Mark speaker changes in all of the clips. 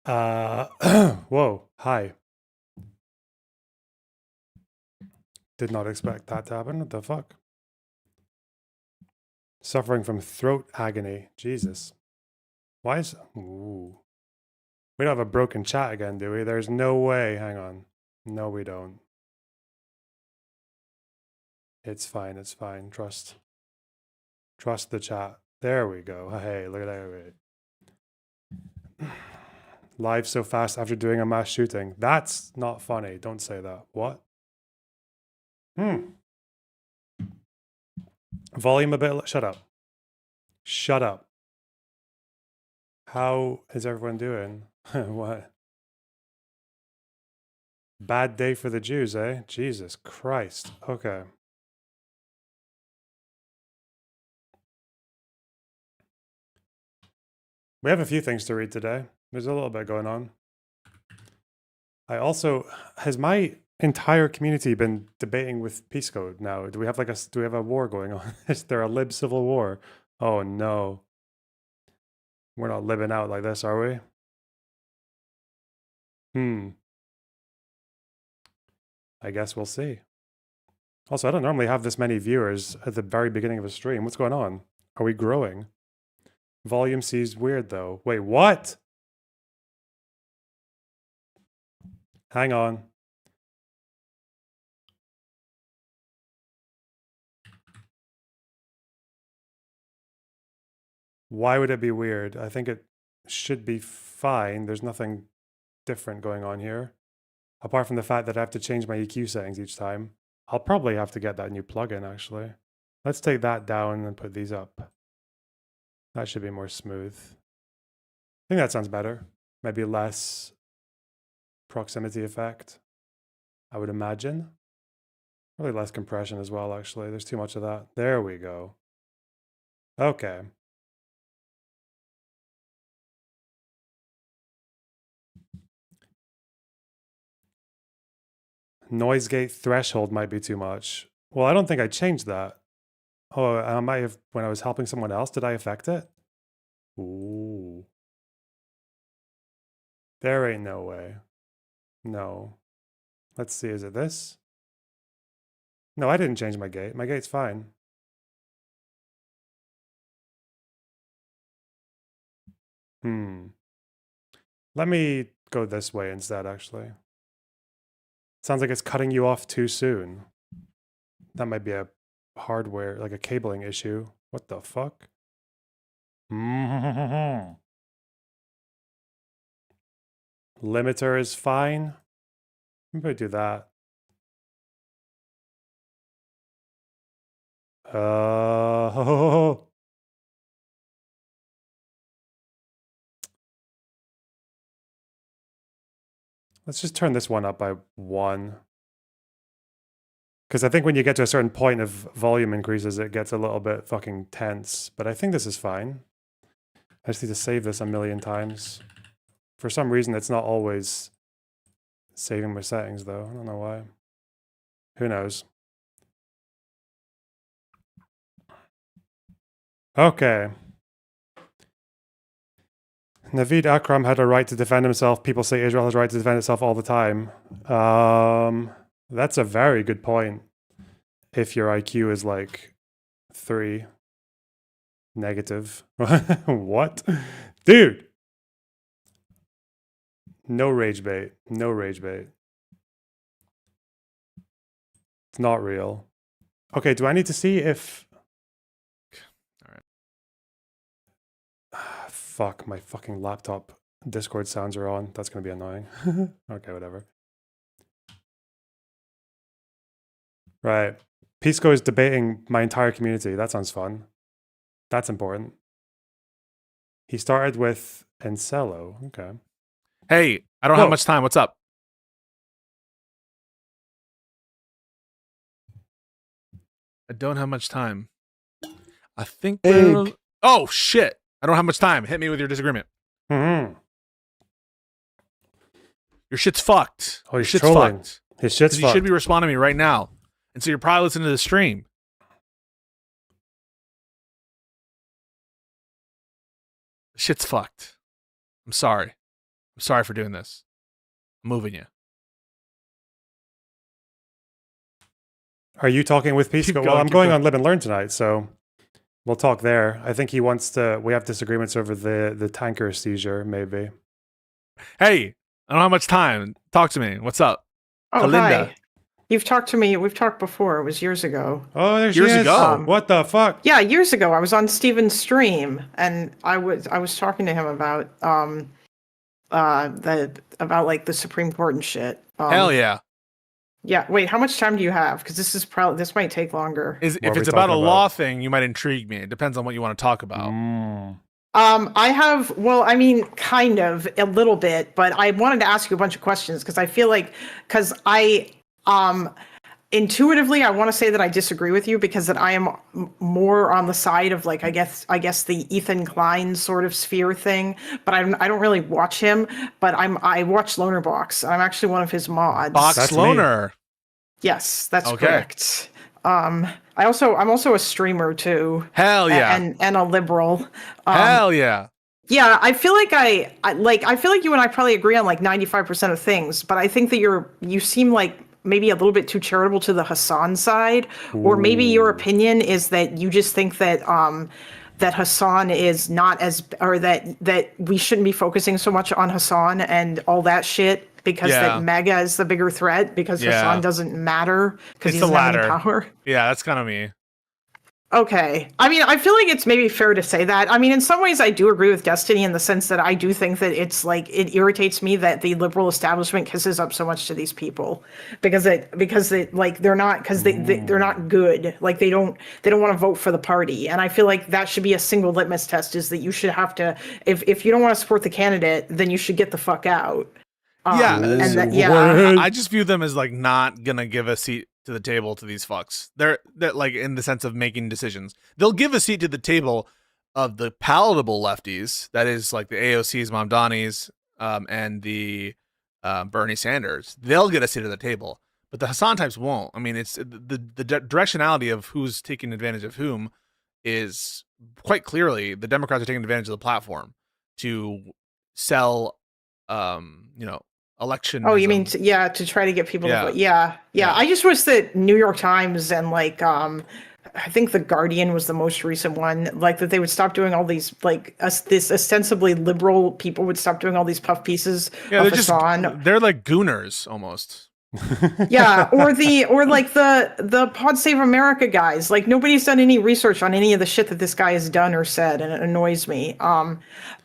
Speaker 1: Whoa, hi. Did not expect that to happen. What the fuck? Suffering from throat agony. Jesus. Why is... Ooh. We don't have a broken chat again, do we? There's no way. Hang on. No, we don't. It's fine. It's fine. Trust the chat. There we go. Hey, look at that. Live so fast after doing a mass shooting. That's not funny. Don't say that. What? Volume a bit. Shut up. Shut up. How is everyone doing? What? Bad day for the Jews, eh? Jesus Christ. Okay. We have a few things to read today. There's a little bit going on. Has my entire community been debating with Peace Code now? Do we have a war going on? Is there a lib civil war? Oh no. We're not living out like this, are we? I guess we'll see. Also, I don't normally have this many viewers at the very beginning of a stream. What's going on? Are we growing? Volume C's weird though. Wait, what? Hang on. Why would it be weird? I think it should be fine. There's nothing different going on here. Apart from the fact that I have to change my EQ settings each time. I'll probably have to get that new plugin actually. Let's take that down and put these up. That should be more smooth. I think that sounds better. Maybe less proximity effect, I would imagine. Probably less compression as well, actually. There's too much of that. There we go. Okay. Noise gate threshold might be too much. Well, I don't think I changed that. Oh, I might have, when I was helping someone else, did I affect it? Ooh. There ain't no way. No. Let's see, is it this? No, I didn't change my gate. My gate's fine. Let me go this way instead, actually. Sounds like it's cutting you off too soon. That might be a hardware, like a cabling issue. What the fuck? Limiter is fine. I'm gonna do that. Let's just turn this one up by 1. Because I think when you get to a certain point of volume increases, it gets a little bit fucking tense. But I think this is fine. I just need to save this a million times. For some reason, it's not always saving my settings, though. I don't know why. Who knows? Okay. Naveed Akram had a right to defend himself. People say Israel has a right to defend itself all the time. That's a very good point. If your IQ is like 3. Negative. What? Dude! No rage bait. No rage bait. It's not real. Okay, do I need to see if...
Speaker 2: Alright.
Speaker 1: Fuck, my fucking laptop Discord sounds are on. That's gonna be annoying. Okay, whatever. Right. Pisco is debating my entire community. That sounds fun. That's important. He started with Encello. Okay.
Speaker 2: Hey, I don't have much time. What's up? I don't have much time. I think we're... Oh, shit. I don't have much time. Hit me with your disagreement.
Speaker 1: Mm-hmm.
Speaker 2: Your shit's fucked.
Speaker 1: Oh,
Speaker 2: your shit's fucked.
Speaker 1: His shit's fucked.
Speaker 2: You should be responding to me right now. And so you're probably listening to the stream. Shit's fucked. I'm sorry. sorry for doing this. I'm moving you.
Speaker 1: Are you talking with Pisco?
Speaker 2: Keep
Speaker 1: Well, I'm
Speaker 2: keep
Speaker 1: going on Live and Learn tonight, so we'll talk there. I think he wants to. We have disagreements over the tanker seizure, maybe.
Speaker 2: Hey, I don't have much time. Talk to me. What's up?
Speaker 3: Oh,
Speaker 2: Kalinda.
Speaker 3: hi. You've talked to me. We've talked before. It was years ago.
Speaker 1: Oh, there she
Speaker 2: Years
Speaker 1: is.
Speaker 2: ago.
Speaker 1: What the fuck?
Speaker 3: Yeah, years ago. I was on Steven's stream, and I was talking to him about about like the Supreme Court and shit.
Speaker 2: Hell yeah.
Speaker 3: Yeah. Wait, how much time do you have? Because this might take longer.
Speaker 2: If
Speaker 1: What are
Speaker 2: it's
Speaker 1: we
Speaker 2: about a
Speaker 1: talking
Speaker 2: law
Speaker 1: about?
Speaker 2: thing, you might intrigue me. It depends on what you want to talk about.
Speaker 3: I have, well, I mean, kind of a little bit, but I wanted to ask you a bunch of questions because I feel like, intuitively, I want to say that I disagree with you because that I am more on the side of like, I guess the Ethan Klein sort of sphere thing, but I don't really watch him, but I watch Lonerbox. I'm actually one of his mods.
Speaker 2: Box
Speaker 1: That's me.
Speaker 2: Loner.
Speaker 3: Yes, that's
Speaker 2: Okay.
Speaker 3: correct. I'm also a streamer too.
Speaker 2: Hell yeah.
Speaker 3: And a liberal.
Speaker 2: Hell yeah.
Speaker 3: Yeah, I feel like I feel like you and I probably agree on like 95% of things, but I think that you seem like maybe a little bit too charitable to the Hassan side, or maybe your opinion is that you just think that that Hassan is not as, or that we shouldn't be focusing so much on Hassan and all that shit because
Speaker 2: Yeah.
Speaker 3: that Mega is the bigger threat because
Speaker 2: Yeah.
Speaker 3: Hassan doesn't matter because he
Speaker 2: It's the
Speaker 3: doesn't have any
Speaker 2: latter.
Speaker 3: power.
Speaker 2: Yeah, that's kind of me.
Speaker 3: Okay. I mean, I feel like it's maybe fair to say that. I mean, in some ways, I do agree with Destiny in the sense that I do think that it's like, it irritates me that the liberal establishment kisses up so much to these people because like, they're not, because they're not good. Like, they don't want to vote for the party. And I feel like that should be a single litmus test is that you should have to, if you don't want to support the candidate, then you should get the fuck out.
Speaker 2: Yeah.
Speaker 3: And that, yeah.
Speaker 1: Word.
Speaker 2: I just view them as like not gonna give a seat to the table to these fucks. They're like in the sense of making decisions. They'll give a seat to the table of the palatable lefties. That is like the AOCs, Mamdanis, and the Bernie Sanders. They'll get a seat at the table, but the Hassan types won't. I mean, it's the directionality of who's taking advantage of whom is quite clearly the Democrats are taking advantage of the platform to sell, election.
Speaker 3: Oh, you mean to try to get people
Speaker 2: Yeah.
Speaker 3: to vote? Yeah. I just wish that New York Times and like I think the Guardian was the most recent one, like that they would stop doing all these like this ostensibly liberal people would stop doing all these puff pieces
Speaker 2: Yeah,
Speaker 3: of
Speaker 2: they're
Speaker 3: Hassan.
Speaker 2: they're like gooners almost.
Speaker 3: Yeah, or like the Pod Save America guys. Like nobody's done any research on any of the shit that this guy has done or said, and it annoys me.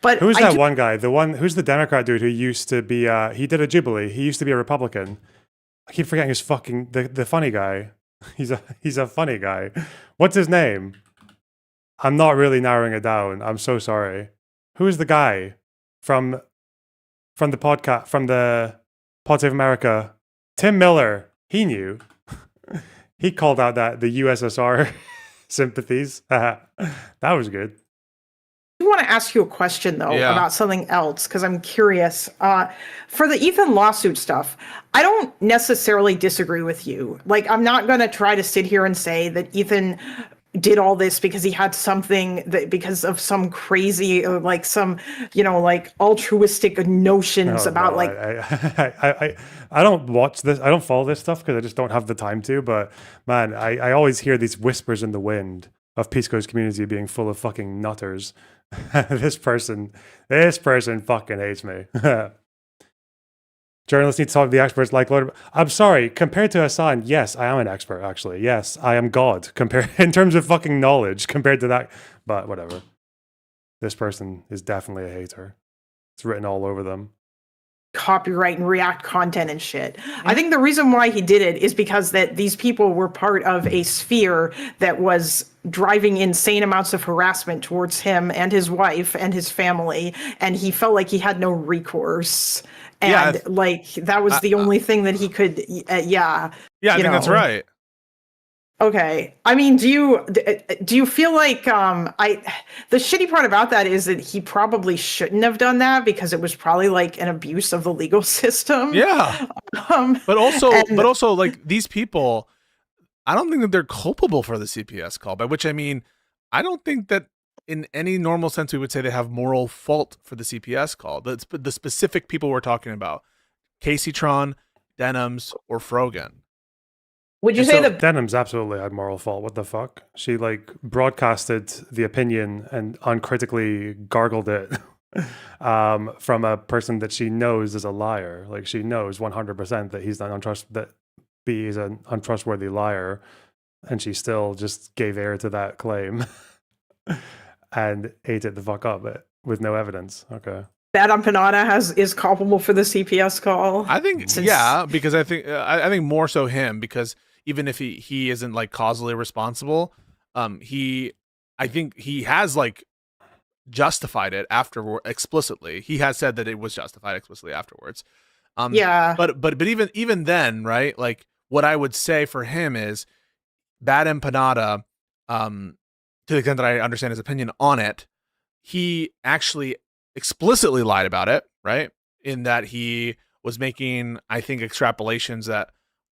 Speaker 3: But
Speaker 1: Who's that one guy? Who's the Democrat dude who used to be? He did a Jubilee. He used to be a Republican. I keep forgetting his fucking the funny guy. He's a funny guy. What's his name? I'm not really narrowing it down. I'm so sorry. Who is the guy from the podcast from the Pod Save America? Tim Miller. He knew. He called out that the USSR sympathies. That was good.
Speaker 3: I want to ask you a question though
Speaker 2: Yeah.
Speaker 3: about something else because I'm curious. For the Ethan lawsuit stuff, I don't necessarily disagree with you. Like, I'm not going to try to sit here and say that Ethan did all this because he had something that because of some crazy like some like altruistic notions
Speaker 1: Oh,
Speaker 3: about
Speaker 1: no,
Speaker 3: like
Speaker 1: I don't watch this. I don't follow this stuff because I just don't have the time to. But man, I always hear these whispers in the wind of Peace Coast community being full of fucking nutters. This person fucking hates me. Journalists need to talk to the experts like Lord. I'm sorry, compared to Hassan, yes, I am an expert, actually. Yes, I am God compared in terms of fucking knowledge compared to that. But whatever. This person is definitely a hater. It's written all over them.
Speaker 3: copyright and React content and shit. I think the reason why he did it is because that these people were part of a sphere that was driving insane amounts of harassment towards him and his wife and his family, and he felt like he had no recourse. And like that was the only thing that he could.
Speaker 2: Yeah, I think that's right.
Speaker 3: Okay. I mean, do you feel like the shitty part about that is that he probably shouldn't have done that because it was probably like an abuse of the legal system.
Speaker 2: Yeah. But also like these people, I don't think that they're culpable for the CPS call, by which I mean I don't think that in any normal sense, we would say they have moral fault for the CPS call. The specific people we're talking about, Casey Tron, Denims, or Frogan.
Speaker 3: Would you
Speaker 2: And
Speaker 3: say
Speaker 2: so-
Speaker 3: the
Speaker 1: Denham's absolutely had moral fault. What the fuck? She like broadcasted the opinion and uncritically gargled it from a person that she knows is a liar. Like she knows 100% that he's not that B is an untrustworthy liar, and she still just gave air to that claim and ate it the fuck up with no evidence. Okay.
Speaker 3: Bad Empanada is culpable for the CPS call?
Speaker 2: I think
Speaker 3: Since-
Speaker 2: yeah, because I think more so him, because even if he isn't like causally responsible, I think he has like justified it afterward explicitly. He has said that it was justified explicitly afterwards.
Speaker 3: Yeah.
Speaker 2: But even then, right? Like what I would say for him is Bad Empanada, to the extent that I understand his opinion on it, he actually explicitly lied about it, right? In that he was making, I think, extrapolations that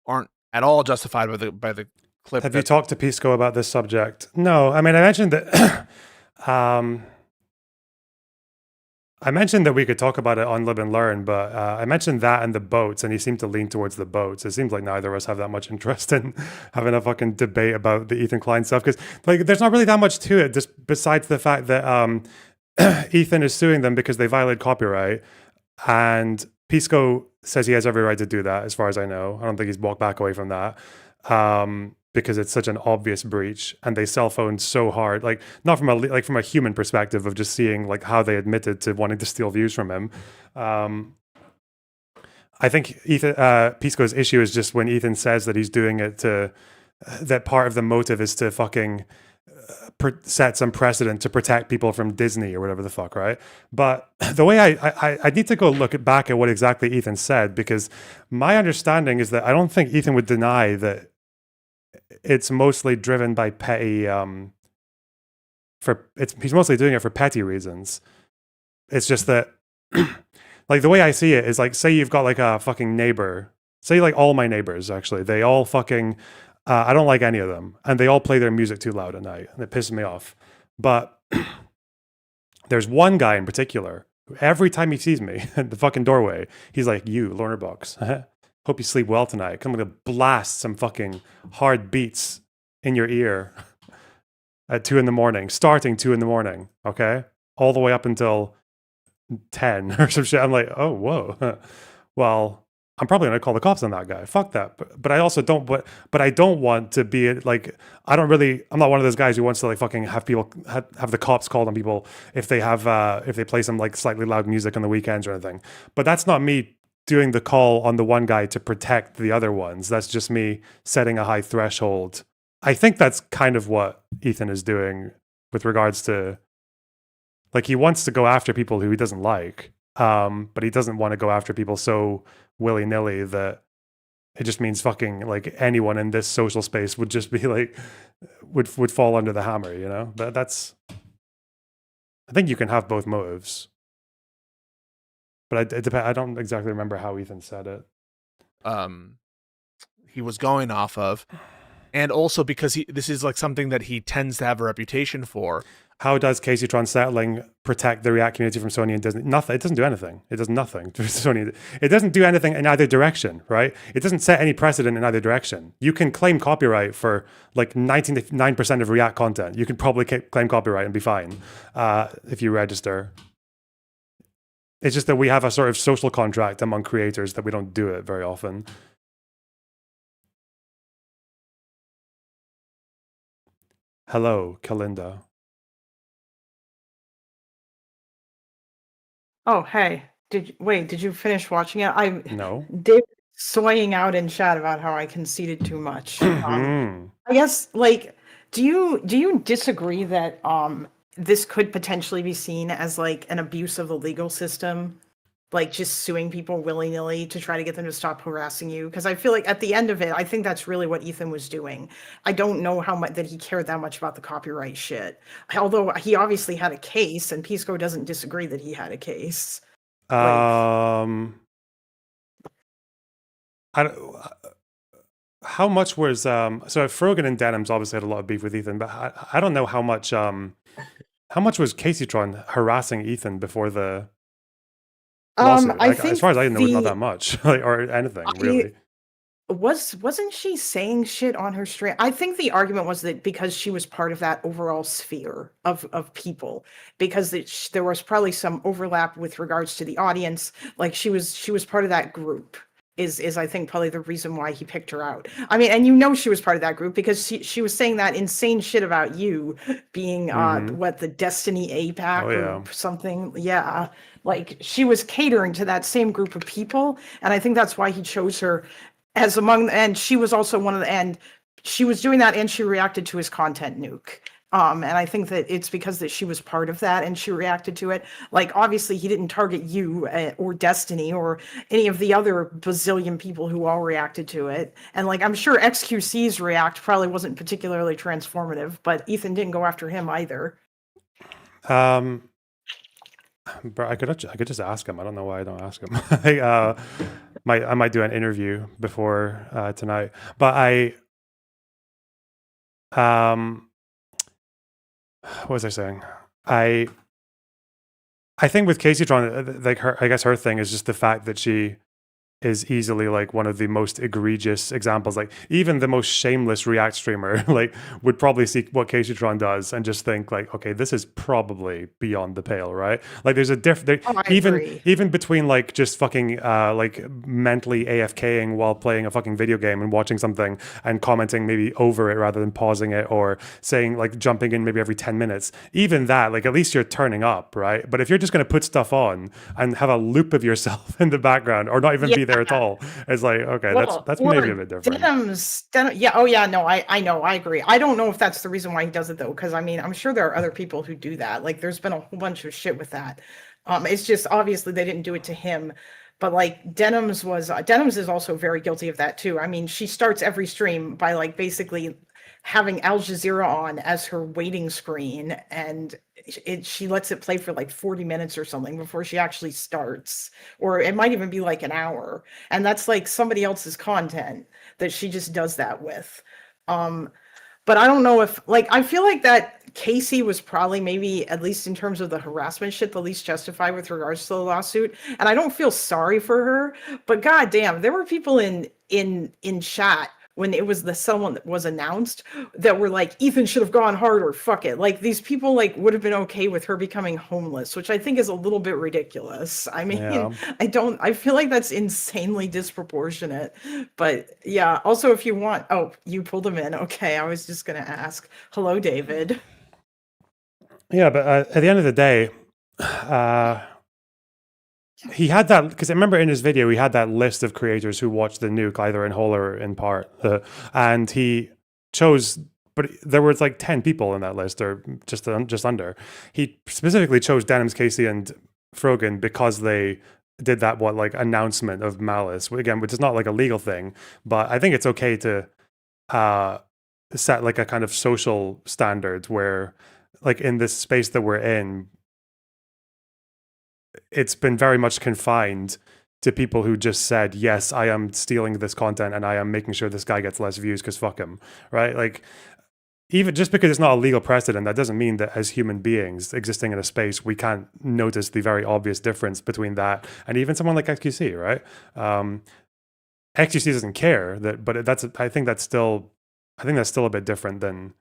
Speaker 2: aren't at all justified by the clip.
Speaker 1: Have you talked to Pisco about this subject? No. I mean, I mentioned that. I mentioned that we could talk about it on Live and Learn, but I mentioned that and the boats, and he seemed to lean towards the boats. It seems like neither of us have that much interest in having a fucking debate about the Ethan Klein stuff, because like there's not really that much to it, just besides the fact that Ethan is suing them because they violate copyright, and Pisco says he has every right to do that, as far as I know. I don't think he's walked back away from that. Because it's such an obvious breach, and they cell phoned so hard, like not from a human perspective of just seeing like how they admitted to wanting to steal views from him. I think Pisco's issue is just when Ethan says that he's doing it that part of the motive is to fucking set some precedent to protect people from Disney or whatever the fuck, right? But the way I need to go look back at what exactly Ethan said, because my understanding is that I don't think Ethan would deny that it's mostly driven by petty he's mostly doing it for petty reasons. It's just that like the way I see it is like, say you've got like a fucking neighbor, say like all my neighbors actually, they all fucking I don't like any of them, and they all play their music too loud at night, and it pisses me off. But there's one guy in particular who every time he sees me at the fucking doorway, he's like, "You, Lorna Box, hope you sleep well tonight. I'm gonna blast some fucking hard beats in your ear at 2 a.m, starting 2 a.m, okay? All the way up until 10 or some shit." I'm like, oh, whoa. Well, I'm probably gonna call the cops on that guy. Fuck that. But I also don't. But I don't want to be like. I'm not one of those guys who wants to like fucking have people have the cops called on people if they play some like slightly loud music on the weekends or anything. But that's not me doing the call on the one guy to protect the other ones. That's just me setting a high threshold. I think that's kind of what Ethan is doing with regards to, like, he wants to go after people who he doesn't like, but he doesn't want to go after people so willy-nilly that it just means fucking like anyone in this social space would just be like would fall under the hammer, you know? That's I think you can have both motives. But I don't exactly remember how Ethan said it.
Speaker 2: He was going off of, and also because this is like something that he tends to have a reputation for.
Speaker 1: How does Casey Tron settling protect the React community from Sony and Disney? Nothing. It doesn't do anything. It does nothing to Sony. It doesn't do anything in either direction, right? It doesn't set any precedent in either direction. You can claim copyright for like 99% of React content. You can probably claim copyright and be fine if you register. It's just that we have a sort of social contract among creators that we don't do it very often. Hello, Kalinda.
Speaker 3: Oh, hey. Did you finish watching it?
Speaker 1: No.
Speaker 3: Dave swaying out in chat about how I conceded too much. I guess, like, do you disagree that this could potentially be seen as like an abuse of the legal system? Like just suing people willy-nilly to try to get them to stop harassing you? Because I feel like at the end of it, I think that's really what Ethan was doing. I don't know how much that he cared that much about the copyright shit. Although he obviously had a case, and Pisco doesn't disagree that he had a case.
Speaker 1: How much was so Frogan and Denham's obviously had a lot of beef with Ethan, but I don't know how much How much was Caseytron harassing Ethan before the lawsuit?
Speaker 3: I
Speaker 1: Like, as
Speaker 3: think
Speaker 1: far as I know, not
Speaker 3: the
Speaker 1: that much, like, or anything
Speaker 3: I
Speaker 1: really.
Speaker 3: wasn't she saying shit on her stream? I think the argument was that because she was part of that overall sphere of people, because there was probably some overlap with regards to the audience. Like she was part of that group. Is I think probably the reason why he picked her out. I mean, and she was part of that group because she was saying that insane shit about you being
Speaker 1: Mm-hmm.
Speaker 3: what, the Destiny
Speaker 1: Oh
Speaker 3: APAC or
Speaker 1: yeah.
Speaker 3: something. Yeah. Like she was catering to that same group of people, and I think that's why he chose her as among, and she was also one of the, and she was doing that and she reacted to his content nuke. And I think that it's because that she was part of that and she reacted to it. Like obviously he didn't target you or Destiny or any of the other bazillion people who all reacted to it. And like I'm sure XQC's react probably wasn't particularly transformative, but Ethan didn't go after him either.
Speaker 1: Um, Bro, I could just ask him. I don't know why I don't ask him. I might do an interview before tonight. But um, what was I saying? I think with Casey Tron, like I guess her thing is just the fact that she is easily like one of the most egregious examples. Like even the most shameless React streamer, like would probably see what Caseytron does and just think like, okay, this is probably beyond the pale, right? Like there's a different,
Speaker 3: Oh, I
Speaker 1: even
Speaker 3: agree.
Speaker 1: even between like just fucking like mentally AFKing while playing a fucking video game and watching something and commenting maybe over it rather than pausing it or saying like jumping in maybe every 10 minutes. Even that, like at least you're turning up, right? But if you're just going to put stuff on and have a loop of yourself in the background or not even be there at all. It's like, okay,
Speaker 3: Well,
Speaker 1: that's maybe a
Speaker 3: or
Speaker 1: bit different.
Speaker 3: Yeah, oh yeah, no, I know, I agree. I don't know if that's the reason why he does it though, because I mean, I'm sure there are other people who do that. Like, there's been a whole bunch of shit with that. It's just obviously they didn't do it to him, but like Denims is also very guilty of that too. I mean, she starts every stream by like basically having Al Jazeera on as her waiting screen, and she lets it play for like 40 minutes or something before she actually starts, or it might even be like an hour, and that's like somebody else's content that she just does that with. um but I don't know if, like, I feel like that Casey was probably, maybe at least in terms of the harassment shit, the least justified with regards to the lawsuit. And I don't feel sorry for her, but goddamn, there were people in chat when it was the someone that was announced that were like, Ethan should have gone hard or fuck it. Like these people like would have been okay with her becoming homeless, which I think is a little bit ridiculous. I mean,
Speaker 1: Yeah.
Speaker 3: I feel like that's insanely disproportionate. But yeah, also if you want, oh, you pulled him in. Okay, I was just gonna ask. Hello, David.
Speaker 1: Yeah, but at the end of the day, uh, he had that because I remember in his video he had that list of creators who watched the nuke either in whole or in part, and he chose. But there was like 10 people in that list, or just under. He specifically chose Denims, Casey, and Frogan because they did that like announcement of malice again, which is not like a legal thing, but I think it's okay to uh, set like a kind of social standard where, like in this space that we're in, it's been very much confined to people who just said, yes, I am stealing this content and I am making sure this guy gets less views because fuck him, right? Like, even just because it's not a legal precedent, that doesn't mean that as human beings existing in a space, we can't notice the very obvious difference between that and even someone like XQC, right? XQC doesn't care that, but I think that's still a bit different than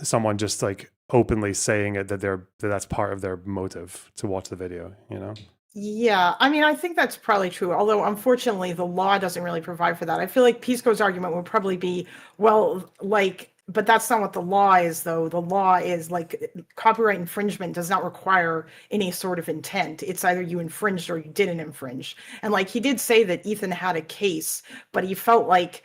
Speaker 1: someone just like openly saying it that's part of their motive to watch the video, you know?
Speaker 3: Yeah, I mean, I think that's probably true. Although, unfortunately, the law doesn't really provide for that. I feel like Pisco's argument would probably be, well, like, but that's not what the law is, though. The law is like copyright infringement does not require any sort of intent. It's either you infringed or you didn't infringe. And like he did say that Ethan had a case, but he felt like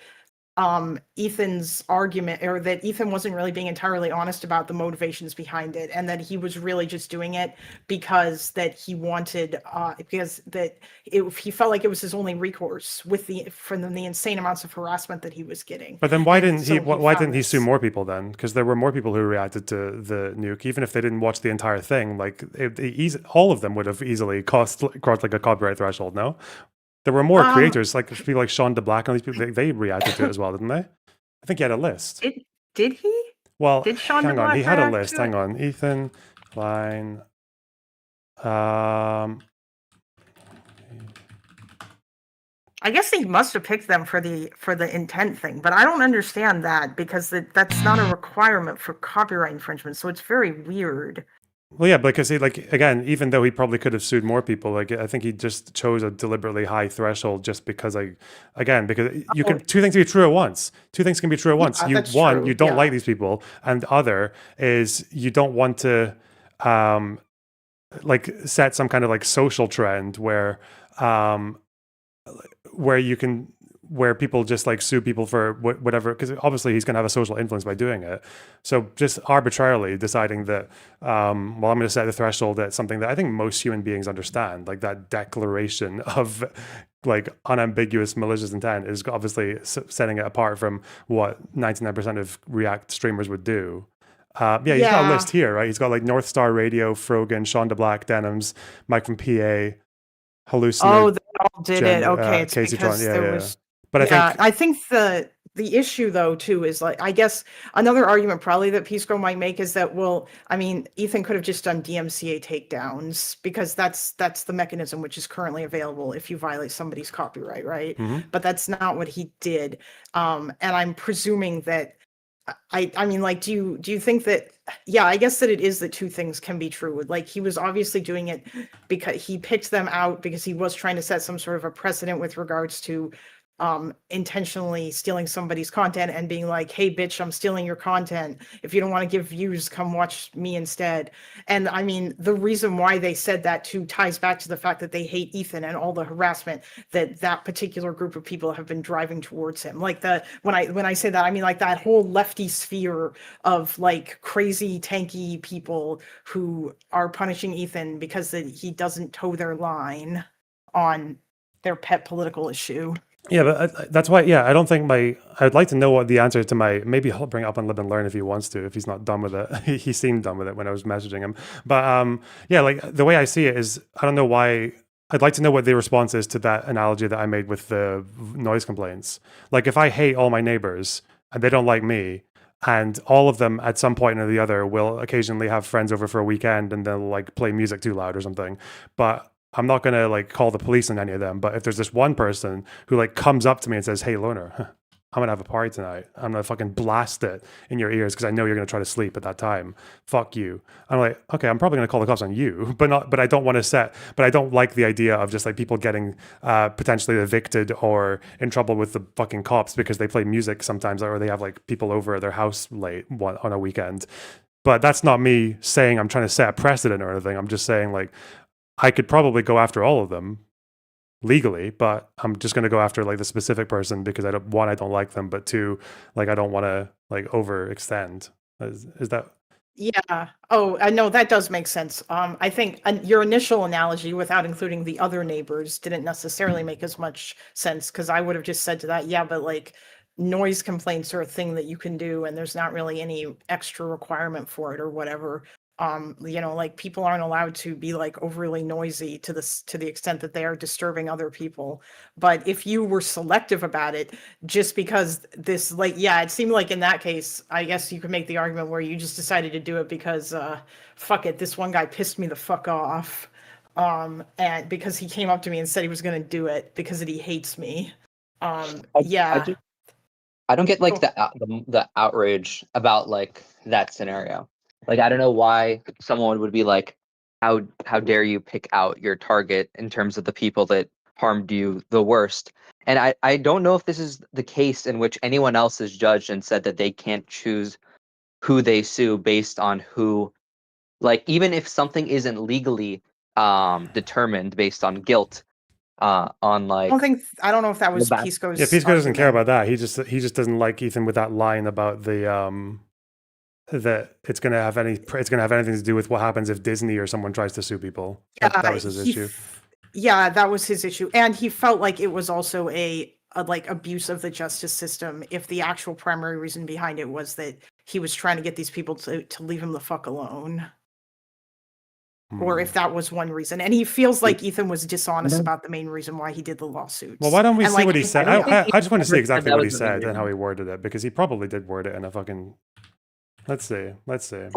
Speaker 3: Ethan's argument, or that Ethan wasn't really being entirely honest about the motivations behind it, and that he was really just doing it because that he wanted because that he felt like it was his only recourse with from the insane amounts of harassment that he was getting.
Speaker 1: But then why
Speaker 3: And
Speaker 1: didn't he?
Speaker 3: so he
Speaker 1: Why
Speaker 3: found
Speaker 1: didn't he sue
Speaker 3: this.
Speaker 1: more people then? Because there were more people who reacted to the nuke, even if they didn't watch the entire thing. Like all of them would have easily crossed like a copyright threshold. No, there were more
Speaker 3: um
Speaker 1: creators, like people like Sean DeBlack and these people. They reacted to it as well, didn't they? I think he had a list.
Speaker 3: did he
Speaker 1: Well,
Speaker 3: did Sean
Speaker 1: hang on, he
Speaker 3: DeBlack
Speaker 1: had a
Speaker 3: react
Speaker 1: list.
Speaker 3: to
Speaker 1: Hang
Speaker 3: it?
Speaker 1: on, Ethan line. Um,
Speaker 3: I guess he must have picked them for the intent thing, but I don't understand that because that's not a requirement for copyright infringement. So it's very weird.
Speaker 1: well, yeah, because he like again, even though he probably could have sued more people, like I think he just chose a deliberately high threshold just because because you
Speaker 3: Oh,
Speaker 1: can two things can be true at once. Two things can be true at once.
Speaker 3: yeah,
Speaker 1: You
Speaker 3: that's
Speaker 1: one,
Speaker 3: true.
Speaker 1: you don't
Speaker 3: Yeah.
Speaker 1: like these people, and other is you don't want to um like set some kind of like social trend um where you can where people just like sue people for whatever, because obviously he's going to have a social influence by doing it. So just arbitrarily deciding that well, I'm going to set the threshold at something that I think most human beings understand, like that declaration of like unambiguous malicious intent is obviously setting it apart from what 99% of React streamers would do. Yeah, he's got a
Speaker 3: Yeah.
Speaker 1: list here, right? He's got like North Star Radio, Frogan, Sean DeBlack, Denims, Mike from PA,
Speaker 3: Oh,
Speaker 1: Hallucinogen,
Speaker 3: they all did it. Okay, it's
Speaker 1: Casey Tron.
Speaker 3: because
Speaker 1: Yeah,
Speaker 3: there
Speaker 1: yeah.
Speaker 3: was.
Speaker 1: But I
Speaker 3: Yeah,
Speaker 1: think,
Speaker 3: I think the issue though too is like I guess another argument probably that Pisco might make is that well, I mean, Ethan could have just done DMCA takedowns because that's the mechanism which is currently available if you violate somebody's copyright, right?
Speaker 1: mhm.
Speaker 3: But that's not what he did. And I'm presuming that I mean, like, do you think that yeah, I guess that it is that two things can be true. Like he was obviously doing it because he picked them out because he was trying to set some sort of a precedent with regards to intentionally stealing somebody's content and being like, hey bitch, I'm stealing your content. If you don't want to give views, come watch me instead. And I mean, the reason why they said that too ties back to the fact that they hate Ethan and all the harassment that particular group of people have been driving towards him. Like when I say that, I mean like that whole lefty sphere of like crazy tanky people who are punishing Ethan because he doesn't toe their line on their pet political issue.
Speaker 1: Yeah, but that's why. Yeah, I don't think I'd like to know what the answer to my. Maybe he'll bring it up on Live and Learn if he wants to. If he's not done with it, he seemed done with it when I was messaging him. But yeah, like the way I see it is, I don't know why. I'd like to know what the response is to that analogy that I made with the noise complaints. Like, if I hate all my neighbors and they don't like me, and all of them at some point or the other will occasionally have friends over for a weekend and they'll like play music too loud or something, but I'm not gonna like call the police on any of them. But if there's this one person who like comes up to me and says, "Hey, loner, I'm gonna have a party tonight. I'm gonna fucking blast it in your ears because I know you're gonna try to sleep at that time. Fuck you." I'm like, okay, I'm probably gonna call the cops on you, but not. But I don't want to set. But I don't like the idea of just like people getting potentially evicted or in trouble with the fucking cops because they play music sometimes, or they have like people over at their house late on a weekend. But that's not me saying I'm trying to set a precedent or anything. I'm just saying like I could probably go after all of them legally, but I'm just going to go after like the specific person because I don't like them, but two, like I don't want to like overextend. Is that?
Speaker 3: Yeah. Oh, I know that does make sense. I think your initial analogy, without including the other neighbors, didn't necessarily make as much sense because I would have just said to that, yeah, but like noise complaints are a thing that you can do, and there's not really any extra requirement for it or whatever. Like people aren't allowed to be like overly noisy to the extent that they are disturbing other people. But if you were selective about it, just because this like yeah, it seemed like in that case, I guess you could make the argument where you just decided to do it because fuck it, this one guy pissed me the fuck off. And because he came up to me and said he was gonna do it because he hates me.
Speaker 4: I
Speaker 3: Yeah.
Speaker 4: I don't get like
Speaker 3: Cool.
Speaker 4: the outrage about like that scenario. Like I don't know why someone would be like, how dare you pick out your target in terms of the people that harmed you the worst. And I don't know if this is the case in which anyone else is judged and said that they can't choose who they sue based on who, like even if something isn't legally determined based on guilt, on like
Speaker 3: I don't know if that
Speaker 4: the
Speaker 3: was
Speaker 4: back.
Speaker 3: Pisco's
Speaker 1: Yeah, Pisco doesn't care
Speaker 3: argument.
Speaker 1: about that. He just doesn't like Ethan with that line about the that it's gonna have anything to do with what happens if Disney or someone tries to sue people. That was his issue.
Speaker 3: Yeah, that was his issue, and he felt like it was also a like abuse of the justice system if the actual primary reason behind it was that he was trying to get these people to leave him the fuck alone, or if that was one reason. And he feels like Ethan was dishonest about the main reason why he did the lawsuits.
Speaker 1: Well, why don't we
Speaker 3: And,
Speaker 1: see
Speaker 3: like,
Speaker 1: what he
Speaker 3: I
Speaker 1: said?
Speaker 4: don't think
Speaker 1: I just want to see
Speaker 4: ever said
Speaker 1: exactly
Speaker 4: that
Speaker 1: what he
Speaker 4: was the main
Speaker 1: said and how he
Speaker 4: reason.
Speaker 1: worded it because he probably did word it in a fucking. Let's see.
Speaker 3: Okay.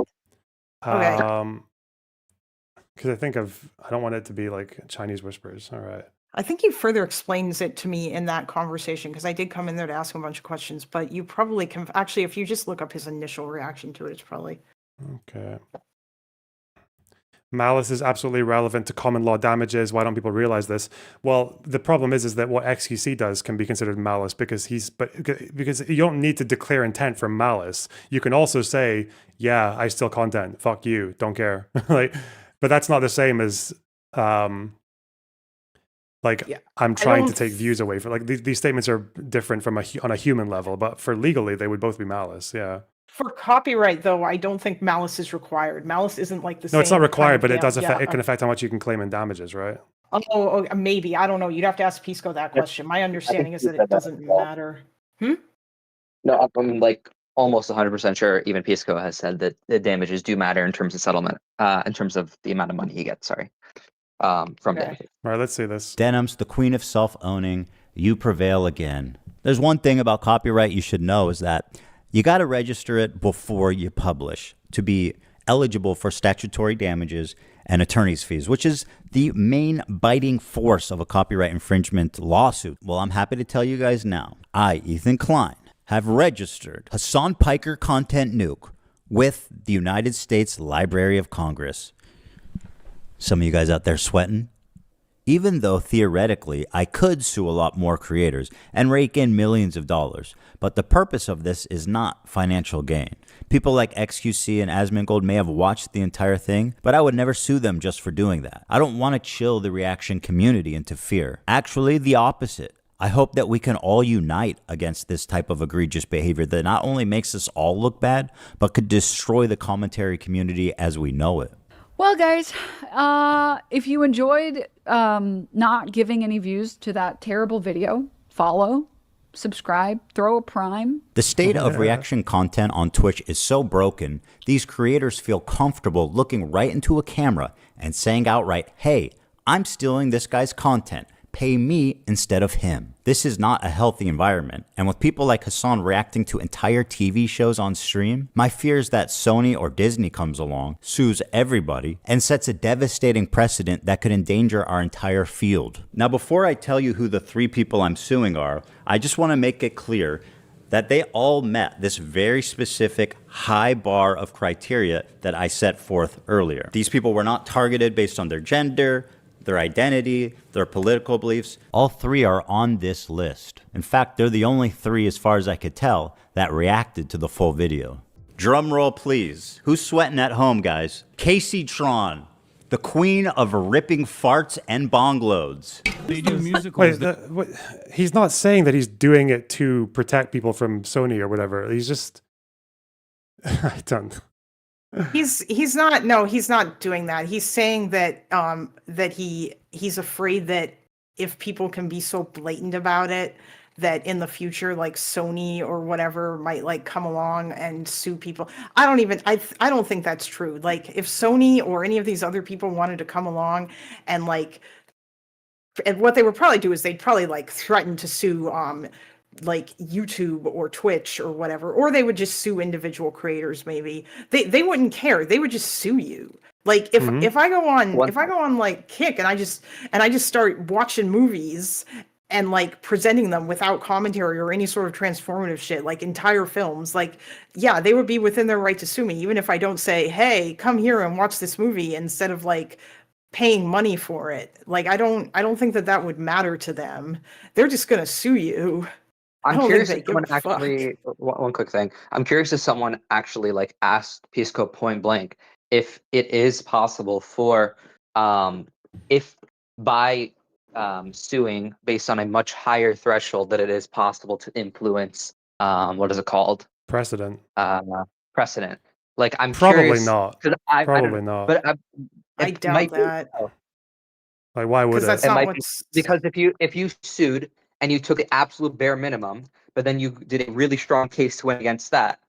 Speaker 1: Because I don't want it to be like Chinese whispers. All right.
Speaker 3: I think he further explains it to me in that conversation because I did come in there to ask him a bunch of questions, but you probably can actually, if you just look up his initial reaction to it, it's probably.
Speaker 1: Okay. Malice is absolutely relevant to common law damages. Why don't people realize this? Well, the problem is that what XQC does can be considered malice because because you don't need to declare intent for malice. You can also say, yeah, I steal content. Fuck you. Don't care. Like, but that's not the same as
Speaker 3: Yeah,
Speaker 1: I'm trying to take views away from these statements are different from on a human level, but for legally they would both be malice. Yeah.
Speaker 3: For copyright, though, I don't think malice is required. Malice isn't like the same.
Speaker 1: No, it's not required,
Speaker 3: kind
Speaker 1: but
Speaker 3: of
Speaker 1: it does affect.
Speaker 3: yeah.
Speaker 1: It can affect how much you can claim in damages, right?
Speaker 3: Oh, maybe. I don't know. You'd have to ask Pisco that question. My understanding is that it doesn't matter.
Speaker 4: No, I'm like almost 100% sure even Pisco has said that the damages do matter in terms of settlement, in terms of the amount of money he gets, from damages.
Speaker 1: All right, let's see this.
Speaker 5: Denham's the queen of self-owning. You prevail again. There's one thing about copyright you should know is that you got to register it before you publish to be eligible for statutory damages and attorney's fees, which is the main biting force of a copyright infringement lawsuit. Well, I'm happy to tell you guys now, I, Ethan Klein, have registered Hassan Piker Content Nuke with the United States Library of Congress. Some of you guys out there sweating? Even though theoretically I could sue a lot more creators and rake in millions of dollars, but the purpose of this is not financial gain. People like XQC and Asmongold may have watched the entire thing, but I would never sue them just for doing that. I don't want to chill the reaction community into fear. Actually, the opposite. I hope that we can all unite against this type of egregious behavior that not only makes us all look bad, but could destroy the commentary community as we know it.
Speaker 6: Well, guys, if you enjoyed not giving any views to that terrible video, follow, subscribe, throw a prime.
Speaker 5: The state of reaction content on Twitch is so broken, these creators feel comfortable looking right into a camera and saying outright, hey, I'm stealing this guy's content. Pay me instead of him. This is not a healthy environment. And with people like Hassan reacting to entire TV shows on stream, my fear is that Sony or Disney comes along, sues everybody, and sets a devastating precedent that could endanger our entire field. Now, before I tell you who the 3 people I'm suing are, I just want to make it clear that they all met this very specific high bar of criteria that I set forth earlier. These people were not targeted based on their gender, their identity, their political beliefs. All 3 are on this list. In fact, they're the only 3, as far as I could tell, that reacted to the full video. Drum roll, please. Who's sweating at home, guys? Casey Tron, the queen of ripping farts and bong loads.
Speaker 7: They do musicals.
Speaker 1: Wait, he's not saying that he's doing it to protect people from Sony or whatever. He's just, I don't.
Speaker 3: He's not doing that. He's saying that that he's afraid that if people can be so blatant about it, that in the future, like Sony or whatever might like come along and sue people. I don't think that's true. Like if Sony or any of these other people wanted to come along and what they would probably do is they'd probably like threaten to sue like YouTube or Twitch or whatever, or they would just sue individual creators. Maybe they wouldn't care. They would just sue you. Like if I go on like Kick and I just start watching movies and like presenting them without commentary or any sort of transformative shit, like entire films, like, yeah, they would be within their right to sue me, even if I don't say, hey, come here and watch this movie instead of like paying money for it. Like, I don't think that would matter to them. They're just going to sue you.
Speaker 4: I'm curious if someone actually, one quick thing. I'm curious if someone actually like asked Pisco point blank if it is possible for, if by suing based on a much higher threshold, that it is possible to influence, what is it called?
Speaker 1: Precedent.
Speaker 4: Precedent. Like I'm
Speaker 1: probably
Speaker 4: curious,
Speaker 1: not.
Speaker 4: Probably
Speaker 1: not.
Speaker 4: But
Speaker 3: I doubt that.
Speaker 1: Like why would it?
Speaker 4: Because if you sued and you took the absolute bare minimum, but then you did a really strong case to win against that,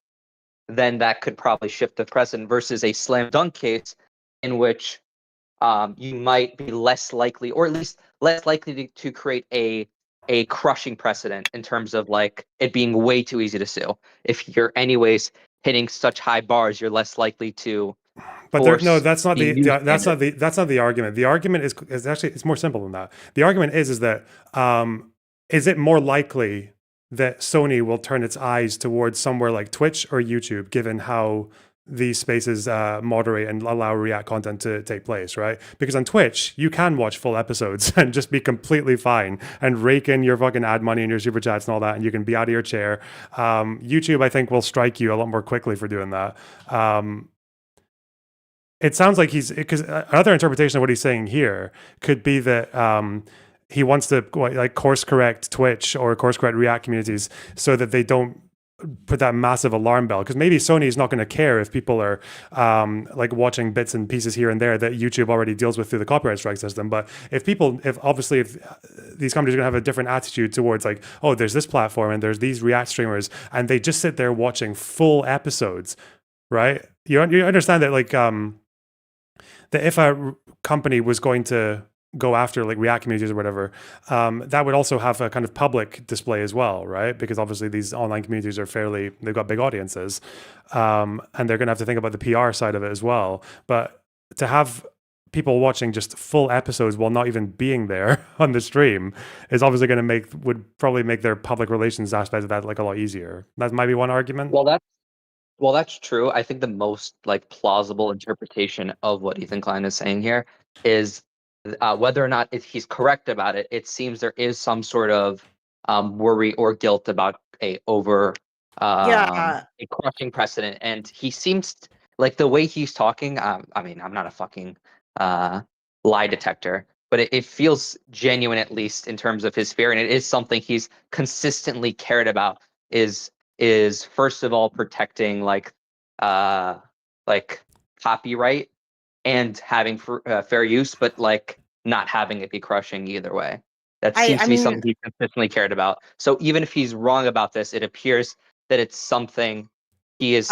Speaker 4: then that could probably shift the precedent versus a slam dunk case in which you might be less likely, or at least less likely to create a crushing precedent in terms of like it being way too easy to sue. If you're anyways hitting such high bars, you're less likely to
Speaker 1: But
Speaker 4: force
Speaker 1: that's not
Speaker 4: being
Speaker 1: the
Speaker 4: used
Speaker 1: that's
Speaker 4: in
Speaker 1: not the that's not the argument. The argument is actually it's more simple than that. The argument is that is it more likely that Sony will turn its eyes towards somewhere like Twitch or YouTube, given how these spaces moderate and allow React content to take place, right? Because on Twitch, you can watch full episodes and just be completely fine and rake in your fucking ad money and your super chats and all that, and you can be out of your chair. YouTube, I think, will strike you a lot more quickly for doing that. It sounds like because another interpretation of what he's saying here could be that he wants to like course correct Twitch or course correct React communities so that they don't put that massive alarm bell, because maybe Sony is not going to care if people are like watching bits and pieces here and there that YouTube already deals with through the copyright strike system. But if obviously these companies are going to have a different attitude towards like, oh, there's this platform and there's these React streamers and they just sit there watching full episodes, right? You understand that like that if a company was going to go after like React communities or whatever, that would also have a kind of public display as well, right? Because obviously these online communities are they've got big audiences, and they're going to have to think about the PR side of it as well. But to have people watching just full episodes while not even being there on the stream is obviously going to would probably make their public relations aspect of that like a lot easier. That might be one argument.
Speaker 4: Well, that's true. I think the most like plausible interpretation of what Ethan Klein is saying here is whether or not he's correct about it. It seems there is some sort of worry or guilt about a crushing precedent, and he seems like the way he's talking. I mean, I'm not a fucking lie detector, but it feels genuine, at least in terms of his fear, and it is something he's consistently cared about. Is first of all protecting like copyright and having fair use, but like not having it be crushing either way. That seems to be something he's consistently cared about. So even if he's wrong about this, it appears that it's something he is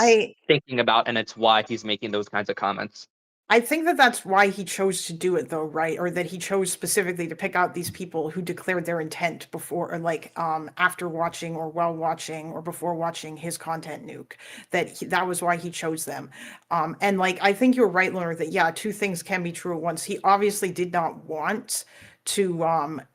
Speaker 4: thinking about, and it's why he's making those kinds of comments.
Speaker 3: I think that that's why he chose to do it, though, right? Or that he chose specifically to pick out these people who declared their intent before, or like after watching, or while watching, or before watching his content nuke. That was why he chose them. And like I think you're right, Leonard, that yeah, two things can be true at once. He obviously did not want to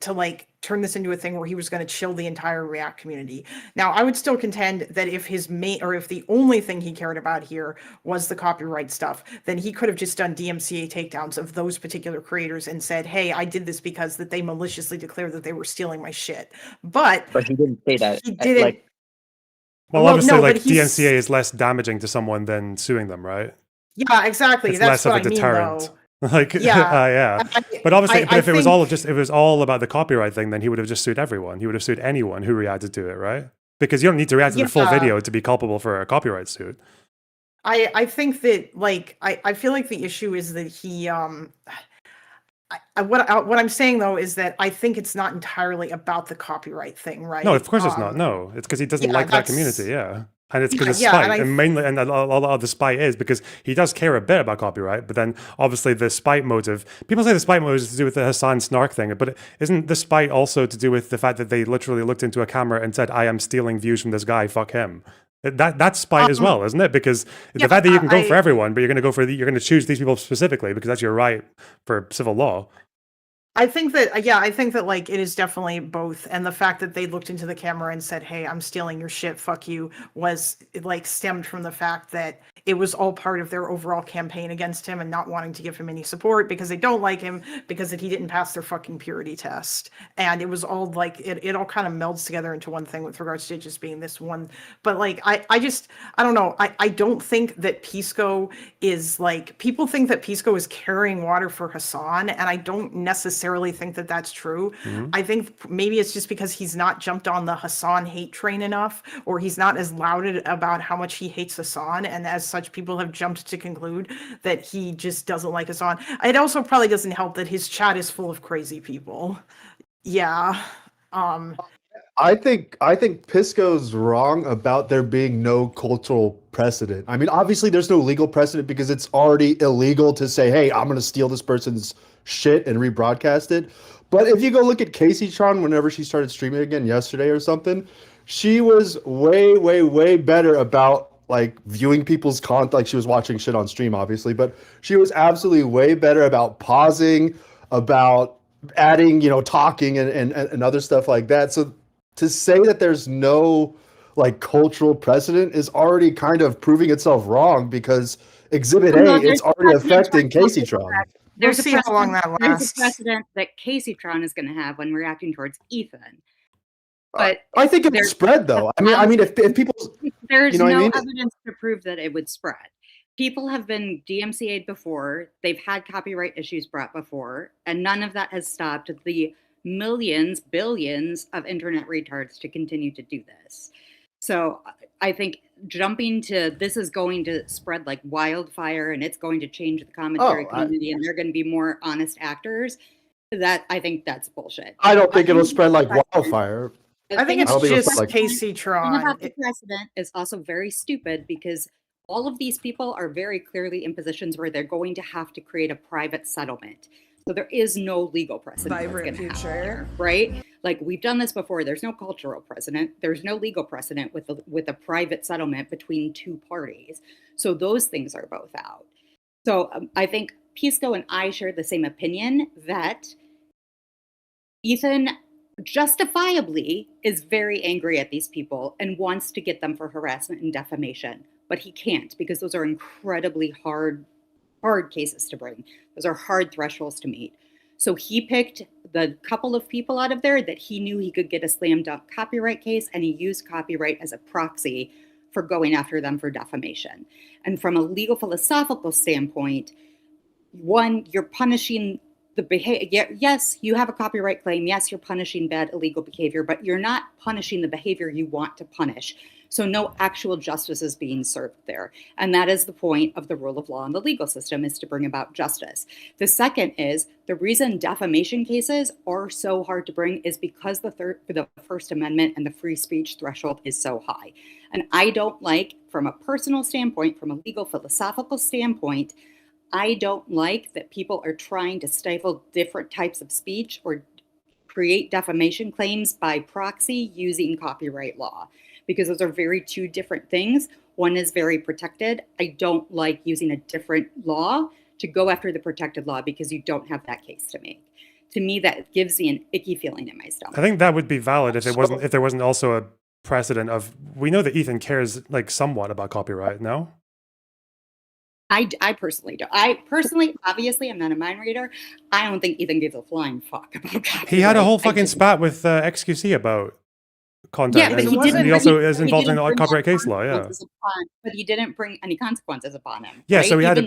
Speaker 3: like turn this into a thing where he was going to chill the entire React community. Now, I would still contend that if if the only thing he cared about here was the copyright stuff, then he could have just done DMCA takedowns of those particular creators and said, hey, I did this because that they maliciously declared that they were stealing my shit. But
Speaker 4: he didn't say that.
Speaker 3: He didn't.
Speaker 4: Like,
Speaker 1: well, obviously, no, like DMCA is less damaging to someone than suing them, right?
Speaker 3: Yeah, exactly.
Speaker 1: It's
Speaker 3: That's
Speaker 1: less
Speaker 3: what
Speaker 1: of a deterrent.
Speaker 3: I mean, though.
Speaker 1: Like yeah, but obviously, if it was all about the copyright thing, then he would have just sued everyone. He would have sued anyone who reacted to it, right? Because you don't need to react to the full video to be culpable for a copyright suit.
Speaker 3: I think that like I feel like the issue is that he what I'm saying though is that I think it's not entirely about the copyright thing, right?
Speaker 1: No, of course it's not. No, it's because he doesn't like that community. Yeah. And it's because of spite, and mainly, and a lot of the spite is because he does care a bit about copyright, but then obviously the spite motive, people say the spite motive is to do with the Hassan Snark thing, but isn't the spite also to do with the fact that they literally looked into a camera and said, I am stealing views from this guy, fuck him? That's spite as well, isn't it? Because the fact that you can go for everyone, but you're going to choose these people specifically because that's your right for civil law.
Speaker 3: I think that like it is definitely both, and the fact that they looked into the camera and said, "Hey, I'm stealing your shit, fuck you," was like stemmed from the fact that it was all part of their overall campaign against him and not wanting to give him any support because they don't like him because that he didn't pass their fucking purity test, and it was all like it all kind of melds together into one thing with regards to it just being this one. But like I don't know. I don't think that Pisco is like, people think that Pisco is carrying water for Hassan, and I don't necessarily think that that's true. Mm-hmm. I think maybe it's just because he's not jumped on the Hassan hate train enough, or he's not as lauded about how much he hates Hassan, and as such people have jumped to conclude that he just doesn't like Hassan. It also probably doesn't help that his chat is full of crazy people. Yeah.
Speaker 7: I think Pisco's wrong about there being no cultural precedent. I mean, obviously there's no legal precedent because it's already illegal to say, hey, I'm going to steal this person's shit and rebroadcast it. But if you go look at Casey Tron, whenever she started streaming again yesterday or something, she was way, way, way better about like viewing people's content. Like she was watching shit on stream, obviously, but she was absolutely way better about pausing, about adding, talking and other stuff like that. So to say that there's no like cultural precedent is already kind of proving itself wrong because Exhibit
Speaker 8: Well, no,
Speaker 7: A, it's
Speaker 8: there's
Speaker 7: already
Speaker 8: precedent
Speaker 7: affecting
Speaker 8: for
Speaker 7: Casey
Speaker 8: multiple
Speaker 7: Tron.
Speaker 8: factors.
Speaker 3: We'll see how long that
Speaker 8: There's a
Speaker 3: lasts.
Speaker 8: precedent that Casey Tron is going to have when reacting towards Ethan. But
Speaker 7: I think it would
Speaker 8: there's-
Speaker 7: spread though. I mean, if people,
Speaker 8: there's
Speaker 7: you know what I
Speaker 8: no
Speaker 7: mean?
Speaker 8: evidence to prove that it would spread. People have been DMCA'd before. They've had copyright issues brought before, and none of that has stopped the millions, billions of internet retards to continue to do this. So I think jumping to this is going to spread like wildfire and it's going to change the commentary community and they're going to be more honest actors. That I think that's bullshit.
Speaker 7: I don't think it'll spread like wildfire.
Speaker 3: I think it's
Speaker 7: I don't think
Speaker 3: just
Speaker 7: it's like-
Speaker 3: Casey
Speaker 8: The thing
Speaker 3: Tron.
Speaker 8: about the precedent is also very stupid because all of these people are very clearly in positions where they're going to have to create a private settlement. So there is no legal precedent that's
Speaker 9: Vibrant
Speaker 8: going to
Speaker 9: future.
Speaker 8: happen there, right? Like we've done this before. There's no cultural precedent. There's no legal precedent with a private settlement between two parties. So those things are both out. So I think Pisco and I share the same opinion that Ethan justifiably is very angry at these people and wants to get them for harassment and defamation, but he can't because those are incredibly hard cases to bring. Those are hard thresholds to meet. So he picked the couple of people out of there that he knew he could get a slam dunk copyright case, and he used copyright as a proxy for going after them for defamation. And from a legal philosophical standpoint, one, you're punishing the behavior. Yes, you have a copyright claim. Yes, you're punishing bad illegal behavior, but you're not punishing the behavior you want to punish. So no actual justice is being served there. And that is the point of the rule of law in the legal system, is to bring about justice. The second is the reason defamation cases are so hard to bring is because the First Amendment and the free speech threshold is so high. And I don't like, from a personal standpoint, from a legal philosophical standpoint, I don't like that people are trying to stifle different types of speech or create defamation claims by proxy using copyright law, because those are two different things. One is very protected. I don't like using a different law to go after the protected law because you don't have that case to make. To me, that gives me an icky feeling in my stomach.
Speaker 1: I think that would be valid if there wasn't also a precedent of, we know that Ethan cares like somewhat about copyright, no?
Speaker 8: I personally don't. Obviously, I'm not a mind reader. I don't think Ethan gives a flying fuck about copyright.
Speaker 1: He had a whole fucking spat with XQC about content.
Speaker 8: Yeah, but
Speaker 1: and he also is involved in copyright case law, yeah.
Speaker 8: But he didn't bring any consequences upon him.
Speaker 1: Yeah,
Speaker 8: right?
Speaker 1: so
Speaker 8: Even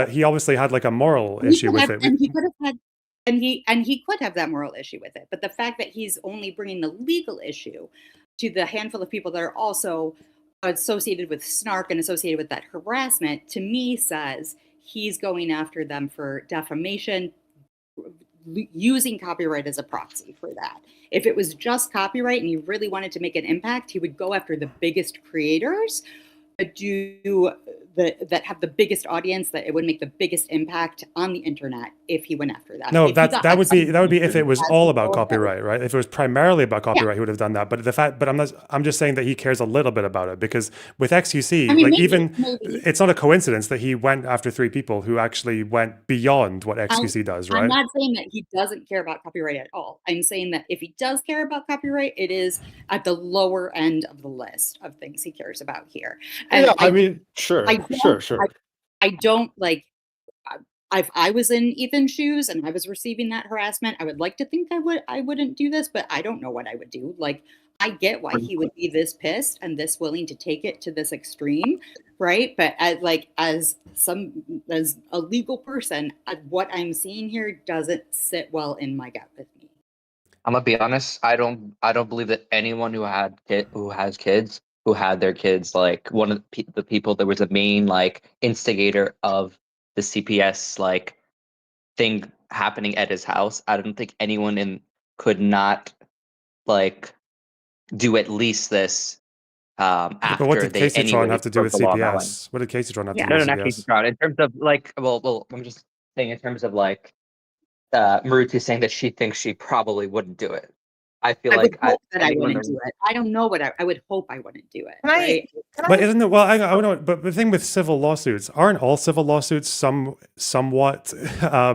Speaker 1: he obviously had like a moral issue with it.
Speaker 8: And he could have had, and he could have that moral issue with it. But the fact that he's only bringing the legal issue to the handful of people that are also associated with snark and associated with that harassment, to me says he's going after them for defamation, using copyright as a proxy for that. If it was just copyright and he really wanted to make an impact, he would go after the biggest creators that have the biggest audience, that it would make the biggest impact on the internet if he went after that.
Speaker 1: No, that would be if it was all about copyright, right? If it was primarily about copyright, he would have done that. But I'm just saying that he cares a little bit about it, because with XQC,
Speaker 8: maybe.
Speaker 1: It's not a coincidence that he went after 3 people who actually went beyond what XQC does, right?
Speaker 8: I'm not saying that he doesn't care about copyright at all. I'm saying that if he does care about copyright, it is at the lower end of the list of things he cares about here. And
Speaker 7: yeah, I mean, sure.
Speaker 8: I don't like. If I was in Ethan's shoes and I was receiving that harassment, I would like to think I wouldn't do this, but I don't know what I would do. Like, I get why he would be this pissed and this willing to take it to this extreme, right? But as a legal person, what I'm seeing here doesn't sit well in my gut with me.
Speaker 4: I'm gonna be honest. I don't believe that anyone who has kids, who had their kids, like one of the people that was a main like instigator of the CPS like thing happening at his house. I don't think anyone could not like do at least this after
Speaker 1: But what did
Speaker 4: they
Speaker 1: Casey-tron have to do with
Speaker 4: broke the law that way.
Speaker 1: CPS? What did Casey-tron have to
Speaker 4: Yeah,
Speaker 1: do
Speaker 4: no,
Speaker 1: with
Speaker 4: not
Speaker 1: CPS?
Speaker 4: Casey-tron. In terms of like, well, I'm just saying in terms of like, Maruti saying that she thinks she probably wouldn't do it. I feel
Speaker 8: I would
Speaker 4: like
Speaker 8: hope that I
Speaker 4: anyone
Speaker 8: wouldn't do it. I don't know what I would hope I wouldn't do it.
Speaker 3: Can I-
Speaker 8: Right?
Speaker 1: But isn't it? Well, I know. But the thing with civil lawsuits, aren't all civil lawsuits somewhat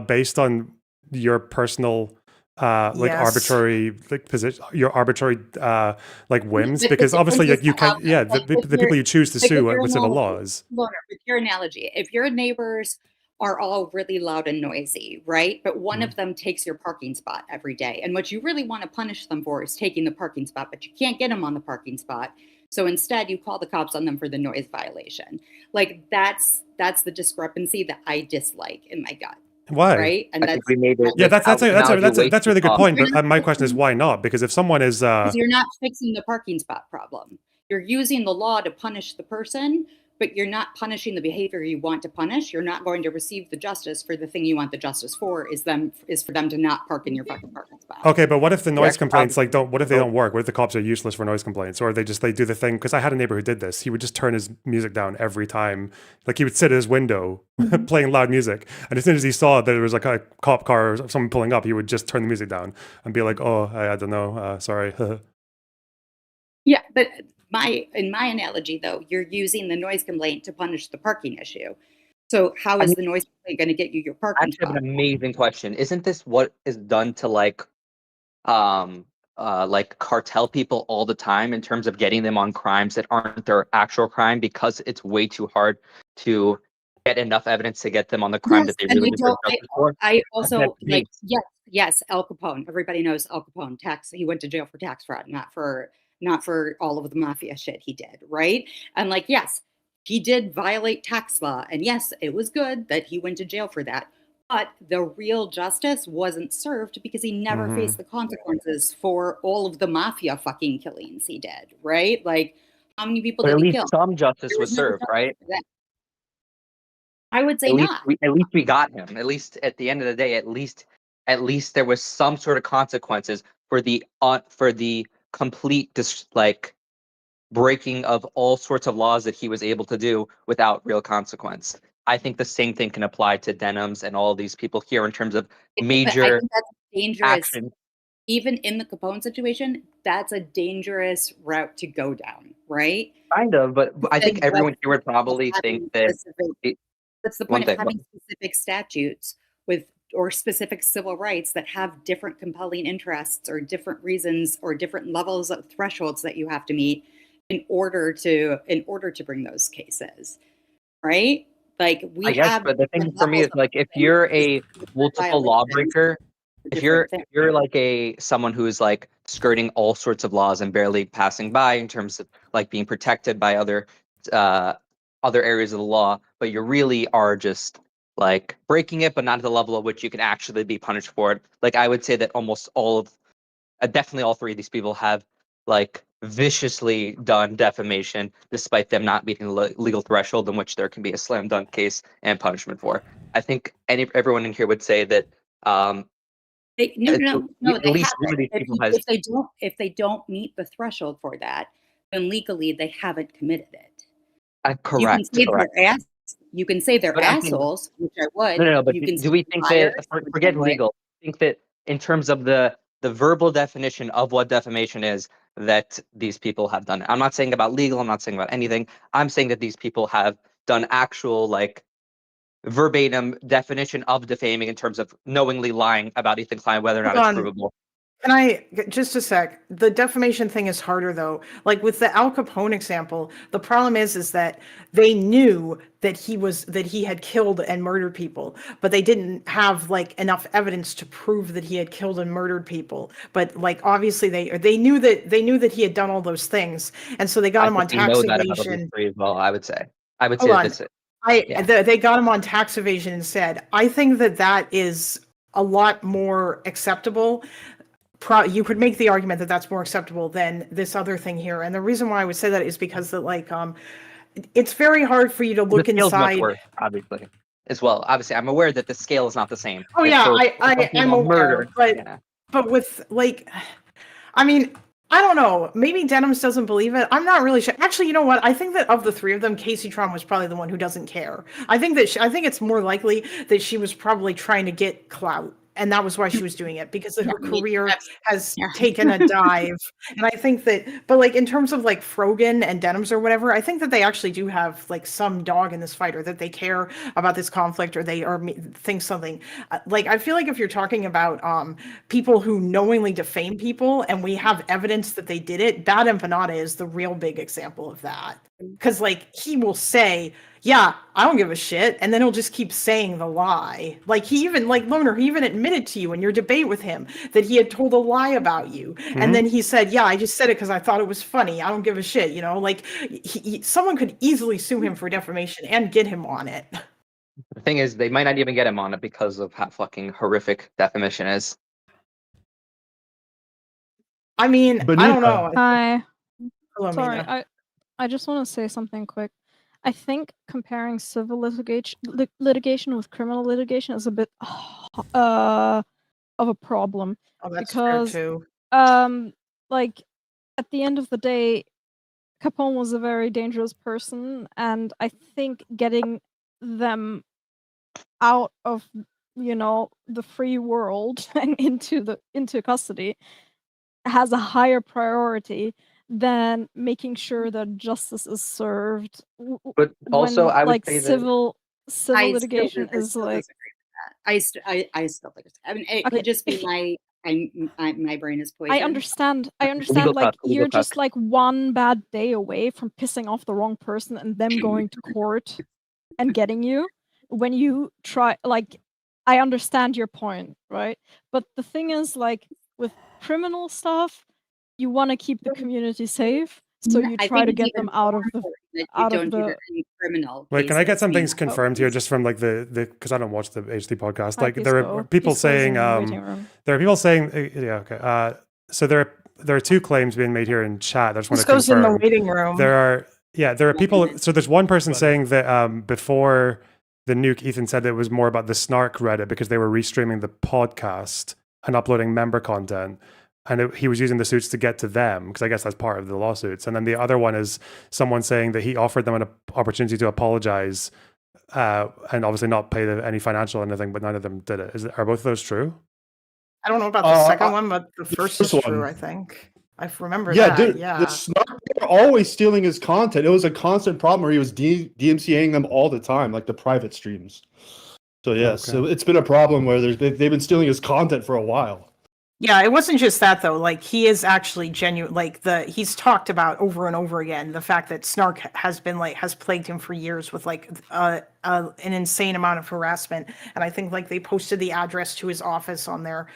Speaker 1: based on your personal, like
Speaker 3: Yes.
Speaker 1: arbitrary, like position, your arbitrary, like whims?
Speaker 8: But the
Speaker 1: Because obviously,
Speaker 8: difference
Speaker 1: you
Speaker 8: is
Speaker 1: can, yeah,
Speaker 8: like,
Speaker 1: the
Speaker 8: if
Speaker 1: people
Speaker 8: you're-
Speaker 1: you choose to
Speaker 8: like, if
Speaker 1: sue
Speaker 8: you're
Speaker 1: with civil
Speaker 8: alone-
Speaker 1: laws.
Speaker 8: Loner, with your analogy, if your neighbors are all really loud and noisy, right? But one of them takes your parking spot every day. And what you really want to punish them for is taking the parking spot, but you can't get them on the parking spot. So instead you call the cops on them for the noise violation. Like that's the discrepancy that I dislike in my gut.
Speaker 1: Why?
Speaker 8: Right? And
Speaker 4: I
Speaker 8: that's
Speaker 4: think we made it.
Speaker 1: Yeah, that's a really good point.
Speaker 8: You're
Speaker 1: But
Speaker 8: not
Speaker 1: my question is,
Speaker 8: fixing-
Speaker 1: why not? Because if someone is,
Speaker 8: because you're not fixing the parking spot problem. You're using the law to punish the person, but you're not punishing the behavior you want to punish. You're not going to receive the justice for the thing you want the justice for is for them to not park in your fucking parking spot.
Speaker 1: okay, but what if the noise
Speaker 4: actually
Speaker 1: complaints
Speaker 4: probably
Speaker 1: what if they don't work? What if the cops are useless for noise complaints, or they do the thing? Because I had a neighbor who did this. He would just turn his music down every time. Like he would sit at his window playing loud music, and as soon as he saw that there was like a cop car or someone pulling up, he would just turn the music down and be like, "Oh, I don't know, sorry."
Speaker 8: Yeah, but in my analogy though, you're using the noise complaint to punish the parking issue. So how is the noise complaint going to get you your
Speaker 4: I
Speaker 8: parking
Speaker 4: actually have
Speaker 8: spot?
Speaker 4: an amazing question. Isn't this what is done to like cartel people all the time in terms of getting them on crimes that aren't their actual crime because it's way too hard to get enough evidence to get them on the crime that they
Speaker 8: and
Speaker 4: really
Speaker 8: we
Speaker 4: deserve
Speaker 8: don't.
Speaker 4: justice for?
Speaker 8: I also
Speaker 4: That's
Speaker 8: like
Speaker 4: me.
Speaker 8: yes, Al Capone. Everybody knows Al Capone. He went to jail for tax fraud, not for all of the mafia shit he did, right? And like, yes, he did violate tax law, and yes, it was good that he went to jail for that. But the real justice wasn't served because he never
Speaker 1: Mhm.
Speaker 8: faced the consequences for all of the mafia fucking killings he did, right? Like, how many people
Speaker 4: But at
Speaker 8: did he
Speaker 4: least
Speaker 8: kill?
Speaker 4: some justice
Speaker 8: There
Speaker 4: was
Speaker 8: no
Speaker 4: served,
Speaker 8: justice
Speaker 4: right?
Speaker 8: for that. I would say
Speaker 4: At least
Speaker 8: not.
Speaker 4: we got him. At least at the end of the day, at least there was some sort of consequences for the complete breaking of all sorts of laws that he was able to do without real consequence. I think the same thing can apply to Denims and all these people here in terms of
Speaker 8: But I
Speaker 4: major
Speaker 8: think that's dangerous.
Speaker 4: action.
Speaker 8: Even in the Capone situation, that's a dangerous route to go down, right?
Speaker 4: Kind of, but I think
Speaker 8: Because
Speaker 4: everyone here would
Speaker 8: what's
Speaker 4: probably
Speaker 8: having
Speaker 4: think that
Speaker 8: specific- what's the
Speaker 4: one
Speaker 8: point of
Speaker 4: thing-
Speaker 8: having specific statutes or specific civil rights that have different compelling interests or different reasons or different levels of thresholds that you have to meet in order to bring those cases, right? Like we
Speaker 4: I guess,
Speaker 8: have
Speaker 4: but the thing
Speaker 8: different
Speaker 4: for me is
Speaker 8: levels
Speaker 4: like
Speaker 8: of
Speaker 4: if you're a
Speaker 8: different
Speaker 4: multiple
Speaker 8: violations
Speaker 4: lawbreaker,
Speaker 8: for
Speaker 4: if you're
Speaker 8: different
Speaker 4: if you're like someone who's like skirting all sorts of laws and barely passing by in terms of like being protected by other areas of the law, but you really are just like breaking it, but not at the level at which you can actually be punished for it. Like I would say that almost definitely all three of these people have like viciously done defamation despite them not meeting the legal threshold in which there can be a slam dunk case and punishment for. I think everyone in here would say that
Speaker 8: no,
Speaker 4: at
Speaker 8: they
Speaker 4: least
Speaker 8: haven't.
Speaker 4: one of these people has
Speaker 8: If they don't meet the threshold for that, then legally they haven't committed it.
Speaker 4: correct.
Speaker 8: You can say they're
Speaker 4: But I think-
Speaker 8: assholes, which I would.
Speaker 4: No, but
Speaker 8: You can
Speaker 4: do
Speaker 8: say
Speaker 4: we think
Speaker 8: liars,
Speaker 4: that
Speaker 8: which I
Speaker 4: forget
Speaker 8: would.
Speaker 4: legal? Think that in terms of the verbal definition of what defamation is, that these people have done it. I'm not saying about legal. I'm not saying about anything. I'm saying that these people have done actual like verbatim definition of defaming in terms of knowingly lying about Ethan Klein, whether or not
Speaker 3: Hold
Speaker 4: it's
Speaker 3: on.
Speaker 4: provable.
Speaker 3: Can I just a sec? The defamation thing is harder though. Like with the Al Capone example, the problem is that they knew that he had killed and murdered people, but they didn't have like enough evidence to prove that he had killed and murdered people. But like obviously they knew that he had done all those things, and so they got him on
Speaker 4: think we know
Speaker 3: tax
Speaker 4: that about
Speaker 3: evasion.
Speaker 4: these three as well. I would say
Speaker 3: Hold
Speaker 4: that
Speaker 3: on.
Speaker 4: this. Yeah.
Speaker 3: They got him on tax evasion instead. I think that is a lot more acceptable. You could make the argument that that's more acceptable than this other thing here. And the reason why I would say that is because that like it's very hard for you to look
Speaker 4: The scale's much
Speaker 3: inside.
Speaker 4: worse, obviously, as well. Obviously, I'm aware that the scale is not the same.
Speaker 3: Oh
Speaker 4: That
Speaker 3: yeah,
Speaker 4: for
Speaker 3: I'm
Speaker 4: a
Speaker 3: aware,
Speaker 4: murder,
Speaker 3: but
Speaker 4: yeah.
Speaker 3: but with like, I mean, I don't know. Maybe Denims doesn't believe it. I'm not really sure. Actually, you know what? I think that of the three of them, Casey Tron was probably the one who doesn't care. I think it's more likely that she was probably trying to get clout. and that was why she was doing it, because her
Speaker 8: I mean,
Speaker 3: career
Speaker 8: that's-
Speaker 3: has
Speaker 8: yeah.
Speaker 3: taken a dive. And I think that, but like in terms of like Frogan and Denims or whatever, I think that they actually do have like some dog in this fight, or that they care about this conflict, or they are think something. Like I feel like if you're talking about people who knowingly defame people, and we have evidence that they did it, Bad Empanada is the real big example of that. Because like he will say, yeah, I don't give a shit, and then he'll just keep saying the lie. Like he even, like Loner, he even admitted to you in your debate with him that he had told a lie about you, and then he said, yeah, I just said it because I thought it was funny, I don't give a shit, you know. Like someone could easily sue him for defamation and get him on it.
Speaker 4: The thing is, they might not even get him on it because of how fucking horrific defamation is.
Speaker 3: I mean, I
Speaker 7: Benita.
Speaker 3: don't know.
Speaker 9: Hi.
Speaker 3: Hello,
Speaker 9: Sorry,
Speaker 3: Mina.
Speaker 9: I just want to say something quick. I think comparing civil litigation with criminal litigation is a bit of a problem.
Speaker 3: Oh, that's
Speaker 9: because,
Speaker 3: fair too.
Speaker 9: like at the end of the day, Capone was a very dangerous person, and I think getting them out of the free world and into custody has a higher priority than making sure that justice is served.
Speaker 4: But also,
Speaker 9: when,
Speaker 4: I would
Speaker 9: like
Speaker 4: say that
Speaker 9: civil
Speaker 8: I still
Speaker 9: litigation
Speaker 8: I
Speaker 9: is
Speaker 8: still
Speaker 9: like
Speaker 8: disagree with that. I still think I mean, it
Speaker 9: Okay,
Speaker 8: could just be
Speaker 9: if-
Speaker 8: my brain is poisoned.
Speaker 9: I understand.
Speaker 4: Legal
Speaker 9: Like
Speaker 4: cuck, legal
Speaker 9: you're just
Speaker 4: cuck.
Speaker 9: like one bad day away from pissing off the wrong person and them going to court and getting you. When you try, like, I understand your point, right? But the thing is, like, with criminal stuff, you want to keep the community safe, so you
Speaker 8: I
Speaker 9: try
Speaker 8: think
Speaker 9: to
Speaker 8: it's
Speaker 9: get
Speaker 8: even
Speaker 9: them out of
Speaker 8: more
Speaker 9: the
Speaker 8: important that you
Speaker 9: out of
Speaker 8: don't do
Speaker 9: the.
Speaker 8: that in criminal
Speaker 1: Wait, can I get
Speaker 8: cases.
Speaker 1: some
Speaker 8: mean,
Speaker 1: things confirmed here, just from like the because I don't watch the HD podcast. Like there are people saying there are people saying yeah, okay. So there are two claims being made here in chat. I just want
Speaker 3: This
Speaker 1: to
Speaker 3: goes in the
Speaker 1: confirm.
Speaker 3: waiting room.
Speaker 1: There are people. So there's one person saying that before the nuke, Ethan said it was more about the Snark Reddit because they were restreaming the podcast and uploading member content. And he was using the suits to get to them, because I guess that's part of the lawsuits. And then the other one is someone saying that he offered them an opportunity to apologize and obviously not pay any financial anything, but none of them did it. Are both of those true?
Speaker 3: I don't know about the second one, but the first is
Speaker 7: first
Speaker 3: true,
Speaker 7: one.
Speaker 3: I think. I remember
Speaker 7: Yeah,
Speaker 3: that.
Speaker 7: dude,
Speaker 3: Yeah.
Speaker 7: the Snark were always stealing his content. It was a constant problem where he was DMCAing them all the time, like the private streams. So yeah, so it's been a problem where they've been stealing his content for a while.
Speaker 3: Yeah, it wasn't just that though. Like he is actually genuine. Like he's talked about over and over again the fact that Snark has plagued him for years with like an insane amount of harassment. And I think like they posted the address to his office on their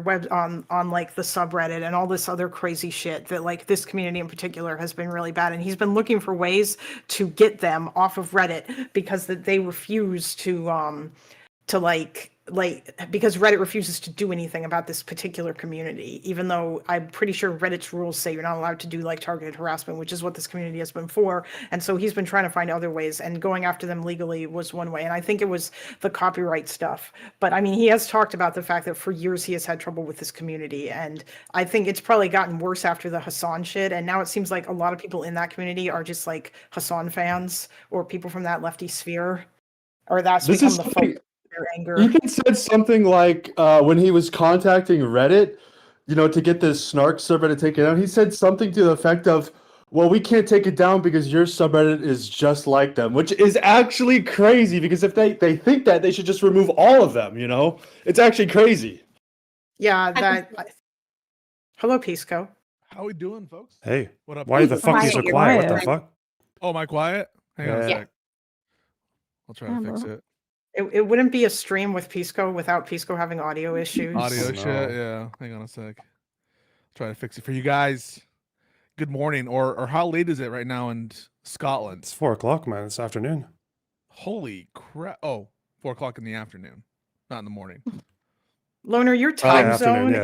Speaker 3: web on like the subreddit and all this other crazy shit that like this community in particular has been really bad. And he's been looking for ways to get them off of Reddit because that they refuse to because Reddit refuses to do anything about this particular community, even though I'm pretty sure Reddit's rules say you're not allowed to do like targeted harassment, which is what this community has been for. And so he's been trying to find other ways, and going after them legally was one way. And I think it was the copyright stuff. But I mean, he has talked about the fact that for years he has had trouble with this community. And I think it's probably gotten worse after the Hassan shit. And now it seems like a lot of people in that community are just like Hassan fans or people from that lefty sphere, or that's
Speaker 7: This
Speaker 3: become
Speaker 7: is
Speaker 3: the
Speaker 7: something-
Speaker 3: focus. Anger.
Speaker 7: Ethan said something like when he was contacting Reddit, to get this Snark subreddit taken down, he said something to the effect of, well, we can't take it down because your subreddit is just like them, which is actually crazy, because if they think that, they should just remove all of them, It's actually crazy.
Speaker 3: Yeah, hello, Pisco.
Speaker 2: How we doing, folks?
Speaker 1: Hey,
Speaker 2: What up?
Speaker 1: why the fuck are you so quiet? What the
Speaker 9: quiet.
Speaker 1: fuck?
Speaker 2: Oh, am I quiet? Hang on a
Speaker 1: Yeah.
Speaker 2: sec. I'll try to fix
Speaker 9: bro.
Speaker 2: it.
Speaker 3: It wouldn't be a stream with Pisco without Pisco having audio issues.
Speaker 2: Audio
Speaker 1: Oh,
Speaker 2: shit.
Speaker 1: no.
Speaker 2: Yeah. Hang on a sec. Try to fix it for you guys. Good morning, or how late is it right now in Scotland?
Speaker 1: It's 4:00, man. It's afternoon.
Speaker 2: Holy crap! Oh, 4:00 in the afternoon, not in the morning.
Speaker 3: Loner, your time
Speaker 1: afternoon,
Speaker 3: zone
Speaker 1: yeah.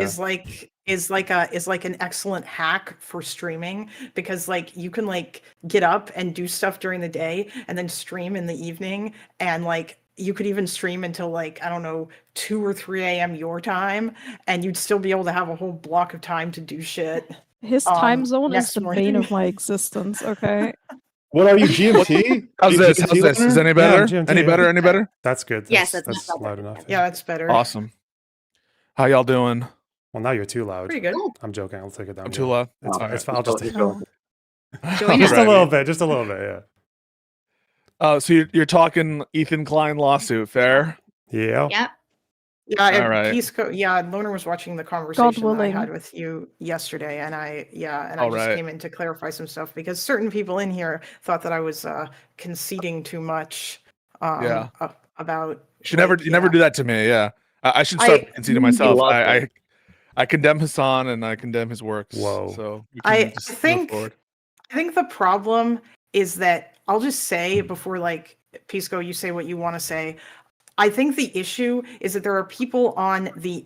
Speaker 3: is like an excellent hack for streaming, because like you can like get up and do stuff during the day and then stream in the evening, and like you could even stream until like, I don't know, 2 or 3 a.m. your time, and you'd still be able to have a whole block of time to do shit.
Speaker 9: His time zone is
Speaker 3: next
Speaker 9: the
Speaker 3: morning.
Speaker 9: bane of my existence. Okay.
Speaker 7: What are you, GMT?
Speaker 2: How's this? How's
Speaker 7: GMT
Speaker 2: this? Is
Speaker 7: learner?
Speaker 2: any better?
Speaker 1: GMT,
Speaker 2: any
Speaker 1: yeah.
Speaker 2: better? Any better?
Speaker 1: That's good.
Speaker 8: Yes,
Speaker 1: That's
Speaker 8: that's
Speaker 1: loud enough.
Speaker 3: Yeah, that's better.
Speaker 2: Awesome. How y'all doing?
Speaker 1: Well, now you're too loud.
Speaker 3: Pretty good.
Speaker 1: I'm joking. I'll take it down.
Speaker 2: I'm
Speaker 1: to
Speaker 2: too
Speaker 1: you.
Speaker 2: loud.
Speaker 1: It's fine.
Speaker 2: Alright.
Speaker 1: It's fine. I'll just
Speaker 4: Just
Speaker 1: take
Speaker 4: go.
Speaker 8: Join
Speaker 1: just
Speaker 8: us.
Speaker 1: a little bit. Just a little bit.
Speaker 2: So you're talking Ethan Klein lawsuit, fair?
Speaker 1: Yeah.
Speaker 8: Yep.
Speaker 3: Yeah,
Speaker 2: All right.
Speaker 3: Loner was watching the conversation that I
Speaker 9: willing.
Speaker 3: had with you yesterday, and I
Speaker 2: All
Speaker 3: just
Speaker 2: right.
Speaker 3: came in to clarify some stuff because certain people in here thought that I was conceding too much.
Speaker 2: Yeah.
Speaker 3: About
Speaker 2: You never do that to me. Yeah. I should start conceding myself.
Speaker 4: love
Speaker 2: I condemn Hassan and I condemn his works.
Speaker 1: Whoa.
Speaker 2: So we
Speaker 3: I
Speaker 2: can just move
Speaker 3: think
Speaker 2: forward.
Speaker 3: I think the problem is that I'll just say before, like, Pisco, you say what you want to say. I think the issue is that there are people on the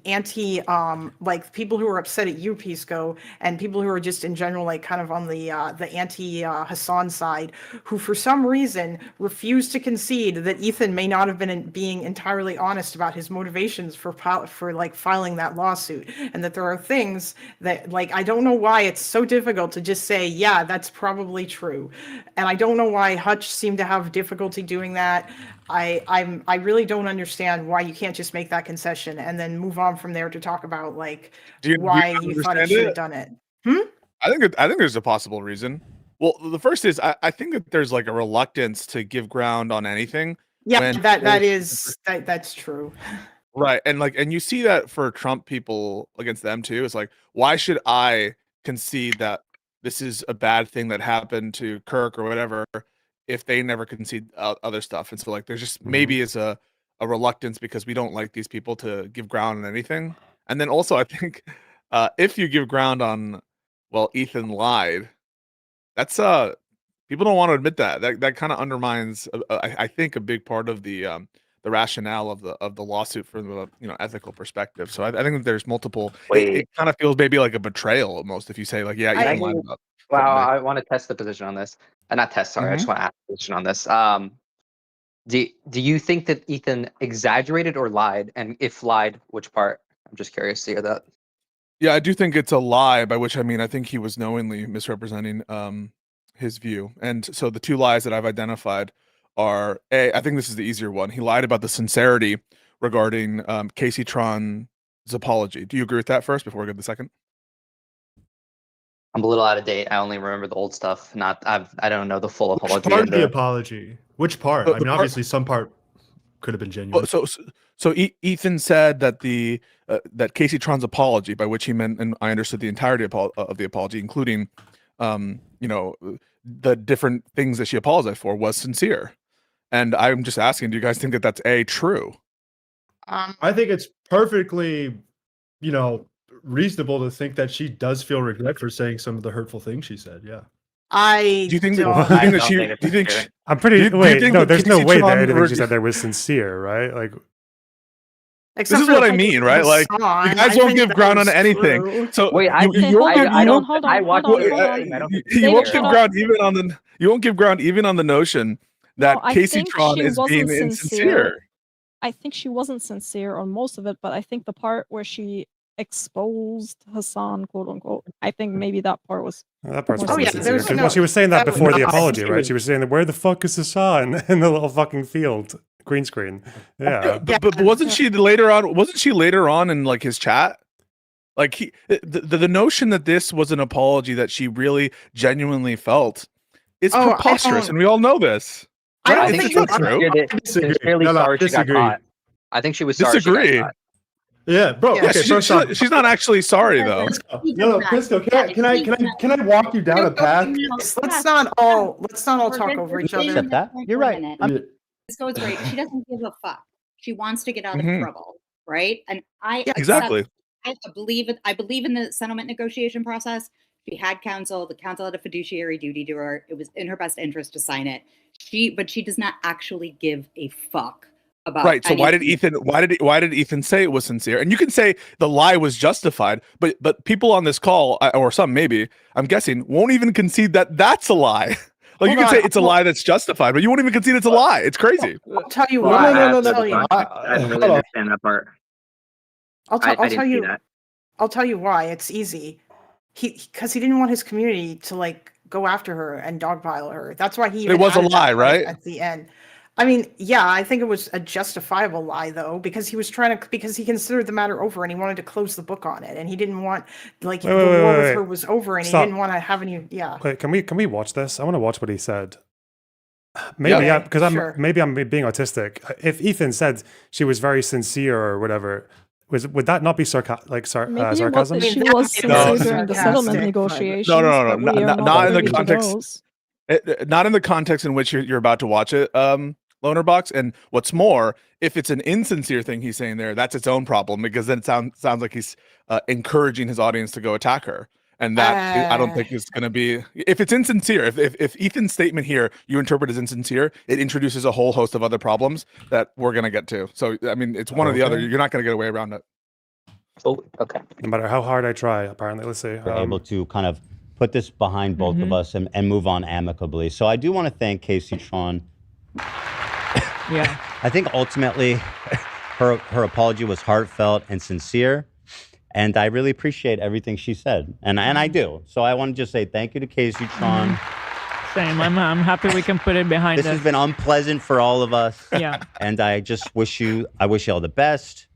Speaker 3: like people who are upset at you, Pisco, and people who are just in general, like, kind of on the anti Hassan side, who for some reason refuse to concede that Ethan may not have been being entirely honest about his motivations for like filing that lawsuit, and that there are things that, like, I don't know why it's so difficult to just say, yeah, that's probably true, and I don't know why Hutch seemed to have difficulty doing that. I really don't understand why you can't just make that concession and then move on from there to talk about, like, why you thought he
Speaker 2: understand
Speaker 3: should
Speaker 2: it?
Speaker 3: have done it.
Speaker 2: I think there's a possible reason. Well, the first is I think that there's like a reluctance to give ground on anything.
Speaker 3: Yeah,
Speaker 2: when
Speaker 3: that's true.
Speaker 2: Right. And you see that for Trump people against them too. It's like, why should I concede that this is a bad thing that happened to Kirk or whatever if they never concede other stuff? And so, like, there's just maybe is a reluctance because we don't like these people to give ground on anything. And then also I think if you give ground on, well, Ethan lied, that's people don't want to admit that kind of undermines I think a big part of the rationale of the lawsuit from the ethical perspective. So I think that there's multiple. It kind of feels maybe like a betrayal almost if you say, like, yeah, Ethan lied about.
Speaker 4: Wow, I want to test the position on this. Not test, sorry. I just want to ask the position on this. Do you think that Ethan exaggerated or lied? And if lied, which part? I'm just curious to hear that.
Speaker 2: Yeah, I do think it's a lie, by which I mean I think he was knowingly misrepresenting his view. And so the two lies that I've identified are, I think this is the easier one. He lied about the sincerity regarding Casey Tron's apology. Do you agree with that first before we get the second?
Speaker 4: I'm a little out of date. I only remember the old stuff. I don't know the full
Speaker 7: Which
Speaker 4: apology.
Speaker 7: part of the apology? Which part?
Speaker 2: The
Speaker 7: I mean,
Speaker 2: part-
Speaker 7: obviously, some part could have been genuine.
Speaker 2: So Ethan said that that Casey Tron's apology, by which he meant, and I understood the entirety of the apology, including the different things that she apologized for, was sincere. And I'm just asking, do you guys think that that's true?
Speaker 7: I think it's perfectly, reasonable to think that she does feel regret for saying some of the hurtful things she said. Yeah.
Speaker 2: Do you think that?
Speaker 1: I'm pretty. Wait, no, there's no way that anything she said
Speaker 2: that
Speaker 1: there was sincere, right? Like,
Speaker 2: this is what I mean, right? Like, you guys won't give ground on anything. So
Speaker 4: wait,
Speaker 2: you won't give ground even on the. You won't give ground even on the notion that Casey Tron is being insincere.
Speaker 9: I think she wasn't sincere on most of it, but I think the part where she exposed Hassan, quote unquote, I think maybe that part was.
Speaker 1: that part's
Speaker 9: more
Speaker 1: probably
Speaker 9: sincere.
Speaker 1: sincere. Well, she was saying that
Speaker 3: that was
Speaker 1: before the
Speaker 3: not
Speaker 1: apology,
Speaker 3: sincere.
Speaker 1: right? She was saying that, where the fuck is Hassan in the little fucking field, green screen? Yeah.
Speaker 2: But wasn't she later on? Wasn't she later on in, like, his chat? Like, the notion that this was an apology that she really genuinely felt is preposterous, and we all know this.
Speaker 3: I
Speaker 2: It's
Speaker 3: think
Speaker 2: not true.
Speaker 4: Sincerely sorry she got caught. I think she was sorry.
Speaker 2: Disagree.
Speaker 4: She got caught.
Speaker 7: Yeah, bro.
Speaker 3: Yeah,
Speaker 7: Okay,
Speaker 2: she's not actually sorry though.
Speaker 7: No, Pisco, can I walk you down a path?
Speaker 3: Let's not all talk over each other.
Speaker 5: Accept that. You're right.
Speaker 8: This goes right. She doesn't give a fuck. She wants to get out of trouble, right? And I
Speaker 2: Exactly.
Speaker 8: I believe in the settlement negotiation process. She had counsel. The counsel had a fiduciary duty to her. It was in her best interest to sign it. But she does not actually give a fuck about.
Speaker 2: Right. So why did Ethan say it was sincere? And you can say the lie was justified, but people on this call, or some maybe, I'm guessing, won't even concede that that's a lie. Like, you can say it's a lie that's justified, but you won't even concede it's a lie. It's crazy.
Speaker 3: I'll tell you why.
Speaker 7: No.
Speaker 4: I didn't really understand that part.
Speaker 3: I'll
Speaker 4: I
Speaker 3: tell
Speaker 4: didn't see
Speaker 3: you.
Speaker 4: that.
Speaker 3: I'll tell you why. It's easy. Because he didn't want his community to, like, go after her and dogpile her. That's why he.
Speaker 2: It was a lie, right?
Speaker 3: At the end. I mean, yeah, I think it was a justifiable lie though, because because he considered the matter over and he wanted to close the book on it, and he didn't want like
Speaker 1: Wait,
Speaker 3: the
Speaker 1: wait, wait,
Speaker 3: war
Speaker 1: wait,
Speaker 3: with
Speaker 1: wait.
Speaker 3: her was over, and he
Speaker 1: Stop.
Speaker 3: didn't want to have any. Yeah.
Speaker 1: Wait, can we watch this? I want to watch what he said. Maybe
Speaker 2: Yeah.
Speaker 1: yeah, because
Speaker 3: Sure.
Speaker 1: I'm being autistic. If Ethan said she was very sincere or whatever, would that not be
Speaker 9: Maybe it was
Speaker 1: sarcasm?
Speaker 9: that she
Speaker 3: that
Speaker 9: was
Speaker 3: would be
Speaker 9: sincere
Speaker 2: No.
Speaker 9: during the settlement
Speaker 3: sarcastic, but-
Speaker 9: negotiations.
Speaker 2: No,
Speaker 9: but we are
Speaker 2: not in the
Speaker 9: privy to
Speaker 2: context.
Speaker 9: those.
Speaker 2: Not in the context in which you're about to watch it, Loner Box. And what's more, if it's an insincere thing he's saying there, that's its own problem, because then it sounds like he's encouraging his audience to go attack her. And that I don't think is going to be, if it's insincere, if Ethan's statement here you interpret as insincere, it introduces a whole host of other problems that we're going to get to. So, I mean, it's one or the other.
Speaker 1: Okay.
Speaker 2: You're not going to get away around it.
Speaker 4: Oh, okay.
Speaker 1: No matter how hard I try, apparently. Let's see.
Speaker 5: We're able to kind of put this behind both of us and move on amicably. So I do want to thank Casey Tron.
Speaker 10: Yeah.
Speaker 5: I think ultimately her apology was heartfelt and sincere, and I really appreciate everything she said, and I do. So I want to just say thank you to Casey Tron.
Speaker 10: Same. I'm happy we can put it behind
Speaker 5: This
Speaker 10: us.
Speaker 5: has been unpleasant for all of us.
Speaker 10: Yeah.
Speaker 5: And I just wish you all the best,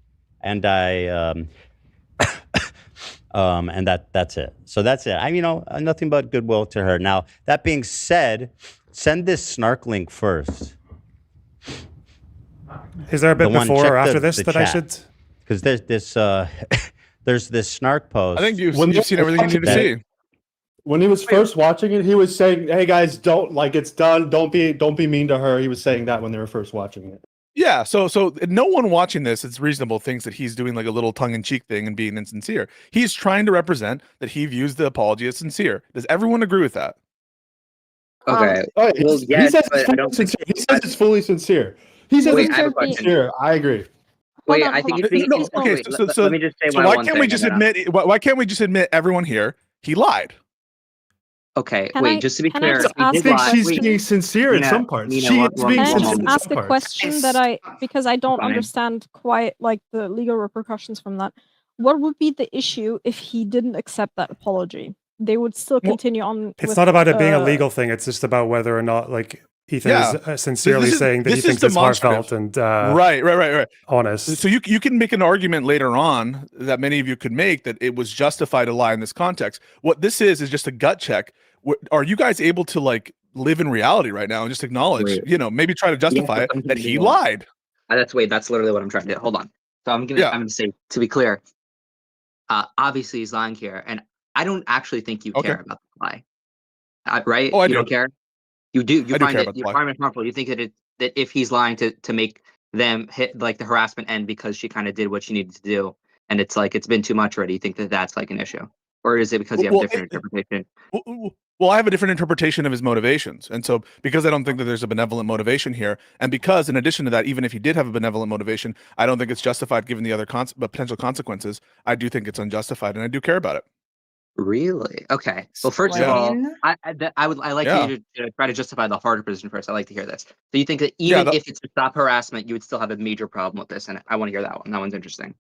Speaker 5: and and that's it. So that's it. Nothing but goodwill to her. Now, that being said, send this snark link first.
Speaker 1: Is there a bit
Speaker 5: The one-
Speaker 1: before
Speaker 5: check
Speaker 1: or after
Speaker 5: the
Speaker 1: this that I
Speaker 5: chat.
Speaker 1: should?
Speaker 5: Because there's this there's this snark post.
Speaker 2: I think you've
Speaker 7: When
Speaker 2: seen everything you need to
Speaker 5: that-
Speaker 2: see.
Speaker 7: When he was first watching it, he was saying, "Hey guys, don't like it's done. Don't be mean to her." He was saying that when they were first watching it.
Speaker 2: Yeah, so no one watching this, it's reasonable, thinks that he's doing like a little tongue-in-cheek thing and being insincere. He's trying to represent that he views the apology as sincere. Does everyone agree with that?
Speaker 4: Okay.
Speaker 7: Oh,
Speaker 4: Well,
Speaker 7: he
Speaker 4: yes,
Speaker 7: says
Speaker 4: but
Speaker 7: it's
Speaker 4: I
Speaker 7: fully
Speaker 4: don't think-
Speaker 7: sincere. He says it's fully sincere. He says
Speaker 4: Wait,
Speaker 7: it's
Speaker 4: I have a
Speaker 7: fully
Speaker 4: question.
Speaker 7: sincere. I agree.
Speaker 4: Wait,
Speaker 9: on,
Speaker 4: I
Speaker 9: hold
Speaker 4: think
Speaker 9: on.
Speaker 4: it's being.
Speaker 2: No,
Speaker 4: it's-
Speaker 2: okay,
Speaker 4: wait,
Speaker 2: so
Speaker 4: let me just say
Speaker 2: so
Speaker 4: my
Speaker 2: why
Speaker 4: one
Speaker 2: can't we
Speaker 4: thing
Speaker 2: just
Speaker 4: and then
Speaker 2: admit? Why can't we just admit everyone here he lied?
Speaker 4: Okay,
Speaker 9: Can
Speaker 4: wait,
Speaker 9: I-
Speaker 4: just to be
Speaker 9: can I
Speaker 4: clear,
Speaker 9: just
Speaker 4: he
Speaker 9: ask
Speaker 7: I
Speaker 4: did
Speaker 7: think
Speaker 4: lie.
Speaker 7: she's
Speaker 4: Wait,
Speaker 7: being sincere in
Speaker 4: Nina,
Speaker 7: some parts.
Speaker 4: Nina,
Speaker 7: She
Speaker 4: one-
Speaker 7: is being
Speaker 9: Can I
Speaker 4: one
Speaker 9: just
Speaker 7: sincere
Speaker 4: moment.
Speaker 7: in
Speaker 9: ask
Speaker 7: some
Speaker 9: a
Speaker 7: parts.
Speaker 9: question that I because I don't
Speaker 4: Fine.
Speaker 9: understand quite like the legal repercussions from that. What would be the issue if he didn't accept that apology? They would still
Speaker 2: Well,
Speaker 9: continue on.
Speaker 1: It's
Speaker 9: with,
Speaker 1: not about it being a legal thing. It's just about whether or not like Ethan
Speaker 2: Yeah.
Speaker 1: is sincerely
Speaker 2: This is-
Speaker 1: saying that he
Speaker 2: this is
Speaker 1: thinks it's heartfelt
Speaker 2: demonstrative.
Speaker 1: and
Speaker 2: Right.
Speaker 1: honest.
Speaker 2: So you can make an argument later on that many of you could make that it was justified to lie in this context. What this is just a gut check. Are you guys able to like live in reality right now and just acknowledge,
Speaker 4: Wait.
Speaker 2: maybe try to justify
Speaker 4: Yes,
Speaker 2: it
Speaker 4: I'm
Speaker 2: that he
Speaker 4: doing that.
Speaker 2: lied?
Speaker 4: That's literally what I'm trying to do. Hold on. So I'm gonna say, to be clear, obviously he's lying here, and I don't actually think you
Speaker 2: Okay.
Speaker 4: care about the lie. Right?
Speaker 2: Oh, I
Speaker 4: you
Speaker 2: do.
Speaker 4: don't care? You do. You
Speaker 2: I do
Speaker 4: find
Speaker 2: care
Speaker 4: it
Speaker 2: about the
Speaker 4: you
Speaker 2: lie.
Speaker 4: find it harmful. You think that if he's lying to make them hit like the harassment end because she kind of did what she needed to do, and it's like it's been too much already. You think that that's like an issue, or is it because you have a
Speaker 2: Well,
Speaker 4: different interpretation?
Speaker 2: Well, I have a different interpretation of his motivations. And so because I don't think that there's a benevolent motivation here, and because in addition to that, even if he did have a benevolent motivation, I don't think it's justified given the other potential consequences. I do think it's unjustified, and I do care about it.
Speaker 4: Really? Okay. Well, first of all,
Speaker 3: Explain.
Speaker 4: I like
Speaker 2: Yeah.
Speaker 4: you to try to justify the harder position first. I like to hear this. So you think that
Speaker 2: Yeah,
Speaker 4: even if it's to stop harassment, you would still have a major problem with this, and I want to hear that one. That one's interesting.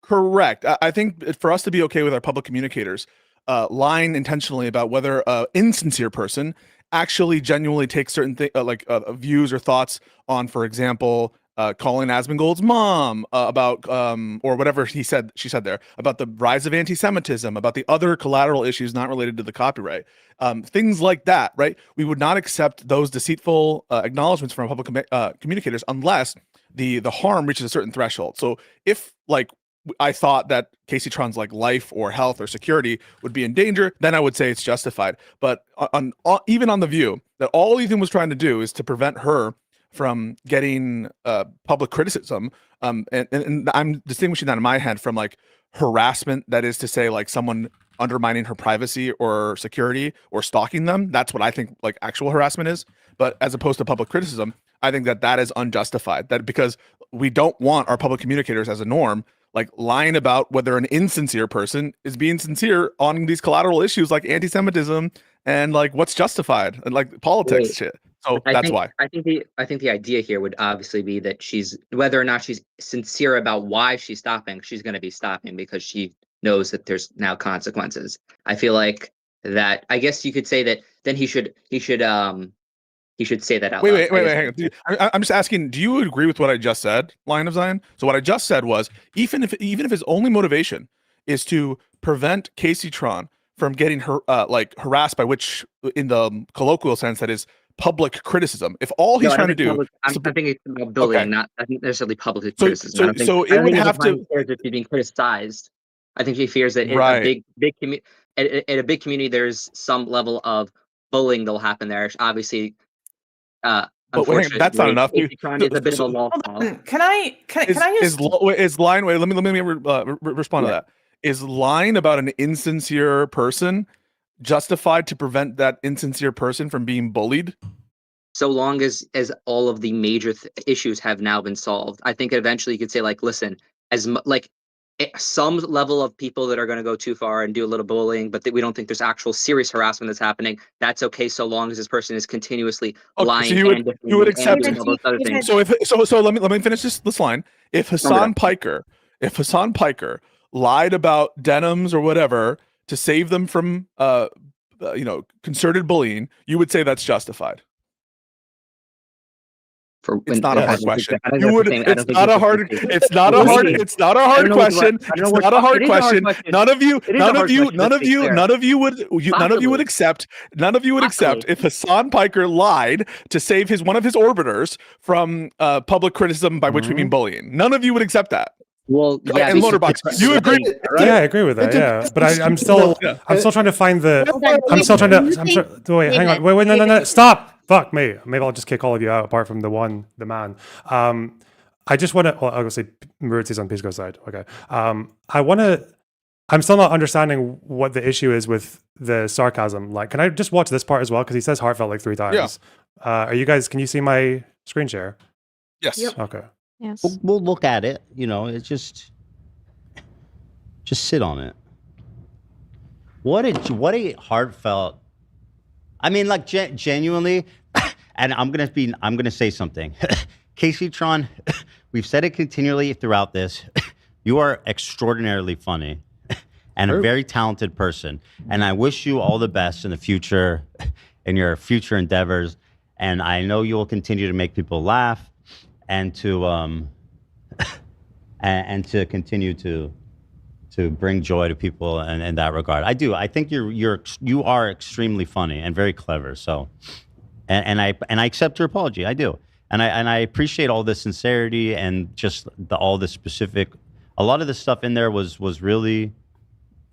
Speaker 2: Correct. I think for us to be okay with our public communicators lying intentionally about whether an insincere person actually genuinely takes certain views or thoughts on, for example, calling Asmongold's mom about or whatever she said there about the rise of anti-Semitism, about the other collateral issues not related to the copyright, things like that, right? We would not accept those deceitful acknowledgments from public communicators unless the harm reaches a certain threshold. So if like I thought that Casey Tron's like life or health or security would be in danger, then I would say it's justified. But even on the view that all Ethan was trying to do is to prevent her from getting public criticism, and I'm distinguishing that in my head from like harassment, that is to say like someone undermining her privacy or security or stalking them. That's what I think like actual harassment is. But as opposed to public criticism, I think that is unjustified. That because we don't want our public communicators as a norm like lying about whether an insincere person is being sincere on these collateral issues like anti-Semitism and like what's justified and like politics shit. So that's why.
Speaker 4: I think the idea here would obviously be that she's whether or not she's sincere about why she's stopping, she's going to be stopping because she knows that there's now consequences. I feel like that. I guess you could say that then he should he should say that out
Speaker 2: Wait,
Speaker 4: loud.
Speaker 2: wait, wait, wait. Hang on. I'm just asking. Do you agree with what I just said, Lion of Zion? So what I just said was, even if his only motivation is to prevent Casey Tron from getting harassed by, which in the colloquial sense that is public criticism. If all he's
Speaker 4: No, I
Speaker 2: trying to
Speaker 4: don't
Speaker 2: do,
Speaker 4: think I think it's about bullying, not I think necessarily public criticism. I don't think,
Speaker 2: so
Speaker 4: I
Speaker 2: it
Speaker 4: don't
Speaker 2: would
Speaker 4: think
Speaker 2: have
Speaker 4: he
Speaker 2: to
Speaker 4: fears that he's being criticized. I think he fears that in a
Speaker 2: right.
Speaker 4: big community, in a big community, there's some level of bullying that'll happen there. Obviously,
Speaker 2: But
Speaker 4: unfortunately,
Speaker 2: that's not enough.
Speaker 4: Casey Tron is a bit of a law.
Speaker 3: Can I just
Speaker 2: Is lying? Wait, let me respond to
Speaker 4: Yeah.
Speaker 2: that. Is lying about an insincere person justified to prevent that insincere person from being bullied?
Speaker 4: So long as all of the major issues have now been solved, I think eventually you could say, like, listen, some level of people that are going to go too far and do a little bullying, but that we don't think there's actual serious harassment that's happening. That's okay, so long as this person is continuously lying.
Speaker 2: So you would accept
Speaker 4: doing all those other things.
Speaker 2: So let me finish this line. If Hassan Piker lied about denims or whatever to save them from concerted bullying, you would say that's justified. It's not a hard question. It's not a hard question. It's not a hard question. None of you would accept if Hassan Piker lied to save one of his orbiters from public criticism, by which we mean bullying. None of you would accept that.
Speaker 4: Well, yeah,
Speaker 2: and Motorbox, you agree?
Speaker 1: Yeah, I agree with that. Yeah, but I'm still trying to find the. Wait, hang on. Wait, no. Stop. Fuck me. Maybe I'll just kick all of you out, apart from the man. I just want to. Well, I'll say Mauritius on Pisco's side. Okay. I'm still not understanding what the issue is with the sarcasm. Like, can I just watch this part as well? Because he says heartfelt like 3 times. Yeah. Are you guys? Can you see my screen share?
Speaker 2: Yes.
Speaker 3: Yep.
Speaker 1: Okay.
Speaker 9: Yes.
Speaker 5: We'll look at it. It's just sit on it. What a heartfelt. I mean, like genuinely, and I'm gonna say something. Casey Tron, we've said it continually throughout this. You are extraordinarily funny and a very talented person, and I wish you all the best in the future, in your future endeavors. And I know you will continue to make people laugh, and to continue to bring joy to people in that regard. I think you are extremely funny and very clever. So, and I accept your apology. I do, and I appreciate all the sincerity and just all the specific. A lot of the stuff in there was really,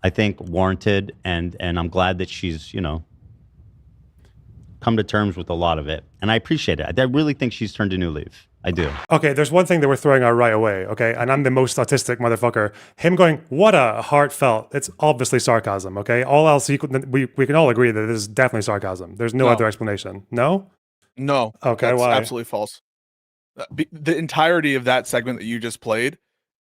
Speaker 5: I think, warranted, and I'm glad that she's come to terms with a lot of it, and I appreciate it. I really think she's turned a new leaf. I do.
Speaker 1: Okay, there's one thing that we're throwing out right away, okay? And I'm the most autistic motherfucker. Him going, what a heartfelt. It's obviously sarcasm, okay? All else equal, we can all agree that this is definitely sarcasm. There's no other explanation. No?
Speaker 2: No.
Speaker 1: Okay,
Speaker 2: that's
Speaker 1: why?
Speaker 2: Absolutely false. The entirety of that segment that you just played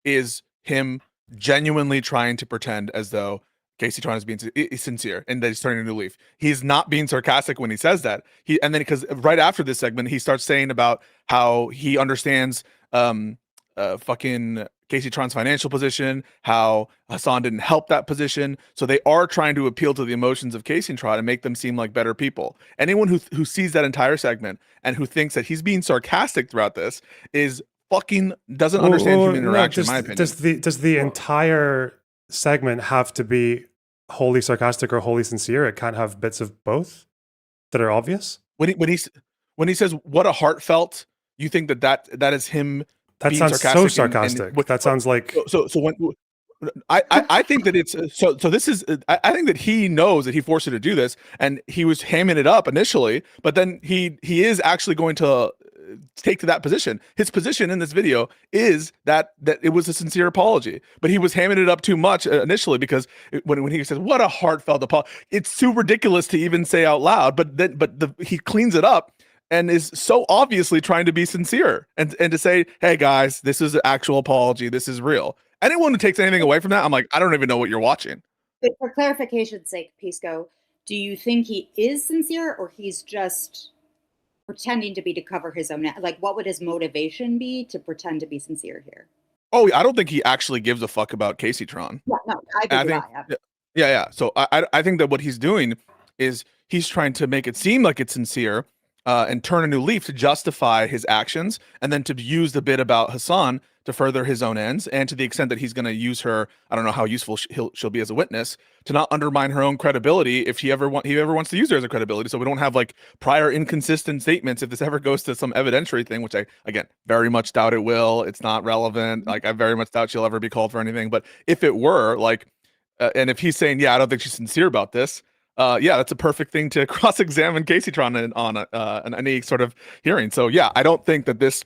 Speaker 2: is him genuinely trying to pretend as though Casey Tron is being sincere and that he's turning a new leaf. He's not being sarcastic when he says that. Because right after this segment, he starts saying about how he understands fucking Casey Tron's financial position, how Hassan didn't help that position. So they are trying to appeal to the emotions of Casey Tron and make them seem like better people. Anyone who sees that entire segment and who thinks that he's being sarcastic throughout this is fucking doesn't understand human interaction, in my opinion.
Speaker 1: Does the entire segment have to be wholly sarcastic or wholly sincere? It can't have bits of both that are obvious.
Speaker 2: When he says what a heartfelt, you think that is him.
Speaker 1: That sounds so sarcastic. That sounds like
Speaker 2: so. When I think that it's so. This is. I think that he knows that he forced her to do this, and he was hamming it up initially, but then he is actually going to take to that position. His position in this video is that it was a sincere apology, but he was hamming it up too much initially because when he says what a heartfelt apology, it's too ridiculous to even say out loud. But he cleans it up and is so obviously trying to be sincere and to say, hey guys, this is an actual apology. This is real. Anyone who takes anything away from that, I'm like, I don't even know what you're watching.
Speaker 8: But for clarification's sake, Pisco, do you think he is sincere or he's just pretending to cover his own, like what would his motivation be to pretend to be sincere here?
Speaker 2: Oh, I don't think he actually gives a fuck about Casey Tron.
Speaker 8: Yeah, no, I think.
Speaker 2: Yeah. So I think that what he's doing is he's trying to make it seem like it's sincere, and turn a new leaf to justify his actions, and then to use the bit about Hassan to further his own ends, and to the extent that he's going to use her, I don't know how useful she'll be as a witness, to not undermine her own credibility if he ever wants to use her as a credibility. So we don't have like prior inconsistent statements if this ever goes to some evidentiary thing, which I again very much doubt it will. It's not relevant. Like I very much doubt she'll ever be called for anything. But if it were, like, and if he's saying, yeah, I don't think she's sincere about this. Yeah, that's a perfect thing to cross-examine Casey Tron on any sort of hearing. So yeah, I don't think that this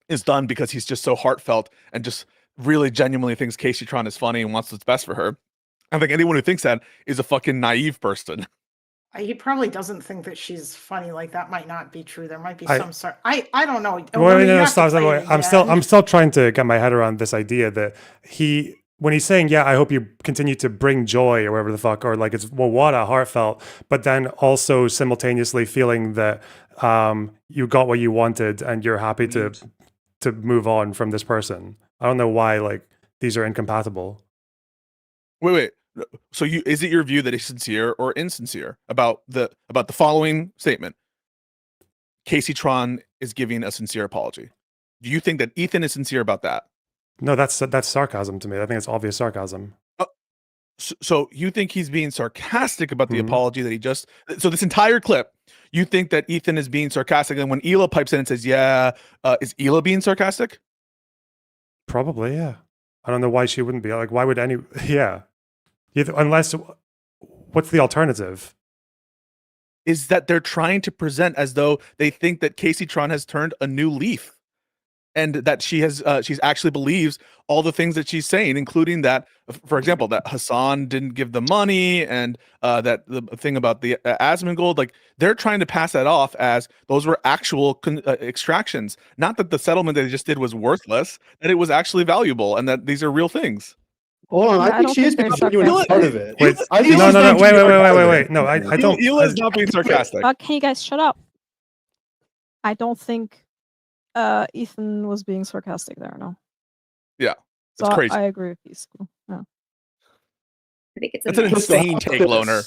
Speaker 2: is done because he's just so heartfelt and just really genuinely thinks Casey Tron is funny and wants what's best for her. I think anyone who thinks that is a fucking naive person.
Speaker 3: He probably doesn't think that she's funny. Like that might not be true. There might be
Speaker 1: I-
Speaker 3: some sort. I don't know.
Speaker 1: Wait,
Speaker 3: Well, you
Speaker 1: no,
Speaker 3: have to
Speaker 1: stop.
Speaker 3: play
Speaker 1: Wait.
Speaker 3: it
Speaker 1: I'm
Speaker 3: again.
Speaker 1: still trying to get my head around this idea that when he's saying, yeah, I hope you continue to bring joy or whatever the fuck, or like it's what a heartfelt, but then also simultaneously feeling that you got what you wanted and you're happy to move on from this person. I don't know why like these are incompatible.
Speaker 2: Wait. So is it your view that he's sincere or insincere about the following statement? Casey Tron is giving a sincere apology. Do you think that Ethan is sincere about that?
Speaker 1: No, that's sarcasm to me. I think it's obvious sarcasm.
Speaker 2: So you think he's being sarcastic about the
Speaker 1: Mhm.
Speaker 2: apology that he just... So this entire clip, you think that Ethan is being sarcastic, and when Hila pipes in and says, yeah, is Hila being sarcastic?
Speaker 1: Probably, yeah. I don't know why she wouldn't be. Like, why would any... Yeah. Unless... What's the alternative?
Speaker 2: Is that they're trying to present as though they think that Casey Tron has turned a new leaf, and that she's actually believes all the things that she's saying, including that, for example, that Hassan didn't give the money, and that the thing about the Asmongold, like they're trying to pass that off as those were actual extractions, not that the settlement they just did was worthless, that it was actually valuable, and that these are real things.
Speaker 7: Hold on,
Speaker 9: Yeah,
Speaker 7: I
Speaker 9: I
Speaker 7: think
Speaker 9: don't
Speaker 7: she is
Speaker 9: think
Speaker 7: being
Speaker 9: they're
Speaker 7: genuine part of
Speaker 9: sarcastic.
Speaker 7: it.
Speaker 1: Wait,
Speaker 7: I think
Speaker 1: no,
Speaker 7: she's
Speaker 1: no,
Speaker 7: being
Speaker 1: wait.
Speaker 7: genuine part of it.
Speaker 1: No, I don't...
Speaker 2: Hila is not being sarcastic.
Speaker 9: Can you guys shut up? I don't think Ethan was being sarcastic there. No.
Speaker 2: Yeah,
Speaker 9: So
Speaker 2: it's crazy.
Speaker 9: I agree with you. School. Yeah.
Speaker 8: I think it's
Speaker 2: That's an
Speaker 8: mix.
Speaker 2: insane take, Loner.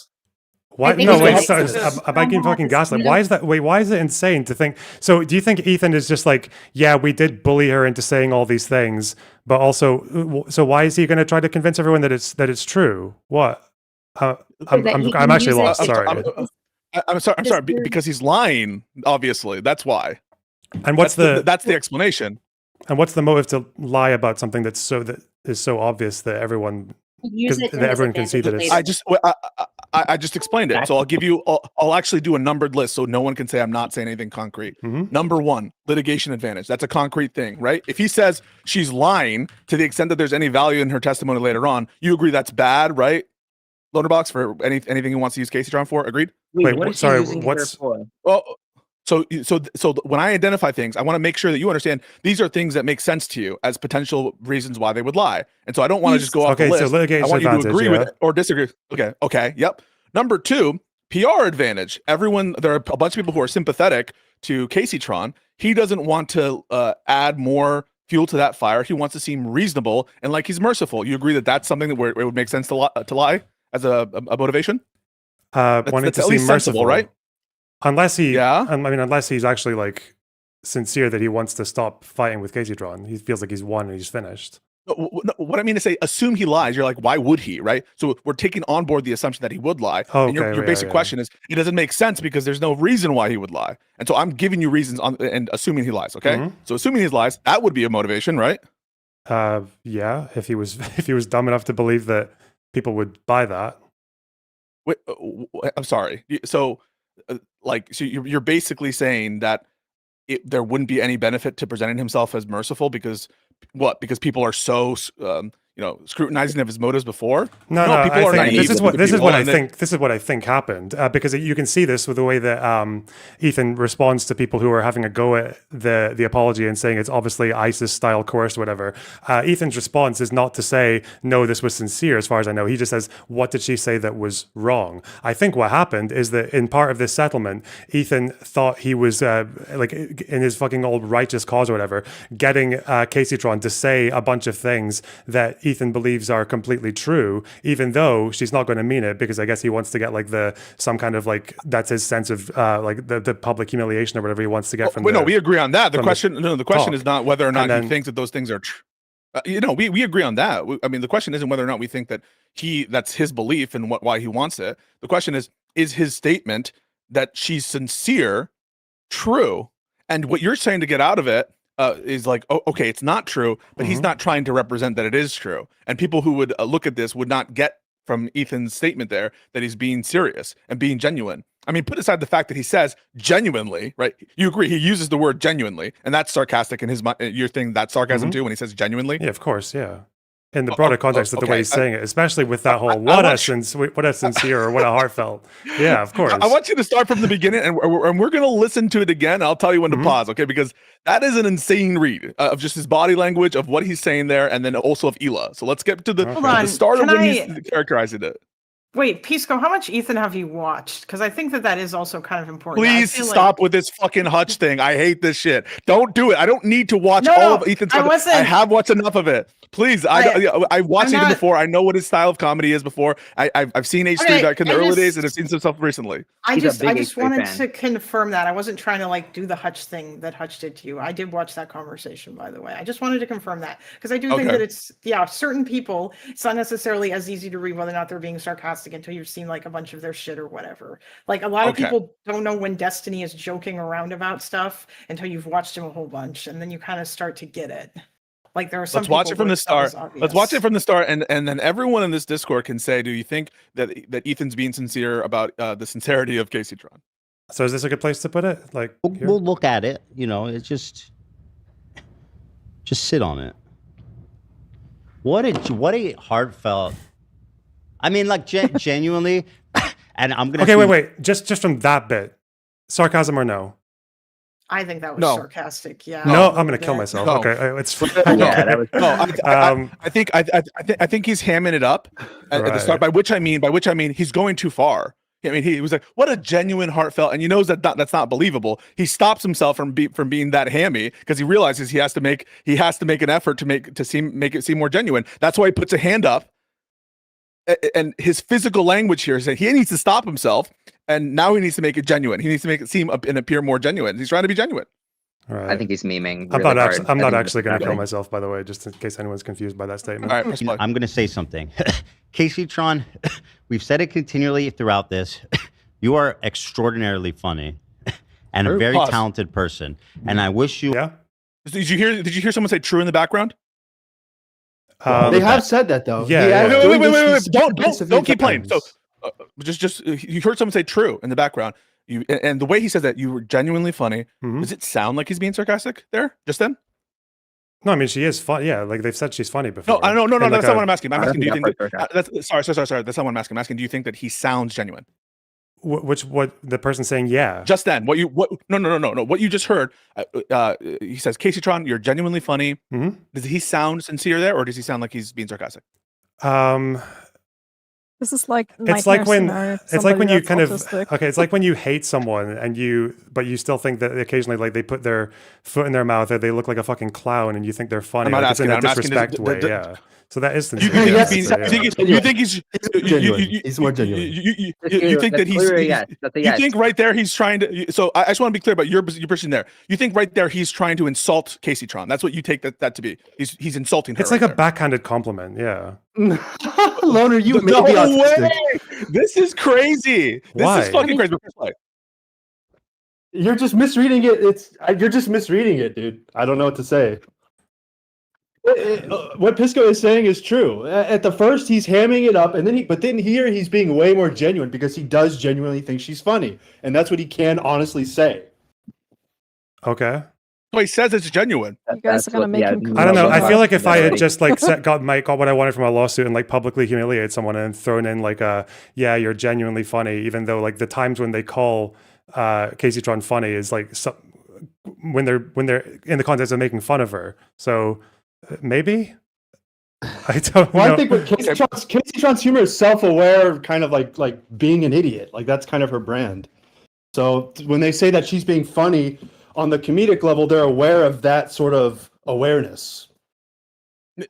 Speaker 1: Why?
Speaker 8: think
Speaker 1: No,
Speaker 8: it's
Speaker 1: wait.
Speaker 8: like
Speaker 1: Sorry,
Speaker 8: this is
Speaker 1: am I getting fucking gaslit?
Speaker 8: somehow
Speaker 1: Why is that? Wait, why is it insane to think? So, do you think Ethan is just like, yeah, we did bully her into saying all these things, but also, so why is he going to try to convince everyone that it's true? What?
Speaker 8: So that he
Speaker 1: I'm
Speaker 8: can
Speaker 1: actually
Speaker 8: use it
Speaker 1: lost.
Speaker 8: to-
Speaker 1: Sorry.
Speaker 2: I'm sorry.
Speaker 8: This weird-
Speaker 2: Because he's lying. Obviously, that's why.
Speaker 1: And what's
Speaker 2: that's the explanation.
Speaker 1: and what's the motive to lie about something that is so obvious that everyone
Speaker 8: Use it to
Speaker 1: that
Speaker 8: his
Speaker 1: everyone can see that
Speaker 8: advantage
Speaker 1: it's-
Speaker 8: later.
Speaker 2: I just explained it. So I'll give you. I'll actually do a numbered list, so no one can say I'm not saying anything concrete.
Speaker 1: Mhm.
Speaker 2: Number one, litigation advantage. That's a concrete thing, right? If he says she's lying to the extent that there's any value in her testimony later on, you agree that's bad, right? Loaderbox for anything he wants to use Casey Tron for. Agreed.
Speaker 1: Wait,
Speaker 4: what is she
Speaker 1: sorry,
Speaker 4: using her
Speaker 1: what's-
Speaker 4: for?
Speaker 2: Well, so when I identify things, I want to make sure that you understand these are things that make sense to you as potential reasons why they would lie. And so I don't want to just go off
Speaker 1: Okay,
Speaker 2: the
Speaker 1: so
Speaker 2: list.
Speaker 1: litigation
Speaker 2: I want you to
Speaker 1: advantage,
Speaker 2: agree with
Speaker 1: yeah.
Speaker 2: it or disagree. Okay, yep. Number two, PR advantage. There are a bunch of people who are sympathetic to Casey Tron. He doesn't want to add more fuel to that fire. He wants to seem reasonable and like he's merciful. You agree that that's something that where it would make sense to lie as a motivation?
Speaker 1: Wanting
Speaker 2: that's
Speaker 1: to
Speaker 2: at
Speaker 1: seem
Speaker 2: least sensible,
Speaker 1: merciful,
Speaker 2: right?
Speaker 1: Unless he,
Speaker 2: Yeah.
Speaker 1: I mean, unless he's actually like sincere that he wants to stop fighting with Casey Tron. He feels like he's won and he's finished.
Speaker 2: No, what I mean to say, assume he lies. You're like, why would he, right? So we're taking on board the assumption that he would lie.
Speaker 1: Oh,
Speaker 2: And your
Speaker 1: okay, yeah,
Speaker 2: basic
Speaker 1: yeah.
Speaker 2: question is, it doesn't make sense because there's no reason why he would lie. And so I'm giving you reasons and assuming he lies, okay?
Speaker 1: Mhm.
Speaker 2: So assuming he lies, that would be a motivation, right?
Speaker 1: Yeah, if he was dumb enough to believe that people would buy that.
Speaker 2: Wait, I'm sorry. So you're basically saying that there wouldn't be any benefit to presenting himself as merciful because what? Because people are so scrutinizing of his motives before.
Speaker 1: No,
Speaker 2: people are
Speaker 1: I think
Speaker 2: naive.
Speaker 1: this is what
Speaker 2: people,
Speaker 1: I
Speaker 2: and they-
Speaker 1: think. This is what I think happened because you can see this with the way that Ethan responds to people who are having a go at the apology and saying it's obviously ISIS style coerced, whatever. Ethan's response is not to say no, this was sincere. As far as I know, he just says, "What did she say that was wrong?" I think what happened is that in part of this settlement, Ethan thought he was like in his fucking old righteous cause or whatever, getting Casey Tron to say a bunch of things that Ethan believes are completely true, even though she's not going to mean it, because I guess he wants to get like some kind of like, that's his sense of like the public humiliation or whatever he wants to get from
Speaker 2: no, we agree on that. The question
Speaker 1: talk.
Speaker 2: is not whether or not
Speaker 1: And
Speaker 2: he thinks that those things are true. We agree on that. I mean, the question isn't whether or not we think that that's his belief and why he wants it. The question is his statement that she's sincere true? And what you're saying to get out of it is like, oh, okay, it's not true, but he's not trying to represent that it is true. And people who would look at this would not get from Ethan's statement there that he's being serious and being genuine. I mean, put aside the fact that he says genuinely, right? You agree, he uses the word genuinely, and that's sarcastic in his mind. You're thinking that's sarcasm too when he says genuinely?
Speaker 1: Yeah, of course, yeah. In the broader context of the way he's saying it, especially with that whole what a sincere or what a heartfelt. Yeah, of course.
Speaker 2: I want you to start from the beginning, and we're going to listen to it again. I'll tell you when to pause, okay? Because that is an insane read of just his body language, of what he's saying there, and then also of Hila. So let's get to the start of when he's characterizing it.
Speaker 3: Wait, Pisco, how much Ethan have you watched? Because I think that is also kind of important.
Speaker 2: Please stop with this fucking Hutch thing. I hate this shit. Don't do it. I don't need to watch all of Ethan's stuff. I have watched enough of it. Please, I watched Ethan before. I know what his style of comedy is before. I've seen H3 back in the early days, and I've seen some stuff recently.
Speaker 3: I just wanted to confirm that. I wasn't trying to like do the Hutch thing that Hutch did to you. I did watch that conversation, by the way. I just wanted to confirm that because I do think that it's certain people, it's not necessarily as easy to read whether or not they're being sarcastic until you've seen like a bunch of their shit or whatever. Like a lot of people don't know when Destiny is joking around about stuff until you've watched him a whole bunch, and then you kind of start to get it. Like there are some.
Speaker 2: Let's watch it from the start. Let's watch it from the start, and then everyone in this Discord can say, "Do you think that Ethan's being sincere about the sincerity of Casey Tron?"
Speaker 1: So is this a good place to put it? Like
Speaker 5: we'll look at it. You know, it's just sit on it. What a heartfelt. I mean, like genuinely, and I'm gonna.
Speaker 1: Okay, wait. Just from that bit, sarcasm or no?
Speaker 3: I think that was sarcastic. Yeah.
Speaker 1: No, I'm gonna kill myself. No. Okay, it's
Speaker 2: yeah. That was, I think he's hamming it up at the start. By which I mean he's going too far. I mean, he was like, "What a genuine, heartfelt," and he knows that's not believable. He stops himself from being that hammy because he realizes he has to make an effort to make it seem more genuine. That's why he puts a hand up. And his physical language here is that he needs to stop himself, and now he needs to make it genuine. He needs to make it seem and appear more genuine. He's trying to be genuine.
Speaker 1: Right.
Speaker 4: I think he's memeing.
Speaker 1: I'm not actually going to kill myself, by the way, just in case anyone's confused by that statement.
Speaker 2: All right,
Speaker 5: I'm going to say something. Casey Tron, we've said it continually throughout this. You are extraordinarily funny and a very talented person, and I wish you.
Speaker 2: Yeah. Did you hear someone say "true" in the background?
Speaker 7: They have said that though.
Speaker 1: Yeah.
Speaker 2: Wait. Don't keep playing. So, just you heard someone say "true" in the background. And the way he says that, you were genuinely funny. Does it sound like he's being sarcastic there just then?
Speaker 1: No, I mean she is fun. Yeah, like they've said she's funny before.
Speaker 2: No. That's not what I'm asking. I'm asking. Do you think? Sorry. That's not what I'm asking. I'm asking. Do you think that he sounds genuine?
Speaker 1: What the person saying? Yeah.
Speaker 2: Just then, No. What you just heard? He says, "Casey Tron, you're genuinely funny." Does he sound sincere there, or does he sound like he's being sarcastic?
Speaker 9: This is like
Speaker 1: it's like when you kind autistic. It's like when you hate someone but you still think that occasionally like they put their foot in their mouth or they look like a fucking clown and you think they're funny.
Speaker 2: I'm not
Speaker 1: asking,
Speaker 2: it's in a
Speaker 1: disrespect way. Yeah. So that is sincere.
Speaker 2: You think he's
Speaker 7: more genuine.
Speaker 2: You think that you think right there he's trying to. So I just want to be clear about your position there. You think right there he's trying to insult Casey Tron. That's what you take that to be. He's insulting her.
Speaker 1: It's like a backhanded compliment. Yeah.
Speaker 7: Loner, you may be autistic.
Speaker 2: This is crazy.
Speaker 1: Why?
Speaker 2: This is fucking crazy.
Speaker 7: You're just misreading it. You're just misreading it, dude. I don't know what to say. What Pisco is saying is true. At the first, he's hamming it up, and then here he's being way more genuine because he does genuinely think she's funny, and that's what he can honestly say.
Speaker 1: Okay.
Speaker 2: Well, he says it's genuine.
Speaker 9: You guys are gonna make him.
Speaker 1: I don't know. I feel like if I had just like got what I wanted from a lawsuit and like publicly humiliated someone and thrown in like you're genuinely funny, even though like the times when they call Casey Tron funny is like when they're in the context of making fun of her. So. Maybe I don't know.
Speaker 7: I think with Casey Tron's humor is self-aware, kind of like being an idiot. Like that's kind of her brand. So when they say that she's being funny on the comedic level, they're aware of that sort of awareness.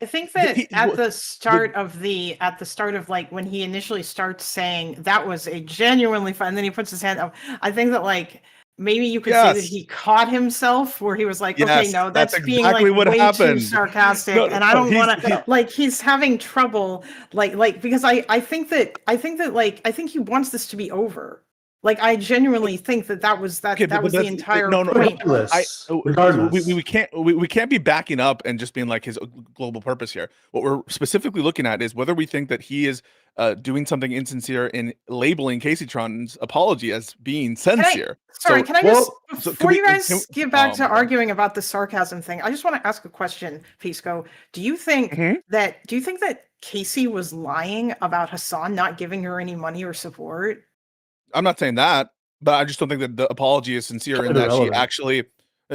Speaker 3: I think that
Speaker 2: He-
Speaker 3: at
Speaker 2: well,
Speaker 3: the start of like when he initially starts saying that was a genuinely fun, and then he puts his hand up. I think that like maybe you could say that
Speaker 2: Yes.
Speaker 3: he caught himself where he was like, okay,
Speaker 2: Yes,
Speaker 3: no,
Speaker 2: that's
Speaker 3: that's being
Speaker 2: exactly
Speaker 3: like
Speaker 2: what
Speaker 3: way too
Speaker 2: happened.
Speaker 3: sarcastic,
Speaker 2: No,
Speaker 3: and I
Speaker 2: no,
Speaker 3: don't want to like he's having trouble like because I think that like I think he wants this to be over. Like I genuinely think that that was
Speaker 2: Okay, but
Speaker 3: was the
Speaker 2: that's
Speaker 3: entire
Speaker 2: no, no.
Speaker 3: point.
Speaker 7: Regardless.
Speaker 2: We can't be backing up and just being like his global purpose here. What we're specifically looking at is whether we think that he is doing something insincere in labeling Casey Tron's apology as being sincere.
Speaker 3: Can I just before you guys get back
Speaker 2: oh
Speaker 3: to
Speaker 2: my God.
Speaker 3: arguing about the sarcasm thing, I just want to ask a question, Pisco. Do you think that Casey was lying about Hassan not giving her any money or support?
Speaker 2: I'm not saying that, but I just don't think that the apology is sincere in that she actually.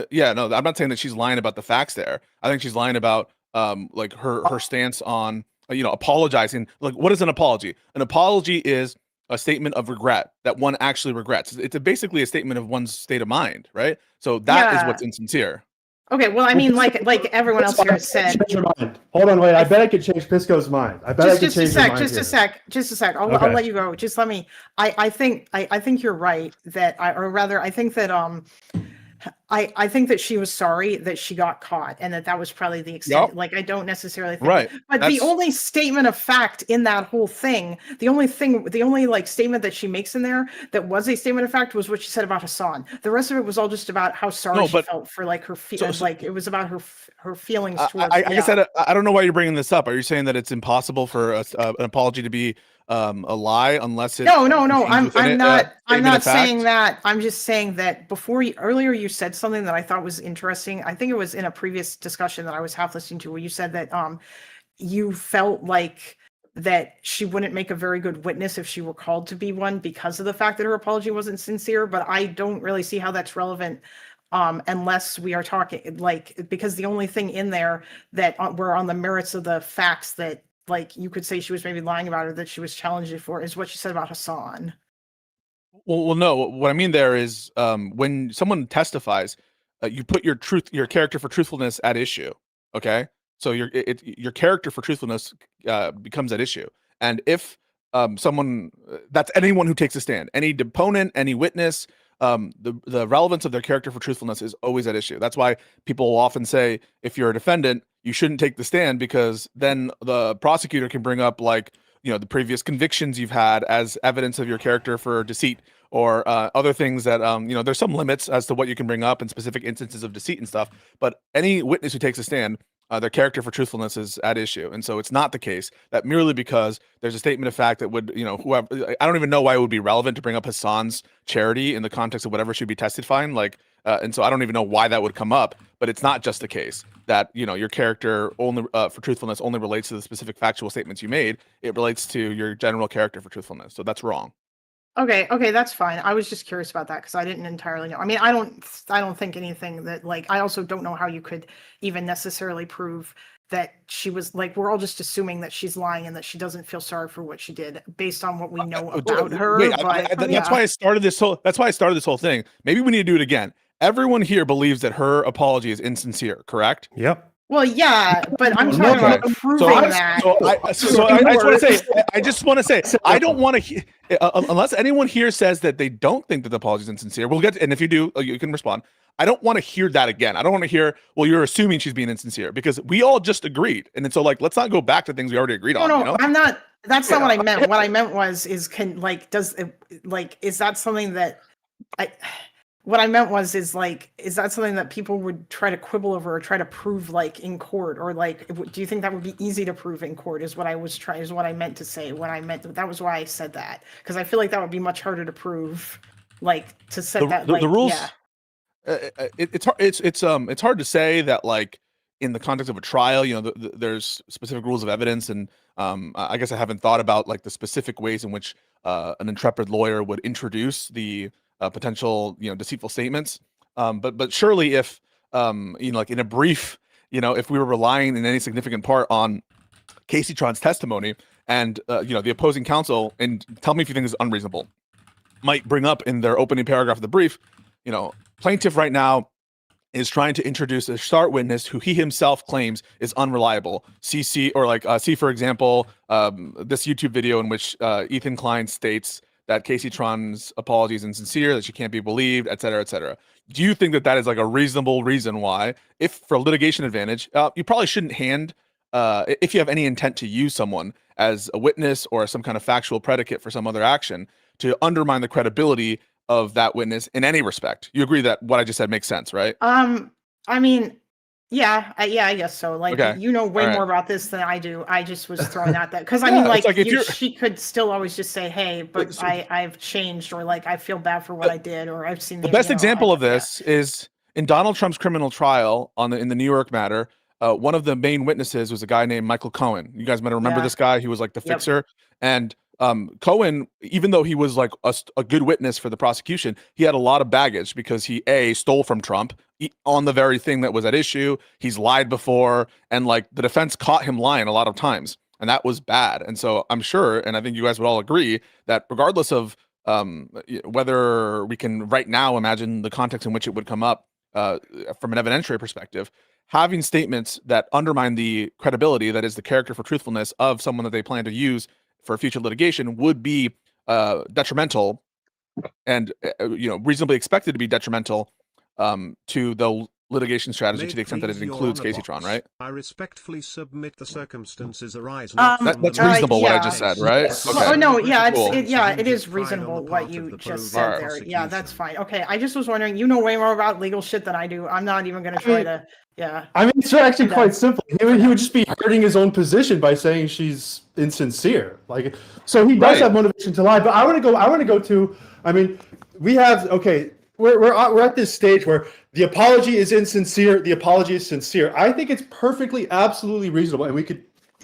Speaker 2: Yeah, no, I'm not saying that she's lying about the facts there. I think she's lying about like her stance on apologizing. Like, what is an apology? An apology is a statement of regret that one actually regrets. It's basically a statement of one's state of mind, right? So that is what's insincere.
Speaker 3: Okay, well, I mean, like everyone else here has said.
Speaker 7: Hold on, wait. I bet I could change Pisco's mind. I bet I could change his mind.
Speaker 3: Just a sec. I'll let you go. Just let me. I think you're right that I think that I think that she was sorry that she got caught and that was probably the extent.
Speaker 2: Yep.
Speaker 3: Like I don't necessarily think
Speaker 2: right.
Speaker 3: But the only statement of fact in that whole thing, the only like statement that she makes in there that was a statement of fact was what she said about Hassan. The rest of it was all just about how sorry she felt for like her like it was about her feelings towards.
Speaker 2: I said I don't know why you're bringing this up. Are you saying that it's impossible for an apology to be a lie unless it?
Speaker 3: No. I'm not saying that. I'm just saying that earlier you said something that I thought was interesting. I think it was in a previous discussion that I was half listening to where you said that you felt like that she wouldn't make a very good witness if she were called to be one because of the fact that her apology wasn't sincere. But I don't really see how that's relevant unless we are talking like because the only thing in there that we're on the merits of the facts that like you could say she was maybe lying about or that she was challenging for is what she said about Hassan.
Speaker 2: Well, no. What I mean there is when someone testifies, you put your character for truthfulness at issue. Okay, so your character for truthfulness becomes at issue, and if someone that's anyone who takes a stand, any deponent, any witness, the relevance of their character for truthfulness is always at issue. That's why people will often say if you're a defendant, you shouldn't take the stand because then the prosecutor can bring up like the previous convictions you've had as evidence of your character for deceit or other things that there's some limits as to what you can bring up in specific instances of deceit and stuff, but any witness who takes a stand, their character for truthfulness is at issue. And so it's not the case that merely because there's a statement of fact that would whoever, I don't even know why it would be relevant to bring up Hassan's charity in the context of whatever she'd be testifying, like and so I don't even know why that would come up, but it's not just the case that your character only for truthfulness only relates to the specific factual statements you made. It relates to your general character for truthfulness. So that's wrong.
Speaker 3: Okay, that's fine. I was just curious about that because I didn't entirely know. I mean, I don't think anything that like I also don't know how you could even necessarily prove that she was like we're all just assuming that she's lying and that she doesn't feel sorry for what she did based on what we know about her.
Speaker 2: Wait, that's why I started this whole thing. Maybe we need to do it again. Everyone here believes that her apology is insincere, correct?
Speaker 1: Yep.
Speaker 3: Well, yeah, but I'm talking about proving that.
Speaker 2: I just want to say, I don't want to, unless anyone here says that they don't think that the apology is insincere. We'll get, and if you do, you can respond. I don't want to hear that again. I don't want to hear, well, you're assuming she's being insincere because we all just agreed, and then so like, let's not go back to things we already agreed on.
Speaker 3: No, I'm not. That's not what I meant. What I meant was, is that something that What I meant was, is that something that people would try to quibble over or try to prove like in court, or like, do you think that would be easy to prove in court? Is what I meant to say. That was why I said that, because I feel like that would be much harder to prove, like to set the rules. Yeah.
Speaker 2: It's hard to say that like in the context of a trial, there's specific rules of evidence, and I guess I haven't thought about like the specific ways in which an intrepid lawyer would introduce the potential, deceitful statements. But surely if, like in a brief, if we were relying in any significant part on Casey Tron's testimony and, the opposing counsel, and tell me if you think this is unreasonable, might bring up in their opening paragraph of the brief, plaintiff right now is trying to introduce a start witness who he himself claims is unreliable. See, for example, this YouTube video in which Ethan Klein states that Casey Tron's apology is insincere, that she can't be believed, et cetera, et cetera. Do you think that that is like a reasonable reason why, if for litigation advantage, you probably shouldn't hand, if you have any intent to use someone as a witness or some kind of factual predicate for some other action, to undermine the credibility of that witness in any respect? You agree that what I just said makes sense, right?
Speaker 3: I mean, yeah, I guess so. Like,
Speaker 2: Okay.
Speaker 3: you know way
Speaker 2: All right.
Speaker 3: more about this than I do. I just was throwing out that because I
Speaker 2: Yeah,
Speaker 3: mean,
Speaker 2: it's
Speaker 3: like,
Speaker 2: like if you're-
Speaker 3: she could still always just say, "Hey, but
Speaker 2: So-
Speaker 3: I've changed," or like, "I feel bad for what I did," or "I've seen
Speaker 2: The best
Speaker 3: you know,
Speaker 2: example
Speaker 3: I-
Speaker 2: of this is in Donald Trump's criminal trial in the New York matter. One of the main witnesses was a guy named Michael Cohen. You guys might remember
Speaker 3: Yeah.
Speaker 2: this guy. He was like the
Speaker 3: Yep.
Speaker 2: fixer. And Cohen, even though he was like a good witness for the prosecution, he had a lot of baggage because he stole from Trump on the very thing that was at issue. He's lied before, and like the defense caught him lying a lot of times, and that was bad. And so I'm sure, and I think you guys would all agree that regardless of whether we can right now imagine the context in which it would come up from an evidentiary perspective, having statements that undermine the credibility, that is the character for truthfulness of someone that they plan to use for future litigation, would be detrimental and reasonably expected to be detrimental to the litigation strategy to the extent that it includes Casey Tron, right?
Speaker 11: I respectfully submit the circumstances arise
Speaker 2: That's reasonable what I just said, right?
Speaker 3: Yes.
Speaker 2: Okay.
Speaker 3: Oh no, yeah,
Speaker 2: Cool.
Speaker 3: it is reasonable what you just said there. Yeah, that's fine. Okay, I just was wondering. You know way more about legal shit than I do. I'm not even gonna try to. Yeah.
Speaker 7: I mean, it's actually quite simple. He would just be hurting his own position by saying she's insincere. Like, so he does have motivation to lie. But I want to go to. I mean, we have We're at this stage where the apology is insincere. The apology is sincere. I think it's perfectly, absolutely reasonable, and we could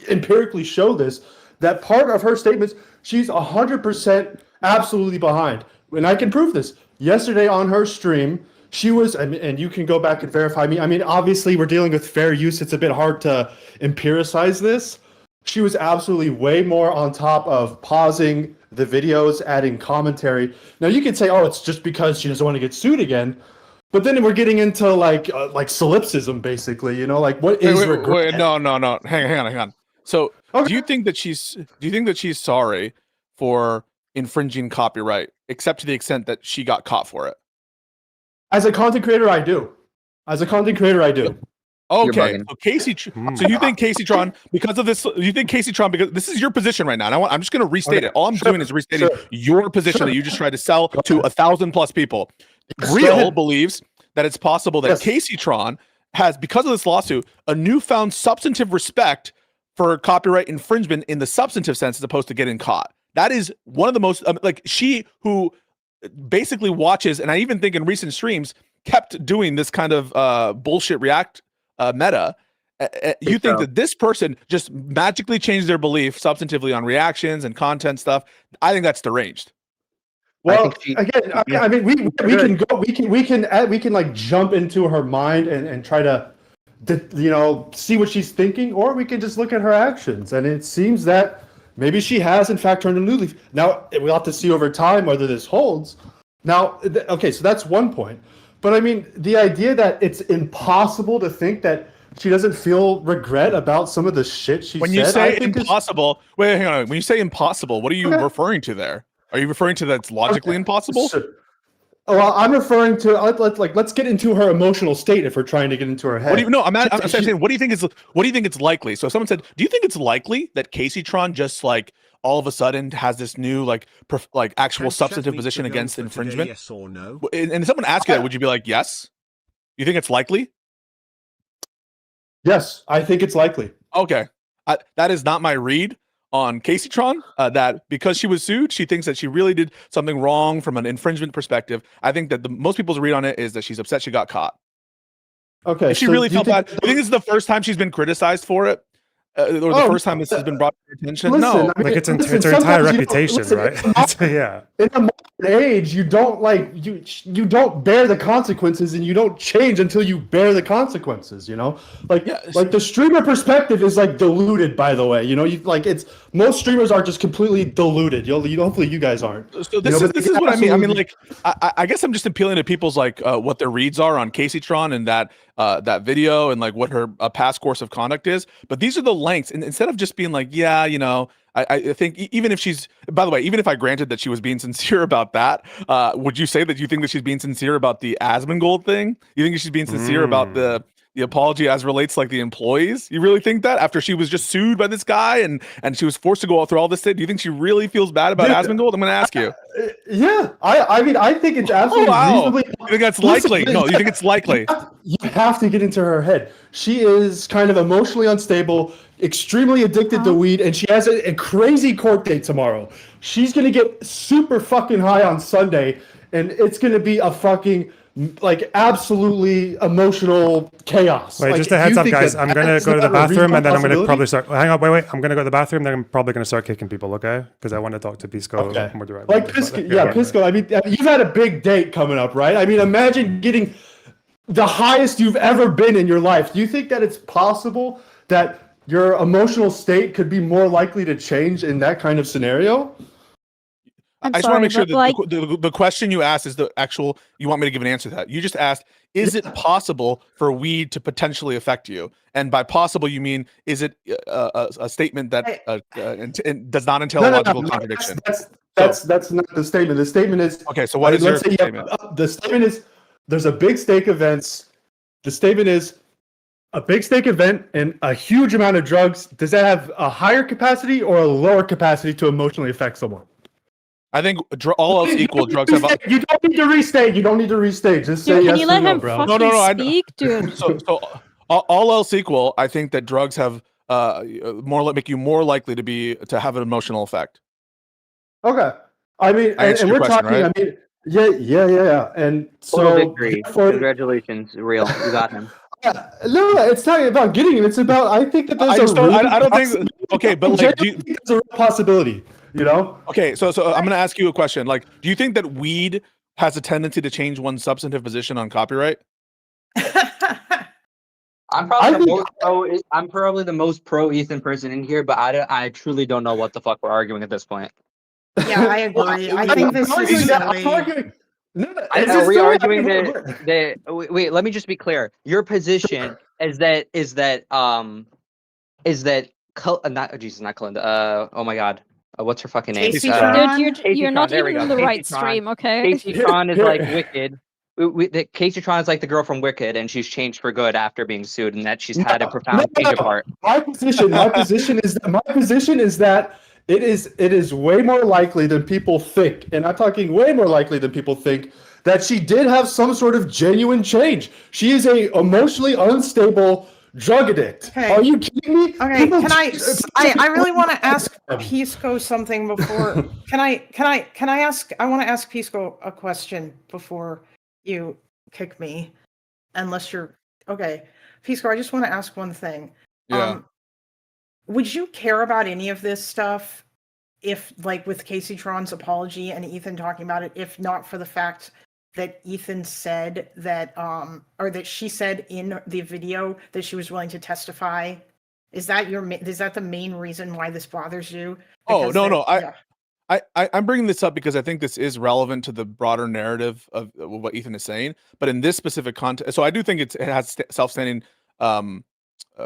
Speaker 7: empirically show this, that part of her statements, she's 100% absolutely behind. And I can prove this. Yesterday on her stream, she was, and you can go back and verify me. I mean, obviously, we're dealing with fair use. It's a bit hard to empiricize this. She was absolutely way more on top of pausing the videos, adding commentary. Now, you could say, oh, it's just because she doesn't want to get sued again. But then we're getting into like solipsism, basically, like what is regret?
Speaker 2: Wait, no. Hang on. So do you think that she's sorry for infringing copyright, except to the extent that she got caught for it?
Speaker 7: As a content creator, I do.
Speaker 2: Okay, so so you think Casey Tron, because of this, because this is your position right now, and I'm just going to restate it. All I'm doing is restating your position that you just tried to sell to 1,000+ people. Real believes that it's possible that Casey Tron has, because of this lawsuit, a newfound substantive respect for copyright infringement in the substantive sense as opposed to getting caught. That is one of the most, she who basically watches, and I even think in recent streams, kept doing this kind of bullshit react meta. You think that this person just magically changed their belief substantively on reactions and content stuff? I think that's deranged.
Speaker 7: Well, I mean, we can like jump into her mind and try to, see what she's thinking, or we can just look at her actions. And it seems that maybe she has in fact turned a new leaf. Now we'll have to see over time whether this holds. Now, okay, so that's one point. But I mean, the idea that it's impossible to think that she doesn't feel regret about some of the shit she said.
Speaker 2: When you say impossible, wait, hang on. When you say impossible, what are you referring to there? Are you referring to that's logically impossible?
Speaker 7: Sure. Well, I'm referring to let's get into her emotional state if we're trying to get into her head.
Speaker 2: I'm saying, what do you think it's likely? So if someone said, do you think it's likely that Casey Tron just like all of a sudden has this new actual substantive position against infringement?
Speaker 11: Yes or no?
Speaker 2: And someone asked you that, would you be like, yes? You think it's likely?
Speaker 7: Yes, I think it's likely.
Speaker 2: Okay. That is not my read on Casey Tron, that because she was sued, she thinks that she really did something wrong from an infringement perspective. I think that most people's read on it is that she's upset she got caught.
Speaker 7: Okay.
Speaker 2: If she really felt bad, I think this is the first time she's been criticized for it. or the first time this has been brought to your attention?
Speaker 7: Listen,
Speaker 2: No.
Speaker 7: I mean,
Speaker 1: Like it's
Speaker 7: listen,
Speaker 1: her entire
Speaker 7: sometimes you don't-
Speaker 1: reputation,
Speaker 7: listen,
Speaker 1: right? Yeah.
Speaker 7: in a modern age, you don't you don't bear the consequences, and you don't change until you bear the consequences. Like the streamer perspective is like diluted. By the way, most streamers are just completely diluted. Hopefully you guys aren't.
Speaker 2: So this is what I mean. I mean, like, I guess I'm just appealing to people's like what their reads are on Caseytron and that video and like what her past course of conduct is. But these are the lengths, and instead of just being like, yeah, I think even if she's, by the way, even if I granted that she was being sincere about that, would you say that you think that she's being sincere about the Asmongold thing? You think she's being sincere about the apology as relates like the employees? You really think that after she was just sued by this guy and she was forced to go through all this thing, do you think she really feels bad about Asmongold? I'm going to ask you.
Speaker 7: Yeah, I mean, I think it's absolutely reasonably.
Speaker 2: You think that's likely? No, you think it's likely?
Speaker 7: You have to get into her head. She is kind of emotionally unstable, extremely addicted to weed, and she has a crazy court date tomorrow. She's gonna get super fucking high on Sunday, and it's gonna be a fucking absolutely emotional chaos.
Speaker 1: Wait, just a heads up, guys. I'm gonna go to the bathroom, and then I'm gonna probably start. Hang on, wait. I'm gonna go to the bathroom, then I'm probably gonna start kicking people. Okay? Because I want to talk to Pisco more directly.
Speaker 7: Like Pisco, Pisco. I mean, you've had a big date coming up, right? I mean, imagine getting the highest you've ever been in your life. Do you think that it's possible that your emotional state could be more likely to change in that kind of scenario?
Speaker 2: I just want to make sure that the question you asked is the actual, you want me to give an answer to that. You just asked, is it possible for weed to potentially affect you? And by possible, you mean, is it a statement that does not entail a logical contradiction?
Speaker 7: That's not the statement. The statement is...
Speaker 2: Okay, so what is your statement?
Speaker 7: The statement is, there's a big stake events. The statement is, a big stake event and a huge amount of drugs, does that have a higher capacity or a lower capacity to emotionally affect someone?
Speaker 2: I think all else equal, drugs have.
Speaker 7: You don't need to restate. You don't need to restate. Just say
Speaker 9: Dude,
Speaker 7: yes
Speaker 9: can you let him
Speaker 7: bro.
Speaker 9: fucking speak, dude?
Speaker 2: So all else equal, I think that drugs have make you more likely to have an emotional effect.
Speaker 7: Okay, I mean, and we're
Speaker 2: question,
Speaker 7: talking.
Speaker 2: right?
Speaker 7: I mean, yeah, and
Speaker 4: Total
Speaker 7: so
Speaker 4: victory. Congratulations, real. You got him.
Speaker 7: No, it's not about getting him. It's about, I think that there's
Speaker 2: I don't think. Okay, but like,
Speaker 7: there's a real possibility.
Speaker 2: Okay, so I'm going to ask you a question. Like, do you think that weed has a tendency to change one's substantive position on copyright?
Speaker 4: I'm probably the most pro Ethan person in here, but I truly don't know what the fuck we're arguing at this point.
Speaker 3: Yeah, I agree. I think this is silly.
Speaker 4: Are we arguing that? Wait, let me just be clear. Your position is that not Kalinda. Oh my god. What's her fucking name?
Speaker 9: Dude, you're not even in the right stream, okay?
Speaker 4: Caseytron is like Wicked. Caseytron is like the girl from Wicked, and she's changed for good after being sued, and that she's had a profound change of heart.
Speaker 7: My position is that it is way more likely than people think, and I'm talking way more likely than people think, that she did have some sort of genuine change. She is a emotionally unstable drug addict.
Speaker 3: Okay.
Speaker 7: Are you kidding me?
Speaker 3: Okay, can I really want to ask Pisco something before. Can I ask? I want to ask Pisco a question before you kick me, unless you're okay. Pisco, I just want to ask one thing.
Speaker 2: Yeah.
Speaker 3: Would you care about any of this stuff if, like, with Caseytron's apology and Ethan talking about it, if not for the fact that Ethan said that, or that she said in the video that she was willing to testify? Is that the main reason why this bothers you?
Speaker 2: Oh, no. I'm bringing this up because I think this is relevant to the broader narrative of what Ethan is saying. But in this specific context, so I do think it has self-standing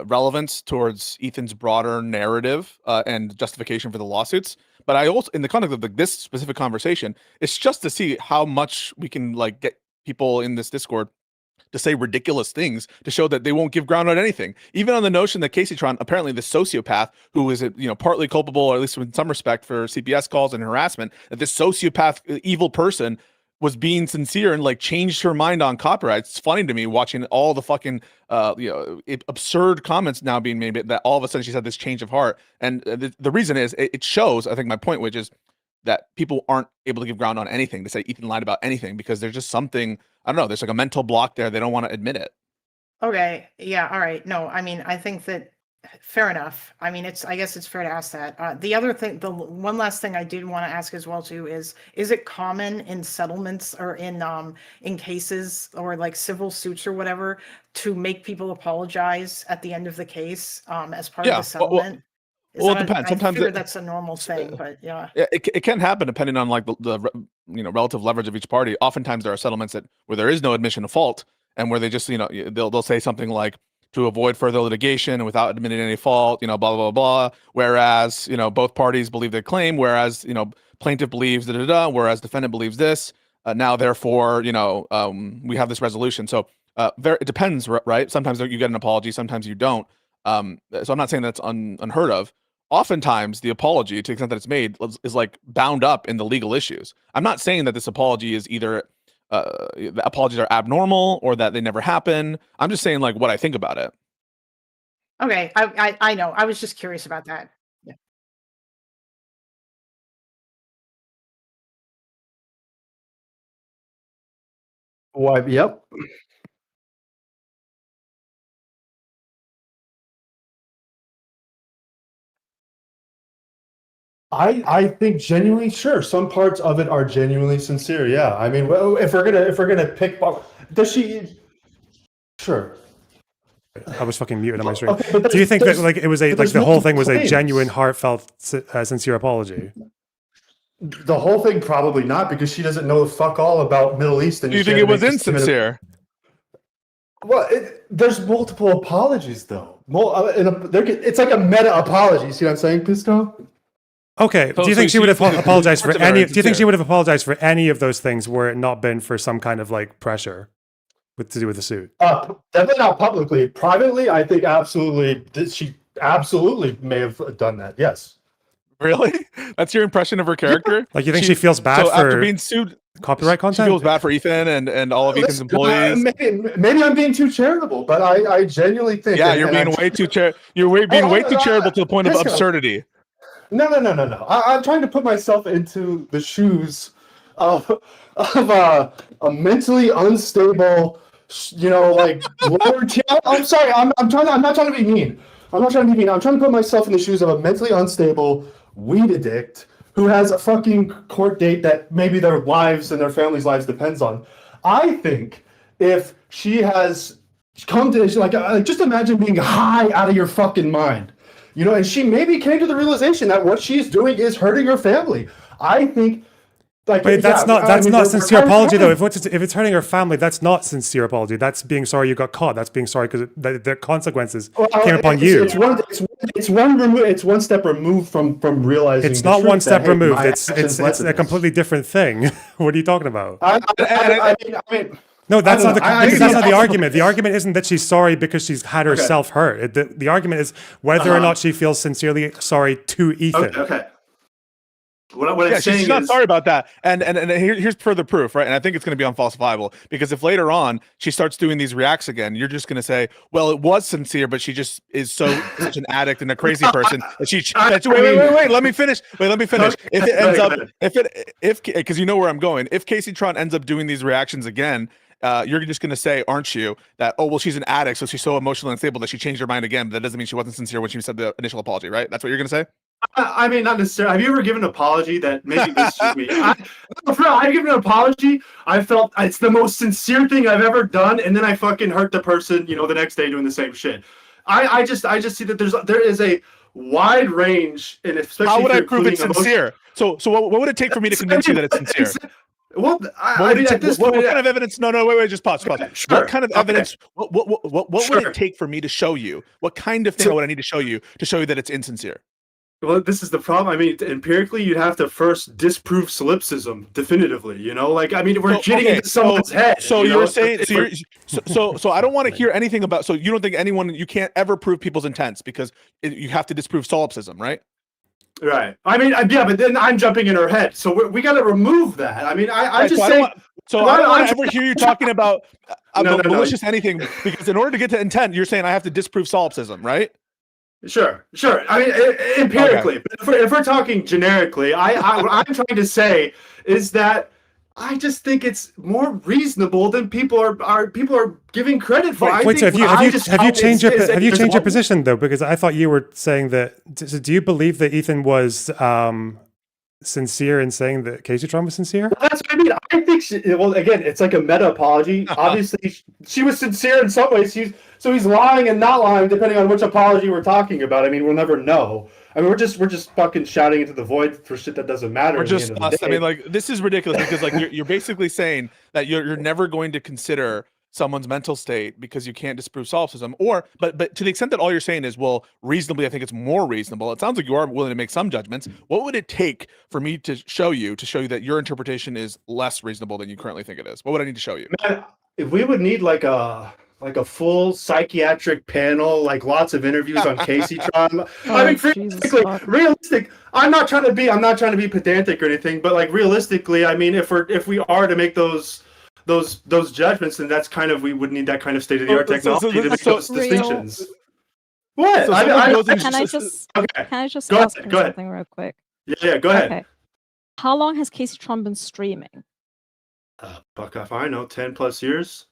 Speaker 2: relevance towards Ethan's broader narrative and justification for the lawsuits. But I also, in the context of this specific conversation, it's just to see how much we can like get people in this Discord to say ridiculous things to show that they won't give ground on anything. Even on the notion that Caseytron, apparently the sociopath who is, partly culpable, or at least in some respect, for CPS calls and harassment, that this sociopath, evil person was being sincere and like changed her mind on copyright. It's funny to me watching all the fucking absurd comments now being made that all of a sudden she's had this change of heart. And the reason is it shows, I think my point, which is that people aren't able to give ground on anything, to say Ethan lied about anything, because there's just something, I don't know, there's like a mental block there. They don't want to admit it.
Speaker 3: Okay. Yeah. All right. No, I mean, I think that Fair enough. I mean, I guess it's fair to ask that. The other thing, the one last thing I did want to ask as well too is it common in settlements or in cases or like civil suits or whatever to make people apologize at the end of the case as part of the settlement?
Speaker 2: Well, it depends. Sometimes
Speaker 3: I figure that's a normal thing, but yeah.
Speaker 2: It can happen depending on like the relative leverage of each party. Oftentimes there are settlements where there is no admission of fault and where they just they'll say something like, to avoid further litigation and without admitting any fault, blah blah blah blah. Whereas both parties believe their claim, whereas plaintiff believes da da da, whereas defendant believes this. Now therefore we have this resolution. So it depends, right? Sometimes you get an apology, sometimes you don't. So I'm not saying that's unheard of. Oftentimes the apology, to the extent that it's made, is like bound up in the legal issues. I'm not saying that this apology is either the apologies are abnormal or that they never happen. I'm just saying like what I think about it.
Speaker 3: Okay, I know. I was just curious about that. Yeah.
Speaker 7: Why? Yep. I think genuinely, sure. Some parts of it are genuinely sincere. Yeah. I mean, well, if we're gonna pick, does she? Sure.
Speaker 1: I was fucking muted on my stream.
Speaker 7: Okay,
Speaker 1: Do you think that like it was like the whole thing was a
Speaker 7: claims.
Speaker 1: genuine, heartfelt, sincere apology?
Speaker 7: The whole thing probably not, because she doesn't know the fuck all about Middle East. And
Speaker 2: Do you think it was insincere?
Speaker 7: Well, there's multiple apologies though. It's like a meta apology. See what I'm saying, Pisco?
Speaker 1: Okay. Do you think she would have apologized for any? Do you think she would have apologized for any of those things were it not been for some kind of like pressure to do with the suit?
Speaker 7: Definitely not publicly. Privately, I think absolutely. She absolutely may have done that. Yes.
Speaker 2: Really? That's your impression of her character?
Speaker 1: Like you think she feels bad for
Speaker 2: after being sued?
Speaker 1: Copyright content?
Speaker 2: She feels bad for Ethan and all of Ethan's employees.
Speaker 7: Maybe I'm being too charitable, but I genuinely think.
Speaker 2: Yeah, you're being way too charitable to the point of absurdity.
Speaker 7: No. I'm trying to put myself into the shoes of a mentally unstable, lower tier. I'm sorry. I'm not trying to be mean. I'm not trying to be mean. I'm trying to put myself in the shoes of a mentally unstable weed addict who has a fucking court date that maybe their lives and their family's lives depends on. I think if she has come to just imagine being high out of your fucking mind, and she maybe came to the realization that what she's doing is hurting her family. I think. But
Speaker 1: that's not sincere apology though. If it's hurting her family, that's not sincere apology. That's being sorry you got caught. That's being sorry because the consequences came upon you.
Speaker 7: It's one step removed from realizing.
Speaker 1: It's not one step removed. It's a completely different thing. What are you talking about?
Speaker 7: I mean,
Speaker 1: no, that's not the argument. The argument isn't that she's sorry because she's had herself hurt. The argument is whether or not she feels sincerely sorry to Ethan.
Speaker 7: Okay. What I'm saying
Speaker 2: she's not sorry about that, and here's further proof, right? And I think it's going to be unfalsifiable, because if later on she starts doing these reacts again, you're just going to say, well, it was sincere, but she just is such an addict and a crazy person that wait, let me finish. If it ends up, because you know where I'm going, if Casey Tron ends up doing these reactions again, you're just going to say, aren't you, that, oh, well, she's an addict, so she's so emotionally unstable that she changed her mind again, but that doesn't mean she wasn't sincere when she said the initial apology, right? That's what you're going to say?
Speaker 7: I mean, not necessarily. Have you ever given an apology that maybe this is me? I've given an apology. I felt it's the most sincere thing I've ever done, and then I fucking hurt the person, the next day doing the same shit. I just see that there is a wide range, and especially
Speaker 2: how would I prove it's sincere? So what would it take for me to convince you that it's sincere?
Speaker 7: Well, at this point,
Speaker 2: what kind of evidence? No, wait, just pause.
Speaker 7: Sure.
Speaker 2: What kind of evidence? What would it take for me to show you? What kind of thing would I need to show you that it's insincere?
Speaker 7: Well, this is the problem. I mean, empirically, you'd have to first disprove solipsism definitively. We're getting into someone's head.
Speaker 2: So you're saying, so I don't want to hear anything about. So you don't think you can't ever prove people's intents because you have to disprove solipsism, right?
Speaker 7: Right. I mean, yeah, but then I'm jumping in her head, so we got to remove that. I mean, I just say.
Speaker 2: I don't want to ever hear you talking about malicious anything, because in order to get to intent, you're saying I have to disprove solipsism, right?
Speaker 7: Sure. I mean, empirically, but if we're talking generically, what I'm trying to say is that I just think it's more reasonable than people are giving credit for. I
Speaker 1: Wait, so
Speaker 7: think
Speaker 1: have you changed your have you changed your
Speaker 7: position?
Speaker 1: position though? Because I thought you were saying that. So do you believe that Ethan was sincere in saying that Casey Trump was sincere?
Speaker 7: That's what I mean. I think well, again, it's like a meta apology. Obviously, she was sincere in some ways. So he's lying and not lying depending on which apology we're talking about. I mean, we'll never know. I mean, we're just fucking shouting into the void for shit that doesn't matter.
Speaker 2: We're
Speaker 7: at the
Speaker 2: just
Speaker 7: end of the
Speaker 2: us. I
Speaker 7: day.
Speaker 2: mean, like, this is ridiculous because like you're basically saying that you're never going to consider someone's mental state because you can't disprove solipsism, or but to the extent that all you're saying is, well, reasonably, I think it's more reasonable. It sounds like you are willing to make some judgments. What would it take for me to show you that your interpretation is less reasonable than you currently think it is? What would I need to show you?
Speaker 7: Man, if we would need like a full psychiatric panel, like lots of interviews on Casey Tron. I mean, realistic. I'm not trying to be pedantic or anything, but like realistically, I mean, if we are to make those judgments, then that's kind of, we would need that kind of state of the art technology to make those distinctions. What?
Speaker 2: So
Speaker 9: can I just ask him something real quick?
Speaker 7: Yeah, go ahead.
Speaker 9: Okay. How long has Casey Tron been streaming?
Speaker 7: Fuck if I know, 10 plus years.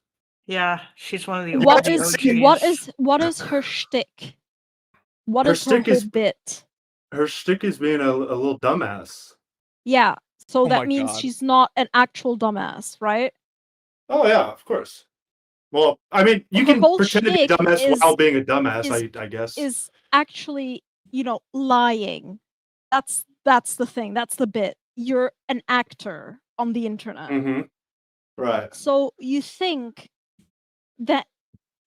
Speaker 3: Yeah, she's one of the
Speaker 9: what is her shtick? What
Speaker 7: Her
Speaker 9: is her
Speaker 7: shtick
Speaker 9: whole
Speaker 7: is-
Speaker 9: bit?
Speaker 7: Her shtick is being a little dumbass.
Speaker 9: Yeah, so
Speaker 2: Oh my
Speaker 9: that means
Speaker 2: God.
Speaker 9: she's not an actual dumbass, right?
Speaker 7: Oh yeah, of course. Well, I mean, you
Speaker 9: Her
Speaker 7: can
Speaker 9: whole
Speaker 7: pretend to be a
Speaker 9: shtick
Speaker 7: dumbass while being a dumbass, I guess.
Speaker 9: Is actually, lying. That's the thing. That's the bit. You're an actor on the internet.
Speaker 7: Mm-hmm. Right.
Speaker 9: So you think that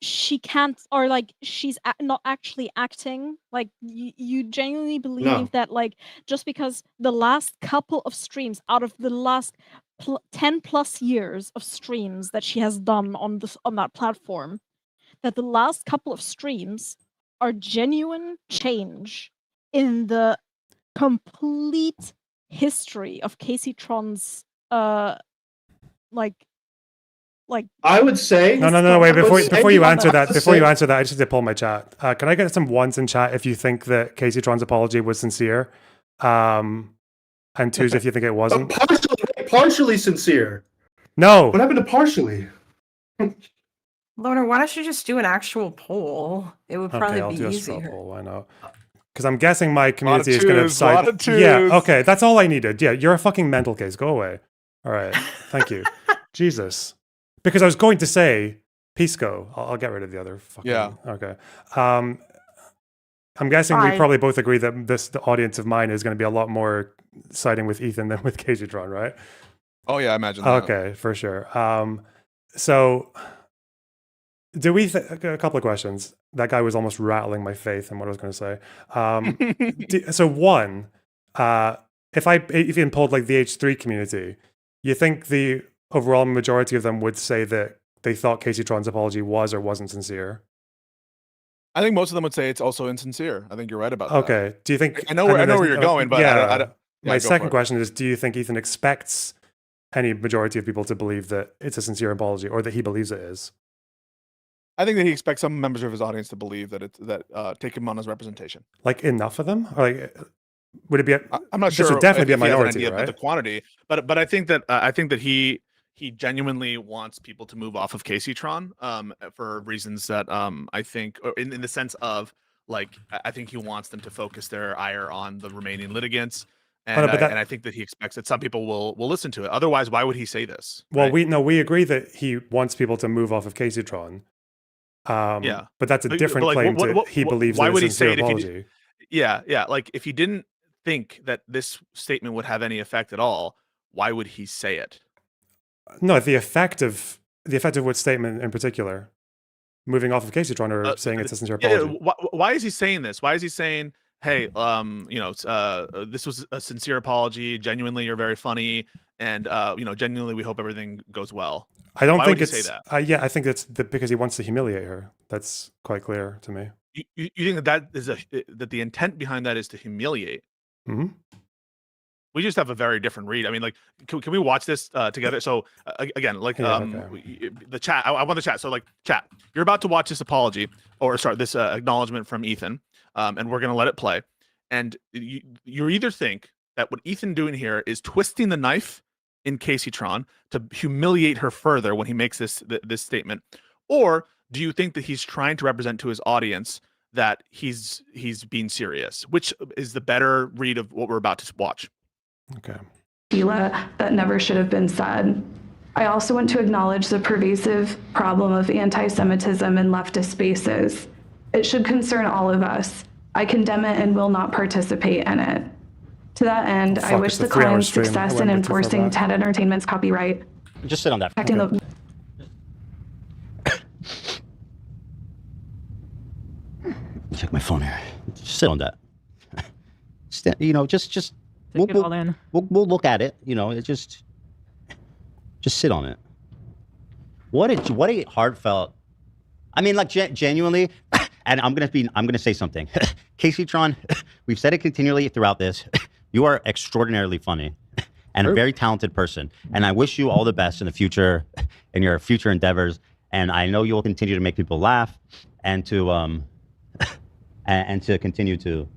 Speaker 9: she can't, or like she's not actually acting? Like you genuinely believe
Speaker 7: No.
Speaker 9: that, like, just because the last couple of streams out of the last 10 plus years of streams that she has done on that platform, that the last couple of streams are genuine change in the complete history of Casey Tron's
Speaker 7: I would say
Speaker 1: No. Wait, before you answer that,
Speaker 7: to
Speaker 1: before you
Speaker 7: say-
Speaker 1: answer that, I just need to pull my chat. Can I get some ones in chat if you think that Casey Tron's apology was sincere, and twos if you think it wasn't?
Speaker 7: partially sincere.
Speaker 1: No.
Speaker 7: What happened to partially?
Speaker 3: Loner, why don't you just do an actual poll? It would probably
Speaker 1: I'll
Speaker 3: be
Speaker 1: do a straw
Speaker 3: easier.
Speaker 1: poll. Why not? Because I'm guessing my community is going to
Speaker 2: twos, lot
Speaker 1: side.
Speaker 2: of twos.
Speaker 1: Yeah. Okay. That's all I needed. Yeah. You're a fucking mental case. Go away. All right. Thank you. Jesus. Because I was going to say Pisco. I'll get rid of the other fucking.
Speaker 2: Yeah.
Speaker 1: Okay. I'm guessing we
Speaker 3: Fine.
Speaker 1: probably both agree that the audience of mine is going to be a lot more siding with Ethan than with Casey Tron, right?
Speaker 2: Oh yeah, I imagine that.
Speaker 1: Okay, for sure. So do we a couple of questions? That guy was almost rattling my faith in what I was going to say. So one, if even pulled like the H3 community, you think the overall majority of them would say that they thought Casey Tron's apology was or wasn't sincere?
Speaker 2: I think most of them would say it's also insincere. I think you're right about that.
Speaker 1: Okay. Do you think?
Speaker 2: I know where you're going, but I don't.
Speaker 1: My
Speaker 2: go
Speaker 1: second
Speaker 2: for it.
Speaker 1: question is: do you think Ethan expects any majority of people to believe that it's a sincere apology, or that he believes it is?
Speaker 2: I think that he expects some members of his audience to believe that take him on as representation.
Speaker 1: Like enough of them? Or like, would it be?
Speaker 2: I'm not
Speaker 1: this
Speaker 2: sure.
Speaker 1: would definitely be a
Speaker 2: if he has an
Speaker 1: minority,
Speaker 2: idea about
Speaker 1: right?
Speaker 2: the quantity, but I think that he genuinely wants people to move off of Casey Tron for reasons that I think, or in the sense of, like, I think he wants them to focus their ire on the remaining litigants. And, and I think that he expects that some people will listen to it. Otherwise, why would he say this?
Speaker 1: Well,
Speaker 2: right?
Speaker 1: we agree that he wants people to move off of Casey Tron.
Speaker 2: Yeah,
Speaker 1: but that's a different
Speaker 2: like,
Speaker 1: claim. He believes
Speaker 2: why
Speaker 1: that
Speaker 2: would he
Speaker 1: it's a sincere
Speaker 2: say it if he
Speaker 1: apology.
Speaker 2: yeah. Like, if he didn't think that this statement would have any effect at all, why would he say it?
Speaker 1: No, the effect of what statement in particular? Moving off of Casey Tron or saying it's a sincere apology?
Speaker 2: Why is he saying this? Why is he saying, hey, this was a sincere apology. Genuinely, you're very funny, and genuinely, we hope everything goes well.
Speaker 1: I don't
Speaker 2: Why
Speaker 1: think
Speaker 2: would he
Speaker 1: it's.
Speaker 2: say that?
Speaker 1: Yeah, I think that's because he wants to humiliate her. That's quite clear to me.
Speaker 2: You think that is that the intent behind that is to humiliate?
Speaker 1: Mm-hmm.
Speaker 2: We just have a very different read. I mean, like, can we watch this together? So again, like, the chat. I want the chat. So, like, chat. You're about to watch this apology, or sorry, this acknowledgement from Ethan, and we're gonna let it play. And you either think that what Ethan doing here is twisting the knife in Caseytron to humiliate her further when he makes this statement, or do you think that he's trying to represent to his audience that he's being serious? Which is the better read of what we're about to watch?
Speaker 1: Okay.
Speaker 12: That never should have been said. I also want to acknowledge the pervasive problem of anti-Semitism in leftist spaces. It should concern all of us. I condemn it and will not participate in it. To that end, I wish the client's success in enforcing TED Entertainment's copyright.
Speaker 5: Just sit on that.
Speaker 12: Okay.
Speaker 5: Check my phone here. Just sit on that. Just
Speaker 10: Take it all in.
Speaker 5: we'll look at it. It just sit on it. What a heartfelt. I mean, like genuinely, and I'm gonna say something. Caseytron, we've said it continually throughout this. You are extraordinarily funny and a very talented person, and I wish you all the best in the future, in your future endeavors. And I know you'll continue to make people laugh, and to and to continue to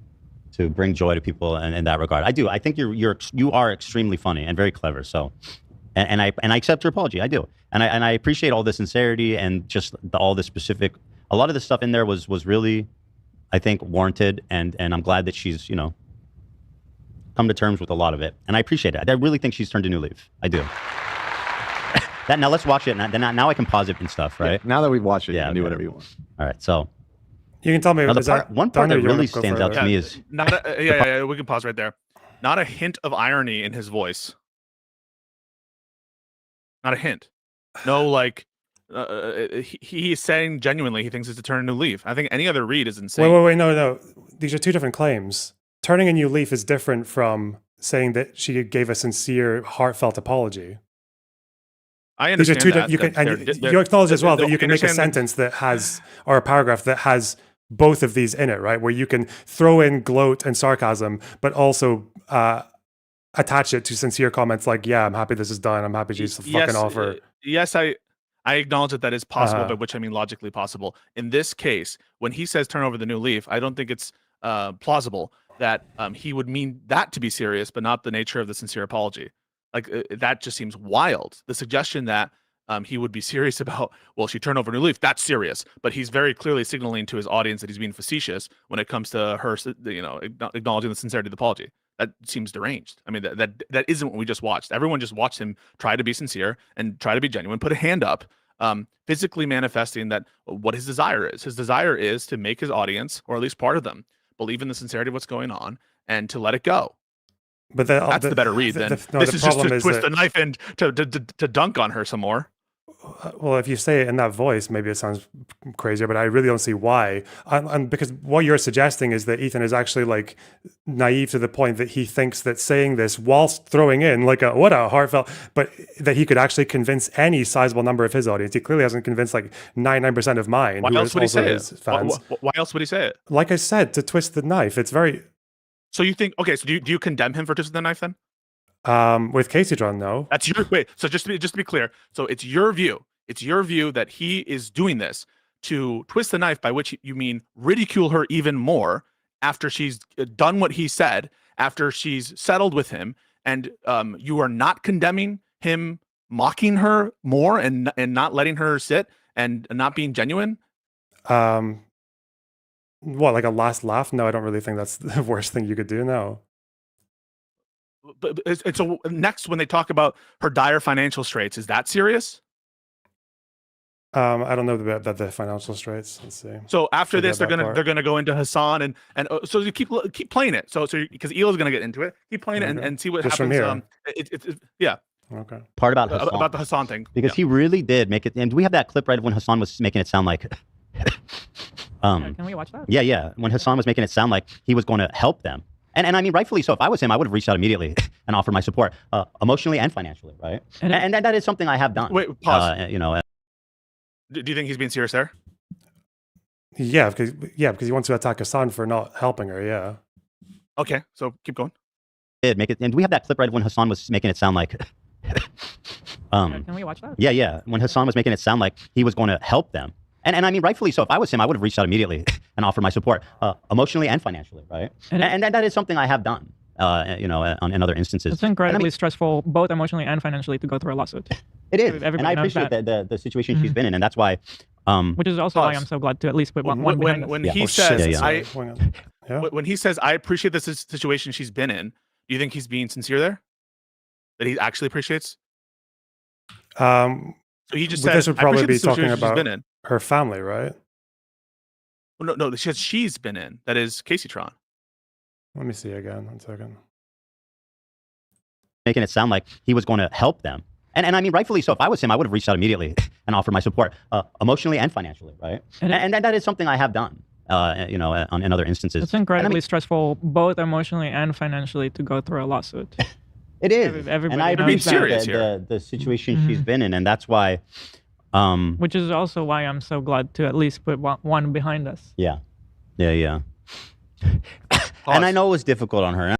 Speaker 5: bring joy to people in that regard. I do. I think you are extremely funny and very clever. So, and I accept your apology. I do, and I appreciate all the sincerity and just all the specific. A lot of the stuff in there was really, I think, warranted, and I'm glad that she's come to terms with a lot of it, and I appreciate it. I really think she's turned a new leaf. I do. Now let's watch it. Now I can pause it and stuff, right?
Speaker 13: Yeah, now that we've watched it, you
Speaker 5: Yeah,
Speaker 13: can do
Speaker 5: okay.
Speaker 13: whatever you want.
Speaker 5: All right, so.
Speaker 1: You can tell me.
Speaker 5: Now one part that
Speaker 1: you
Speaker 5: really
Speaker 1: wanna go
Speaker 5: stands out
Speaker 1: further?
Speaker 5: to me is
Speaker 2: We can pause right there. Not a hint of irony in his voice. Not a hint. No, like he's saying genuinely he thinks it's a turn a new leaf. I think any other read is insane.
Speaker 1: Wait, no. These are two different claims. Turning a new leaf is different from saying that she gave a sincere, heartfelt apology.
Speaker 2: I
Speaker 1: These are
Speaker 2: understand
Speaker 1: two.
Speaker 2: that.
Speaker 1: You can,
Speaker 2: They're-
Speaker 1: and
Speaker 2: they're-
Speaker 1: you acknowledge as well that
Speaker 2: they're-
Speaker 1: you can make a
Speaker 2: understand that-
Speaker 1: sentence that has, or a paragraph that has both of these in it, right? Where you can throw in gloat and sarcasm, but also attach it to sincere comments like, "Yeah, I'm happy this is done. I'm happy she's fucking offer."
Speaker 2: Yes, I acknowledge that is possible, by which I mean logically possible. In this case, when he says turn over the new leaf, I don't think it's plausible that he would mean that to be serious, but not the nature of the sincere apology. Like that just seems wild. The suggestion that he would be serious about, well, she turned over a new leaf, that's serious. But he's very clearly signaling to his audience that he's being facetious when it comes to her, acknowledging the sincerity of the apology. That seems deranged. I mean, that isn't what we just watched. Everyone just watched him try to be sincere and try to be genuine, put a hand up, physically manifesting that what his desire is. His desire is to make his audience, or at least part of them, believe in the sincerity of what's going on and to let it go.
Speaker 1: But
Speaker 2: that's the better read. Then this is just to twist the knife and to dunk on her some more.
Speaker 1: Well, if you say it in that voice, maybe it sounds crazier, but I really don't see why. And because what you're suggesting is that Ethan is actually like naive to the point that he thinks that saying this whilst throwing in like what a heartfelt, but that he could actually convince any sizable number of his audience. He clearly hasn't convinced like 99% of mine.
Speaker 2: Why else would he say it?
Speaker 1: Fans.
Speaker 2: Why else would he say it?
Speaker 1: Like I said, to twist the knife. It's very.
Speaker 2: So you think, okay, so do you condemn him for twisting the knife then?
Speaker 1: With Caseytron, no.
Speaker 2: That's your wait. So just to be clear, so it's your view that he is doing this to twist the knife, by which you mean ridicule her even more after she's done what he said, after she's settled with him, and you are not condemning him, mocking her more, and not letting her sit and not being genuine.
Speaker 1: What, like a last laugh? No, I don't really think that's the worst thing you could do. No.
Speaker 2: But it's next when they talk about her dire financial straits, is that serious?
Speaker 1: I don't know about the financial straits. Let's see.
Speaker 2: So after this, they're
Speaker 1: part.
Speaker 2: gonna go into Hassan and so you keep playing it. So because Elo's gonna get into it, keep playing it and see what
Speaker 1: Just
Speaker 2: happens.
Speaker 1: from here.
Speaker 2: Yeah.
Speaker 1: Okay.
Speaker 5: Part about Hassan.
Speaker 2: About the Hassan thing,
Speaker 5: because he really did make it. And do we have that clip right of when Hassan was making it sound like?
Speaker 10: Can we watch that?
Speaker 5: Yeah. When Hassan was making it sound like he was going to help them. And I mean, rightfully so. If I was him, I would have reached out immediately and offered my support, emotionally and financially, right? And that is something I have done.
Speaker 2: Wait, pause. Do you think he's being serious there?
Speaker 1: Yeah, because he wants to attack Hassan for not helping her. Yeah.
Speaker 2: Okay, so keep going.
Speaker 5: Make it, and do we have that clip right of when Hassan was making it sound like?
Speaker 10: Can we watch that?
Speaker 5: Yeah. When Hassan was making it sound like he was going to help them. And I mean, rightfully so. If I was him, I would have reached out immediately and offered my support, emotionally and financially, right? And that is something I have done. in other instances.
Speaker 10: It's incredibly stressful, both emotionally and financially, to go through a lawsuit.
Speaker 5: It is, and I
Speaker 10: Everybody knows
Speaker 5: appreciate
Speaker 10: that.
Speaker 5: the situation she's been in, and that's why.
Speaker 10: Which is also why I'm so glad to at least put one behind us.
Speaker 2: When
Speaker 5: Yeah.
Speaker 2: he
Speaker 5: Oh,
Speaker 2: says
Speaker 5: shit.
Speaker 2: when he says I appreciate this situation she's been in, do you think he's being sincere there? That he actually appreciates? So he just
Speaker 1: But
Speaker 2: said
Speaker 1: this would
Speaker 2: "I
Speaker 1: probably
Speaker 2: appreciate
Speaker 1: be
Speaker 2: the situation
Speaker 1: talking
Speaker 2: she's
Speaker 1: about
Speaker 2: been in."
Speaker 1: her family, right?
Speaker 2: Well, no, she says she's been in. That is Casey Tron.
Speaker 1: Let me see again. 1 second.
Speaker 5: Making it sound like he was going to help them. And I mean, rightfully so. If I was him, I would have reached out immediately and offered my support, emotionally and financially, right? And that is something I have done, in other instances.
Speaker 10: It's incredibly stressful, both emotionally and financially, to go through a lawsuit.
Speaker 5: It is.
Speaker 10: Everybody
Speaker 5: and I
Speaker 10: knows
Speaker 5: appreciate
Speaker 10: that.
Speaker 5: the situation she's been in, and that's why.
Speaker 10: Which is also why I'm so glad to at least put one behind us.
Speaker 5: Yeah. And I know it was difficult on her.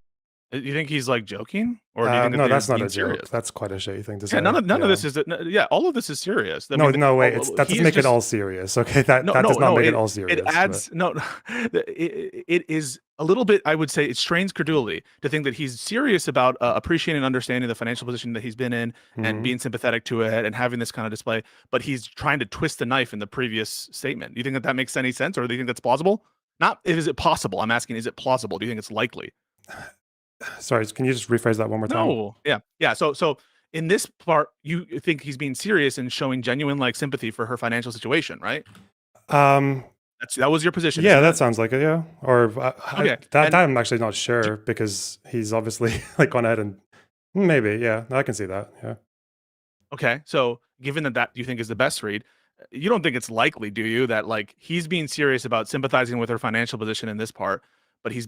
Speaker 2: You think he's like joking, or do you think that
Speaker 1: no,
Speaker 2: they're
Speaker 1: that's not
Speaker 2: being
Speaker 1: a joke.
Speaker 2: serious?
Speaker 1: That's quite a shitty thing to say.
Speaker 2: Yeah, none of this is. Yeah, all of this is serious. I
Speaker 1: No,
Speaker 2: mean,
Speaker 1: no, wait. That
Speaker 2: he
Speaker 1: doesn't
Speaker 2: is
Speaker 1: make it
Speaker 2: just-
Speaker 1: all serious. Okay, that does not make it all serious.
Speaker 2: It adds it is a little bit. I would say it strains credulity to think that he's serious about appreciating and understanding the financial position that he's been in and being sympathetic to it and having this kind of display. But he's trying to twist the knife in the previous statement. Do you think that makes any sense, or do you think that's plausible? Not is it possible? I'm asking, is it plausible? Do you think it's likely?
Speaker 1: Sorry, can you just rephrase that one more time?
Speaker 2: No. Yeah. So in this part, you think he's being serious and showing genuine like sympathy for her financial situation, right? That was your position.
Speaker 1: Yeah,
Speaker 2: isn't
Speaker 1: that
Speaker 2: it?
Speaker 1: sounds like it. Yeah, or
Speaker 2: Okay,
Speaker 1: that
Speaker 2: and-
Speaker 1: I'm actually not sure because he's obviously like gone ahead and maybe. Yeah, I can see that. Yeah.
Speaker 2: Okay. So given that you think is the best read, you don't think it's likely, do you, that like he's being serious about sympathizing with her financial position in this part, but he's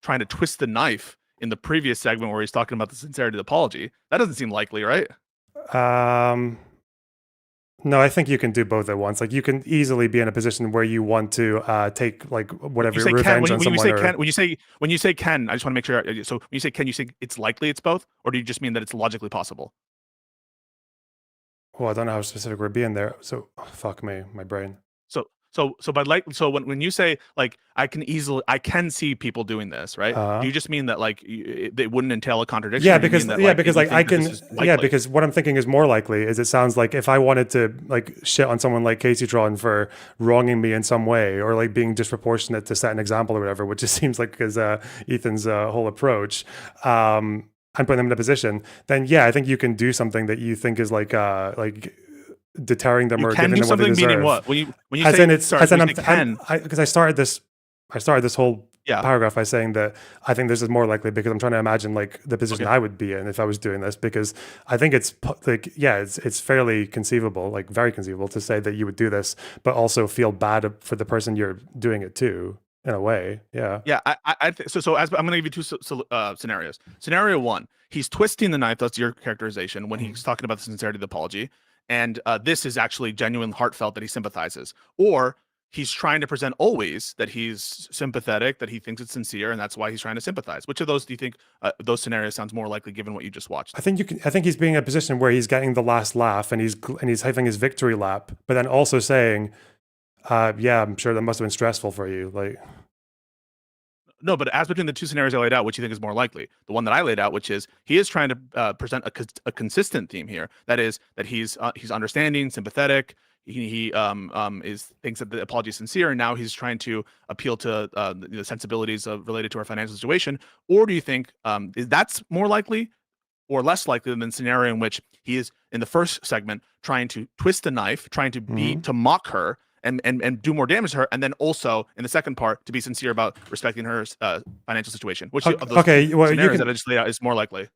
Speaker 2: trying to twist the knife in the previous segment where he's talking about the sincerity of the apology? That doesn't seem likely, right?
Speaker 1: No, I think you can do both at once. Like you can easily be in a position where you want to take like whatever revenge on someone.
Speaker 2: When you say can, I just want to make sure. So when you say can, you say it's likely it's both, or do you just mean that it's logically possible?
Speaker 1: Well, I don't know how specific we're being there. So fuck me, my brain.
Speaker 2: So when you say like I can see people doing this, right? Do you just mean that like it wouldn't entail a contradiction?
Speaker 1: Yeah,
Speaker 2: or do you
Speaker 1: because
Speaker 2: mean that,
Speaker 1: yeah,
Speaker 2: like,
Speaker 1: because
Speaker 2: you
Speaker 1: like I
Speaker 2: think that
Speaker 1: can
Speaker 2: this is likely?
Speaker 1: yeah, because what I'm thinking is more likely is it sounds like if I wanted to like shit on someone like Casey Tron for wronging me in some way or like being disproportionate to set an example or whatever, which just seems like is Ethan's whole approach. I'm putting them in a position. Then yeah, I think you can do something that you think is like deterring them
Speaker 2: You
Speaker 1: or
Speaker 2: can
Speaker 1: giving
Speaker 2: do
Speaker 1: them what they
Speaker 2: something,
Speaker 1: deserve.
Speaker 2: meaning what? When you
Speaker 1: as
Speaker 2: say
Speaker 1: in it's
Speaker 2: sorry,
Speaker 1: as in
Speaker 2: when you say can,
Speaker 1: because I started this whole
Speaker 2: Yeah.
Speaker 1: paragraph by saying that I think this is more likely because I'm trying to imagine like the position I would be in if I was doing this, because I think it's like it's fairly conceivable, like very conceivable to say that you would do this but also feel bad for the person you're doing it to in a way. Yeah.
Speaker 2: Yeah, so as I'm going to give you two scenarios. Scenario one, he's twisting the knife. That's your characterization when he's talking about the sincerity of the apology, and this is actually genuine, heartfelt that he sympathizes, or he's trying to present always that he's sympathetic, that he thinks it's sincere, and that's why he's trying to sympathize. Which of those do you think those scenarios sounds more likely given what you just watched?
Speaker 1: I think he's being in a position where he's getting the last laugh and he's having his victory lap, but then also saying, "Yeah, I'm sure that must have been stressful for you." Like,
Speaker 2: no, but as between the two scenarios I laid out, which you think is more likely? The one that I laid out, which is he is trying to present a consistent theme here. That is that he's understanding, sympathetic. He thinks that the apology is sincere, and now he's trying to appeal to the sensibilities related to our financial situation. Or do you think that's more likely or less likely than the scenario in which he is in the first segment trying to twist the knife, trying to to mock her and do more damage to her, and then also in the second part to be sincere about respecting her financial situation? Which of those scenarios that I just laid out is more likely?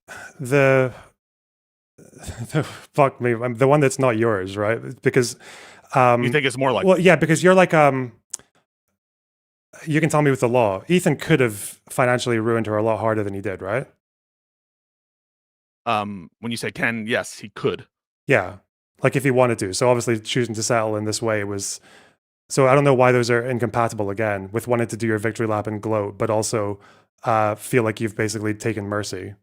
Speaker 1: Fuck me, the one that's not yours, right? Because
Speaker 2: you think it's more likely.
Speaker 1: Well, yeah, because you're like you can tell me with the law, Ethan could have financially ruined her a lot harder than he did, right?
Speaker 2: When you say can, yes, he could.
Speaker 1: Yeah, like if he wanted to. So obviously choosing to settle in this way was. So I don't know why those are incompatible again with wanting to do your victory lap and gloat, but also feel like you've basically taken mercy.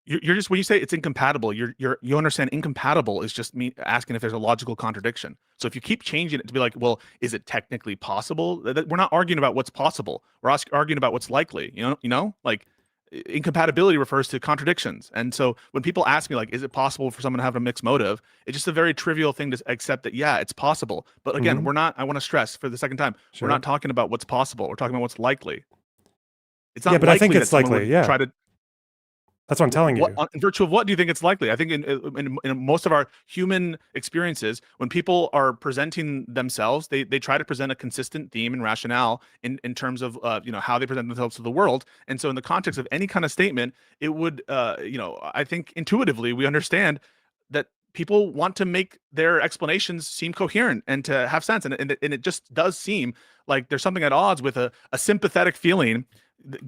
Speaker 2: You're just, when you say it's incompatible, you understand incompatible is just me asking if there's a logical contradiction. So if you keep changing it to be like, well, is it technically possible? We're not arguing about what's possible. We're arguing about what's likely. You know, like incompatibility refers to contradictions. And so when people ask me, like, is it possible for someone to have a mixed motive? It's just a very trivial thing to accept that, yeah, it's possible. But again, we're not, I want to stress for the second time, we're not talking about what's possible. We're talking about what's likely. It's not
Speaker 1: but I think
Speaker 2: likely
Speaker 1: it's
Speaker 2: that someone
Speaker 1: likely.
Speaker 2: would
Speaker 1: Yeah.
Speaker 2: try to.
Speaker 1: That's what I'm telling you.
Speaker 2: In virtue of what do you think it's likely? I think in most of our human experiences, when people are presenting themselves, they try to present a consistent theme and rationale in terms of how they present themselves to the world. And so in the context of any kind of statement, it would I think intuitively we understand that people want to make their explanations seem coherent and to have sense. And it just does seem like there's something at odds with a sympathetic feeling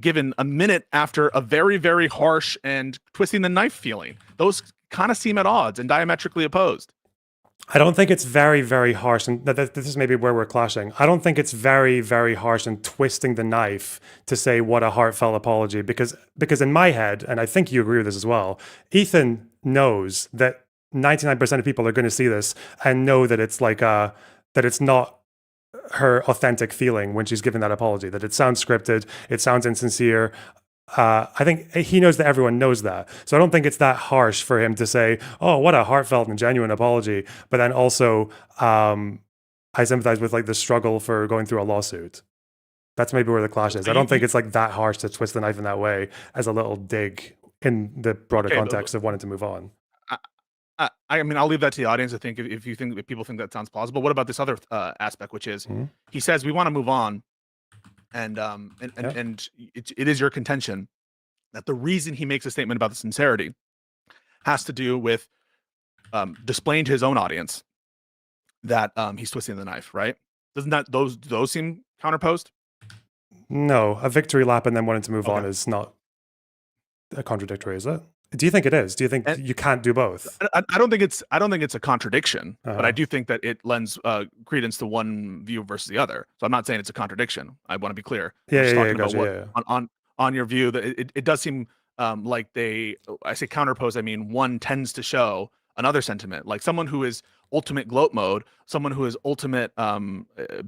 Speaker 2: given a minute after a very, very harsh and twisting the knife feeling. Those kind of seem at odds and diametrically opposed.
Speaker 1: I don't think it's very, very harsh, and this is maybe where we're clashing. I don't think it's very, very harsh and twisting the knife to say what a heartfelt apology, because in my head, and I think you agree with this as well, Ethan knows that 99% of people are going to see this and know that it's like that it's not her authentic feeling when she's giving that apology, that it sounds scripted, it sounds insincere. I think he knows that everyone knows that. So I don't think it's that harsh for him to say, oh, what a heartfelt and genuine apology. But then also, I sympathize with like the struggle for going through a lawsuit. That's maybe where the clash is. I don't think it's like that harsh to twist the knife in that way as a little dig in the broader context of wanting to move on.
Speaker 2: I mean, I'll leave that to the audience. I think if people think that sounds plausible. What about this other aspect, which is he says we want to move on, and it is your contention that the reason he makes a statement about the sincerity has to do with displaying to his own audience that he's twisting the knife, right? Doesn't that those seem counterposed?
Speaker 1: No, a victory lap and then wanting to move on is not a contradictory, is it? Do you think it is? Do you think you can't do both?
Speaker 2: I don't think it's a contradiction, but I do think that it lends credence to one view versus the other. So I'm not saying it's a contradiction. I want to be clear. On your view that it does seem like I say counterpose, I mean one tends to show another sentiment, like someone who is ultimate gloat mode, someone who is ultimate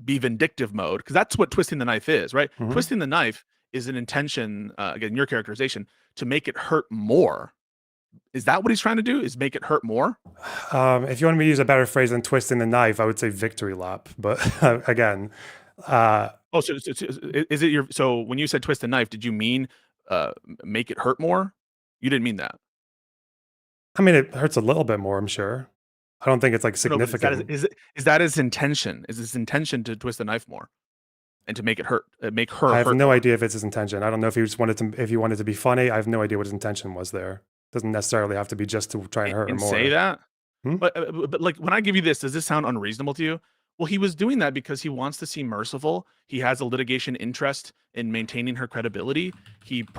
Speaker 2: be vindictive mode, because that's what twisting the knife is, right? Twisting the knife is an intention, again, your characterization, to make it hurt more. Is that what he's trying to do? Is make it hurt more?
Speaker 1: If you want me to use a better phrase than twisting the knife, I would say victory lap. But again,
Speaker 2: so is it so when you said twist the knife, did you mean make it hurt more? You didn't mean that.
Speaker 1: I mean, it hurts a little bit more, I'm sure. I don't think it's like significant.
Speaker 2: Is that his intention? Is his intention to twist the knife more? And to make it hurt, make her.
Speaker 1: I have no idea if it's his intention. I don't know if he just if he wanted to be funny. I have no idea what his intention was there. Doesn't necessarily have to be just to try and hurt her more.
Speaker 2: Say that, but like when I give you this, does this sound unreasonable to you? Well, he was doing that because he wants to seem merciful. He has a litigation interest in maintaining her credibility.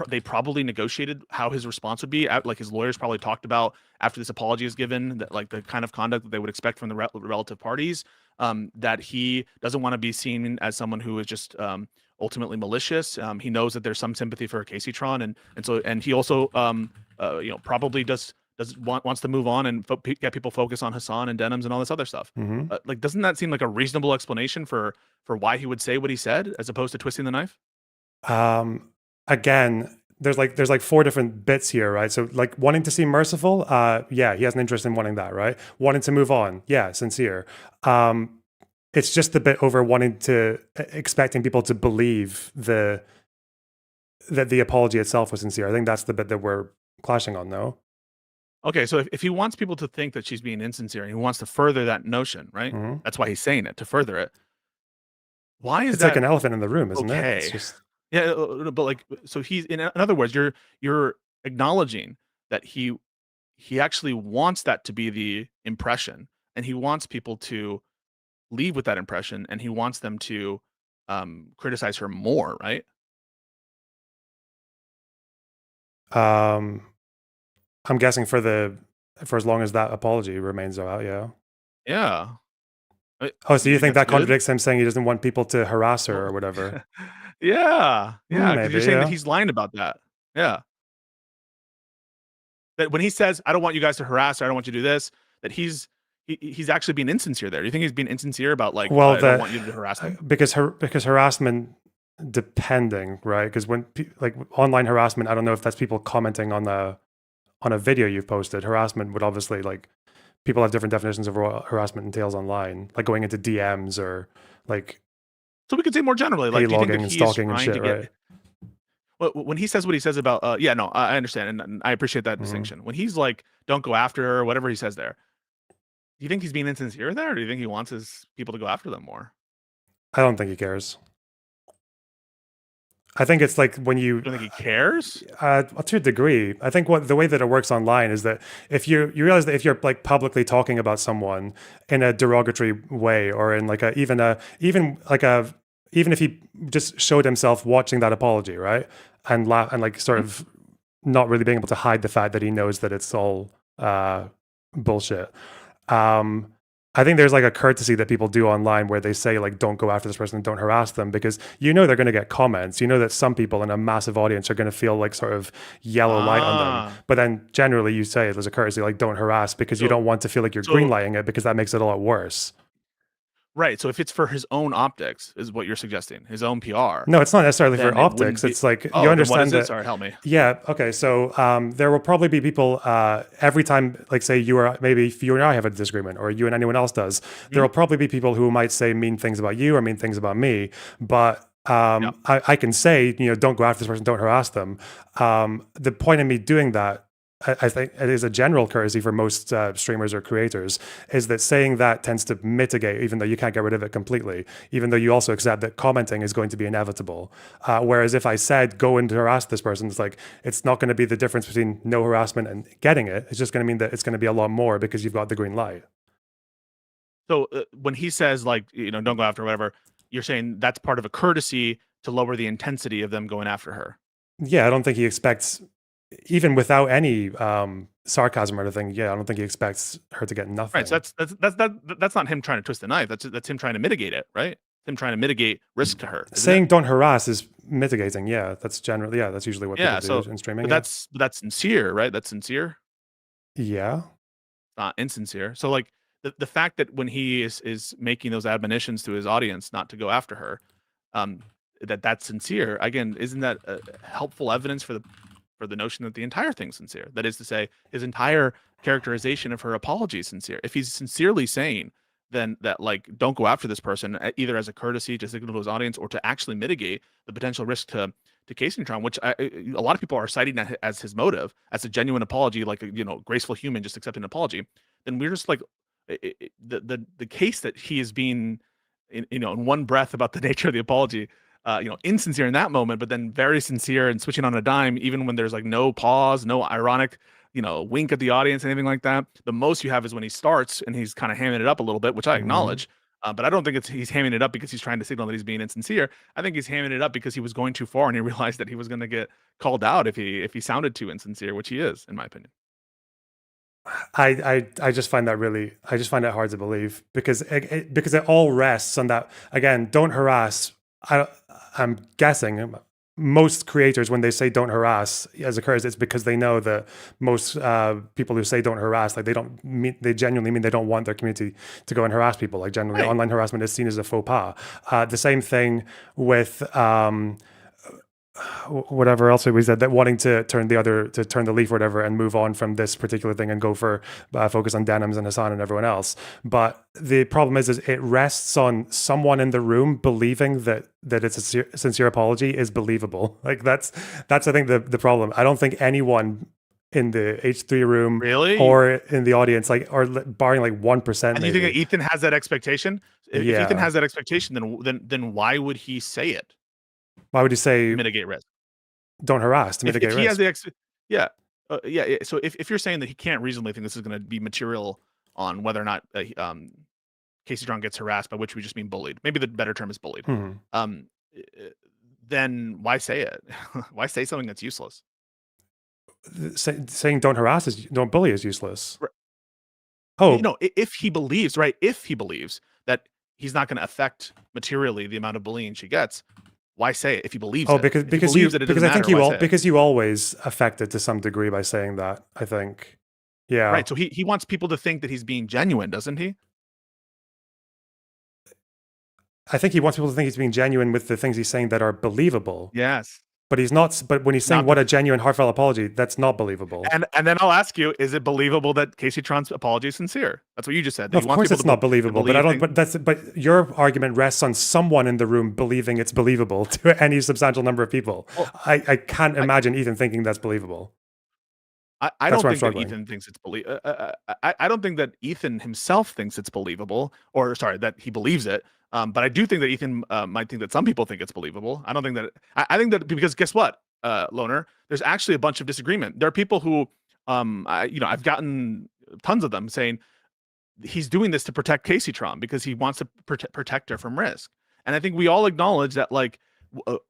Speaker 2: They probably negotiated how his response would be. Like his lawyers probably talked about after this apology is given, that like the kind of conduct that they would expect from the relative parties. That he doesn't want to be seen as someone who is just ultimately malicious. He knows that there's some sympathy for Casey-tron, and he also probably wants to move on and get people focused on Hassan and denims and all this other stuff. Like, doesn't that seem like a reasonable explanation for why he would say what he said as opposed to twisting the knife?
Speaker 1: Again, there's like four different bits here, right? So like wanting to seem merciful, yeah, he has an interest in wanting that, right? Wanting to move on, yeah, sincere. It's just the bit over expecting people to believe that the apology itself was sincere. I think that's the bit that we're clashing on, no?
Speaker 2: Okay, so if he wants people to think that she's being insincere and he wants to further that notion, right? That's why he's saying it, to further it. Why is
Speaker 1: it's like an elephant in the room, isn't it? It's just...
Speaker 2: Yeah, but like, so he's in other words, you're acknowledging that he actually wants that to be the impression, and he wants people to leave with that impression, and he wants them to criticize her more, right?
Speaker 1: I'm guessing for as long as that apology remains out, yeah.
Speaker 2: Yeah.
Speaker 1: Oh, so you think that contradicts him saying he doesn't want people to harass her or whatever?
Speaker 2: Yeah, because
Speaker 1: Maybe,
Speaker 2: you're saying that he's lying about that. Yeah. That when he says, "I don't want you guys to harass her, I don't want you to do this," that he's actually being insincere there. Do you think he's being insincere about like, I don't want you to harass me?
Speaker 1: Because harassment depending, right? Because when like online harassment, I don't know if that's people commenting on a video you've posted. Harassment would obviously, like, people have different definitions of what harassment entails online, like going into DMs or like
Speaker 2: So we could say more generally, like, do you think
Speaker 1: paylogging
Speaker 2: that
Speaker 1: and
Speaker 2: he is
Speaker 1: stalking and
Speaker 2: trying to
Speaker 1: shit,
Speaker 2: get
Speaker 1: right?
Speaker 2: when he says what he says about yeah, no, I understand, and I appreciate that
Speaker 1: Mhm.
Speaker 2: distinction. When he's like, "Don't go after her," or whatever he says there, do you think he's being insincere there, or do you think he wants his people to go after them more?
Speaker 1: I don't think he cares. I think it's like when you
Speaker 2: You don't think he cares?
Speaker 1: to a degree. I think what the way that it works online is that if you realize that if you're like publicly talking about someone in a derogatory way, or in like even if he just showed himself watching that apology, right, and and like sort of not really being able to hide the fact that he knows that it's all bullshit. I think there's like a courtesy that people do online where they say, like, don't go after this person, don't harass them, because you know they're going to get comments. You know that some people in a massive audience are going to feel like sort of yellow light on them. But then generally you say there's a courtesy, like, don't harass, because you don't want to feel like you're greenlighting it, because that makes it a lot worse.
Speaker 2: Right. So if it's for his own optics, is what you're suggesting, his own PR.
Speaker 1: No, it's not necessarily for
Speaker 2: then it wouldn't
Speaker 1: optics.
Speaker 2: be-
Speaker 1: It's like,
Speaker 2: Oh,
Speaker 1: you
Speaker 2: then
Speaker 1: understand
Speaker 2: what is
Speaker 1: that.
Speaker 2: it? Sorry, help me.
Speaker 1: Yeah. Okay. So there will probably be people every time, like, say maybe if you and I have a disagreement, or you and anyone else does, there will probably be people who might say mean things about you or mean things about me. But I can say, don't go after this person, don't harass them. The point of me doing that, I think it is a general courtesy for most streamers or creators, is that saying that tends to mitigate, even though you can't get rid of it completely, even though you also accept that commenting is going to be inevitable. Whereas if I said, go and harass this person, it's like, it's not going to be the difference between no harassment and getting it. It's just going to mean that it's going to be a lot more because you've got the green light.
Speaker 2: So when he says, like, don't go after her, whatever, you're saying that's part of a courtesy to lower the intensity of them going after her.
Speaker 1: Yeah, I don't think he expects, even without any sarcasm or anything. Yeah, I don't think he expects her to get nothing.
Speaker 2: Right. So that's not him trying to twist the knife. That's him trying to mitigate it. Right. Him trying to mitigate risk to her.
Speaker 1: Saying don't harass is mitigating. Yeah, that's generally, that's usually what people do in streaming.
Speaker 2: But that's sincere, right? That's sincere.
Speaker 1: Yeah.
Speaker 2: Not insincere. So, like, the fact that when he is making those admonitions to his audience not to go after her, that's sincere. Again, isn't that helpful evidence for the notion that the entire thing's sincere? That is to say, his entire characterization of her apology is sincere. If he's sincerely saying then that, like, don't go after this person, either as a courtesy to signal to his audience or to actually mitigate the potential risk to Casey Neutron, which a lot of people are citing that as his motive, as a genuine apology, like a graceful human just accepting an apology, then we're just like, the case that he is being in one breath about the nature of the apology, insincere in that moment, but then very sincere and switching on a dime, even when there's like no pause, no ironic, wink at the audience, anything like that. The most you have is when he starts and he's kind of hamming it up a little bit, which I acknowledge. But I don't think he's hamming it up because he's trying to signal that he's being insincere. I think he's hamming it up because he was going too far and he realized that he was going to get called out if he sounded too insincere, which he is, in my opinion.
Speaker 1: I just find that hard to believe, because it all rests on that. Again, don't harass. I'm guessing most creators, when they say don't harass as occurs, it's because they know that most people who say don't harass, like, they genuinely mean they don't want their community to go and harass people. Like, generally,
Speaker 2: Right.
Speaker 1: Online harassment is seen as a faux pas. The same thing with whatever else we said, that wanting to turn the leaf or whatever and move on from this particular thing and go for focus on Denims and Hassan and everyone else. But the problem is it rests on someone in the room believing that it's a sincere apology is believable. Like, that's I think the problem. I don't think anyone in the H3 room
Speaker 2: Really?
Speaker 1: or in the audience, like, or barring like 1%.
Speaker 2: And you think that Ethan has that expectation? If
Speaker 1: Yeah.
Speaker 2: Ethan has that expectation, then why would he say it?
Speaker 1: Why would you say
Speaker 2: Mitigate risk.
Speaker 1: don't harass to mitigate
Speaker 2: If
Speaker 1: risk?
Speaker 2: he has the yeah. So if you're saying that he can't reasonably think this is going to be material on whether or not Casey Strong gets harassed, by which we just mean bullied. Maybe the better term is bullied. Then why say it? Why say something that's useless?
Speaker 1: Saying don't bully is useless.
Speaker 2: Right.
Speaker 1: Oh,
Speaker 2: if he believes, right? If he believes that he's not going to affect materially the amount of bullying she gets, why say it if he believes it?
Speaker 1: Because you always affect it to some degree by saying that, I think. Yeah.
Speaker 2: Right. So he wants people to think that he's being genuine, doesn't he?
Speaker 1: I think he wants people to think he's being genuine with the things he's saying that are believable.
Speaker 2: Yes.
Speaker 1: But he's not. But when he's saying
Speaker 2: Not
Speaker 1: what a genuine, heartfelt apology, that's not believable.
Speaker 2: And then I'll ask you: is it believable that Casey Tron's apology is sincere? That's what you just said.
Speaker 1: No, of course, it's not believable. But I don't. But your argument rests on someone in the room believing it's believable to any substantial number of people.
Speaker 2: Well,
Speaker 1: I can't imagine Ethan thinking that's believable.
Speaker 2: I don't think that Ethan thinks it's I don't think that Ethan himself thinks it's believable, or sorry, that he believes it. But I do think that Ethan might think that some people think it's believable. I don't think that. I think that because guess what, Loner, there's actually a bunch of disagreement. There are people who, I've gotten tons of them saying he's doing this to protect Casey Tron because he wants to protect her from risk. And I think we all acknowledge that like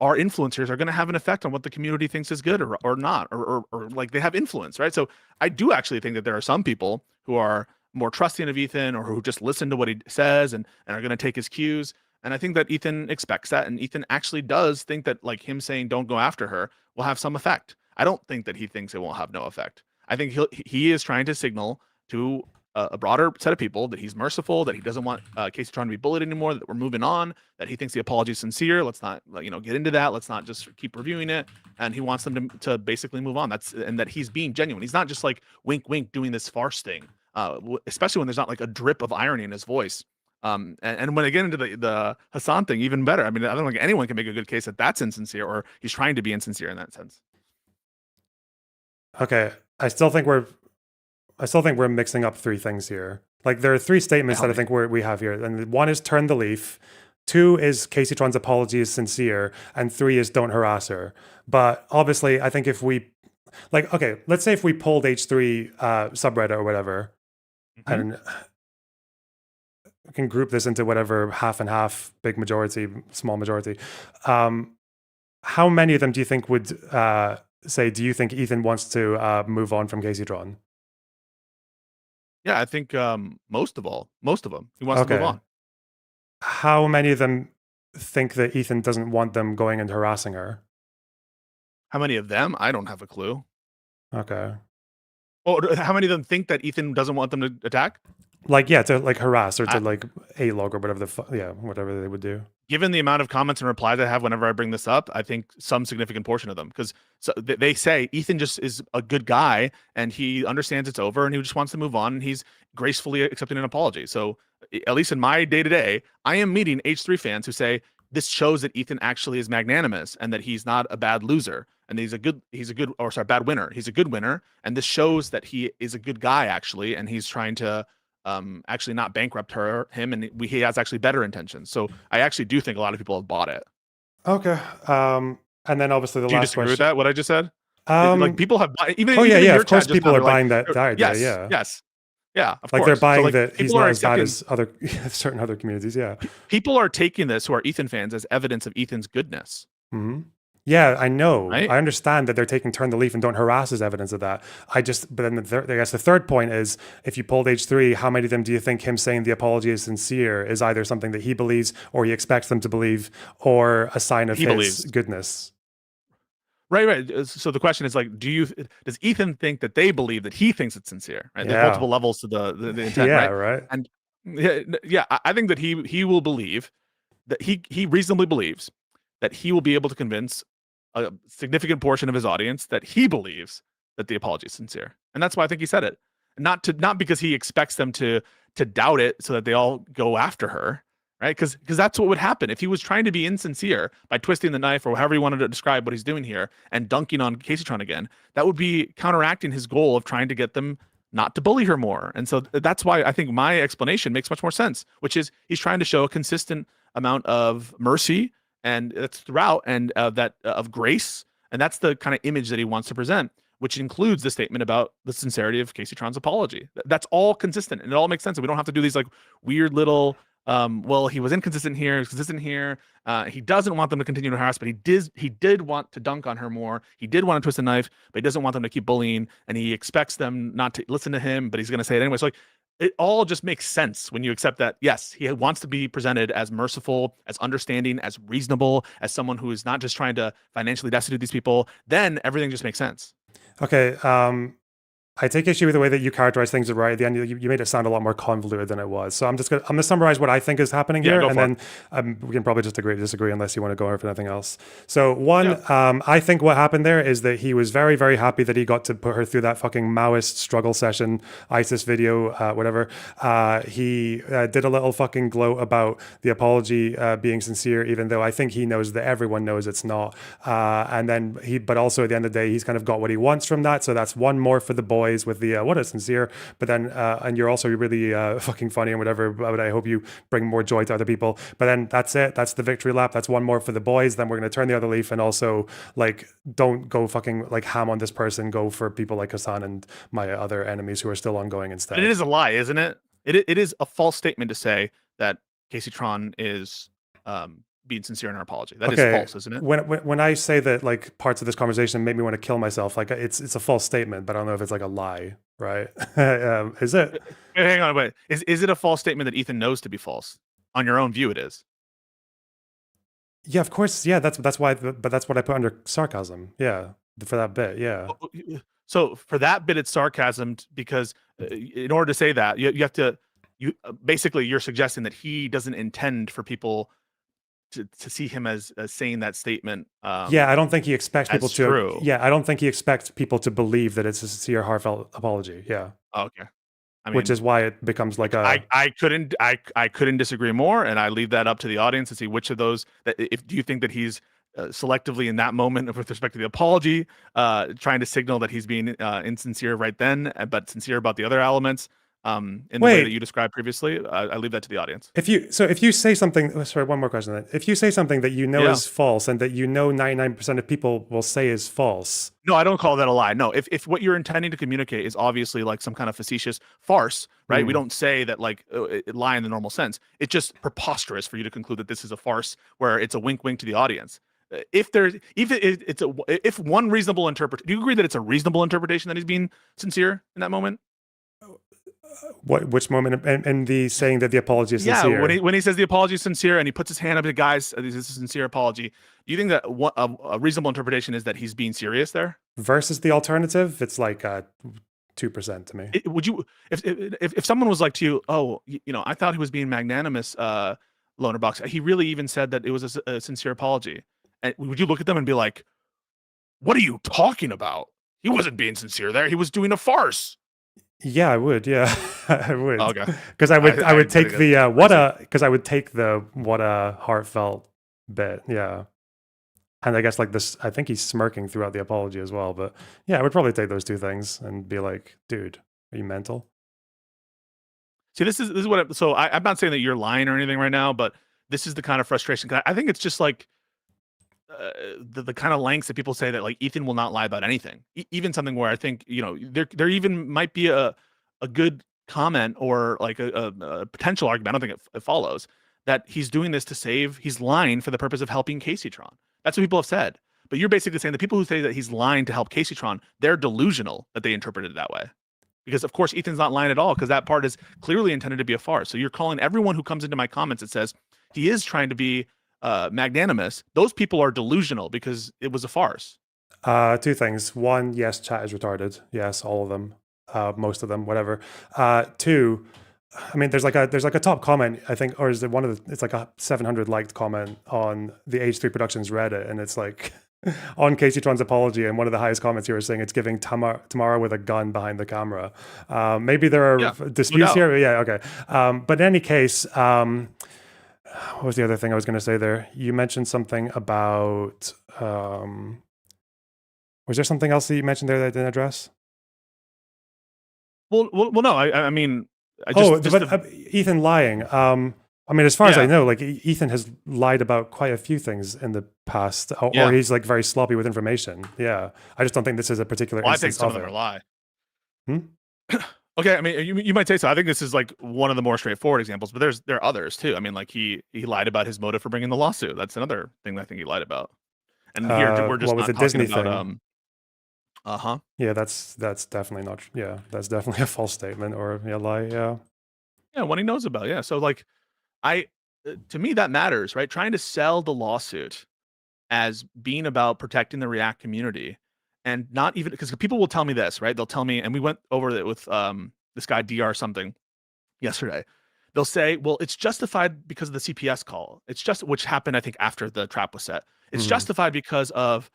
Speaker 2: our influencers are going to have an effect on what the community thinks is good or not, or like they have influence, right? So I do actually think that there are some people who are more trusting of Ethan or who just listen to what he says and are going to take his cues. And I think that Ethan expects that. And Ethan actually does think that like him saying, don't go after her will have some effect. I don't think that he thinks it won't have no effect. I think he is trying to signal to a broader set of people that he's merciful, that he doesn't want Casey Tron to be bullied anymore, that we're moving on, that he thinks the apology is sincere. Let's not, get into that. Let's not just keep reviewing it. And he wants them to basically move on. And that he's being genuine. He's not just like wink, wink, doing this farce thing, especially when there's not like a drip of irony in his voice. And when I get into the Hassan thing, even better. I mean, I don't think anyone can make a good case that that's insincere or he's trying to be insincere in that sense.
Speaker 1: Okay, I still think we're mixing up three things here. Like there are three statements that I think we have here. And one is turn the leaf. Two is Casey Tron's apology is sincere. And three is don't harass her. But obviously, I think if we, okay, let's say if we pulled H3 subreddit or whatever, and we can group this into whatever half and half, big majority, small majority. How many of them do you think would say, do you think Ethan wants to move on from Casey Tron?
Speaker 2: Yeah, I think most of them. He wants to move on.
Speaker 1: How many of them think that Ethan doesn't want them going and harassing her?
Speaker 2: How many of them? I don't have a clue.
Speaker 1: Okay.
Speaker 2: Oh, how many of them think that Ethan doesn't want them to attack?
Speaker 1: To harass or to A-log or whatever whatever they would do.
Speaker 2: Given the amount of comments and replies I have whenever I bring this up, I think some significant portion of them, because they say Ethan just is a good guy and he understands it's over and he just wants to move on and he's gracefully accepting an apology. So at least in my day-to-day, I am meeting H3 fans who say this shows that Ethan actually is magnanimous and that he's not a bad loser and bad winner. He's a good winner. And this shows that he is a good guy actually. And he's trying to actually not bankrupt him, and he has actually better intentions. So I actually do think a lot of people have bought it.
Speaker 1: Okay. And then obviously the last question.
Speaker 2: Do you disagree with that? What I just said?
Speaker 1: Like
Speaker 2: people have even.
Speaker 1: Of course, people are buying that idea.
Speaker 2: Yes. Yeah, of
Speaker 1: course. They're buying that he's not as bad as certain other communities. Yeah.
Speaker 2: People are taking this who are Ethan fans as evidence of Ethan's goodness.
Speaker 1: Mm-hmm. Yeah, I know.
Speaker 2: Right?
Speaker 1: I understand that they're taking turn the leaf and don't harass as evidence of that. But then I guess the third point is, if you pulled H3, how many of them do you think him saying the apology is sincere is either something that he believes or he expects them to believe or a sign of his goodness?
Speaker 2: Right. So the question is like, does Ethan think that they believe that he thinks it's sincere? Right. There's multiple levels to the intent.
Speaker 1: Yeah,
Speaker 2: right. And I think that he will believe that he reasonably believes that he will be able to convince a significant portion of his audience that he believes that the apology is sincere. And that's why I think he said it. Not because he expects them to doubt it so that they all go after her, right? Because that's what would happen. If he was trying to be insincere by twisting the knife or however you wanted to describe what he's doing here and dunking on Casey Tron again, that would be counteracting his goal of trying to get them not to bully her more. And so that's why I think my explanation makes much more sense, which is he's trying to show a consistent amount of mercy and that's throughout, and of grace, and that's the kind of image that he wants to present, which includes the statement about the sincerity of Casey Tron's apology. That's all consistent, and it all makes sense. And we don't have to do these like weird little, well, he was inconsistent here, he's consistent here. He doesn't want them to continue to harass, but he did want to dunk on her more. He did want to twist a knife, but he doesn't want them to keep bullying, and he expects them not to listen to him, but he's going to say it anyway. So like, it all just makes sense when you accept that, yes, he wants to be presented as merciful, as understanding, as reasonable, as someone who is not just trying to financially destitute these people. Then everything just makes sense.
Speaker 1: Okay. I take issue with the way that you characterize things right at the end. You made it sound a lot more convoluted than it was. So I'm gonna summarize what I think is happening here,
Speaker 2: go
Speaker 1: and
Speaker 2: for it.
Speaker 1: then we can probably just agree to disagree unless you want to go over for anything else. So one, I think what happened there is that he was very, very happy that he got to put her through that fucking Maoist struggle session, ISIS video, whatever. He did a little fucking gloat about the apology being sincere, even though I think he knows that everyone knows it's not. And then but also at the end of the day, he's kind of got what he wants from that. So that's one more for the boys with the what is sincere, but then and you're also really fucking funny and whatever, but I hope you bring more joy to other people. But then that's it, that's the victory lap. That's one more for the boys. Then we're going to turn the other leaf and also like don't go fucking like ham on this person, go for people like Hassan and my other enemies who are still ongoing instead.
Speaker 2: But it is a lie, isn't it? It is a false statement to say that Casey Tron is being sincere in our apology. That is false, isn't it?
Speaker 1: When I say that like parts of this conversation make me want to kill myself, like it's a false statement, but I don't know if it's like a lie, right? Is it?
Speaker 2: Hang on, wait. Is it a false statement that Ethan knows to be false? On your own view, it is.
Speaker 1: Yeah, of course. Yeah, that's why. But that's what I put under sarcasm. Yeah, for that bit. Yeah.
Speaker 2: So for that bit, it's sarcasm because in order to say that, you have to basically you're suggesting that he doesn't intend for people to see him as saying that statement.
Speaker 1: Yeah, I don't think he expects people to.
Speaker 2: True.
Speaker 1: Yeah, I don't think he expects people to believe that it's a sincere, heartfelt apology. Yeah.
Speaker 2: Okay. I mean,
Speaker 1: which is why it becomes like a.
Speaker 2: I couldn't disagree more, and I leave that up to the audience to see which of those. If do you think that he's selectively in that moment with respect to the apology, trying to signal that he's being insincere right then, but sincere about the other elements. In the way that you described previously, I leave that to the audience.
Speaker 1: If you say something, sorry, one more question. Then. If you say something that you know is false and that you know 99% of people will say is false.
Speaker 2: No, I don't call that a lie. No, if what you're intending to communicate is obviously like some kind of facetious farce, right? We don't say that like lie in the normal sense. It's just preposterous for you to conclude that this is a farce where it's a wink wink to the audience. If one reasonable interpretation, do you agree that it's a reasonable interpretation that he's being sincere in that moment?
Speaker 1: Which moment and the saying that the apology is sincere?
Speaker 2: Yeah, when he says the apology is sincere and he puts his hand up to guys, this is a sincere apology. Do you think that a reasonable interpretation is that he's being serious there?
Speaker 1: Versus the alternative, it's like 2% to me.
Speaker 2: Would you, if someone was like to you, oh, I thought he was being magnanimous, Loner Box. He really even said that it was a sincere apology. And would you look at them and be like, what are you talking about? He wasn't being sincere there. He was doing a farce.
Speaker 1: Yeah, I would. Yeah, I would.
Speaker 2: Okay.
Speaker 1: Because I would take the what a heartfelt bit. Yeah. And I guess like this, I think he's smirking throughout the apology as well. But yeah, I would probably take those two things and be like, dude, are you mental?
Speaker 2: See, this is what. So I'm not saying that you're lying or anything right now, but this is the kind of frustration. I think it's just like the kind of lengths that people say that like Ethan will not lie about anything, even something where I think there even might be a good comment or like a potential argument. I don't think it follows that he's doing this to save. He's lying for the purpose of helping Casey Tron. That's what people have said. But you're basically saying the people who say that he's lying to help Casey Tron, they're delusional that they interpreted it that way. Because of course Ethan's not lying at all, because that part is clearly intended to be a farce. So you're calling everyone who comes into my comments that says he is trying to be magnanimous, those people are delusional because it was a farce.
Speaker 1: Two things. One, yes, chat is retarded. Yes, all of them, most of them, whatever. Two, I mean, there's like a top comment, I think, or is it one of the? It's like a 700 liked comment on the H3 Productions Reddit, and it's like on Casey Tron's apology, and one of the highest comments here is saying it's giving Tamara with a gun behind the camera. Maybe there are disputes here. Yeah, okay. But in any case. What was the other thing I was going to say there? You mentioned something about. Was there something else that you mentioned there that I didn't address?
Speaker 2: Well, no. I mean,
Speaker 1: Ethan lying. I mean, as far as I know, like Ethan has lied about quite a few things in the past, or he's like very sloppy with information. Yeah, I just don't think this is a particular.
Speaker 2: Well, I think some of them are lie. Okay, I mean, you might say so. I think this is like one of the more straightforward examples, but there are others too. I mean, like he lied about his motive for bringing the lawsuit. That's another thing that I think he lied about. And here we're just not talking
Speaker 1: Disney
Speaker 2: about.
Speaker 1: Thing? Yeah, that's definitely not. Yeah, that's definitely a false statement or a lie. Yeah.
Speaker 2: Yeah, what he knows about. Yeah, so like, to me that matters, right? Trying to sell the lawsuit as being about protecting the React community and not even because people will tell me this, right? They'll tell me, and we went over it with this guy DR something yesterday. They'll say, well, it's justified because of the CPS call. It's just, which happened, I think, after the trap was set. It's justified because of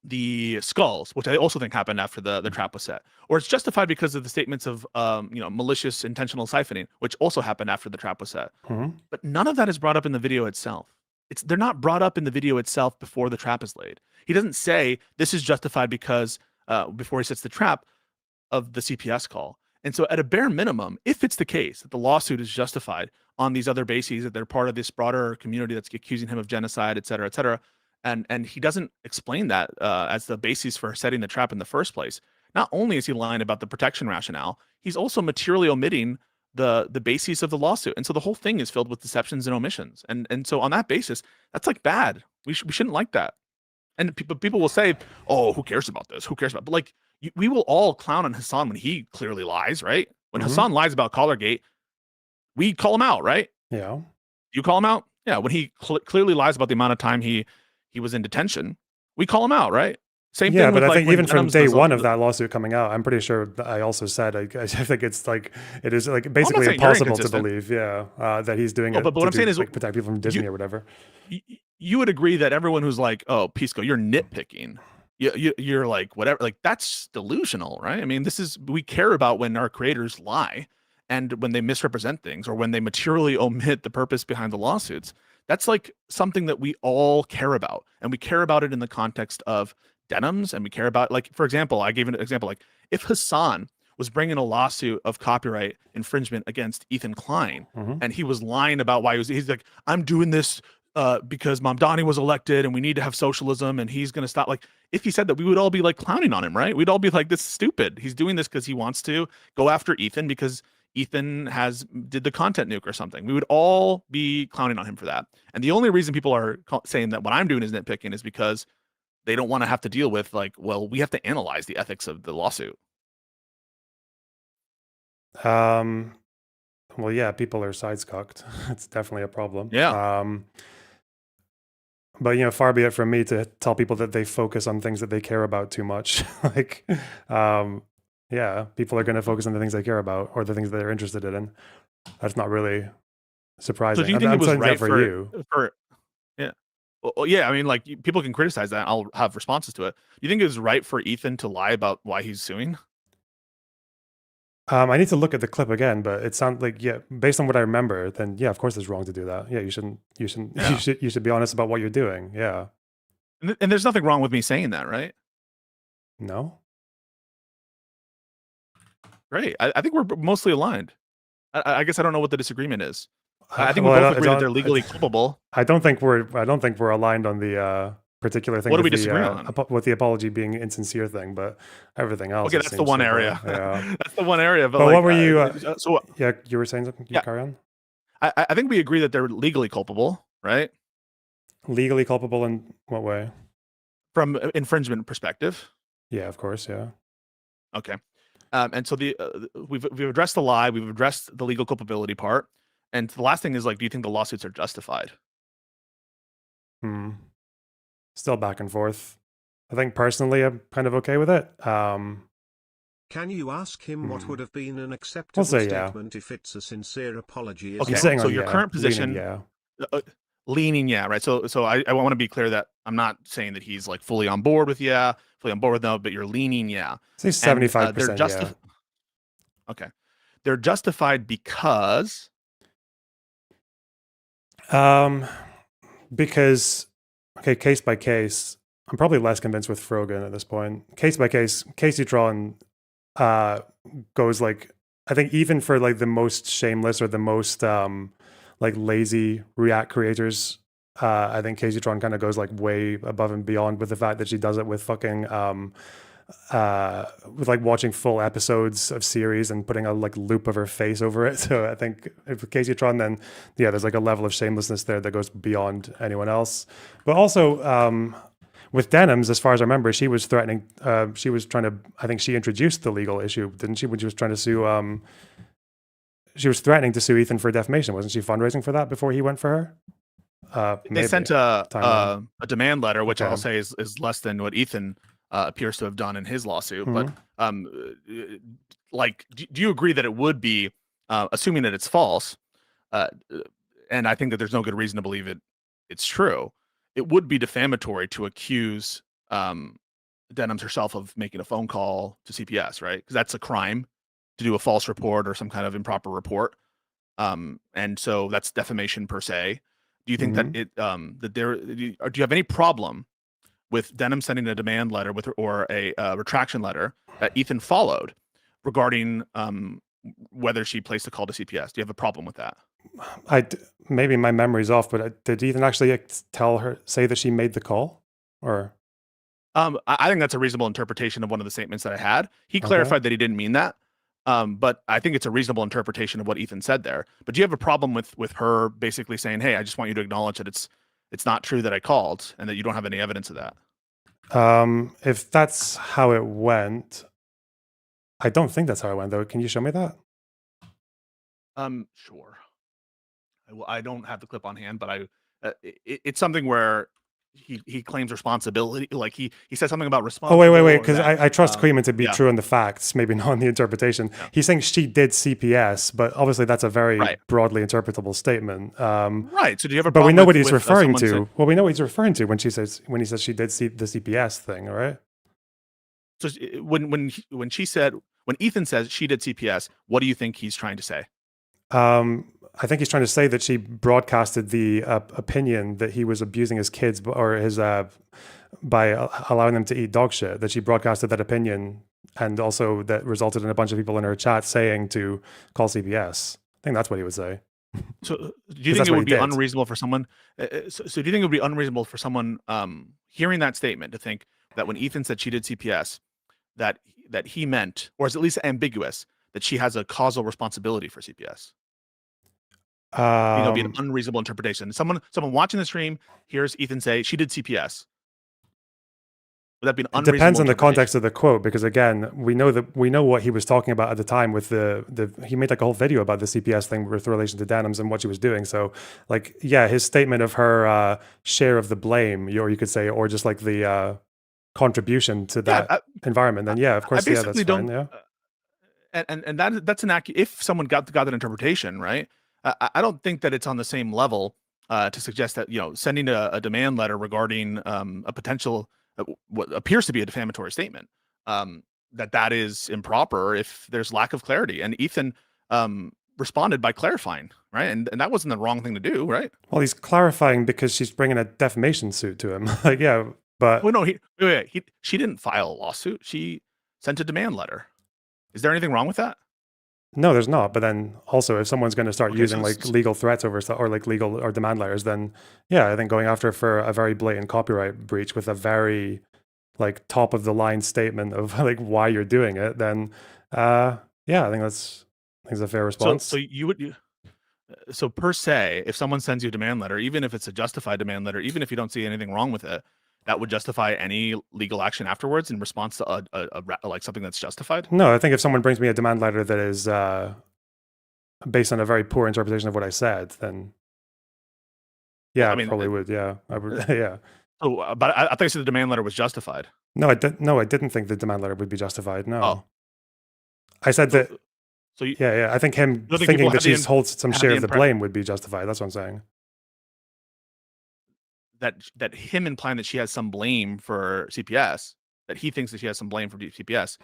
Speaker 2: the skulls, which I also think happened after the trap was set. Or it's justified because of the statements of malicious intentional siphoning, which also happened after the trap was set. But none of that is brought up in the video itself. They're not brought up in the video itself before the trap is laid. He doesn't say this is justified because before he sets the trap of the CPS call. And so at a bare minimum, if it's the case that the lawsuit is justified on these other bases, that they're part of this broader community that's accusing him of genocide, et cetera, and he doesn't explain that as the basis for setting the trap in the first place, not only is he lying about the protection rationale, he's also materially omitting the basis of the lawsuit. And so the whole thing is filled with deceptions and omissions. And so on that basis, that's like bad. We shouldn't like that. And people will say, oh, who cares about this? Who cares about, but like, we will all clown on Hassan when he clearly lies, right? When Hassan lies about Collargate, we call him out, right?
Speaker 1: Yeah.
Speaker 2: You call him out? Yeah. When he clearly lies about the amount of time he was in detention, we call him out, right? Same thing.
Speaker 1: Yeah, but
Speaker 2: with,
Speaker 1: I think
Speaker 2: when
Speaker 1: even from
Speaker 2: Denham's
Speaker 1: day
Speaker 2: does
Speaker 1: one of that lawsuit coming out, I'm pretty sure that I also said I think it's like it is like basically
Speaker 2: saying you're
Speaker 1: impossible to
Speaker 2: inconsistent.
Speaker 1: believe, that he's doing it.
Speaker 2: But what I'm saying is,
Speaker 1: like, protect people from Disney or whatever.
Speaker 2: You would agree that everyone who's like, oh, Pisco, you're nitpicking. You're like, whatever, like that's delusional, right? I mean, we care about when our creators lie and when they misrepresent things or when they materially omit the purpose behind the lawsuits. That's like something that we all care about. And we care about it in the context of denims. And we care about, like, for example, I gave an example, like if Hassan was bringing a lawsuit of copyright infringement against Ethan Klein, and he was lying about why he's like, I'm doing this because Mamdani was elected and we need to have socialism and he's going to stop. Like, if he said that, we would all be like clowning on him, right? We'd all be like, this is stupid. He's doing this because he wants to go after Ethan because Ethan did the content nuke or something. We would all be clowning on him for that. And the only reason people are saying that what I'm doing is nitpicking is because they don't want to have to deal with, like, well, we have to analyze the ethics of the lawsuit.
Speaker 1: Well, yeah, people are sidescocked. It's definitely a problem.
Speaker 2: Yeah.
Speaker 1: But far be it from me to tell people that they focus on things that they care about too much. Like, yeah, people are going to focus on the things they care about or the things that they're interested in. That's not really surprising.
Speaker 2: So do you think
Speaker 1: I'm
Speaker 2: it was
Speaker 1: saying that
Speaker 2: right
Speaker 1: for you?
Speaker 2: Yeah. Well, yeah, I mean, like, people can criticize that. I'll have responses to it. Do you think it was right for Ethan to lie about why he's suing?
Speaker 1: I need to look at the clip again, but it sounds like, yeah, based on what I remember, then yeah, of course it's wrong to do that. Yeah, you shouldn't,
Speaker 2: Yeah.
Speaker 1: you should be honest about what you're doing. Yeah.
Speaker 2: And there's nothing wrong with me saying that, right?
Speaker 1: No.
Speaker 2: Great. I think we're mostly aligned. I guess I don't know what the disagreement is. I think
Speaker 1: Well,
Speaker 2: we
Speaker 1: I
Speaker 2: both
Speaker 1: don't-
Speaker 2: agree
Speaker 1: I
Speaker 2: that they're
Speaker 1: don't-
Speaker 2: legally culpable.
Speaker 1: I don't think we're aligned on the particular thing.
Speaker 2: What do
Speaker 1: with
Speaker 2: we disagree on?
Speaker 1: With the apology being insincere thing, but everything else.
Speaker 2: Okay,
Speaker 1: it
Speaker 2: that's the
Speaker 1: seems
Speaker 2: one
Speaker 1: so far.
Speaker 2: area.
Speaker 1: Yeah.
Speaker 2: That's the one area. But
Speaker 1: But
Speaker 2: like,
Speaker 1: what were you?
Speaker 2: Yeah,
Speaker 1: you were saying something. You
Speaker 2: Yeah.
Speaker 1: carry on.
Speaker 2: I think we agree that they're legally culpable, right?
Speaker 1: Legally culpable in what way?
Speaker 2: From an infringement perspective.
Speaker 1: Yeah, of course. Yeah.
Speaker 2: Okay. And so we've addressed the lie, we've addressed the legal culpability part, and the last thing is, like, do you think the lawsuits are justified?
Speaker 1: Still back and forth. I think personally, I'm kind of okay with it.
Speaker 11: Can you ask him what would have been an acceptable
Speaker 1: say yeah.
Speaker 11: statement if it's a sincere apology?
Speaker 2: Okay,
Speaker 1: saying
Speaker 2: so
Speaker 1: on
Speaker 2: your
Speaker 1: yeah,
Speaker 2: current position,
Speaker 1: leaning,
Speaker 2: leaning, yeah, right. So I want to be clear that I'm not saying that he's like fully on board with yeah, fully on board with no, but you're leaning yeah.
Speaker 1: Say 75%. Yeah.
Speaker 2: Okay, they're justified because
Speaker 1: Because, okay, case by case, I'm probably less convinced with Frogan at this point. Case by case, Casey Tron goes like, I think even for like the most shameless or the most like lazy React creators, I think Casey Tron kind of goes like way above and beyond with the fact that she does it with fucking with like watching full episodes of series and putting a like loop of her face over it. So I think with Casey Tron, then yeah, there's like a level of shamelessness there that goes beyond anyone else. But also with Denims, as far as I remember, she was threatening. She was trying to. I think she introduced the legal issue, didn't she? When she was trying to sue. She was threatening to sue Ethan for defamation, wasn't she? Fundraising for that before he went for her. Maybe.
Speaker 2: sent
Speaker 1: Timeline.
Speaker 2: a demand letter, which I'll
Speaker 1: Okay.
Speaker 2: say is less than what Ethan appears to have done in his lawsuit.
Speaker 1: Mhm.
Speaker 2: But like, do you agree that it would be, assuming that it's false, and I think that there's no good reason to believe it's true, it would be defamatory to accuse Denham's herself of making a phone call to CPS, right? Because that's a crime to do a false report or some kind of improper report. And so that's defamation per se. Do you think that
Speaker 1: Mhm.
Speaker 2: it that there do you have any problem with Denham sending a demand letter or a retraction letter that Ethan followed regarding whether she placed a call to CPS? Do you have a problem with that?
Speaker 1: Maybe my memory's off, but did Ethan actually say that she made the call, or?
Speaker 2: I think that's a reasonable interpretation of one of the statements that I had. He
Speaker 1: Okay.
Speaker 2: clarified that he didn't mean that. But I think it's a reasonable interpretation of what Ethan said there. But do you have a problem with her basically saying, "Hey, I just want you to acknowledge that it's not true that I called and that you don't have any evidence of that"?
Speaker 1: If that's how it went, I don't think that's how it went, though. Can you show me that?
Speaker 2: Sure. I don't have the clip on hand, but it's something where he claims responsibility. Like he said something about
Speaker 1: Oh,
Speaker 2: responsibility.
Speaker 1: wait, because I trust Creeman to be true in the facts, maybe not in the interpretation.
Speaker 2: Yeah.
Speaker 1: He's saying she did CPS, but obviously that's a very
Speaker 2: Right.
Speaker 1: broadly interpretable statement.
Speaker 2: Right. So do you have a
Speaker 1: But
Speaker 2: problem
Speaker 1: we know what
Speaker 2: with
Speaker 1: he's referring to.
Speaker 2: someone
Speaker 1: Well, we know what he's referring to when he says she did the CPS thing, all right?
Speaker 2: So when Ethan says she did CPS, what do you think he's trying to say?
Speaker 1: I think he's trying to say that she broadcasted the opinion that he was abusing his kids or his by allowing them to eat dog shit. That she broadcasted that opinion, and also that resulted in a bunch of people in her chat saying to call CPS. I think that's what he would say.
Speaker 2: So do you think it would be unreasonable for someone? So do you think it would be unreasonable for someone hearing that statement to think that when Ethan said she did CPS, that he meant, or is at least ambiguous, that she has a causal responsibility for CPS? You know, it'd be an unreasonable interpretation. Someone watching the stream hears Ethan say she did CPS. Would that be an
Speaker 1: It
Speaker 2: unreasonable
Speaker 1: depends on the
Speaker 2: interpretation?
Speaker 1: context of the quote, because again, we know what he was talking about at the time with he made like a whole video about the CPS thing with relation to Denham's and what she was doing. So like, yeah, his statement of her share of the blame, or you could say, or just like the contribution to that environment, then yeah, of course, yeah, that's fine. Yeah.
Speaker 2: And that's an if someone got that interpretation, right? I don't think that it's on the same level to suggest that, you know, sending a demand letter regarding a potential what appears to be a defamatory statement, that is improper if there's lack of clarity. And Ethan responded by clarifying, right? And that wasn't the wrong thing to do, right?
Speaker 1: Well, he's clarifying because she's bringing a defamation suit to him. Like, yeah, but
Speaker 2: well, no, she didn't file a lawsuit. She sent a demand letter. Is there anything wrong with that?
Speaker 1: no, there's not. But then also, if someone's going to start using
Speaker 2: so-
Speaker 1: like legal threats over stuff or like legal or demand letters, then yeah, I think going after her for a very blatant copyright breach with a very like top of the line statement of like why you're doing it, then yeah, I think that's a fair response.
Speaker 2: So you would. So per se, if someone sends you a demand letter, even if it's a justified demand letter, even if you don't see anything wrong with it, that would justify any legal action afterwards in response to a like something that's justified?
Speaker 1: No, I think if someone brings me a demand letter that is based on a very poor interpretation of what I said, then yeah,
Speaker 2: I mean,
Speaker 1: I probably would. Yeah, I would. Yeah.
Speaker 2: So, but I thought you said the demand letter was justified.
Speaker 1: No, I didn't think the demand letter would be justified. No,
Speaker 2: Oh.
Speaker 1: I said that.
Speaker 2: So you,
Speaker 1: Yeah. I think him
Speaker 2: don't think
Speaker 1: thinking
Speaker 2: people
Speaker 1: that
Speaker 2: have
Speaker 1: she holds some
Speaker 2: have
Speaker 1: share
Speaker 2: the
Speaker 1: of the blame would be justified. That's what I'm saying.
Speaker 2: that him implying that she has some blame for CPS, that he thinks that she has some blame for CPS,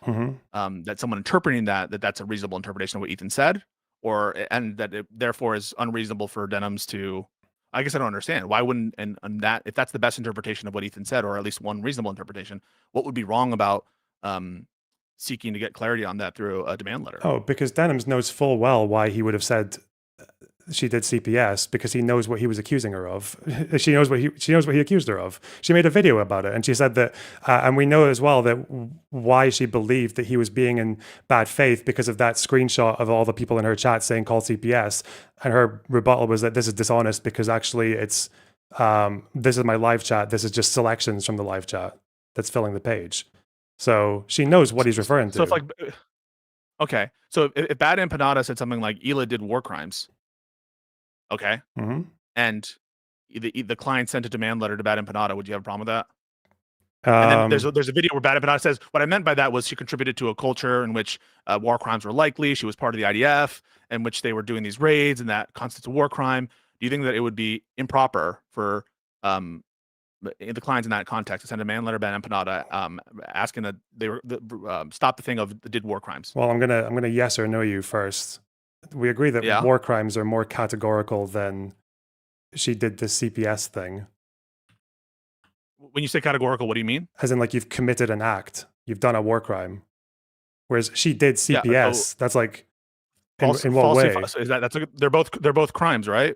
Speaker 2: that someone interpreting that's a reasonable interpretation of what Ethan said, and that it therefore is unreasonable for Denham's to. I guess I don't understand why wouldn't and that if that's the best interpretation of what Ethan said, or at least one reasonable interpretation, what would be wrong about seeking to get clarity on that through a demand letter?
Speaker 1: Oh, because Denham's knows full well why he would have said she did CPS, because he knows what he was accusing her of. She knows what he accused her of. She made a video about it, and she said that, and we know as well that why she believed that he was being in bad faith because of that screenshot of all the people in her chat saying call CPS, and her rebuttal was that this is dishonest because actually it's this is my live chat. This is just selections from the live chat that's filling the page. So she knows what he's referring to.
Speaker 2: So if like, okay, so if Bad Empanada said something like Ela did war crimes. Okay.
Speaker 1: Mm-hmm.
Speaker 2: And the client sent a demand letter to Bad Empanada, would you have a problem with that? And then there's a video where Bad Empanada says, what I meant by that was she contributed to a culture in which war crimes were likely. She was part of the IDF, in which they were doing these raids, and that constitutes a war crime. Do you think that it would be improper for the clients in that context to send a demand letter to Bad Empanada asking that they were stop the thing of did war crimes?
Speaker 1: Well, I'm gonna yes or no you first. We agree that war crimes are more categorical than she did the CPS thing.
Speaker 2: When you say categorical, what do you mean?
Speaker 1: As in, like, you've committed an act, you've done a war crime. Whereas she did CPS. That's like, in what way?
Speaker 2: So is they're both crimes, right?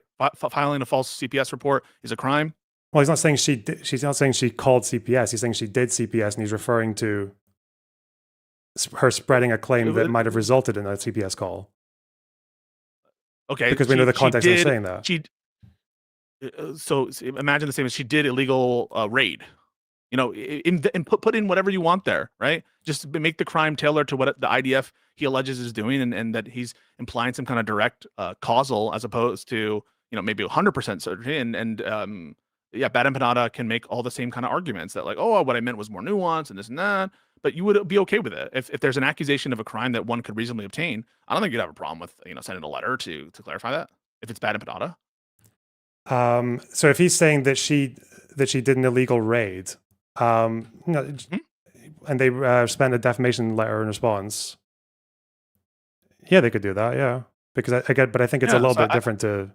Speaker 2: Filing a false CPS report is a crime.
Speaker 1: Well, he's not saying she's not saying she called CPS. He's saying she did CPS, and he's referring to her spreading a claim that might have resulted in a CPS call.
Speaker 2: Okay,
Speaker 1: because we know the context of saying that.
Speaker 2: So imagine the same as she did illegal raid. You know, and put in whatever you want there, right? Just make the crime tailored to what the IDF he alleges is doing, and that he's implying some kind of direct causal, as opposed to, you know, maybe 100% certainty. And yeah, Bad Empanada can make all the same kind of arguments that, like, oh, what I meant was more nuanced and this and that. But you would be okay with it if there's an accusation of a crime that one could reasonably obtain. I don't think you'd have a problem with, you know, sending a letter to clarify that if it's Bad Empanada.
Speaker 1: So if he's saying that she did an illegal raid, and they spent a defamation letter in response, yeah, they could do that, yeah. Because but I think it's a little bit different to.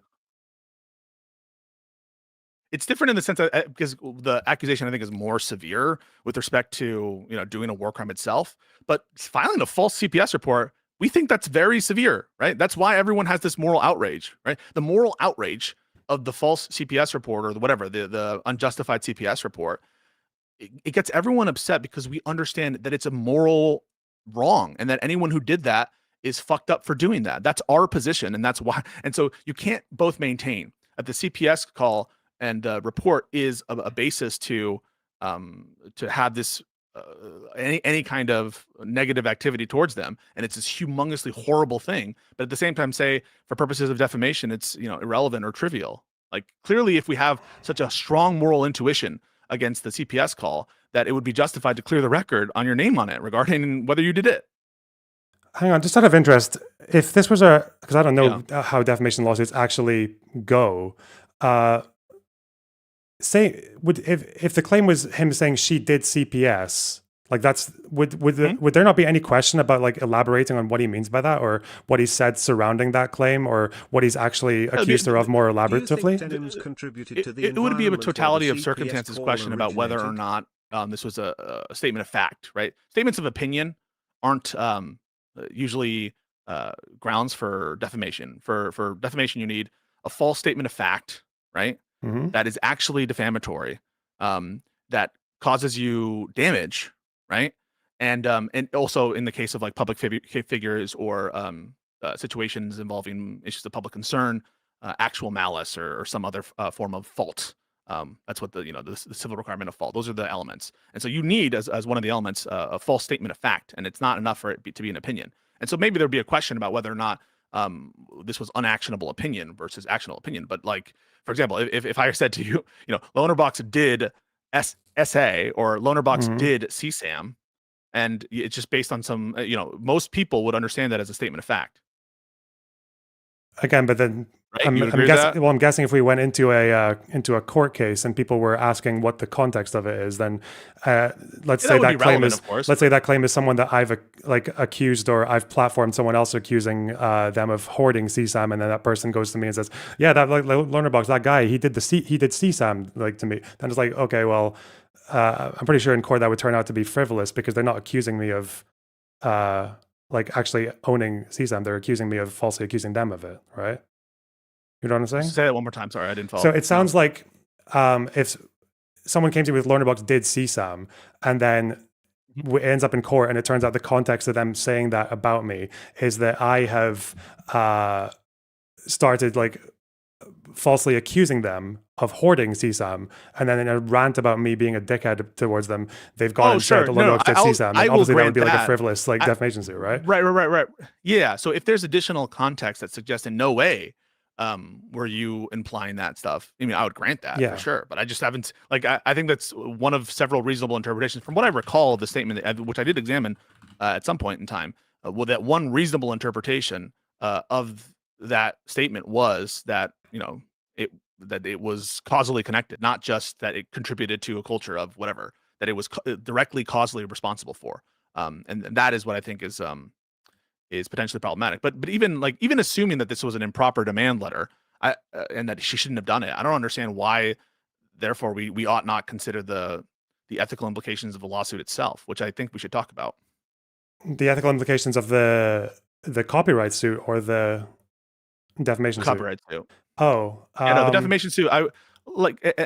Speaker 2: It's different in the sense that because the accusation, I think, is more severe with respect to, you know, doing a war crime itself. But filing a false CPS report, we think that's very severe, right? That's why everyone has this moral outrage, right? The moral outrage of the false CPS report, or whatever, the unjustified CPS report, it gets everyone upset because we understand that it's a moral wrong, and that anyone who did that is fucked up for doing that. That's our position, and that's why. And so you can't both maintain that the CPS call and report is a basis to have this any kind of negative activity towards them, and it's this humongously horrible thing. But at the same time, say for purposes of defamation, it's, you know, irrelevant or trivial. Like, clearly, if we have such a strong moral intuition against the CPS call, that it would be justified to clear the record on your name on it regarding whether you did it.
Speaker 1: Hang on, just out of interest, if this was because I don't know how defamation lawsuits actually go. If the claim was him saying she did CPS, like, that's would there not be any question about, like, elaborating on what he means by that, or what he said surrounding that claim, or what he's actually accused her of more elaboratively?
Speaker 2: It would be a totality of circumstances question about whether or not this was a statement of fact, right? Statements of opinion aren't usually grounds for defamation. For defamation, you need a false statement of fact, right? That is actually defamatory, that causes you damage, right? And also in the case of, like, public figures or situations involving issues of public concern, actual malice or some other form of fault. That's what the civil requirement of fault. Those are the elements. And so you need, as one of the elements, a false statement of fact, and it's not enough for it to be an opinion. And so maybe there'd be a question about whether or not this was unactionable opinion versus actionable opinion. But, like, for example, if I said to you, you know, Loanerbox did SA or Loanerbox did CSAM, and it's just based on some, you know, most people would understand that as a statement of fact.
Speaker 1: Again, but then
Speaker 2: right?
Speaker 1: I'm guessing if we went into a court case and people were asking what the context of it is, then let's say that claim is someone that I've accused, or I've platformed someone else accusing them of hoarding CSAM, and then that person goes to me and says, yeah, that, like, Loanerbox, that guy, he did CSAM, like, to me. Then it's like, okay, well, I'm pretty sure in court that would turn out to be frivolous, because they're not accusing me of like, actually owning CSAM. They're accusing me of falsely accusing them of it, right? You know what I'm saying?
Speaker 2: Say that one more time. Sorry, I didn't follow.
Speaker 1: So it sounds like if someone came to me with Loanerbox did CSAM, and then it ends up in court, and it turns out the context of them saying that about me is that I have started, like, falsely accusing them of hoarding CSAM, and then in a rant about me being a dickhead towards them, they've gone and said that Loanerbox did CSAM. And obviously that would be like a frivolous, like, defamation suit, right?
Speaker 2: Right. Yeah. So if there's additional context that suggests in no way were you implying that stuff? I mean, I would grant that
Speaker 1: Yeah.
Speaker 2: for sure, but I just haven't. Like, I think that's one of several reasonable interpretations from what I recall of the statement, which I did examine at some point in time. Well, that one reasonable interpretation of that statement was that it was causally connected, not just that it contributed to a culture of whatever that it was directly causally responsible for. And that is what I think is potentially problematic. But even assuming that this was an improper demand letter, and that she shouldn't have done it, I don't understand why. Therefore, we ought not consider the ethical implications of the lawsuit itself, which I think we should talk about.
Speaker 1: The ethical implications of the copyright suit or the defamation
Speaker 2: Copyright suit.
Speaker 1: suit. Oh,
Speaker 2: Yeah, no, the defamation suit. And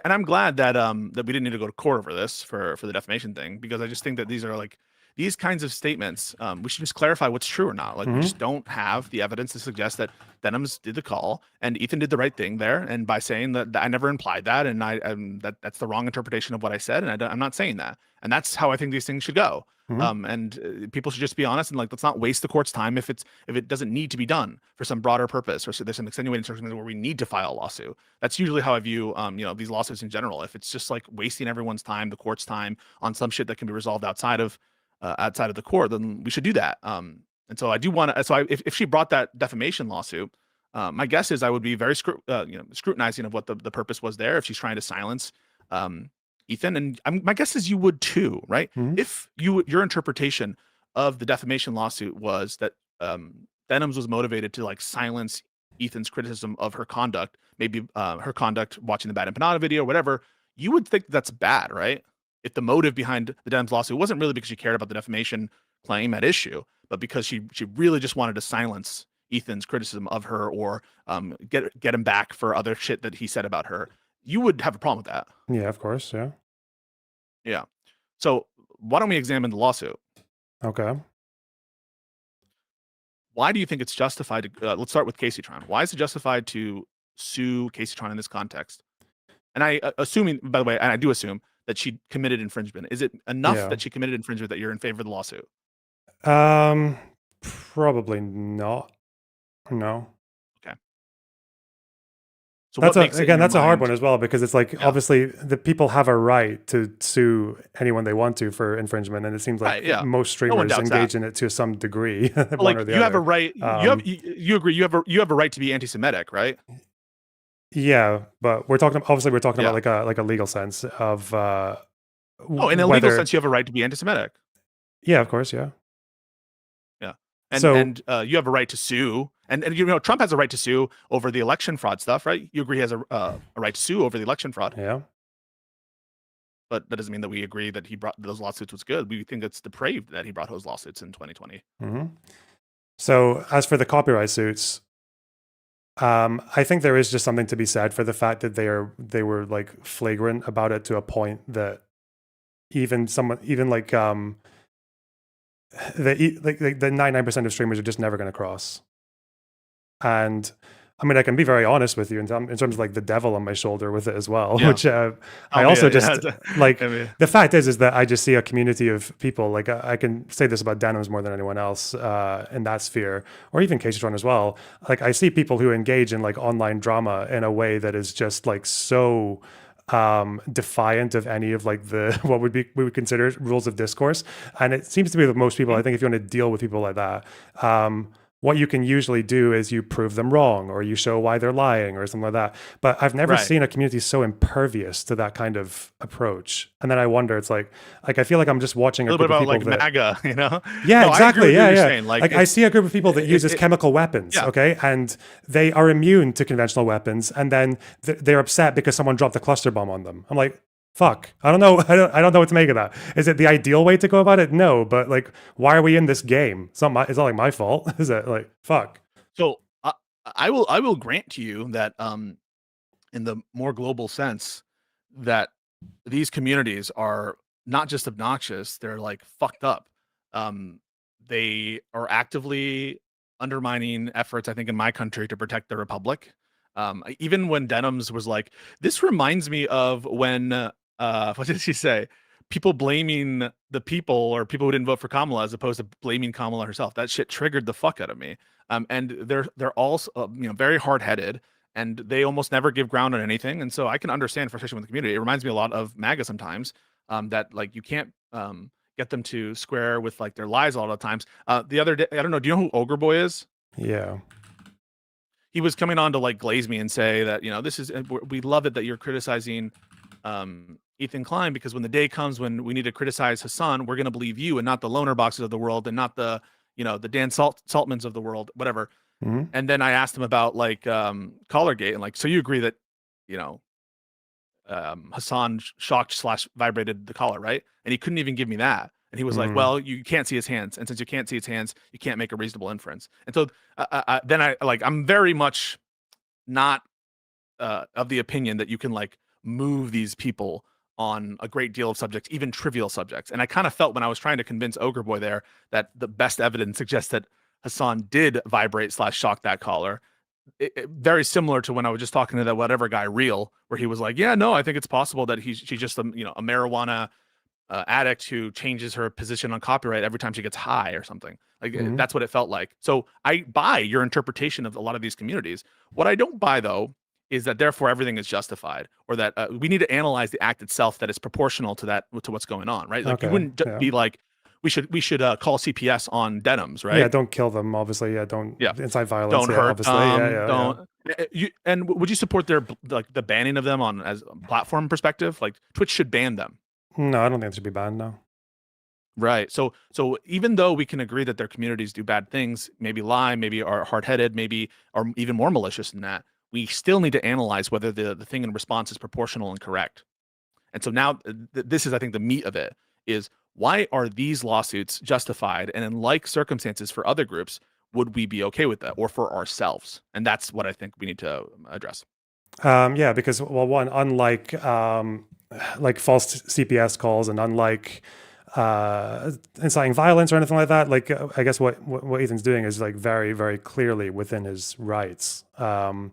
Speaker 2: I'm glad that that we didn't need to go to court over this for the defamation thing, because I just think that these are like these kinds of statements. We should just clarify what's true or not. Like, we just don't have the evidence to suggest that Denham's did the call and Ethan did the right thing there. And by saying that I never implied that, and that's the wrong interpretation of what I said, and I'm not saying that. And that's how I think these things should go. And people should just be honest and, like, let's not waste the court's time if it doesn't need to be done for some broader purpose, or so there's some extenuating circumstances where we need to file a lawsuit. That's usually how I view these lawsuits in general. If it's just like wasting everyone's time, the court's time, on some shit that can be resolved outside of the court, then we should do that. And so I do want to. So if she brought that defamation lawsuit, my guess is I would be very scrutinizing of what the purpose was there. If she's trying to silence Ethan, and my guess is you would too, right? If your interpretation of the defamation lawsuit was that Denham's was motivated to, like, silence Ethan's criticism of her conduct, maybe her conduct watching the Bad Empanada video or whatever, you would think that's bad, right? If the motive behind the Denham's lawsuit wasn't really because she cared about the defamation claim at issue, but because she really just wanted to silence Ethan's criticism of her, or get him back for other shit that he said about her, you would have a problem with that.
Speaker 1: Yeah, of course. Yeah.
Speaker 2: Yeah. So why don't we examine the lawsuit?
Speaker 1: Okay.
Speaker 2: Why do you think it's justified to, let's start with Casey Tron. Why is it justified to sue Casey Tron in this context? And I assuming, by the way, and I do assume that she committed infringement. Is it enough that she committed infringement that you're in favor of the lawsuit?
Speaker 1: Probably not. No.
Speaker 2: Okay. So
Speaker 1: That's
Speaker 2: what makes
Speaker 1: that's a hard one as well, because it's like, obviously the people have a right to sue anyone they want to for infringement, and it seems like most streamers engage in it to some degree.
Speaker 2: Like, you have a right. You agree. You have a right to be anti-Semitic, right?
Speaker 1: Yeah, but we're talking about like a legal sense of.
Speaker 2: In a legal sense, you have a right to be anti-Semitic.
Speaker 1: Yeah, of course, yeah.
Speaker 2: Yeah, and you have a right to sue, and Trump has a right to sue over the election fraud stuff, right? You agree he has a right to sue over the election fraud.
Speaker 1: Yeah.
Speaker 2: But that doesn't mean that we agree that he brought those lawsuits was good. We think it's depraved that he brought those lawsuits in 2020.
Speaker 1: So as for the copyright suits, I think there is just something to be said for the fact that they were like flagrant about it to a point that even like the 99% of streamers are just never going to cross. And I mean, I can be very honest with you in terms of like the devil on my shoulder with it as well, which I also like. The fact is that I just see a community of people. Like, I can say this about Denham's more than anyone else in that sphere, or even Casey Tron as well. Like, I see people who engage in like online drama in a way that is just like so defiant of any of like the what we would consider rules of discourse. And it seems to be with most people, I think if you want to deal with people like that, what you can usually do is you prove them wrong, or you show why they're lying, or something like that. But I've never seen a community so impervious to that kind of approach. And then I wonder, it's like I feel like I'm just watching a group of people
Speaker 2: like MAGA, you know?
Speaker 1: Yeah, exactly. Yeah.
Speaker 2: Like
Speaker 1: I see a group of people that uses chemical weapons, okay, and they are immune to conventional weapons, and then they're upset because someone dropped a cluster bomb on them. I'm like, fuck, I don't know. I don't know what to make of that. Is it the ideal way to go about it? No, but like, why are we in this game? It's not like my fault, is it? Like, fuck.
Speaker 2: So I will grant to you that in the more global sense, that these communities are not just obnoxious; they're like fucked up. They are actively undermining efforts, I think, in my country to protect the republic. Even when Denham's was like, this reminds me of when. What did she say? People blaming the people, or people who didn't vote for Kamala, as opposed to blaming Kamala herself. That shit triggered the fuck out of me. And they're all very hard-headed. and they almost never give ground on anything. And so I can understand frustration with the community. It reminds me a lot of MAGA sometimes, that like you can't get them to square with like their lies all the times. The other day, I don't know, do you know who Ogre Boy is?
Speaker 1: Yeah.
Speaker 2: He was coming on to like glaze me and say that, this is, we love it that you're criticizing Ethan Klein, because when the day comes when we need to criticize Hassan, we're going to believe you and not the loner boxes of the world and not the, the Dan Saltmans of the world, whatever.
Speaker 1: Mhm.
Speaker 2: And then I asked him about like Collargate, and like, so you agree that, Hassan shocked / vibrated the collar, right? And he couldn't even give me that. And he was like, well, you can't see his hands. And since you can't see his hands, you can't make a reasonable inference. And so then I'm very much not of the opinion that you can like move these people on a great deal of subjects, even trivial subjects. And I kind of felt when I was trying to convince Ogre Boy there that the best evidence suggests that Hassan did vibrate / shock that collar. Very similar to when I was just talking to that whatever guy Real, where he was like, yeah, no, I think it's possible that she's just a marijuana addict who changes her position on copyright every time she gets high or something. Like that's what it felt like. So I buy your interpretation of a lot of these communities. What I don't buy though is that therefore everything is justified, or that we need to analyze the act itself that is proportional to what's going on, right? Like you wouldn't be like, we should call CPS on denims, right?
Speaker 1: Yeah, don't kill them, obviously. Yeah, don't incite violence.
Speaker 2: Don't hurt
Speaker 1: obviously.
Speaker 2: them. Don't. And would you support their the banning of them on as a platform perspective? Like Twitch should ban them.
Speaker 1: No, I don't think it should be banned. No.
Speaker 2: Right. So even though we can agree that their communities do bad things, maybe lie, maybe are hard-headed, maybe are even more malicious than that, we still need to analyze whether the thing in response is proportional and correct. And so now this is, I think, the meat of it is, why are these lawsuits justified? And in like circumstances for other groups, would we be okay with that, or for ourselves? And that's what I think we need to address.
Speaker 1: Yeah, because one, unlike like false CPS calls, and unlike inciting violence or anything like that, like I guess what Ethan's doing is like very, very clearly within his rights. And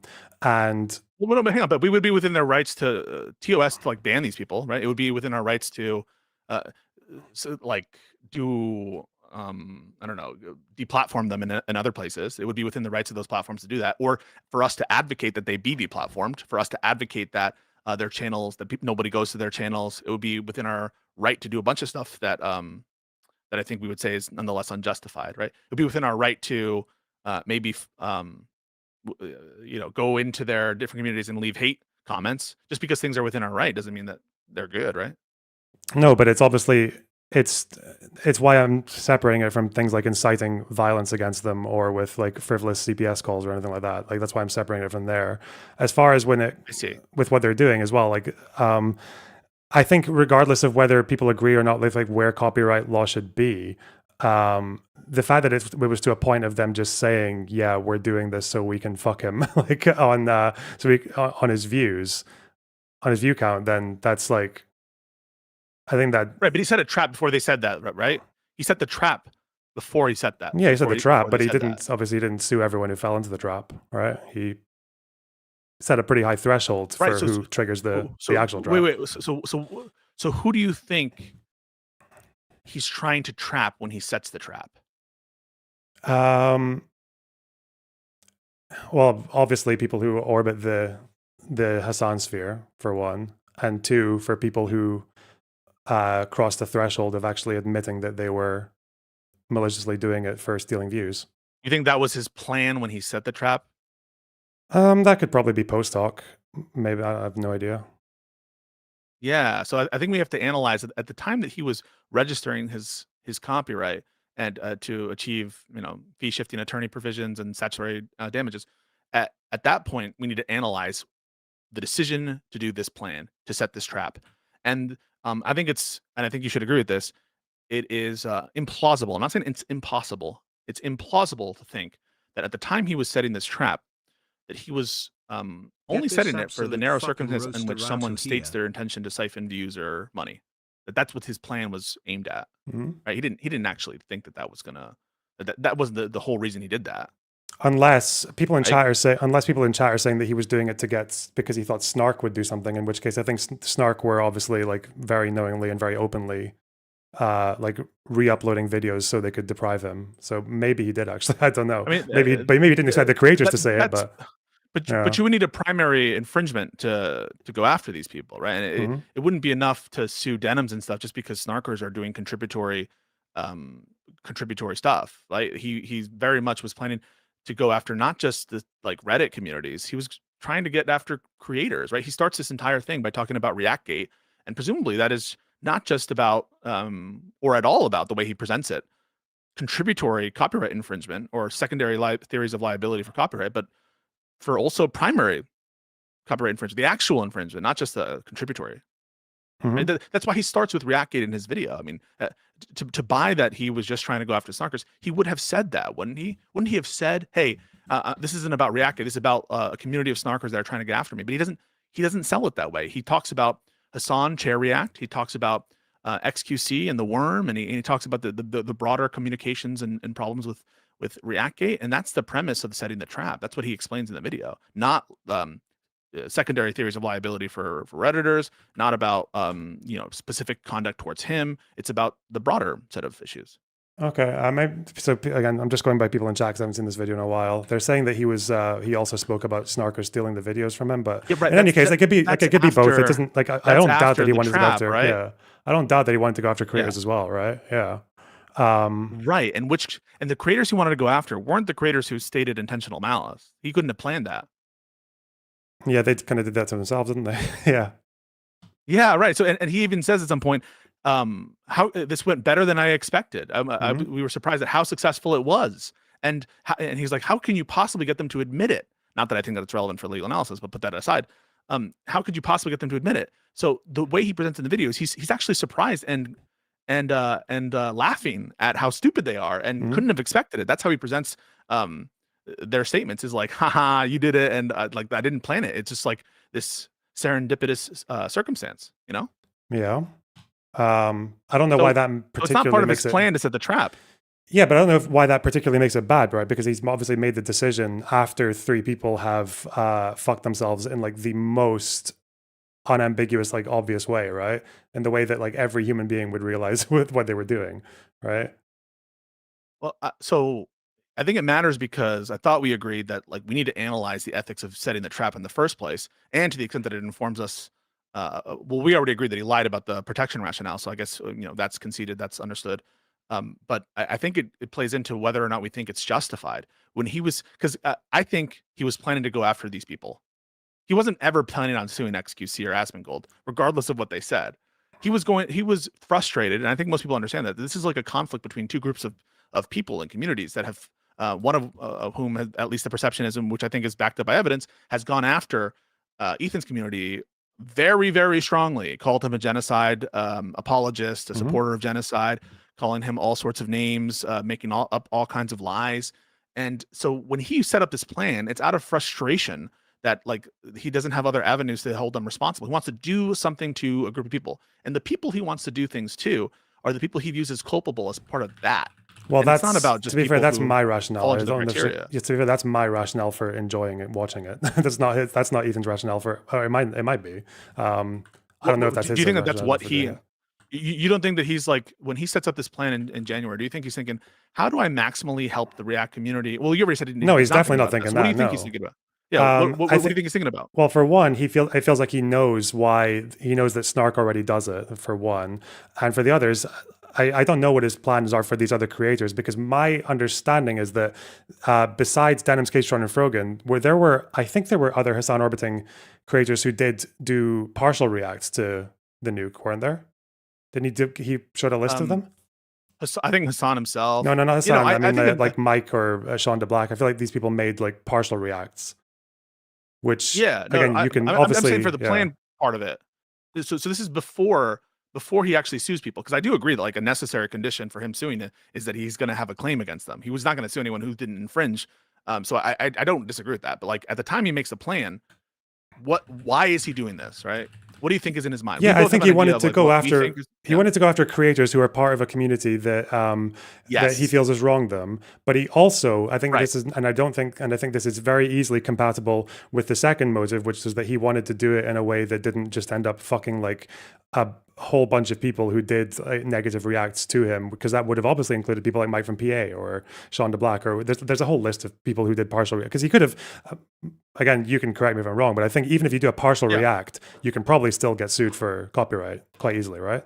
Speaker 2: well, hang on, but we would be within their rights to TOS to like ban these people, right? It would be within our rights to do I don't know, deplatform them in other places. It would be within the rights of those platforms to do that, or for us to advocate that they be deplatformed, for us to advocate that their channels, that nobody goes to their channels. It would be within our right to do a bunch of stuff that that I think we would say is nonetheless unjustified, right? It would be within our right to maybe go into their different communities and leave hate comments. Just because things are within our right doesn't mean that they're good, right?
Speaker 1: No, but it's obviously it's why I'm separating it from things like inciting violence against them, or with like frivolous CPS calls or anything like that. Like that's why I'm separating it from there. As far as with what they're doing as well, like I think regardless of whether people agree or not with like where copyright law should be, the fact that it was to a point of them just saying, yeah, we're doing this so we can fuck him, like on his views, on his view count, then that's like, I think that
Speaker 2: right. But he set a trap before they said that, right? He set the trap before he set that.
Speaker 1: Yeah, he set the trap, but he didn't. Obviously, he didn't sue everyone who fell into the trap, right? He set a pretty high threshold for who triggers the actual trap.
Speaker 2: Wait. So who do you think he's trying to trap when he sets the trap?
Speaker 1: Well, obviously, people who orbit the Hassan sphere, for one, and two, for people who crossed the threshold of actually admitting that they were maliciously doing it for stealing views.
Speaker 2: You think that was his plan when he set the trap?
Speaker 1: That could probably be post hoc. Maybe, I have no idea.
Speaker 2: Yeah, so I think we have to analyze it at the time that he was registering his copyright and to achieve fee shifting attorney provisions and statutory damages. At that point, we need to analyze the decision to do this plan, to set this trap. And I think and I think you should agree with this, it is implausible. I'm not saying it's impossible. It's implausible to think that at the time he was setting this trap, that he was only setting it for the narrow circumstance in which someone states their intention to siphon views or money. That's what his plan was aimed at.
Speaker 1: Mm-hmm.
Speaker 2: Right? He didn't actually think that was gonna. That wasn't the whole reason he did that.
Speaker 1: Unless people in chat are saying that he was doing it because he thought Snark would do something, in which case I think Snark were obviously like very knowingly and very openly like re-uploading videos so they could deprive him. So maybe he did actually. I don't know.
Speaker 2: I mean,
Speaker 1: maybe he didn't expect the creators to say it, but
Speaker 2: But you would need a primary infringement to go after these people, right? And it wouldn't be enough to sue Denims and stuff just because snarkers are doing contributory stuff. Like he very much was planning to go after not just the like Reddit communities. He was trying to get after creators, right? He starts this entire thing by talking about ReactGate, and presumably that is not just about or at all about the way he presents it, contributory copyright infringement or secondary theories of liability for copyright, but for also primary copyright infringement, the actual infringement, not just the contributory. Right? That's why he starts with ReactGate in his video. I mean, to buy that he was just trying to go after snarkers, he would have said that, wouldn't he? Wouldn't he have said, "Hey, this isn't about ReactGate. This is about a community of snarkers that are trying to get after me"? But he doesn't. He doesn't sell it that way. He talks about Hassan Chair React. He talks about XQC and the worm, and he talks about the broader communications and problems with ReactGate, and that's the premise of setting the trap. That's what he explains in the video, not secondary theories of liability for Redditors, not about specific conduct towards him. It's about the broader set of issues.
Speaker 1: Okay, so again, I'm just going by people in chat because I haven't seen this video in a while. They're saying that he also spoke about snarkers stealing the videos from him, but in any case, it could be both. It doesn't like I don't doubt that he wanted to go after.
Speaker 2: Right?
Speaker 1: Yeah, I don't doubt that he wanted to go after creators as well. Right? Yeah.
Speaker 2: Right, and the creators he wanted to go after weren't the creators who stated intentional malice. He couldn't have planned that.
Speaker 1: Yeah, they kind of did that to themselves, didn't they? Yeah.
Speaker 2: Yeah, right. So, and he even says at some point, how this went better than I expected. We were surprised at how successful it was, and he's like, how can you possibly get them to admit it? Not that I think that it's relevant for legal analysis, but put that aside. How could you possibly get them to admit it? So the way he presents in the videos, he's actually surprised and laughing at how stupid they are and couldn't have expected it. That's how he presents their statements, is like, haha, you did it, and like I didn't plan it. It's just like this serendipitous circumstance, you know?
Speaker 1: Yeah. I don't know why that particularly
Speaker 2: it's not part of his
Speaker 1: makes
Speaker 2: plan to set the trap.
Speaker 1: Yeah, but I don't know why that particularly makes it bad, right? Because he's obviously made the decision after 3 people have fucked themselves in like the most unambiguous, like obvious way, right? In the way that like every human being would realize with what they were doing, right?
Speaker 2: Well, so I think it matters because I thought we agreed that like we need to analyze the ethics of setting the trap in the first place, and to the extent that it informs us. Well, we already agreed that he lied about the protection rationale, so I guess that's conceded, that's understood. But I think it plays into whether or not we think it's justified when he was, because I think he was planning to go after these people. He wasn't ever planning on suing XQC or Asmongold, regardless of what they said. He was frustrated, and I think most people understand that this is like a conflict between two groups of people and communities that have one of whom has, at least the perception is, which I think is backed up by evidence, has gone after Ethan's community very, very strongly, called him a genocide apologist, a supporter of genocide, calling him all sorts of names, making up all kinds of lies. And so when he set up this plan, it's out of frustration that like he doesn't have other avenues to hold them responsible. He wants to do something to a group of people, and the people he wants to do things to are the people he views as culpable as part of that.
Speaker 1: Well,
Speaker 2: and
Speaker 1: that's
Speaker 2: not about just,
Speaker 1: to be fair, that's my rationale.
Speaker 2: To
Speaker 1: be fair, that's my rationale for enjoying it, watching it. That's not Ethan's rationale for. Or it might be. I don't know if that's.
Speaker 2: Do you think that that's what he? You don't think that he's like, when he sets up this plan in January, do you think he's thinking, how do I maximally help the React community? Well, you already said
Speaker 1: no. He's definitely not thinking that.
Speaker 2: What do you think he's thinking about? Yeah, what do you think he's thinking about?
Speaker 1: Well, for one, it feels like he knows why. He knows that Snark already does it, for one, and for the others, I don't know what his plans are for these other creators, because my understanding is that besides Denim's, Casetron, and Frogan, I think there were other Hassan orbiting creators who did do partial reacts to the nuke, weren't there? Didn't he showed a list of them?
Speaker 2: I think Hassan himself.
Speaker 1: No, not Hassan. I mean, like Mike or Sean DeBlack. I feel like these people made like partial reacts. Which again, you can obviously.
Speaker 2: I'm saying for the plan part of it. So this is before he actually sues people, because I do agree that like a necessary condition for him suing it is that he's going to have a claim against them. He was not going to sue anyone who didn't infringe. So I don't disagree with that. But like at the time he makes the plan, why is he doing this, right? What do you think is in his mind?
Speaker 1: Yeah, I think he wanted to go after. He wanted to go after creators who are part of a community that that he feels has wronged them. But he also, I think this is, and I think this is very easily compatible with the second motive, which is that he wanted to do it in a way that didn't just end up fucking like a whole bunch of people who did negative reacts to him, because that would have obviously included people like Mike from PA or Sean DeBlack, or there's a whole list of people who did partial react. Because he could have, again, you can correct me if I'm wrong, but I think even if you do a partial react, you can probably still get sued for copyright quite easily, right?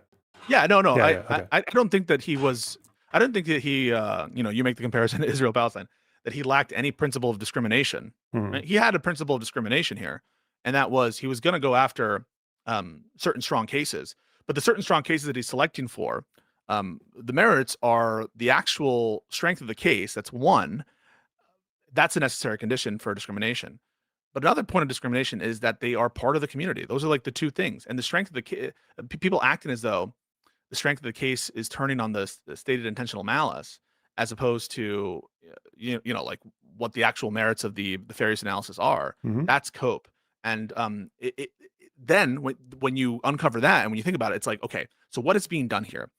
Speaker 2: Yeah, no,
Speaker 1: Okay.
Speaker 2: I don't think that he was. I don't think that he, you make the comparison to Israel Palestine, that he lacked any principle of discrimination. Right? He had a principle of discrimination here, and that was he was going to go after certain strong cases. But the certain strong cases that he's selecting for, the merits are the actual strength of the case. That's one. That's a necessary condition for discrimination. But another point of discrimination is that they are part of the community. Those are like the two things. And the strength of the people acting as though the strength of the case is turning on the stated intentional malice, as opposed to like what the actual merits of the Farias analysis are. That's cope. And then when you uncover that and when you think about it, it's like, okay, so what is being done here?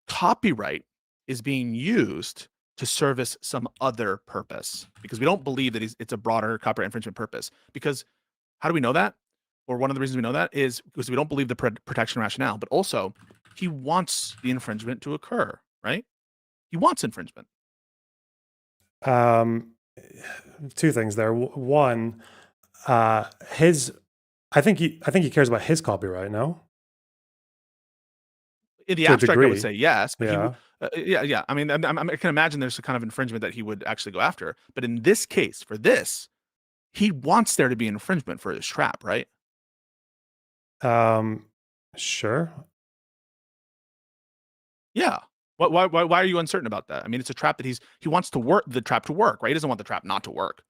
Speaker 2: Copyright is being used to service some other purpose, because we don't believe that it's a broader copyright infringement purpose. Because how do we know that? Or one of the reasons we know that is because we don't believe the protection rationale, but also he wants the infringement to occur, right? He wants infringement.
Speaker 1: Two things there. One, I think he cares about his copyright. No,
Speaker 2: in the abstract, I would say yes. But yeah. I mean, I can imagine there's a kind of infringement that he would actually go after. But in this case, for this, he wants there to be infringement for his trap, right?
Speaker 1: Sure.
Speaker 2: Yeah. Why are you uncertain about that? I mean, it's a trap that he wants the trap to work, right? He doesn't want the trap not to work.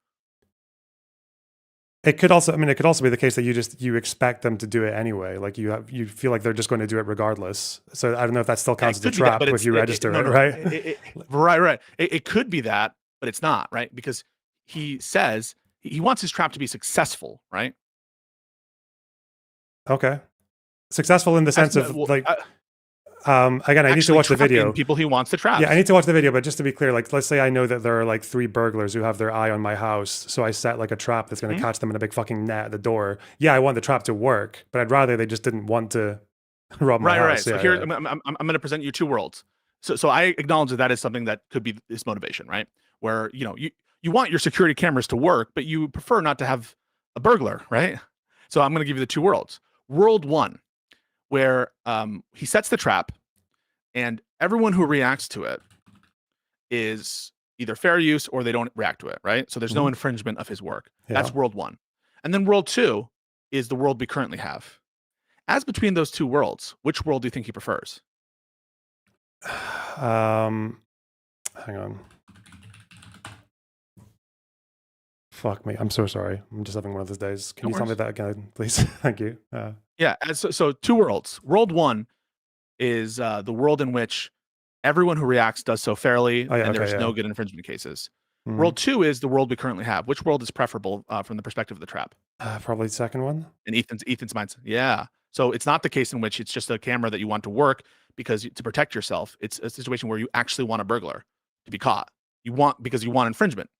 Speaker 1: It could also be the case that you expect them to do it anyway. Like you feel like they're just going to do it regardless. So I don't know if that still counts as a trap if you register it, right?
Speaker 2: Right. It could be that, but it's not, right? Because he says he wants his trap to be successful, right?
Speaker 1: Okay. Successful in the sense of again, I need to watch the video.
Speaker 2: People he wants to trap.
Speaker 1: Yeah, I need to watch the video, but just to be clear, like, let's say I know that there are like 3 burglars who have their eye on my house, so I set like a trap that's going to catch them in a big fucking net at the door. Yeah, I want the trap to work, but I'd rather they just didn't want to rob my house.
Speaker 2: Right. So here, I'm going to present you 2 worlds. So I acknowledge that is something that could be his motivation, right? Where you want your security cameras to work, but you prefer not to have a burglar, right? So I'm going to give you the 2 worlds. World 1, where he sets the trap, and everyone who reacts to it is either fair use or they don't react to it, right? So there's no infringement of his work. Yeah. That's world 1. And then world 2 is the world we currently have. As between those 2 worlds, which world do you think he prefers?
Speaker 1: Hang on. Fuck me. I'm so sorry. I'm just having one of those days. Can you tell me that again, please? Thank you.
Speaker 2: Yeah. So 2 worlds. World 1 is the world in which everyone who reacts does so fairly, and there's no good infringement cases. World 2 is the world we currently have. Which world is preferable from the perspective of the trap?
Speaker 1: Probably the second one.
Speaker 2: In Ethan's mindset. Yeah. So it's not the case in which it's just a camera that you want to work because to protect yourself. It's a situation where you actually want a burglar to be caught. Because you want infringement.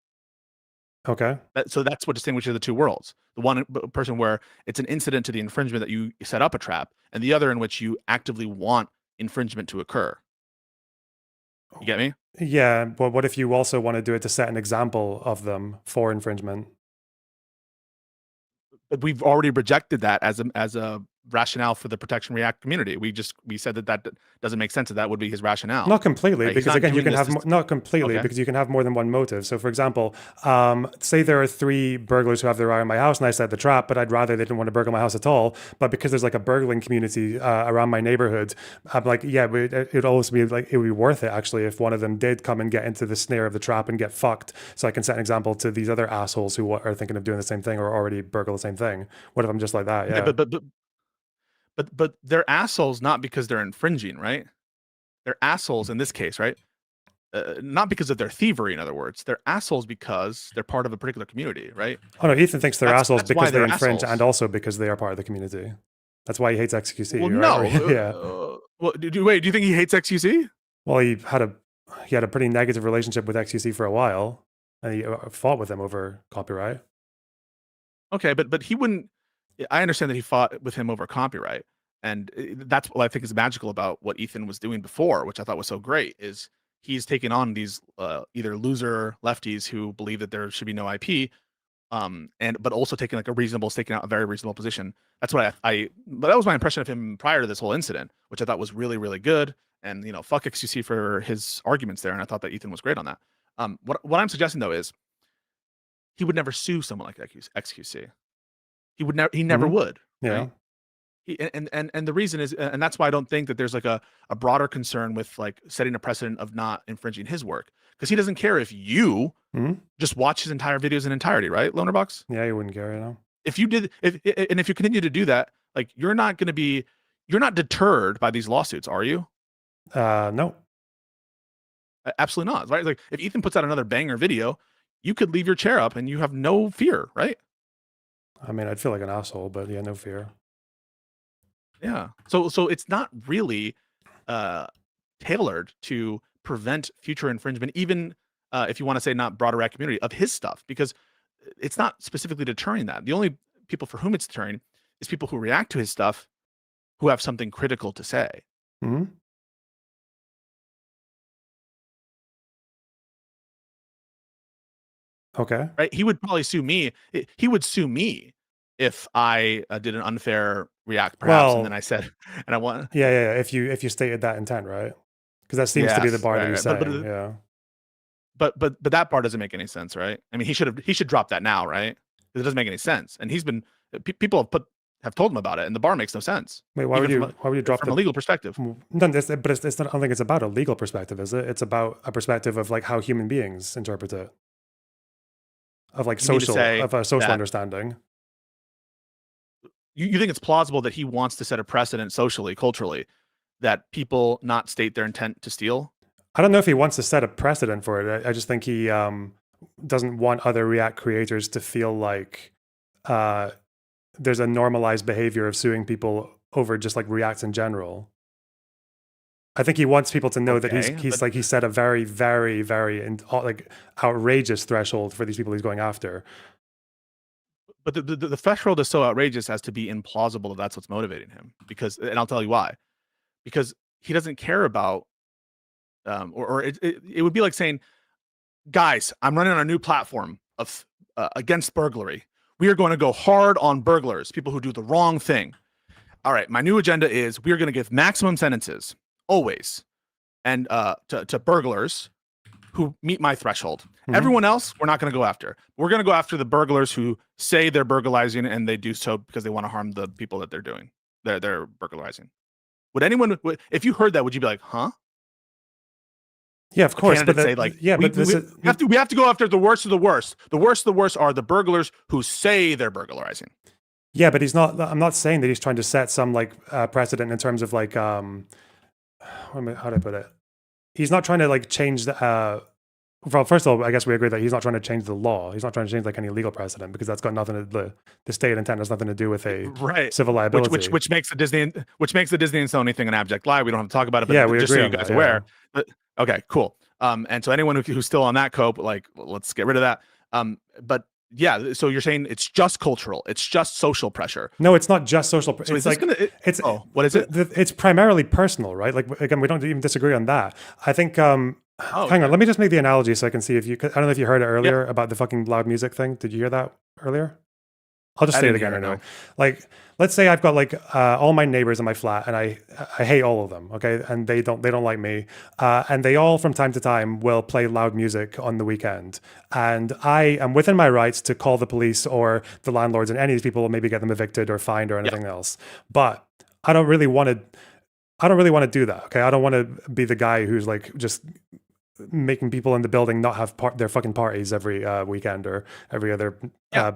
Speaker 1: Okay.
Speaker 2: So that's what distinguishes the 2 worlds. The one person where it's an incident to the infringement that you set up a trap, and the other in which you actively want infringement to occur. You get me?
Speaker 1: Yeah, but what if you also want to do it to set an example of them for infringement?
Speaker 2: But we've already rejected that as a rationale for the protection react community. We said that doesn't make sense. That would be his rationale.
Speaker 1: Not completely, right? Because again, you can have not completely because you can have more than one motive. So, for example, say there are 3 burglars who have their eye on my house, and I set the trap, but I'd rather they didn't want to burgle my house at all. But because there's like a burgling community around my neighborhood, I'm like, yeah, it'd always be like it would be worth it actually if one of them did come and get into the snare of the trap and get fucked. So I can set an example to these other assholes who are thinking of doing the same thing or already burgle the same thing. What if I'm just like that? Yeah.
Speaker 2: But they're assholes not because they're infringing, right? They're assholes in this case, right? Not because of their thievery, in other words. They're assholes because they're part of a particular community, right?
Speaker 1: Oh no, Ethan thinks they're assholes because they infringe and also because they are part of the community. That's why he hates XQC.
Speaker 2: Well,
Speaker 1: right?
Speaker 2: no.
Speaker 1: Yeah.
Speaker 2: Well, do you think he hates XQC?
Speaker 1: Well, he had a pretty negative relationship with XQC for a while, and he fought with them over copyright.
Speaker 2: Okay, but he wouldn't. I understand that he fought with him over copyright, And that's what I think is magical about what Ethan was doing before, which I thought was so great, is he's taking on these either loser lefties who believe that there should be no IP, but also taking like taking out a very reasonable position. That's what but that was my impression of him prior to this whole incident, which I thought was really, really good. And fuck XQC for his arguments there, and I thought that Ethan was great on that. What I'm suggesting though is he would never sue someone like XQC. He never would.
Speaker 1: Yeah.
Speaker 2: Right? And the reason is, and that's why I don't think that there's like a broader concern with like setting a precedent of not infringing his work, because he doesn't care if you just watch his entire videos in entirety, right, Lonerbox?
Speaker 1: Yeah, you wouldn't care,
Speaker 2: If you did, if you continue to do that, like you're not deterred by these lawsuits, are you?
Speaker 1: No.
Speaker 2: Absolutely not, right? Like if Ethan puts out another banger video, you could leave your chair up and you have no fear, right?
Speaker 1: I mean, I'd feel like an asshole, but yeah, no fear.
Speaker 2: Yeah. So it's not really tailored to prevent future infringement, even if you want to say not broader rat community, of his stuff, because it's not specifically deterring that. The only people for whom it's deterring is people who react to his stuff who have something critical to say.
Speaker 1: Mm-hmm. Okay.
Speaker 2: Right? He would probably sue me. He would sue me if I did an unfair react, perhaps, and then I said, and I want.
Speaker 1: Yeah. If you stated that intent, right? Because that seems to be the bar that he's saying. Yeah.
Speaker 2: But that bar doesn't make any sense, right? I mean, he should drop that now, right? It doesn't make any sense, and he's been people have told him about it, and the bar makes no sense.
Speaker 1: Wait, why would you drop
Speaker 2: from a legal perspective?
Speaker 1: No, but it's not. I don't think it's about a legal perspective, is it? It's about a perspective of like how human beings interpret it, of like social understanding.
Speaker 2: You think it's plausible that he wants to set a precedent socially, culturally, that people not state their intent to steal?
Speaker 1: I don't know if he wants to set a precedent for it. I just think he doesn't want other React creators to feel like there's a normalized behavior of suing people over just like Reacts in general. I think he wants people to know that he set a very, very, very like outrageous threshold for these people he's going after.
Speaker 2: But the threshold is so outrageous as to be implausible that that's what's motivating him. And I'll tell you why. Because he doesn't care about, it would be like saying, guys, I'm running on a new platform of against burglary. We are going to go hard on burglars, people who do the wrong thing. All right, my new agenda is we are going to give maximum sentences, always, and to burglars who meet my threshold. Mm-hmm. Everyone else, we're not going to go after. We're going to go after the burglars who say they're burglarizing and they do so because they want to harm the people that they're doing. They're burglarizing. If you heard that, would you be like, huh?
Speaker 1: Yeah, of course. But
Speaker 2: say like, yeah, we have to go after the worst of the worst. The worst of the worst are the burglars who say they're burglarizing.
Speaker 1: Yeah, but he's not. I'm not saying that he's trying to set some like precedent in terms of like how do I put it? He's not trying to like change the. Well, first of all, I guess we agree that he's not trying to change the law. He's not trying to change like any legal precedent because that's got nothing to the state intent has nothing to do with a civil liability.
Speaker 2: Which makes the Disney and Sony thing an abject lie. We don't have to talk about it, but
Speaker 1: yeah, we
Speaker 2: just
Speaker 1: agree
Speaker 2: so you guys are aware. But, okay, cool. And so anyone who's still on that cope, like, let's get rid of that. But yeah, so you're saying it's just cultural, it's just social pressure.
Speaker 1: No, it's not just social.
Speaker 2: So
Speaker 1: it's like
Speaker 2: what is it?
Speaker 1: It's primarily personal, right? Like again, we don't even disagree on that. I think. Hang on, let me just make the analogy so I can see if you. I don't know if you heard it earlier about the fucking loud music thing. Did you hear that earlier? I'll just say it again. No. Like, let's say I've got like all my neighbors in my flat, and I hate all of them. Okay, and they don't like me, and they all from time to time will play loud music on the weekend, and I am within my rights to call the police or the landlords and any of these people, maybe get them evicted or fined or anything else. But I don't really want to do that. Okay, I don't want to be the guy who's like just making people in the building not have their fucking parties every weekend or every other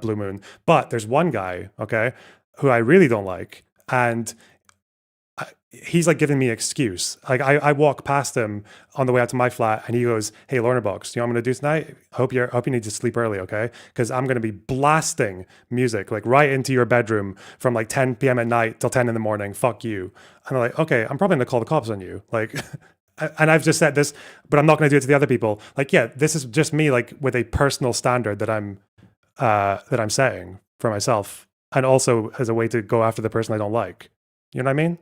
Speaker 1: blue moon. But there's one guy, okay, who I really don't like, and he's like giving me excuse. Like I walk past him on the way out to my flat, and he goes, "Hey, Lornerbox, you know what I'm gonna do tonight? I hope you need to sleep early, okay? Because I'm gonna be blasting music like right into your bedroom from like 10 p.m. at night till 10 in the morning. Fuck you." And I'm like, "Okay, I'm probably gonna call the cops on you." Like. And I've just said this, but I'm not going to do it to the other people. Like, yeah, this is just me, like with a personal standard that I'm setting for myself, and also as a way to go after the person I don't like. You know what I mean?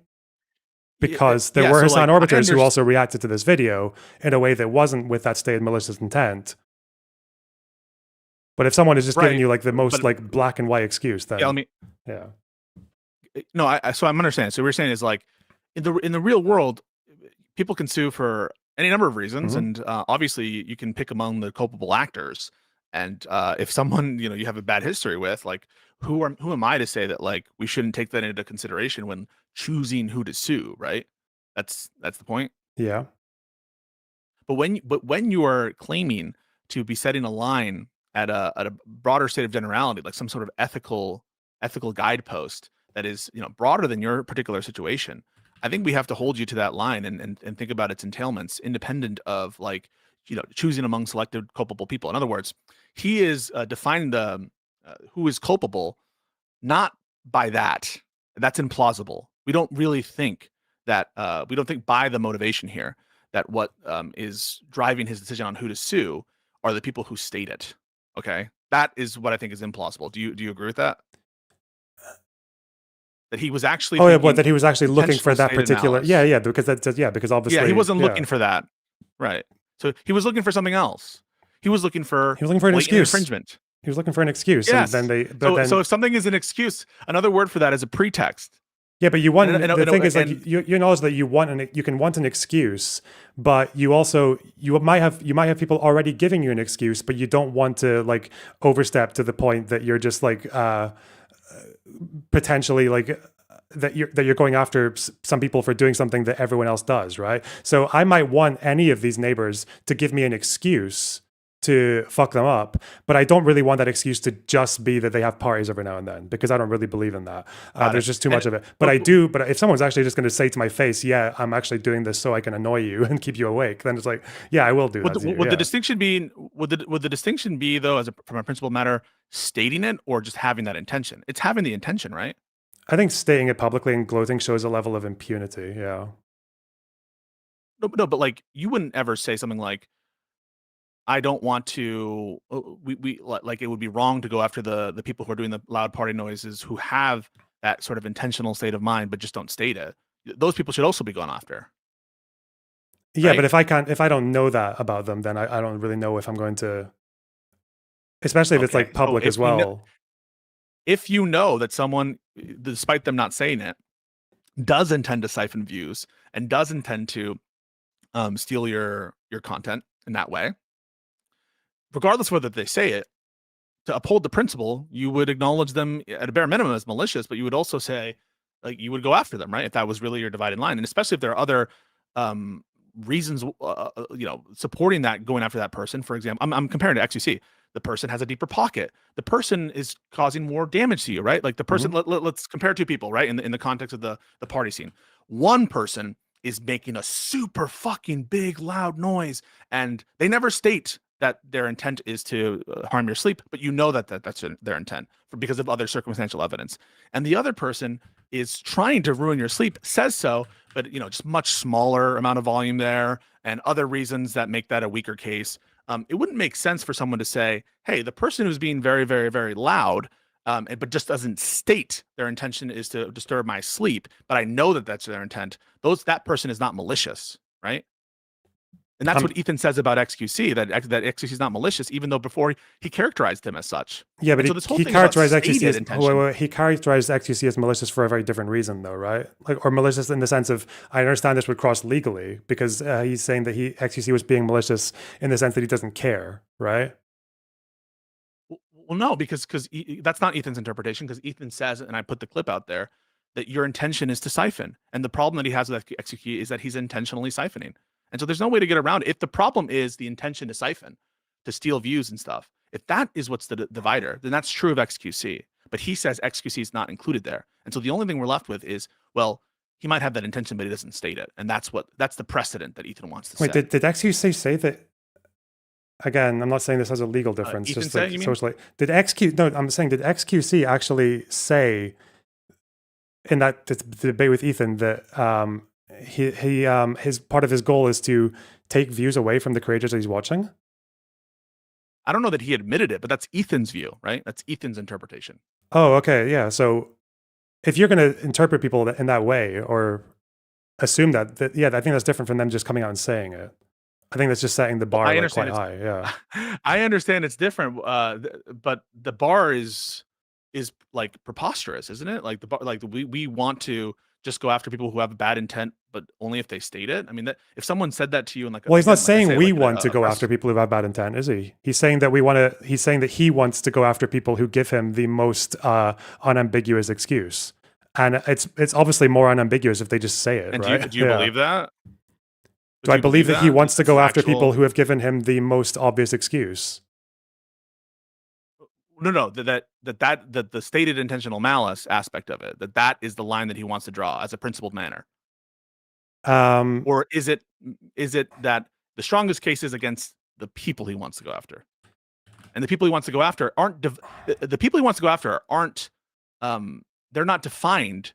Speaker 1: Because there
Speaker 2: yeah,
Speaker 1: were
Speaker 2: so,
Speaker 1: Hassan
Speaker 2: like, I
Speaker 1: arbiters who
Speaker 2: underst-
Speaker 1: also reacted to this video in a way that wasn't with that stated malicious intent. But if someone is just giving
Speaker 2: Right,
Speaker 1: you like the most
Speaker 2: but-
Speaker 1: like black and white excuse, then
Speaker 2: Yeah, let me.
Speaker 1: yeah.
Speaker 2: No, so I'm understanding. So what we're saying is like in the real world, people can sue for any number of reasons,
Speaker 1: Mhm.
Speaker 2: and obviously you can pick among the culpable actors. And if someone you have a bad history with, like who am I to say that like we shouldn't take that into consideration when choosing who to sue, right? That's the point.
Speaker 1: Yeah.
Speaker 2: But when you are claiming to be setting a line at a broader state of generality, like some sort of ethical guidepost that is broader than your particular situation, I think we have to hold you to that line and think about its entailments, independent of like choosing among selected culpable people. In other words, he is defining the who is culpable not by that. That's implausible. We don't really think that we don't think by the motivation here that what is driving his decision on who to sue are the people who state it. Okay, that is what I think is implausible. Do you agree with that? That he was actually
Speaker 1: That he was actually looking for that particular because because obviously
Speaker 2: he wasn't looking for that, right? So he was looking for something else. He was looking for
Speaker 1: an excuse.
Speaker 2: Infringement.
Speaker 1: He was looking for an excuse.
Speaker 2: Yes.
Speaker 1: And then
Speaker 2: so if something is an excuse, another word for that is a pretext.
Speaker 1: Yeah, but you want the thing is
Speaker 2: and-
Speaker 1: like you acknowledge that you can want an excuse, but you might have people already giving you an excuse, but you don't want to like overstep to the point that you're just like potentially like that you're going after some people for doing something that everyone else does, right? So I might want any of these neighbors to give me an excuse to fuck them up, but I don't really want that excuse to just be that they have parties every now and then, because I don't really believe in that. There's just too much of it. But but if someone's actually just going to say to my face, yeah, I'm actually doing this so I can annoy you and keep you awake, then it's like, yeah, I will do that.
Speaker 2: Would the distinction be would the distinction be though, from a principle matter, stating it or just having that intention? It's having the intention, right?
Speaker 1: I think stating it publicly and gloating shows a level of impunity. Yeah.
Speaker 2: No, but like you wouldn't ever say something like, I don't want to. We like it would be wrong to go after the people who are doing the loud party noises who have that sort of intentional state of mind, but just don't state it. Those people should also be gone after.
Speaker 1: Yeah,
Speaker 2: right?
Speaker 1: but if I don't know that about them, then I don't really know if I'm going to. Especially if it's like public as well.
Speaker 2: If you know that someone, despite them not saying it, does intend to siphon views and does intend to steal your content in that way, regardless of whether they say it, to uphold the principle, you would acknowledge them at a bare minimum as malicious, but you would also say, like, you would go after them, right? If that was really your dividing line, and especially if there are other reasons, supporting that, going after that person. For example, I'm comparing to XUC. The person has a deeper pocket. The person is causing more damage to you, right? Like the person. Let's compare two people, right? In the context of the party scene, one person is making a super fucking big loud noise, and they never state that their intent is to harm your sleep, but you know that's their intent because of other circumstantial evidence. And the other person is trying to ruin your sleep, says so, but just much smaller amount of volume there, and other reasons that make that a weaker case. It wouldn't make sense for someone to say, hey, the person who's being very, very, very loud, but just doesn't state their intention is to disturb my sleep, but I know that that's their intent. That person is not malicious, right? And that's what Ethan says about XQC, that XQC is not malicious, even though before he characterized him as such.
Speaker 1: Yeah, but
Speaker 2: so
Speaker 1: he characterized XQC he characterized XQC as malicious for a very different reason, though, right? Like, or malicious in the sense of, I understand this would cross legally, because he's saying that XQC was being malicious in the sense that he doesn't care, right?
Speaker 2: Well, no, because that's not Ethan's interpretation, because Ethan says, and I put the clip out there, that your intention is to siphon. And the problem that he has with XQC is that he's intentionally siphoning. And so there's no way to get around it. If the problem is the intention to siphon, to steal views and stuff, if that is what's the divider, then that's true of XQC. But he says XQC is not included there. And so the only thing we're left with is, well, he might have that intention, but he doesn't state it. And that's the precedent that Ethan wants to
Speaker 1: say. Wait, did XQC say that? Again, I'm not saying this has a legal difference.
Speaker 2: Ethan
Speaker 1: just
Speaker 2: said,
Speaker 1: like
Speaker 2: you mean?
Speaker 1: socially. Did XQC actually say in that debate with Ethan that his part of his goal is to take views away from the creators that he's watching?
Speaker 2: I don't know that he admitted it, but that's Ethan's view, right? That's Ethan's interpretation.
Speaker 1: Oh, okay, yeah. So if you're going to interpret people in that way or assume that, yeah, I think that's different from them just coming out and saying it. I think that's just setting the bar
Speaker 2: I
Speaker 1: like,
Speaker 2: understand
Speaker 1: quite high. Yeah.
Speaker 2: I understand it's different, but the bar is like preposterous, isn't it? Like the bar, like we want to just go after people who have a bad intent, but only if they state it. I mean, that if someone said that to you in like,
Speaker 1: Well, he's not
Speaker 2: again, like I
Speaker 1: saying
Speaker 2: say,
Speaker 1: we
Speaker 2: like
Speaker 1: want to go
Speaker 2: press-
Speaker 1: after people who have bad intent, is he? He's saying that we want to. He's saying that he wants to go after people who give him the most unambiguous excuse, and it's obviously more unambiguous if they just say it.
Speaker 2: And
Speaker 1: right?
Speaker 2: do you believe that?
Speaker 1: Do I believe that he wants to go after people
Speaker 2: who?
Speaker 1: who have given him the most obvious excuse?
Speaker 2: No, that the stated intentional malice aspect of it, that is the line that he wants to draw as a principled manner. Or is it that the strongest case is against the people he wants to go after, and the people he wants to go after aren't the people he wants to go after aren't they're not defined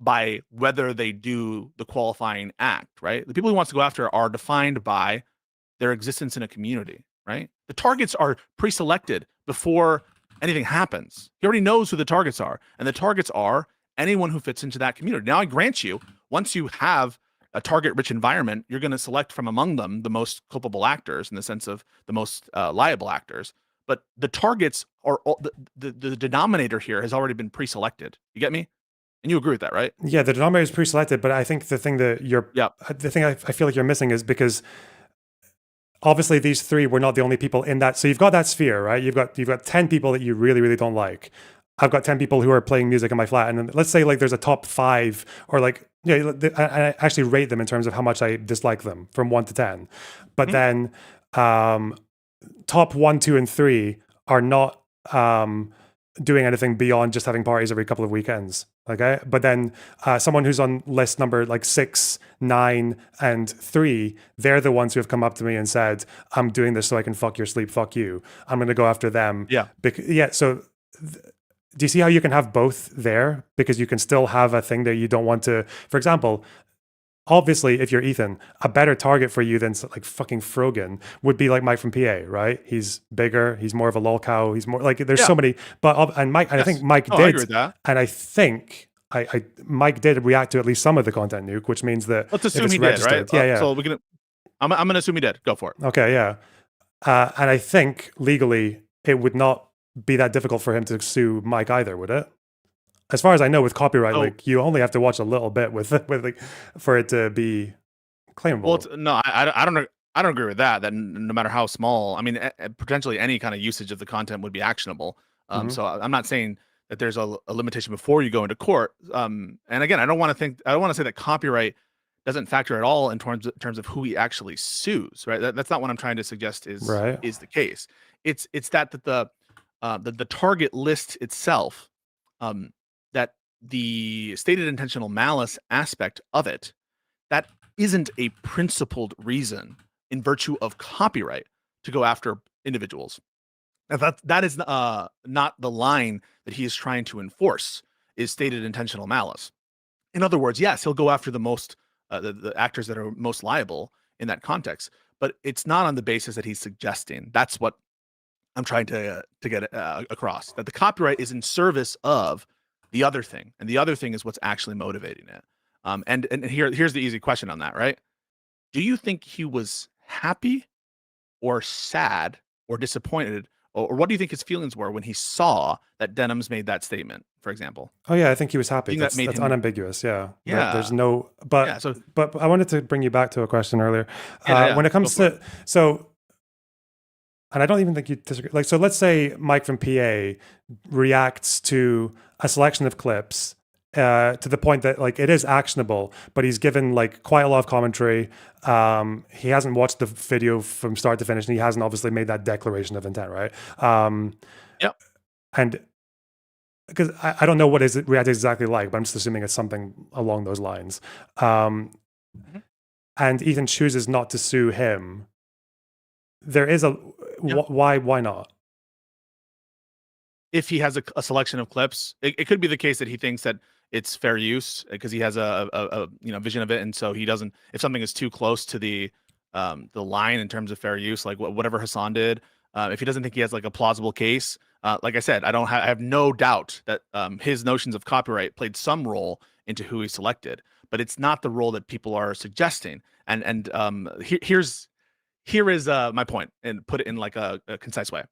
Speaker 2: by whether they do the qualifying act, right? The people he wants to go after are defined by their existence in a community, right? The targets are pre-selected before anything happens. He already knows who the targets are, and the targets are anyone who fits into that community. Now, I grant you, once you have a target-rich environment, you're going to select from among them the most culpable actors in the sense of the most liable actors. But the targets are all, the denominator here has already been pre-selected. You get me? And you agree with that, right?
Speaker 1: Yeah, the denominator is pre-selected, but I think the thing that the thing I feel like you're missing is because obviously these three were not the only people in that. So you've got that sphere, right? You've got 10 people that you really, really don't like. I've got 10 people who are playing music in my flat, and then let's say like there's a top 5 or like, yeah, I actually rate them in terms of how much I dislike them from 1 to 10. But then top 1, 2, and 3 are not doing anything beyond just having parties every couple of weekends. Okay, but then someone who's on list number like 6, 9, and 3, they're the ones who have come up to me and said, "I'm doing this so I can fuck your sleep. Fuck you. I'm going to go after them."
Speaker 2: Yeah.
Speaker 1: So, do you see how you can have both there? Because you can still have a thing that you don't want to. For example, obviously, if you're Ethan, a better target for you than like fucking Frogan would be like Mike from PA, right? He's bigger. He's more of a lol cow. He's more like there's so many. But and Mike, and I think Mike did.
Speaker 2: I agree with that.
Speaker 1: And I think Mike did react to at least some of the content nuke, which means that
Speaker 2: Let's assume
Speaker 1: if it's
Speaker 2: he
Speaker 1: registered,
Speaker 2: did, right?
Speaker 1: Yeah.
Speaker 2: So I'm gonna assume he did. Go for it.
Speaker 1: Okay, yeah. And I think legally it would not be that difficult for him to sue Mike either, would it? As far as I know, with copyright, like you only have to watch a little bit with like for it to be claimable.
Speaker 2: Well, no, I don't agree with that. That no matter how small, I mean, potentially any kind of usage of the content would be actionable. So I'm not saying that there's a limitation before you go into court. And again, I don't want to say that copyright doesn't factor at all in terms of who he actually sues. Right? That's not what I'm trying to suggest is the case. It's that the target list itself. That the stated intentional malice aspect of it, that isn't a principled reason in virtue of copyright to go after individuals. Now that is not the line that he is trying to enforce, is stated intentional malice. In other words, yes, he'll go after the most the actors that are most liable in that context, but it's not on the basis that he's suggesting. That's what I'm trying to get across, that the copyright is in service of the other thing, and the other thing is what's actually motivating it. And here's the easy question on that, right? Do you think he was happy or sad or disappointed, or what do you think his feelings were when he saw that Denham's made that statement, for example?
Speaker 1: Oh yeah, I think he was happy.
Speaker 2: That
Speaker 1: That's
Speaker 2: made him
Speaker 1: unambiguous. Yeah.
Speaker 2: Yeah.
Speaker 1: There's no. But
Speaker 2: Yeah,
Speaker 1: but I wanted to bring you back to a question earlier.
Speaker 2: Yeah,
Speaker 1: when it comes
Speaker 2: go
Speaker 1: to and I don't even think you disagree. Like, so let's say Mike from PA reacts to a selection of clips to the point that like it is actionable, but he's given like quite a lot of commentary. He hasn't watched the video from start to finish, and he hasn't obviously made that declaration of intent, right?
Speaker 2: Yep.
Speaker 1: And because I don't know what his react is exactly like, but I'm just assuming it's something along those lines. And Ethan chooses not to sue him. There is a why not?
Speaker 2: If he has a selection of clips, it could be the case that he thinks that it's fair use because he has a vision of it, and so he doesn't. If something is too close to the line in terms of fair use, like whatever Hassan did, if he doesn't think he has like a plausible case, Like I said, I have no doubt that his notions of copyright played some role into who he selected, but it's not the role that people are suggesting. And here is my point, and put it in like a concise way.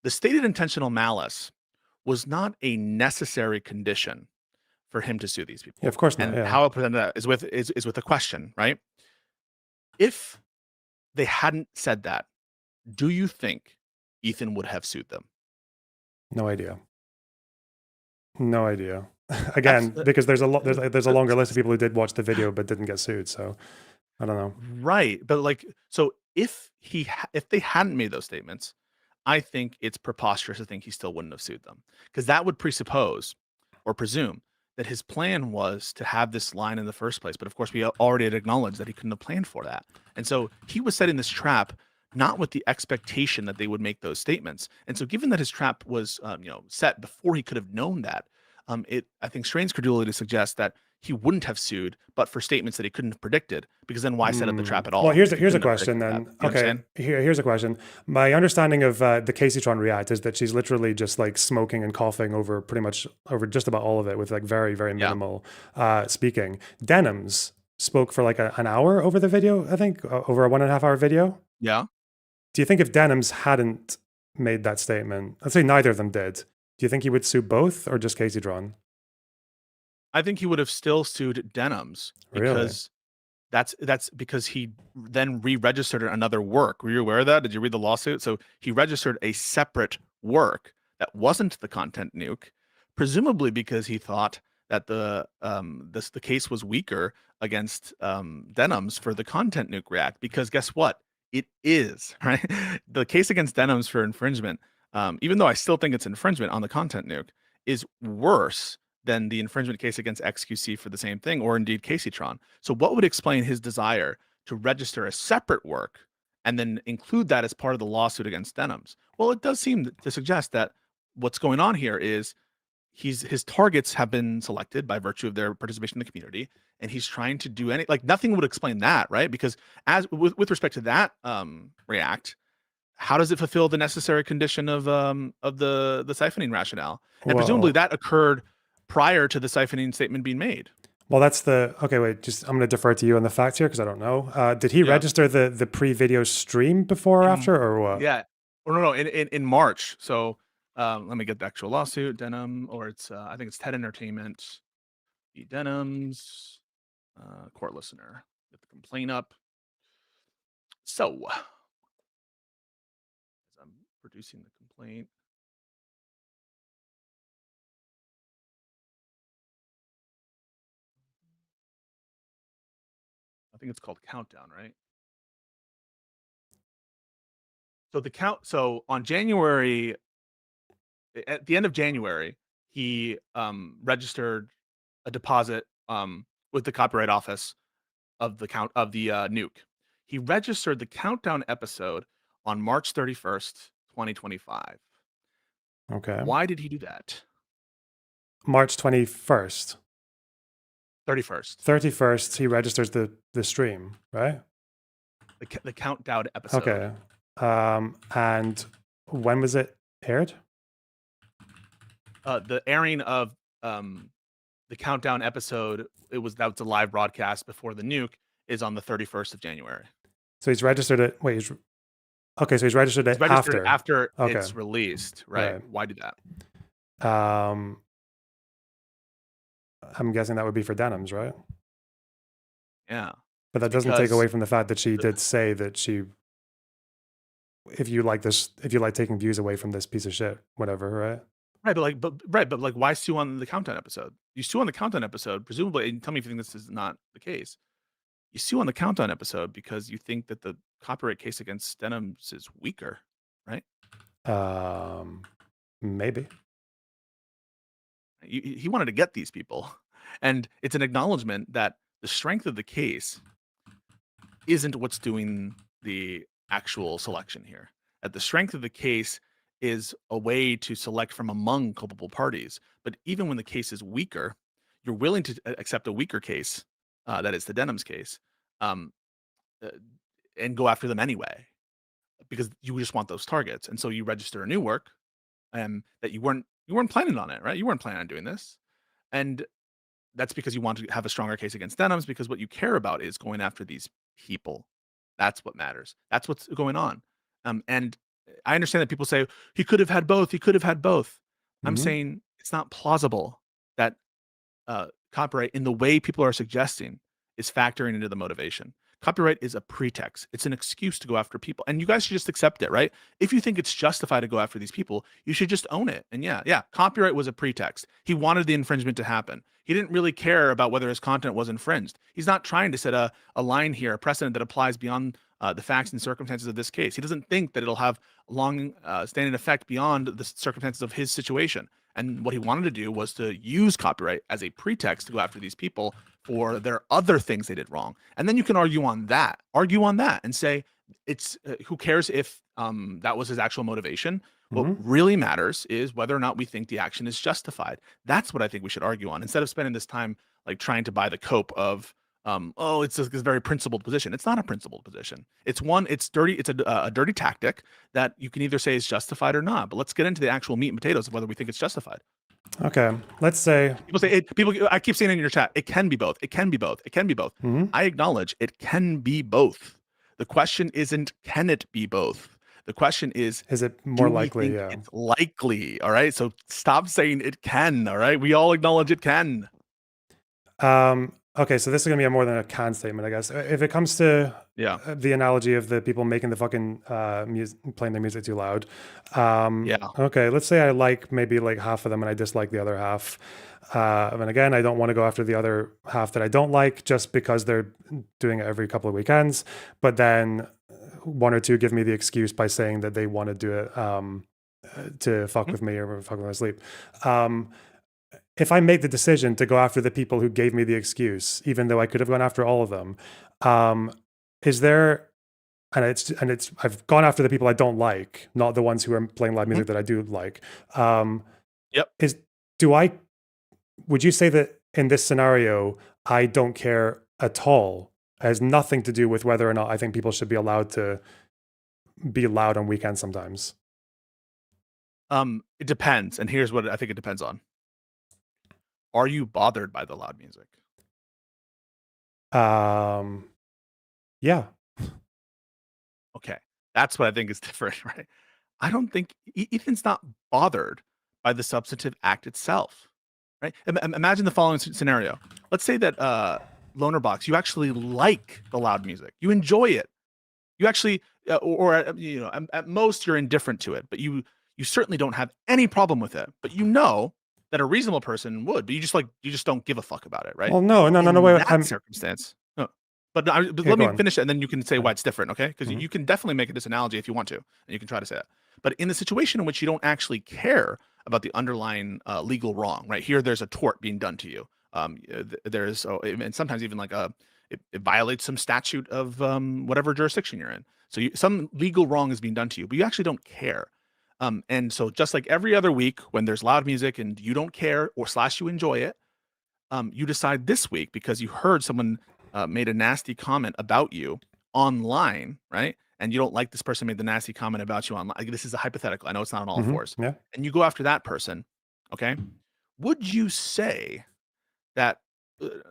Speaker 2: The stated intentional malice was not a necessary condition for him to sue these people.
Speaker 1: Yeah, of course not.
Speaker 2: And
Speaker 1: Yeah.
Speaker 2: how I present that is with a question, right? If they hadn't said that, do you think Ethan would have sued them?
Speaker 1: No idea. No idea. Again,
Speaker 2: That's-
Speaker 1: because there's a longer list of people who did watch the video but didn't get sued. So I don't know.
Speaker 2: Right, but like, so if they hadn't made those statements, I think it's preposterous to think he still wouldn't have sued them, because that would presuppose or presume that his plan was to have this line in the first place. But of course, we already had acknowledged that he couldn't have planned for that, and so he was setting this trap not with the expectation that they would make those statements. And so, given that his trap was set before he could have known that, I think strains credulity to suggest that he wouldn't have sued, but for statements that he couldn't have predicted, because then why set up the trap at all?
Speaker 1: Well, here's
Speaker 2: if he
Speaker 1: a
Speaker 2: couldn't have
Speaker 1: question
Speaker 2: predicted
Speaker 1: then.
Speaker 2: that? You
Speaker 1: Okay,
Speaker 2: understand?
Speaker 1: here's a question. My understanding of the Caseytron React is that she's literally just like smoking and coughing over pretty much over just about all of it with like very, very minimal speaking. Denims spoke for like an hour over the video, I think, over a 1.5 hour video.
Speaker 2: Yeah.
Speaker 1: Do you think if Denims hadn't made that statement, let's say neither of them did, do you think he would sue both or just Caseytron?
Speaker 2: I think he would have still sued Denims,
Speaker 1: Really?
Speaker 2: because that's because he then re-registered another work. Were you aware of that? Did you read the lawsuit? So he registered a separate work that wasn't the content nuke, presumably because he thought that the case was weaker against Denims for the content nuke React. Because guess what? It is, right? The case against Denims for infringement, even though I still think it's infringement on the content nuke, is worse than the infringement case against XQC for the same thing, or indeed Caseytron. So what would explain his desire to register a separate work and then include that as part of the lawsuit against Denims? Well, it does seem to suggest that what's going on here is his targets have been selected by virtue of their participation in the community, and he's trying to do nothing would explain that, right? Because as with respect to that React, how does it fulfill the necessary condition of the siphoning rationale? And presumably that occurred prior to the siphoning statement being made.
Speaker 1: Well, that's okay, wait, I'm going to defer to you on the facts here because I don't know. Did he register the pre-video stream before or after, or what?
Speaker 2: Yeah. Or no, in March. So let me get the actual lawsuit. Denim, or it's I think it's TED Entertainment. The Denims court listener. Get the complaint up. So as I'm producing the complaint. I think it's called Countdown, right? So on January, at the end of January, he registered a deposit with the Copyright Office of the nuke. He registered the Countdown episode on March 31st, 2025.
Speaker 1: Okay.
Speaker 2: Why did he do that?
Speaker 1: March 21st.
Speaker 2: 31st.
Speaker 1: 31st, he registers the stream, right?
Speaker 2: The Countdown episode.
Speaker 1: Okay. And when was it aired?
Speaker 2: The airing of the Countdown episode, that was a live broadcast before the nuke, is on the 31st of January.
Speaker 1: So he's registered it. Wait, so he's registered it
Speaker 2: after
Speaker 1: okay.
Speaker 2: It's released, right? Why do that?
Speaker 1: I'm guessing that would be for Denims, right?
Speaker 2: Yeah.
Speaker 1: But that doesn't take away from the fact that she did say that if you like taking views away from this piece of shit, whatever, right?
Speaker 2: Right, but why sue on the Countdown episode? You sue on the Countdown episode, presumably, and tell me if you think this is not the case. You sue on the Countdown episode because you think that the copyright case against Denims is weaker, right?
Speaker 1: Maybe.
Speaker 2: He wanted to get these people, and it's an acknowledgement that the strength of the case isn't what's doing the actual selection here. That the strength of the case is a way to select from among culpable parties. But even when the case is weaker, you're willing to accept a weaker case, that is the Denims case, and go after them anyway, because you just want those targets. And so you register a new work, that you weren't planning on it, right? You weren't planning on doing this, and that's because you want to have a stronger case against denims, because what you care about is going after these people. That's what matters. That's what's going on. And I understand that people say he could have had both. He could have had both. I'm
Speaker 1: Mhm.
Speaker 2: saying it's not plausible that copyright, in the way people are suggesting, is factoring into the motivation. Copyright is a pretext. It's an excuse to go after people. And you guys should just accept it, right? If you think it's justified to go after these people, you should just own it. And yeah, copyright was a pretext. He wanted the infringement to happen. He didn't really care about whether his content was infringed. He's not trying to set a line here, a precedent that applies beyond the facts and circumstances of this case. He doesn't think that it'll have long standing effect beyond the circumstances of his situation. And what he wanted to do was to use copyright as a pretext to go after these people for their other things they did wrong. And then you can argue on that and say, it's who cares if that was his actual motivation. What really matters is whether or not we think the action is justified. That's what I think we should argue on, instead of spending this time like trying to buy the cope of it's a very principled position. It's not a principled position. It's dirty. It's a dirty tactic that you can either say is justified or not. But let's get into the actual meat and potatoes of whether we think it's justified.
Speaker 1: Okay, let's say
Speaker 2: People say it. I keep saying in your chat, it can be both. It can be both. It can be both. I acknowledge it can be both. The question isn't, can it be both? The question is
Speaker 1: it more
Speaker 2: do we
Speaker 1: likely?
Speaker 2: think
Speaker 1: Yeah.
Speaker 2: it's likely. All right. So stop saying it can. All right. We all acknowledge it can.
Speaker 1: Okay, so this is gonna be more than a can statement, I guess. If it comes to the analogy of the people making the fucking playing their music too loud. Okay, let's say I like maybe like half of them and I dislike the other half. And again, I don't want to go after the other half that I don't like just because they're doing it every couple of weekends. But then one or two give me the excuse by saying that they want to do it to fuck with me or fuck with my sleep. If I make the decision to go after the people who gave me the excuse, even though I could have gone after all of them, is there? And it's I've gone after the people I don't like, not the ones who are playing loud music that I do like. Would you say that in this scenario I don't care at all? It has nothing to do with whether or not I think people should be allowed to be loud on weekends sometimes.
Speaker 2: It depends, and here's what I think it depends on. Are you bothered by the loud music?
Speaker 1: Yeah.
Speaker 2: Okay. That's what I think is different, right? I don't think Ethan's not bothered by the substantive act itself, right? Imagine the following scenario. Let's say that Loner Box, you actually like the loud music. You enjoy it. You actually, at most you're indifferent to it, but you certainly don't have any problem with it. But you know that a reasonable person would, but you just don't give a fuck about it, right?
Speaker 1: Well, no, wait.
Speaker 2: That circumstance. No. But let me finish it, and then you can say why it's different, okay? Because you can definitely make this analogy if you want to, and you can try to say that. But in the situation in which you don't actually care about the underlying legal wrong, right? Here, there's a tort being done to you. And sometimes even like it violates some statute of whatever jurisdiction you're in. So some legal wrong is being done to you, but you actually don't care. And so just like every other week when there's loud music and you don't care or / you enjoy it, you decide this week because you heard someone made a nasty comment about you online, right? And you don't like this person made the nasty comment about you online. This is a hypothetical. I know it's not on all fours.
Speaker 1: Yeah.
Speaker 2: And you go after that person, okay? Would you say that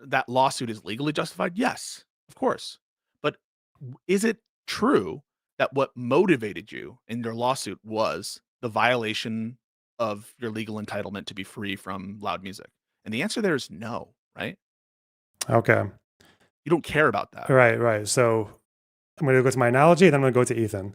Speaker 2: that lawsuit is legally justified? Yes, of course. But is it true that what motivated you in your lawsuit was the violation of your legal entitlement to be free from loud music? And the answer there is no, right?
Speaker 1: Okay.
Speaker 2: You don't care about that.
Speaker 1: Right. So I'm going to go to my analogy, then I'm going to go to Ethan.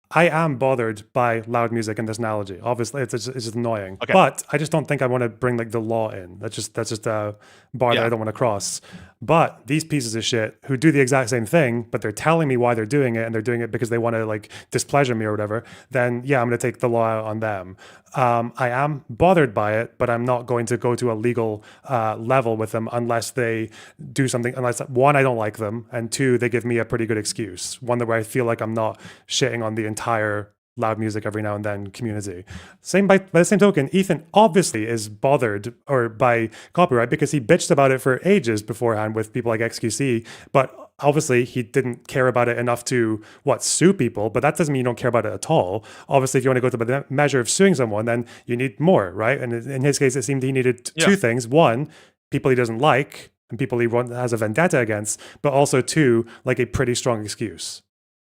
Speaker 1: I am bothered by loud music in this analogy. Obviously, it's just annoying.
Speaker 2: Okay.
Speaker 1: But I just don't think I want to bring like the law in. That's just a bar that I don't want to cross. But these pieces of shit who do the exact same thing, but they're telling me why they're doing it, and they're doing it because they want to like displeasure me or whatever, then yeah, I'm going to take the law out on them. I am bothered by it, but I'm not going to go to a legal level with them unless they do something, unless one, I don't like them, and two, they give me a pretty good excuse. One where I feel like I'm not shitting on the entire loud music every now and then community. By the same token, Ethan obviously is bothered by copyright because he bitched about it for ages beforehand with people like XQC, but obviously he didn't care about it enough to sue people, but that doesn't mean you don't care about it at all. Obviously, if you want to go to the measure of suing someone, then you need more, right? And in his case, it seemed he needed two things: one, people he doesn't like and people he has a vendetta against, but also two, like a pretty strong excuse.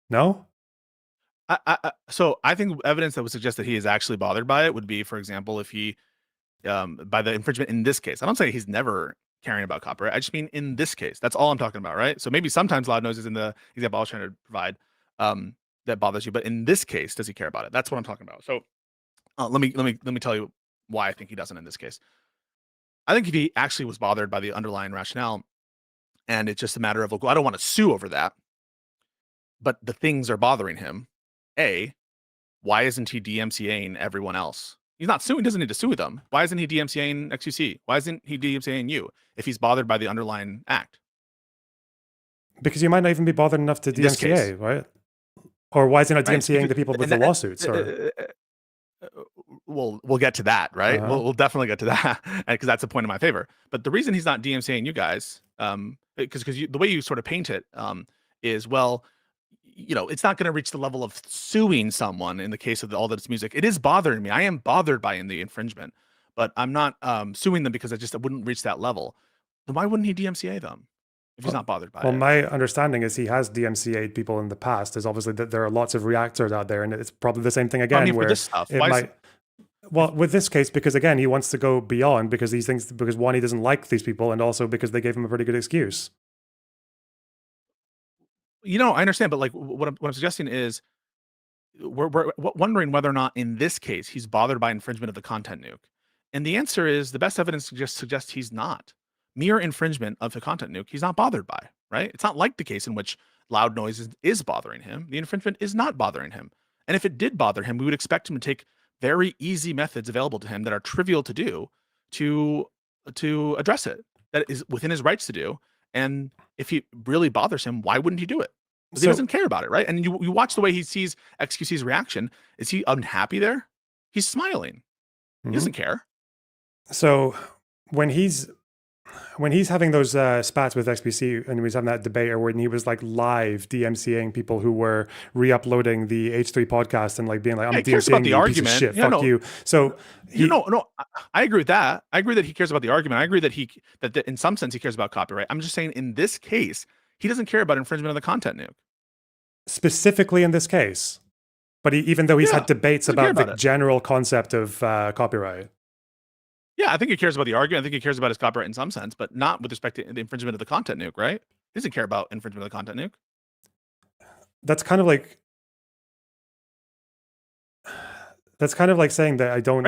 Speaker 1: No?
Speaker 2: So I think evidence that would suggest that he is actually bothered by it would be, for example, if he by the infringement in this case. I don't say he's never caring about copyright. I just mean in this case. That's all I'm talking about, right? So maybe sometimes loud noises in the example I was trying to provide that bothers you, but in this case, does he care about it? That's what I'm talking about. So let me tell you why I think he doesn't in this case. I think if he actually was bothered by the underlying rationale, and it's just a matter of, I don't want to sue over that, but the things are bothering him. A, why isn't he DMCAing everyone else? He's not suing, doesn't need to sue them. Why isn't he DMCAing XQC? Why isn't he DMCAing you if he's bothered by the underlying act?
Speaker 1: Because you might not even be bothered enough to DMCA, right? Or why is he not DMCAing the people with the lawsuits?
Speaker 2: Well, we'll get to that, right? We'll definitely get to that because that's a point in my favor. But the reason he's not DMCAing you guys, because the way you sort of paint it is, well, it's not going to reach the level of suing someone in the case of all this music. It is bothering me. I am bothered by the infringement, but I'm not suing them because I wouldn't reach that level. Then why wouldn't he DMCA them if he's not bothered by it?
Speaker 1: Well, my understanding is he has DMCA'd people in the past. There's obviously that there are lots of reactors out there, and it's probably the same thing again.
Speaker 2: I mean,
Speaker 1: where
Speaker 2: for this stuff,
Speaker 1: well, with this case, because again, he wants to go beyond because one, he doesn't like these people, and also because they gave him a pretty good excuse.
Speaker 2: I understand, but like what I'm suggesting is we're wondering whether or not in this case he's bothered by infringement of the content nuke. And the answer is the best evidence suggests he's not. Mere infringement of the content nuke, he's not bothered by, right? It's not like the case in which loud noise is bothering him. The infringement is not bothering him. And if it did bother him, we would expect him to take very easy methods available to him that are trivial to do to address it, that is within his rights to do. And if he really bothers him, why wouldn't he do it? Because he doesn't care about it, right? And you watch the way he sees XQC's reaction. Is he unhappy there? He's smiling. He doesn't care.
Speaker 1: So when he's having those spats with XPC and he was having that debate, or when he was like live DMCAing people who were re-uploading the H3 podcast and like being like, I'm DMCAing you, piece of shit, fuck you. So
Speaker 2: I agree with that. I agree that he cares about the argument. I agree that in some sense he cares about copyright. I'm just saying in this case, he doesn't care about infringement of the content nuke.
Speaker 1: Specifically in this case. But even though he's had debates about the general concept of copyright.
Speaker 2: Yeah, I think he cares about the argument. I think he cares about his copyright in some sense, but not with respect to the infringement of the content nuke, right? He doesn't care about infringement of the content nuke.
Speaker 1: That's kind of like saying that I don't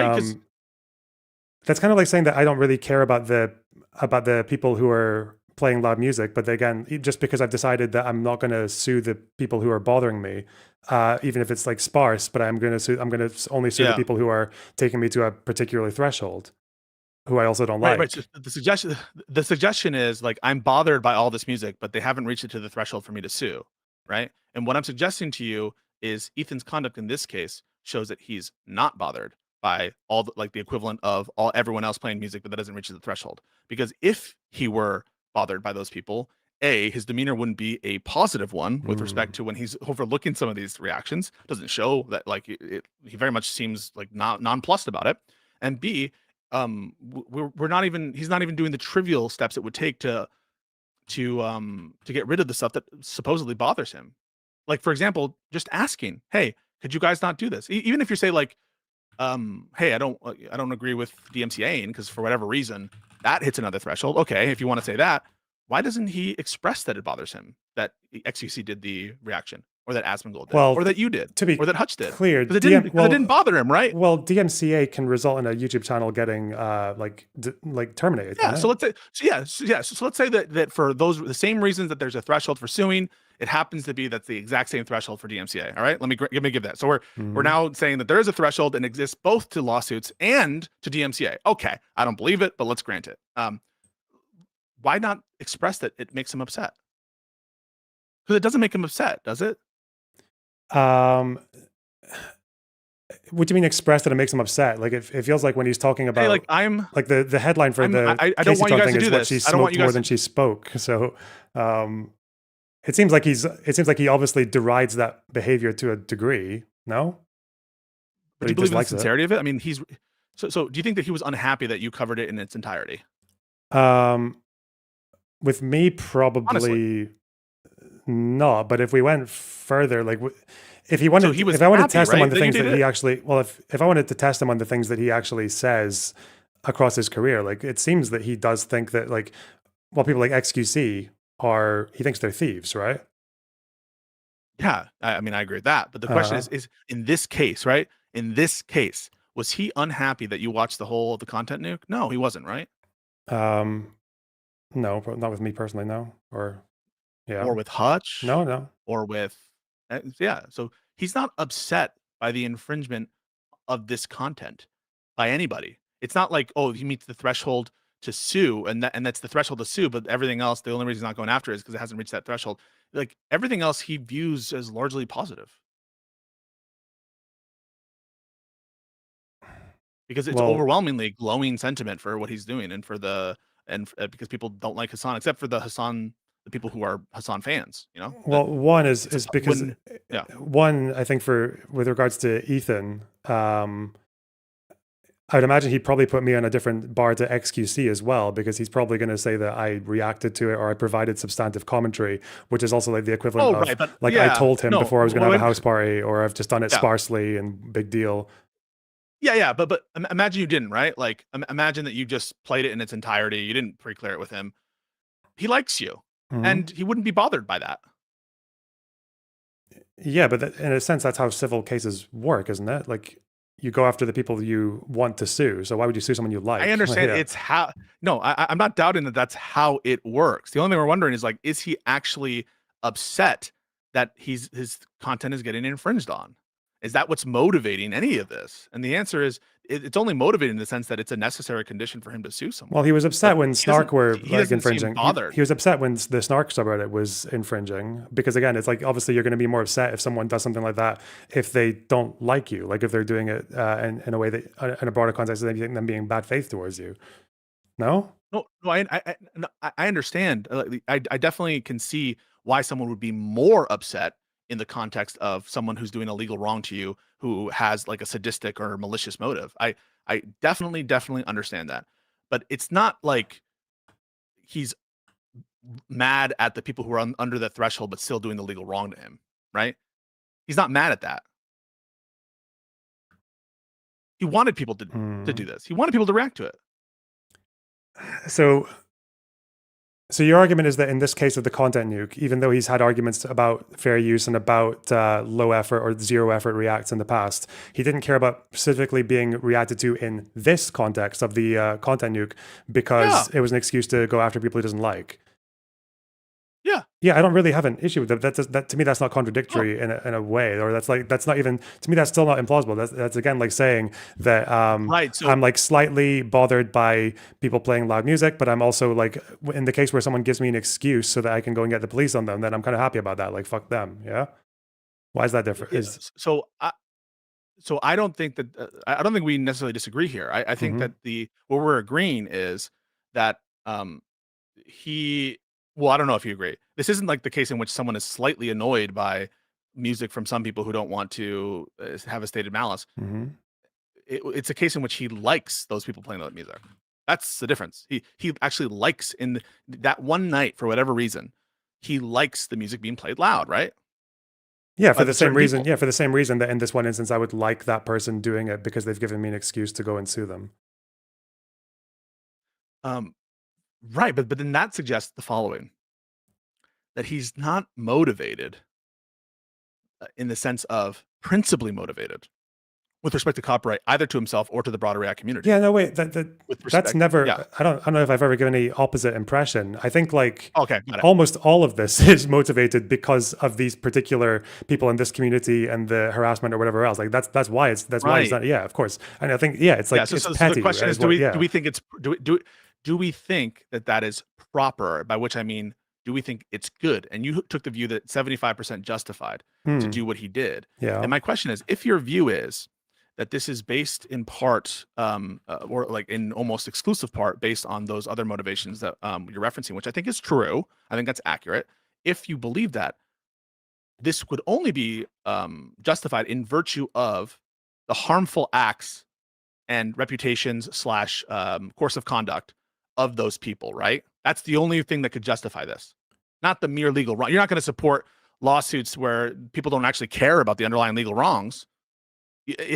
Speaker 1: that's kind of like saying that I don't really care about the people who are playing loud music, but again, just because I've decided that I'm not going to sue the people who are bothering me, even if it's like sparse, but I'm going to only sue the people who are taking me to a particular threshold, who I also don't like.
Speaker 2: Right. So the suggestion is like, I'm bothered by all this music, but they haven't reached it to the threshold for me to sue, right? And what I'm suggesting to you is Ethan's conduct in this case shows that he's not bothered by all the equivalent of everyone else playing music, but that doesn't reach the threshold. Because if he were bothered by those people, his demeanor wouldn't be a positive one with respect to when he's overlooking some of these reactions. Doesn't show that he very much seems like nonplussed about it. And B, he's not even doing the trivial steps it would take to get rid of the stuff that supposedly bothers him. Like, for example, just asking, hey, could you guys not do this? Even if you say like, hey, I don't agree with DMCAing because for whatever reason that hits another threshold. Okay, if you want to say that, why doesn't he express that it bothers him that XQC did the reaction, or that Asmongold did, or that you did, or that Hutch did?
Speaker 1: Clear,
Speaker 2: because it didn't bother him, right?
Speaker 1: Well, DMCA can result in a YouTube channel getting terminated.
Speaker 2: Yeah. So let's say that for the same reasons that there's a threshold for suing, it happens to be that's the exact same threshold for DMCA. All right, let me give that. So we're now saying that there is a threshold and exists both to lawsuits and to DMCA. Okay, I don't believe it, but let's grant it. Why not express that it makes him upset? Because it doesn't make him upset, does it?
Speaker 1: What do you mean express that it makes him upset? Like it feels like when he's talking about, the headline for
Speaker 2: I don't want you guys to do this.
Speaker 1: She smoked more than she spoke. So. It seems like he obviously derides that behavior to a degree. No,
Speaker 2: But
Speaker 1: but
Speaker 2: do
Speaker 1: he
Speaker 2: you believe in the
Speaker 1: dislikes it.
Speaker 2: sincerity of it? I mean, so do you think that he was unhappy that you covered it in its entirety?
Speaker 1: With me,
Speaker 2: Honestly.
Speaker 1: probably not. But if we went further, like if he
Speaker 2: So
Speaker 1: wanted,
Speaker 2: he was
Speaker 1: if I wanted to
Speaker 2: happy,
Speaker 1: test him
Speaker 2: right,
Speaker 1: on the
Speaker 2: that you
Speaker 1: things
Speaker 2: did
Speaker 1: that he
Speaker 2: it?
Speaker 1: actually, well, if I wanted to test him on the things that he actually says across his career, like it seems that he does think that, like, well, people like XQC he thinks they're thieves, right?
Speaker 2: Yeah, I mean, I agree with that. But the question is in this case, right? In this case, was he unhappy that you watched the whole of the content nuke? No, he wasn't, right?
Speaker 1: No, not with me personally, no. Or yeah,
Speaker 2: Or with Hutch,
Speaker 1: no.
Speaker 2: or with yeah. So he's not upset by the infringement of this content by anybody. It's not like, oh, he meets the threshold to sue, and that's the threshold to sue, but everything else, the only reason he's not going after it is because it hasn't reached that threshold. Like everything else he views as largely positive. Because it's
Speaker 1: Well,
Speaker 2: overwhelmingly glowing sentiment for what he's doing and because people don't like Hassan, except for the people who are Hassan fans, you know?
Speaker 1: well, one is
Speaker 2: It's
Speaker 1: because
Speaker 2: yeah.
Speaker 1: one, I think with regards to Ethan, I would imagine he'd probably put me on a different bar to XQC as well, because he's probably going to say that I reacted to it or I provided substantive commentary, which is also like the equivalent
Speaker 2: Oh,
Speaker 1: of
Speaker 2: right, but
Speaker 1: like I
Speaker 2: yeah,
Speaker 1: told him
Speaker 2: no,
Speaker 1: before I was going to have a
Speaker 2: when
Speaker 1: house party, or I've just done it
Speaker 2: yeah.
Speaker 1: sparsely and big deal.
Speaker 2: Yeah, but imagine you didn't, right? Like imagine that you just played it in its entirety. You didn't pre-clear it with him. He likes you, and he wouldn't be bothered by that.
Speaker 1: Yeah, but in a sense, that's how civil cases work, isn't it? Like you go after the people you want to sue. So why would you sue someone you like?
Speaker 2: I understand
Speaker 1: Yeah.
Speaker 2: it's how. No, I'm not doubting that that's how it works. The only thing we're wondering is, like, is he actually upset that his content is getting infringed on? Is that what's motivating any of this? And the answer is it's only motivating in the sense that it's a necessary condition for him to sue someone.
Speaker 1: Well, he was upset when
Speaker 2: He
Speaker 1: Snark were
Speaker 2: he
Speaker 1: like
Speaker 2: doesn't seem
Speaker 1: infringing.
Speaker 2: bothered.
Speaker 1: He was upset when the Snark subreddit was infringing, because again, it's like obviously you're going to be more upset if someone does something like that if they don't like you, like if they're doing it in a way that in a broader context of them being bad faith towards you. No.
Speaker 2: No, I understand. I definitely can see why someone would be more upset in the context of someone who's doing a legal wrong to you, who has like a sadistic or malicious motive. I definitely understand that, but it's not like he's mad at the people who are under the threshold but still doing the legal wrong to him, right? He's not mad at that. He wanted people to do this. He wanted people to react to it.
Speaker 1: So your argument is that in this case of the content nuke, even though he's had arguments about fair use and about low effort or zero effort reacts in the past, he didn't care about specifically being reacted to in this context of the content nuke because it was an excuse to go after people he doesn't like. Yeah, I don't really have an issue with that. That to me, that's not contradictory in a way, or that's not even, to me, that's still not implausible. That's again like saying that
Speaker 2: right. So
Speaker 1: I'm like slightly bothered by people playing loud music, but I'm also like, in the case where someone gives me an excuse so that I can go and get the police on them, then I'm kind of happy about that. Like fuck them. Yeah. Why is that different?
Speaker 2: So I don't think that I don't think we necessarily disagree here. I think that what we're agreeing is that well, I don't know if you agree. This isn't like the case in which someone is slightly annoyed by music from some people who don't want to have a stated malice. It's a case in which he likes those people playing that music. That's the difference. He actually likes that one night, for whatever reason, he likes the music being played loud, right?
Speaker 1: Yeah, for the same reason. Yeah, for the same reason that in this one instance, I would like that person doing it because they've given me an excuse to go and sue them.
Speaker 2: Right, but then that suggests the following: that he's not motivated in the sense of principally motivated with respect to copyright, either to himself or to the broader React community.
Speaker 1: Yeah, no, wait, that's never.
Speaker 2: Yeah.
Speaker 1: I don't know if I've ever given any opposite impression. I think like
Speaker 2: okay,
Speaker 1: almost all of this is motivated because of these particular people in this community and the harassment or whatever else. Like that's why it's why it's not. Yeah, of course. And I think it's like it's petty.
Speaker 2: So the question is, do we think it's do we think that is proper? By which I mean, do we think it's good? And you took the view that 75% justified to do what he did.
Speaker 1: Yeah.
Speaker 2: And my question is, if your view is that this is based in part, or like in almost exclusive part, based on those other motivations that you're referencing, which I think is true. I think that's accurate. if you believe that, this would only be justified in virtue of the harmful acts and reputations slash course of conduct of those people, right? That's the only thing that could justify this, not the mere legal wrong. You're not going to support lawsuits where people don't actually care about the underlying legal wrongs.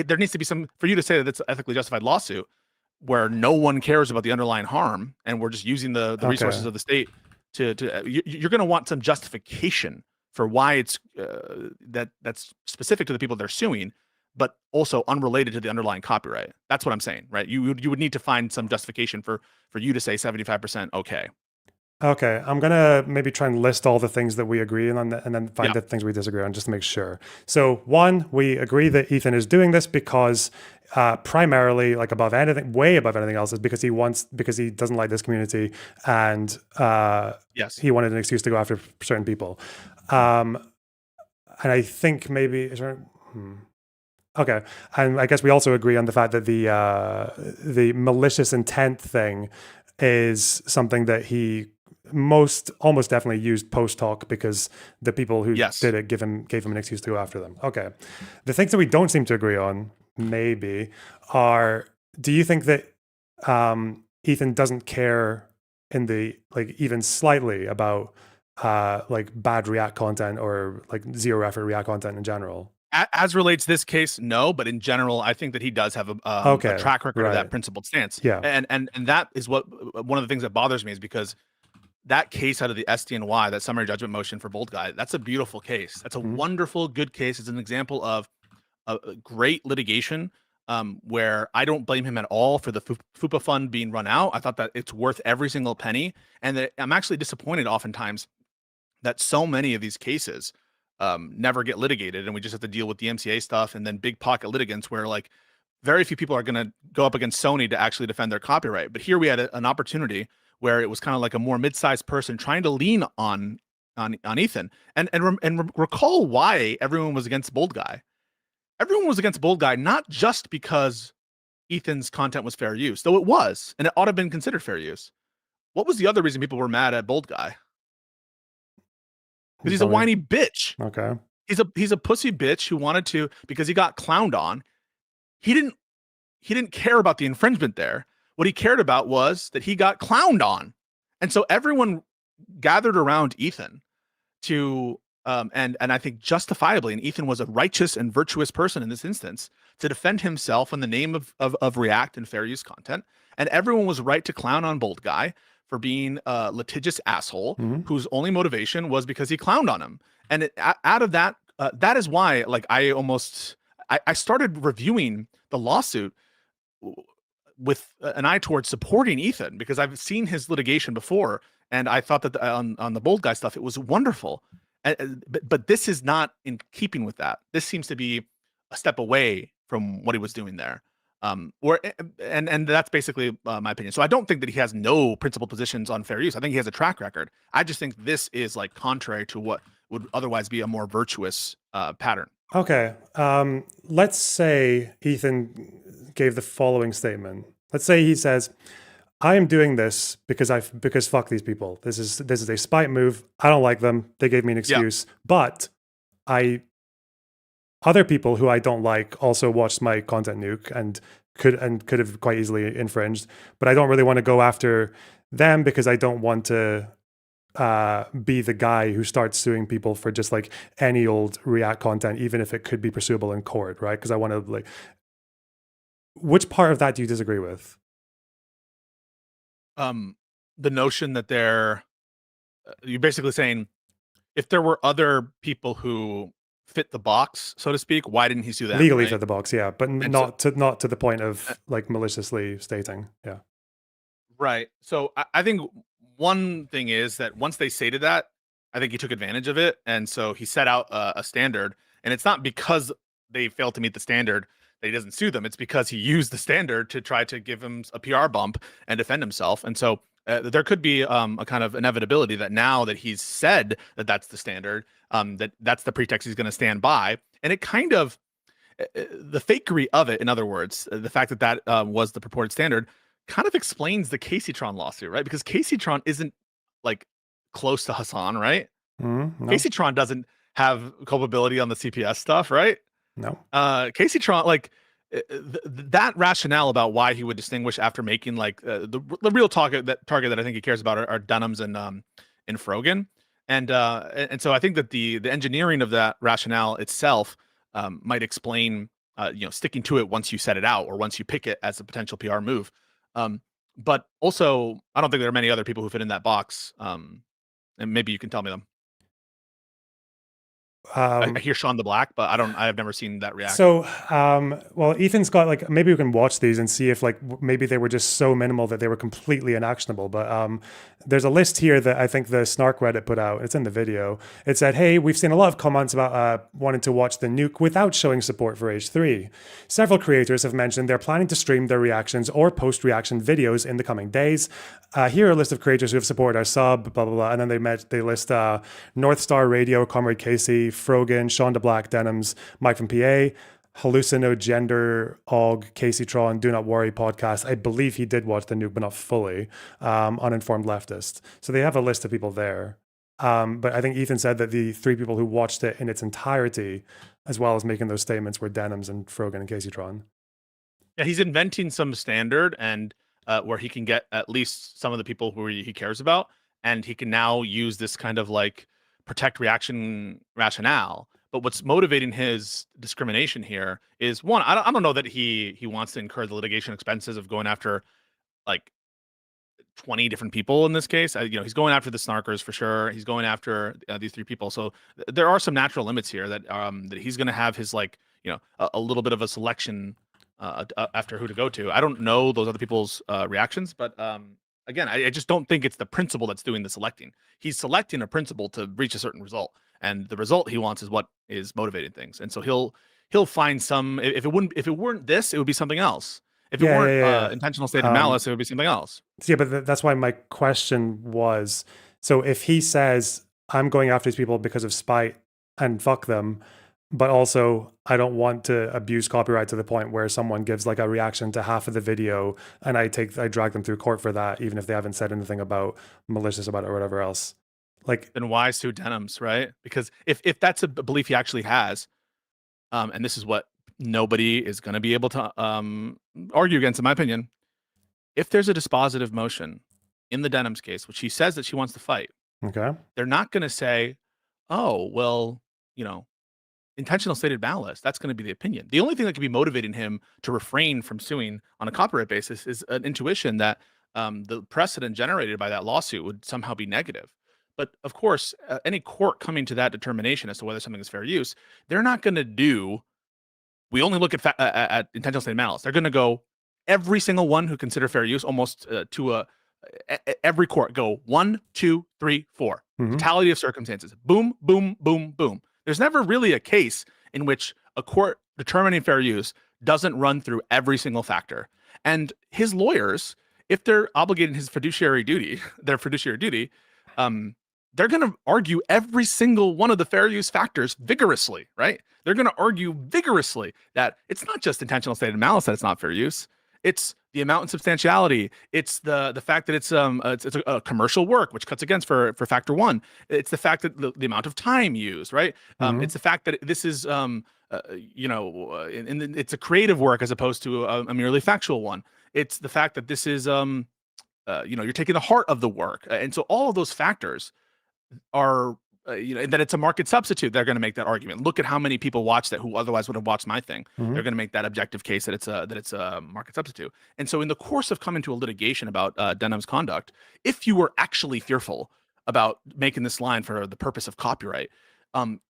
Speaker 2: There needs to be some, for you to say that it's an ethically justified lawsuit where no one cares about the underlying harm and we're just using the resources of the state you're going to want some justification for why it's that's specific to the people they're suing, but also unrelated to the underlying copyright. That's what I'm saying, right? You would need to find some justification for you to say 75% okay.
Speaker 1: Okay, I'm gonna maybe try and list all the things that we agree on, and then find the things we disagree on, just to make sure. So, one, we agree that Ethan is doing this because primarily, like above anything, way above anything else, is because he doesn't like this community, and he wanted an excuse to go after certain people. And I think maybe okay, and I guess we also agree on the fact that the malicious intent thing is something that he almost definitely used post hoc because the people who did it gave him an excuse to go after them. Okay. The things that we don't seem to agree on maybe are, do you think that Ethan doesn't care in the even slightly about bad React content or zero effort React content in general?
Speaker 2: As relates this case, no, but in general, I think that he does have a track record of that principled stance.
Speaker 1: Yeah,
Speaker 2: and that is what one of the things that bothers me is because that case out of the SDNY, that summary judgment motion for Bold Guy, that's a beautiful case. That's a wonderful, good case. It's an example of a great litigation where I don't blame him at all for the FUPA fund being run out. I thought that it's worth every single penny, and that I'm actually disappointed oftentimes that so many of these cases never get litigated, and we just have to deal with the MCA stuff and then big pocket litigants where very few people are going to go up against Sony to actually defend their copyright. But here we had an opportunity where it was kind of like a more mid-sized person trying to lean on Ethan and recall why everyone was against Bold Guy. Everyone was against Bold Guy not just because Ethan's content was fair use, though it was, and it ought to have been considered fair use. What was the other reason people were mad at Bold Guy? Because he's a whiny bitch.
Speaker 1: Okay.
Speaker 2: He's a pussy bitch who wanted to, because he got clowned on. He didn't care about the infringement there. What he cared about was that he got clowned on. And so everyone gathered around Ethan to and I think justifiably, and Ethan was a righteous and virtuous person in this instance, to defend himself in the name of React and fair use content. And everyone was right to clown on Bold Guy for being a litigious asshole whose only motivation was because he clowned on him. And out of that, that is why I started reviewing the lawsuit with an eye towards supporting Ethan, because I've seen his litigation before, and I thought that on the Bold Guy stuff, it was wonderful. But this is not in keeping with that. This seems to be a step away from what he was doing there. And that's basically my opinion. So I don't think that he has no principled positions on fair use. I think he has a track record. I just think this is contrary to what would otherwise be a more virtuous pattern.
Speaker 1: Okay. Let's say Ethan gave the following statement. Let's say he says, I am doing this because fuck these people. This is a spite move. I don't like them. They gave me an excuse. But other people who I don't like also watched my content nuke and could have quite easily infringed. But I don't really want to go after them because I don't want to be the guy who starts suing people for just any old React content, even if it could be pursuable in court, right? Because I want to which part of that do you disagree with?
Speaker 2: The notion that you're basically saying if there were other people who fit the box, so to speak, why didn't he sue them?
Speaker 1: Legally fit the box, yeah, but not to the point of maliciously stating, yeah.
Speaker 2: Right. So I think one thing is that once they stated that, I think he took advantage of it, and so he set out a standard, and it's not because they failed to meet the standard that he doesn't sue them. It's because he used the standard to try to give him a PR bump and defend himself. And so there could be a kind of inevitability that now that he's said that that's the standard, that's the pretext he's going to stand by. And it kind of, the fakery of it, in other words, the fact that that was the purported standard, kind of explains the Caseytron lawsuit, right? Because Caseytron isn't close to Hassan, right?
Speaker 1: No,
Speaker 2: Casey Tron doesn't have culpability on the CPS stuff, right?
Speaker 1: no.
Speaker 2: Casey Tron, like that rationale about why he would distinguish after making like the real target that I think he cares about are Dunham's and Frogan, and so I think that the engineering of that rationale itself might explain sticking to it once you set it out or once you pick it as a potential PR move. But also, I don't think there are many other people who fit in that box. And maybe you can tell me them. I hear Sean the Black, but I have never seen that react.
Speaker 1: So, well, Ethan's got like, maybe we can watch these and see if like maybe they were just so minimal that they were completely inactionable. But there's a list here that I think the Snark Reddit put out. It's in the video. It said, hey, we've seen a lot of comments about wanting to watch the nuke without showing support for H3. Several creators have mentioned they're planning to stream their reactions or post-reaction videos in the coming days. Here are a list of creators who have supported our sub, blah, blah, blah. And then they list North Star Radio, Comrade Casey, Frogan, Sean DeBlack, Denims, Mike from PA, Hallucinogender, Og, Casey Tron, Do Not Worry podcast. I believe he did watch the nuke, but not fully. Uninformed Leftist. So they have a list of people there. But I think Ethan said that the 3 people who watched it in its entirety, as well as making those statements, were Denims and Frogan and Casey Tron.
Speaker 2: Yeah, he's inventing some standard and where he can get at least some of the people who he cares about, and he can now use this kind of like protect reaction rationale. But what's motivating his discrimination here is, one, I don't know that he wants to incur the litigation expenses of going after like 20 different people in this case. He's going after the snarkers for sure. He's going after these 3 people. So there are some natural limits here that he's going to have his like a little bit of a selection after who to go to. I don't know those other people's reactions, but again, I just don't think it's the principal that's doing the selecting. He's selecting a principal to reach a certain result, and the result he wants is what is motivating things. And so he'll find some. If it weren't this, it would be something else. If it weren't intentional state of malice, it would be something else.
Speaker 1: Yeah, but that's why my question was: so if he says I'm going after these people because of spite and fuck them, but also I don't want to abuse copyright to the point where someone gives like a reaction to half of the video and I drag them through court for that, even if they haven't said anything about malicious about it or whatever else. Like,
Speaker 2: then why sue Denims, right? Because if that's a belief he actually has, and this is what nobody is going to be able to argue against, in my opinion, if there's a dispositive motion in the Denims case, which he says that she wants to fight,
Speaker 1: okay,
Speaker 2: they're not going to say, oh, well, intentional stated malice, that's going to be the opinion. The only thing that could be motivating him to refrain from suing on a copyright basis is an intuition that the precedent generated by that lawsuit would somehow be negative. But of course, any court coming to that determination as to whether something is fair use, they're not going to do, we only look at intentional stated malice. They're going to go, every single one who consider fair use, almost to every court, go 1, 2, 3, 4. Totality of circumstances. Boom, boom, boom, boom. There's never really a case in which a court determining fair use doesn't run through every single factor. And his lawyers, if they're obligating his fiduciary duty, they're going to argue every single one of the fair use factors vigorously, right? They're going to argue vigorously that it's not just intentional stated malice that it's not fair use. It's the amount and substantiality. It's the fact that it's a commercial work, which cuts against for factor 1. It's the fact that the amount of time used, right? It's the fact that this is it's a creative work as opposed to a merely factual one. It's the fact that this is you're taking the heart of the work, and so all of those factors are and that it's a market substitute. They're going to make that argument. Look at how many people watch that who otherwise would have watched my thing. They're going to make that objective case that it's a market substitute. And so in the course of coming to a litigation about Denham's conduct, if you were actually fearful about making this line for the purpose of copyright,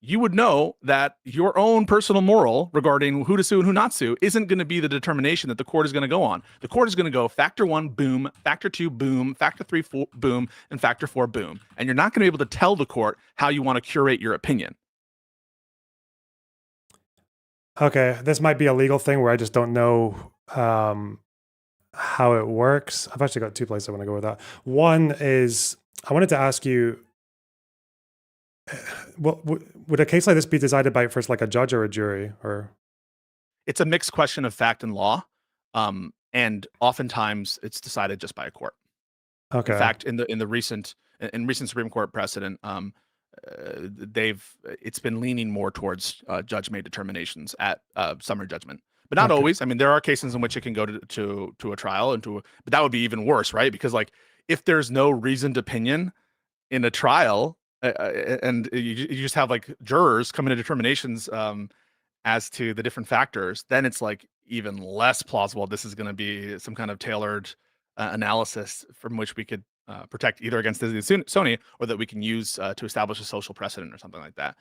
Speaker 2: you would know that your own personal moral regarding who to sue and who not sue isn't going to be the determination that the court is going to go on. The court is going to go factor 1, boom, factor 2, boom, factor 3, boom, and factor 4, boom. And you're not going to be able to tell the court how you want to curate your opinion.
Speaker 1: Okay, this might be a legal thing where I just don't know how it works. I've actually got 2 places I want to go with that. One is, I wanted to ask you, well, would a case like this be decided by first like a judge or a jury, or?
Speaker 2: It's a mixed question of fact and law, and oftentimes it's decided just by a court.
Speaker 1: Okay.
Speaker 2: In fact, in recent Supreme Court precedent, it's been leaning more towards judge-made determinations at summary judgment, but not
Speaker 1: Okay.
Speaker 2: always. I mean, there are cases in which it can go to a trial but that would be even worse, right? Because like if there's no reasoned opinion in a trial, and you just have like jurors coming to determinations as to the different factors, then it's like even less plausible this is going to be some kind of tailored analysis from which we could protect either against Disney and Sony, or that we can use to establish a social precedent or something like that.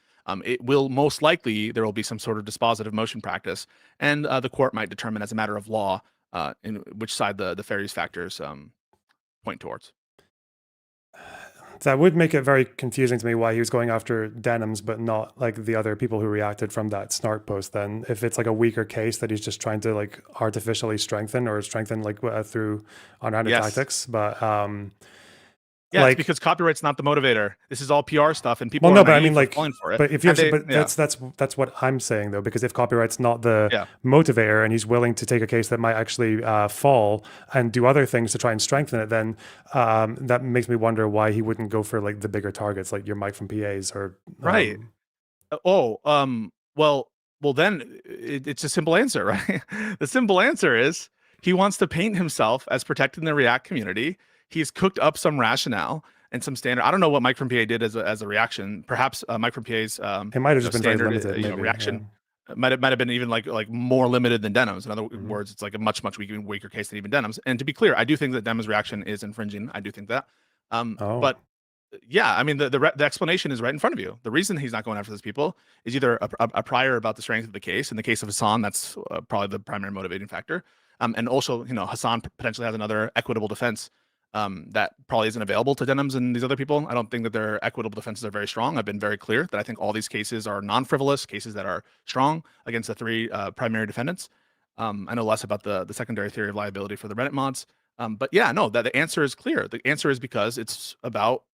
Speaker 2: It will most likely, there will be some sort of dispositive motion practice, and the court might determine as a matter of law in which side the various factors point towards.
Speaker 1: That would make it very confusing to me why he was going after Denims, but not like the other people who reacted from that snark post. Then, if it's like a weaker case that he's just trying to like artificially strengthen like through unrounded
Speaker 2: Yes.
Speaker 1: tactics, but
Speaker 2: Yeah,
Speaker 1: like,
Speaker 2: it's because copyright's not the motivator. This is all PR stuff, and people
Speaker 1: well,
Speaker 2: are
Speaker 1: no, but I
Speaker 2: naive
Speaker 1: mean,
Speaker 2: for
Speaker 1: like,
Speaker 2: falling for it.
Speaker 1: but if you
Speaker 2: And
Speaker 1: have,
Speaker 2: they-
Speaker 1: but
Speaker 2: yeah.
Speaker 1: that's what I'm saying though, because if copyright's not the
Speaker 2: Yeah.
Speaker 1: motivator, and he's willing to take a case that might actually fall and do other things to try and strengthen it, then that makes me wonder why he wouldn't go for like the bigger targets, like your Mike from PAs or
Speaker 2: Right. Well, then it's a simple answer, right? The simple answer is he wants to paint himself as protecting the React community. He's cooked up some rationale and some standard. I don't know what Mike from PA did as a reaction. Perhaps Mike from PA's
Speaker 1: it might have just been very limited, maybe,
Speaker 2: reaction
Speaker 1: yeah.
Speaker 2: might have been even like more limited than Denim's. In other words, it's like a much weaker case than even Denim's. And to be clear, I do think that Denim's reaction is infringing. I do think that. But yeah, I mean, the explanation is right in front of you. The reason he's not going after those people is either a prior about the strength of the case. In the case of Hassan, that's probably the primary motivating factor. And also, Hassan potentially has another equitable defense that probably isn't available to Denims and these other people. I don't think that their equitable defenses are very strong. I've been very clear that I think all these cases are non-frivolous cases that are strong against the three primary defendants. I know less about the secondary theory of liability for the Reddit mods. But yeah, no, the answer is clear. The answer is because it's about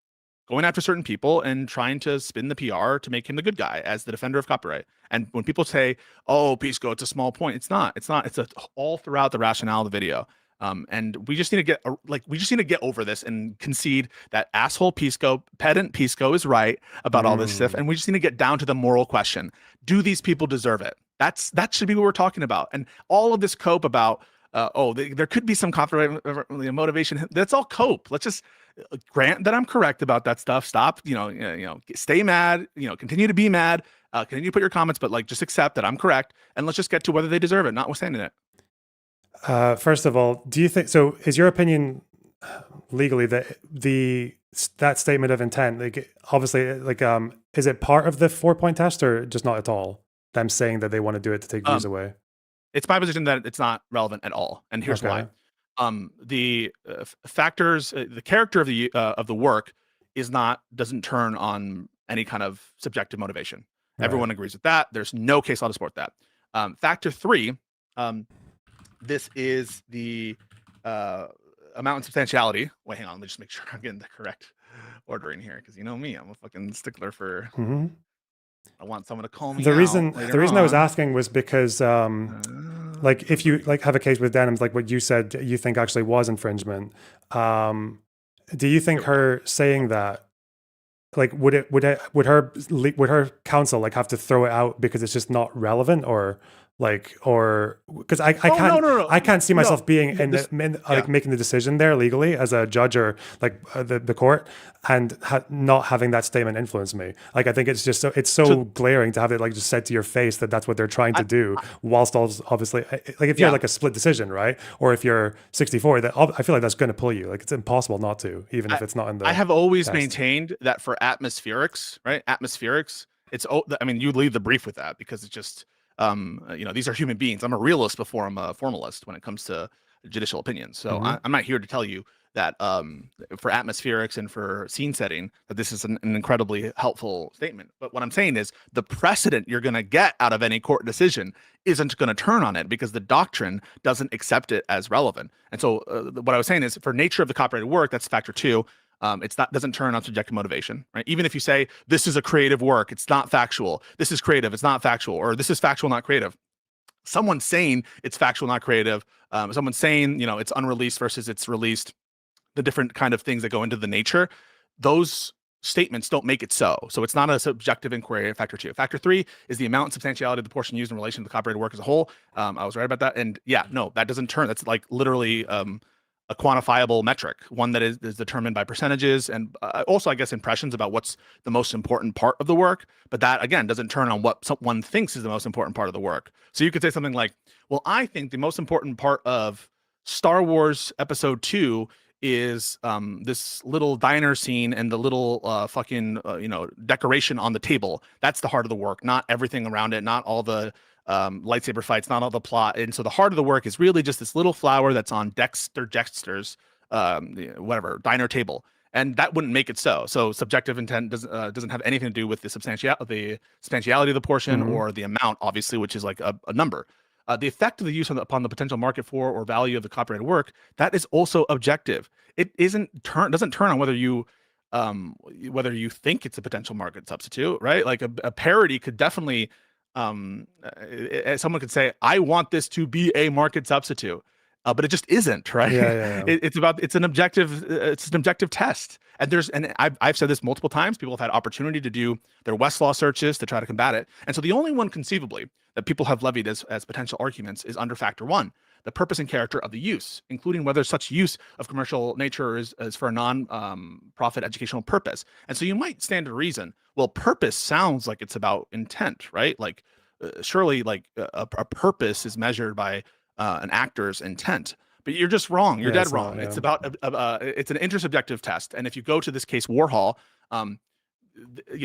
Speaker 2: going after certain people and trying to spin the PR to make him the good guy as the defender of copyright. And when people say, "Oh, Pisco, it's a small point," it's not. It's not. It's all throughout the rationale of the video. And we just need to get over this and concede that asshole pedant Pisco is right about all this stuff. And we just need to get down to the moral question: do these people deserve it? That should be what we're talking about. And all of this cope about, there could be some copyright motivation. That's all cope. Let's just grant that I'm correct about that stuff. Stop, stay mad, continue to be mad, continue to put your comments, but like just accept that I'm correct, and let's just get to whether they deserve it, notwithstanding it.
Speaker 1: First of all, do you think so? Is your opinion legally that that statement of intent, like obviously, like is it part of the 4-point test or just not at all? Them saying that they want to do it to take views away.
Speaker 2: It's my position that it's not relevant at all, and here's why. The factors, the character of the work doesn't turn on any kind of subjective motivation. Right. Everyone agrees with that. There's no case law to support that. Factor 3, this is the amount and substantiality. Wait, hang on. Let me just make sure I'm getting the correct ordering here, because you know me, I'm a fucking stickler for. I want someone to call me.
Speaker 1: The reason I was asking was because like if you like have a case with Denims, like what you said you think actually was infringement, do you think her saying that, like would her counsel like have to throw it out because it's just not relevant, or because I can't see myself being making the decision there legally as a judge or like the court and not having that statement influence me. Like I think it's just so glaring to have it like just said to your face that that's what they're trying to do, whilst obviously like if you're like a split decision, right, or if you're 64, that I feel like that's going to pull you. Like it's impossible not to, even if it's not in the.
Speaker 2: I have always maintained that for atmospherics, right? Atmospherics, you leave the brief with that because it's just. These are human beings. I'm a realist before I'm a formalist when it comes to judicial opinions. So I'm not here to tell you that for atmospherics and for scene setting that this is an incredibly helpful statement. But what I'm saying is the precedent you're going to get out of any court decision isn't going to turn on it because the doctrine doesn't accept it as relevant. And so what I was saying is for nature of the copyrighted work, that's factor 2. Doesn't turn on subjective motivation, right? Even if you say this is a creative work, it's not factual. This is creative, it's not factual, or this is factual, not creative. Someone saying it's factual, not creative. Someone saying it's unreleased versus it's released. The different kind of things that go into the nature. Those statements don't make it so. So it's not a subjective inquiry. Factor 2. Factor 3 is the amount and substantiality of the portion used in relation to the copyrighted work as a whole. I was right about that. And yeah, no, that doesn't turn. That's like literally a quantifiable metric, one that is determined by percentages and also, I guess, impressions about what's the most important part of the work. But that, again, doesn't turn on what someone thinks is the most important part of the work. So you could say something like, well, I think the most important part of Star Wars Episode 2 is this little diner scene and the little fucking decoration on the table. That's the heart of the work, not everything around it, not all the lightsaber fights, not all the plot. And so the heart of the work is really just this little flower that's on Dexter's whatever diner table, and that wouldn't make it so. So subjective intent doesn't have anything to do with the substantiality of the portion or the amount, obviously, which is like a number. The effect of the use upon the potential market for or value of the copyrighted work, that is also objective. It doesn't turn on whether you think it's a potential market substitute, right? Like a parody could definitely someone could say, I want this to be a market substitute, but it just isn't, right?
Speaker 1: Yeah.
Speaker 2: It's an objective test. And I've said this multiple times. People have had opportunity to do their Westlaw searches to try to combat it. And so the only one conceivably that people have levied as potential arguments is under factor 1, the purpose and character of the use, including whether such use of commercial nature is for a non-profit educational purpose. And so you might stand to reason, well, purpose sounds like it's about intent, right? Like surely like a purpose is measured by an actor's intent. But you're just wrong. You're dead wrong. It's about it's an intersubjective test. And if you go to this case, Warhol,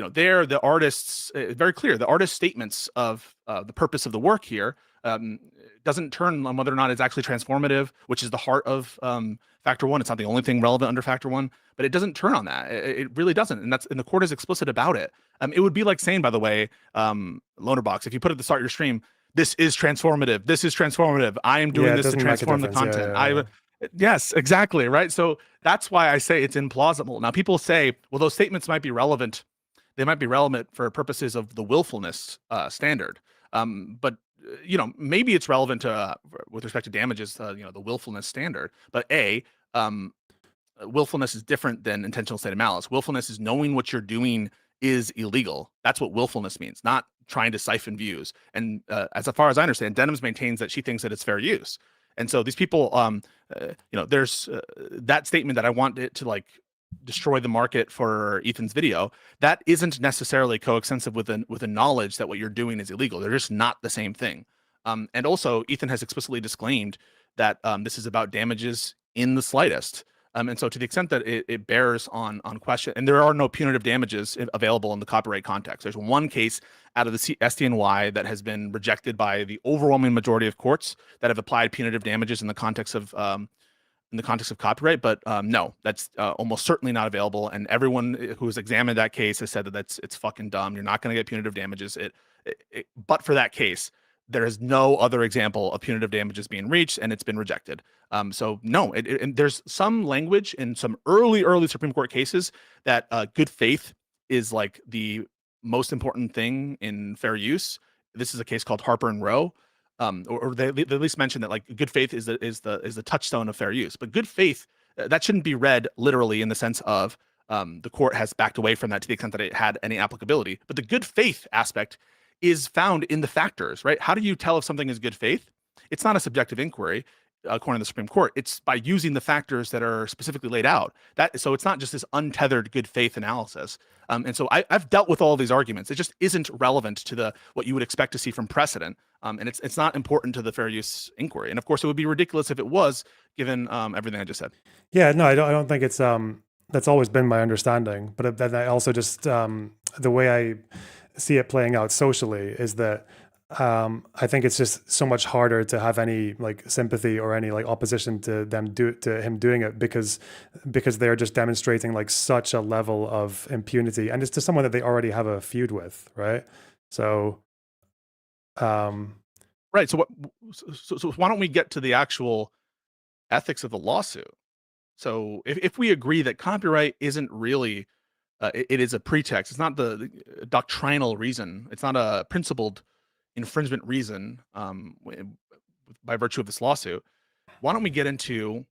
Speaker 2: there the artists very clear. The artist's statements of the purpose of the work here doesn't turn on whether or not it's actually transformative, which is the heart of factor 1. It's not the only thing relevant under factor 1, but it doesn't turn on that. It really doesn't, and the court is explicit about it. It would be like saying, by the way, Loanerbox, if you put at the start of your stream, this is transformative. This is transformative. I am doing this to transform the content. Yes, exactly. Right. So that's why I say it's implausible. Now, people say, well, those statements might be relevant. They might be relevant for purposes of the willfulness standard. But maybe it's relevant to with respect to damages, the willfulness standard. But willfulness is different than intentional state of malice. Willfulness is knowing what you're doing is illegal. That's what willfulness means, not trying to siphon views. And as far as I understand, Denims maintains that she thinks that it's fair use. And so these people, there's that statement that I want it to like destroy the market for Ethan's video. That isn't necessarily coextensive with a knowledge that what you're doing is illegal. They're just not the same thing. And also, Ethan has explicitly disclaimed that this is about damages in the slightest. And so to the extent that it bears on question, and there are no punitive damages available in the copyright context. There's one case out of the SDNY that has been rejected by the overwhelming majority of courts that have applied punitive damages in the context of copyright. But no, that's almost certainly not available. And everyone who has examined that case has said that it's fucking dumb. You're not going to get punitive damages. But for that case, there is no other example of punitive damages being reached, and it's been rejected. So no, and there's some language in some early Supreme Court cases that good faith is like the most important thing in fair use. This is a case called Harper and Rowe, or they at least mentioned that like good faith is the touchstone of fair use. But good faith that shouldn't be read literally in the sense of the court has backed away from that to the extent that it had any applicability. But the good faith aspect is found in the factors, right? How do you tell if something is good faith? It's not a subjective inquiry, according to the Supreme Court. It's by using the factors that are specifically laid out. So it's not just this untethered good faith analysis. And so I've dealt with all of these arguments. It just isn't relevant to what you would expect to see from precedent. And it's not important to the fair use inquiry. And of course, it would be ridiculous if it was, given everything I just said.
Speaker 1: Yeah, no, I don't think it's that's always been my understanding. But then I also just the way I see it playing out socially is that I think it's just so much harder to have any like sympathy or any like opposition to him doing it because they're just demonstrating like such a level of impunity, and it's to someone that they already have a feud with, right? So
Speaker 2: right. So why don't we get to the actual ethics of the lawsuit? So if we agree that copyright isn't really it is a pretext. It's not the doctrinal reason. It's not a principled infringement reason by virtue of this lawsuit. Why don't we get into,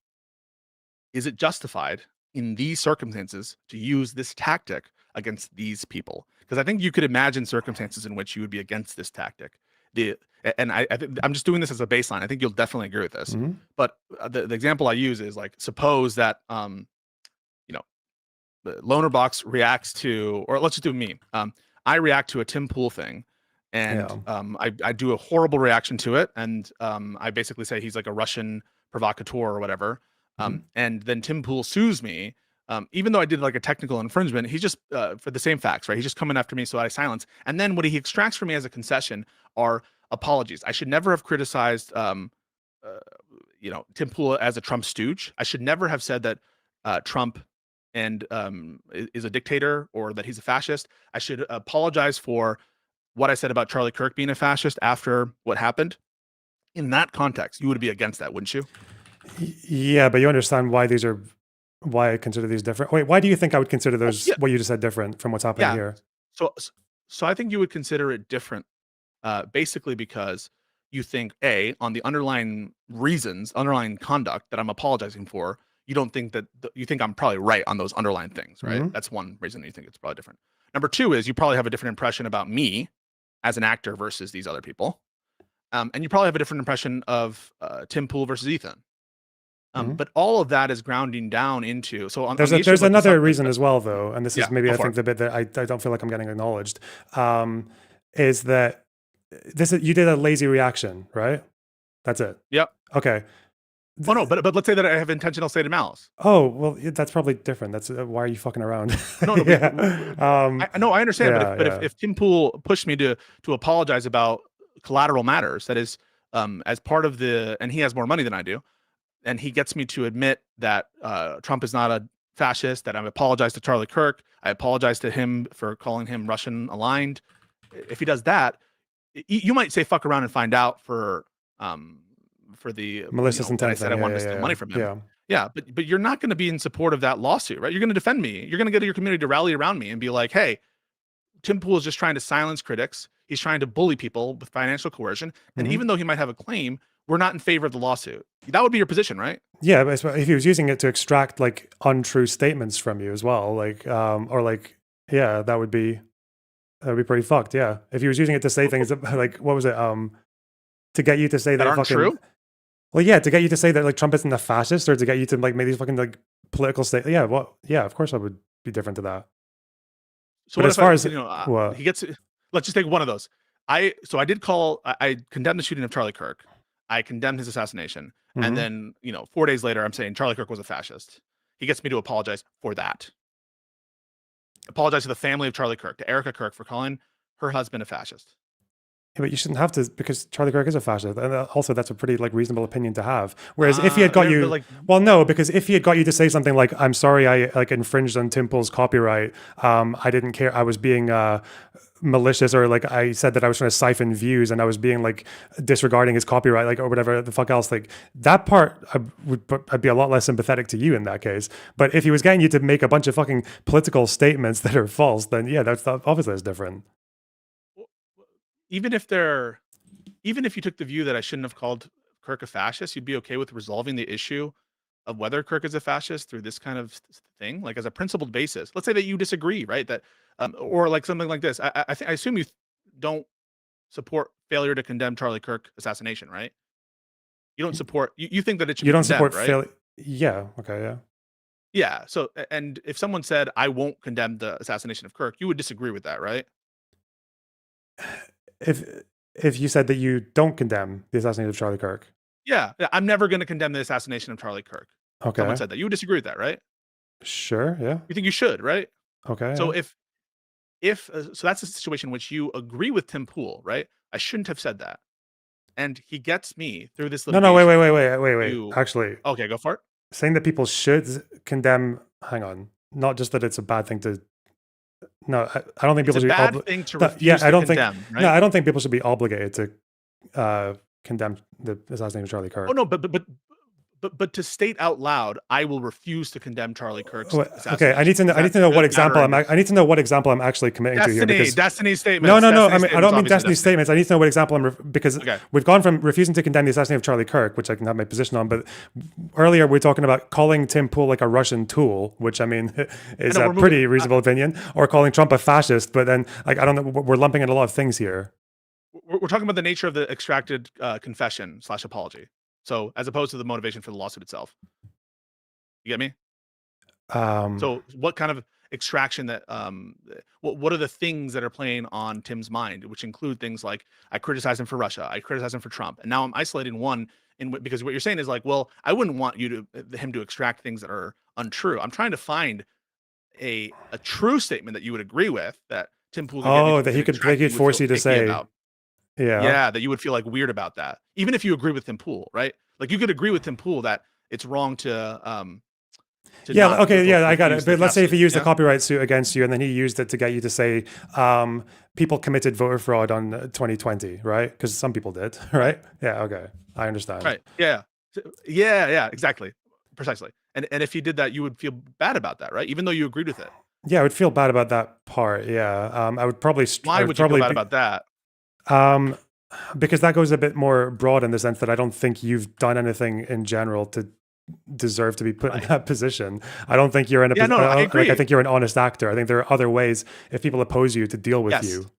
Speaker 2: is it justified in these circumstances to use this tactic against these people. Because I think you could imagine circumstances in which you would be against this tactic. I think I'm just doing this as a baseline. I think you'll definitely agree with this.
Speaker 1: Mhm.
Speaker 2: But the example I use is like, suppose that the loaner box reacts to, or let's just do a meme. I react to a Tim Pool thing, and I do a horrible reaction to it, and I basically say he's like a Russian provocateur or whatever. And then Tim Pool sues me, even though I did like a technical infringement. He's just for the same facts, right? He's just coming after me, so I silence. And then what he extracts from me as a concession are apologies. I should never have criticized, Tim Pool as a Trump stooge. I should never have said that Trump and is a dictator or that he's a fascist. I should apologize for what I said about Charlie Kirk being a fascist after what happened. In that context, you would be against that, wouldn't you?
Speaker 1: Yeah, but you understand why I consider these different. Wait, why do you think I would consider those what you just said different from what's happening here?
Speaker 2: So I think you would consider it different, basically because you think on the underlying reasons, underlying conduct that I'm apologizing for, you don't think that you think I'm probably right on those underlying things, right? That's one reason you think it's probably different. Number two is you probably have a different impression about me as an actor versus these other people. And you probably have a different impression of Tim Pool versus Ethan. But all of that is grounding down into, so
Speaker 1: there's another reason as well, though, and this is maybe I think the bit that I don't feel like I'm getting acknowledged, is that you did a lazy reaction, right? That's it.
Speaker 2: Yep.
Speaker 1: Okay.
Speaker 2: Oh no, but let's say that I have intentional state of malice.
Speaker 1: Oh well, that's probably different. That's why are you fucking around?
Speaker 2: No, I understand. But if Tim Pool pushed me to apologize about collateral matters, that is, as part of and he has more money than I do, and he gets me to admit that Trump is not a fascist, that I apologize to Charlie Kirk, I apologize to him for calling him Russian aligned. If he does that, you might say fuck around and find out for the
Speaker 1: malicious intent.
Speaker 2: I said I wanted to steal money from him. Yeah, but you're not going to be in support of that lawsuit, right? You're going to defend me. You're going to get your community to rally around me and be like, hey, Tim Pool is just trying to silence critics. He's trying to bully people with financial coercion. And even though he might have a claim, we're not in favor of the lawsuit. That would be your position, right?
Speaker 1: Yeah, but if he was using it to extract like untrue statements from you as well, that would be pretty fucked. Yeah, if he was using it to say things like, what was it? To get you to say that
Speaker 2: aren't
Speaker 1: fucking
Speaker 2: true.
Speaker 1: Well, yeah, to get you to say that like Trump isn't a fascist, or to get you to like make these fucking like political statements. Yeah, well, yeah, of course I would be different to that.
Speaker 2: So
Speaker 1: but as far as
Speaker 2: he gets, let's just take one of those. I condemned the shooting of Charlie Kirk. I condemned his assassination. And then, 4 days later, I'm saying Charlie Kirk was a fascist. He gets me to apologize for that. Apologize to the family of Charlie Kirk, to Erica Kirk, for calling her husband a fascist.
Speaker 1: Yeah, but you shouldn't have to, because Charlie Kirk is a fascist, and also that's a pretty like reasonable opinion to have. Whereas if he had got you, because if he had got you to say something like, "I'm sorry, I like infringed on Tim Pool's copyright. I didn't care. I was being malicious, or like I said that I was trying to siphon views, and I was being like disregarding his copyright, like or whatever the fuck else." Like that part, I'd be a lot less sympathetic to you in that case. But if he was getting you to make a bunch of fucking political statements that are false, then yeah, that's obviously that's different.
Speaker 2: Even if you took the view that I shouldn't have called Kirk a fascist, you'd be okay with resolving the issue of whether Kirk is a fascist through this kind of thing, like as a principled basis. Let's say that you disagree, right? That, or like something like this. I assume you don't support failure to condemn Charlie Kirk assassination, right? You don't support. You think that it should. You don't support failure.
Speaker 1: Yeah. Okay. Yeah.
Speaker 2: Yeah. So, and if someone said I won't condemn the assassination of Kirk, you would disagree with that, right?
Speaker 1: If you said that you don't condemn the assassination of Charlie Kirk.
Speaker 2: Yeah, I'm never going to condemn the assassination of Charlie Kirk.
Speaker 1: Okay.
Speaker 2: Someone said that. You would disagree with that, right?
Speaker 1: Sure, yeah.
Speaker 2: You think you should, right?
Speaker 1: Okay.
Speaker 2: So so that's a situation in which you agree with Tim Pool, right? I shouldn't have said that. And he gets me through this litigation.
Speaker 1: No, wait. Actually.
Speaker 2: Okay, go for it.
Speaker 1: Saying that people should condemn, hang on. Not just that it's a bad thing to No, I don't think people should be obligated to condemn, right? No, I don't think people should be obligated to condemn the assassination of Charlie Kirk.
Speaker 2: Oh no, but but to state out loud, I will refuse to condemn Charlie Kirk's
Speaker 1: Okay,
Speaker 2: assassination.
Speaker 1: I need to know. I need to know what example I need to know what example I'm actually committing to here. Because
Speaker 2: Destiny statements.
Speaker 1: no. I
Speaker 2: Destiny
Speaker 1: mean, I don't mean
Speaker 2: statements,
Speaker 1: Destiny
Speaker 2: obviously
Speaker 1: statements. I need to know what example because
Speaker 2: Okay.
Speaker 1: we've gone from refusing to condemn the assassination of Charlie Kirk, which I can have my position on, but earlier we were talking about calling Tim Pool like a Russian tool, which I mean is a pretty reasonable opinion, or calling Trump a fascist. But then, like, I don't know, we're lumping in a lot of things here.
Speaker 2: We're talking about the nature of the extracted confession / apology. So as opposed to the motivation for the lawsuit itself. You get me? So what kind of extraction that what are the things that are playing on Tim's mind, which include things like I criticize him for Russia, I criticize him for Trump, and now I'm isolating one because what you're saying is like, well, I wouldn't want him to extract things that are untrue. I'm trying to find a true statement that you would agree with that Tim Pool
Speaker 1: that he could force you to say
Speaker 2: about. Yeah, that you would feel like weird about that, even if you agree with Tim Pool, right? Like you could agree with Tim Pool that it's wrong to
Speaker 1: I got it. But let's say if he used the copyright suit against you and then he used it to get you to say people committed voter fraud on 2020, right? Because some people did, right? Yeah, okay. I understand.
Speaker 2: Right. Yeah, exactly. Precisely. And if he did that, you would feel bad about that, right? Even though you agreed with it.
Speaker 1: Yeah, I would feel bad about that part. Yeah. I would probably
Speaker 2: Why would you feel bad about that?
Speaker 1: Because that goes a bit more broad in the sense that I don't think you've done anything in general to deserve to be put in that position. I don't think you're in a
Speaker 2: I agree.
Speaker 1: I think you're an honest actor. I think there are other ways if people oppose you to deal with you.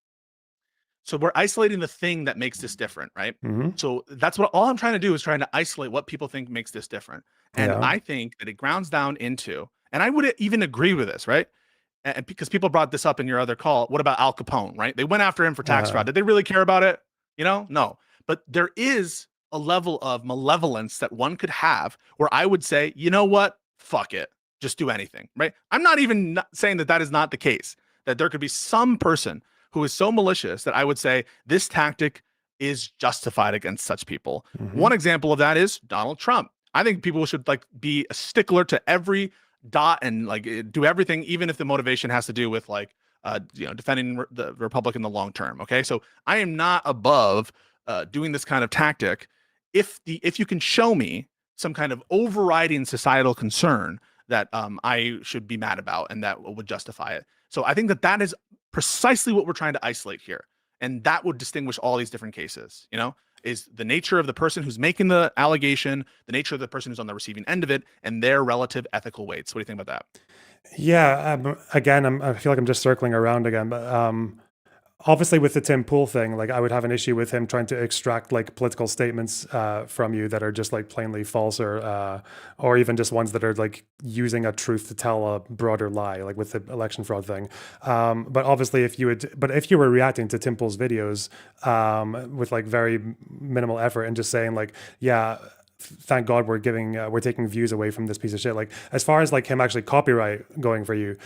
Speaker 2: So we're isolating the thing that makes this different, right?
Speaker 1: Mm-hmm.
Speaker 2: So that's what all I'm trying to do is trying to isolate what people think makes this different. And I think that it grounds down into, and I would even agree with this, right? And because people brought this up in your other call, what about Al Capone, right? They went after him for tax fraud. Did they really care about it? No. But there is a level of malevolence that one could have where I would say, you know what? Fuck it. Just do anything, right? I'm not even saying that is not the case, that there could be some person who is so malicious that I would say this tactic is justified against such people.
Speaker 1: Mm-hmm.
Speaker 2: One example of that is Donald Trump. I think people should be a stickler to every dot and do everything, even if the motivation has to do with defending the Republic in the long term. Okay. So I am not above doing this kind of tactic if you can show me some kind of overriding societal concern that I should be mad about and that would justify it. So I think that is precisely what we're trying to isolate here. And that would distinguish all these different cases, is the nature of the person who's making the allegation, the nature of the person who's on the receiving end of it, and their relative ethical weights. What do you think about that?
Speaker 1: Yeah. Again, I feel like I'm just circling around again, but obviously with the Tim Pool thing, I would have an issue with him trying to extract political statements from you that are just plainly false or even just ones that are using a truth to tell a broader lie, like with the election fraud thing. But obviously if you were reacting to Tim Pool's videos with very minimal effort and just saying thank God we're taking views away from this piece of shit. As far as him actually copyright going for you,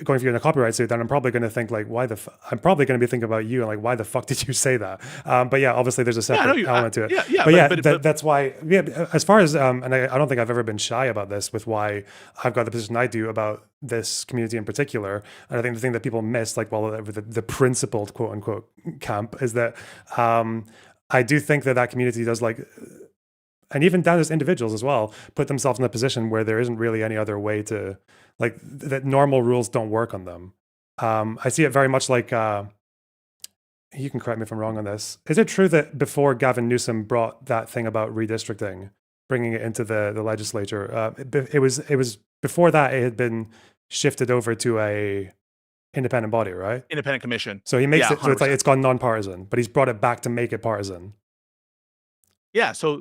Speaker 1: going for you in a copyright suit, then I'm probably going to think I'm probably going to be thinking about you and why the fuck did you say that? But yeah, obviously there's a separate element to it. That's why. Yeah, as far as and I don't think I've ever been shy about this with why I've got the position I do about this community in particular. And I think the thing that people miss, the principled quote unquote camp, is that I do think that community does and even down as individuals as well, put themselves in a position where there isn't really any other way to, that normal rules don't work on them. I see it very much you can correct me if I'm wrong on this. Is it true that before Gavin Newsom brought that thing about redistricting, bringing it into the legislature, it was before that it had been shifted over to a independent body, right?
Speaker 2: Independent commission.
Speaker 1: So he makes it, so it's gone nonpartisan, but he's brought it back to make it partisan.
Speaker 2: Yeah, so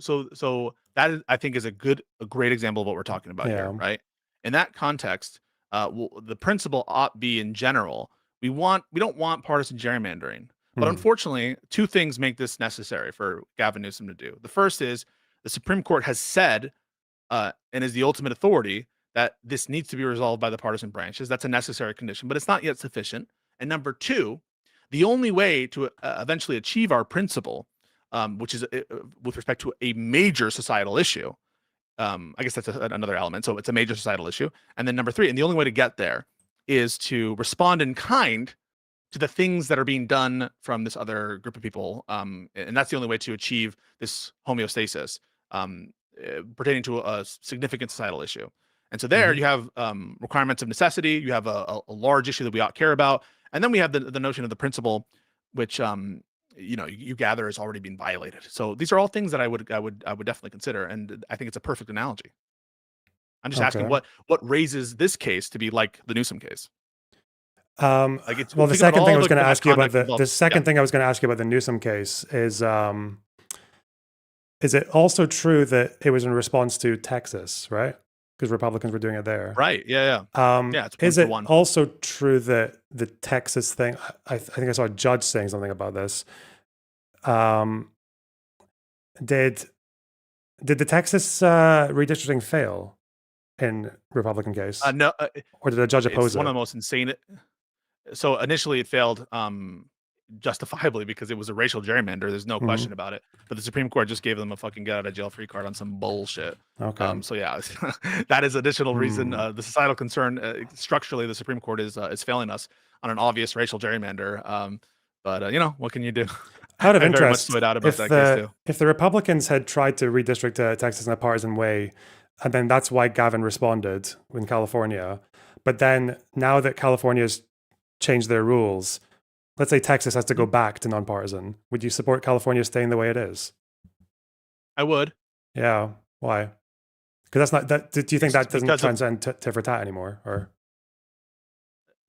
Speaker 2: that is, I think, is a great example of what we're talking about here, right? In that context, the principle ought be in general, we don't want partisan gerrymandering, but unfortunately, two things make this necessary for Gavin Newsom to do. The first is the Supreme Court has said, and is the ultimate authority, that this needs to be resolved by the partisan branches. That's a necessary condition, but it's not yet sufficient. And number two, the only way to eventually achieve our principle, which is with respect to a major societal issue. I guess that's another element. So it's a major societal issue. And then number three, and the only way to get there is to respond in kind to the things that are being done from this other group of people. And that's the only way to achieve this homeostasis. pertaining to a significant societal issue. And so there you have requirements of necessity. You have a large issue that we ought to care about, and then we have the notion of the principle, which you gather has already been violated. So these are all things that I would definitely consider, and I think it's a perfect analogy. I'm just asking what raises this case to be like the Newsom case.
Speaker 1: Well, the second thing I was going to ask you about the second thing I was going to ask you about the Newsom case is it also true that it was in response to Texas, right? Because Republicans were doing it there,
Speaker 2: right? Yeah. It's
Speaker 1: is it also true that the Texas thing? I think I saw a judge saying something about this. Did the Texas redistricting fail in Republican case?
Speaker 2: No.
Speaker 1: Or did a judge oppose
Speaker 2: it? One of the most insane. So initially it failed justifiably because it was a racial gerrymander. There's no question about it. But the Supreme Court just gave them a fucking get out of jail free card on some bullshit.
Speaker 1: Okay.
Speaker 2: So yeah, that is additional reason. The societal concern structurally, the Supreme Court is failing us on an obvious racial gerrymander. But what can you do?
Speaker 1: Out of interest,
Speaker 2: if
Speaker 1: the Republicans had tried to redistrict Texas in a partisan way, and then that's why Gavin responded in California. But then now that California's changed their rules, let's say Texas has to go back to nonpartisan. Would you support California staying the way it is?
Speaker 2: I would.
Speaker 1: Yeah. Why? Because that's not that. Do you think that doesn't transcend tit for tat anymore? Or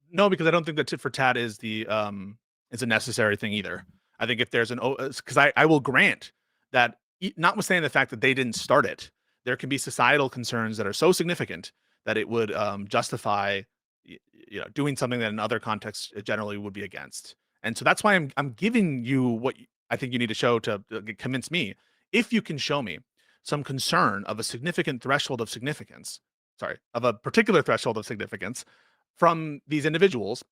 Speaker 2: no, because I don't think that tit for tat is is a necessary thing either. I think if there's because I will grant that, notwithstanding the fact that they didn't start it, there can be societal concerns that are so significant that it would justify doing something that in other contexts it generally would be against. And so that's why I'm giving you what I think you need to show to convince me. If you can show me some concern of a significant threshold of significance, of a particular threshold of significance from these individuals,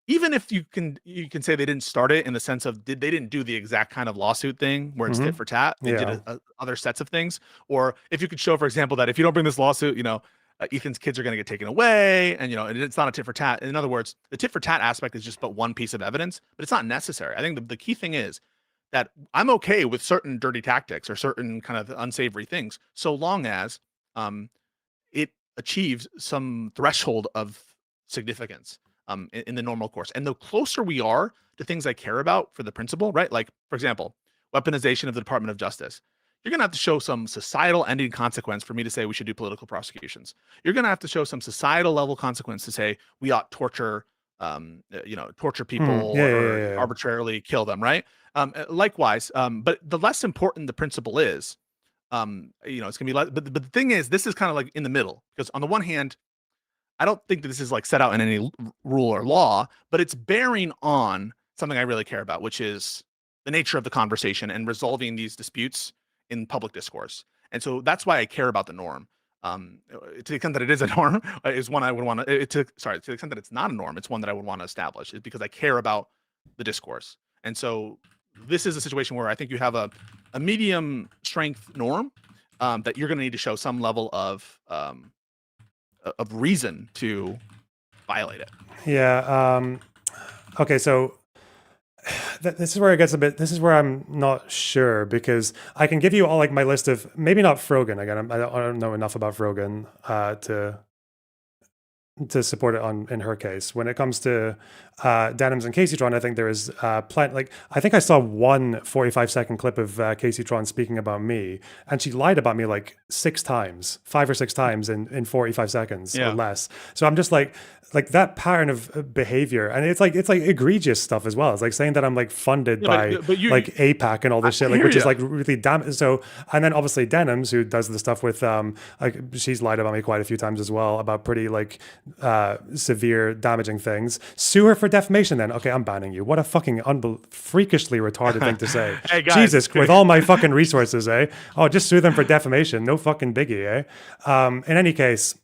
Speaker 2: even if you can say they didn't start it in the sense of they didn't do the exact kind of lawsuit thing where it's tit for tat, they did other sets of things, or if you could show, for example, that if you don't bring this lawsuit, Ethan's kids are going to get taken away, and and it's not a tit for tat. In other words, the tit for tat aspect is just but one piece of evidence, but it's not necessary. I think the key thing is that I'm okay with certain dirty tactics or certain kind of unsavory things, so long as it achieves some threshold of significance in the normal course. And the closer we are to things I care about for the principle, right? Like, for example, weaponization of the Department of Justice. You're going to have to show some societal ending consequence for me to say we should do political prosecutions. You're going to have to show some societal level consequence to say we ought torture, torture people or arbitrarily kill them, right? Likewise, but the less important the principle is, it's going to be. But the thing is, this is kind of like in the middle, because on the one hand, I don't think that this is like set out in any rule or law, but it's bearing on something I really care about, which is the nature of the conversation and resolving these disputes in public discourse. And so that's why I care about the norm. To the extent that it is a norm, is one I would want to. To the extent that it's not a norm, it's one that I would want to establish. Is because I care about the discourse. And so this is a situation where I think you have a medium strength norm that you're going to need to show some level of reason to violate it.
Speaker 1: Yeah. Okay. So this is where it gets a bit. This is where I'm not sure, because I can give you all like my list of, maybe not Frogan again. I don't know enough about Frogan to support it in her case. When it comes to Denims and Casey Tron, I think there is plenty. Like, I think I saw one 45-second clip of Casey Tron speaking about me, and she lied about me like 5 or 6 times in 45 seconds or less. So I'm just like that pattern of behavior, and it's like egregious stuff as well. It's like saying that I'm like funded by like APAC and all this shit, like, which is like really damn. So, and then obviously Denims, who does the stuff with like, she's lied about me quite a few times as well about pretty like severe damaging things. Sue her for defamation then. Okay, I'm banning you. What a fucking freakishly retarded thing to say.
Speaker 2: Hey guys,
Speaker 1: Jesus, with all my fucking resources, eh? Oh, just sue them for defamation. No fucking biggie, eh? In any case,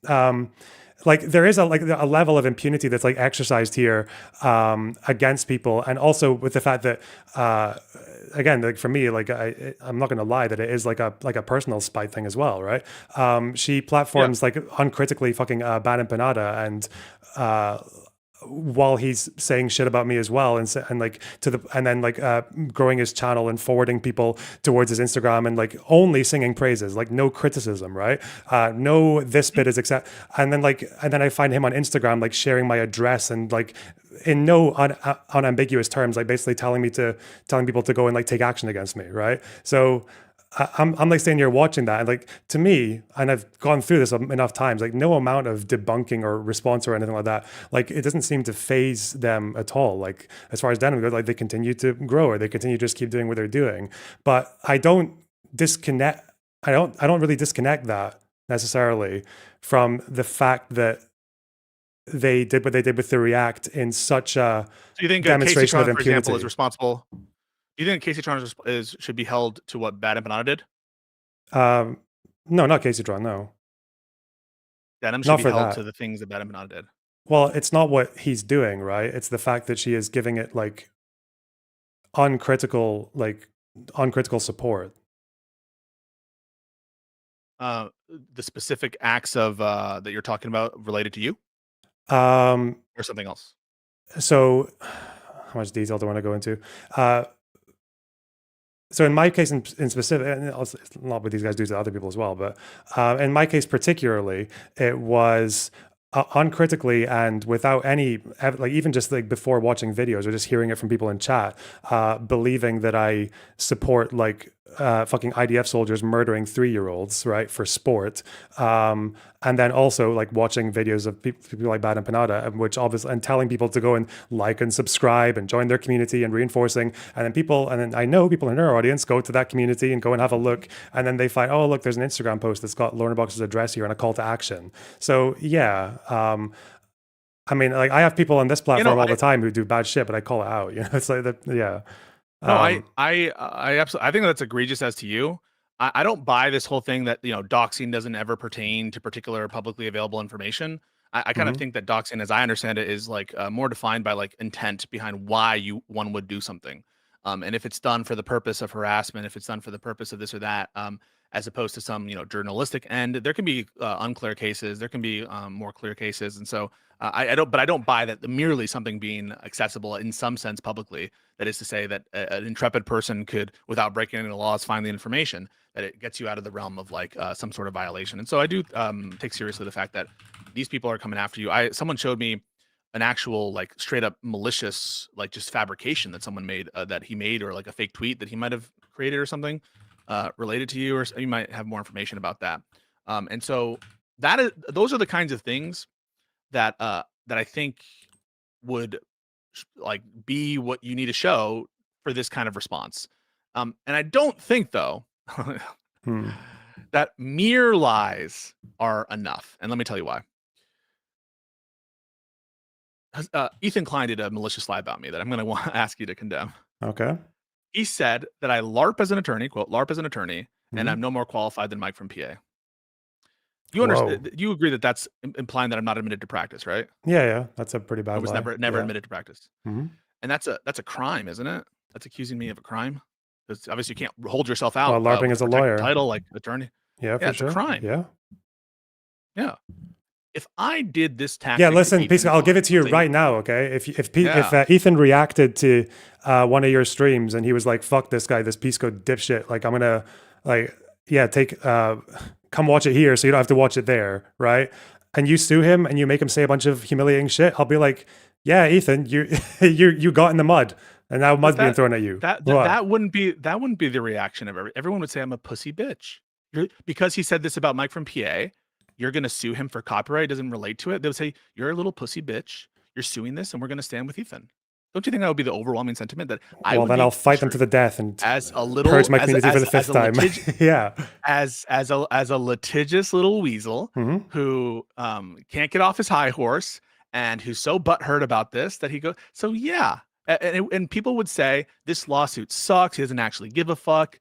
Speaker 1: like there is a level of impunity that's like exercised here against people, and also with the fact that again, like for me, like I'm not going to lie that it is like a personal spite thing as well, right? She platforms like uncritically fucking ban empanada and while he's saying shit about me as well, and like and then like growing his channel and forwarding people towards his Instagram and like only singing praises, like no criticism, right? No, this bit is accept, and then I find him on Instagram like sharing my address and like in no unambiguous terms, like basically telling people to go and like take action against me, right? So I'm like sitting here watching that, and like to me, and I've gone through this enough times, like no amount of debunking or response or anything like that, like it doesn't seem to phase them at all. Like as far as denim goes, like they continue to grow or they continue to just keep doing what they're doing. But I don't really disconnect that necessarily from the fact that they did what they did with the React in such a
Speaker 2: So you think
Speaker 1: demonstration of
Speaker 2: Casey Tron, for example,
Speaker 1: impunity.
Speaker 2: is responsible? Do you think Casey Tron should be held to what Bad Empanada did?
Speaker 1: No, not Casey Tron, no.
Speaker 2: Denim should
Speaker 1: Not
Speaker 2: be
Speaker 1: for
Speaker 2: held
Speaker 1: that.
Speaker 2: to the things that Bad Empanada did.
Speaker 1: Well, it's not what he's doing, right? It's the fact that she is giving it like uncritical support.
Speaker 2: The specific acts of that you're talking about related to you,
Speaker 1: Um,
Speaker 2: or something else?
Speaker 1: so how much detail do I want to go into? So in my case in specific, and it's not what these guys do to other people as well, but in my case particularly, it was uncritically and without any, like even just like before watching videos or just hearing it from people in chat, believing that I support like fucking IDF soldiers murdering 3-year-olds, right, for sport. And then also like watching videos of people like Bad Empanada, which obviously, and telling people to go and like and subscribe and join their community and reinforcing. And then I know people in our audience go to that community and go and have a look. And then they find, oh, look, there's an Instagram post that's got Lorna Box's address here and a call to action. So yeah, I mean, like I have people on this platform all the time who do bad shit, but I call it out. It's like that. Yeah.
Speaker 2: No, I absolutely. I think that's egregious as to you. I don't buy this whole thing that doxing doesn't ever pertain to particular publicly available information. I kind of think that doxing, as I understand it, is like more defined by like intent behind why one would do something. And if it's done for the purpose of harassment, if it's done for the purpose of this or that, as opposed to some journalistic end, there can be unclear cases, there can be more clear cases, and so I don't buy that merely something being accessible in some sense publicly. That is to say that an intrepid person could, without breaking any laws, find the information, that it gets you out of the realm of like some sort of violation. And so I do take seriously the fact that these people are coming after you. Someone showed me an actual like straight up malicious like just fabrication that someone made that he made, or like a fake tweet that he might have created or something related to you, or you might have more information about that. And so those are the kinds of things that that I think would like be what you need to show for this kind of response. And I don't think though that mere lies are enough. And let me tell you why. Ethan Klein did a malicious lie about me that I'm going to ask you to condemn.
Speaker 1: Okay.
Speaker 2: He said that I LARP as an attorney, quote, LARP as an attorney, and I'm no more qualified than Mike from PA. You understand? You agree that that's implying that I'm not admitted to practice, right?
Speaker 1: Yeah, that's a pretty bad.
Speaker 2: I was
Speaker 1: lie.
Speaker 2: never admitted to practice,
Speaker 1: and
Speaker 2: that's a crime, isn't it? That's accusing me of a crime. Because obviously you can't hold yourself out.
Speaker 1: Well, LARPing as a lawyer,
Speaker 2: title like attorney.
Speaker 1: Yeah, for
Speaker 2: it's
Speaker 1: sure.
Speaker 2: a crime.
Speaker 1: Yeah.
Speaker 2: If I did this tactic,
Speaker 1: yeah, listen, Pisco, I'll give it to you right now, okay? If Ethan reacted to one of your streams and he was like, "Fuck this guy, this Pisco dipshit," like I'm gonna come watch it here, so you don't have to watch it there, right? And you sue him and you make him say a bunch of humiliating shit, I'll be like, "Yeah, Ethan, you got in the mud, and now mud's being thrown at you."
Speaker 2: That wouldn't be the reaction of everyone would say I'm a pussy bitch. Because he said this about Mike from PA. You're going to sue him for copyright. It doesn't relate to it. They would say, you're a little pussy bitch. You're suing this, and we're going to stand with Ethan. Don't you think that would be the overwhelming sentiment that I would?
Speaker 1: Well, then I'll fight them to the death and purge my community for the 5th time. Yeah.
Speaker 2: As a litigious little weasel who can't get off his high horse and who's so butthurt about this that he goes, so yeah. And people would say, this lawsuit sucks. He doesn't actually give a fuck.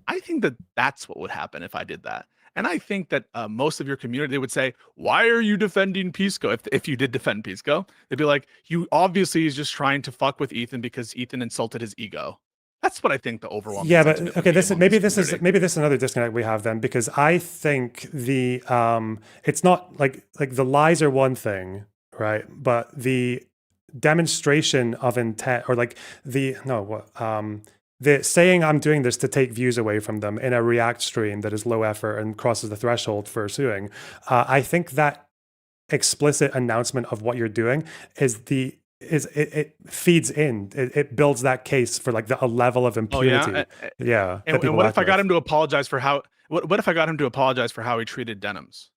Speaker 2: I think that that's what would happen if I did that. And I think that most of your community would say, why are you defending Pisco? If you did defend Pisco, they'd be like, you obviously is just trying to fuck with Ethan because Ethan insulted his ego. That's what I think the overwhelming.
Speaker 1: Yeah, but okay, maybe this is another disconnect we have then, because I think it's not like the lies are one thing, right? But the demonstration of intent, or like the saying I'm doing this to take views away from them in a React stream that is low effort and crosses the threshold for suing. I think that explicit announcement of what you're doing it feeds in. It builds that case for like a level of impunity. Yeah.
Speaker 2: And what if I got him to apologize for how? What if I got him to apologize for how he treated Denims?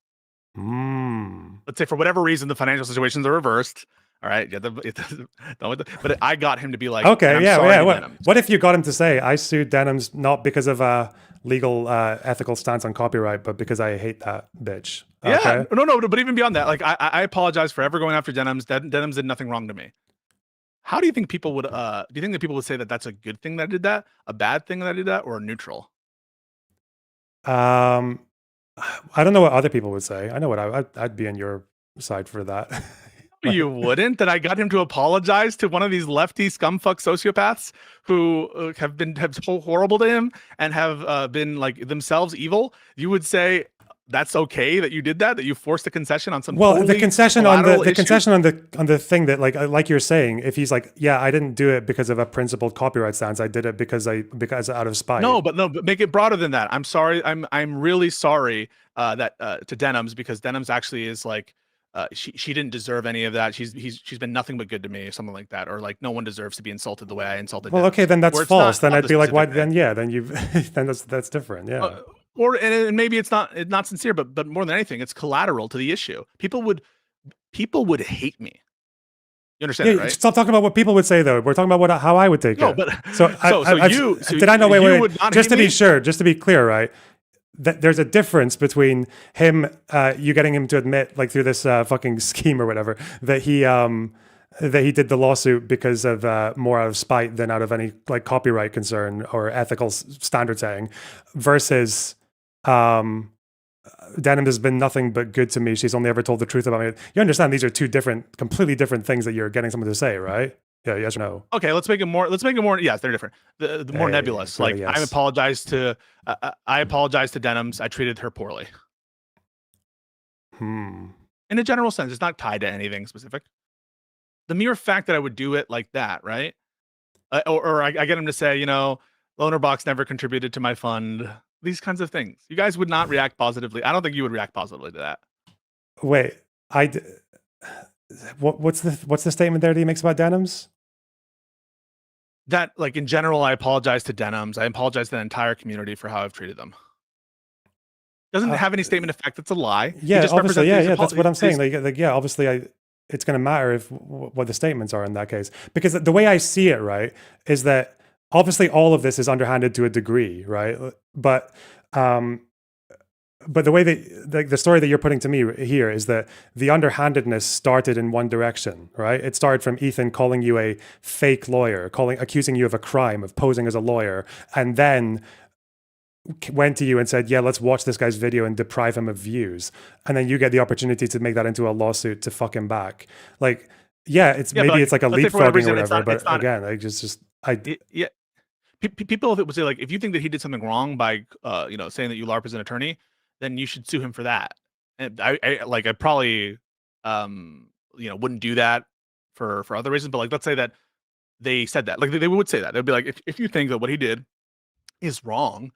Speaker 2: Let's say for whatever reason the financial situations are reversed. All right, but I got him to be like,
Speaker 1: okay, yeah.
Speaker 2: Denims.
Speaker 1: What if you got him to say, I sued Denims not because of a legal ethical stance on copyright, but because I hate that bitch?
Speaker 2: Yeah,
Speaker 1: okay?
Speaker 2: no, but even beyond that, like I apologize for ever going after Denims. Denims did nothing wrong to me. How do you think people would? Do you think that people would say that that's a good thing that I did that, a bad thing that I did that, or a neutral?
Speaker 1: I don't know what other people would say. I know what I'd be on your side for that.
Speaker 2: You wouldn't? That I got him to apologize to one of these lefty scumfuck sociopaths who have so horrible to him and have been like themselves evil. You would say that's okay that you did that you forced a concession on some.
Speaker 1: Well, the concession on the concession on the thing that like you're saying, if he's like, yeah, I didn't do it because of a principled copyright stance. I did it because out of spite.
Speaker 2: No, but make it broader than that. I'm sorry. I'm really sorry that to Denims, because Denims actually is like. She didn't deserve any of that. She's been nothing but good to me, or something like that, or like no one deserves to be insulted the way I insulted.
Speaker 1: Well,
Speaker 2: Denims.
Speaker 1: okay, then that's false. Then I'd be like, why? Then yeah, then you've then that's different. Yeah.
Speaker 2: And maybe it's not sincere, but more than anything, it's collateral to the issue. People would hate me. You understand that, right?
Speaker 1: Stop talking about what people would say, though. We're talking about how I would take it.
Speaker 2: No, but did
Speaker 1: I know? Wait. Just to be sure, just to be clear, right? There's a difference between him, you getting him to admit, like through this fucking scheme or whatever, that he did the lawsuit because of more out of spite than out of any like copyright concern or ethical standard setting, versus Denim has been nothing but good to me. She's only ever told the truth about me. You understand these are two completely different things that you're getting someone to say, right? Yeah, yes or no?
Speaker 2: Okay, let's make it more. Yes, they're different. The more nebulous. Like yes. I apologize to Denims. I treated her poorly. In a general sense, it's not tied to anything specific. The mere fact that I would do it like that, right? Or I get him to say, Loanerbox never contributed to my fund. These kinds of things. You guys would not react positively. I don't think you would react positively to that.
Speaker 1: Wait, what's the statement there that he makes about Denims?
Speaker 2: That, like, in general, I apologize to Denims. I apologize to the entire community for how I've treated them. Doesn't have any statement effect. It's a lie.
Speaker 1: Yeah, obviously, yeah. That's what I'm saying. Like, yeah, obviously, it's going to matter what the statements are in that case. Because the way I see it, right, is that obviously all of this is underhanded to a degree, right? But the way that the story that you're putting to me here is that the underhandedness started in one direction, right? It started from Ethan calling you a fake lawyer, accusing you of a crime, of posing as a lawyer, and then went to you and said, yeah, let's watch this guy's video and deprive him of views. And then you get the opportunity to make that into a lawsuit to fuck him back. Like, yeah, it's like a leapfrogging or whatever, but again, I just
Speaker 2: people would say, like, if you think that he did something wrong by saying that you LARP as an attorney, then you should sue him for that. And I probably wouldn't do that for other reasons, but like, let's say that they said that, like, they would say that. They'd be like, if you think that what he did is wrong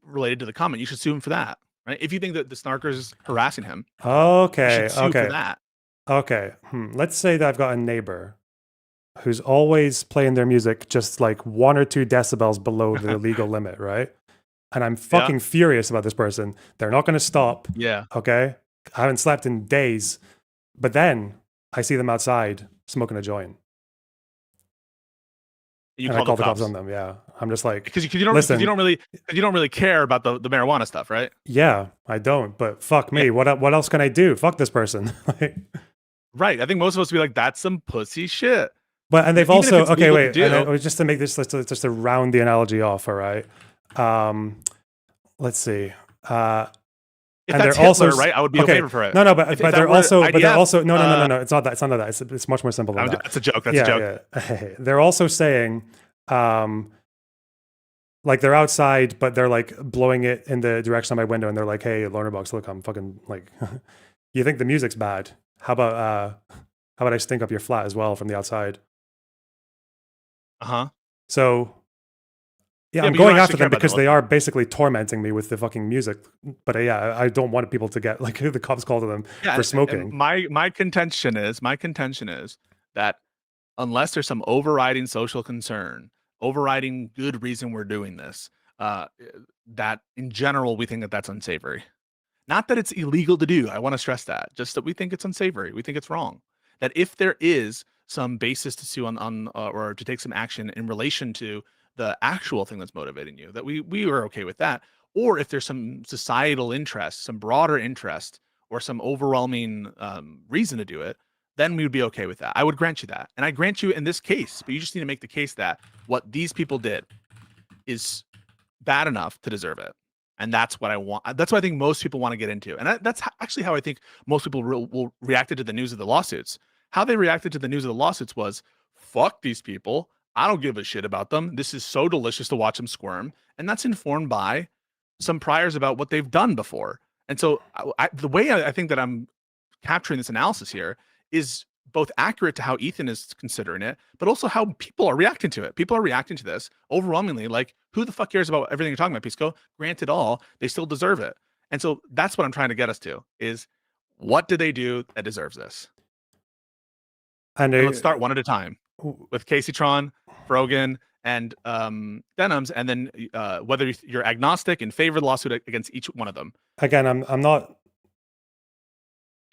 Speaker 2: related to the comment, you should sue him for that, right? If you think that the snarker is harassing him, you should sue for that.
Speaker 1: Okay. Let's say that I've got a neighbor who's always playing their music just like 1 or 2 decibels below the legal limit, right? And I'm fucking furious about this person. They're not going to stop.
Speaker 2: Yeah.
Speaker 1: Okay. I haven't slept in days. But then I see them outside smoking a joint.
Speaker 2: You
Speaker 1: call the cops on them. Yeah. I'm just like,
Speaker 2: because you don't really care about the marijuana stuff, right?
Speaker 1: Yeah, I don't. But fuck me. What else can I do? Fuck this person.
Speaker 2: Right. I think most of us would be like, that's some pussy shit.
Speaker 1: But and they've also just to make this just to round the analogy off. All right. Let's see.
Speaker 2: If and they're Hitler, also right. I would be okay for it.
Speaker 1: No, but they're also no. It's not that. It's not that. It's much more simple than that.
Speaker 2: That's a joke. That's a joke.
Speaker 1: Yeah. They're also saying, like they're outside, but they're like blowing it in the direction of my window, and they're like, "Hey, Loanerbox, look, I'm fucking like, you think the music's bad? How about How about I stink up your flat as well from the outside?
Speaker 2: Uh-huh.
Speaker 1: So yeah,
Speaker 2: Yeah,
Speaker 1: I'm
Speaker 2: but you don't
Speaker 1: going
Speaker 2: actually
Speaker 1: after
Speaker 2: care
Speaker 1: them
Speaker 2: about
Speaker 1: because
Speaker 2: the
Speaker 1: they
Speaker 2: lawsuit.
Speaker 1: are basically tormenting me with the fucking music. But yeah, I don't want people to get like the cops call to them
Speaker 2: Yeah,
Speaker 1: for
Speaker 2: and
Speaker 1: smoking.
Speaker 2: my contention is that unless there's some overriding social concern, overriding good reason we're doing this, that in general we think that that's unsavory. Not that it's illegal to do. I want to stress that. Just that we think it's unsavory. We think it's wrong. That if there is some basis to sue on or to take some action in relation to the actual thing that's motivating you, that we are okay with that. Or if there's some societal interest, some broader interest, or some overwhelming reason to do it, then we would be okay with that. I would grant you that, and I grant you in this case. But you just need to make the case that what these people did is bad enough to deserve it. And that's what I want. That's what I think most people want to get into. And that's actually how I think most people will reacted to the news of the lawsuits. How they reacted to the news of the lawsuits was, fuck these people. I don't give a shit about them. This is so delicious to watch them squirm. And that's informed by some priors about what they've done before. And so the way I think that I'm capturing this analysis here is both accurate to how Ethan is considering it, but also how people are reacting to it. People are reacting to this overwhelmingly like, who the fuck cares about everything you're talking about, Pisco? Granted all, they still deserve it. And so that's what I'm trying to get us to is, what did they do that deserves this?
Speaker 1: And
Speaker 2: let's start one at a time with Casey Tron, Frogan, and Denims, and then whether you're agnostic in favor of the lawsuit against each one of them.
Speaker 1: Again, I'm not.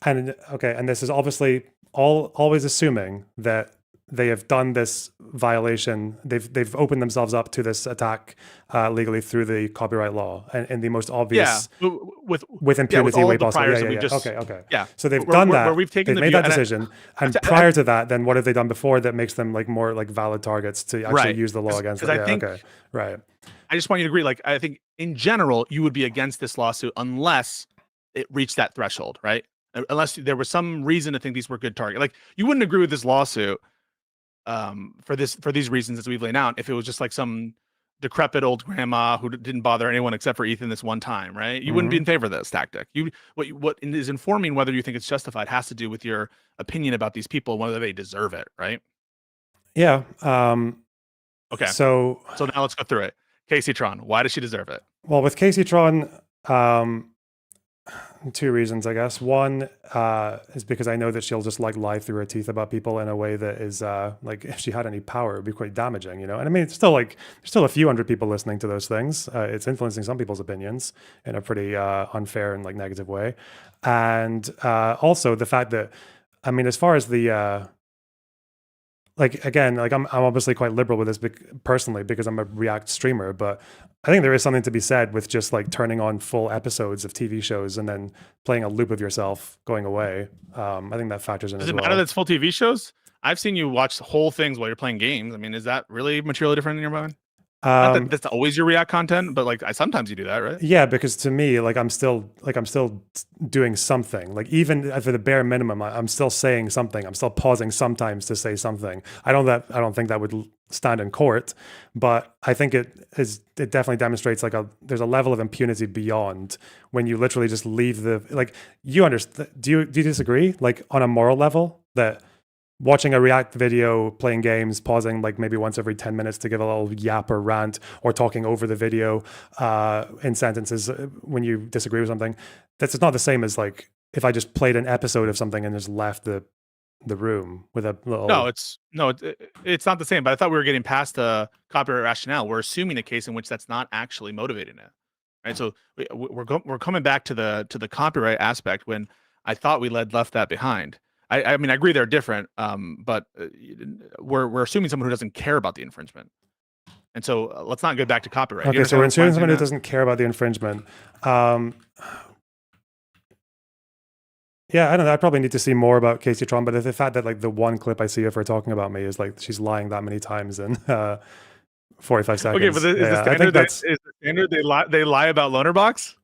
Speaker 1: And okay, and this is obviously always assuming that they have done this violation. They've opened themselves up to this attack legally through the copyright law and in the most obvious, with impunity way possible. Yeah. Okay.
Speaker 2: Yeah.
Speaker 1: So they've done that.
Speaker 2: Where we've taken
Speaker 1: they've made that decision. And prior to that, then what have they done before that makes them like more like valid targets to actually use the law against them?
Speaker 2: I think,
Speaker 1: okay. Right.
Speaker 2: I just want you to agree. Like, I think in general, you would be against this lawsuit unless it reached that threshold, right? Unless there was some reason to think these were good targets. Like, you wouldn't agree with this lawsuit for these reasons as we've laid out if it was just like some decrepit old grandma who didn't bother anyone except for Ethan this one time, right? You wouldn't be in favor of this tactic. What is informing whether you think it's justified has to do with your opinion about these people, whether they deserve it, right?
Speaker 1: Yeah.
Speaker 2: Okay.
Speaker 1: So
Speaker 2: now let's go through it. Casey Tron, why does she deserve it?
Speaker 1: Well, with Casey Tron, two reasons, I guess. One is because I know that she'll just like lie through her teeth about people in a way that is like, if she had any power, it'd be quite damaging, you know? And I mean, it's still like, there's still a few hundred people listening to those things. It's influencing some people's opinions in a pretty unfair and like negative way. And also the fact that, I mean, as far as the, like, again, like I'm obviously quite liberal with this personally because I'm a React streamer, but I think there is something to be said with just like turning on full episodes of TV shows and then playing a loop of yourself going away. I think that factors in as well.
Speaker 2: Does it matter that it's full TV shows? I've seen you watch whole things while you're playing games. I mean, is that really materially different in your mind? Not that that's always your React content, but like sometimes you do that, right?
Speaker 1: Yeah, because to me, like I'm still doing something. Like even for the bare minimum, I'm still saying something. I'm still pausing sometimes to say something. I don't think that would stand in court, but I think it definitely demonstrates like there's a level of impunity beyond when you literally just leave the, like, you understand. Do you disagree? Like on a moral level, that watching a React video, playing games, pausing like maybe once every 10 minutes to give a little yap or rant, or talking over the video in sentences when you disagree with something, that's not the same as like if I just played an episode of something and just left the room with a little...
Speaker 2: it's not the same, but I thought we were getting past the copyright rationale. We're assuming a case in which that's not actually motivating it, right? So we're coming back to the copyright aspect when I thought we left that behind. I mean, I agree they're different, but we're assuming someone who doesn't care about the infringement. And so let's not go back to copyright.
Speaker 1: Okay, so we're assuming someone who doesn't care about the infringement. Yeah, I don't know. I probably need to see more about Casey Tron, but the fact that like the one clip I see of her talking about me is like she's lying that many times in 45 seconds.
Speaker 2: Okay, but is the standard is the standard they lie about Loanerbox?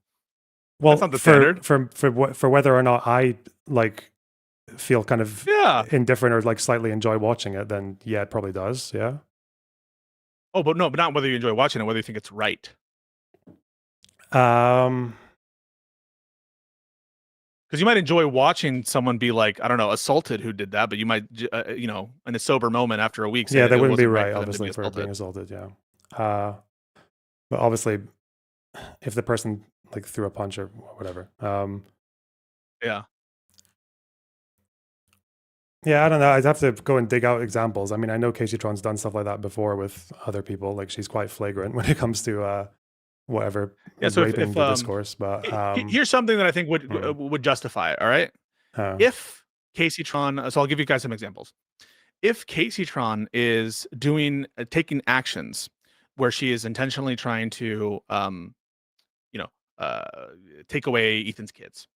Speaker 1: Well,
Speaker 2: that's not the standard.
Speaker 1: For whether or not I like feel kind of indifferent or like slightly enjoy watching it, then yeah, it probably does. Yeah.
Speaker 2: Oh, but not whether you enjoy watching it, whether you think it's right. Because you might enjoy watching someone be like, I don't know, assaulted who did that, but you might, in a sober moment after a week, say
Speaker 1: Yeah, that
Speaker 2: it
Speaker 1: wouldn't be
Speaker 2: wasn't
Speaker 1: right,
Speaker 2: for them to be
Speaker 1: obviously, for being
Speaker 2: assaulted.
Speaker 1: assaulted. Yeah, but obviously, if the person like threw a punch or whatever,
Speaker 2: Yeah.
Speaker 1: yeah, I don't know. I'd have to go and dig out examples. I mean, I know Casey Tron's done stuff like that before with other people. Like she's quite flagrant when it comes to whatever
Speaker 2: Yeah. So
Speaker 1: raping
Speaker 2: if
Speaker 1: the discourse. But
Speaker 2: here's something that I think would justify it. All right. If Casey Tron, so I'll give you guys some examples. If Casey Tron is taking actions where she is intentionally trying to, take away Ethan's kids,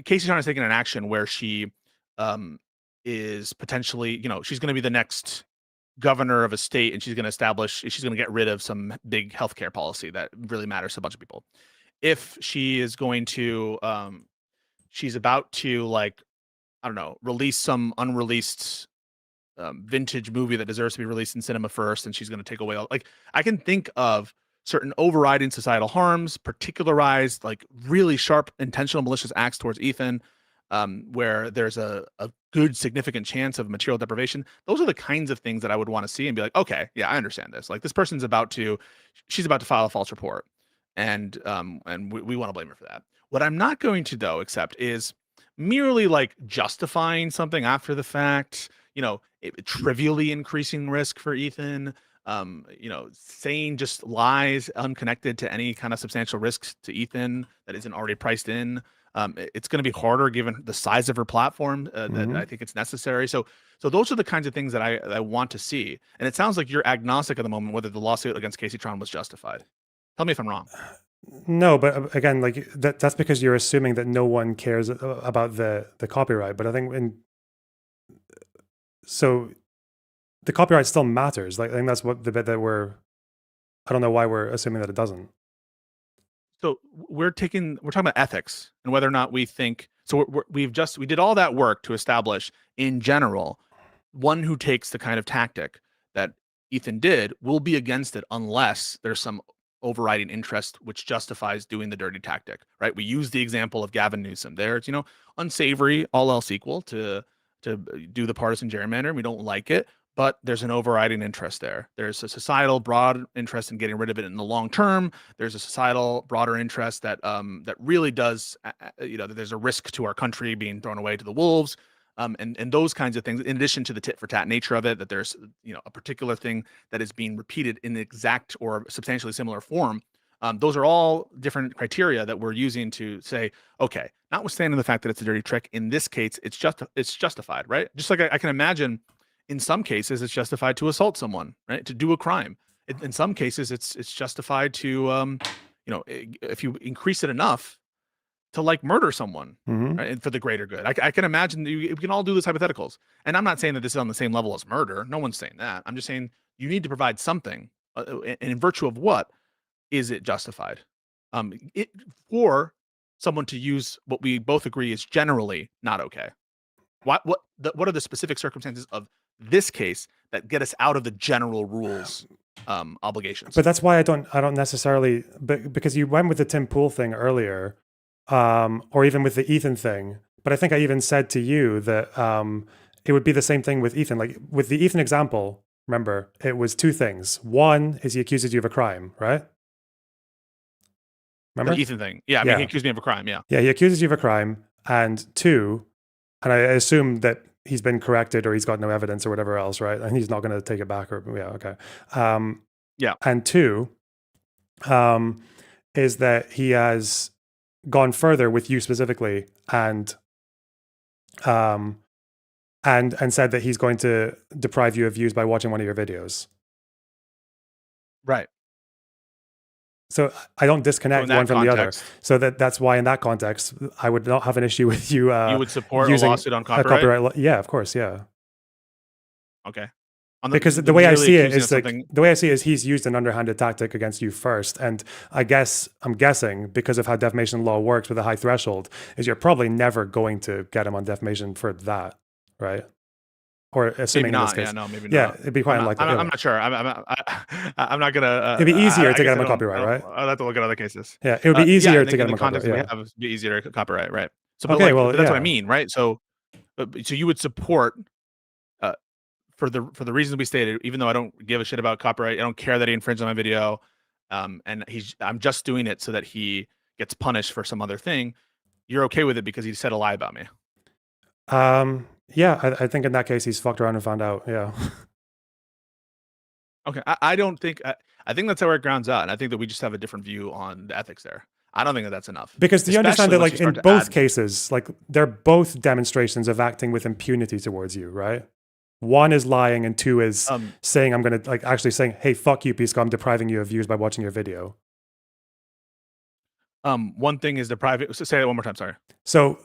Speaker 2: Casey Tron is taking an action where she is potentially, she's going to be the next governor of a state, and she's going to get rid of some big healthcare policy that really matters to a bunch of people. If she is going to, she's about to, like, I don't know, release some unreleased vintage movie that deserves to be released in cinema first, and she's going to take away I can think of certain overriding societal harms, particularized, like really sharp, intentional, malicious acts towards Ethan, where there's a good significant chance of material deprivation. Those are the kinds of things that I would want to see and be like, okay, yeah, I understand this. Like this person's she's about to file a false report, and we want to blame her for that. What I'm not going to though accept is merely like justifying something after the fact, trivially increasing risk for Ethan, saying just lies unconnected to any kind of substantial risks to Ethan that isn't already priced in. It's going to be harder given the size of her platform that I think it's necessary. So those are the kinds of things that I want to see. And it sounds like you're agnostic at the moment whether the lawsuit against Casey Tron was justified. Tell me if I'm wrong.
Speaker 1: No, but again, like that's because you're assuming that no one cares about the copyright. But I think so the copyright still matters. Like I think that's what the bit that I don't know why we're assuming that it doesn't.
Speaker 2: So we're talking about ethics and whether or not we think. So we did all that work to establish in general, one who takes the kind of tactic that Ethan did will be against it unless there's some overriding interest which justifies doing the dirty tactic, right? We use the example of Gavin Newsom. There, it's unsavory, all else equal, to do the partisan gerrymander. We don't like it, but there's an overriding interest there. There's a societal broad interest in getting rid of it in the long term. There's a societal broader interest that really does, there's a risk to our country being thrown away to the wolves. And those kinds of things, in addition to the tit for tat nature of it, that there's a particular thing that is being repeated in the exact or substantially similar form. Those are all different criteria that we're using to say, okay, notwithstanding the fact that it's a dirty trick, in this case, it's justified, right? Just like I can imagine, in some cases, it's justified to assault someone, right? To do a crime. In some cases, it's justified to, if you increase it enough, to like murder someone, right? And for the greater good. I can imagine we can all do these hypotheticals. And I'm not saying that this is on the same level as murder. No one's saying that. I'm just saying you need to provide something. And in virtue of what is it justified? For someone to use what we both agree is generally not okay. What are the specific circumstances of this case that get us out of the general rules obligations?
Speaker 1: But that's why I don't necessarily, because you went with the Tim Pool thing earlier, or even with the Ethan thing. But I think I even said to you that it would be the same thing with Ethan. Like with the Ethan example, remember, it was two things. One is he accuses you of a crime, right? Remember?
Speaker 2: The Ethan thing. Yeah, I mean, he accused me of a crime, yeah.
Speaker 1: Yeah, he accuses you of a crime. And two, and I assume that he's been corrected or he's got no evidence or whatever else, right? And he's not going to take it back or, yeah, okay.
Speaker 2: Yeah.
Speaker 1: And two, is that he has gone further with you specifically and said that he's going to deprive you of views by watching one of your videos.
Speaker 2: Right.
Speaker 1: So I don't disconnect one from
Speaker 2: context,
Speaker 1: the other. So that's why in that context, I would not have an issue with you.
Speaker 2: You would support a
Speaker 1: using
Speaker 2: lawsuit on copyright?
Speaker 1: Yeah, of course. Yeah.
Speaker 2: Okay.
Speaker 1: Because the way I see it is he's used an underhanded tactic against you first. And I'm guessing because of how defamation law works with a high threshold is you're probably never going to get him on defamation for that. Right. Or assuming
Speaker 2: maybe
Speaker 1: in
Speaker 2: not.
Speaker 1: this case.
Speaker 2: Yeah, no, maybe
Speaker 1: yeah,
Speaker 2: not.
Speaker 1: it'd be quite unlikely.
Speaker 2: I'm not sure. I'm not gonna.
Speaker 1: It'd be easier to get him on copyright, right?
Speaker 2: I'll have to look at other cases.
Speaker 1: Yeah, it would be easier to get him on copyright.
Speaker 2: Yeah, it'd be easier to copyright, right? but
Speaker 1: Okay,
Speaker 2: like,
Speaker 1: well,
Speaker 2: but that's what I
Speaker 1: yeah.
Speaker 2: mean, right? So you would support for the reasons we stated, even though I don't give a shit about copyright, I don't care that he infringed on my video, and I'm just doing it so that he gets punished for some other thing. You're okay with it because he said a lie about me.
Speaker 1: Yeah, I think in that case he's fucked around and found out. Yeah.
Speaker 2: Okay, I don't think I think that's where it grounds out, and I think that we just have a different view on the ethics there. I don't think that that's enough.
Speaker 1: Because do you understand
Speaker 2: Especially
Speaker 1: that,
Speaker 2: once
Speaker 1: like,
Speaker 2: you
Speaker 1: in
Speaker 2: start to
Speaker 1: both
Speaker 2: add-
Speaker 1: cases, like, they're both demonstrations of acting with impunity towards you, right? One is lying, and two is saying, I'm going to, like, actually saying, hey, fuck you, Pisco, I'm depriving you of views by watching your video.
Speaker 2: One thing is depriving. Say that one more time. Sorry.
Speaker 1: So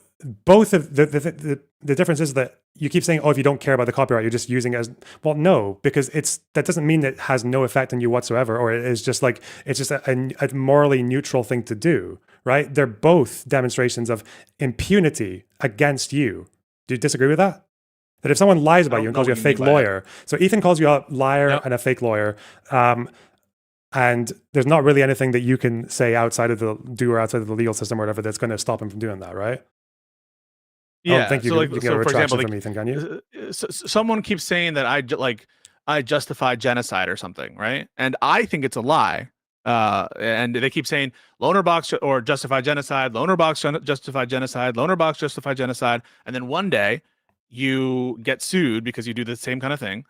Speaker 1: both of the difference is that you keep saying, oh, if you don't care about the copyright, you're just using it as, well, no, because that doesn't mean that it has no effect on you whatsoever, or it is just like, it's just a morally neutral thing to do, right? They're both demonstrations of impunity against you. Do you disagree with that? That if someone lies about you and calls you a fake lawyer, so Ethan calls you a liar and a fake lawyer, and there's not really anything that you can say outside of the legal system or whatever that's going to stop him from doing that, right?
Speaker 2: Yeah.
Speaker 1: I don't think you get a
Speaker 2: for
Speaker 1: retraction
Speaker 2: example,
Speaker 1: from Ethan, can you?
Speaker 2: Someone keeps saying that I justify genocide or something, right? And I think it's a lie. And they keep saying Lonerbox or justify genocide, Lonerbox justify genocide, Lonerbox justify genocide, and then one day you get sued because you do the same kind of thing,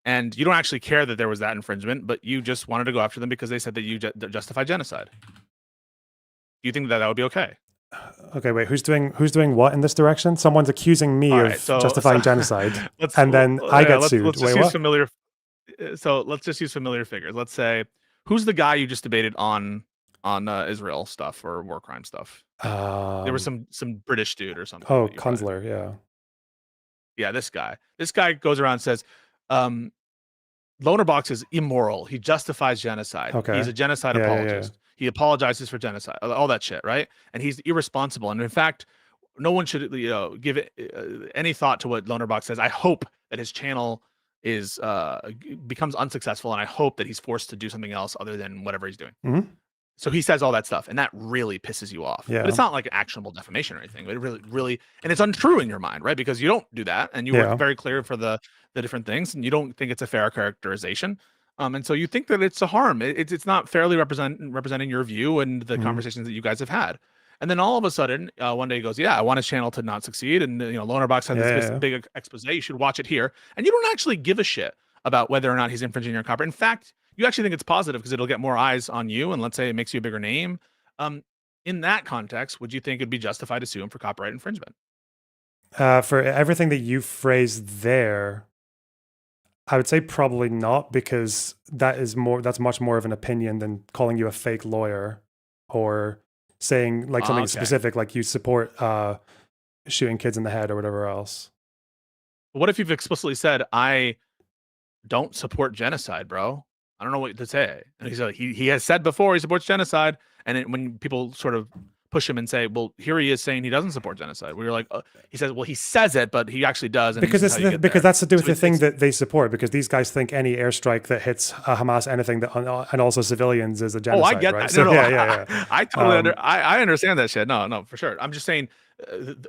Speaker 2: and you don't actually care that there was that infringement, but you just wanted to go after them because they said that you justify genocide. Do you think that would be okay?
Speaker 1: Okay, wait. Who's doing what in this direction? Someone's accusing me of justifying genocide, and then I get sued.
Speaker 2: Let's
Speaker 1: wait,
Speaker 2: just
Speaker 1: what?
Speaker 2: use familiar. So let's just use familiar figures. Let's say, who's the guy you just debated on Israel stuff or war crime stuff? There was some British dude or something.
Speaker 1: Oh, Kunzler, yeah.
Speaker 2: Yeah, this guy. This guy goes around and says, Lonerbox is immoral. He justifies genocide.
Speaker 1: Okay.
Speaker 2: He's a genocide apologist. He apologizes for genocide, all that shit, right? And he's irresponsible. And in fact, no one should give it any thought to what Lonerbox says. I hope that his channel becomes unsuccessful, and I hope that he's forced to do something else other than whatever he's doing.
Speaker 1: Mm-hmm.
Speaker 2: So he says all that stuff, and that really pisses you off.
Speaker 1: Yeah.
Speaker 2: But it's not like actionable defamation or anything. But it really, and it's untrue in your mind, right? Because you don't do that, and you were very clear for the different things, and you don't think it's a fair characterization. And so you think that it's a harm. It's not fairly representing your view and the conversations that you guys have had. And then all of a sudden, one day he goes, "Yeah, I want his channel to not succeed." And Lonerbox had this big expose. You should watch it here, and you don't actually give a shit about whether or not he's infringing your copyright. In fact, you actually think it's positive because it'll get more eyes on you, and let's say it makes you a bigger name. In that context, would you think it'd be justified to sue him for copyright infringement?
Speaker 1: For everything that you phrased there, I would say probably not, because that's much more of an opinion than calling you a fake lawyer or saying like something specific, like you support shooting kids in the head or whatever else.
Speaker 2: What if you've explicitly said, I don't support genocide, bro? I don't know what to say. And he's like, he has said before he supports genocide. And when people sort of push him and say, well, here he is saying he doesn't support genocide. We were like, he says, well, he says it, but he actually does. And
Speaker 1: because that's to do with the thing that they support, because these guys think any airstrike that hits Hamas, anything that, and also civilians, is a genocide.
Speaker 2: Oh, I get
Speaker 1: right?
Speaker 2: that.
Speaker 1: So,
Speaker 2: no.
Speaker 1: Yeah.
Speaker 2: I totally I understand that shit. No, for sure. I'm just saying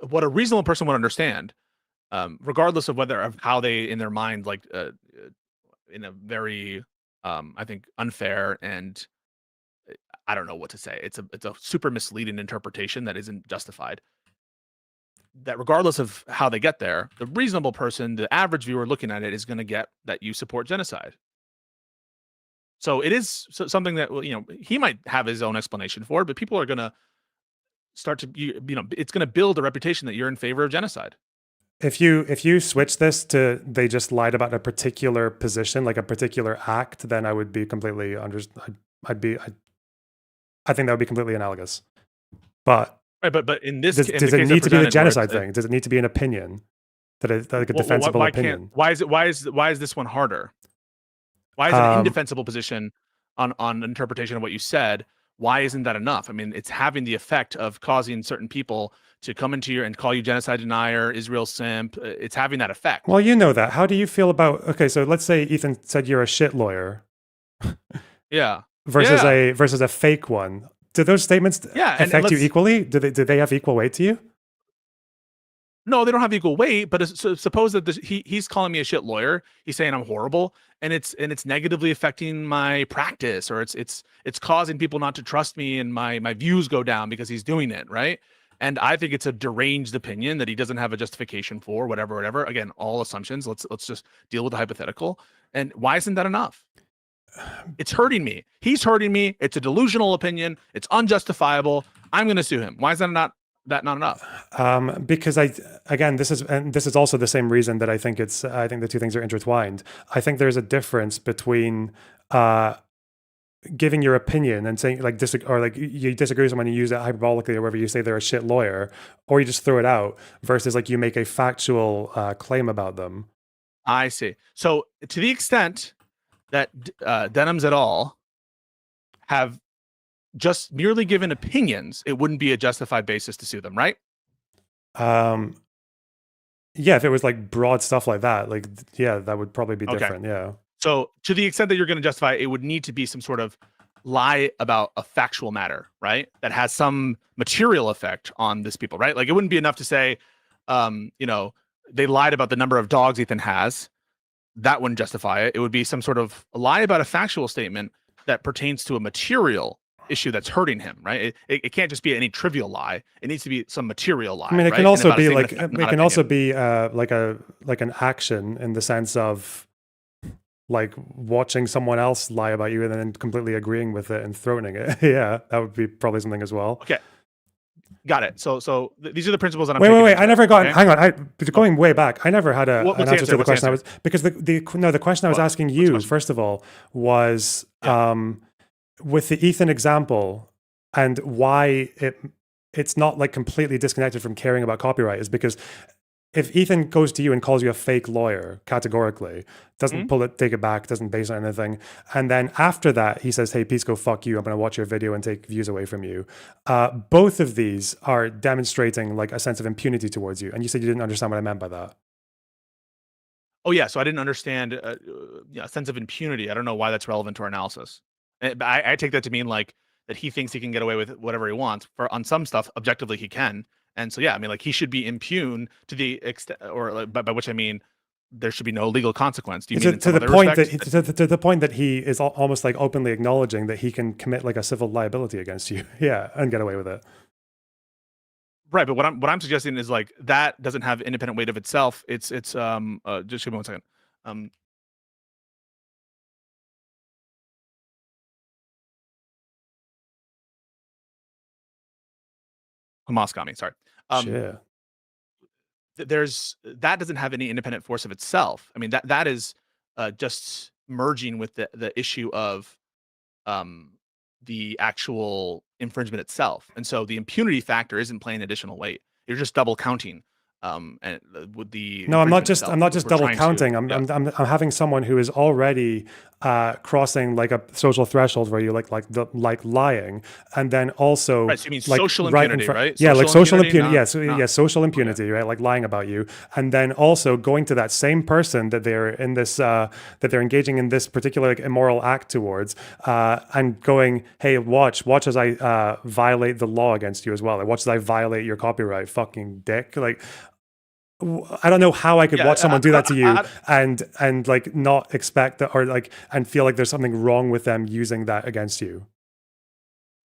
Speaker 2: what a reasonable person would understand, regardless of how they, in their mind, like in a very, I think, unfair and I don't know what to say. It's a super misleading interpretation that isn't justified. That regardless of how they get there, the reasonable person, the average viewer looking at it, is going to get that you support genocide. So it is something that, he might have his own explanation for it, but people are going to start to, it's going to build a reputation that you're in favor of genocide.
Speaker 1: If you switch this to they just lied about a particular position, like a particular act, then I would be completely I think that would be completely analogous. But
Speaker 2: right, but in this,
Speaker 1: does it need to be the genocide thing? Does it need to be an opinion like a defensible opinion?
Speaker 2: Why is this one harder? Why is an indefensible position on interpretation of what you said? Why isn't that enough? I mean, it's having the effect of causing certain people to come into and call you genocide denier, Israel simp. It's having that effect.
Speaker 1: Well, you know that. How do you feel about? Okay, so let's say Ethan said you're a shit lawyer.
Speaker 2: Yeah.
Speaker 1: Versus a fake one. Do those statements affect you equally? Do they have equal weight to you?
Speaker 2: No, they don't have equal weight. But suppose that he's calling me a shit lawyer. He's saying I'm horrible, and it's negatively affecting my practice, or it's causing people not to trust me, and my views go down because he's doing it, right? And I think it's a deranged opinion that he doesn't have a justification for, whatever. Again, all assumptions. Let's just deal with the hypothetical. And why isn't that enough? It's hurting me. He's hurting me. It's a delusional opinion. It's unjustifiable. I'm going to sue him. Why is that not enough?
Speaker 1: Because this is also the same reason that I think the two things are intertwined. I think there's a difference between giving your opinion and saying like you disagree with someone, you use it hyperbolically or whatever, you say they're a shit lawyer, or you just throw it out, versus like you make a factual claim about them.
Speaker 2: I see. So to the extent that Denhams et al. Have just merely given opinions, it wouldn't be a justified basis to sue them, right?
Speaker 1: Yeah, if it was like broad stuff like that, like, yeah, that would probably be different. Yeah.
Speaker 2: So to the extent that you're going to justify it, it would need to be some sort of lie about a factual matter, right? That has some material effect on this people, right? Like it wouldn't be enough to say, they lied about the number of dogs Ethan has. That wouldn't justify it. It would be some sort of a lie about a factual statement that pertains to a material issue that's hurting him, right? It can't just be any trivial lie. It needs to be some material lie.
Speaker 1: I mean, it
Speaker 2: right?
Speaker 1: can also
Speaker 2: And about a
Speaker 1: be
Speaker 2: statement
Speaker 1: like
Speaker 2: of fact,
Speaker 1: it
Speaker 2: not
Speaker 1: can
Speaker 2: opinion.
Speaker 1: also be like an action in the sense of like watching someone else lie about you and then completely agreeing with it and throwing it. Yeah, that would be probably something as well.
Speaker 2: Okay. Got it. So these are the principles that I'm
Speaker 1: wait. I never got.
Speaker 2: okay?
Speaker 1: Hang on. Going way back, I never had an
Speaker 2: What's the
Speaker 1: answer to the
Speaker 2: What's the
Speaker 1: question.
Speaker 2: answer?
Speaker 1: Because the question I was asking you first of all was with the Ethan example and why it's not like completely disconnected from caring about copyright is because if Ethan goes to you and calls you a fake lawyer categorically, doesn't take it back, doesn't base it on anything, and then after that he says, "Hey, Pisco, fuck you, I'm going to watch your video and take views away from you," both of these are demonstrating like a sense of impunity towards you. And you said you didn't understand what I meant by that.
Speaker 2: Oh yeah, so I didn't understand a sense of impunity. I don't know why that's relevant to our analysis. I take that to mean like that he thinks he can get away with whatever he wants. On some stuff, objectively he can. And so, yeah, I mean, like he should be impugned to the extent, or like, by which I mean, there should be no legal consequence. Do you mean
Speaker 1: to the point that to the point that he is almost like openly acknowledging that he can commit like a civil liability against you, yeah, and get away with it?
Speaker 2: Right, but what I'm suggesting is like that doesn't have independent weight of itself. It's just give me 1 second. Hamas got me. Sorry.
Speaker 1: Sure.
Speaker 2: That doesn't have any independent force of itself. I mean, that is just merging with the issue of the actual infringement itself. And so the impunity factor isn't playing additional weight. You're just double counting. And with the
Speaker 1: no, I'm not just double
Speaker 2: trying
Speaker 1: counting. I'm having someone who is already crossing like a social threshold where you like lying, and then also
Speaker 2: right. So you mean
Speaker 1: like,
Speaker 2: social impunity, right?
Speaker 1: Yeah, like social impunity.
Speaker 2: Not,
Speaker 1: yeah, social impunity, right? Like lying about you, and then also going to that same person that they're in this that they're engaging in this particular like, immoral act towards, and going, hey, watch as I violate the law against you as well. Like, watch as I violate your copyright, fucking dick. Like, I don't know how I could watch someone do that to you and like not expect that, or like, and feel like there's something wrong with them using that against you.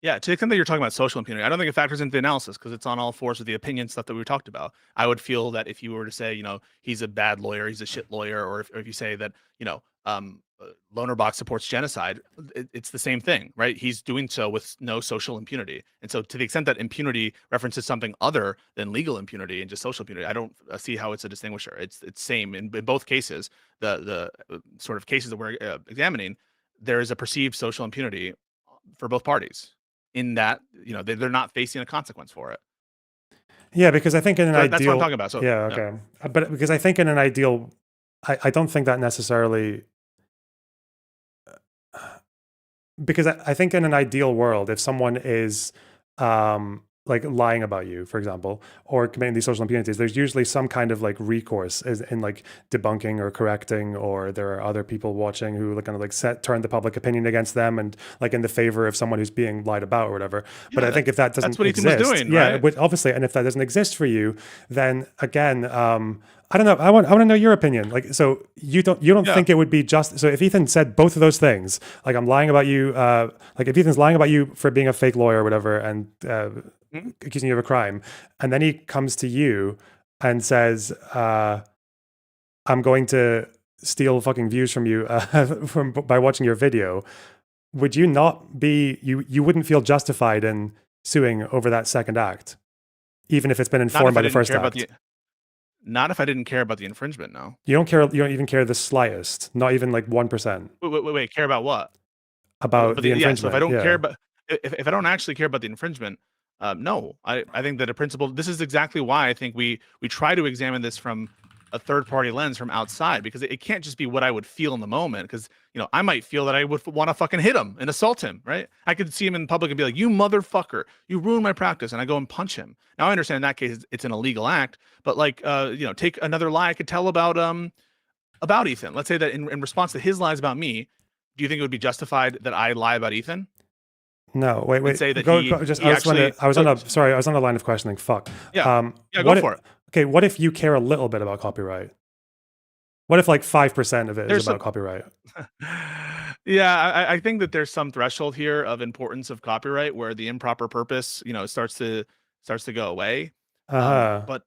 Speaker 2: Yeah, to the extent that you're talking about social impunity, I don't think it factors into the analysis because it's on all fours with the opinion stuff that we talked about. I would feel that if you were to say, he's a bad lawyer, he's a shit lawyer, or if you say that, Lonerbox supports genocide, it's the same thing, right? He's doing so with no social impunity. And so to the extent that impunity references something other than legal impunity and just social impunity, I don't see how it's a distinguisher. It's same in both cases. The sort of cases that we're examining, there is a perceived social impunity for both parties in that, they're not facing a consequence for it.
Speaker 1: Yeah, because I think in an ideal...
Speaker 2: That's what I'm talking about. So,
Speaker 1: yeah, okay. Yeah. But because I think in an ideal... I don't think that necessarily... Because I think in an ideal world, if someone is like lying about you, for example, or committing these social impunities, there's usually some kind of like recourse in like debunking or correcting, or there are other people watching who kind of like turn the public opinion against them and like in the favor of someone who's being lied about or whatever. But I think if that doesn't
Speaker 2: that's what Ethan was
Speaker 1: exist,
Speaker 2: doing,
Speaker 1: yeah,
Speaker 2: right?
Speaker 1: obviously, and if that doesn't exist for you, then again, I don't know. I want to know your opinion. Like, so you don't think it would be just so if Ethan said both of those things, like I'm lying about you, like if Ethan's lying about you for being a fake lawyer or whatever, and accusing you of a crime, and then he comes to you and says, "I'm going to steal fucking views from you by watching your video," would you not be you wouldn't feel justified in suing over that second act, even if it's been informed by the first act?
Speaker 2: Not if I didn't care about the infringement. No,
Speaker 1: you don't care. You don't even care the slightest, not even like 1%.
Speaker 2: Wait. Care about what?
Speaker 1: About the infringement.
Speaker 2: So if I don't care about, if I don't actually care about the infringement, no, I think that a principle. This is exactly why I think we try to examine this from a third party lens from outside, because it can't just be what I would feel in the moment. Because I might feel that I would want to fucking hit him and assault him, right? I could see him in public and be like, "You motherfucker, you ruined my practice," and I go and punch him. Now I understand in that case it's an illegal act, but like take another lie I could tell about Ethan. Let's say that in response to his lies about me, do you think it would be justified that I lie about Ethan?
Speaker 1: No, wait.
Speaker 2: Say that
Speaker 1: I was on a line of questioning. Fuck.
Speaker 2: Yeah. Go for it.
Speaker 1: Okay, what if you care a little bit about copyright? What if like 5% of it is about copyright?
Speaker 2: Yeah, I think that there's some threshold here of importance of copyright where the improper purpose, starts to go away. But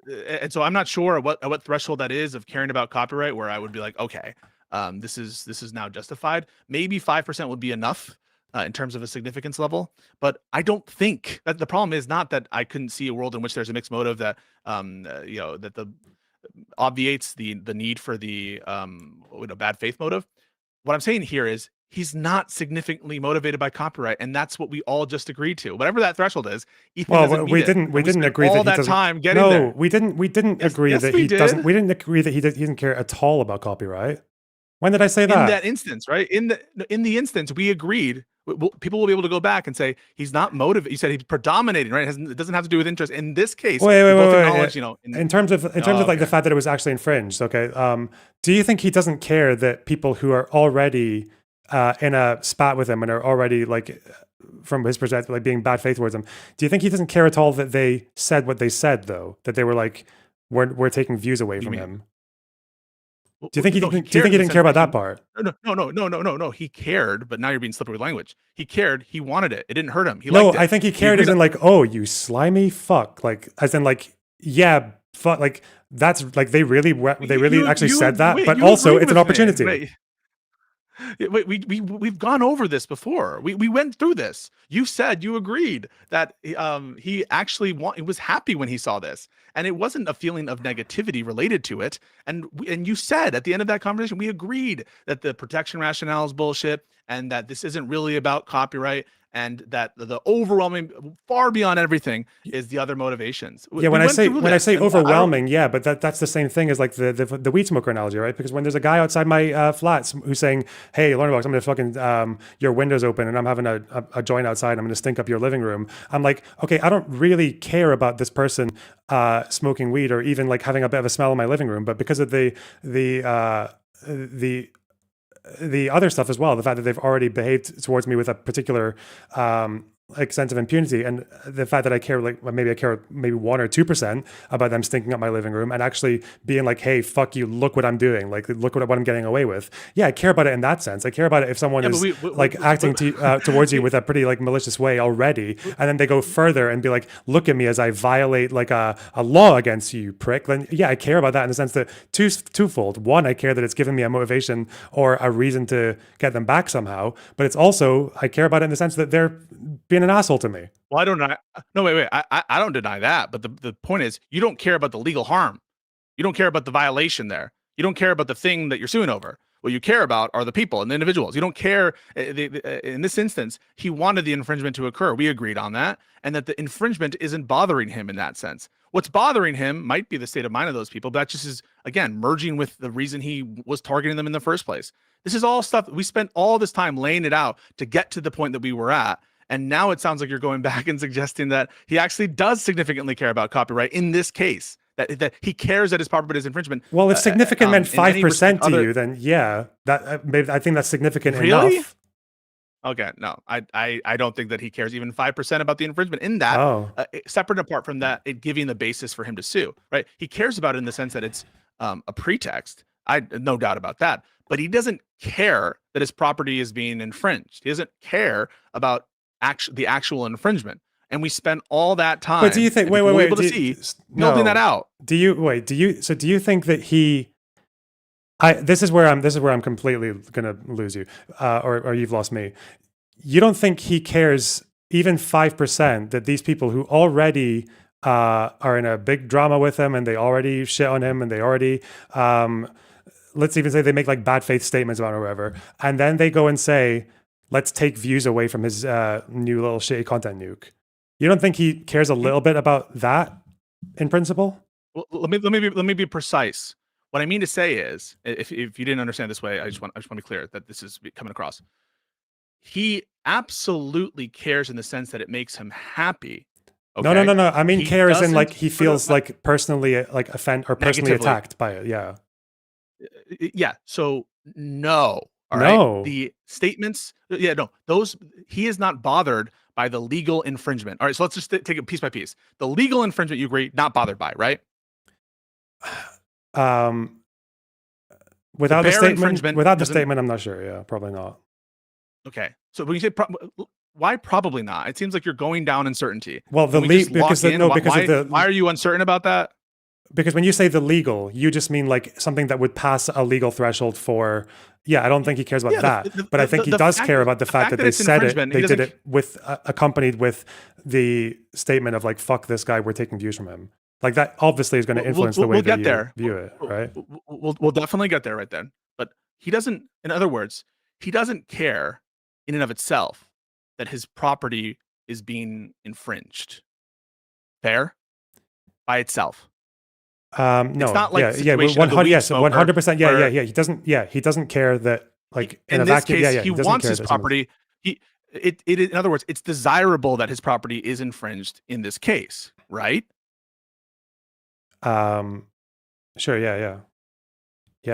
Speaker 2: and so I'm not sure what threshold that is of caring about copyright where I would be like, okay, this is now justified. Maybe 5% would be enough. In terms of a significance level, but I don't think that the problem is not that I couldn't see a world in which there's a mixed motive that that obviates the need for the bad faith motive. What I'm saying here is he's not significantly motivated by copyright, and that's what we all just agreed to. Whatever that threshold is, Ethan
Speaker 1: we didn't agree
Speaker 2: all
Speaker 1: that
Speaker 2: that time getting there.
Speaker 1: We didn't agree that he doesn't. We didn't agree that he doesn't care at all about copyright. When did I say that?
Speaker 2: In that instance, right? In the instance, we agreed. People will be able to go back and say he's not motivated. You said he's predominating, right? It doesn't have to do with interest. In this case,
Speaker 1: wait.
Speaker 2: In
Speaker 1: terms of like the fact that it was actually infringed. Okay. Do you think he doesn't care that people who are already in a spat with him and are already like, from his perspective, like being bad faith towards him? Do you think he doesn't care at all that they said what they said, though? That they were like, we're taking views away from him. Do you think he didn't care about that part?
Speaker 2: No. He cared, but now you're being slippery with language. He cared. He wanted it. It didn't hurt him. He liked it.
Speaker 1: I think he cared as in like, oh, you slimy fuck. Like, as in like, yeah, fuck. Like, that's like, they really actually said that, but also it's an opportunity.
Speaker 2: Wait, we've gone over this before. We went through this. You said you agreed that he actually was happy when he saw this, and it wasn't a feeling of negativity related to it. And you said at the end of that conversation, we agreed that the protection rationale is bullshit, and that this isn't really about copyright, and that the overwhelming, far beyond everything, is the other motivations.
Speaker 1: Yeah, when I say overwhelming, yeah, but that's the same thing as like the weed smoker analogy, right? Because when there's a guy outside my flat who's saying, "Hey, Learnerbox, I'm gonna fucking your window's open and I'm having a joint outside, I'm gonna stink up your living room," I'm like, okay, I don't really care about this person smoking weed or even like having a bit of a smell in my living room, but because of the other stuff as well, the fact that they've already behaved towards me with a particular like sense of impunity, and the fact that I care, like maybe 1 or 2% about them stinking up my living room and actually being like, hey, fuck you, look what I'm doing, like look what I'm getting away with. Yeah, I care about it in that sense. I care about it if someone is acting towards you with a pretty like malicious way already, and then they go further and be like, look at me as I violate like a law against you, prick. Then yeah, I care about that in the sense that twofold. One, I care that it's given me a motivation or a reason to get them back somehow, but it's also, I care about it in the sense that they're being an asshole to me.
Speaker 2: Well, I don't know. No, wait. I don't deny that. But the point is, you don't care about the legal harm. You don't care about the violation there. You don't care about the thing that you're suing over. What you care about are the people and the individuals. You don't care. In this instance, he wanted the infringement to occur. We agreed on that. And that the infringement isn't bothering him in that sense. What's bothering him might be the state of mind of those people. But that just is, again, merging with the reason he was targeting them in the first place. This is all stuff. We spent all this time laying it out to get to the point that we were at. And now it sounds like you're going back and suggesting that he actually does significantly care about copyright in this case, that he cares that his property is infringement.
Speaker 1: Well, if significant meant
Speaker 2: in any
Speaker 1: 5% to
Speaker 2: other-
Speaker 1: you, then yeah, that maybe I think that's significant
Speaker 2: Really?
Speaker 1: enough.
Speaker 2: Okay, no, I don't think that he cares even 5% about the infringement in that,
Speaker 1: Oh.
Speaker 2: separate and apart from that, it giving the basis for him to sue, right? He cares about it in the sense that it's a pretext. No doubt about that, but he doesn't care that his property is being infringed. He doesn't care about the actual infringement. And we spent all that time.
Speaker 1: But do you think?
Speaker 2: and
Speaker 1: Wait,
Speaker 2: people
Speaker 1: wait,
Speaker 2: were
Speaker 1: wait.
Speaker 2: able to see building that out.
Speaker 1: Do you wait? Do you think that he? This is where I'm completely gonna lose you, or you've lost me. You don't think he cares even 5% that these people who already are in a big drama with him and they already shit on him and they already let's even say they make like bad faith statements about him or whatever, and then they go and say, let's take views away from his new little shitty content nuke. You don't think he cares a little bit about that in principle?
Speaker 2: Well, let me be precise. What I mean to say is, if you didn't understand this way, I just want to be clear that this is coming across. He absolutely cares in the sense that it makes him happy. Okay?
Speaker 1: No. I mean,
Speaker 2: He
Speaker 1: cares in like
Speaker 2: doesn't
Speaker 1: he feels like personally like offended or personally
Speaker 2: Negatively.
Speaker 1: attacked by it. Yeah.
Speaker 2: Yeah. So no. All right.
Speaker 1: No.
Speaker 2: The statements. Yeah. No. Those. He is not bothered by the legal infringement. All right. So let's just take it piece by piece. The legal infringement, you agree, not bothered by, right?
Speaker 1: Without the
Speaker 2: bare
Speaker 1: statement,
Speaker 2: infringement
Speaker 1: without the
Speaker 2: doesn't-
Speaker 1: statement, I'm not sure. Yeah, probably not.
Speaker 2: Okay. So when you say why probably not? It seems like you're going down in certainty.
Speaker 1: Well, the
Speaker 2: Can we just
Speaker 1: because
Speaker 2: lock
Speaker 1: the,
Speaker 2: in?
Speaker 1: no,
Speaker 2: Why-
Speaker 1: because
Speaker 2: why,
Speaker 1: of the
Speaker 2: why are you uncertain about that?
Speaker 1: because when you say the legal, you just mean like something that would pass a legal threshold for. Yeah, I don't think he cares about
Speaker 2: Yeah,
Speaker 1: that, but I think he
Speaker 2: the
Speaker 1: does
Speaker 2: fact
Speaker 1: care
Speaker 2: that-
Speaker 1: about the fact that they
Speaker 2: it's
Speaker 1: said it.
Speaker 2: infringement,
Speaker 1: They
Speaker 2: he
Speaker 1: did
Speaker 2: doesn't-
Speaker 1: it with accompanied with the statement of like "fuck this guy," we're taking views from him. Like that obviously is going to influence the way
Speaker 2: we'll
Speaker 1: that
Speaker 2: get
Speaker 1: you
Speaker 2: there.
Speaker 1: view it, right?
Speaker 2: We'll definitely get there right then. But he doesn't. In other words, he doesn't care in and of itself that his property is being infringed. Fair? By itself.
Speaker 1: No,
Speaker 2: It's not like
Speaker 1: yeah,
Speaker 2: the
Speaker 1: yeah,
Speaker 2: situation of the
Speaker 1: 100,
Speaker 2: weed
Speaker 1: yes,
Speaker 2: smoker
Speaker 1: 100%. Yeah,
Speaker 2: where-
Speaker 1: he doesn't care that like in
Speaker 2: in
Speaker 1: a
Speaker 2: this
Speaker 1: vacuum.
Speaker 2: case,
Speaker 1: Yeah, yeah,
Speaker 2: he
Speaker 1: doesn't
Speaker 2: wants
Speaker 1: care
Speaker 2: his
Speaker 1: that someone's-
Speaker 2: property. In other words, it's desirable that his property is infringed in this case, right?
Speaker 1: Sure, yeah.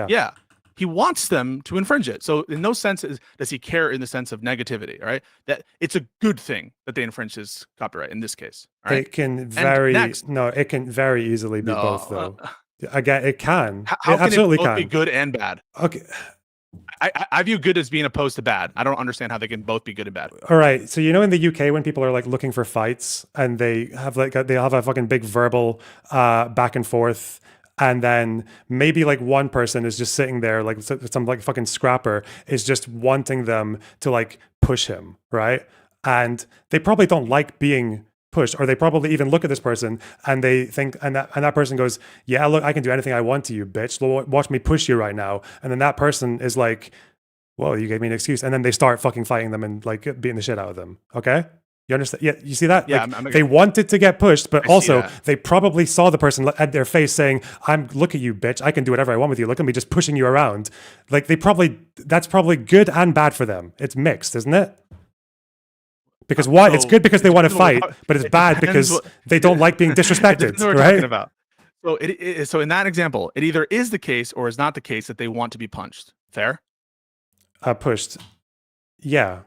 Speaker 2: Yeah. He wants them to infringe it. So in no sense does he care in the sense of negativity, all right? That it's a good thing that they infringe his copyright in this case. All right.
Speaker 1: It can very it can very easily be both though. Again, it can.
Speaker 2: How
Speaker 1: It absolutely
Speaker 2: can it both be
Speaker 1: can.
Speaker 2: good and bad?
Speaker 1: Okay.
Speaker 2: I view good as being opposed to bad. I don't understand how they can both be good and bad.
Speaker 1: All right. So you know in the UK when people are like looking for fights and they have a fucking big verbal back and forth, and then maybe like one person is just sitting there like some like fucking scrapper is just wanting them to like push him, right? And they probably don't like being pushed, or they probably even look at this person and they think, and that person goes, yeah, look, I can do anything I want to you, bitch. Watch me push you right now. And then that person is like, well, you gave me an excuse. And then they start fucking fighting them and like beating the shit out of them. Okay? You understand? Yeah, you see that?
Speaker 2: Yeah,
Speaker 1: like, they wanted to get pushed, but
Speaker 2: I see
Speaker 1: also
Speaker 2: that.
Speaker 1: they probably saw the person at their face saying, look at you, bitch. I can do whatever I want with you. Look at me just pushing you around. Like that's probably good and bad for them. It's mixed, isn't it? Because why? It's good because they want to fight, but it's bad because they don't like being disrespected,
Speaker 2: What we're
Speaker 1: right?
Speaker 2: talking about. So so in that example, it either is the case or is not the case that they want to be punched. Fair?
Speaker 1: Pushed. Yeah.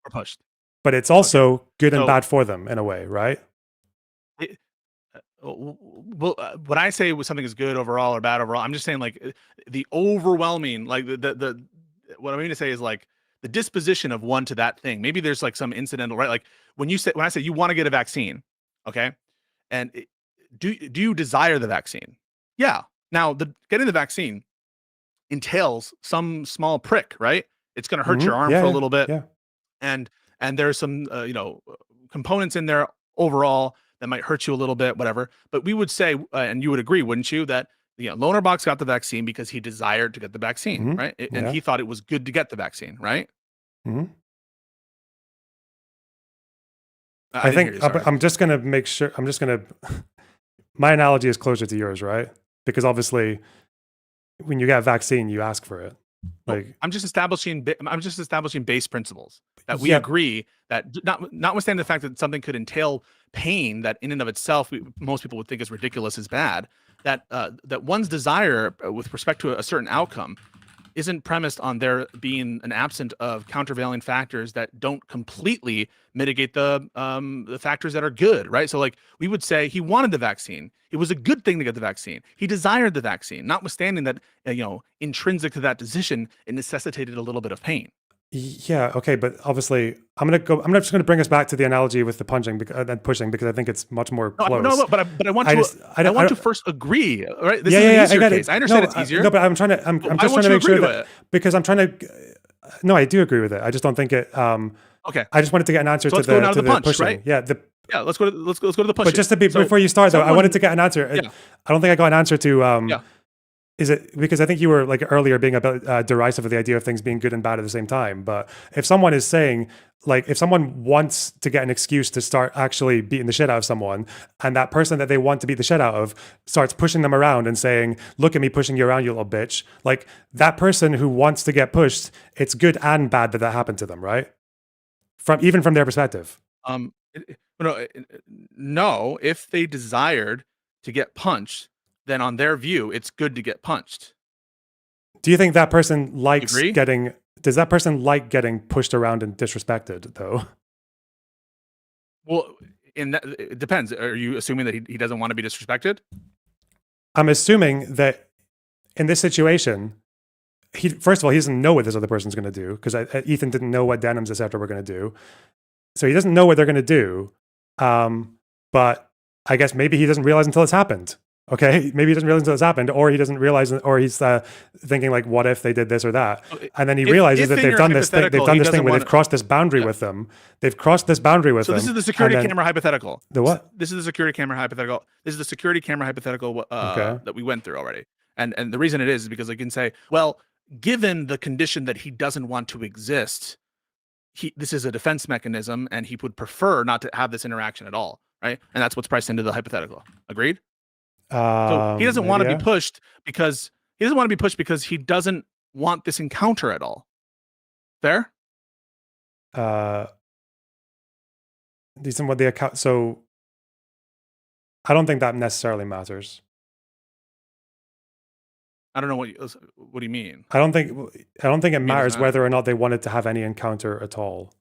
Speaker 2: Or pushed.
Speaker 1: But it's also good and
Speaker 2: So-
Speaker 1: bad for them in a way, right?
Speaker 2: Well, when I say something is good overall or bad overall, I'm just saying like the overwhelming, like the what I mean to say is like the disposition of one to that thing. Maybe there's like some incidental, right? Like when I say you want to get a vaccine, okay, and do you desire the vaccine? Yeah. Now getting the vaccine entails some small prick, right? It's going to hurt your arm for a little bit,
Speaker 1: Yeah.
Speaker 2: and there's some components in there overall that might hurt you a little bit, whatever. But we would say, and you would agree, wouldn't you, that Loner Box got the vaccine because he desired to get the vaccine,
Speaker 1: Mhm.
Speaker 2: right? And
Speaker 1: Yeah.
Speaker 2: he thought it was good to get the vaccine, right?
Speaker 1: Mhm.
Speaker 2: I
Speaker 1: I
Speaker 2: didn't
Speaker 1: think
Speaker 2: hear you, sorry.
Speaker 1: I'm just going to make sure. I'm just going to. My analogy is closer to yours, right? Because obviously, when you get a vaccine, you ask for it. Like,
Speaker 2: I'm just establishing base principles that we
Speaker 1: Yeah.
Speaker 2: agree that notwithstanding the fact that something could entail pain that in and of itself most people would think is ridiculous, is bad, that that one's desire with respect to a certain outcome isn't premised on there being an absence of countervailing factors that don't completely mitigate the factors that are good, right? So like we would say he wanted the vaccine. It was a good thing to get the vaccine. He desired the vaccine, notwithstanding that, intrinsic to that decision, it necessitated a little bit of pain.
Speaker 1: Yeah, okay, but obviously, I'm just gonna bring us back to the analogy with the punching and pushing, because I think it's much more close.
Speaker 2: No, but I want to first agree, right? This is an easier case. I understand it's easier.
Speaker 1: No, but I'm just trying to make sure that, because I'm trying to. No, I do agree with it. I just don't think it.
Speaker 2: Okay.
Speaker 1: I just wanted to get an answer
Speaker 2: So
Speaker 1: to
Speaker 2: let's go now to
Speaker 1: the
Speaker 2: the punch,
Speaker 1: pushing.
Speaker 2: right?
Speaker 1: Yeah,
Speaker 2: Yeah, let's go to the push.
Speaker 1: but just to be before you start though, I wanted to get an answer.
Speaker 2: Yeah.
Speaker 1: I don't think I got an answer to.
Speaker 2: Yeah.
Speaker 1: Is it because I think you were like earlier being a bit derisive of the idea of things being good and bad at the same time? But if someone is saying, like, if someone wants to get an excuse to start actually beating the shit out of someone, and that person that they want to beat the shit out of starts pushing them around and saying, "Look at me pushing you around, you little bitch," like that person who wants to get pushed, it's good and bad that happened to them, right? Even from their perspective.
Speaker 2: No, if they desired to get punched, then on their view, it's good to get punched.
Speaker 1: Do you think that person likes
Speaker 2: agree?
Speaker 1: getting? Does that person like getting pushed around and disrespected though?
Speaker 2: Well, it depends. Are you assuming that he doesn't want to be disrespected?
Speaker 1: I'm assuming that in this situation, first of all, he doesn't know what this other person's going to do, because Ethan didn't know what Denims, etc. were going to do. So he doesn't know what they're going to do. But I guess maybe he doesn't realize until it's happened. Okay, maybe he doesn't realize until it's happened, or he doesn't realize, or he's thinking like, "What if they did this or that?" And then he realizes that they've done this thing. They've done this thing where they've crossed this boundary with them. They've crossed this boundary with them.
Speaker 2: So this is the security camera hypothetical.
Speaker 1: The what?
Speaker 2: This is the security camera hypothetical. This is the security camera hypothetical that we went through already. And the reason it is because I can say, well, given the condition that he doesn't want to exist, this is a defense mechanism, and he would prefer not to have this interaction at all, right? And that's what's priced into the hypothetical. Agreed? So he doesn't want to be pushed because he doesn't want this encounter at all. Fair?
Speaker 1: Decent what the account. So I don't think that necessarily matters.
Speaker 2: I don't know what do you mean?
Speaker 1: I don't think it matters whether or not they wanted to have any encounter at all.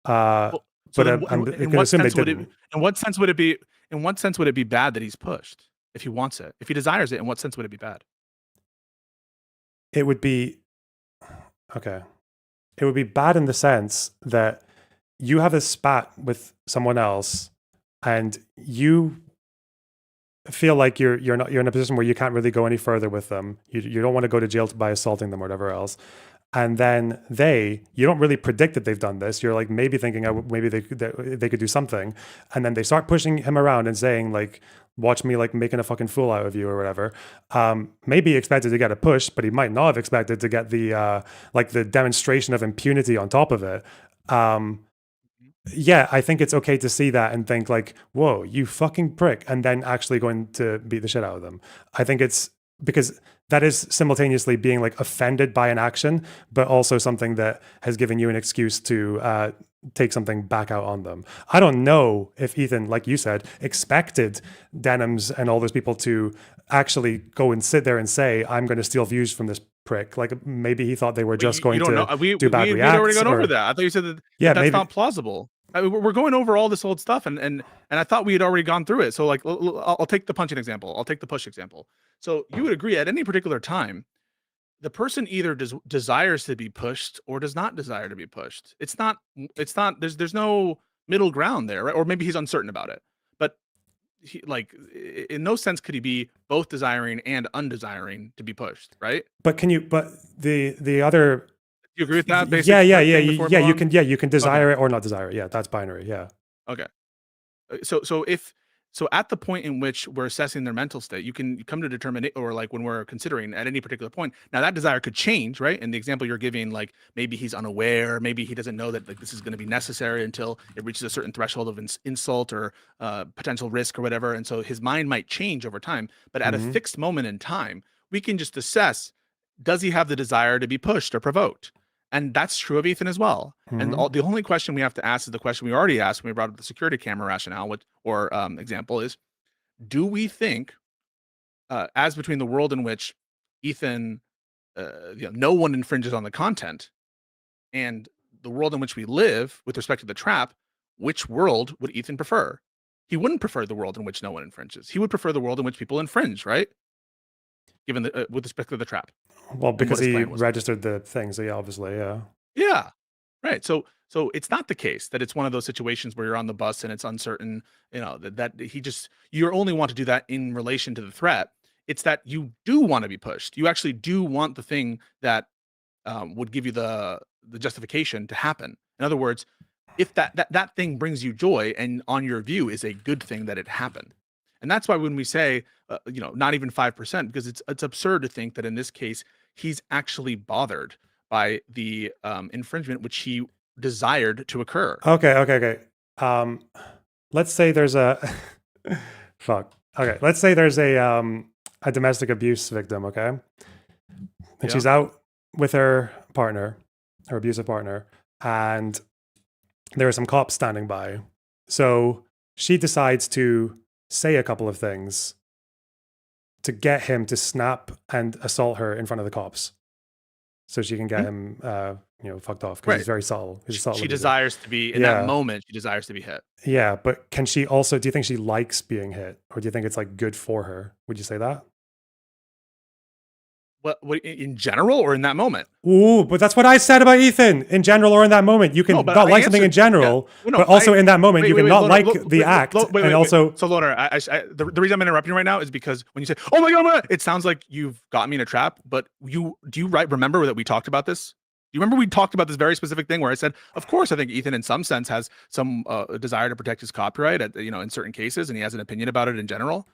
Speaker 2: So
Speaker 1: but
Speaker 2: then
Speaker 1: I'm going to assume they didn't.
Speaker 2: In what sense would it be bad that he's pushed? If he wants it, if he desires it, in what sense would it be bad?
Speaker 1: It would be okay. It would be bad in the sense that you have a spat with someone else, and you feel like you're in a position where you can't really go any further with them. You don't want to go to jail by assaulting them or whatever else. And then you don't really predict that they've done this. You're like maybe thinking maybe they could do something, and then they start pushing him around and saying like, "Watch me like making a fucking fool out of you" or whatever. Maybe he expected to get a push, but he might not have expected to get the the demonstration of impunity on top of it. Yeah, I think it's okay to see that and think like, "Whoa, you fucking prick," and then actually going to beat the shit out of them. I think it's because that is simultaneously being like offended by an action, but also something that has given you an excuse to take something back out on them. I don't know if Ethan, like you said, expected Denims and all those people to actually go and sit there and say, "I'm going to steal views from this prick." Like maybe he thought they were just going to do bad reacts.
Speaker 2: We had already gone over that. I thought you said that that's not plausible. We're going over all this old stuff, and I thought we had already gone through it. So like, I'll take the punching example. I'll take the push example. So you would agree at any particular time, the person either desires to be pushed or does not desire to be pushed. It's not. There's no middle ground there, right? Or maybe he's uncertain about it. But in no sense could he be both desiring and undesiring to be pushed, right?
Speaker 1: But the other.
Speaker 2: You agree with that?
Speaker 1: You can desire it or not desire it. Yeah, that's binary. Yeah.
Speaker 2: Okay. So at the point in which we're assessing their mental state, you can come to determine it, or like when we're considering at any particular point. Now that desire could change, right? In the example you're giving, like maybe he's unaware, maybe he doesn't know that like this is going to be necessary until it reaches a certain threshold of insult or potential risk or whatever, and so his mind might change over time. But at a fixed moment in time, we can just assess: does he have the desire to be pushed or provoked? And that's true of Ethan as well. And the only question we have to ask is the question we already asked when we brought up the security camera rationale, or example is, do we think, as between the world in which Ethan, no one infringes on the content, and the world in which we live with respect to the trap, which world would Ethan prefer? He wouldn't prefer the world in which no one infringes. He would prefer the world in which people infringe, right? Given with respect to the trap.
Speaker 1: Well, because he registered the thing, so yeah, obviously, yeah.
Speaker 2: Yeah, right. So it's not the case that it's one of those situations where you're on the bus and it's uncertain, that you only want to do that in relation to the threat. It's that you do want to be pushed. You actually do want the thing that would give you the justification to happen. In other words, if that thing brings you joy and on your view is a good thing that it happened. And that's why when we say, not even 5%, because it's absurd to think that in this case, he's actually bothered by the infringement which he desired to occur.
Speaker 1: Okay. Let's say there's a fuck. Okay, let's say there's a domestic abuse victim. Okay, and she's out with her partner, her abusive partner, and there are some cops standing by. So she decides to say a couple of things to get him to snap and assault her in front of the cops, so she can get him, fucked off, because he's very subtle.
Speaker 2: She desires to be in that moment. She desires to be hit.
Speaker 1: Yeah, but can she also? Do you think she likes being hit, or do you think it's like good for her? Would you say that?
Speaker 2: What in general or in that moment?
Speaker 1: Ooh, but that's what I said about Ethan. In general or in that moment, you can not like something in general, but also in that moment, you can not like the act. And also,
Speaker 2: so Loner, the reason I'm interrupting you right now is because when you say, "Oh my god," it sounds like you've got me in a trap. But do you remember that we talked about this? Do you remember we talked about this very specific thing where I said, of course, I think Ethan in some sense has some desire to protect his copyright, in certain cases, and he has an opinion about it in general.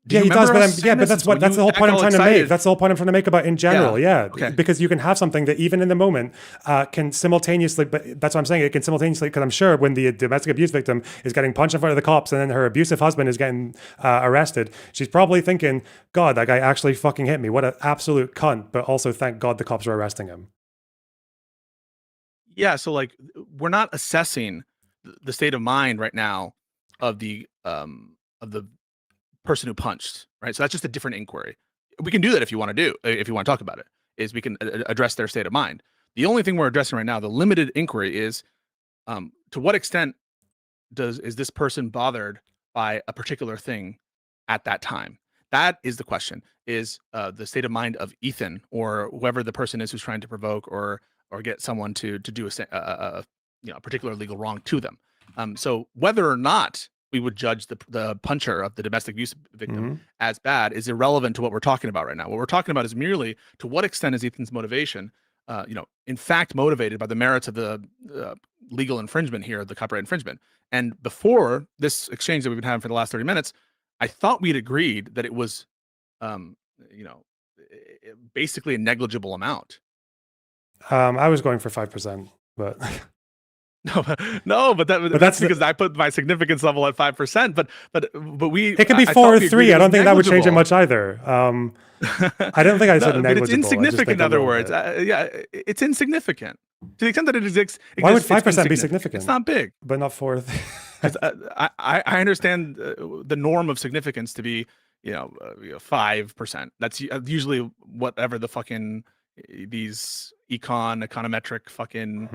Speaker 1: Yeah, he does, but that's the whole point I'm trying to make. That's the whole point I'm trying to make about in general. Yeah.
Speaker 2: Okay.
Speaker 1: Because you can have something that even in the moment can simultaneously, but that's what I'm saying. It can simultaneously, because I'm sure when the domestic abuse victim is getting punched in front of the cops and then her abusive husband is getting arrested, she's probably thinking, God, that guy actually fucking hit me. What an absolute cunt. But also, thank God the cops are arresting him.
Speaker 2: Yeah. So we're not assessing the state of mind right now of the person who punched, right? So that's just a different inquiry. We can do that if you want to talk about it, is we can address their state of mind. The only thing we're addressing right now, the limited inquiry, is to what extent is this person bothered by a particular thing at that time? That is the question, is the state of mind of Ethan or whoever the person is who's trying to provoke or get someone to do a particular legal wrong to them. So whether or not we would judge the puncher of the domestic abuse victim as bad is irrelevant to what we're talking about right now. What we're talking about is merely to what extent is Ethan's motivation, in fact, motivated by the merits of the legal infringement here, the copyright infringement. And before this exchange that we've been having for the last 30 minutes, I thought we'd agreed that it was, basically a negligible amount.
Speaker 1: I was going for 5%, but.
Speaker 2: But that's because I put my significance level at 5%. But we
Speaker 1: it could be 4 or 3. I don't think that would change it much either. I don't think I said negligible.
Speaker 2: But it's insignificant. In other words, it's insignificant to the extent that it exists.
Speaker 1: Why would 5% be significant?
Speaker 2: It's not big,
Speaker 1: but not 4.
Speaker 2: I understand the norm of significance to be 5%. That's usually whatever the fucking these econometric fucking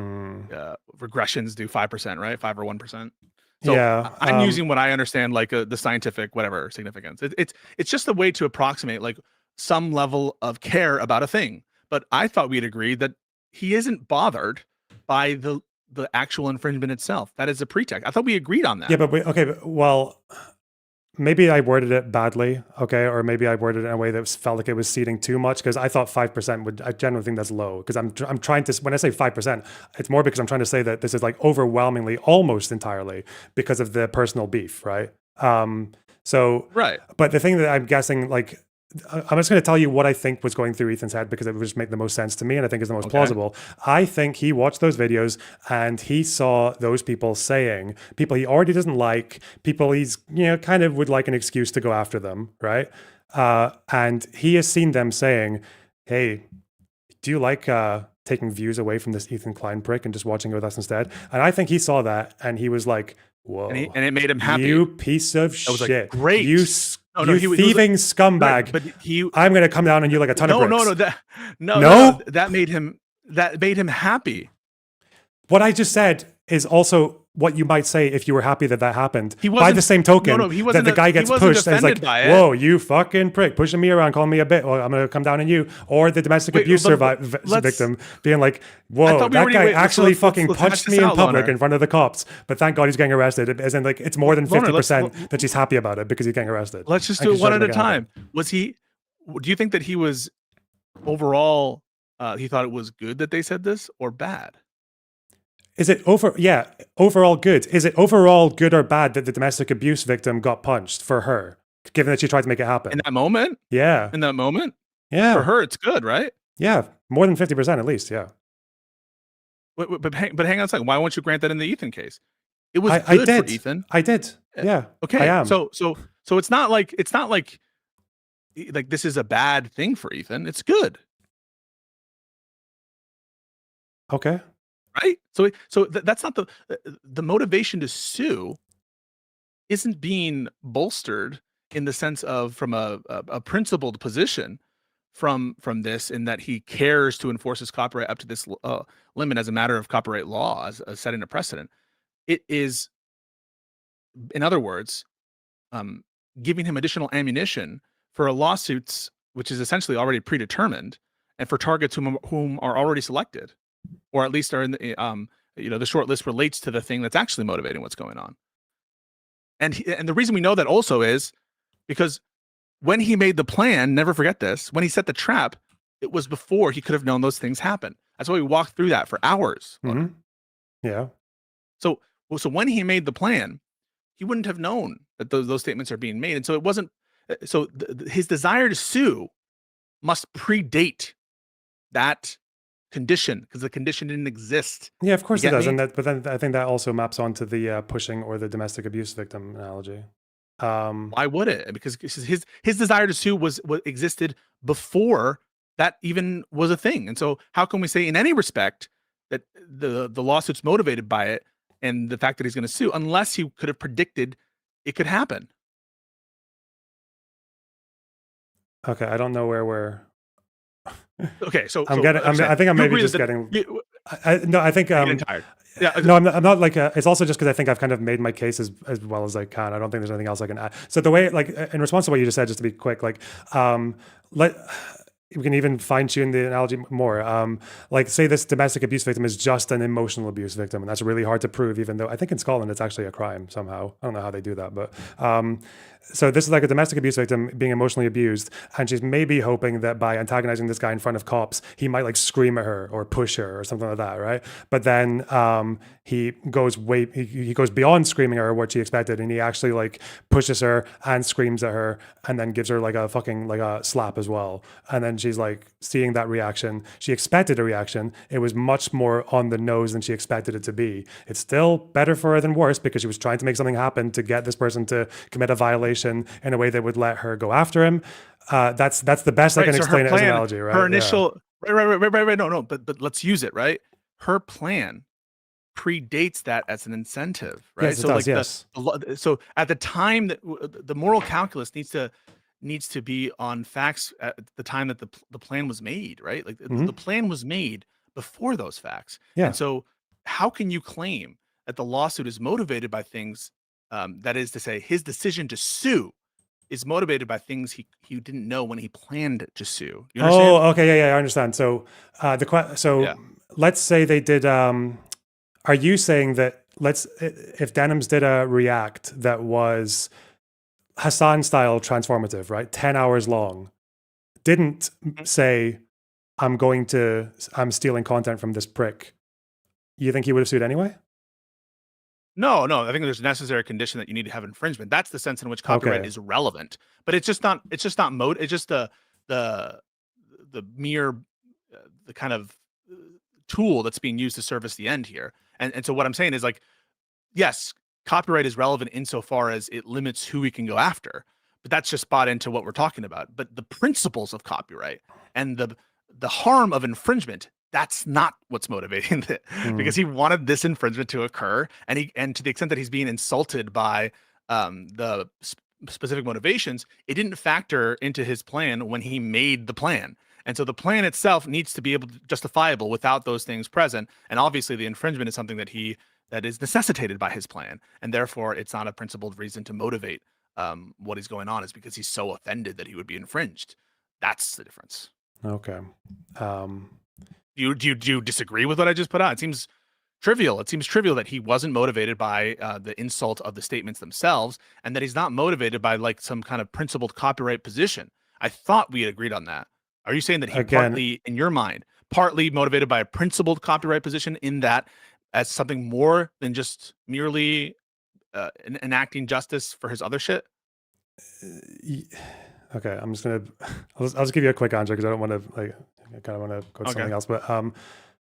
Speaker 2: regressions do. 5%, right? 5 or 1%. So
Speaker 1: yeah,
Speaker 2: I'm using what I understand the scientific whatever significance. It's just a way to approximate some level of care about a thing. But I thought we'd agree that he isn't bothered by the actual infringement itself. That is a pretext. I thought we agreed on that.
Speaker 1: Yeah, but well, maybe I worded it badly, okay? Or maybe I worded it in a way that felt like it was ceding too much, because I thought 5% I generally think that's low, because I'm trying to, when I say 5%, it's more because I'm trying to say that this is overwhelmingly, almost entirely because of the personal beef, right?
Speaker 2: Right.
Speaker 1: But the thing that I'm guessing, I'm just going to tell you what I think was going through Ethan's head, because it would just make the most sense to me, and I think is the most plausible. I think he watched those videos and he saw those people saying, people he already doesn't like, people he's kind of would like an excuse to go after them, right? And he has seen them saying, hey, do you like taking views away from this Ethan Klein prick and just watching it with us instead? And I think he saw that and he was like, whoa.
Speaker 2: And it made him happy.
Speaker 1: You piece of
Speaker 2: I was
Speaker 1: shit.
Speaker 2: like, great.
Speaker 1: You,
Speaker 2: No,
Speaker 1: you thieving scumbag.
Speaker 2: Right, but
Speaker 1: I'm going to come down on you like a ton of bricks.
Speaker 2: No, that made him happy.
Speaker 1: What I just said is also what you might say if you were happy that happened.
Speaker 2: He
Speaker 1: By
Speaker 2: wasn't-
Speaker 1: the same token,
Speaker 2: no, he
Speaker 1: that
Speaker 2: wasn't
Speaker 1: the guy
Speaker 2: he
Speaker 1: gets
Speaker 2: wasn't
Speaker 1: pushed and is like,
Speaker 2: offended by it.
Speaker 1: whoa, you fucking prick, pushing me around, calling me a bit. Well, I'm going to come down on you. Or the domestic abuse victim being like, whoa, that guy actually fucking punched me in public in front of the cops. But thank God he's getting arrested. As in, like, it's more than 50% that she's happy about it because he's getting arrested.
Speaker 2: Let's just do it one at a time. Do you think that he was overall, he thought it was good that they said this or bad?
Speaker 1: Is it overall good? Is it overall good or bad that the domestic abuse victim got punched for her, given that she tried to make it happen?
Speaker 2: In that moment?
Speaker 1: Yeah.
Speaker 2: In that moment?
Speaker 1: Yeah.
Speaker 2: For her, it's good, right?
Speaker 1: Yeah. More than 50% at least, yeah.
Speaker 2: But hang on a second. Why won't you grant that in the Ethan case? It was
Speaker 1: I
Speaker 2: good
Speaker 1: did.
Speaker 2: for Ethan.
Speaker 1: I did. Yeah.
Speaker 2: Okay.
Speaker 1: I am.
Speaker 2: So it's not like this is a bad thing for Ethan. It's good.
Speaker 1: Okay.
Speaker 2: Right? So that's not the motivation to sue isn't being bolstered in the sense of from a principled position from this, in that he cares to enforce his copyright up to this limit as a matter of copyright law, as setting a precedent. It is, in other words, giving him additional ammunition for lawsuits, which is essentially already predetermined, and for targets whom are already selected, or at least are in the the short list relates to the thing that's actually motivating what's going on. And the reason we know that also is because when he made the plan, never forget this, when he set the trap, it was before he could have known those things happen. That's why we walked through that for hours.
Speaker 1: Mm-hmm. Yeah.
Speaker 2: So when he made the plan, he wouldn't have known that those statements are being made. And so it wasn't, his desire to sue must predate that condition, because the condition didn't exist.
Speaker 1: Yeah, of course it does.
Speaker 2: Me?
Speaker 1: But then I think that also maps onto the pushing or the domestic abuse victim analogy.
Speaker 2: Why would it? Because his desire to sue was what existed before that even was a thing. And so how can we say in any respect that the lawsuit's motivated by it and the fact that he's going to sue, unless he could have predicted it could happen?
Speaker 1: Okay, I don't know where we're.
Speaker 2: Okay, so
Speaker 1: I think I'm maybe just getting. No, I think.
Speaker 2: Getting tired. Yeah.
Speaker 1: No, I'm not like. It's also just because I think I've kind of made my case as well as I can. I don't think there's anything else I can add. So the way, like, in response to what you just said, just to be quick, like, we can even fine tune the analogy more. Like, say this domestic abuse victim is just an emotional abuse victim, and that's really hard to prove, even though I think in Scotland it's actually a crime somehow. I don't know how they do that, but so this is like a domestic abuse victim being emotionally abused, and she's maybe hoping that by antagonizing this guy in front of cops, he might like scream at her or push her or something like that, right? But then he goes he goes beyond screaming at her what she expected, and he actually like pushes her and screams at her, and then gives her like a fucking like a slap as well. And then she's like seeing that reaction. She expected a reaction. It was much more on the nose than she expected it to be. It's still better for her than worse, because she was trying to make something happen to get this person to commit a violation in a way that would let her go after him. That's the best I can explain it as an analogy, right?
Speaker 2: Her initial right. No, but let's use it, right? Her plan predates that as an incentive, right?
Speaker 1: Yes, it does, yes.
Speaker 2: So at the time that the moral calculus needs to be on facts at the time that the plan was made, right? Like the plan was made before those facts.
Speaker 1: Yeah.
Speaker 2: And so how can you claim that the lawsuit is motivated by things, that is to say, his decision to sue is motivated by things he didn't know when he planned to sue? You understand?
Speaker 1: Oh, okay, yeah, I understand. So let's say they did. Are you saying that if Denims did a React that was Hassan style transformative, right? 10 hours long, didn't say, I'm stealing content from this prick, you think he would have sued anyway?
Speaker 2: No, I think there's a necessary condition that you need to have infringement. That's the sense in which copyright is relevant, but it's just not it's just the mere the kind of tool that's being used to service the end here. And so what I'm saying is, like, yes, copyright is relevant insofar as it limits who we can go after, but that's just bought into what we're talking about. But the principles of copyright and the the harm of infringement, that's not what's motivating it, because he wanted this infringement to occur, and to the extent that he's being insulted by the specific motivations, it didn't factor into his plan when he made the plan. And so the plan itself needs to be able to justifiable without those things present. And obviously the infringement is something that is necessitated by his plan, and therefore it's not a principled reason to motivate what is going on, is because he's so offended that he would be infringed. That's the difference.
Speaker 1: Okay.
Speaker 2: Do you disagree with what I just put out? It seems trivial. It seems trivial that he wasn't motivated by the insult of the statements themselves, and that he's not motivated by like some kind of principled copyright position. I thought we had agreed on that. Are you saying that he partly, in your mind, partly motivated by a principled copyright position, in that as something more than just merely enacting justice for his other shit?
Speaker 1: Okay, I'm just gonna. I'll just give you a quick answer because I don't want to like. I kind of want to go to something else. But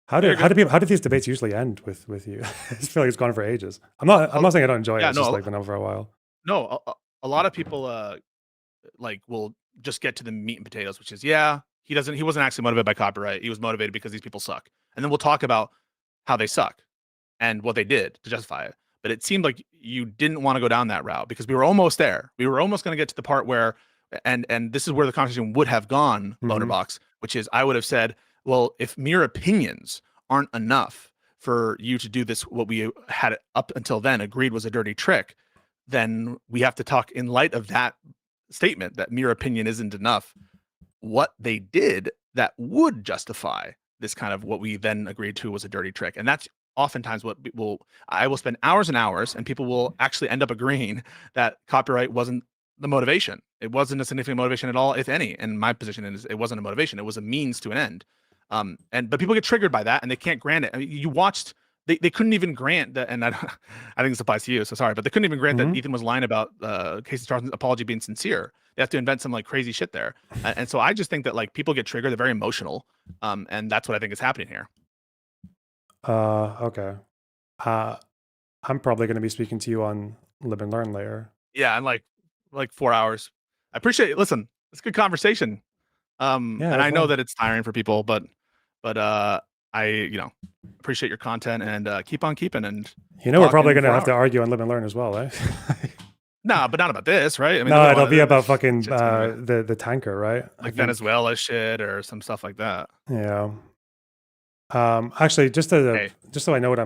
Speaker 1: how do these debates usually end with you? I just feel like it's gone for ages. I'm not saying I don't enjoy it. It's just like been on for a while.
Speaker 2: No, a lot of people like will just get to the meat and potatoes, which is he wasn't actually motivated by copyright. He was motivated because these people suck, and then we'll talk about how they suck and what they did to justify it. But it seemed like you didn't want to go down that route, because we were almost there. We were almost going to get to the part where, and this is where the conversation would have gone, Bonerbox, which is I would have said, well, if mere opinions aren't enough for you to do this, what we had up until then agreed was a dirty trick, then we have to talk in light of that statement that mere opinion isn't enough, what they did that would justify this kind of what we then agreed to was a dirty trick. And that's oftentimes what I will spend hours and hours, and people will actually end up agreeing that copyright wasn't the motivation. It wasn't a significant motivation at all, if any. And my position is it wasn't a motivation. It was a means to an end. But people get triggered by that, and they can't grant it. I mean, you watched, they couldn't even grant that, and I think this applies to you, so sorry, but they couldn't even grant that Ethan was lying about Casey Charlton's apology being sincere. They have to invent some like crazy shit there. And so I just think that like people get triggered, they're very emotional. And that's what I think is happening here.
Speaker 1: Okay. I'm probably going to be speaking to you on Live and Learn later.
Speaker 2: Yeah, and like 4 hours. I appreciate it. Listen, it's a good conversation. And I know that it's tiring for people, but I appreciate your content, and keep on keeping. And
Speaker 1: we're probably going to have to argue on Live and Learn as well, eh?
Speaker 2: No, but not about this, right? I mean,
Speaker 1: no, it'll be about fucking the tanker, right?
Speaker 2: Like Venezuela shit or some stuff like that.
Speaker 1: Yeah. Actually, just so I know what I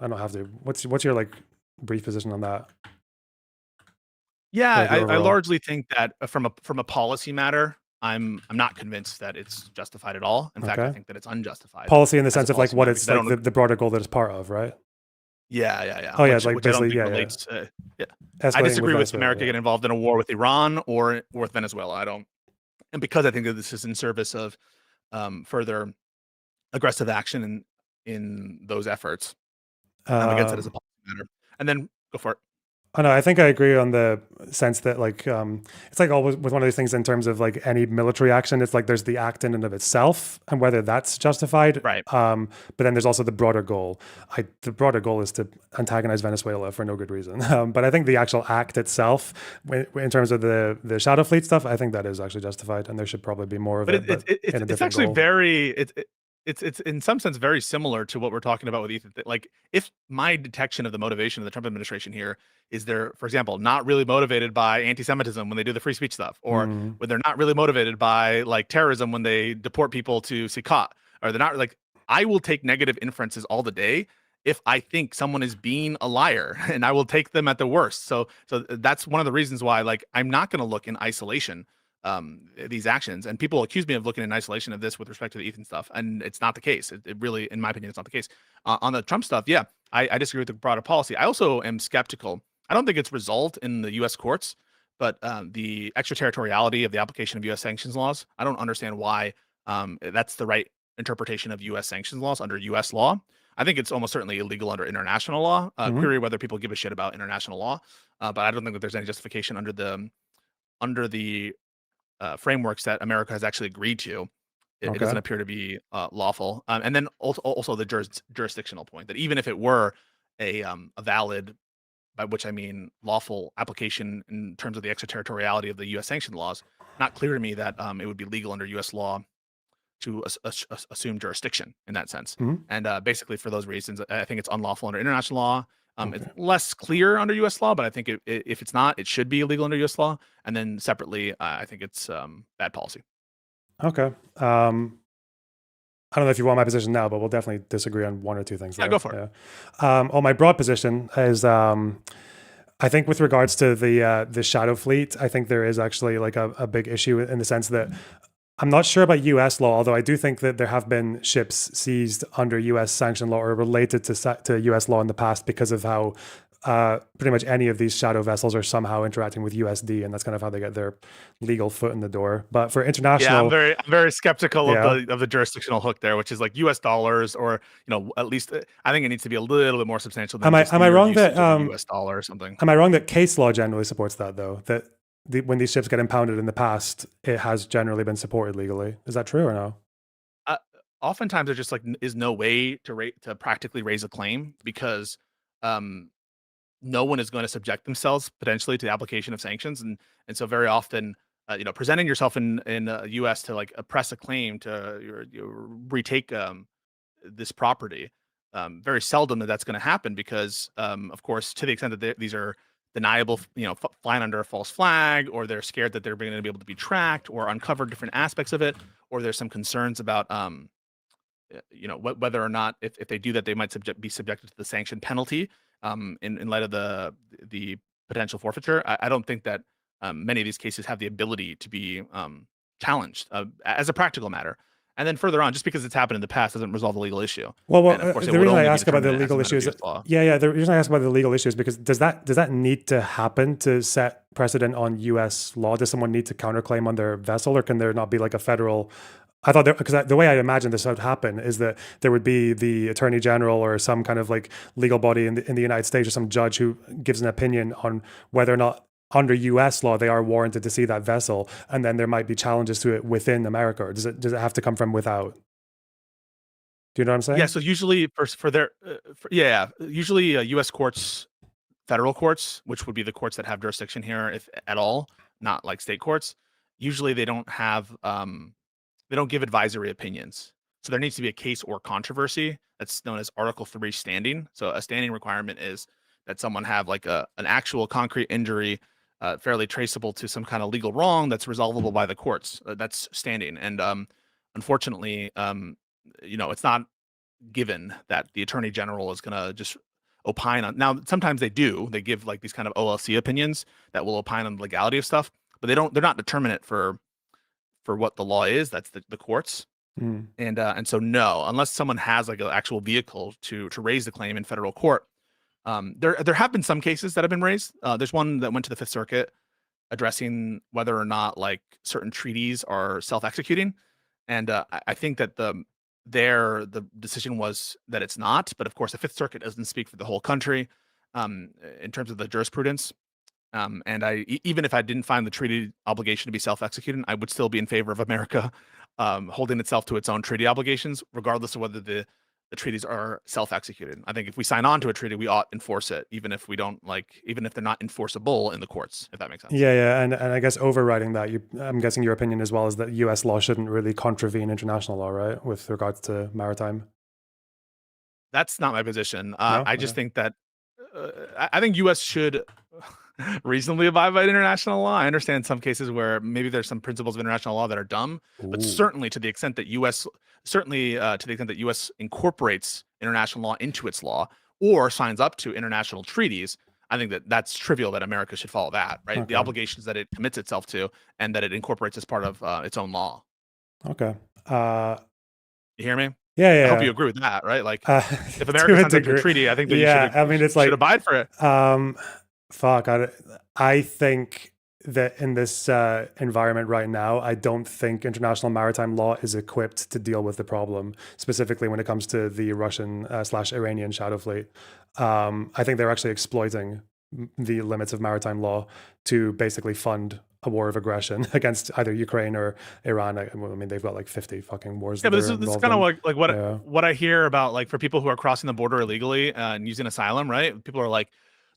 Speaker 1: don't have to. What's your like brief position on that?
Speaker 2: Yeah, I largely think that from a policy matter, I'm not convinced that it's justified at all. In fact, I think that it's unjustified.
Speaker 1: Policy in the sense of like what it's like the broader goal that it's part of, right?
Speaker 2: Yeah.
Speaker 1: Oh yeah, it's like basically
Speaker 2: relates to, I disagree with America getting involved in a war with Iran or with Venezuela. I don't, and because I think that this is in service of further aggressive action in those efforts. I'm against it as a policy matter. And then go for it.
Speaker 1: Oh, no, I think I agree on the sense that like it's like always with one of these things in terms of like any military action, it's like there's the act in and of itself and whether that's justified.
Speaker 2: Right.
Speaker 1: But then there's also the broader goal. The broader goal is to antagonize Venezuela for no good reason. But I think the actual act itself, in terms of the Shadow Fleet stuff, I think that is actually justified, and there should probably be more of it. But
Speaker 2: it's actually goal. It's in some sense very similar to what we're talking about with Ethan. Like, if my detection of the motivation of the Trump administration here is they're, for example, not really motivated by anti-Semitism when they do the free speech stuff, or when they're not really motivated by like terrorism when they deport people to Sikhat, or they're not like, I will take negative inferences all the day if I think someone is being a liar, and I will take them at the worst. So that's one of the reasons why, like, I'm not going to look in isolation these actions, and people accuse me of looking in isolation of this with respect to the Ethan stuff, and it's not the case. It really, in my opinion, it's not the case. On the Trump stuff, yeah, I disagree with the broader policy. I also am skeptical. I don't think it's resolved in the U.S. courts, but the extraterritoriality of the application of U.S. sanctions laws, I don't understand why that's the right interpretation of U.S. sanctions laws under U.S. law. I think it's almost certainly illegal under international law. Query whether people give a shit about international law, but I don't think that there's any justification under the frameworks that America has actually agreed to. It doesn't appear to be lawful. And then also the jurisdictional point that even if it were a valid, by which I mean lawful application in terms of the extraterritoriality of the U.S. sanction laws, not clear to me that it would be legal under U.S. law assume jurisdiction in that sense.
Speaker 1: Mhm.
Speaker 2: And basically, for those reasons, I think it's unlawful under international law.
Speaker 1: Okay.
Speaker 2: It's less clear under U.S. law, but I think if it's not, it should be illegal under U.S. law. And then separately, I think it's bad policy.
Speaker 1: Okay. I don't know if you want my position now, but we'll definitely disagree on one or two things.
Speaker 2: Yeah,
Speaker 1: there.
Speaker 2: go for it.
Speaker 1: Well, my broad position is, I think with regards to the shadow fleet, I think there is actually like a big issue in the sense that I'm not sure about U.S. law, although I do think that there have been ships seized under U.S. sanction law or related to U.S. law in the past because of how pretty much any of these shadow vessels are somehow interacting with USD, and that's kind of how they get their legal foot in the door. But for international,
Speaker 2: I'm very skeptical of the jurisdictional hook there, which is like U.S. dollars, or at least I think it needs to be a little bit more substantial than
Speaker 1: am I wrong that
Speaker 2: U.S. dollar or something?
Speaker 1: Am I wrong that case law generally supports that though? That when these ships get impounded in the past, it has generally been supported legally. Is that true or no?
Speaker 2: Oftentimes, there just is no way to practically raise a claim because no one is going to subject themselves potentially to the application of sanctions, and so very often, presenting yourself in U.S. to press a claim to retake this property, very seldom that's going to happen because, of course, to the extent that these are deniable, flying under a false flag, or they're scared that they're going to be able to be tracked or uncover different aspects of it, or there's some concerns about whether or not if they do that, they might be subjected to the sanction penalty. In light of the potential forfeiture, I don't think that many of these cases have the ability to be challenged as a practical matter. And then further on, just because it's happened in the past doesn't resolve the legal issue.
Speaker 1: Well,
Speaker 2: of course,
Speaker 1: the reason I ask about the legal issue is, the reason I ask about the legal issue is because does that need to happen to set precedent on U.S. law? Does someone need to counterclaim on their vessel, or can there not be like a federal? I thought because the way I imagine this would happen is that there would be the attorney general or some kind of like legal body in the United States or some judge who gives an opinion on whether or not under U.S. law they are warranted to see that vessel, and then there might be challenges to it within America. Or does it have to come from without? Do you know what I'm saying?
Speaker 2: Yeah. So usually usually U.S. courts, federal courts, which would be the courts that have jurisdiction here, if at all, not like state courts. Usually they don't have. They don't give advisory opinions. So there needs to be a case or controversy that's known as Article 3 standing. So a standing requirement is that someone have like an actual concrete injury, fairly traceable to some kind of legal wrong that's resolvable by the courts. That's standing. And unfortunately, it's not given that the attorney general is going to just opine on. Now, sometimes they do. They give like these kind of OLC opinions that will opine on the legality of stuff, but they're not determinate for what the law is. That's the courts. And so no, unless someone has like an actual vehicle to raise the claim in federal court. There have been some cases that have been raised. There's one that went to the Fifth Circuit addressing whether or not like certain treaties are self-executing, and I think that the decision was that it's not. But of course, the Fifth Circuit doesn't speak for the whole country in terms of the jurisprudence. And even if I didn't find the treaty obligation to be self-executing, I would still be in favor of America holding itself to its own treaty obligations, regardless of whether the treaties are self-executed. I think if we sign on to a treaty, we ought to enforce it, even if they're not enforceable in the courts, if that makes sense.
Speaker 1: Yeah. And I guess overriding that, I'm guessing your opinion as well is that U.S. law shouldn't really contravene international law, right, with regards to maritime?
Speaker 2: That's not my position.
Speaker 1: No?
Speaker 2: I just think that I think U.S. should reasonably abide by international law. I understand some cases where maybe there's some principles of international law that are dumb, but certainly to the extent that U.S. incorporates international law into its law or signs up to international treaties, I think that's trivial that America should follow that, right?
Speaker 1: Okay.
Speaker 2: The obligations that it commits itself to and that it incorporates as part of its own law.
Speaker 1: Okay.
Speaker 2: You hear me?
Speaker 1: Yeah.
Speaker 2: I hope you agree with that, right? Like, if America signs up to a treaty, I think that you should abide for it.
Speaker 1: Fuck. I think that in this environment right now, I don't think international maritime law is equipped to deal with the problem, specifically when it comes to the Russian / Iranian shadow fleet. I think they're actually exploiting the limits of maritime law to basically fund a war of aggression against either Ukraine or Iran. I mean, they've got like 50 fucking wars.
Speaker 2: Yeah, but this is kind of like what I hear about, like, for people who are crossing the border illegally and using asylum, right? People are like,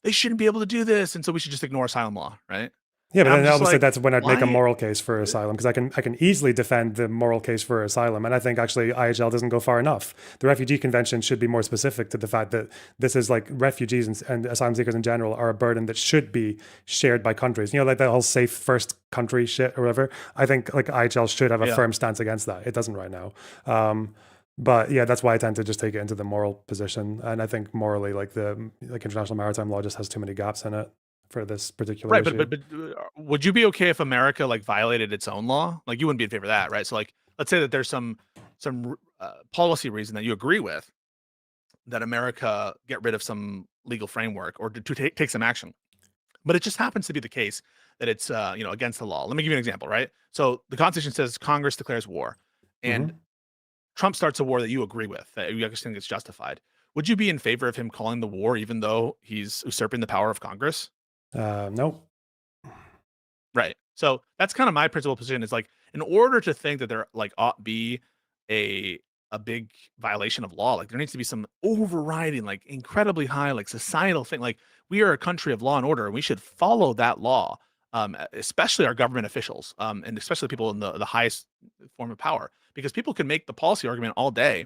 Speaker 2: they shouldn't be able to do this, and so we should just ignore asylum law, right?
Speaker 1: Yeah, but
Speaker 2: And I'm
Speaker 1: then
Speaker 2: just
Speaker 1: obviously
Speaker 2: like,
Speaker 1: that's when I'd make a
Speaker 2: why?
Speaker 1: moral case for asylum, because I can easily defend the moral case for asylum, and I think actually IHL doesn't go far enough. The Refugee Convention should be more specific to the fact that this is like refugees and asylum seekers in general are a burden that should be shared by countries. You know, like that whole safe first country shit or whatever. I think like IHL should have a
Speaker 2: Yeah.
Speaker 1: firm stance against that. It doesn't right now. But yeah, that's why I tend to just take it into the moral position, and I think morally, like international maritime law just has too many gaps in it for this particular
Speaker 2: Right,
Speaker 1: issue.
Speaker 2: but would you be okay if America like violated its own law? Like you wouldn't be in favor of that, right? So like, let's say that there's some policy reason that you agree with that America get rid of some legal framework or to take some action, but it just happens to be the case that it's against the law. Let me give you an example, right? So the Constitution says Congress declares war, and Trump starts a war that you agree with, that you actually think it's justified. Would you be in favor of him calling the war, even though he's usurping the power of Congress?
Speaker 1: No.
Speaker 2: Right. So that's kind of my principal position is like, in order to think that there like ought be a big violation of law, like there needs to be some overriding, like incredibly high, like societal thing. Like we are a country of law and order, and we should follow that law. Especially our government officials, and especially people in the highest form of power, because people can make the policy argument all day.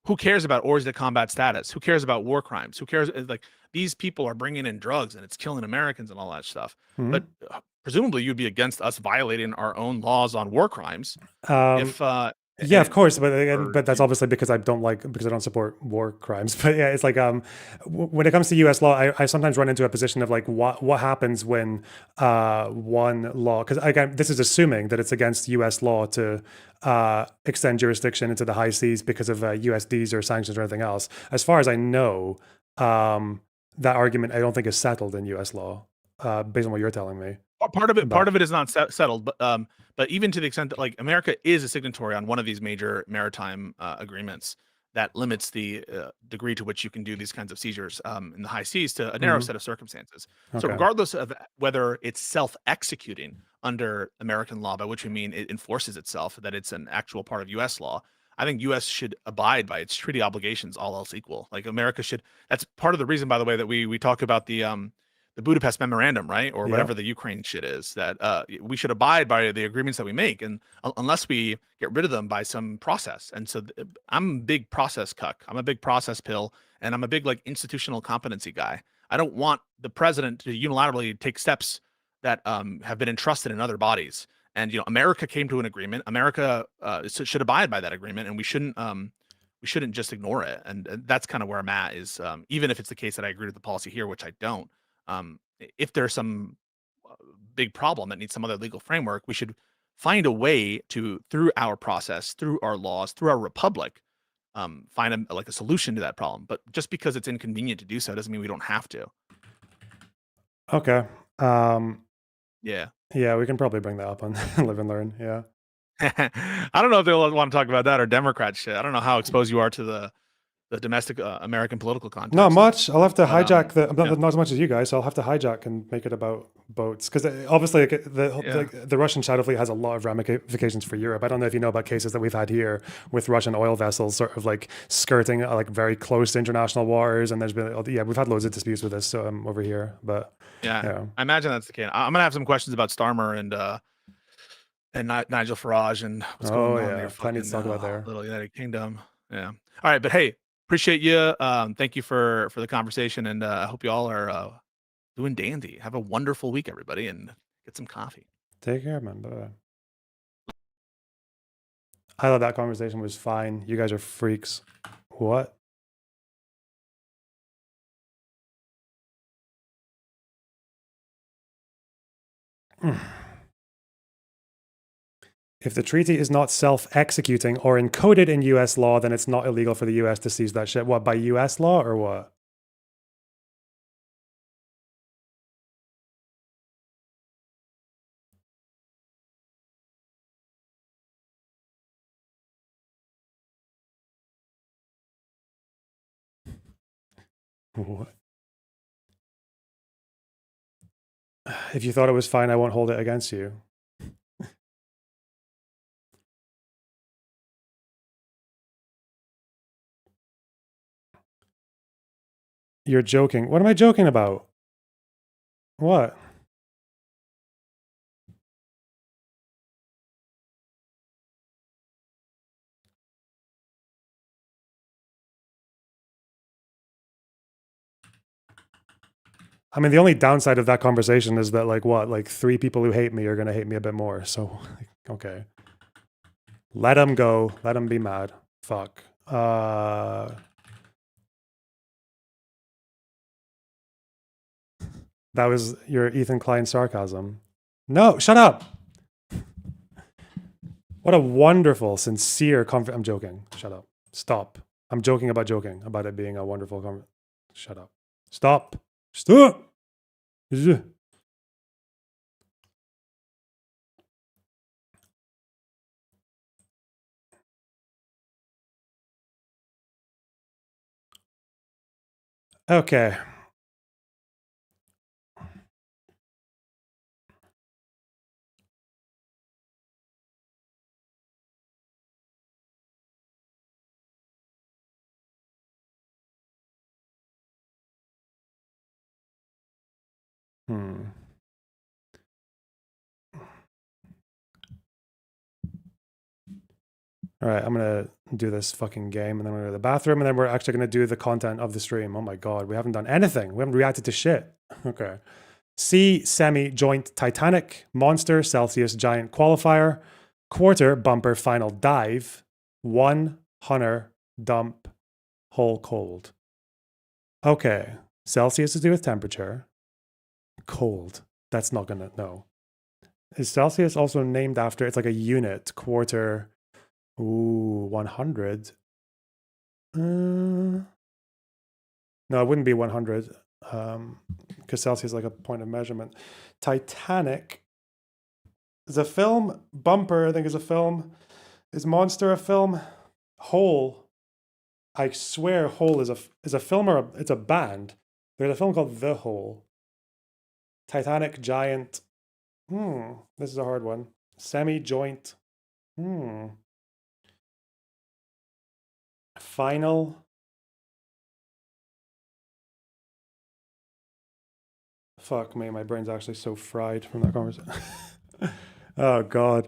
Speaker 2: Who cares about orders to combat status? Who cares about war crimes? Who cares? Like these people are bringing in drugs and it's killing Americans and all that stuff. But presumably you'd be against us violating our own laws on war crimes. If
Speaker 1: Yeah, of course, but
Speaker 2: or
Speaker 1: that's obviously because I don't support war crimes. But yeah, it's like when it comes to U.S. law, I sometimes run into a position of like what happens when one law, because again, this is assuming that it's against U.S. law to extend jurisdiction into the high seas because of USDs or sanctions or anything else. As far as I know, that argument I don't think is settled in U.S. law, based on what you're telling me.
Speaker 2: part of it is not settled, but even to the extent that like America is a signatory on one of these major maritime agreements that limits the degree to which you can do these kinds of seizures in the high seas to a narrow set of circumstances. So
Speaker 1: Okay.
Speaker 2: regardless of whether it's self-executing under American law, by which we mean it enforces itself, that it's an actual part of U.S. law, I think U.S. should abide by its treaty obligations, all else equal. Like America should. That's part of the reason, by the way, that we talk about the Budapest Memorandum, right, or whatever the Ukraine shit is, that we should abide by the agreements that we make, and unless we get rid of them by some process. And so I'm a big process cuck. I'm a big process pill, and I'm a big like institutional competency guy. I don't want the president to unilaterally take steps that have been entrusted in other bodies. And America came to an agreement. America should abide by that agreement, and we shouldn't just ignore it. And that's kind of where I'm at. Is even if it's the case that I agree with the policy here, which I don't. If there's some big problem that needs some other legal framework, we should find a way to, through our process, through our laws, through our republic, find a solution to that problem. But just because it's inconvenient to do so doesn't mean we don't have to.
Speaker 1: Okay.
Speaker 2: Yeah.
Speaker 1: Yeah, we can probably bring that up on Live and Learn. Yeah.
Speaker 2: I don't know if they'll want to talk about that or Democrat shit. I don't know how exposed you are to the domestic American political context.
Speaker 1: Not much. I'll have to hijack
Speaker 2: yeah.
Speaker 1: not as much as you guys. So I'll have to hijack and make it about boats, because obviously the Russian shadow fleet has a lot of ramifications for Europe. I don't know if you know about cases that we've had here with Russian oil vessels sort of like skirting like very close to international waters, and there's been we've had loads of disputes with this over here. But
Speaker 2: yeah, I imagine that's the case. I'm gonna have some questions about Starmer and Nigel Farage and what's going on there.
Speaker 1: Plenty to talk about there.
Speaker 2: Little United Kingdom. Yeah. All right, but hey, appreciate you. Thank you for the conversation, and I hope you all are doing dandy. Have a wonderful week, everybody, and get some coffee.
Speaker 1: Take care, man. Bye. I thought that conversation was fine. You guys are freaks. What? If the treaty is not self-executing or encoded in US law, then it's not illegal for the US to seize that shit. What, by US law or what? What? If you thought it was fine, I won't hold it against you. You're joking. What am I joking about? What? I mean, the only downside of that conversation is that, like 3 people who hate me are going to hate me a bit more. So, okay. Let them go. Let them be mad. Fuck. That was your Ethan Klein sarcasm. No, shut up. What a wonderful, sincere I'm joking. Shut up. Stop. I'm joking about it being a wonderful Shut up. Stop. Stop. Okay. All right, I'm going to do this fucking game, and then we're going to the bathroom, and then we're actually going to do the content of the stream. Oh my God, we haven't done anything. We haven't reacted to shit. Okay. C, semi, joint, Titanic, monster, Celsius, giant, qualifier, quarter, bumper, final, dive, 1, hunter, dump, hole, cold. Okay. Celsius is to do with temperature. Cold. That's not going to, no. Is Celsius also named after, it's like a unit, quarter, ooh, 100. No, it wouldn't be 100 because Celsius is like a point of measurement. Titanic is a film. Bumper, I think, is a film. Is Monster a film? Hole, I swear, Hole is a film or it's a band. There's a film called The Hole. Titanic, giant. This is a hard one. Semi, joint. Final. Fuck me, my brain's actually so fried from that conversation. Oh God.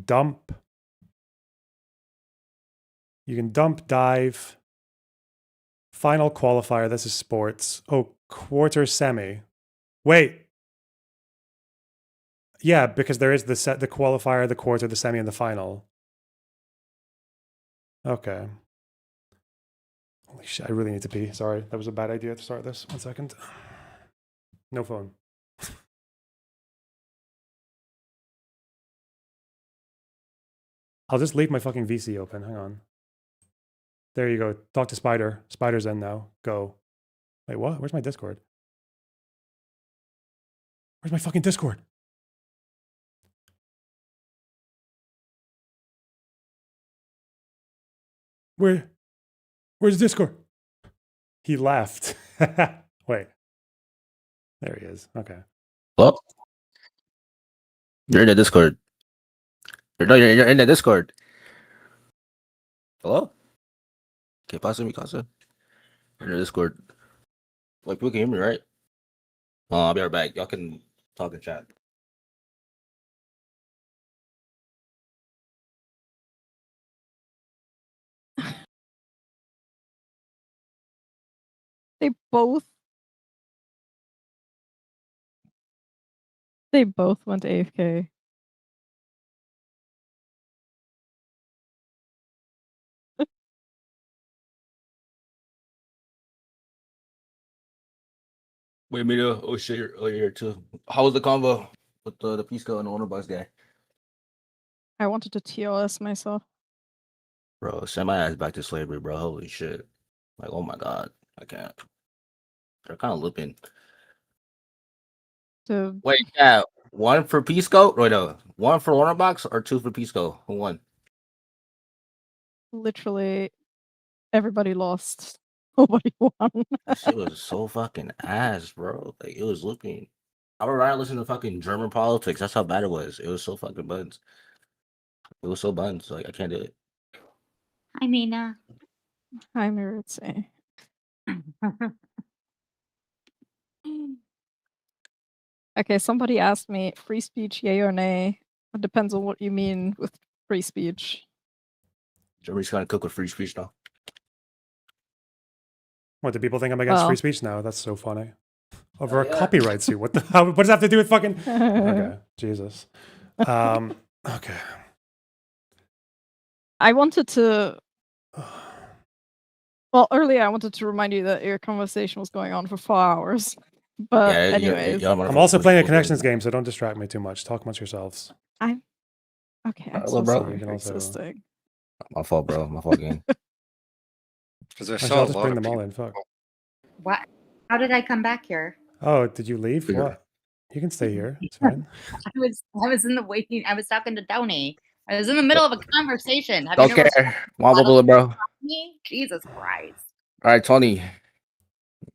Speaker 1: Dump. You can dump, dive. Final qualifier. This is sports. Oh, quarter, semi. Wait. Yeah, because there is the qualifier, the quarter, the semi, and the final. Okay. Holy shit, I really need to pee. Sorry, that was a bad idea to start this. 1 second. No phone. I'll just leave my fucking VC open. Hang on. There you go. Talk to Spider. Spider's in now. Go. Wait, what? Where's my Discord? Where's my fucking Discord? Where's Discord? He left. Wait. There he is. Okay.
Speaker 13: Well, you're in the Discord. You're in the Discord. Hello? ¿Qué pasa, mi casa? You're in the Discord. Like, you can hear me, right? I'll be right back. Y'all can talk and chat.
Speaker 9: They both went AFK.
Speaker 13: Wait, me to oh shit, you're here too. How was the convo with the Pisco and the Owner Box guy?
Speaker 9: I wanted to TOS myself.
Speaker 13: Bro, send my ass back to slavery, bro. Holy shit. Like, oh my God. I can't. They're kind of looping.
Speaker 9: So
Speaker 13: wait, yeah. 1 for Pisco? Wait, no. 1 for Owner Box or 2 for Pisco? Who won?
Speaker 9: literally everybody lost. Nobody won.
Speaker 13: That shit was so fucking ass, bro. Like, it was looping. I would rather listen to fucking German politics. That's how bad it was. It was so fucking buns. It was so buns. Like, I can't do it.
Speaker 14: Hi, Mina.
Speaker 9: Hi, Maritza. Okay, somebody asked me free speech, yay or nay. It depends on what you mean with free speech.
Speaker 13: Germany's gonna cook with free speech now.
Speaker 1: What do people think I'm against free
Speaker 9: Well.
Speaker 1: speech now? That's so funny. Over a
Speaker 13: yeah.
Speaker 1: copyright suit. What the hell? What does that have to do with fucking? Okay, Jesus. Okay.
Speaker 9: I wanted to. Well, earlier I wanted to remind you that your conversation was going on for 4 hours. But
Speaker 13: Yeah,
Speaker 9: anyways,
Speaker 1: I'm also playing a connections game, so don't distract me too much. Talk amongst yourselves.
Speaker 9: I'm okay. I'm
Speaker 13: Hello,
Speaker 9: so
Speaker 13: bro.
Speaker 9: sorry
Speaker 1: You can
Speaker 9: for
Speaker 1: also.
Speaker 9: existing.
Speaker 13: My fault, bro. My fault again.
Speaker 15: Because I
Speaker 1: Actually,
Speaker 15: saw
Speaker 1: I'll
Speaker 15: a
Speaker 1: just
Speaker 15: lot
Speaker 1: bring
Speaker 15: of
Speaker 1: them all
Speaker 15: people.
Speaker 1: in. Fuck.
Speaker 14: What? How did I come back here?
Speaker 1: Oh, did you leave?
Speaker 13: Figure-
Speaker 1: What? You can stay here. It's fine.
Speaker 14: I was in the waiting. I was talking to Tony. I was in the middle of a conversation. Have you
Speaker 13: Don't
Speaker 14: never
Speaker 13: care. Mama bullet, bro. All
Speaker 14: me? Jesus Christ.
Speaker 13: right, Tony.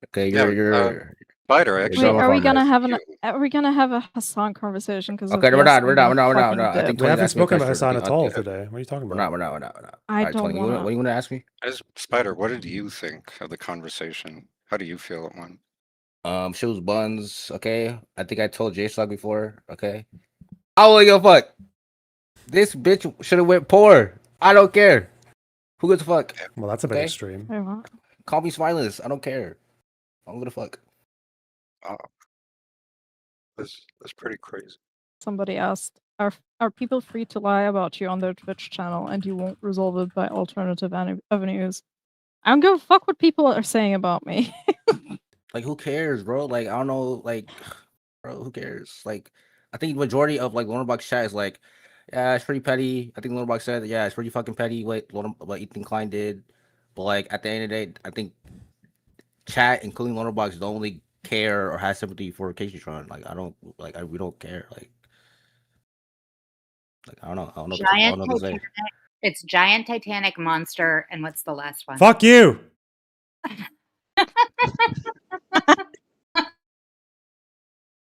Speaker 13: Okay,
Speaker 15: Yeah,
Speaker 13: you're
Speaker 15: Spider,
Speaker 13: you're
Speaker 9: Wait,
Speaker 15: actually.
Speaker 9: are we gonna have
Speaker 15: you.
Speaker 9: Are we gonna have a Hassan conversation? Because
Speaker 13: okay. We're not. I think
Speaker 1: We
Speaker 13: Tony
Speaker 1: haven't
Speaker 13: asked me a
Speaker 1: spoken about
Speaker 13: question.
Speaker 1: Hassan at all today. What are you talking about?
Speaker 13: We're not.
Speaker 9: I
Speaker 13: All right,
Speaker 9: don't
Speaker 13: Tony.
Speaker 9: wanna.
Speaker 13: What do you want to ask me?
Speaker 15: As Spider, what did you think of the conversation? How do you feel it went?
Speaker 13: She was buns. Okay, I think I told J Slug before. Okay, I don't give a fuck. This bitch should have went poor. I don't care. Who gives a fuck?
Speaker 1: Well, that's a bit
Speaker 13: Okay?
Speaker 1: extreme.
Speaker 9: Wait, what?
Speaker 13: Call me spineless. I don't care. I don't give a fuck.
Speaker 15: That's pretty crazy.
Speaker 9: Somebody asked, are people free to lie about you on their Twitch channel and you won't resolve it by alternative avenues? I don't give a fuck what people are saying about me.
Speaker 13: Like, who cares, bro? Like, I don't know. Like, bro, who cares? Like, I think the majority of like Lonerbox chat is like, yeah, it's pretty petty. I think Lonerbox said, yeah, it's pretty fucking petty what Ethan Klein did. But like at the end of the day, I think chat, including Lonerbox, don't really care or have sympathy for Caseytron. Like, I don't like. We don't care. Like I don't know. I don't know. I don't
Speaker 14: Giant
Speaker 13: know what to say.
Speaker 14: Titanic. It's giant Titanic monster. And what's the last one?
Speaker 1: Fuck you.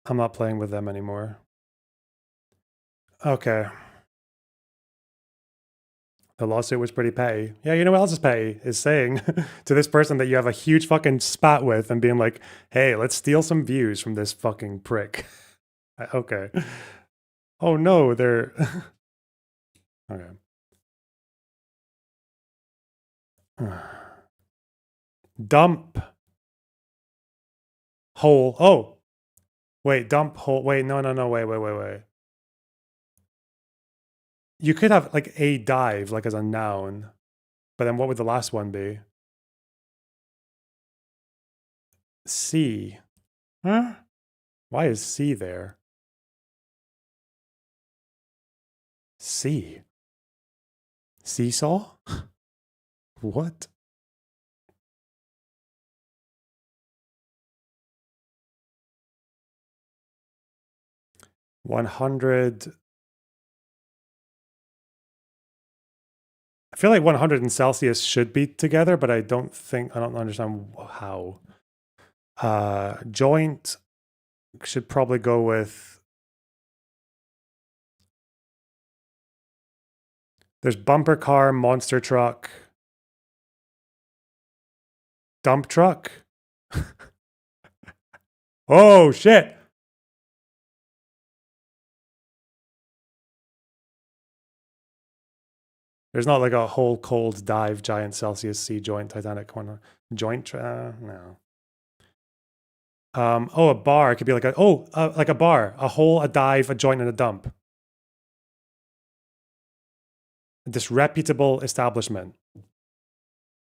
Speaker 1: I'm not playing with them anymore. Okay. The lawsuit was pretty petty. Yeah, you know what else is petty? Is saying to this person that you have a huge fucking spat with and being like, hey, let's steal some views from this fucking prick. Okay. Oh no, they're... Okay. Dump hole. Oh, wait, dump hole. Wait, no, wait. You could have like a dive, like as a noun, but then what would the last one be? C. Huh? Why is C there? C. Seesaw? What? $100. I feel like 100 and Celsius should be together, but I don't understand how. Joint should probably go with. There's bumper car, monster truck, dump truck. Oh shit. There's not like a whole cold dive, giant Celsius, sea joint, Titanic one. Joint, no. Oh, a bar. It could be like like a bar, a hole, a dive, a joint, and a dump. A disreputable establishment.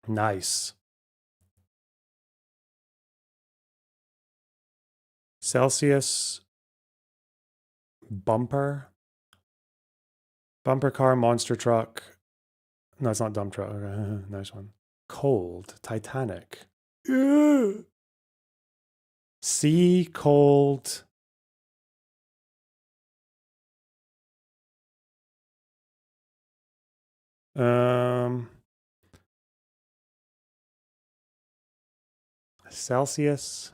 Speaker 1: Nice. Celsius. Bumper. Bumper car, monster truck. No, it's not dump truck. Okay. Nice one. Cold. Titanic. Sea, cold. Celsius.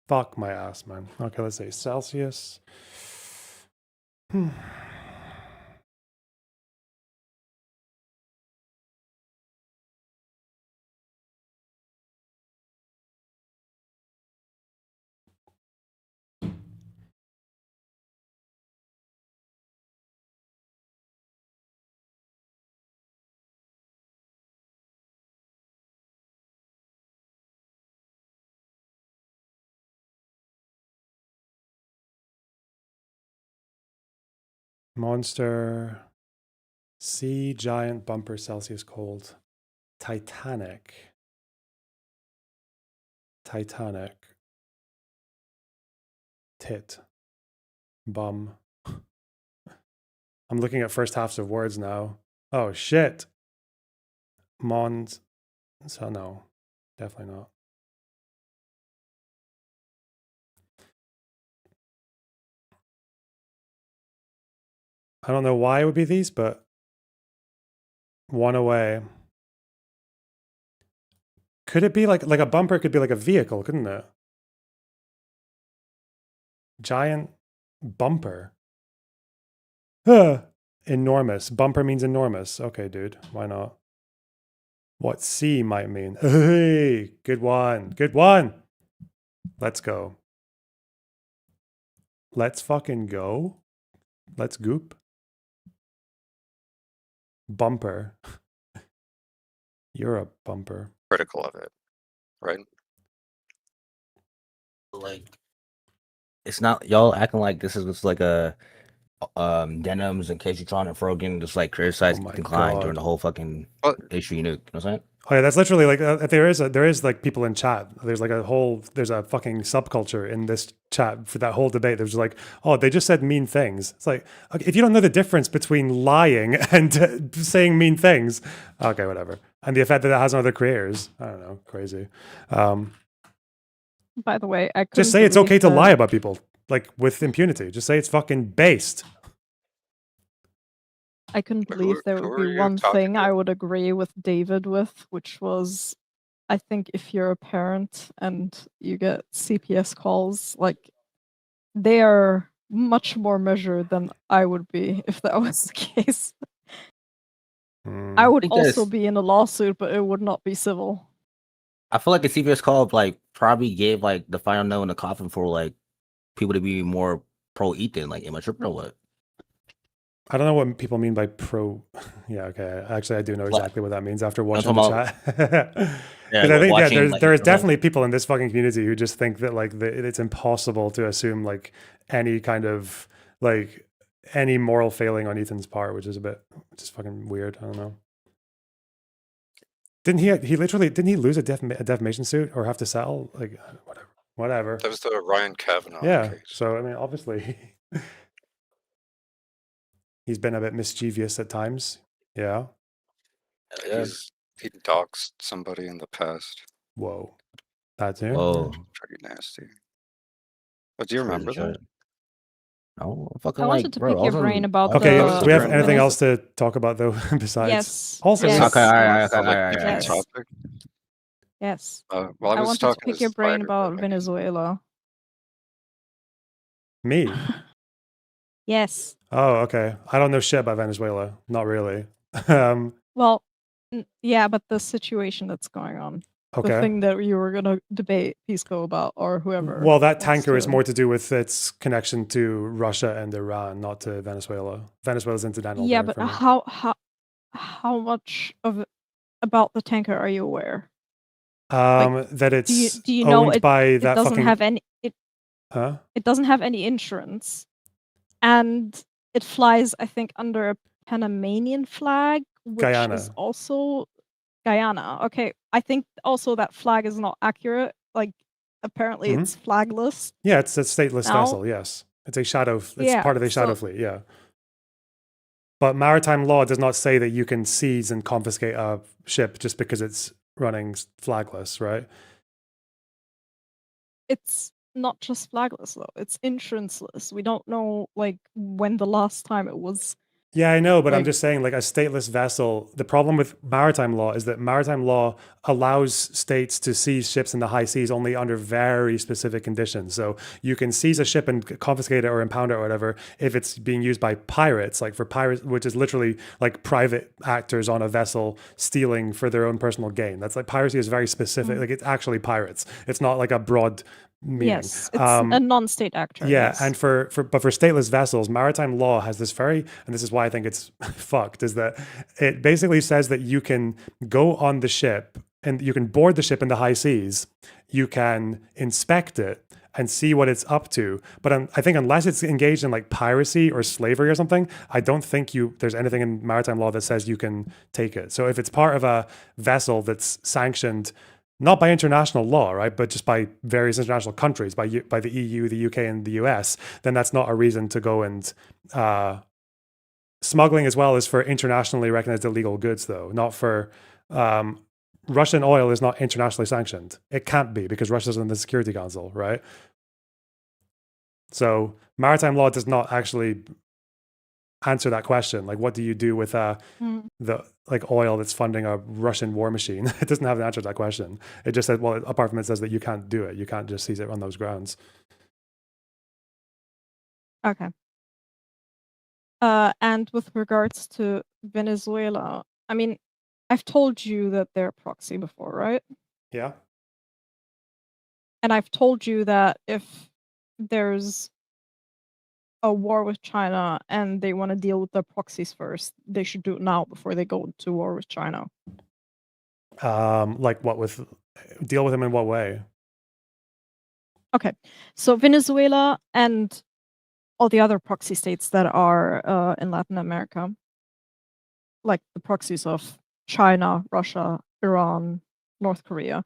Speaker 1: Fuck my ass, man. Okay, let's say Celsius. Monster. Sea giant bumper Celsius cold. Titanic. Titanic. Tit. Bum. I'm looking at first halves of words now. Oh shit. Mons. So no, definitely not. I don't know why it would be these, but one away. Could it be like a bumper could be like a vehicle, couldn't it? Giant bumper. Enormous. Bumper means enormous. Okay, dude. Why not? What C might mean. Hey, good one. Good one. Let's go. Let's fucking go. Let's goop. Bumper. You're a bumper.
Speaker 15: Critical of it, right?
Speaker 13: Like, it's not y'all acting like this is just like a denims in case you're trying to Frogan just like criticize decline during the whole fucking issue. You know what I'm saying?
Speaker 1: Oh yeah, that's literally like there is like people in chat. There's a fucking subculture in this chat for that whole debate. There's like, oh, they just said mean things. It's like, okay, if you don't know the difference between lying and saying mean things, okay, whatever. And the effect that it has on other creators, I don't know, crazy.
Speaker 9: By the way, I
Speaker 1: Just say it's okay to lie about people, like with impunity. Just say it's fucking based.
Speaker 9: I couldn't believe there would be one thing I would agree with David with, which was, I think if you're a parent and you get CPS calls, like, they are much more measured than I would be if that was the case. I would also be in a lawsuit, but it would not be civil.
Speaker 13: I feel like a CPS call like probably gave like the final nail in the coffin for like people to be more pro Ethan. Like, am I tripping or what?
Speaker 1: I don't know what people mean by pro. Yeah, okay. Actually, I do know exactly what that means after watching the chat. Because I think there is definitely people in this fucking community who just think that like it's impossible to assume like any kind of like any moral failing on Ethan's part, which is fucking weird. I don't know. Didn't he lose a defamation suit or have to settle? Like whatever.
Speaker 15: That was the Ryan Kavanaugh
Speaker 1: Yeah.
Speaker 15: case.
Speaker 1: So I mean, obviously. He's been a bit mischievous at times. Yeah.
Speaker 15: He doxed somebody in the past.
Speaker 1: Whoa. That's it.
Speaker 13: Whoa.
Speaker 15: Pretty nasty. But do you remember that?
Speaker 13: Oh, fucking
Speaker 9: I wanted to pick your brain about
Speaker 1: Okay,
Speaker 9: the...
Speaker 1: do we have anything else to talk about though besides?
Speaker 9: Yes.
Speaker 1: Also,
Speaker 9: yes.
Speaker 13: Okay, all right.
Speaker 9: Yes.
Speaker 15: Topic?
Speaker 9: Yes.
Speaker 15: Well,
Speaker 9: I wanted to pick your brain about Venezuela.
Speaker 1: Me?
Speaker 9: Yes.
Speaker 1: Oh, okay. I don't know shit about Venezuela. Not really.
Speaker 9: Well, yeah, but the situation that's going on.
Speaker 1: Okay.
Speaker 9: The thing that you were going to debate Pisco about, or whoever.
Speaker 1: Well, that tanker is more to do with its connection to Russia and Iran, not to Venezuela. Venezuela's incidental.
Speaker 9: Yeah, but how much of about the tanker are you aware?
Speaker 1: That it's
Speaker 9: do you
Speaker 1: owned
Speaker 9: know
Speaker 1: by that
Speaker 9: doesn't
Speaker 1: fucking...
Speaker 9: have any
Speaker 1: Huh?
Speaker 9: It doesn't have any insurance, and it flies, I think, under a Panamanian flag, which
Speaker 1: Guyana.
Speaker 9: is also Guyana. Okay, I think also that flag is not accurate. Like, apparently it's flagless.
Speaker 1: Yeah, it's a stateless
Speaker 9: now.
Speaker 1: vessel. Yes, it's a shadow. It's
Speaker 9: Yeah,
Speaker 1: part of a shadow fleet. Yeah, but maritime law does not say that you can seize and confiscate a ship just because it's running flagless, right?
Speaker 9: It's not just flagless though; it's insuranceless. We don't know like when the last time it was.
Speaker 1: Yeah, I know, but I'm just saying, like a stateless vessel, the problem with maritime law is that maritime law allows states to seize ships in the high seas only under very specific conditions. So you can seize a ship and confiscate it or impound it or whatever if it's being used by pirates, like for pirates, which is literally like private actors on a vessel stealing for their own personal gain. That's like piracy is very specific. Like it's actually pirates. It's not like a broad meaning.
Speaker 9: Yes, it's a non-state actor.
Speaker 1: Yeah,
Speaker 9: yes.
Speaker 1: and for stateless vessels, maritime law has this very, and this is why I think it's fucked, is that it basically says that you can go on the ship and you can board the ship in the high seas, you can inspect it, and see what it's up to. But I think unless it's engaged in like piracy or slavery or something, I don't think there's anything in maritime law that says you can take it. So if it's part of a vessel that's sanctioned not by international law, right, but just by various international countries, by the EU, the UK, and the US, then that's not a reason to go and smuggling as well is for internationally recognized illegal goods, though, not for Russian oil is not internationally sanctioned. It can't be because Russia's in the Security Council, right? So maritime law does not actually answer that question. Like, what do you do with the like oil that's funding a Russian war machine? It doesn't have an answer to that question. It just says, well, apart from it says that you can't do it. You can't just seize it on those grounds.
Speaker 9: Okay. And with regards to Venezuela, I mean, I've told you that they're a proxy before, right?
Speaker 1: Yeah.
Speaker 9: And I've told you that if there's a war with China and they want to deal with their proxies first, they should do it now before they go to war with China.
Speaker 1: Like what with deal with them in what way?
Speaker 9: Okay, so Venezuela and all the other proxy states that are in Latin America, like the proxies of China, Russia, Iran, North Korea,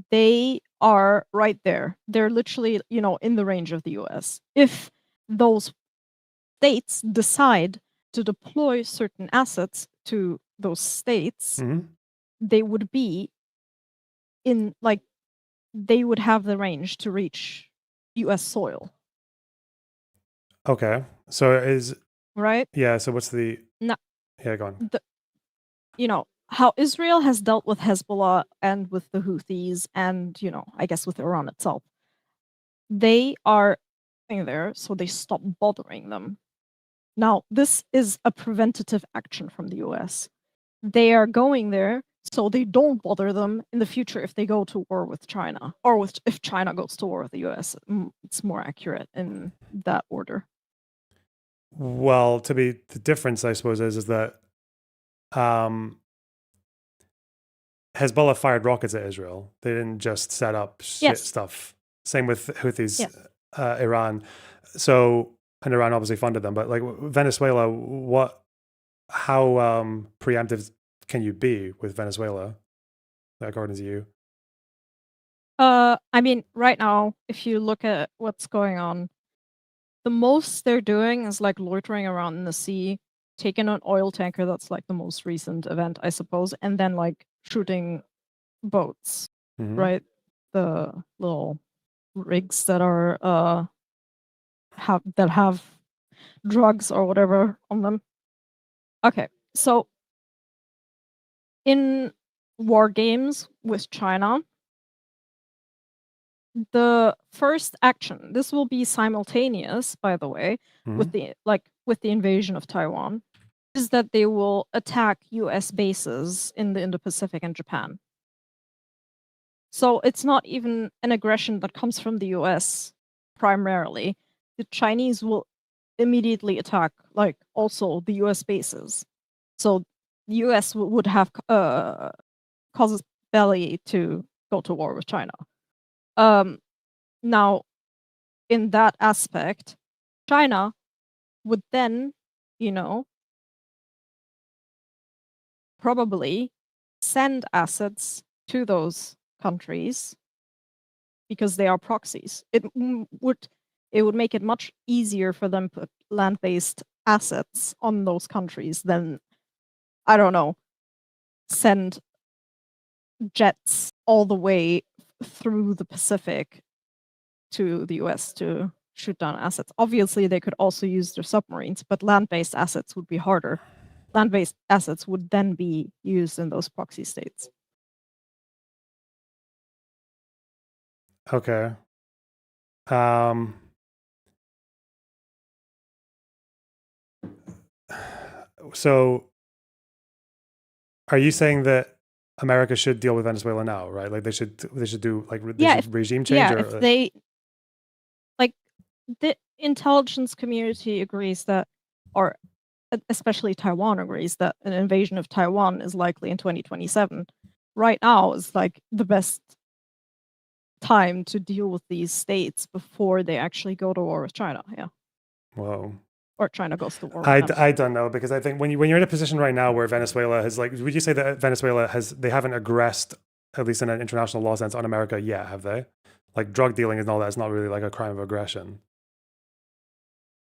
Speaker 9: they are right there. They're literally, in the range of the US. If those states decide to deploy certain assets to those states, they would be they would have the range to reach US soil.
Speaker 1: Okay. So is
Speaker 9: right?
Speaker 1: Yeah, so what's the
Speaker 9: No.
Speaker 1: Yeah, go on.
Speaker 9: How Israel has dealt with Hezbollah and with the Houthis and, I guess with Iran itself. They are there, so they stop bothering them. Now, this is a preventative action from the US. They are going there so they don't bother them in the future if they go to war with China, or if China goes to war with the US. It's more accurate in that order.
Speaker 1: Well, the difference, I suppose, is that Hezbollah fired rockets at Israel. They didn't just set up shit stuff. Same with Houthis, Iran. So, and Iran obviously funded them. But like Venezuela, how preemptive can you be with Venezuela, according to you?
Speaker 9: I mean, right now, if you look at what's going on, the most they're doing is like loitering around in the sea, taking an oil tanker. That's like the most recent event, I suppose, and then like shooting boats, right? The little rigs that are have drugs or whatever on them. Okay, so in war games with China, the first action, this will be simultaneous, by the way, with the invasion of Taiwan, is that they will attack US bases in the Indo-Pacific and Japan. So it's not even an aggression that comes from the US primarily. The Chinese will immediately attack also the US bases. So the US would have causes belly to go to war with China. Now, in that aspect, China would then, probably send assets to those countries because they are proxies. It would make it much easier for them to put land-based assets on those countries than, I don't know, send jets all the way through the Pacific to the US to shoot down assets. Obviously, they could also use their submarines, but land-based assets would be harder. Land-based assets would then be used in those proxy states.
Speaker 1: Okay. So are you saying that America should deal with Venezuela now, right? Like they should do regime change?
Speaker 9: If they the intelligence community agrees that, or especially Taiwan agrees that an invasion of Taiwan is likely in 2027. Right now is like the best time to deal with these states before they actually go to war with China. Yeah,
Speaker 1: Whoa.
Speaker 9: or China goes to war with them.
Speaker 1: I don't know, because I think when you're in a position right now where Venezuela has, like, would you say that Venezuela they haven't aggressed, at least in an international law sense, on America yet, have they? Like drug dealing and all that is not really like a crime of aggression.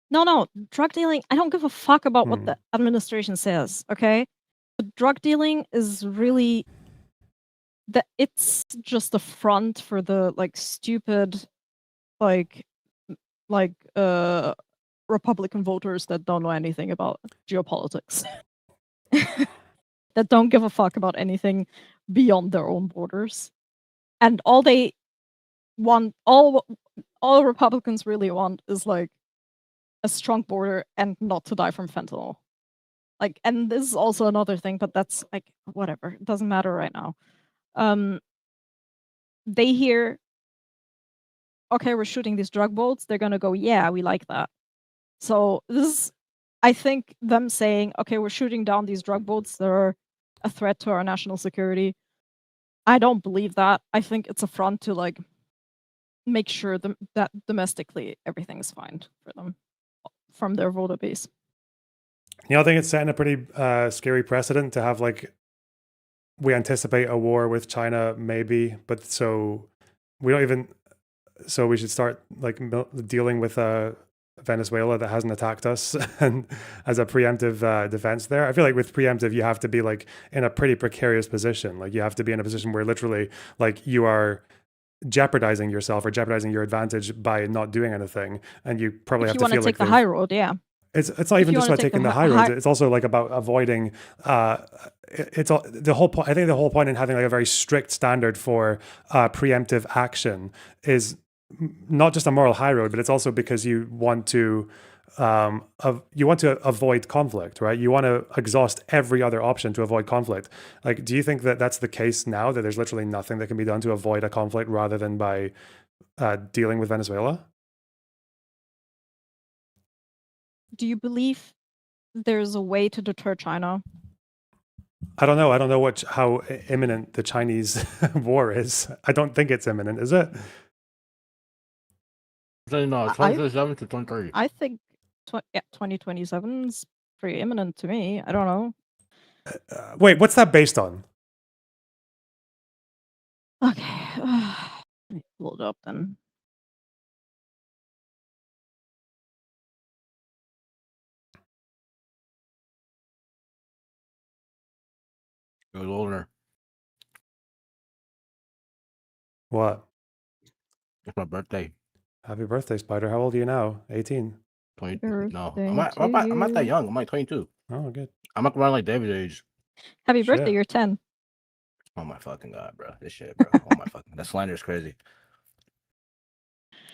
Speaker 9: No, drug dealing. I don't give a fuck about what the administration says. Okay, but drug dealing is really it's just a front for the like stupid, like Republican voters that don't know anything about geopolitics, that don't give a fuck about anything beyond their own borders, and all they want, all Republicans really want, is like a strong border and not to die from fentanyl. Like, and this is also another thing, but that's like whatever. It doesn't matter right now. They hear, okay, we're shooting these drug boats. They're gonna go, yeah, we like that. So this is, I think, them saying, okay, we're shooting down these drug boats that are a threat to our national security. I don't believe that. I think it's a front to like make sure that domestically everything is fine for them from their voter base.
Speaker 1: You know, I think it's setting a pretty scary precedent to have, like, we anticipate a war with China, maybe, but so we don't even, so we should start like dealing with Venezuela that hasn't attacked us and as a preemptive defense there. I feel like with preemptive, you have to be like in a pretty precarious position. Like you have to be in a position where literally like you are jeopardizing yourself or jeopardizing your advantage by not doing anything. And you probably
Speaker 9: If
Speaker 1: have
Speaker 9: you
Speaker 1: to
Speaker 9: want to
Speaker 1: feel
Speaker 9: take
Speaker 1: like
Speaker 9: the high road, yeah.
Speaker 1: It's not even
Speaker 9: you
Speaker 1: just
Speaker 9: wanna
Speaker 1: about
Speaker 9: take
Speaker 1: taking
Speaker 9: the
Speaker 1: the high
Speaker 9: hi-
Speaker 1: roads.
Speaker 9: hi-
Speaker 1: It's also like about avoiding. It's all, the whole point. I think the whole point in having like a very strict standard for preemptive action is not just a moral high road, but it's also because you want to avoid conflict, right? You want to exhaust every other option to avoid conflict. Like, do you think that that's the case now? That there's literally nothing that can be done to avoid a conflict rather than by dealing with Venezuela?
Speaker 9: Do you believe there's a way to deter China?
Speaker 1: I don't know. I don't know how imminent the Chinese war is. I don't think it's imminent, is it?
Speaker 13: No, 2027 to 2030.
Speaker 9: I think 2027 is pretty imminent to me. I don't know.
Speaker 1: Wait, what's that based on?
Speaker 9: Okay. Let me pull it up then.
Speaker 13: It was older.
Speaker 1: What?
Speaker 13: It's my birthday.
Speaker 1: Happy birthday, Spider. How old are you now? 18?
Speaker 13: 20. No,
Speaker 9: Birthday
Speaker 13: I'm not that
Speaker 9: to
Speaker 13: young. I'm like 22.
Speaker 1: Oh, good.
Speaker 13: I'm like around like David's age.
Speaker 9: Happy birthday, you're 10.
Speaker 13: Oh my fucking god, bro. This shit, bro. Oh my fucking. That slander is crazy.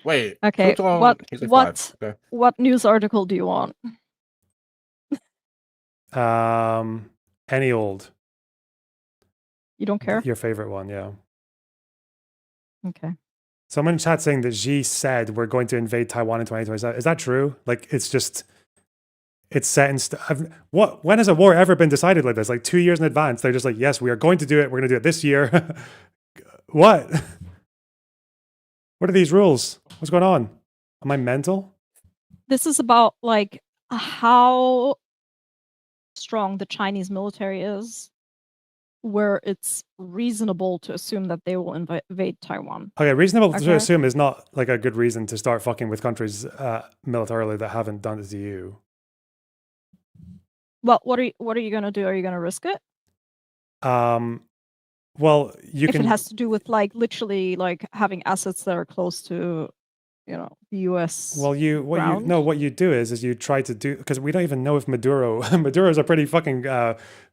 Speaker 13: Wait.
Speaker 9: Okay.
Speaker 13: He's like 5. Okay.
Speaker 9: What news article do you want?
Speaker 1: Any old.
Speaker 9: You don't care?
Speaker 1: Your favorite one, yeah.
Speaker 9: Okay.
Speaker 1: Someone in chat saying that Xi said we're going to invade Taiwan in 2027. Is that true? Like, it's just, it's set in when has a war ever been decided like this? Like 2 years in advance, they're just like, yes, we are going to do it. We're going to do it this year. What? What are these rules? What's going on? Am I mental?
Speaker 9: This is about like how strong the Chinese military is, where it's reasonable to assume that they will invade Taiwan.
Speaker 1: Okay, reasonable to
Speaker 9: Okay.
Speaker 1: assume is not like a good reason to start fucking with countries militarily that haven't done it to you.
Speaker 9: Well, what are you gonna do? Are you gonna risk it?
Speaker 1: Well, you
Speaker 9: if
Speaker 1: can.
Speaker 9: it has to do with like literally like having assets that are close to, the U.S.
Speaker 1: Well, what you do is you try to do, because we don't even know if Maduro's a pretty fucking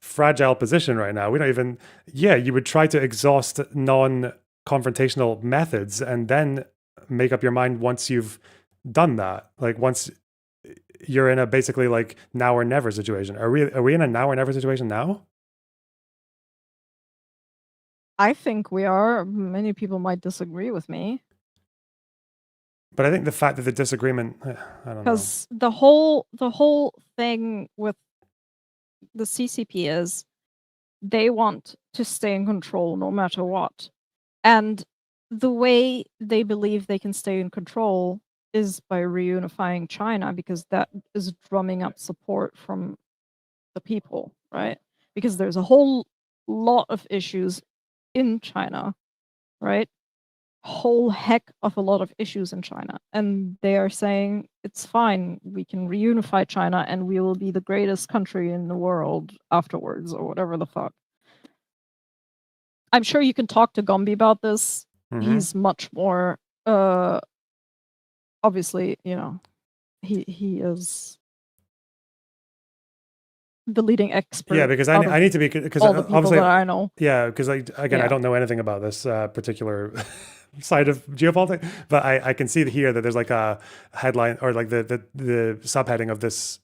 Speaker 1: fragile position right now. We don't even. Yeah, you would try to exhaust non-confrontational methods and then make up your mind once you've done that. Like once you're in a basically like now or never situation. Are we in a now or never situation now?
Speaker 9: I think we are. Many people might disagree with me.
Speaker 1: But I think the fact that the disagreement, I don't know.
Speaker 9: Because the whole thing with the CCP is they want to stay in control no matter what. And the way they believe they can stay in control is by reunifying China, because that is drumming up support from the people, right? Because there's a whole lot of issues in China, right? Whole heck of a lot of issues in China. And they are saying it's fine, we can reunify China and we will be the greatest country in the world afterwards, or whatever the fuck. I'm sure you can talk to Gombi about this. He's much more obviously, you know, he is the leading expert.
Speaker 1: Yeah, because
Speaker 9: out
Speaker 1: I
Speaker 9: of
Speaker 1: need to be because
Speaker 9: all the people
Speaker 1: obviously
Speaker 9: that I know.
Speaker 1: Yeah, because again I
Speaker 9: Yeah.
Speaker 1: don't know anything about this particular side of geopolitics, but I can see here that there's like a headline or like the subheading of this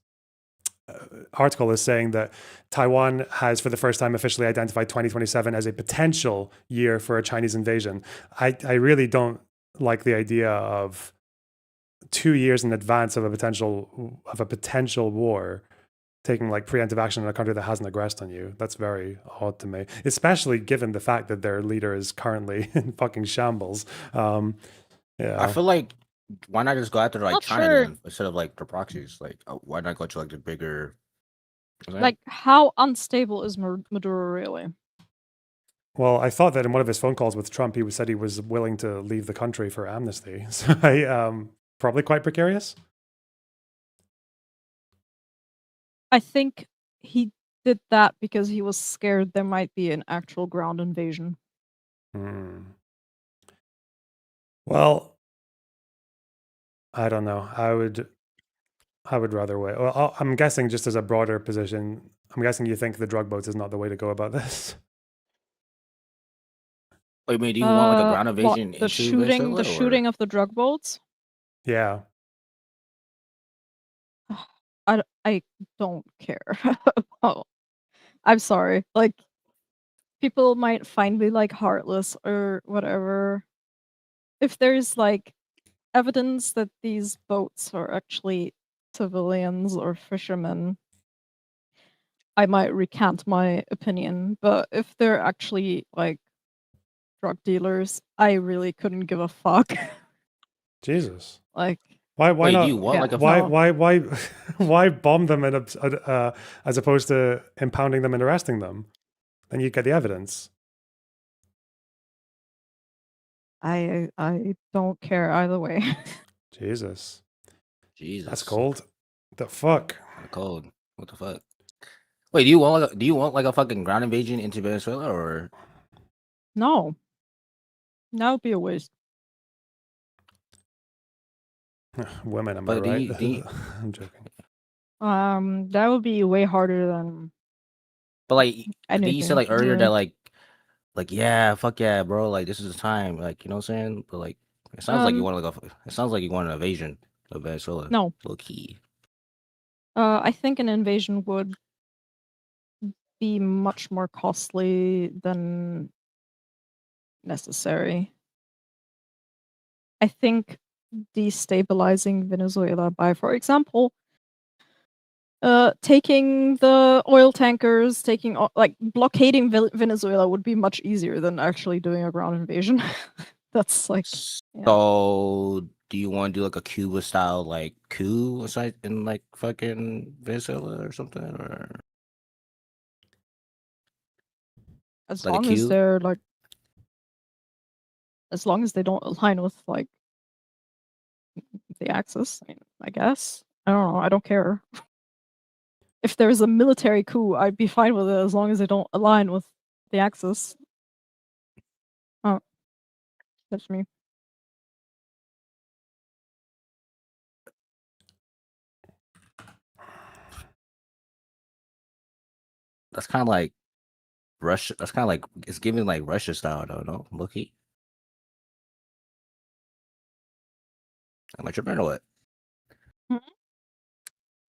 Speaker 1: article is saying that Taiwan has for the first time officially identified 2027 as a potential year for a Chinese invasion. I really don't like the idea of 2 years in advance of a potential war taking like preemptive action in a country that hasn't aggressed on you. That's very odd to me, especially given the fact that their leader is currently in fucking shambles.
Speaker 13: I
Speaker 1: Yeah.
Speaker 13: feel like why not just go after like
Speaker 9: Not
Speaker 13: China
Speaker 9: sure.
Speaker 13: then, instead of like the proxies? Like, why not go to like the bigger?
Speaker 9: Like, how unstable is Maduro really?
Speaker 1: Well, I thought that in one of his phone calls with Trump, he said he was willing to leave the country for amnesty. So I probably quite precarious.
Speaker 9: I think he did that because he was scared there might be an actual ground invasion.
Speaker 1: Well, I don't know. I would rather wait. Well, I'm guessing just as a broader position, I'm guessing you think the drug boats is not the way to go about this.
Speaker 13: Wait, do you want like a ground
Speaker 9: What,
Speaker 13: invasion
Speaker 9: the
Speaker 13: into
Speaker 9: shooting,
Speaker 13: Venezuela,
Speaker 9: the
Speaker 13: or?
Speaker 9: shooting of the drug boats?
Speaker 1: Yeah.
Speaker 9: I don't care. Oh, I'm sorry. Like, people might find me like heartless or whatever. If there's like evidence that these boats are actually civilians or fishermen, I might recant my opinion. But if they're actually like drug dealers, I really couldn't give a fuck.
Speaker 1: Jesus.
Speaker 9: Like,
Speaker 1: Why
Speaker 13: Wait,
Speaker 1: not?
Speaker 13: do you want like a
Speaker 1: Why bomb them and as opposed to impounding them and arresting them? Then you get the evidence.
Speaker 9: I don't care either way.
Speaker 1: Jesus.
Speaker 13: Jesus,
Speaker 1: That's cold. The fuck?
Speaker 13: cold. What the fuck? Wait, do you want like a fucking ground invasion into Venezuela, or?
Speaker 9: No. That would be a waste.
Speaker 1: Women, am I
Speaker 13: But
Speaker 1: right?
Speaker 13: do you,
Speaker 1: I'm joking.
Speaker 9: That would be way harder than.
Speaker 13: But like, I think you said
Speaker 9: anything.
Speaker 13: like earlier
Speaker 9: Yeah.
Speaker 13: that like yeah, fuck yeah, bro. Like this is the time. Like, you know what I'm saying? But like, it sounds like you want it sounds like you want an invasion of Venezuela.
Speaker 9: No.
Speaker 13: Low key.
Speaker 9: I think an invasion would be much more costly than necessary. I think destabilizing Venezuela by, for example, taking the oil tankers, like blockading Venezuela would be much easier than actually doing a ground invasion. That's like. Yeah.
Speaker 13: So, do you want to do like a Cuba style like coup aside in like fucking Venezuela or something, or?
Speaker 9: As
Speaker 13: Like a
Speaker 9: long as
Speaker 13: queue?
Speaker 9: they're like. As long as they don't align with like the Axis, I guess. I don't know. I don't care. If there's a military coup, I'd be fine with it as long as they don't align with the Axis. Oh, that's me.
Speaker 13: That's kind of like Russia. That's kind of like it's giving like Russia style, though. No, Loki. Am I tripping or what?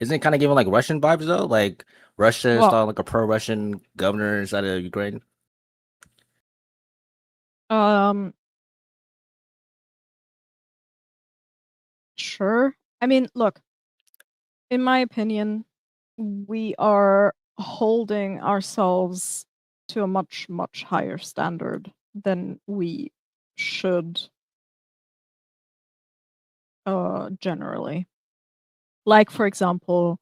Speaker 13: Isn't it kind of giving like Russian vibes though? Like Russia installed like a pro-Russian governor inside of Ukraine.
Speaker 9: Sure. I mean, look. In my opinion, we are holding ourselves to a much, much higher standard than we should generally. Like, for example,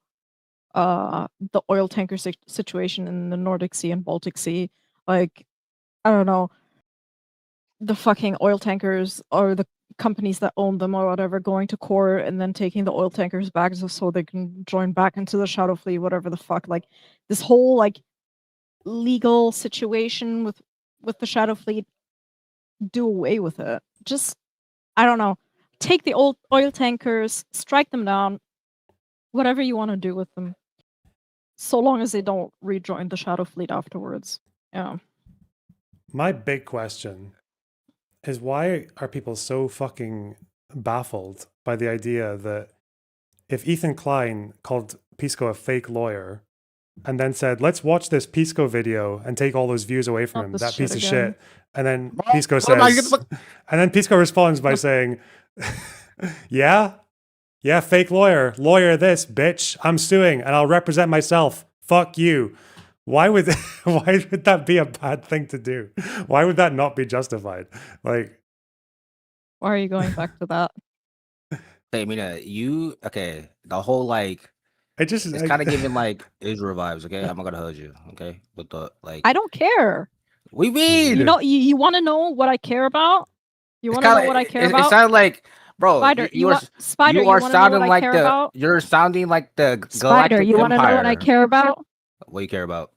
Speaker 9: the oil tanker situation in the Nordic Sea and Baltic Sea. Like, I don't know, the fucking oil tankers or the companies that own them or whatever going to court and then taking the oil tankers back so they can join back into the Shadow Fleet, whatever the fuck. Like, this whole like legal situation with the Shadow Fleet, do away with it. Just, I don't know, take the old oil tankers, strike them down, whatever you want to do with them, so long as they don't rejoin the Shadow Fleet afterwards. Yeah.
Speaker 1: My big question is, why are people so fucking baffled by the idea that if Ethan Klein called Pisco a fake lawyer and then said, let's watch this Pisco video and take all those views away from him, that piece of shit. And then Pisco says, and then Pisco responds by saying, yeah, fake lawyer this, bitch. I'm suing and I'll represent myself. Fuck you. Why would that be a bad thing to do? Why would that not be justified? Like,
Speaker 9: why are you going back to that?
Speaker 13: I mean, the whole like, it's kind of giving like Israel vibes. Okay, I'm not gonna hold you. Okay, but the like,
Speaker 9: I don't care.
Speaker 13: We mean,
Speaker 9: you know, you want to know what I care about? You want to know what I care about?
Speaker 13: It sounds like, bro,
Speaker 9: Spider,
Speaker 13: you are sounding like you're sounding like the
Speaker 9: Spider. You want to know what I care about?
Speaker 13: What do you care about?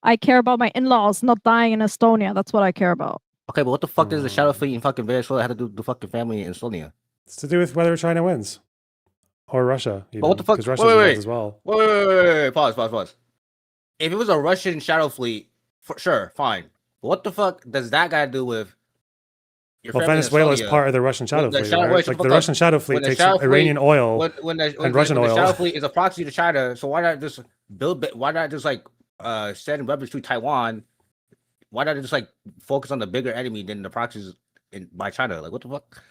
Speaker 9: I care about my in-laws not dying in Estonia. That's what I care about.
Speaker 13: Okay, but what the fuck does the Shadow Fleet in fucking Venezuela have to do with the fucking family in Estonia?
Speaker 1: It's to do with whether China wins. Or Russia, even.
Speaker 13: But what the fuck?
Speaker 1: Because Russia's involved as well.
Speaker 13: Wait. Pause. If it was a Russian Shadow Fleet, for sure, fine. But what the fuck does that got to do with your family
Speaker 1: Venezuela is
Speaker 13: in Estonia?
Speaker 1: part of the Russian Shadow Fleet, right? Like the Russian Shadow Fleet takes Iranian oil and Russian oil.
Speaker 13: The Shadow Fleet is a proxy to China, so why not just why not just like send weapons to Taiwan? Why not just like focus on the bigger enemy than the proxies by China? Like, what the fuck?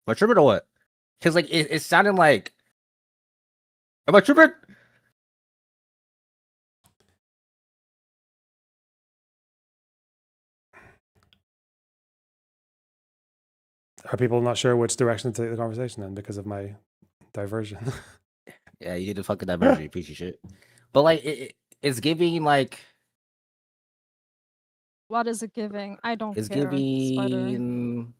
Speaker 13: Am I tripping or what? Because like it sounded like, am I tripping?
Speaker 1: Are people not sure which direction to take the conversation then because of my diversion?
Speaker 13: Yeah, you did the fucking diversion, you piece of shit. But like it's giving like,
Speaker 9: what is it giving? I don't
Speaker 13: it's
Speaker 9: care.
Speaker 13: Giving.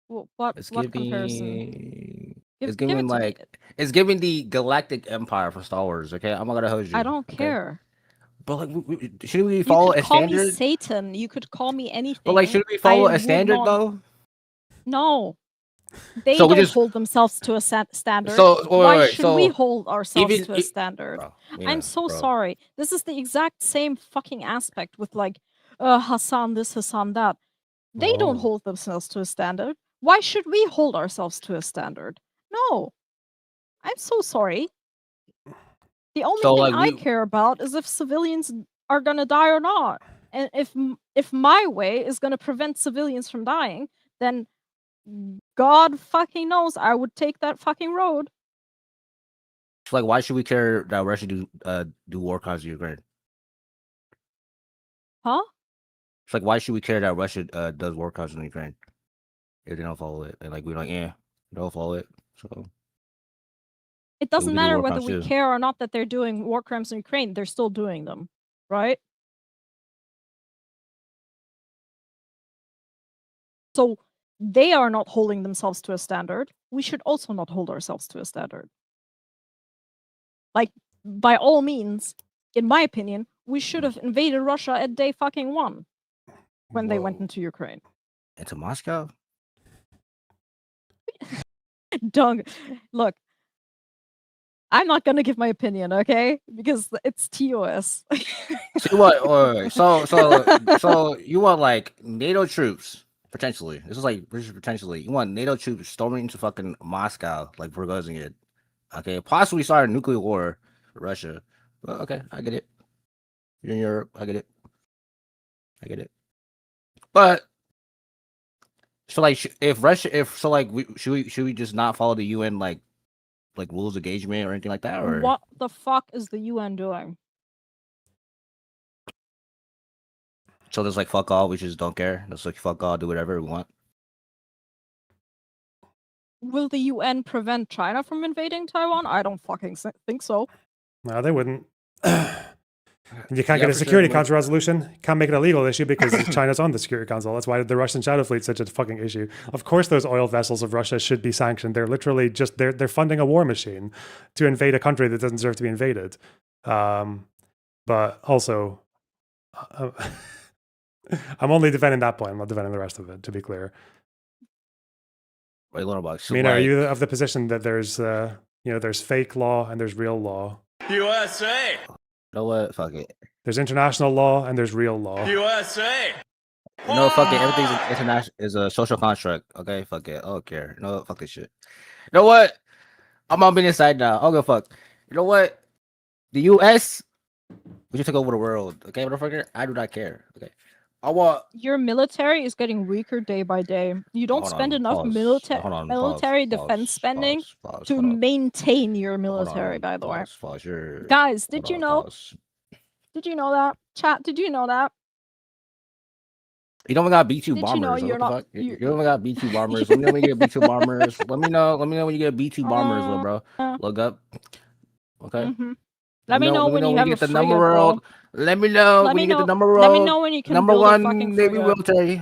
Speaker 9: What
Speaker 13: giving,
Speaker 9: comparison?
Speaker 13: It's giving like it's giving the Galactic Empire for Star Wars. Okay, I'm not gonna hold you.
Speaker 9: I don't care.
Speaker 13: But like, should we follow a standard?
Speaker 9: You could call me Satan. You could call me anything.
Speaker 13: But like, should we follow a standard though?
Speaker 9: No, they don't hold themselves to a standard.
Speaker 13: So
Speaker 9: why should we hold ourselves to a standard?
Speaker 13: Bro,
Speaker 9: I'm so sorry. This is the exact same fucking aspect with like Hassan this, Hassan that. They don't hold themselves to a standard. Why should we hold ourselves to a standard? No. I'm so sorry. The only thing I care about is if civilians are gonna die or not. And if my way is gonna prevent civilians from dying, then God fucking knows I would take that fucking road.
Speaker 13: So like, why should we care that Russia do war crimes in Ukraine?
Speaker 9: Huh?
Speaker 13: It's like, why should we care that Russia does war crimes in Ukraine if they don't follow it? And like, we're like, yeah, don't follow it. So
Speaker 9: it doesn't matter whether we care or not that they're doing war crimes in Ukraine. They're still doing them, right? So they are not holding themselves to a standard. We should also not hold ourselves to a standard. Like, by all means, in my opinion, we should have invaded Russia at day fucking 1 when they went into Ukraine.
Speaker 13: Into Moscow?
Speaker 9: Doug, look, I'm not gonna give my opinion, okay? Because it's TOS.
Speaker 13: So what? So you want like NATO troops potentially? This is like potentially. You want NATO troops storming into fucking Moscow, like Prigozhin it? Okay, possibly start a nuclear war with Russia. Well, okay, I get it. You're in Europe, I get it. But so like, should we just not follow the UN like rules of engagement or anything like that? Or
Speaker 9: what the fuck is the UN doing?
Speaker 13: So there's like fuck all, we just don't care. It's like fuck all, do whatever we want.
Speaker 9: Will the UN prevent China from invading Taiwan? I don't fucking think so.
Speaker 1: No, they wouldn't. You can't
Speaker 13: Yeah,
Speaker 1: get a
Speaker 13: for sure
Speaker 1: Security
Speaker 13: they
Speaker 1: Council resolution. Can't make it a legal issue because China's on the Security Council. That's why the Russian shadow fleet's such a fucking issue. Of course, those oil vessels of Russia should be sanctioned. They're literally just they're funding a war machine to invade a country that doesn't deserve to be invaded. But also, I'm only defending that point. I'm not defending the rest of it. To be clear.
Speaker 13: Wait, little bucks. So
Speaker 1: Mina, are
Speaker 13: like,
Speaker 1: you of the position that there's there's fake law and there's real law?
Speaker 13: USA. You know what? Fuck it.
Speaker 1: There's international law and there's real law.
Speaker 13: USA. You know, fuck it. Everything's international is a social construct. Okay, fuck it. I don't care. You know what? Fuck this shit. You know what? I'm on business side now. I don't give a fuck. You know what? The US, we should take over the world. Okay, motherfucker. I do not care. Okay. I want
Speaker 9: Your military is getting weaker day by day. You don't
Speaker 13: Hold
Speaker 9: spend
Speaker 13: on,
Speaker 9: enough
Speaker 13: pause.
Speaker 9: military
Speaker 13: Hold on,
Speaker 9: military
Speaker 13: pause,
Speaker 9: defense
Speaker 13: pause,
Speaker 9: spending
Speaker 13: pause,
Speaker 9: to
Speaker 13: hold on.
Speaker 9: maintain your
Speaker 13: Hold
Speaker 9: military,
Speaker 13: on,
Speaker 9: by the way.
Speaker 13: pause, you're-
Speaker 9: Guys,
Speaker 13: hold
Speaker 9: did you
Speaker 13: on,
Speaker 9: know?
Speaker 13: pause.
Speaker 9: Did you know that? Chat, did you know that?
Speaker 13: You don't even got B2
Speaker 9: Did you know
Speaker 13: bombers.
Speaker 9: you're
Speaker 13: What the
Speaker 9: not-
Speaker 13: fuck? You
Speaker 9: you-
Speaker 13: don't even got B2 bombers. Let me know when you get B2 bombers. Let me know when you get B2 bombers, little bro. Look up. Okay.
Speaker 9: Mhm. Let me know when you have a
Speaker 13: get the
Speaker 9: frigate,
Speaker 13: number
Speaker 9: bro.
Speaker 13: world. Let me know
Speaker 9: Let
Speaker 13: when
Speaker 9: me
Speaker 13: you get the
Speaker 9: know-
Speaker 13: number
Speaker 9: let
Speaker 13: world.
Speaker 9: me know when you can
Speaker 13: number
Speaker 9: build a
Speaker 13: one
Speaker 9: fucking
Speaker 13: Navy
Speaker 9: frigate.
Speaker 13: military.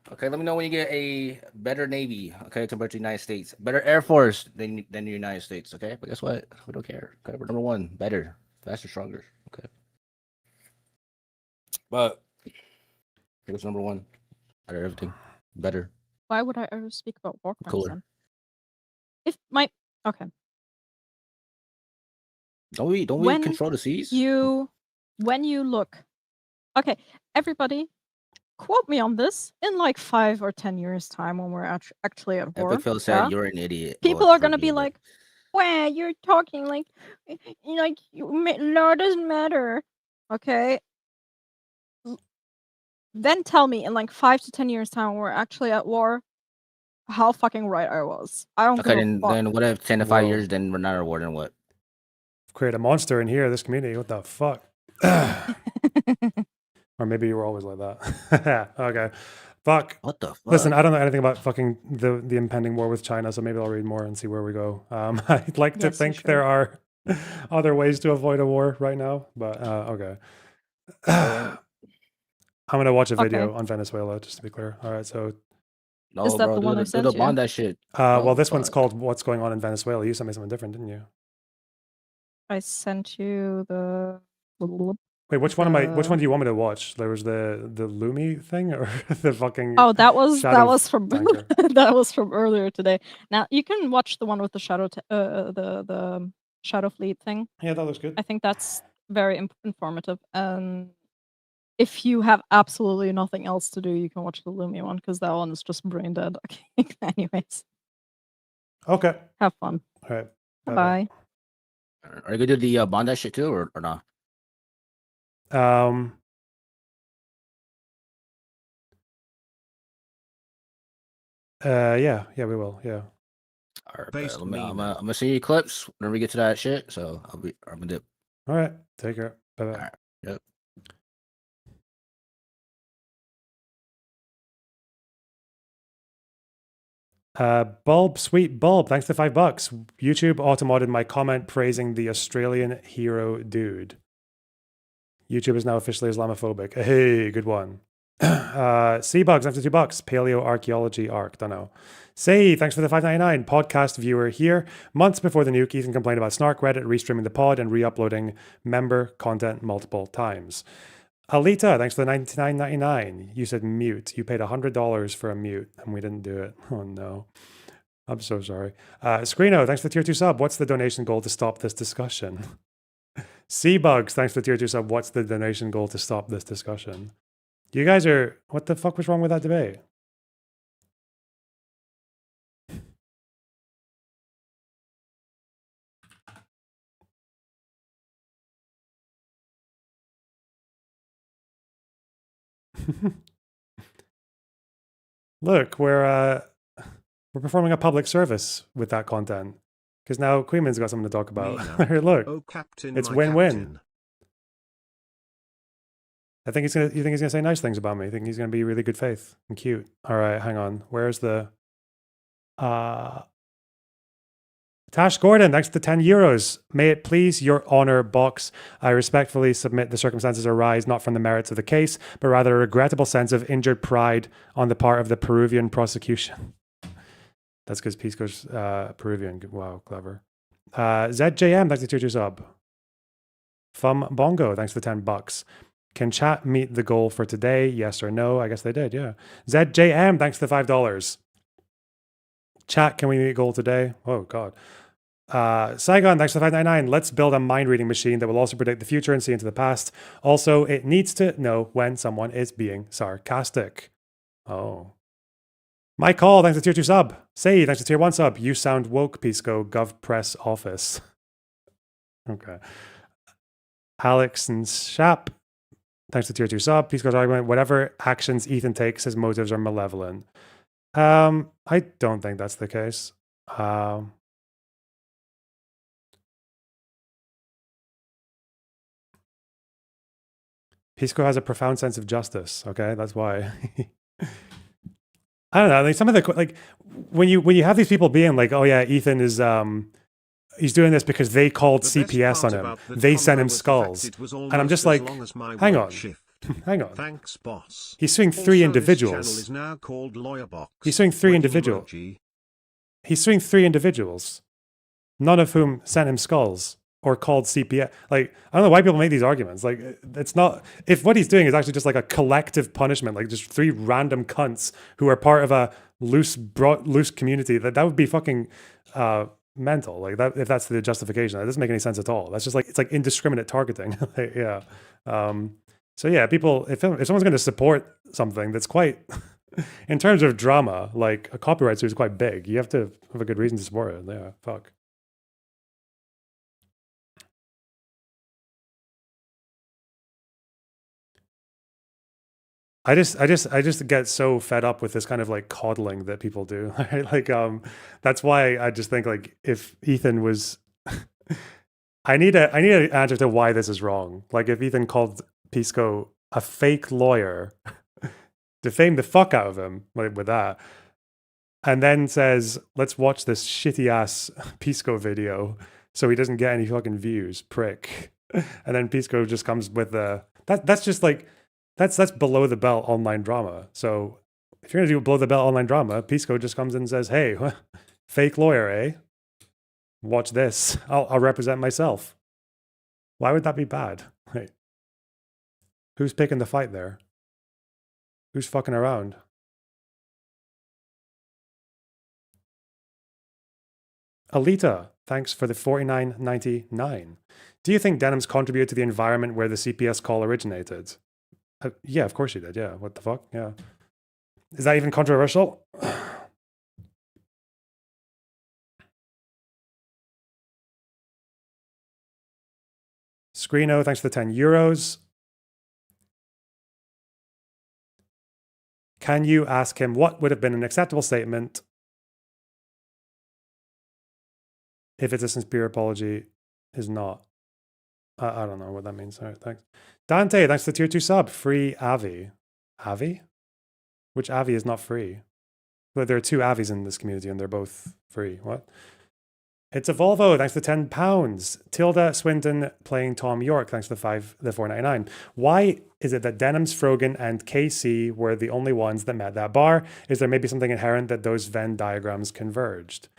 Speaker 13: Okay, let me know when you get a better Navy, okay, compared to the United States. Better Air Force than the United States, okay? But guess what? We don't care. Okay, we're number one. Better, faster, stronger. Okay. But it was number one. Better everything. Better.
Speaker 9: Why would I ever speak about war crimes
Speaker 13: Cooler.
Speaker 9: then? If my okay.
Speaker 13: Don't we
Speaker 9: When
Speaker 13: control the seas?
Speaker 9: When you look, okay, everybody, quote me on this. In like 5 or 10 years' time, when we're actually at war,
Speaker 13: Epic Phil said
Speaker 9: yeah,
Speaker 13: you're an idiot.
Speaker 9: people are gonna be like, "Wow, you're talking like law doesn't matter." Okay. Then tell me in like 5 to 10 years' time, when we're actually at war, how fucking right I was. I don't
Speaker 13: Okay,
Speaker 9: give a fuck.
Speaker 13: then what if 10 to 5
Speaker 1: Whoa.
Speaker 13: years, then we're not awarding what?
Speaker 1: Create a monster in here, this community. What the fuck? Or maybe you were always like that. Okay. Fuck.
Speaker 13: What the fuck?
Speaker 1: Listen, I don't know anything about fucking the impending war with China, so maybe I'll read more and see where we go. I'd like to
Speaker 9: Yes, you
Speaker 1: think
Speaker 9: should.
Speaker 1: there are other ways to avoid a war right now, but okay. I'm gonna watch a video on Venezuela, just to be clear. All right, so
Speaker 13: No,
Speaker 9: Is that
Speaker 13: bro,
Speaker 9: the
Speaker 13: do
Speaker 9: one I
Speaker 13: the
Speaker 9: sent you?
Speaker 13: bond that shit.
Speaker 1: well,
Speaker 13: Oh,
Speaker 1: this one's
Speaker 13: fuck.
Speaker 1: called "What's Going On in Venezuela." You sent me something different, didn't you?
Speaker 9: I sent you the.
Speaker 1: Wait, which one Which
Speaker 9: the-
Speaker 1: one do you want me to watch? There was the Lumi thing or the fucking.
Speaker 9: Oh, that was
Speaker 1: shadow
Speaker 9: from
Speaker 1: tanker?
Speaker 9: that was from earlier today. Now you can watch the one with the the shadow fleet thing.
Speaker 1: Yeah, that looks good.
Speaker 9: I think that's very informative. If you have absolutely nothing else to do, you can watch the Lumi one because that one is just brain dead. Okay. Anyways,
Speaker 1: Okay.
Speaker 9: have fun.
Speaker 1: All right.
Speaker 9: Bye bye.
Speaker 13: Are you gonna do the bond that shit too, or not?
Speaker 1: Yeah, we will. Yeah.
Speaker 13: All right,
Speaker 11: Based
Speaker 13: I'm
Speaker 11: Mina.
Speaker 13: gonna see you clips whenever we get to that shit. So I'm gonna dip.
Speaker 1: All right. Take care. Bye bye.
Speaker 13: All right. Yep.
Speaker 1: Bulb, sweet Bulb, thanks to $5. YouTube automodded my comment praising the Australian hero dude. YouTube is now officially Islamophobic. Hey, good one. Seabugs, thanks for $2. Paleo archaeology arc, don't know. Say, thanks for the $5.99. Podcast viewer here. Months before the nuke, Ethan complained about Snark Reddit restreaming the pod and re-uploading member content multiple times. Alita, thanks for the $99.99. You said mute. You paid $100 for a mute, and we didn't do it. Oh no. I'm so sorry. Screeno, thanks for the tier 2 sub. What's the donation goal to stop this discussion? Seabugs, thanks for the tier 2 sub. What's the donation goal to stop this discussion? You guys are... What the fuck was wrong with that debate? Look, we're performing a public service with that content because now Queenman's got something to talk about.
Speaker 11: Mina.
Speaker 1: Look,
Speaker 11: Oh, Captain,
Speaker 1: it's
Speaker 11: my
Speaker 1: win-win.
Speaker 11: captain.
Speaker 1: You think he's gonna say nice things about me? I think he's gonna be really good faith and cute. All right, hang on. Where's the Tash Gordon, thanks to 10 euros. May it please your honor, box. I respectfully submit the circumstances arise not from the merits of the case, but rather a regrettable sense of injured pride on the part of the Peruvian prosecution. That's because Pisco's Peruvian. Wow, clever. ZJM, thanks to tier 2 sub. Fum Bongo, thanks to 10 bucks. Can chat meet the goal for today? Yes or no? I guess they did, yeah. ZJM, thanks to $5. Chat, can we meet goal today? Oh, God. Saigon, thanks to 599. Let's build a mind reading machine that will also predict the future and see into the past. Also, it needs to know when someone is being sarcastic. Oh. My call, thanks to tier 2 sub. Say, thanks to tier 1 sub. You sound woke, Pisco, Gov Press Office. Okay. Alex and Shap, thanks to tier 2 sub. Pisco's argument, whatever actions Ethan takes, his motives are malevolent. I don't think that's the case. Pisco has a profound sense of justice. Okay, that's why. I don't know. Like some of the like when you have these people being like, oh yeah, Ethan is he's doing this because they called CPS on him. They sent him skulls, and I'm just like, hang on. Hang on.
Speaker 11: Thanks, boss.
Speaker 1: He's suing three
Speaker 11: Also,
Speaker 1: individuals.
Speaker 11: This channel is now called Lawyer Box.
Speaker 1: He's suing three
Speaker 11: When
Speaker 1: individuals.
Speaker 11: emoji.
Speaker 1: He's suing three individuals, none of whom sent him skulls or called CPS. Like, I don't know why people make these arguments. Like, it's not, if what he's doing is actually just like a collective punishment, like just three random cunts who are part of a loose community, that would be fucking mental. Like that, if that's the justification, that doesn't make any sense at all. That's just like, it's like indiscriminate targeting. Like, yeah. So yeah, people, if someone's going to support something that's quite, in terms of drama, like a copyright suit is quite big. You have to have a good reason to support it. Yeah, fuck. I just get so fed up with this kind of like coddling that people do. Right? Like, that's why I just think like if Ethan was, I need an answer to why this is wrong. Like if Ethan called Pisco a fake lawyer, defame the fuck out of him like with that, and then says, let's watch this shitty ass Pisco video so he doesn't get any fucking views, prick. And then Pisco just comes with that's just like, that's below the belt online drama. So if you're gonna do below the belt online drama, Pisco just comes in and says, hey, fake lawyer, eh? Watch this. I'll represent myself. Why would that be bad? Wait. Who's picking the fight there? Who's fucking around? Alita, thanks for the $49.99. Do you think denims contribute to the environment where the CPS call originated? Yeah, of course you did. Yeah, what the fuck? Yeah. Is that even controversial? Screeno, thanks for the 10 euros. Can you ask him what would have been an acceptable statement if it's a sincere apology is not? I don't know what that means. All right, thanks. Dante, thanks for the tier 2 sub. Free Avi. Avi? Which Avi is not free? But there are two Avis in this community and they're both free. What? It's a Volvo, thanks to £10. Tilda Swinton playing Tom York, thanks to the $4.99. Why is it that Denims, Frogan, and KC were the only ones that met that bar? Is there maybe something inherent that those Venn diagrams converged?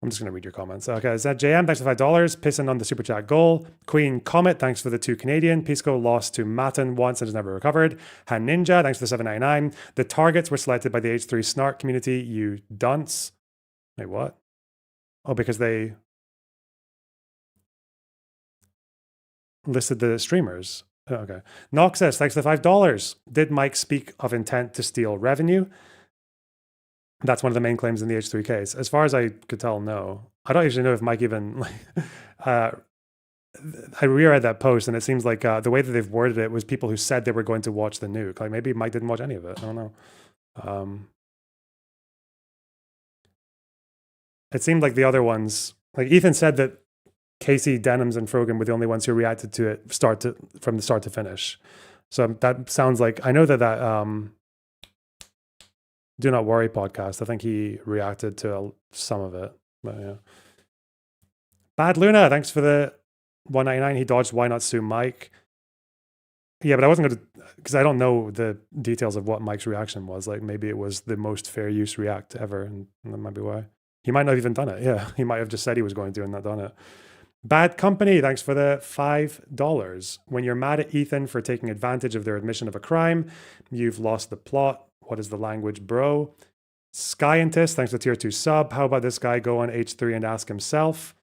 Speaker 1: I'm just going to read your comments. Okay, is that JM? Thanks for $5. Pissing on the super chat goal. Queen Comet, thanks for the 2 Canadian. Pisco lost to Matin once and has never recovered. Han Ninja, thanks for the $7.99. The targets were selected by the H3 Snark community, you dunce. Wait, what? Oh, because they listed the streamers. Oh, okay. Noxus, thanks for the $5. Did Mike speak of intent to steal revenue? That's one of the main claims in the H3 case. As far as I could tell, no. I don't actually know if Mike even... I reread that post, and it seems like the way that they've worded it was people who said they were going to watch the nuke. Like maybe Mike didn't watch any of it. I don't know. It seemed like the other ones... Like Ethan said that Casey, Denims, and Frogan were the only ones who reacted to it from the start to finish. So that sounds like, I know that Do Not Worry podcast, I think he reacted to some of it. But yeah. Bad Luna, thanks for the 199. He dodged Why Not Sue Mike. Yeah, but I wasn't going to, because I don't know the details of what Mike's reaction was. Like maybe it was the most fair use react ever, and that might be why. He might not have even done it. Yeah, he might have just said he was going to and not done it. Bad Company, thanks for the $5. When you're mad at Ethan for taking advantage of their admission of a crime, you've lost the plot. What is the language, bro? Scientist, thanks for the tier 2 sub. How about this guy go on H3 and ask himself?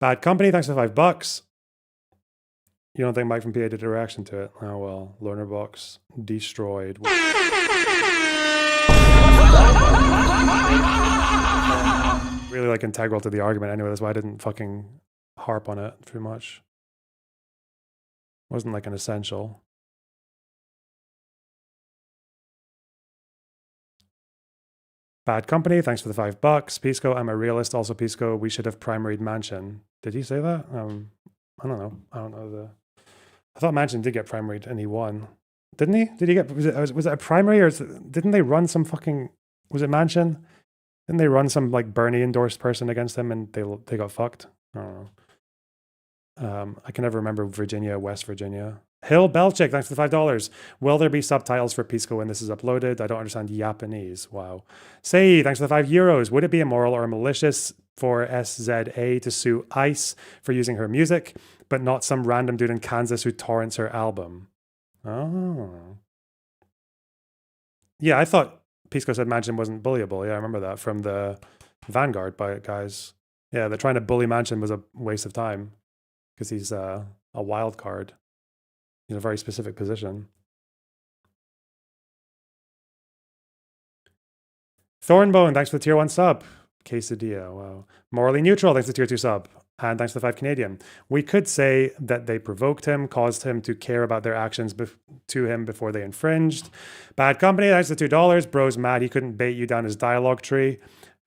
Speaker 1: Bad Company, thanks for $5. You don't think Mike from PA did a reaction to it? Oh well, learner box destroyed. Really like integral to the argument anyway, that's why I didn't fucking harp on it too much. Wasn't like an essential. Bad Company, thanks for the $5. Pisco, I'm a realist. Also Pisco, we should have primaried Mansion. Did he say that? I don't know. I thought Mansion did get primaried and he won. Didn't he? Did he get, was it a primary or didn't they run some fucking, was it Mansion? Didn't they run some like Bernie endorsed person against him and they got fucked? I don't know. I can never remember Virginia, West Virginia. Hill Belchick, thanks for the $5. Will there be subtitles for Pisco when this is uploaded? I don't understand Japanese. Wow. Say, thanks for the €5. Would it be immoral or malicious for SZA to sue ICE for using her music, but not some random dude in Kansas who torrents her album? Oh. Yeah, I thought Pisco said Mansion wasn't bullyable. Yeah, I remember that from the Vanguard guys. Yeah, they're trying to bully Mansion was a waste of time because he's a wild card. In a very specific position. Thornbone, thanks for the tier 1 sub. Quesadilla, wow. Morally Neutral, thanks for the tier 2 sub. And thanks for the 5 Canadian. We could say that they provoked him, caused him to care about their actions to him before they infringed. Bad Company, thanks for the $2. Bro's mad he couldn't bait you down his dialogue tree.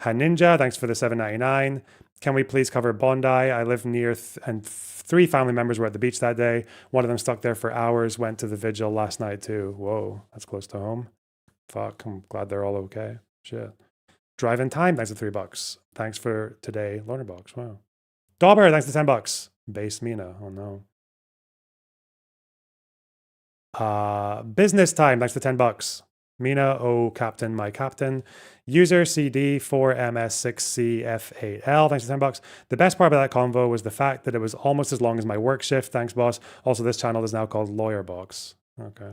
Speaker 1: Haninja, thanks for the $7.99. Can we please cover Bondi? I live near and 3 family members were at the beach that day. One of them stuck there for hours, went to the vigil last night too. Whoa, that's close to home. Fuck, I'm glad they're all okay. Shit. Drive in Time, thanks for $3. Thanks for today, Learner Box. Wow. Dauber, thanks for $10. Base Mina, oh no. Business Time, thanks for $10. Mina, oh captain, my captain. User CD 4MS6CF8L, thanks for $10. The best part about that convo was the fact that it was almost as long as my work shift. Thanks, boss. Also, this channel is now called Lawyer Box. Okay.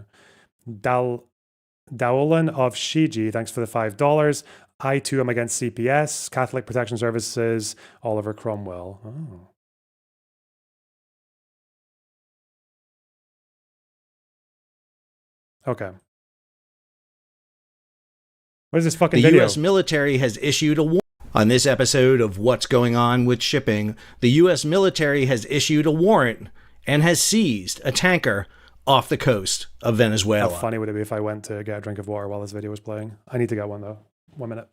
Speaker 1: Daolan of Shiji, thanks for the $5. I too am against CPS, Catholic Protection Services, Oliver Cromwell. Oh. Okay. What is this fucking video?
Speaker 16: The U.S. military has issued a warning. On this episode of What's Going On with Shipping, the U.S. military has issued a warrant and has seized a tanker off the coast of Venezuela.
Speaker 1: How funny would it be if I went to get a drink of water while this video was playing? I need to get one though. 1 minute.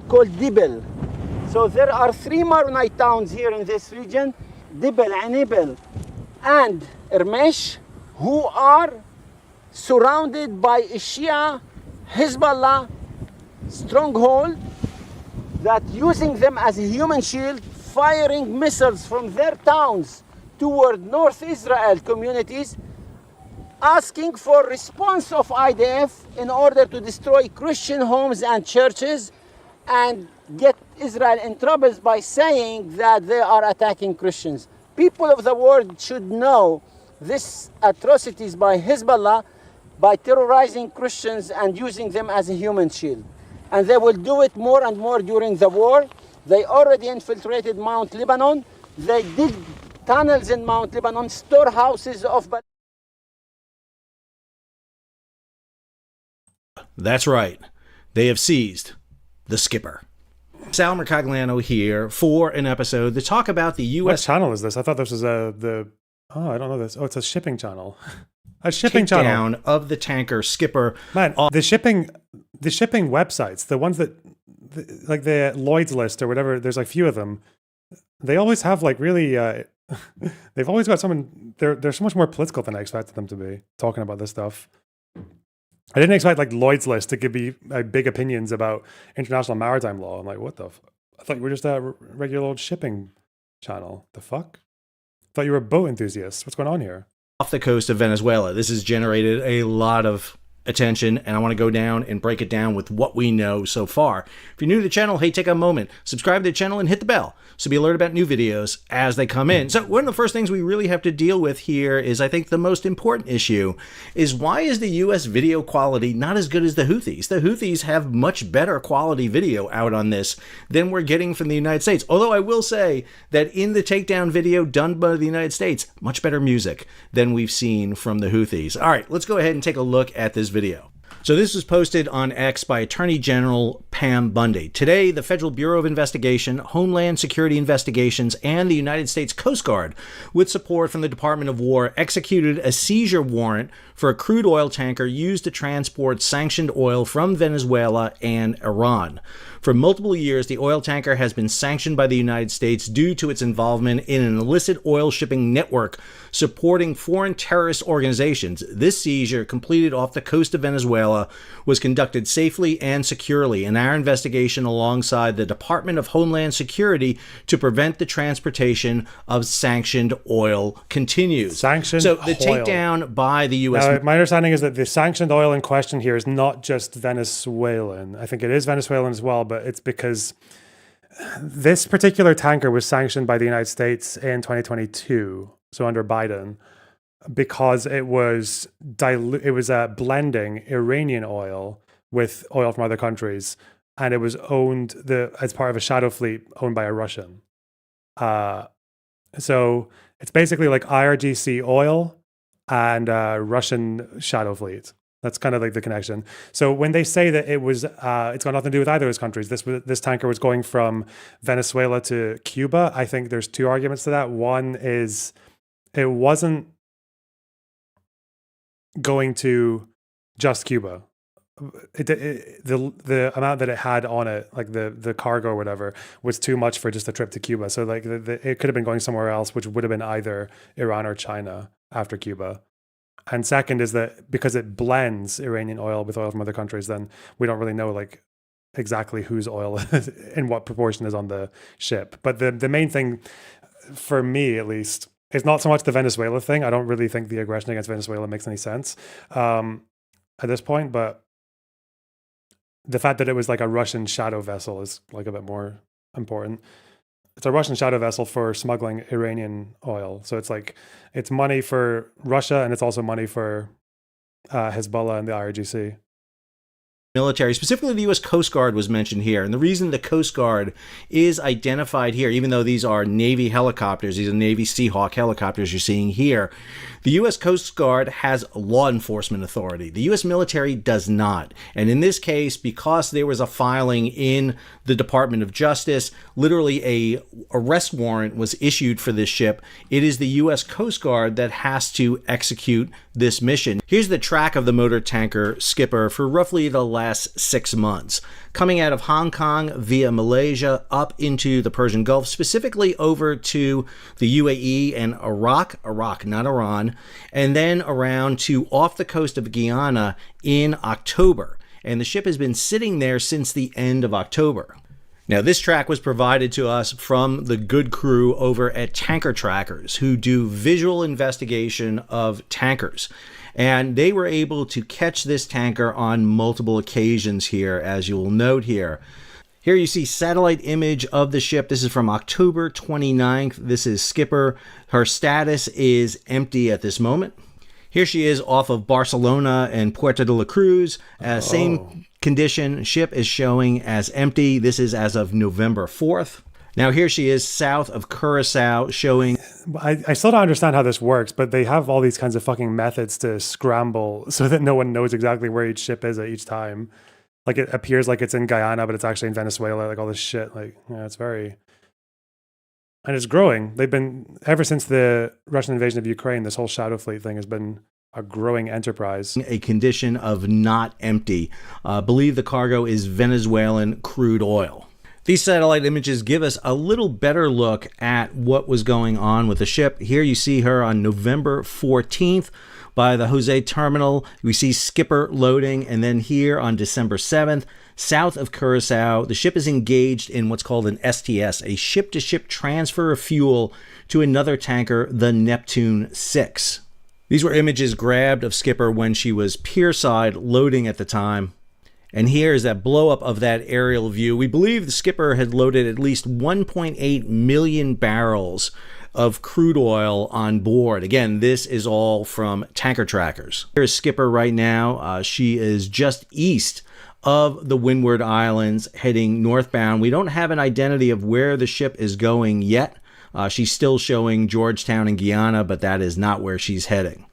Speaker 17: Called Dibel. So there are 3 Maronite towns here in this region, Dibel, Anibel, and Ermesh, who are surrounded by a Shia Hezbollah stronghold that using them as a human shield, firing missiles from their towns toward North Israel communities, asking for response of IDF in order to destroy Christian homes and churches and get Israel in troubles by saying that they are attacking Christians. People of the world should know these atrocities by Hezbollah by terrorizing Christians and using them as a human shield. And they will do it more and more during the war. They already infiltrated Mount Lebanon. They dig tunnels in Mount Lebanon, storehouses of...
Speaker 16: That's right. They have seized the skipper. Sal Mercogliano here for an episode to talk about the U.S.
Speaker 1: What channel is this? I thought this was Oh, I don't know this. Oh, it's a shipping channel. A shipping channel.
Speaker 16: Down of the tanker skipper.
Speaker 1: Man, the shipping websites, the ones that, like the Lloyd's List or whatever, there's like few of them. They always have like really They've always got someone. They're so much more political than I expected them to be talking about this stuff. I didn't expect like Lloyd's List to give me big opinions about international maritime law. I'm like, what the? I thought you were just a regular old shipping channel. The fuck? I thought you were boat enthusiasts. What's going on here?
Speaker 16: Off the coast of Venezuela. This has generated a lot of attention, and I want to go down and break it down with what we know so far. If you're new to the channel, hey, take a moment, subscribe to the channel and hit the bell so be alerted about new videos as they come in. So one of the first things we really have to deal with here is, I think the most important issue is, why is the US video quality not as good as the Houthis? The Houthis have much better quality video out on this than we're getting from the United States. Although I will say that in the takedown video done by the United States, much better music than we've seen from the Houthis. All right, let's go ahead and take a look at this video. So this was posted on X by Attorney General Pam Bondi. Today, the Federal Bureau of Investigation, Homeland Security Investigations, and the United States Coast Guard, with support from the Department of War, executed a seizure warrant for a crude oil tanker used to transport sanctioned oil from Venezuela and Iran. For multiple years, the oil tanker has been sanctioned by the United States due to its involvement in an illicit oil shipping network supporting foreign terrorist organizations. This seizure, completed off the coast of Venezuela, was conducted safely and securely, and our investigation alongside the Department of Homeland Security to prevent the transportation of sanctioned oil continues.
Speaker 1: Sanctioned
Speaker 16: So the
Speaker 1: oil.
Speaker 16: takedown by the U.S.
Speaker 1: Now, my understanding is that the sanctioned oil in question here is not just Venezuelan. I think it is Venezuelan as well, but it's because this particular tanker was sanctioned by the United States in 2022, so under Biden, because it was blending Iranian oil with oil from other countries, and it was owned as part of a shadow fleet owned by a Russian. So it's basically like IRGC oil and Russian shadow fleet. That's kind of like the connection. So when they say that it's got nothing to do with either of those countries, this tanker was going from Venezuela to Cuba. I think there's two arguments to that. One is it wasn't going to just Cuba. The amount that it had on it, like the cargo or whatever, was too much for just a trip to Cuba. So like it could have been going somewhere else, which would have been either Iran or China after Cuba. And second is that because it blends Iranian oil with oil from other countries, then we don't really know like exactly whose oil in what proportion is on the ship. But the main thing for me, at least, is not so much the Venezuela thing. I don't really think the aggression against Venezuela makes any sense at this point. But the fact that it was like a Russian shadow vessel is like a bit more important. It's a Russian shadow vessel for smuggling Iranian oil. So it's like, it's money for Russia and it's also money for Hezbollah and the IRGC.
Speaker 16: Military, specifically the U.S. Coast Guard, was mentioned here. And the reason the Coast Guard is identified here, even though these are Navy helicopters, these are Navy Seahawk helicopters you're seeing here, the U.S. Coast Guard has law enforcement authority. The U.S. military does not. And in this case, because there was a filing in the Department of Justice, literally a arrest warrant was issued for this ship. It is the U.S. Coast Guard that has to execute this mission. Here's the track of the motor tanker Skipper for roughly the last 6 months, coming out of Hong Kong via Malaysia up into the Persian Gulf, specifically over to the UAE and Iraq, not Iran, and then around to off the coast of Guyana in October. And the ship has been sitting there since the end of October. Now, this track was provided to us from the good crew over at Tanker Trackers, who do visual investigation of tankers. And they were able to catch this tanker on multiple occasions here, as you'll note here. Here you see satellite image of the ship. This is from October 29th. This is Skipper. Her status is empty at this moment. Here she is off of Barcelona and Puerto de la Cruz. Same condition. Ship is showing as empty. This is as of November 4th. Now here she is south of Curacao showing...
Speaker 1: I still don't understand how this works, but they have all these kinds of fucking methods to scramble so that no one knows exactly where each ship is at each time. Like it appears like it's in Guyana, but it's actually in Venezuela, like all this shit. Like, yeah, it's very... And it's growing. They've been, ever since the Russian invasion of Ukraine, this whole shadow fleet thing has been a growing enterprise.
Speaker 16: A condition of not empty. Believe the cargo is Venezuelan crude oil. These satellite images give us a little better look at what was going on with the ship. Here you see her on November 14th by the Jose Terminal. We see skipper loading, and then here on December 7th, south of Curacao, the ship is engaged in what's called an STS, a ship-to-ship transfer of fuel to another tanker, the Neptune 6. These were images grabbed of Skipper when she was pierside loading at the time. And here is that blow up of that aerial view. We believe the Skipper had loaded at least 1.8 million barrels of crude oil on board. Again, this is all from tanker trackers. Here's Skipper right now. She is just east of the Windward Islands heading northbound. We don't have an identity of where the ship is going yet. She's still showing Georgetown and Guyana, but that is not where she's heading.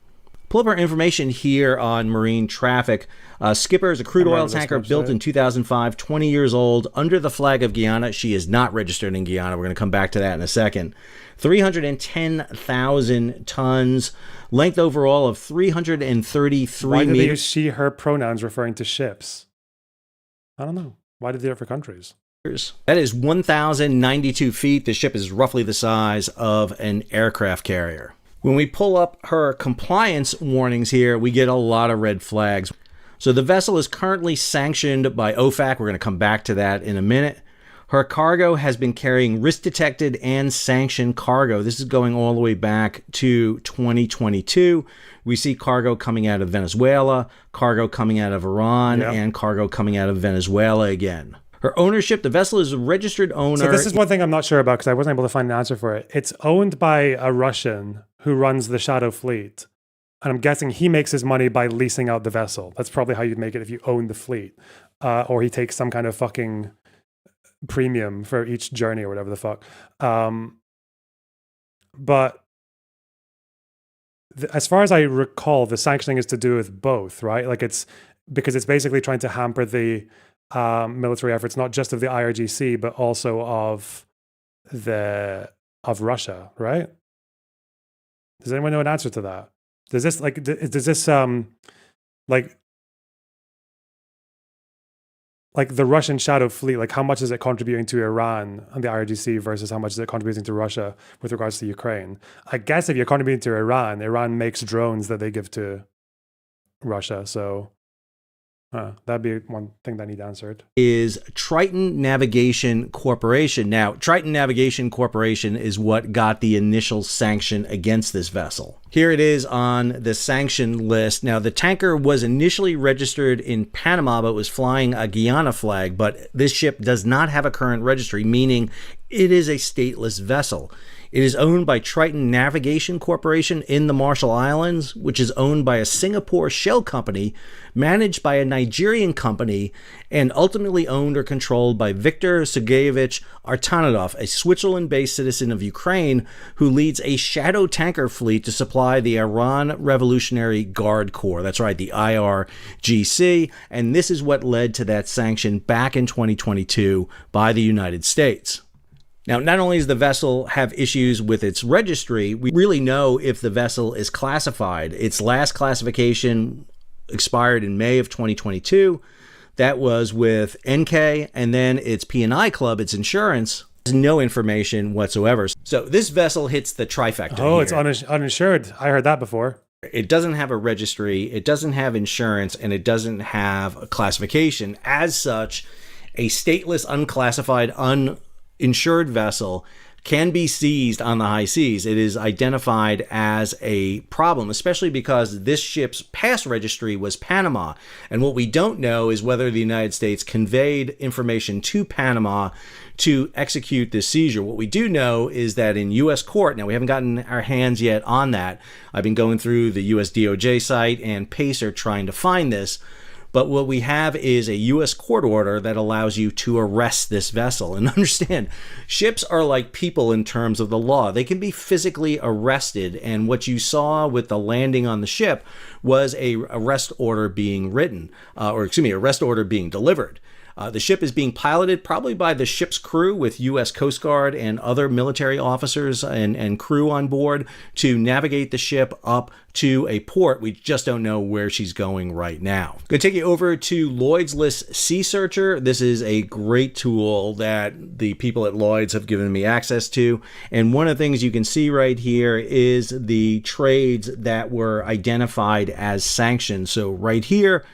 Speaker 16: Pull up our information here on marine traffic. Skipper is a crude oil tanker built in 2005, 20 years old, under the flag of Guyana. She is not registered in Guyana. We're going to come back to that in a second. 310,000 tons. Length overall of 333
Speaker 1: Why do they
Speaker 16: meters.
Speaker 1: use she, her pronouns referring to ships? I don't know. Why do they do it for countries?
Speaker 16: That is 1,092 feet. The ship is roughly the size of an aircraft carrier. When we pull up her compliance warnings here, we get a lot of red flags. So the vessel is currently sanctioned by OFAC. We're going to come back to that in a minute. Her cargo has been carrying risk-detected and sanctioned cargo. This is going all the way back to 2022. We see cargo coming out of Venezuela, cargo coming out of Iran, and cargo coming out of Venezuela again. Her ownership, the vessel is a registered owner.
Speaker 1: So this is one thing I'm not sure about because I wasn't able to find an answer for it. It's owned by a Russian who runs the Shadow Fleet. And I'm guessing he makes his money by leasing out the vessel. That's probably how you'd make it if you own the fleet. Or he takes some kind of fucking premium for each journey or whatever the fuck. But as far as I recall, the sanctioning is to do with both, right? Like it's because it's basically trying to hamper the military efforts, not just of the IRGC, but also of Russia, right? Does anyone know an answer to that? Does this like the Russian Shadow Fleet, like how much is it contributing to Iran and the IRGC versus how much is it contributing to Russia with regards to Ukraine? I guess if you're contributing to Iran, Iran makes drones that they give to Russia, so that'd be one thing that I need answered.
Speaker 16: Is Triton Navigation Corporation. Now, Triton Navigation Corporation is what got the initial sanction against this vessel. Here it is on the sanction list. Now, the tanker was initially registered in Panama, but was flying a Guyana flag. But this ship does not have a current registry, meaning it is a stateless vessel. It is owned by Triton Navigation Corporation in the Marshall Islands, which is owned by a Singapore shell company, managed by a Nigerian company, and ultimately owned or controlled by Viktor Sergeyevich Artanadov, a Switzerland-based citizen of Ukraine who leads a shadow tanker fleet to supply the Iran Revolutionary Guard Corps. That's right, the IRGC. And this is what led to that sanction back in 2022 by the United States. Now, not only does the vessel have issues with its registry, we really know if the vessel is classified. Its last classification expired in May of 2022. That was with NK, and then its P&I club, its insurance, has no information whatsoever. So this vessel hits the trifecta.
Speaker 1: Oh,
Speaker 16: here.
Speaker 1: it's uninsured. I heard that before.
Speaker 16: It doesn't have a registry, it doesn't have insurance, and it doesn't have a classification. As such, a stateless, unclassified, uninsured vessel can be seized on the high seas. It is identified as a problem, especially because this ship's past registry was Panama. And what we don't know is whether the United States conveyed information to Panama to execute this seizure. What we do know is that in U.S. court, now we haven't gotten our hands yet on that. I've been going through the U.S. DOJ site and Pacer trying to find this. But what we have is a U.S. court order that allows you to arrest this vessel. And understand, ships are like people in terms of the law. They can be physically arrested. And what you saw with the landing on the ship was a arrest order being written, arrest order being delivered. The ship is being piloted probably by the ship's crew with U.S. Coast Guard and other military officers and crew on board to navigate the ship up to a port. We just don't know where she's going right now. Going to take you over to Lloyd's List Sea Searcher. This is a great tool that the people at Lloyd's have given me access to. And one of the things you can see right here is the trades that were identified as sanctioned. So right here,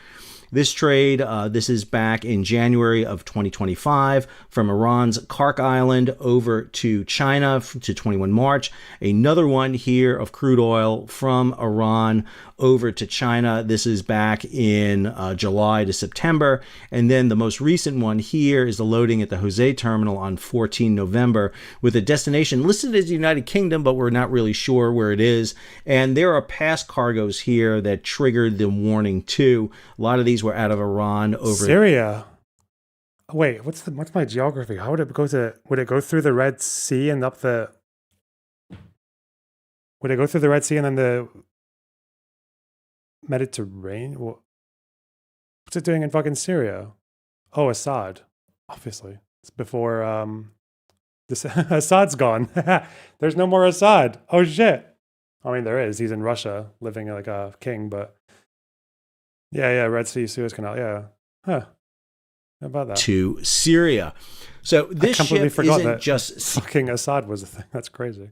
Speaker 16: this trade, this is back in January of 2025 from Iran's Kark Island over to China to 21 March. Another one here of crude oil from Iran over to China. This is back in July to September. And then the most recent one here is the loading at the Jose terminal on 14 November with a destination listed as the United Kingdom, but we're not really sure where it is. And there are past cargoes here that triggered the warning too. A lot of these were out of Iran over
Speaker 1: Syria. Wait, what's my geography? How would it go would it go through the Red Sea and up the would it go through the Red Sea and then the Mediterranean? What's it doing in fucking Syria? Oh, Assad. Obviously. It's before this Assad's gone. There's no more Assad. Oh shit. I mean there is. He's in Russia living like a king, but yeah, Red Sea, Suez Canal, yeah. Huh. How about that?
Speaker 16: To Syria. So this
Speaker 1: I completely
Speaker 16: ship
Speaker 1: forgot
Speaker 16: isn't
Speaker 1: that
Speaker 16: just
Speaker 1: fucking Assad was a thing. That's crazy.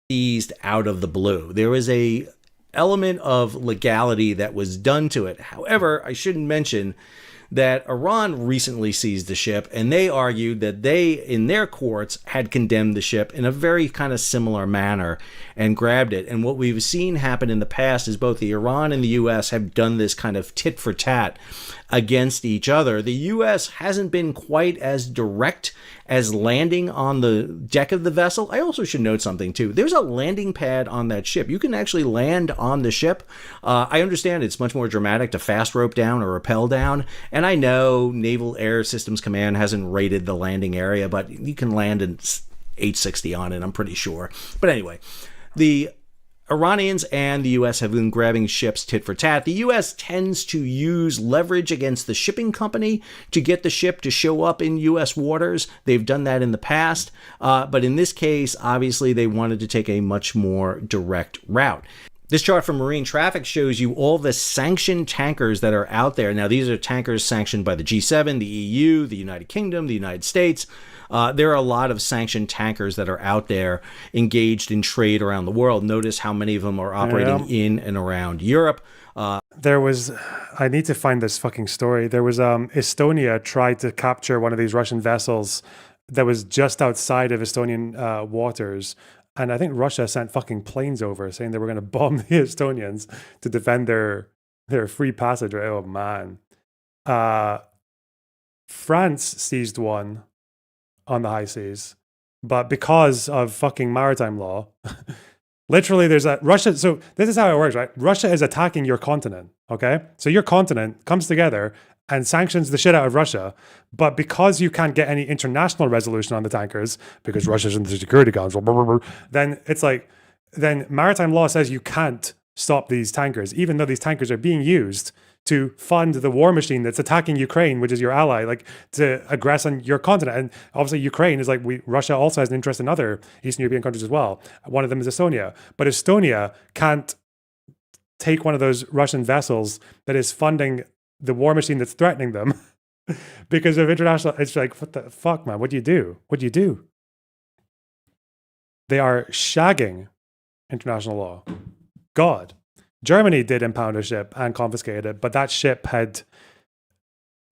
Speaker 16: seized out of the blue. There was a element of legality that was done to it. However, I shouldn't mention that Iran recently seized the ship, and they argued that they, in their courts, had condemned the ship in a very kind of similar manner and grabbed it. And what we've seen happen in the past is both the Iran and the U.S. have done this kind of tit for tat against each other. The U.S. hasn't been quite as direct as landing on the deck of the vessel. I also should note something too. There's a landing pad on that ship. You can actually land on the ship. I understand it's much more dramatic to fast rope down or rappel down. And I know Naval Air Systems Command hasn't rated the landing area, but you can land in 860 on it, I'm pretty sure. But anyway, the Iranians and the U.S. have been grabbing ships tit for tat. The U.S. tends to use leverage against the shipping company to get the ship to show up in U.S. waters. They've done that in the past. But in this case, obviously, they wanted to take a much more direct route. This chart from Marine Traffic shows you all the sanctioned tankers that are out there. Now, these are tankers sanctioned by the G7, the EU, the United Kingdom, the United States. There are a lot of sanctioned tankers that are out there engaged in trade around the world. Notice how many of them are operating in and around Europe.
Speaker 1: I need to find this fucking story. There was Estonia tried to capture one of these Russian vessels that was just outside of Estonian waters. And I think Russia sent fucking planes over saying they were going to bomb the Estonians to defend their free passage. Oh, man. France seized one on the high seas, but because of fucking maritime law, literally there's a Russia. So this is how it works, right? Russia is attacking your continent. Okay. So your continent comes together and sanctions the shit out of Russia. But because you can't get any international resolution on the tankers because Russia's in the Security Council, blah, blah, blah, then it's like, then maritime law says you can't stop these tankers, even though these tankers are being used to fund the war machine that's attacking Ukraine, which is your ally, like to aggress on your continent. And obviously Ukraine is like, Russia also has an interest in other Eastern European countries as well. One of them is Estonia. But Estonia can't take one of those Russian vessels that is funding the war machine that's threatening them because of international. It's like, what the fuck, man? What do you do? What do you do? They are shagging international law. God. Germany did impound a ship and confiscate it, but that ship had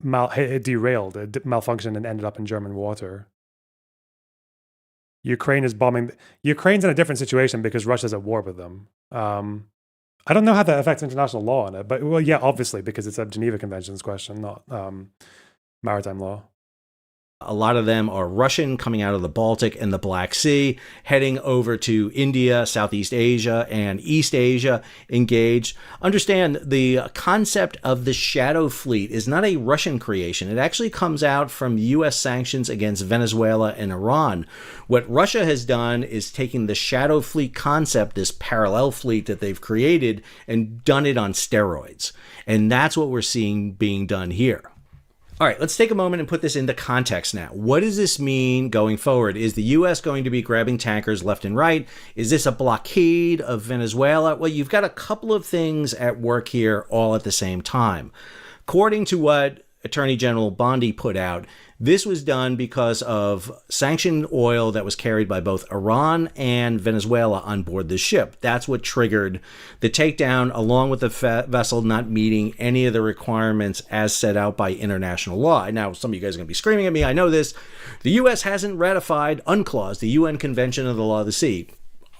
Speaker 1: it derailed, it malfunctioned and ended up in German water. Ukraine is bombing. Ukraine's in a different situation because Russia's at war with them. I don't know how that affects international law on it, but well, yeah, obviously, because it's a Geneva Conventions question, not maritime law.
Speaker 16: A lot of them are Russian, coming out of the Baltic and the Black Sea, heading over to India, Southeast Asia, and East Asia, engaged. Understand, the concept of the shadow fleet is not a Russian creation. It actually comes out from U.S. sanctions against Venezuela and Iran. What Russia has done is taken the shadow fleet concept, this parallel fleet that they've created, and done it on steroids. And that's what we're seeing being done here. All right, let's take a moment and put this into context now. What does this mean going forward? Is the U.S. going to be grabbing tankers left and right? Is this a blockade of Venezuela? Well, you've got a couple of things at work here all at the same time. According to what Attorney General Bondi put out, this was done because of sanctioned oil that was carried by both Iran and Venezuela on board the ship. That's what triggered the takedown, along with the vessel not meeting any of the requirements as set out by international law. Now, some of you guys are going to be screaming at me. I know this. The U.S. hasn't ratified UNCLOS, the UN Convention of the Law of the Sea.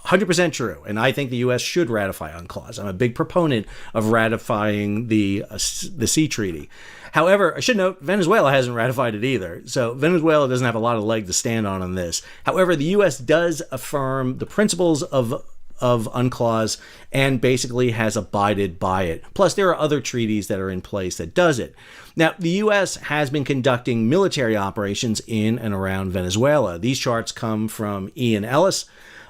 Speaker 16: 100% true, and I think the U.S. should ratify UNCLOS. I'm a big proponent of ratifying the Sea Treaty. However, I should note, Venezuela hasn't ratified it either, so Venezuela doesn't have a lot of leg to stand on this. However, the U.S. does affirm the principles of UNCLOS and basically has abided by it. Plus, there are other treaties that are in place that does it. Now, the U.S. has been conducting military operations in and around Venezuela. These charts come from Ian Ellis.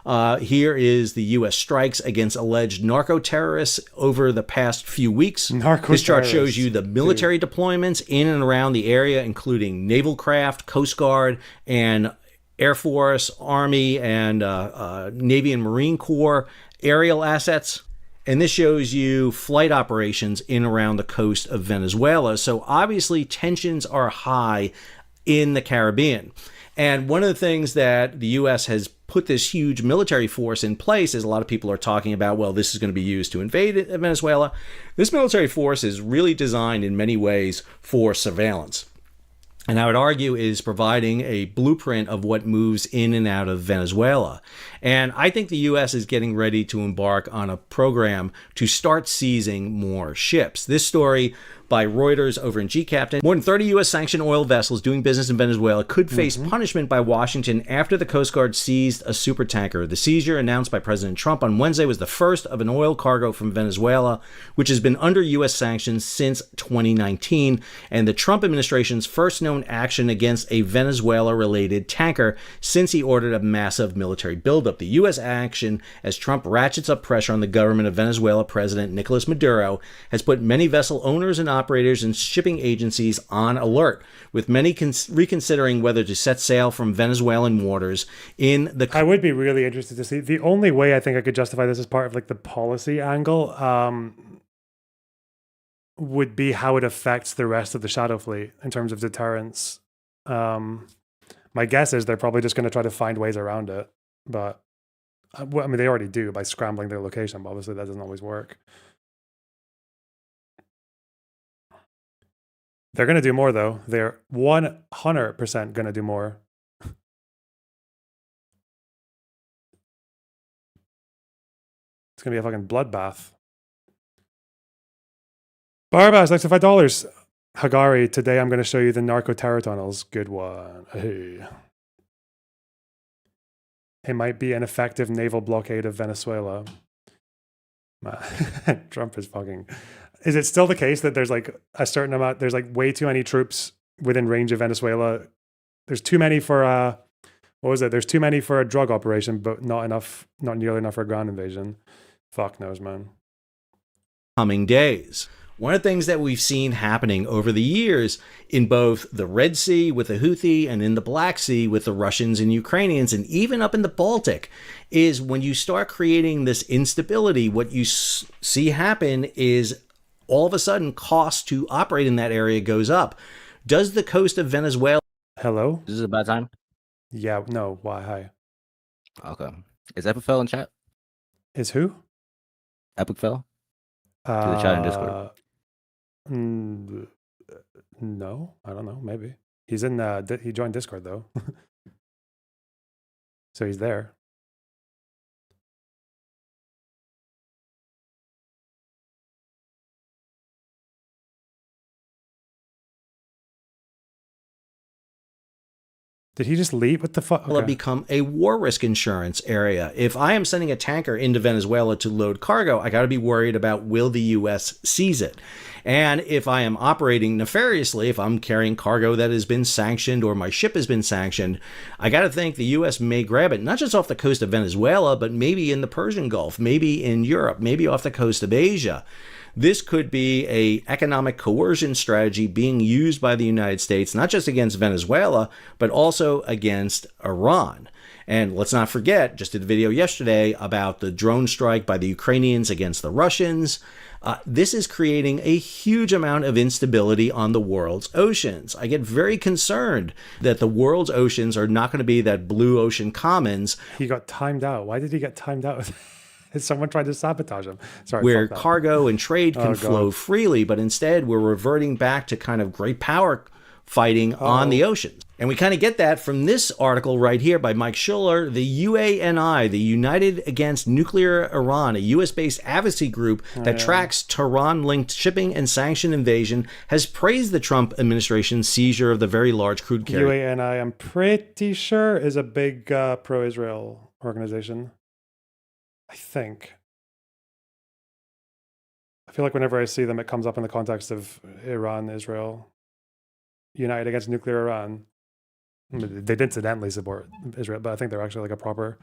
Speaker 16: Here is the U.S. strikes against alleged narco-terrorists over the past few weeks. This chart shows you the military deployments in and around the area, including naval craft, Coast Guard, and Air Force, Army, and Navy and Marine Corps aerial assets. And this shows you flight operations in and around the coast of Venezuela. So obviously tensions are high in the Caribbean. And one of the things that the U.S. has put this huge military force in place is a lot of people are talking about, well, this is going to be used to invade Venezuela. This military force is really designed in many ways for surveillance. And I would argue is providing a blueprint of what moves in and out of Venezuela. And I think the U.S. is getting ready to embark on a program to start seizing more ships. This story by Reuters over in G-Captain. More than 30 U.S. sanctioned oil vessels doing business in Venezuela could face punishment by Washington after the Coast Guard seized a supertanker. The seizure, announced by President Trump on Wednesday, was the first of an oil cargo from Venezuela, which has been under U.S. sanctions since 2019, and the Trump administration's first known action against a Venezuela-related tanker since he ordered a massive military buildup. The U.S. action, as Trump ratchets up pressure on the government of Venezuela President Nicolas Maduro, has put many vessel owners and operators and shipping agencies on alert, with many reconsidering whether to set sail from Venezuelan waters in the...
Speaker 1: I would be really interested to see. The only way I think I could justify this as part of like the policy angle would be how it affects the rest of the shadow fleet in terms of deterrence. My guess is they're probably just going to try to find ways around it, but I mean, they already do by scrambling their location, but obviously that doesn't always work. They're going to do more, though. They're 100% going to do more. It's going to be a fucking bloodbath. Barbas, next to $5. Hagari, today I'm going to show you the narco terror tunnels. Good one. Hey. It might be an effective naval blockade of Venezuela. Trump is fucking... Is it still the case that there's like a certain amount, there's like way too many troops within range of Venezuela? There's too many for what was it? There's too many for a drug operation, but not nearly enough for a ground invasion. Fuck knows, man.
Speaker 16: Coming days. One of the things that we've seen happening over the years in both the Red Sea with the Houthi and in the Black Sea with the Russians and Ukrainians, and even up in the Baltic, is when you start creating this instability, what you see happen is all of a sudden cost to operate in that area goes up. Does the coast of Venezuela...
Speaker 1: Hello?
Speaker 13: This is a bad time?
Speaker 1: Yeah, no, why? Hi.
Speaker 13: Okay. Is Epifel in chat?
Speaker 1: Is who?
Speaker 13: Epifel? To the chat in Discord.
Speaker 1: No, I don't know. Maybe. He's in, he joined Discord, though. So he's there. Did he just leave? What the fuck?
Speaker 16: Okay. Become a war risk insurance area. If I am sending a tanker into Venezuela to load cargo, I got to be worried about, will the U.S. seize it? And if I am operating nefariously, if I'm carrying cargo that has been sanctioned or my ship has been sanctioned, I got to think the U.S. may grab it, not just off the coast of Venezuela, but maybe in the Persian Gulf, maybe in Europe, maybe off the coast of Asia. This could be a economic coercion strategy being used by the United States, not just against Venezuela, but also against Iran. And let's not forget, just did a video yesterday about the drone strike by the Ukrainians against the Russians. This is creating a huge amount of instability on the world's oceans. I get very concerned that the world's oceans are not going to be that blue ocean commons.
Speaker 1: He got timed out. Why did he get timed out? Someone tried to sabotage him. Sorry,
Speaker 16: where cargo and trade can flow
Speaker 1: God.
Speaker 16: freely, but instead we're reverting back to kind of great power fighting on the oceans. And we kind of get that from this article right here by Mike Schuller. The UANI, the United Against Nuclear Iran, a US-based advocacy group that tracks Tehran-linked shipping and sanction invasion, has praised the Trump administration's seizure of the very large crude carrier.
Speaker 1: UANI, I'm pretty sure, is a big pro-Israel organization. I think. I feel like whenever I see them, it comes up in the context of Iran, Israel. United Against Nuclear Iran. I mean, they incidentally support Israel, but I think they're actually like a proper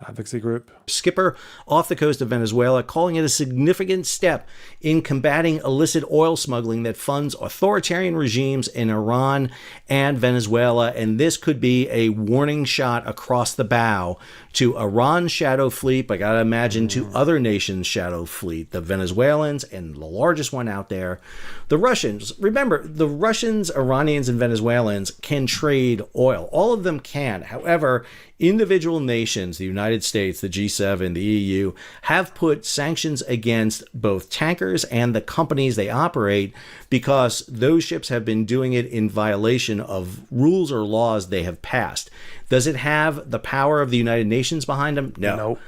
Speaker 1: advocacy group.
Speaker 16: Skipper off the coast of Venezuela, calling it a significant step in combating illicit oil smuggling that funds authoritarian regimes in Iran and Venezuela. And this could be a warning shot across the bow to Iran's shadow fleet, but I gotta imagine to other nations' shadow fleet, the Venezuelans, and the largest one out there, the Russians. Remember, the Russians, Iranians, and Venezuelans can trade oil. All of them can. However, individual nations, the United States, the G7, the EU, have put sanctions against both tankers and the companies they operate because those ships have been doing it in violation of rules or laws they have passed. Does it have the power of the United Nations behind them? No.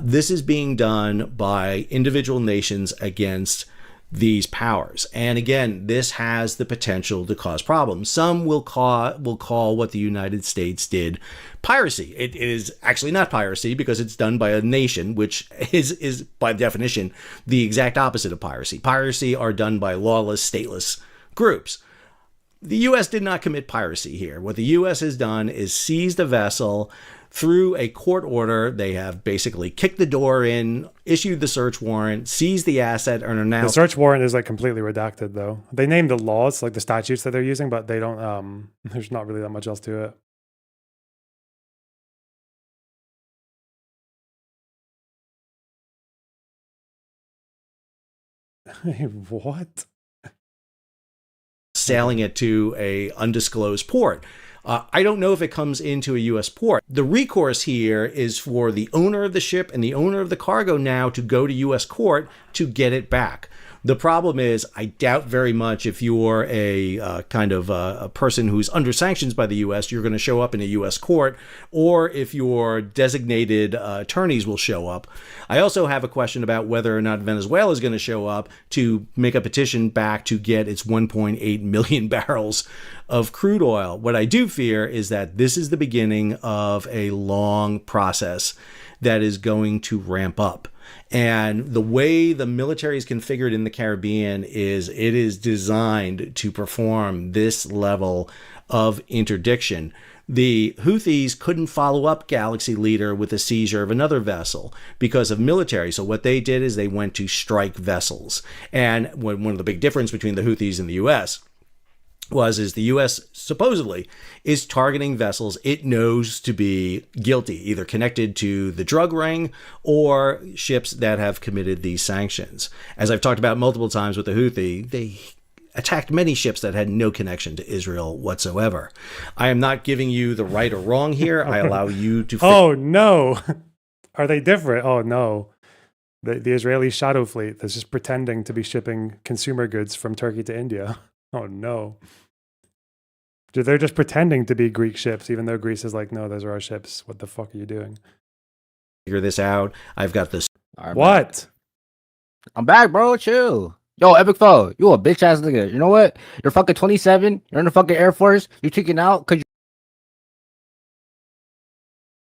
Speaker 16: This is being done by individual nations against these powers. And again, this has the potential to cause problems. Some will call what the United States did piracy. It is actually not piracy because it's done by a nation, which is by definition the exact opposite of piracy. Piracy are done by lawless, stateless groups. The U.S. did not commit piracy here. What the U.S. has done is seized a vessel through a court order. They have basically kicked the door in, issued the search warrant, seized the asset, and are now...
Speaker 1: The search warrant is like completely redacted, though. They name the laws, like the statutes that they're using, but they don't... there's not really that much else to it. What?
Speaker 16: Sailing it to a undisclosed port. I don't know if it comes into a U.S. port. The recourse here is for the owner of the ship and the owner of the cargo now to go to U.S. court to get it back. The problem is, I doubt very much if you're a kind of a person who's under sanctions by the U.S., you're going to show up in a U.S. court, or if your designated attorneys will show up. I also have a question about whether or not Venezuela is going to show up to make a petition back to get its 1.8 million barrels of crude oil. What I do fear is that this is the beginning of a long process that is going to ramp up. And the way the military is configured in the Caribbean is it is designed to perform this level of interdiction. The Houthis couldn't follow up Galaxy Leader with the seizure of another vessel because of military. So what they did is they went to strike vessels. And one of the big difference between the Houthis and the U.S. is the U.S. supposedly is targeting vessels it knows to be guilty, either connected to the drug ring or ships that have committed these sanctions. As I've talked about multiple times with the Houthi, they attacked many ships that had no connection to Israel whatsoever. I am not giving you the right or wrong here. I allow you to...
Speaker 1: Oh, no. Are they different? Oh, no. The Israeli shadow fleet that's just pretending to be shipping consumer goods from Turkey to India. Oh, no. They're just pretending to be Greek ships, even though Greece is like, no, those are our ships. What the fuck are you doing?
Speaker 16: Figure this out. I've got this.
Speaker 1: What?
Speaker 13: I'm back, bro. Chill. Yo, Epic Foe, you a bitch ass nigga. You know what? You're fucking 27. You're in the fucking Air Force. You're kicking out because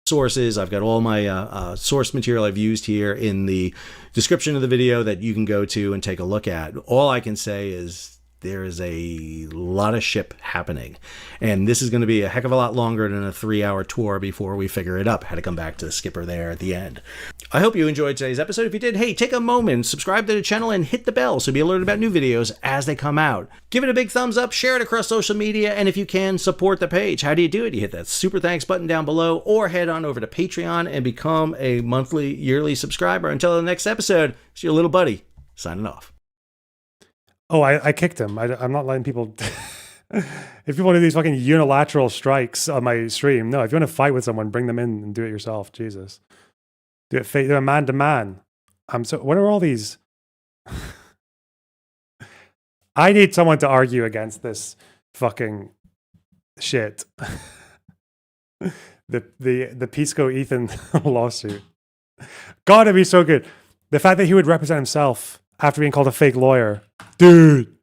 Speaker 16: sources. I've got all my source material I've used here in the description of the video that you can go to and take a look at. All I can say is there is a lot of ship happening. And this is going to be a heck of a lot longer than a 3-hour tour before we figure it up. Had to come back to the skipper there at the end. I hope you enjoyed today's episode. If you did, hey, take a moment, subscribe to the channel, and hit the bell so be alerted about new videos as they come out. Give it a big thumbs up, share it across social media, and if you can, support the page. How do you do it? You hit that super thanks button down below, or head on over to Patreon and become a monthly, yearly subscriber. Until the next episode, it's your little buddy signing off.
Speaker 1: Oh, I kicked him. I'm not letting people... If people do these fucking unilateral strikes on my stream, no, if you want to fight with someone, bring them in and do it yourself. Jesus. Do it man to man. What are all these? I need someone to argue against this fucking shit. the Pisco Ethan lawsuit. God, it'd be so good. The fact that he would represent himself after being called a fake lawyer. Dude.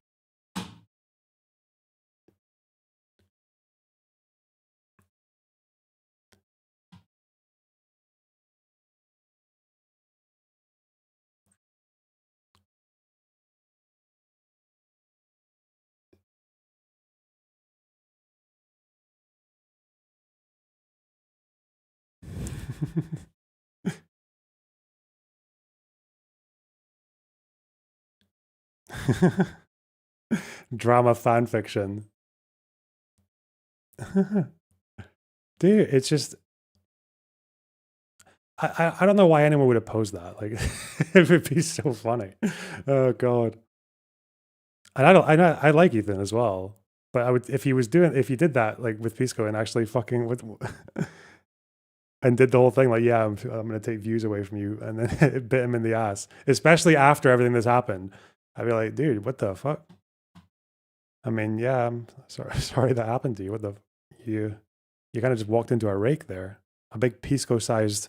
Speaker 1: Drama fan fiction. Dude, it's just I don't know why anyone would oppose that. Like it would be so funny. Oh god. And I like Ethan as well. But I would if he did that like with Pisco and actually fucking with and did the whole thing like, yeah, I'm gonna take views away from you, and then it bit him in the ass. Especially after everything that's happened. I'd be like, dude, what the fuck? I mean, yeah, I'm sorry that happened to you. What the you kind of just walked into a rake there. A big Pisco-shaped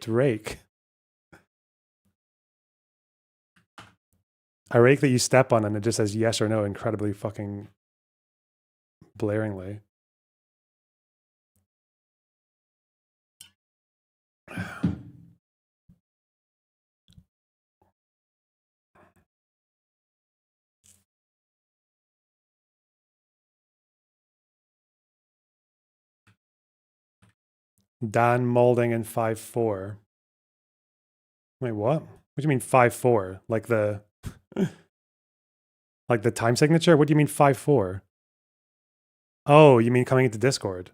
Speaker 1: rake. A rake that you step on and it just says yes or no incredibly fucking blaringly. Dan molding in 5.4. Wait, what? What do you mean 5.4? Like the like the time signature? What do you mean 5.4? Oh, you mean coming into Discord?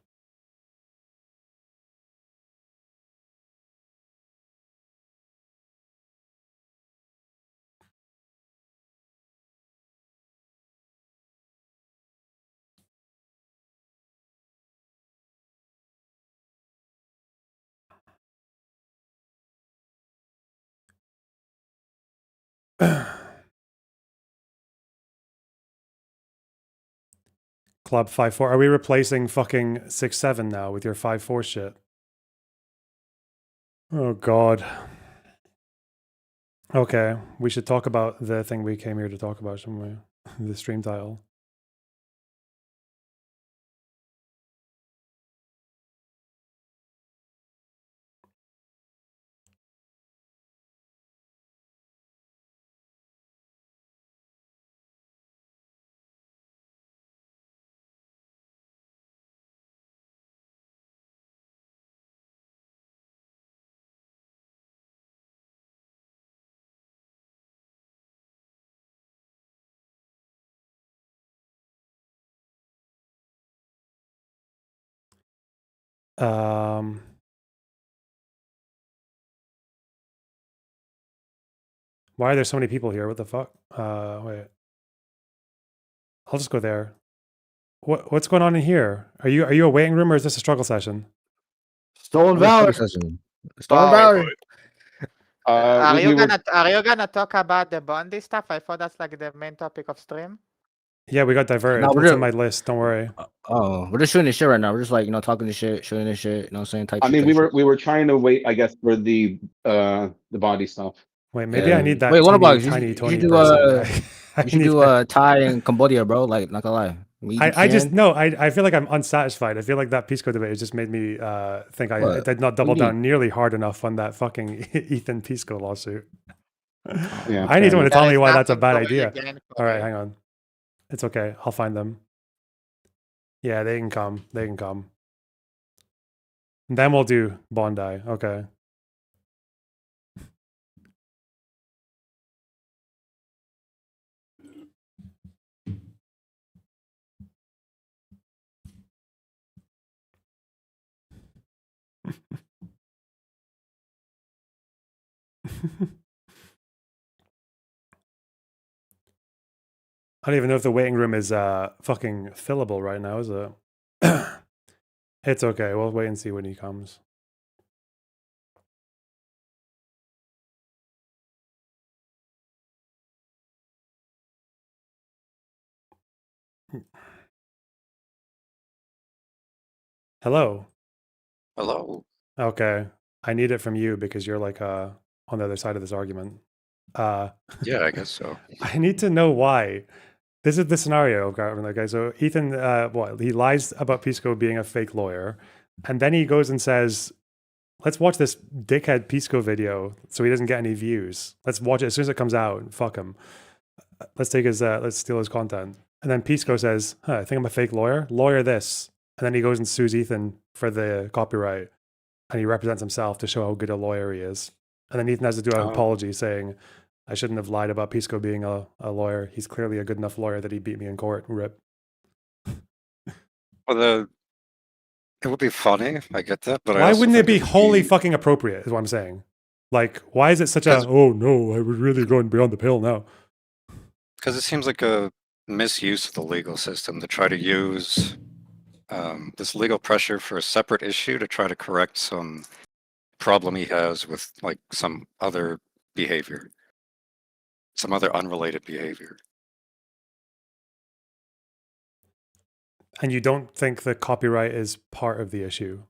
Speaker 1: Club 5.4. Are we replacing fucking 6.7 now with your 5.4 shit? Oh god. Okay, we should talk about the thing we came here to talk about, shouldn't we? The stream title. Why are there so many people here? What the fuck? Wait. I'll just go there. What's going on in here? Are you a waiting room or is this a struggle session?
Speaker 7: Stolen valor.
Speaker 13: Stolen
Speaker 18: Oh,
Speaker 13: valor.
Speaker 18: are you gonna talk about the Bondi stuff? I thought that's like the main topic of stream.
Speaker 1: Yeah, we got diverted.
Speaker 13: No,
Speaker 1: It's in my list. Don't worry.
Speaker 13: Oh, we're just shooting the shit right now. We're just like, talking the shit, shooting the shit, you know what I'm saying? Type
Speaker 19: I
Speaker 13: shit,
Speaker 19: mean,
Speaker 13: type shit.
Speaker 19: we were trying to wait, I guess, for the body stuff.
Speaker 1: Wait, maybe I need that
Speaker 13: Wait, what about
Speaker 1: tiny
Speaker 13: you
Speaker 1: Tony
Speaker 13: should do
Speaker 1: person.
Speaker 13: you should do Thai and Cambodia, bro. Like, not gonna lie.
Speaker 1: I feel like I'm unsatisfied. I feel like that Pisco debate has just made me think I did not double down nearly hard enough on that fucking Ethan Pisco lawsuit.
Speaker 19: Yeah,
Speaker 1: I need someone to tell
Speaker 18: There
Speaker 1: me
Speaker 18: is
Speaker 1: why that's a
Speaker 18: nothing
Speaker 1: bad
Speaker 18: to worry
Speaker 1: idea.
Speaker 18: again,
Speaker 1: All right,
Speaker 18: Corey.
Speaker 1: hang on. It's okay. I'll find them. Yeah, they can come. They can come. Then we'll do Bondi. Okay. I don't even know if the waiting room is fucking fillable right now, is it? It's okay. We'll wait and see when he comes. Hello.
Speaker 15: Hello.
Speaker 1: Okay. I need it from you because you're like on the other side of this argument.
Speaker 15: Yeah, I guess so.
Speaker 1: I need to know why. This is the scenario, okay? So Ethan, he lies about Pisco being a fake lawyer, and then he goes and says, "Let's watch this dickhead Pisco video, so he doesn't get any views. Let's watch it as soon as it comes out. Fuck him. Let's take his, let's steal his content." And then Pisco says, "I think I'm a fake lawyer. Lawyer this," and then he goes and sues Ethan for the copyright, and he represents himself to show how good a lawyer he is. And then Ethan has to do an
Speaker 15: Oh.
Speaker 1: apology saying, "I shouldn't have lied about Pisco being a lawyer. He's clearly a good enough lawyer that he beat me in court." Rip.
Speaker 15: Well, it would be funny. I get that, but I
Speaker 1: Why
Speaker 15: also
Speaker 1: wouldn't it
Speaker 15: think
Speaker 1: be wholly fucking appropriate? Is what I'm saying. Like, why is it such a? Oh no, I was really going beyond the pale now.
Speaker 15: Because it seems like a misuse of the legal system to try to use this legal pressure for a separate issue to try to correct some problem he has with like some other behavior, some other unrelated behavior.
Speaker 1: And you don't think the copyright is part of the issue?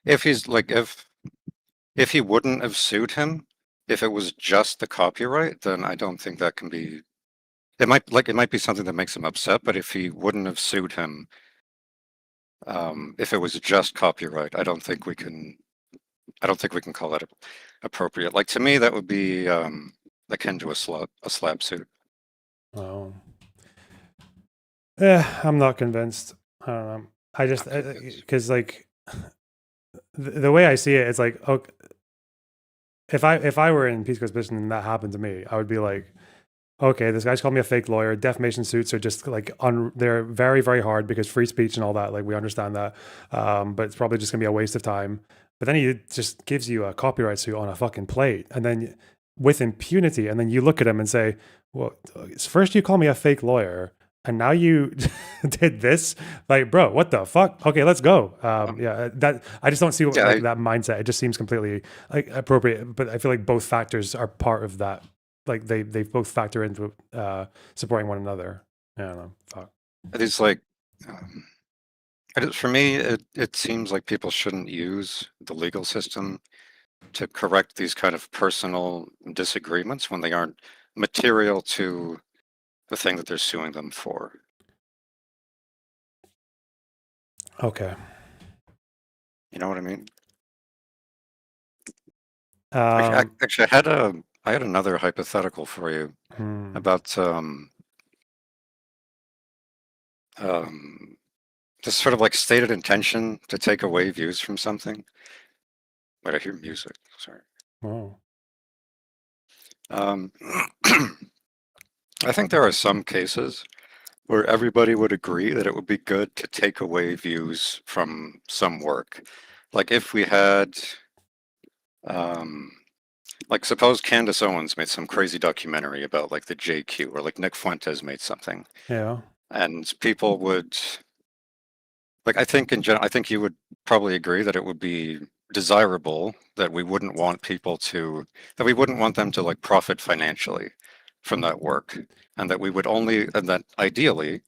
Speaker 15: If he's like, if he wouldn't have sued him, if it was just the copyright, then I don't think that can be. It might be something that makes him upset, but if he wouldn't have sued him, if it was just copyright, I don't think we can call that appropriate. Like to me, that would be akin to a slap suit.
Speaker 1: Oh. I'm not convinced. I don't know. I just because like the way I see it, it's like, okay, if I were in Pisco's position and that happened to me, I would be like, okay, this guy's called me a fake lawyer. Defamation suits are just like they're very, very hard because free speech and all that. Like we understand that, but it's probably just gonna be a waste of time. But then he just gives you a copyright suit on a fucking plate, and then with impunity, and then you look at him and say, well, first you call me a fake lawyer, and now you did this. Like, bro, what the fuck? Okay, let's go. Yeah, that I just don't see that mindset. It just seems completely like appropriate. But I feel like both factors are part of that. Like they both factor into supporting one another. I don't know. Fuck.
Speaker 15: It's like, for me, it seems like people shouldn't use the legal system to correct these kind of personal disagreements when they aren't material to the thing that they're suing them for.
Speaker 1: Okay.
Speaker 15: You know what I mean?
Speaker 1: Actually,
Speaker 15: I had another hypothetical for you about just sort of like stated intention to take away views from something. Wait, I hear music. Sorry.
Speaker 1: Oh.
Speaker 15: I think there are some cases where everybody would agree that it would be good to take away views from some work. Like if we had, like suppose Candace Owens made some crazy documentary about like the JQ, or like Nick Fuentes made something.
Speaker 1: Yeah.
Speaker 15: And people would, like I think in general, I think you would probably agree that it would be desirable that we wouldn't want them to like profit financially from that work, and that ideally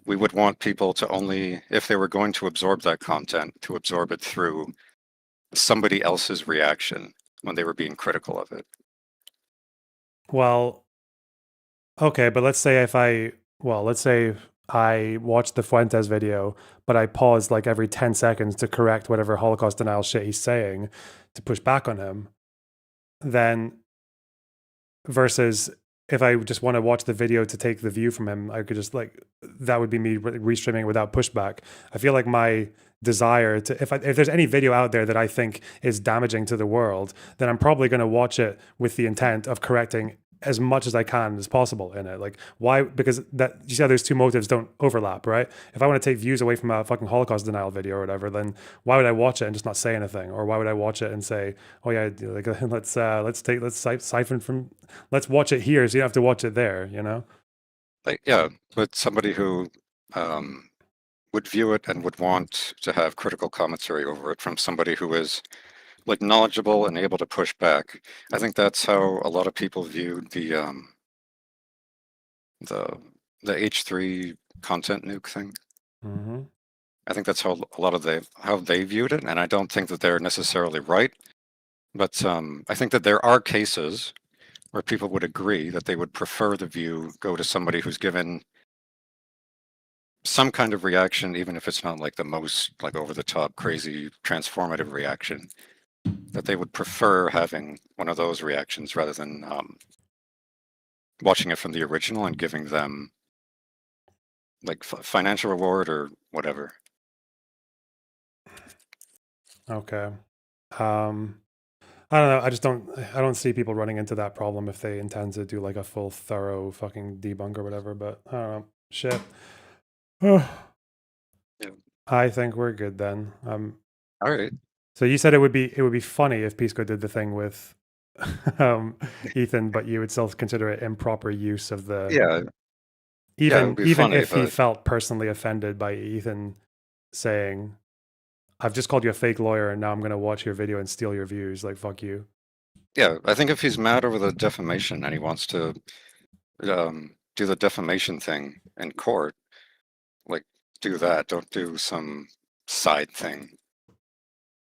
Speaker 15: we would want people to only, if they were going to absorb that content, to absorb it through somebody else's reaction when they were being critical of it.
Speaker 1: Well, okay, but let's say I watched the Fuentes video, but I paused like every 10 seconds to correct whatever Holocaust denial shit he's saying to push back on him, then versus if I just want to watch the video to take the view from him, I could just like, that would be me restreaming it without pushback. I feel like my desire to, if there's any video out there that I think is damaging to the world, then I'm probably going to watch it with the intent of correcting as much as I can as possible in it. Like, why? Because that, you see how those two motives don't overlap, right? If I want to take views away from a fucking Holocaust denial video or whatever, then why would I watch it and just not say anything? Or why would I watch it and say, oh yeah, like let's siphon from, let's watch it here so you don't have to watch it there, you know?
Speaker 15: Like, yeah, but somebody who would view it and would want to have critical commentary over it from somebody who is like knowledgeable and able to push back. I think that's how a lot of people viewed the H3 content nuke thing.
Speaker 1: Mm-hmm.
Speaker 15: I think that's how a lot of how they viewed it, and I don't think that they're necessarily right. But I think that there are cases where people would agree that they would prefer the view go to somebody who's given some kind of reaction, even if it's not like the most like over the top, crazy, transformative reaction, that they would prefer having one of those reactions rather than watching it from the original and giving them like financial reward or whatever.
Speaker 1: Okay. I don't know. I don't see people running into that problem if they intend to do like a full thorough fucking debunk or whatever, but I don't know. Shit.
Speaker 15: Yeah.
Speaker 1: I think we're good then.
Speaker 15: All right.
Speaker 1: So you said it would be funny if Pisco did the thing with Ethan, but you would still consider it improper use of the
Speaker 15: Yeah.
Speaker 1: even
Speaker 15: it would be
Speaker 1: even
Speaker 15: funny,
Speaker 1: if he
Speaker 15: but
Speaker 1: felt personally offended by Ethan saying, I've just called you a fake lawyer and now I'm gonna watch your video and steal your views. Like, fuck you.
Speaker 15: yeah, I think if he's mad over the defamation and he wants to do the defamation thing in court, like do that. Don't do some side thing.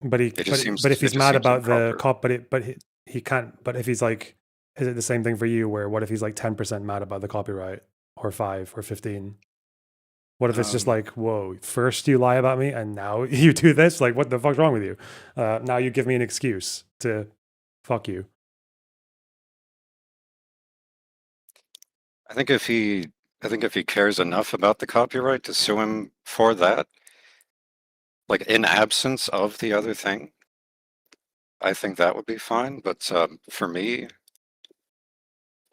Speaker 1: But
Speaker 15: It just seems.
Speaker 1: but if
Speaker 15: it
Speaker 1: he's
Speaker 15: just
Speaker 1: mad
Speaker 15: seems
Speaker 1: about the
Speaker 15: improper.
Speaker 1: cop, but he can't. But if he's like, is it the same thing for you? Where what if he's like 10% mad about the copyright, or 5 or 15? What if it's just like, whoa, first you lie about me and now you do this? Like, what the fuck's wrong with you? Now you give me an excuse to fuck you.
Speaker 15: I think if he cares enough about the copyright to sue him for that, like in absence of the other thing, I think that would be fine. But for me,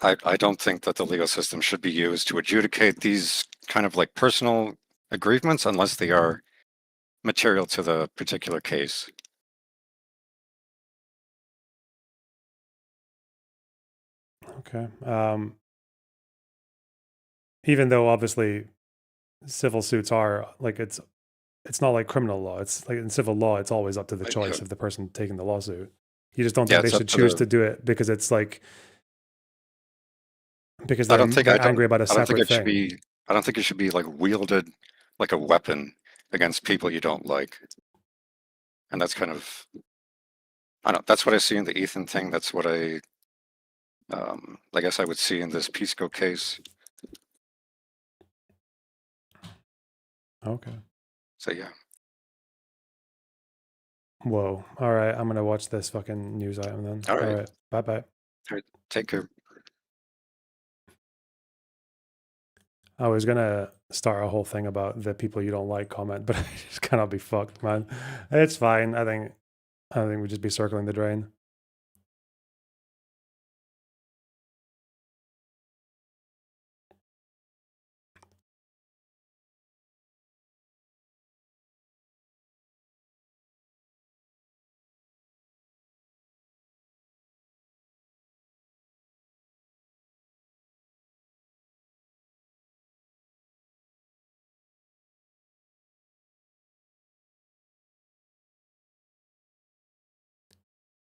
Speaker 15: I don't think that the legal system should be used to adjudicate these kind of like personal aggrievements unless they are material to the particular case.
Speaker 1: Okay. Even though obviously civil suits are like it's not like criminal law. It's like in civil law, it's always up to the choice of the person taking the lawsuit. You just don't think they should choose to do it because it's like because they're angry about a separate thing.
Speaker 15: I don't think it should be like wielded like a weapon against people you don't like. And that's kind of, I don't know, that's what I see in the Ethan thing. That's what I guess I would see in this Pisco case.
Speaker 1: Okay.
Speaker 15: So yeah.
Speaker 1: Whoa. All right. I'm gonna watch this fucking news item then.
Speaker 15: All right.
Speaker 1: Bye bye.
Speaker 15: All right. Take care.
Speaker 1: I was gonna start a whole thing about the people you don't like comment, but I just cannot be fucked, man. It's fine. I think we'd just be circling the drain.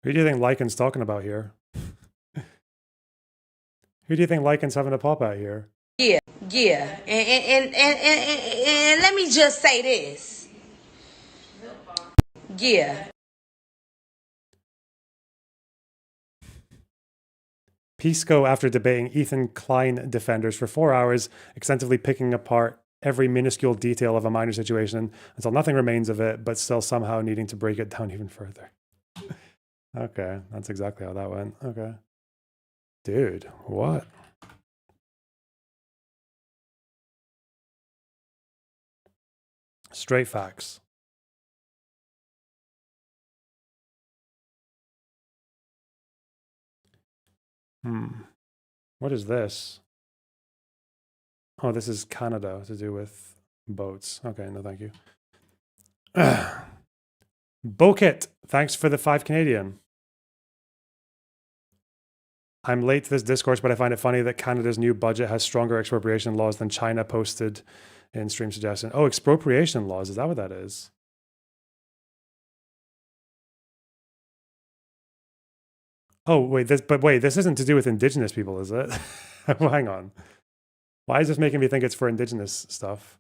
Speaker 1: Who do you think Lycan's talking about here? Who do you think Lycan's having a pop at here?
Speaker 20: Yeah, yeah. And let me just say this. Yeah.
Speaker 1: Pisco, after debating Ethan Klein defenders for 4 hours, extensively picking apart every minuscule detail of a minor situation until nothing remains of it, but still somehow needing to break it down even further. Okay, that's exactly how that went. Okay. Dude, what? Straight facts. What is this? Oh, this is Canada to do with boats. Okay, no thank you. Bokit, thanks for the 5 Canadian. I'm late to this discourse, but I find it funny that Canada's new budget has stronger expropriation laws than China posted in stream suggestion. Oh, expropriation laws. Is that what that is? Oh, wait, this isn't to do with indigenous people, is it? Well, hang on. Why is this making me think it's for indigenous stuff?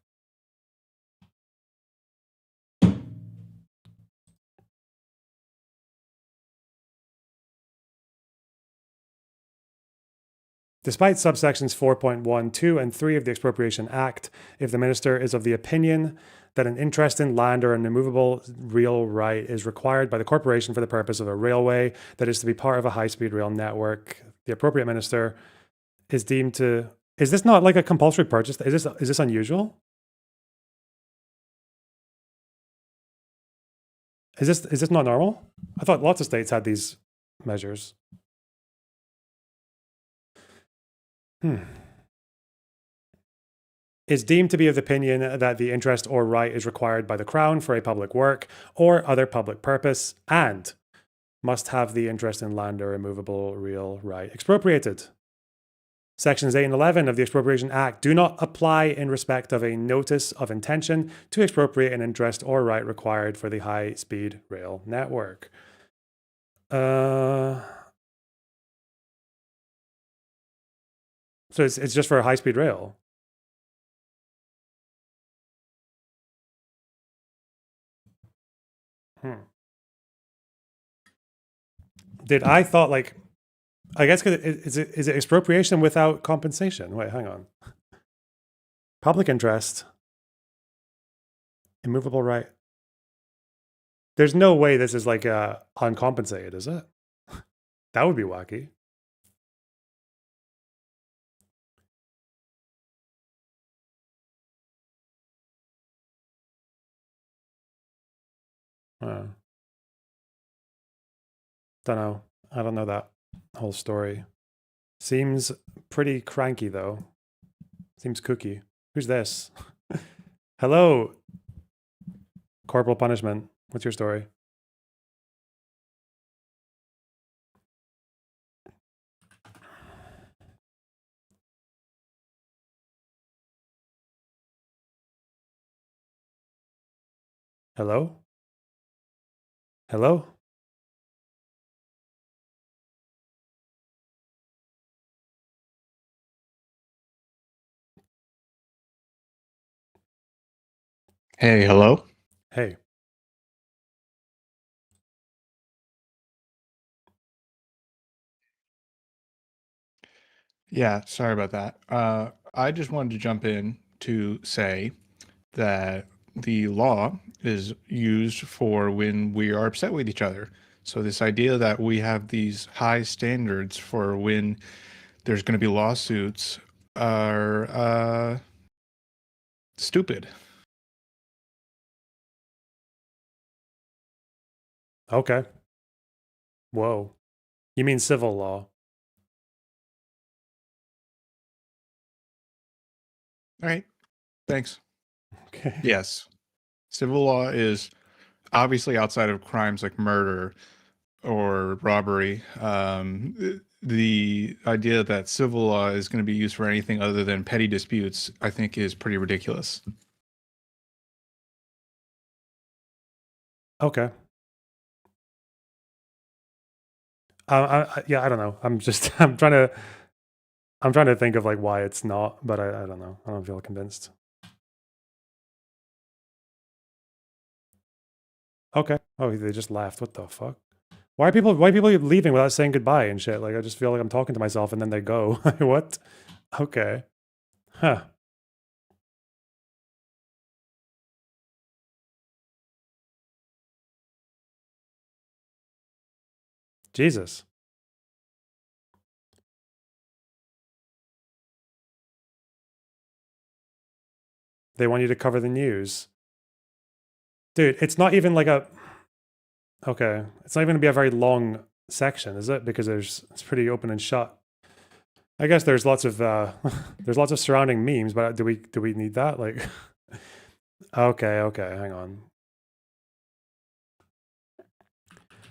Speaker 1: Despite subsections 4.1, 2, and 3 of the Expropriation Act, if the minister is of the opinion that an interest in land or an immovable real right is required by the corporation for the purpose of a railway that is to be part of a high-speed rail network, the appropriate minister is deemed to... Is this not like a compulsory purchase? Is this unusual? Is this not normal? I thought lots of states had these measures. Is deemed to be of the opinion that the interest or right is required by the Crown for a public work or other public purpose and must have the interest in land or immovable real right expropriated. Sections 8 and 11 of the Expropriation Act do not apply in respect of a notice of intention to expropriate an interest or right required for the high-speed rail network. So it's just for a high-speed rail. Did I thought like, I guess is it expropriation without compensation? Wait, hang on. Public interest, immovable right. There's no way this is like uncompensated, is it? That would be wacky. Don't know. I don't know that whole story. Seems pretty cranky though. Seems kooky. Who's this? Hello, Corporal Punishment. What's your story? Hello? Hello?
Speaker 21: Hey, hello?
Speaker 1: Hey.
Speaker 21: Yeah, sorry about that. I just wanted to jump in to say that the law is used for when we are upset with each other. So this idea that we have these high standards for when there's going to be lawsuits are stupid.
Speaker 1: Okay. Whoa. You mean civil law?
Speaker 21: All right. Thanks.
Speaker 1: Okay.
Speaker 21: Yes. Civil law is obviously outside of crimes like murder or robbery. The idea that civil law is going to be used for anything other than petty disputes, I think, is pretty ridiculous.
Speaker 1: Okay. Yeah, I don't know. I'm trying to think of like why it's not, but I don't know. I don't feel convinced. Okay. Oh, they just laughed. What the fuck? Why are people leaving without saying goodbye and shit? Like I just feel like I'm talking to myself and then they go. What? Okay. Huh. Jesus. They want you to cover the news. Dude, it's not even like a... Okay. It's not even going to be a very long section, is it? Because it's pretty open and shut. I guess there's lots of there's lots of surrounding memes, but do we need that? Like, okay, hang on.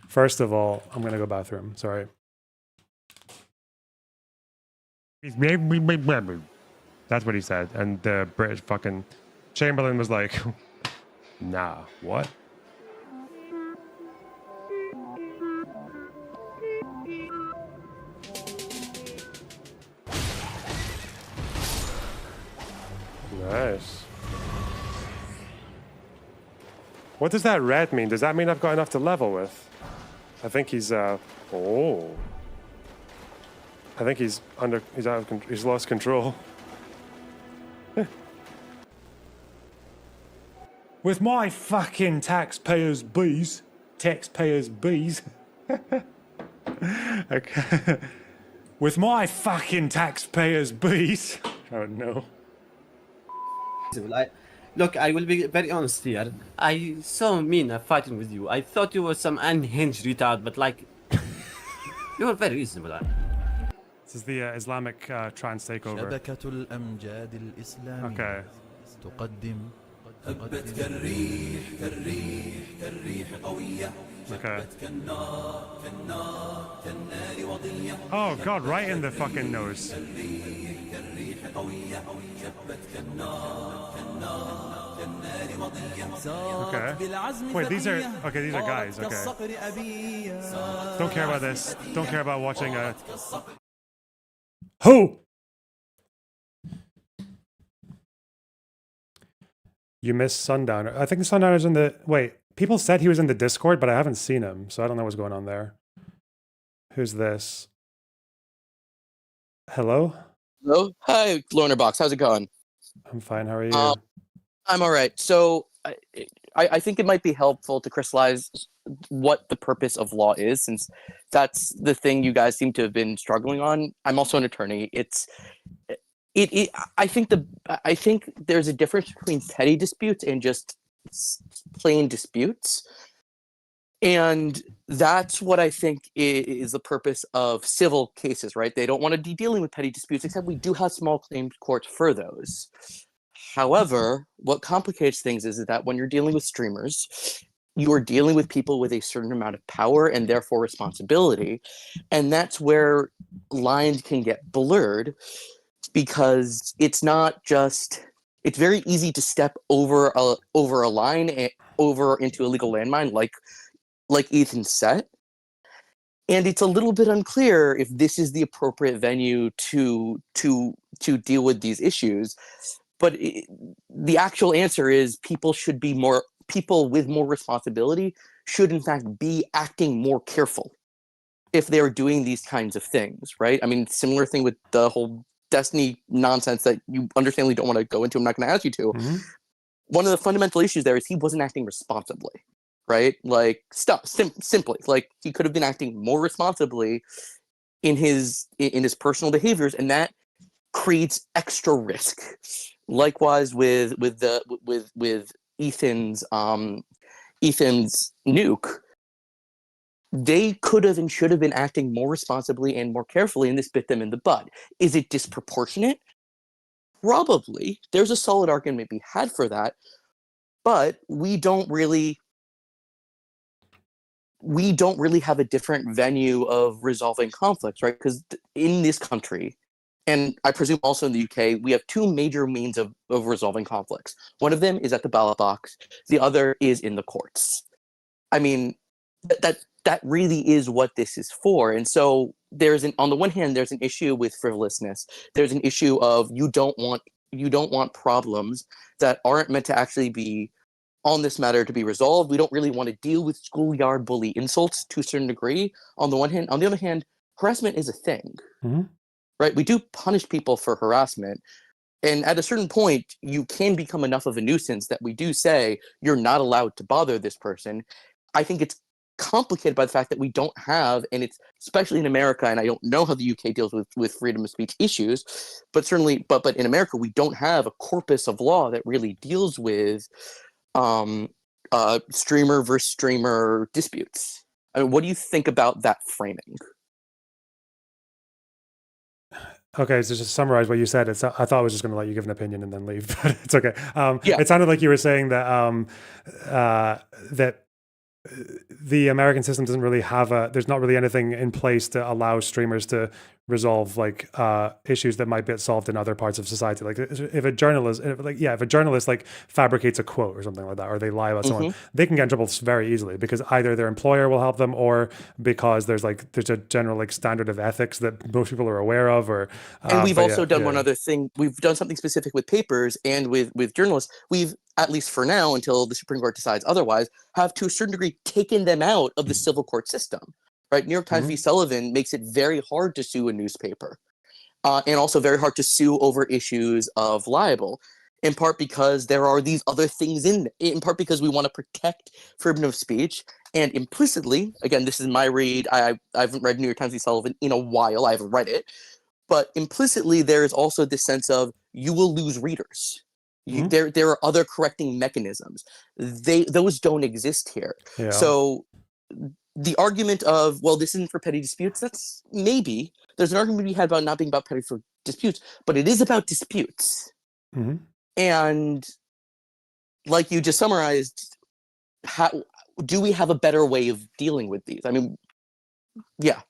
Speaker 1: First of all, I'm gonna go bathroom. Sorry. That's what he said, and the British fucking Chamberlain was like, "Nah, what?" Nice. What does that red mean? Does that mean I've got enough to level with? I think he's oh. I think he's out of control. He's lost control. With my fucking taxpayers' bees. Okay. With my fucking taxpayers' bees. Oh no.
Speaker 6: Look, I will be very honest here. I so mean fighting with you. I thought you were some unhinged retard, but like, you were very reasonable.
Speaker 1: This is the Islamic trans takeover. Okay. Okay. Oh god, right in the fucking nose. Okay. Wait, these are guys, okay. Don't care about this. Don't care about watching a... Who? You missed Sundowner. I think the Sundowner's in the... Wait, people said he was in the Discord, but I haven't seen him, so I don't know what's going on there. Who's this? Hello?
Speaker 22: Hello? Hi, Loner Box. How's it going?
Speaker 1: I'm fine. How are you?
Speaker 22: I'm all right. So I think it might be helpful to crystallize what the purpose of law is, since that's the thing you guys seem to have been struggling on. I'm also an attorney. I think there's a difference between petty disputes and just plain disputes. And that's what I think is the purpose of civil cases, right? They don't want to be dealing with petty disputes, except we do have small claims courts for those. However, what complicates things is that when you're dealing with streamers, you are dealing with people with a certain amount of power and therefore responsibility. And that's where lines can get blurred, because it's not just... It's very easy to step over a line and over into a legal landmine like Ethan said. And it's a little bit unclear if this is the appropriate venue to deal with these issues. But the actual answer is people with more responsibility should in fact be acting more careful if they're doing these kinds of things, right? I mean, similar thing with the whole Destiny nonsense that you understandably don't want to go into. I'm not going to ask you to.
Speaker 1: Mm-hmm.
Speaker 22: One of the fundamental issues there is he wasn't acting responsibly, right? Like, simply, like, he could have been acting more responsibly in his personal behaviors, and that creates extra risk. Likewise with Ethan's nuke, they could have and should have been acting more responsibly and more carefully, and this bit them in the butt. Is it disproportionate? Probably. There's a solid argument to be had for that, but we don't really have a different venue of resolving conflicts, right? Because in this country, and I presume also in the UK, we have two major means of resolving conflicts. One of them is at the ballot box. The other is in the courts. I mean, that really is what this is for. And so on the one hand, there's an issue with frivolousness. There's an issue of you don't want problems that aren't meant to actually be on this matter to be resolved. We don't really want to deal with schoolyard bully insults to a certain degree. On the one hand, on the other hand, harassment is a thing.
Speaker 1: Mm-hmm.
Speaker 22: Right? We do punish people for harassment. And at a certain point, you can become enough of a nuisance that we do say you're not allowed to bother this person. I think it's complicated by the fact that we don't have, and it's especially in America, and I don't know how the UK deals with freedom of speech issues, but certainly, but in America, we don't have a corpus of law that really deals with streamer versus streamer disputes. I mean, what do you think about that framing?
Speaker 1: Okay, so just to summarize what you said, I thought I was just going to let you give an opinion and then leave, but it's okay.
Speaker 22: Yeah.
Speaker 1: It sounded like you were saying that that the American system doesn't really have there's not really anything in place to allow streamers to resolve like issues that might get solved in other parts of society. Like if a journalist like fabricates a quote or something like that, or they lie about someone, they can get in trouble very easily because either their employer will help them, or because there's a general like standard of ethics that most people are aware of. Or
Speaker 22: and we've also done one other thing. We've done something specific with papers and with journalists. We've, at least for now, until the Supreme Court decides otherwise, have to a certain degree taken them out of the civil court system. Right? New York Times v. Sullivan makes it very hard to sue a newspaper, and also very hard to sue over issues of libel, in part because there are these other things in part because we want to protect freedom of speech, and implicitly, again, this is my read, I haven't read New York Times v. Sullivan in a while, I haven't read it, but implicitly there is also this sense of you will lose readers. There are other correcting mechanisms. Those don't exist here.
Speaker 1: Yeah.
Speaker 22: So the argument of, well, this isn't for petty disputes, that's maybe. There's an argument to be had about not being about petty for disputes, but it is about disputes. And like you just summarized, do we have a better way of dealing with these? I mean, yeah.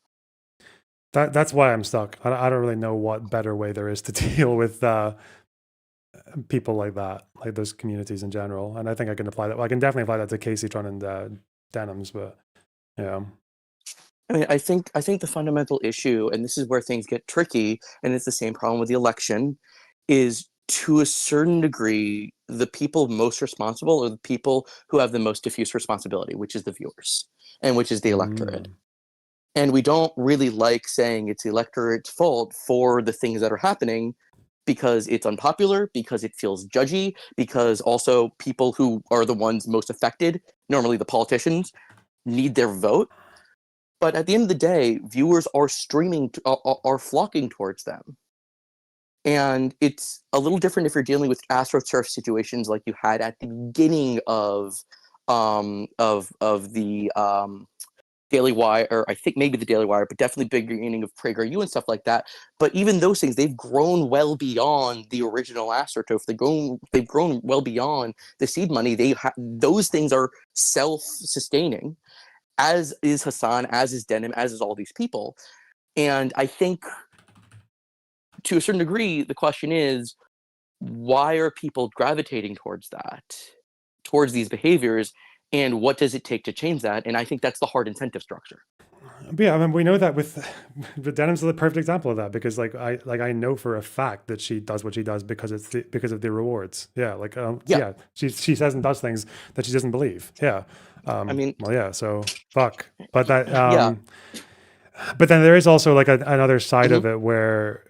Speaker 1: That's why I'm stuck. I don't really know what better way there is to deal with people like that, like those communities in general. And I think I can apply that. Well, I can definitely apply that to Casey Tron and Denims, but yeah.
Speaker 22: I mean, I think the fundamental issue, and this is where things get tricky, and it's the same problem with the election, is to a certain degree, the people most responsible are the people who have the most diffuse responsibility, which is the viewers, and which is the electorate. And we don't really like saying it's the electorate's fault for the things that are happening, because it's unpopular, because it feels judgy, because also people who are the ones most affected, normally the politicians, need their vote. But at the end of the day, viewers are are flocking towards them. And it's a little different if you're dealing with AstroTurf situations like you had at the beginning of the Daily Wire, or I think maybe the Daily Wire, but definitely beginning of PragerU and stuff like that. But even those things, they've grown well beyond the original AstroTurf. They've grown well beyond the seed money. Those things are self-sustaining, as is Hassan, as is Denim, as is all these people. And I think, to a certain degree, the question is, why are people gravitating towards that, towards these behaviors? And what does it take to change that? And I think that's the hard incentive structure.
Speaker 1: But yeah, I mean, we know that with Denim's the perfect example of that, because I know for a fact that she does what she does because because of the rewards. Yeah, she says and does things that she doesn't believe. Yeah,
Speaker 22: I mean,
Speaker 1: well, yeah. So fuck, but that but then there is also like another side of it where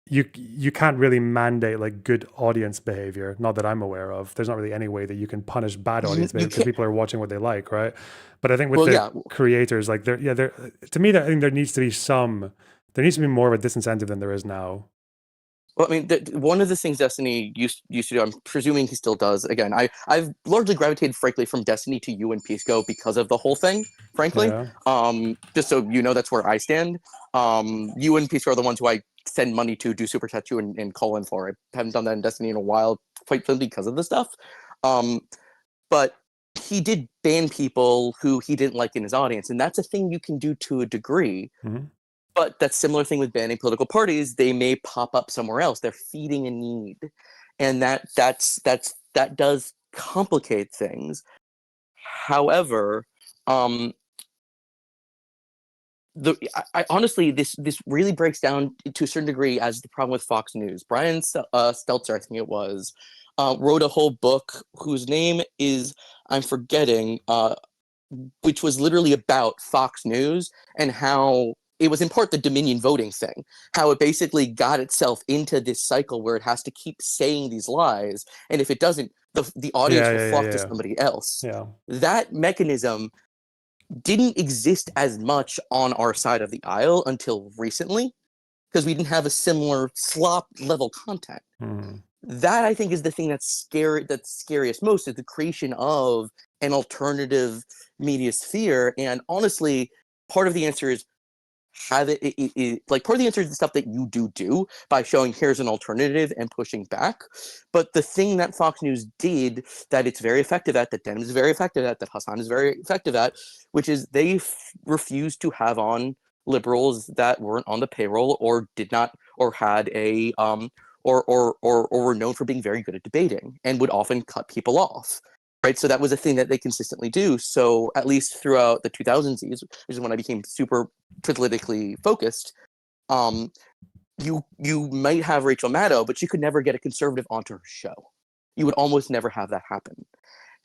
Speaker 1: you can't really mandate like good audience behavior, not that I'm aware of. There's not really any way that you can punish bad audience behavior because people are watching what they like, right? But I think with creators, like to me, I think there needs to be more of a disincentive than there is now.
Speaker 22: Well, I mean, one of the things Destiny used to do, I'm presuming he still does. Again, I've largely gravitated, frankly, from Destiny to you and Pisco because of the whole thing, frankly. Yeah. Just so you know, that's where I stand. You and Pisco are the ones who I send money to, do super chat to, and call in for. I haven't done that in Destiny in a while, quite simply because of the stuff. But he did ban people who he didn't like in his audience, and that's a thing you can do to a degree. But that similar thing with banning political parties, they may pop up somewhere else. They're feeding a need, and that does complicate things. However, honestly, this really breaks down to a certain degree as the problem with Fox News. Brian Stelter, I think it was, wrote a whole book whose name is, I'm forgetting, which was literally about Fox News and how it was in part the Dominion voting thing, how it basically got itself into this cycle where it has to keep saying these lies, and if it doesn't, the audience will flock to somebody else.
Speaker 1: Yeah.
Speaker 22: That mechanism didn't exist as much on our side of the aisle until recently, because we didn't have a similar slop level content. That I think is the thing that's scariest most, is the creation of an alternative media sphere. And honestly, part of the answer is part of the answer is the stuff that you do by showing here's an alternative and pushing back. But the thing that Fox News did that it's very effective at, that Denim is very effective at, that Hassan is very effective at, which is they refused to have on liberals that weren't on the payroll or did not, or had a or were known for being very good at debating and would often cut people off. Right, so that was a thing that they consistently do. So at least throughout the 2000s, which is when I became super politically focused, you might have Rachel Maddow, but you could never get a conservative onto her show. You would almost never have that happen.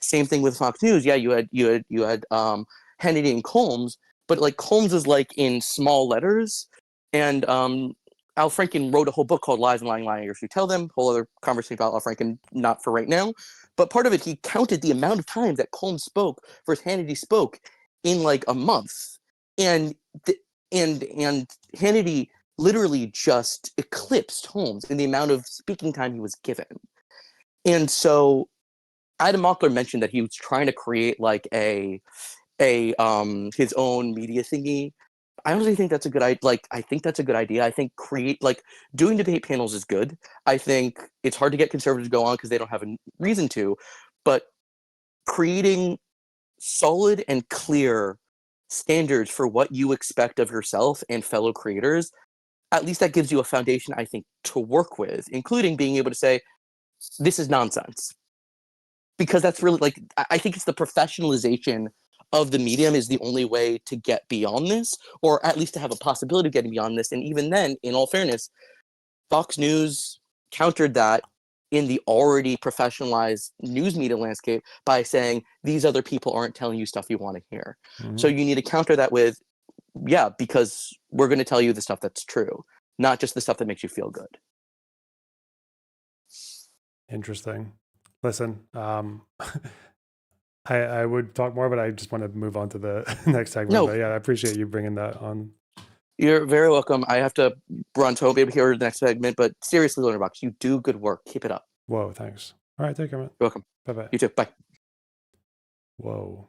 Speaker 22: Same thing with Fox News. Yeah, you had Hannity and Combs, but like Combs was like in small letters, and Al Franken wrote a whole book called Lies and Lying Liars Who Tell Them. Whole other conversation about Al Franken, not for right now. But part of it, he counted the amount of time that Combs spoke versus Hannity spoke in like a month, and Hannity literally just eclipsed Holmes in the amount of speaking time he was given. And so, Adam Mockler mentioned that he was trying to create like his own media thingy. I honestly think that's a good idea. I think that's a good idea. I think doing debate panels is good. I think it's hard to get conservatives to go on because they don't have a reason to, but creating solid and clear standards for what you expect of yourself and fellow creators, at least that gives you a foundation, I think, to work with, including being able to say, this is nonsense. Because that's really I think it's the professionalization of the medium is the only way to get beyond this, or at least to have a possibility of getting beyond this. And even then, in all fairness, Fox News countered that in the already professionalized news media landscape by saying these other people aren't telling you stuff you want to hear. So you need to counter that with, yeah, because we're going to tell you the stuff that's true, not just the stuff that makes you feel good.
Speaker 1: Interesting. Listen, I would talk more, but I just want to move on to the next segment.
Speaker 22: No.
Speaker 1: But yeah, I appreciate you bringing that on.
Speaker 22: You're very welcome. I have to run to be able to hear the next segment, but seriously, Learnerbox, you do good work. Keep it up.
Speaker 1: Whoa, thanks. All right, take care, man.
Speaker 22: You're welcome.
Speaker 1: Bye-bye.
Speaker 22: You too. Bye.
Speaker 1: Whoa.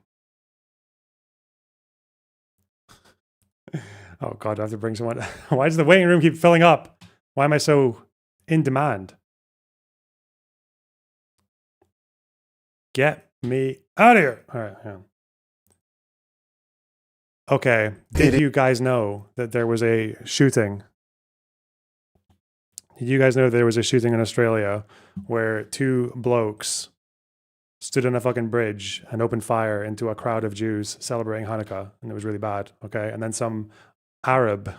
Speaker 1: Oh, God, I have to bring someone. Why does the waiting room keep filling up? Why am I so in demand? Get me out of here. All right, hang on. Okay, did you guys know that there was a shooting? Did you guys know there was a shooting in Australia where two blokes stood on a fucking bridge and opened fire into a crowd of Jews celebrating Hanukkah, and it was really bad, okay? And then some Arab,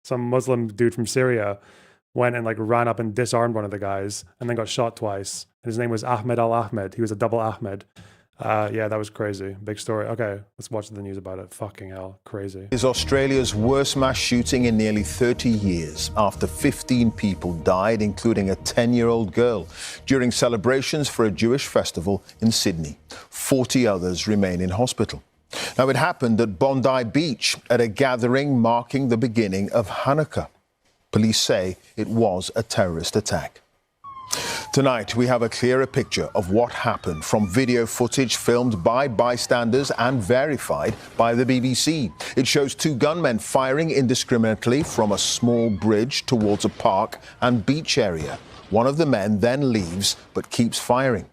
Speaker 1: some Muslim dude from Syria went and ran up and disarmed one of the guys and then got shot twice. And his name was Ahmed Al-Ahmed. He was a double Ahmed. Yeah, that was crazy. Big story. Okay, let's watch the news about it. Fucking hell, crazy.
Speaker 4: Is Australia's worst mass shooting in nearly 30 years after 15 people died, including a 10-year-old girl, during celebrations for a Jewish festival in Sydney. 40 others remain in hospital. Now, it happened at Bondi Beach at a gathering marking the beginning of Hanukkah. Police say it was a terrorist attack. Tonight, we have a clearer picture of what happened from video footage filmed by bystanders and verified by the BBC. It shows two gunmen firing indiscriminately from a small bridge towards a park and beach area. One of the men then leaves but keeps firing.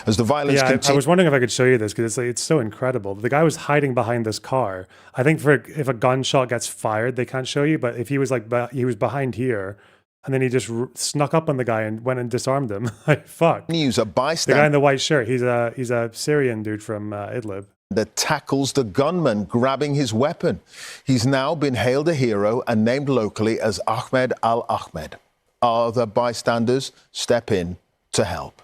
Speaker 4: As the violence continues...
Speaker 1: I was wondering if I could show you this because it's so incredible. The guy was hiding behind this car. I think if a gunshot gets fired, they can't show you, but if he was he was behind here, and then he just snuck up on the guy and went and disarmed him. Fuck.
Speaker 4: News, a bystander.
Speaker 1: The guy in the white shirt, he's a Syrian dude from Idlib.
Speaker 4: That tackles the gunman grabbing his weapon. He's now been hailed a hero and named locally as Ahmed Al-Ahmed. Other bystanders step in to help.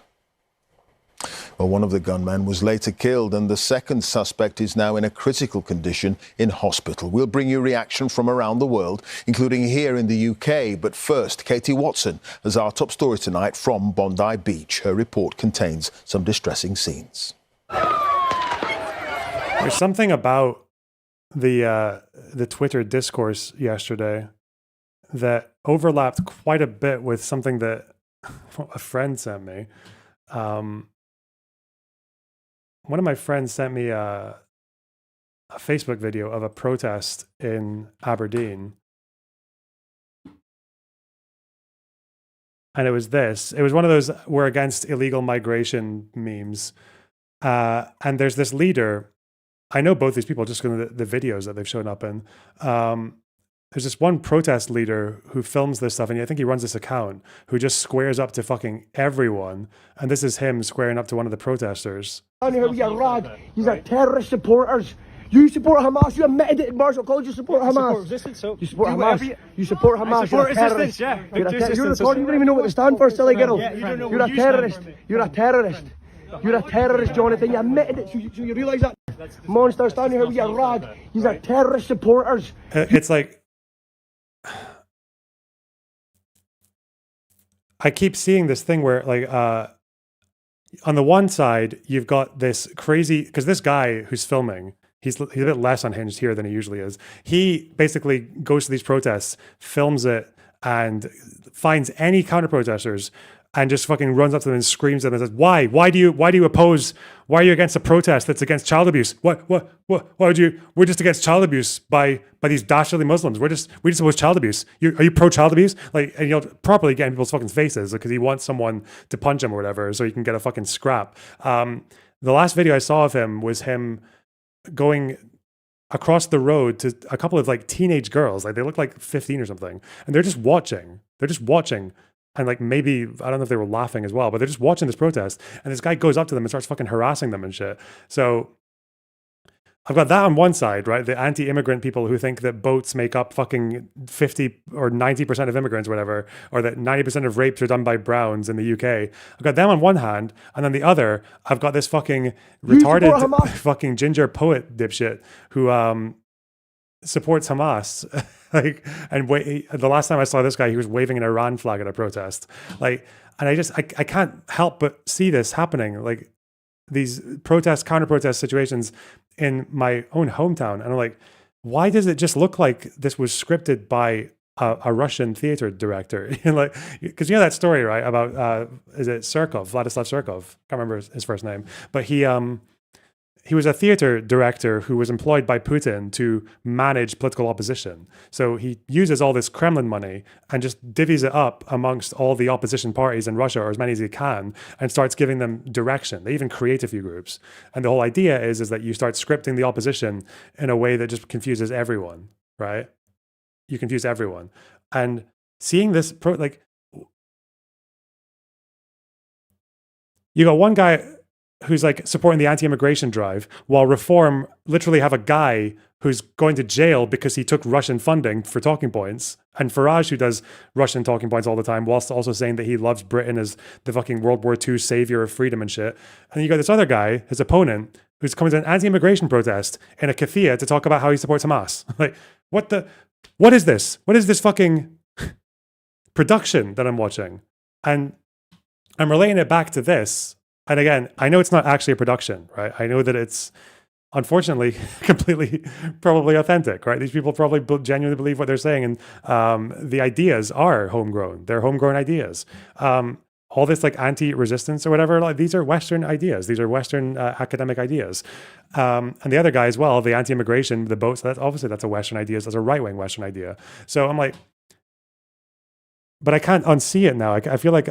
Speaker 4: Well, one of the gunmen was later killed, and the second suspect is now in a critical condition in hospital. We'll bring you reaction from around the world, including here in the UK. But first, Katie Watson has our top story tonight from Bondi Beach. Her report contains some distressing scenes.
Speaker 1: There's something about the Twitter discourse yesterday that overlapped quite a bit with something that a friend sent me. One of my friends sent me a Facebook video of a protest in Aberdeen. And it was this. It was one of those "we're against illegal migration" memes. And there's this leader. I know both these people just because of the videos that they've shown up in. There's this one protest leader who films this stuff, and I think he runs this account, who just squares up to fucking everyone. And this is him squaring up to one of the protesters.
Speaker 3: On here, we are rag. These are terrorist supporters. You support Hamas. You admitted it in Marshall College. You support Hamas.
Speaker 8: Support resistance, so
Speaker 3: You support Hamas. You support Hamas.
Speaker 8: I support
Speaker 3: You're a terrorist.
Speaker 8: resistance, yeah.
Speaker 3: You're a
Speaker 8: Victory
Speaker 3: terrorist.
Speaker 8: resistance.
Speaker 3: You don't even know what they stand for, silly girl.
Speaker 8: Yeah, you don't know
Speaker 3: You're
Speaker 8: what
Speaker 3: a
Speaker 8: you stand
Speaker 3: terrorist.
Speaker 8: for.
Speaker 3: You're a terrorist. You're a terrorist, Jonathan. You admitted it. So you realise that? Monster standing here with your rag. These are terrorist supporters.
Speaker 1: It's like, I keep seeing this thing where, like, on the one side, you've got this crazy, because this guy who's filming, he's a bit less unhinged here than he usually is. He basically goes to these protests, films it, and finds any counter protesters and just fucking runs up to them and screams at them and says, "Why? Why do you oppose? Why are you against a protest that's against child abuse? Why would you? We're just against child abuse by these dastardly Muslims. We just oppose child abuse. Are you pro child abuse?" Like, and you'll properly get in people's fucking faces because he wants someone to punch him or whatever, so he can get a fucking scrap. The last video I saw of him was him going across the road to a couple of like teenage girls, like they look like 15 or something, and they're just watching. And like, maybe, I don't know if they were laughing as well, but they're just watching this protest. And this guy goes up to them and starts fucking harassing them and shit. So I've got that on one side, right? The anti-immigrant people who think that boats make up fucking 50 or 90% of immigrants, whatever, or that 90% of rapes are done by browns in the UK. I've got them on one hand, and then the other, I've got this fucking retarded fucking ginger poet dipshit who supports Hamas. Like, and the last time I saw this guy, he was waving an Iran flag at a protest. Like, and I can't help but see this happening. Like, these counter protest situations in my own hometown. And I'm like, why does it just look like this was scripted by a Russian theater director? And like, because you know that story, right? About, is it Vladislav Surkov? Can't remember his first name, but he was a theater director who was employed by Putin to manage political opposition. So he uses all this Kremlin money and just divvies it up amongst all the opposition parties in Russia, or as many as he can, and starts giving them direction. They even create a few groups. And the whole idea is that you start scripting the opposition in a way that just confuses everyone, right? You confuse everyone. And seeing this, you got one guy who's like supporting the anti-immigration drive, while Reform literally have a guy who's going to jail because he took Russian funding for talking points, and Farage, who does Russian talking points all the time, whilst also saying that he loves Britain as the fucking World War II savior of freedom and shit. And then you got this other guy, his opponent, who's coming to an anti-immigration protest in a kafia to talk about how he supports Hamas. Like, what is this? What is this fucking production that I'm watching? And I'm relating it back to this. And again, I know it's not actually a production, right? I know that it's, unfortunately, completely probably authentic, right? These people probably genuinely believe what they're saying, and the ideas are homegrown. They're homegrown ideas. All this like anti-resistance or whatever, like, these are Western ideas. These are Western academic ideas. And the other guy as well, the anti-immigration, the boats, that's a Western idea. That's a right-wing Western idea. So I'm like, but I can't unsee it now. I feel like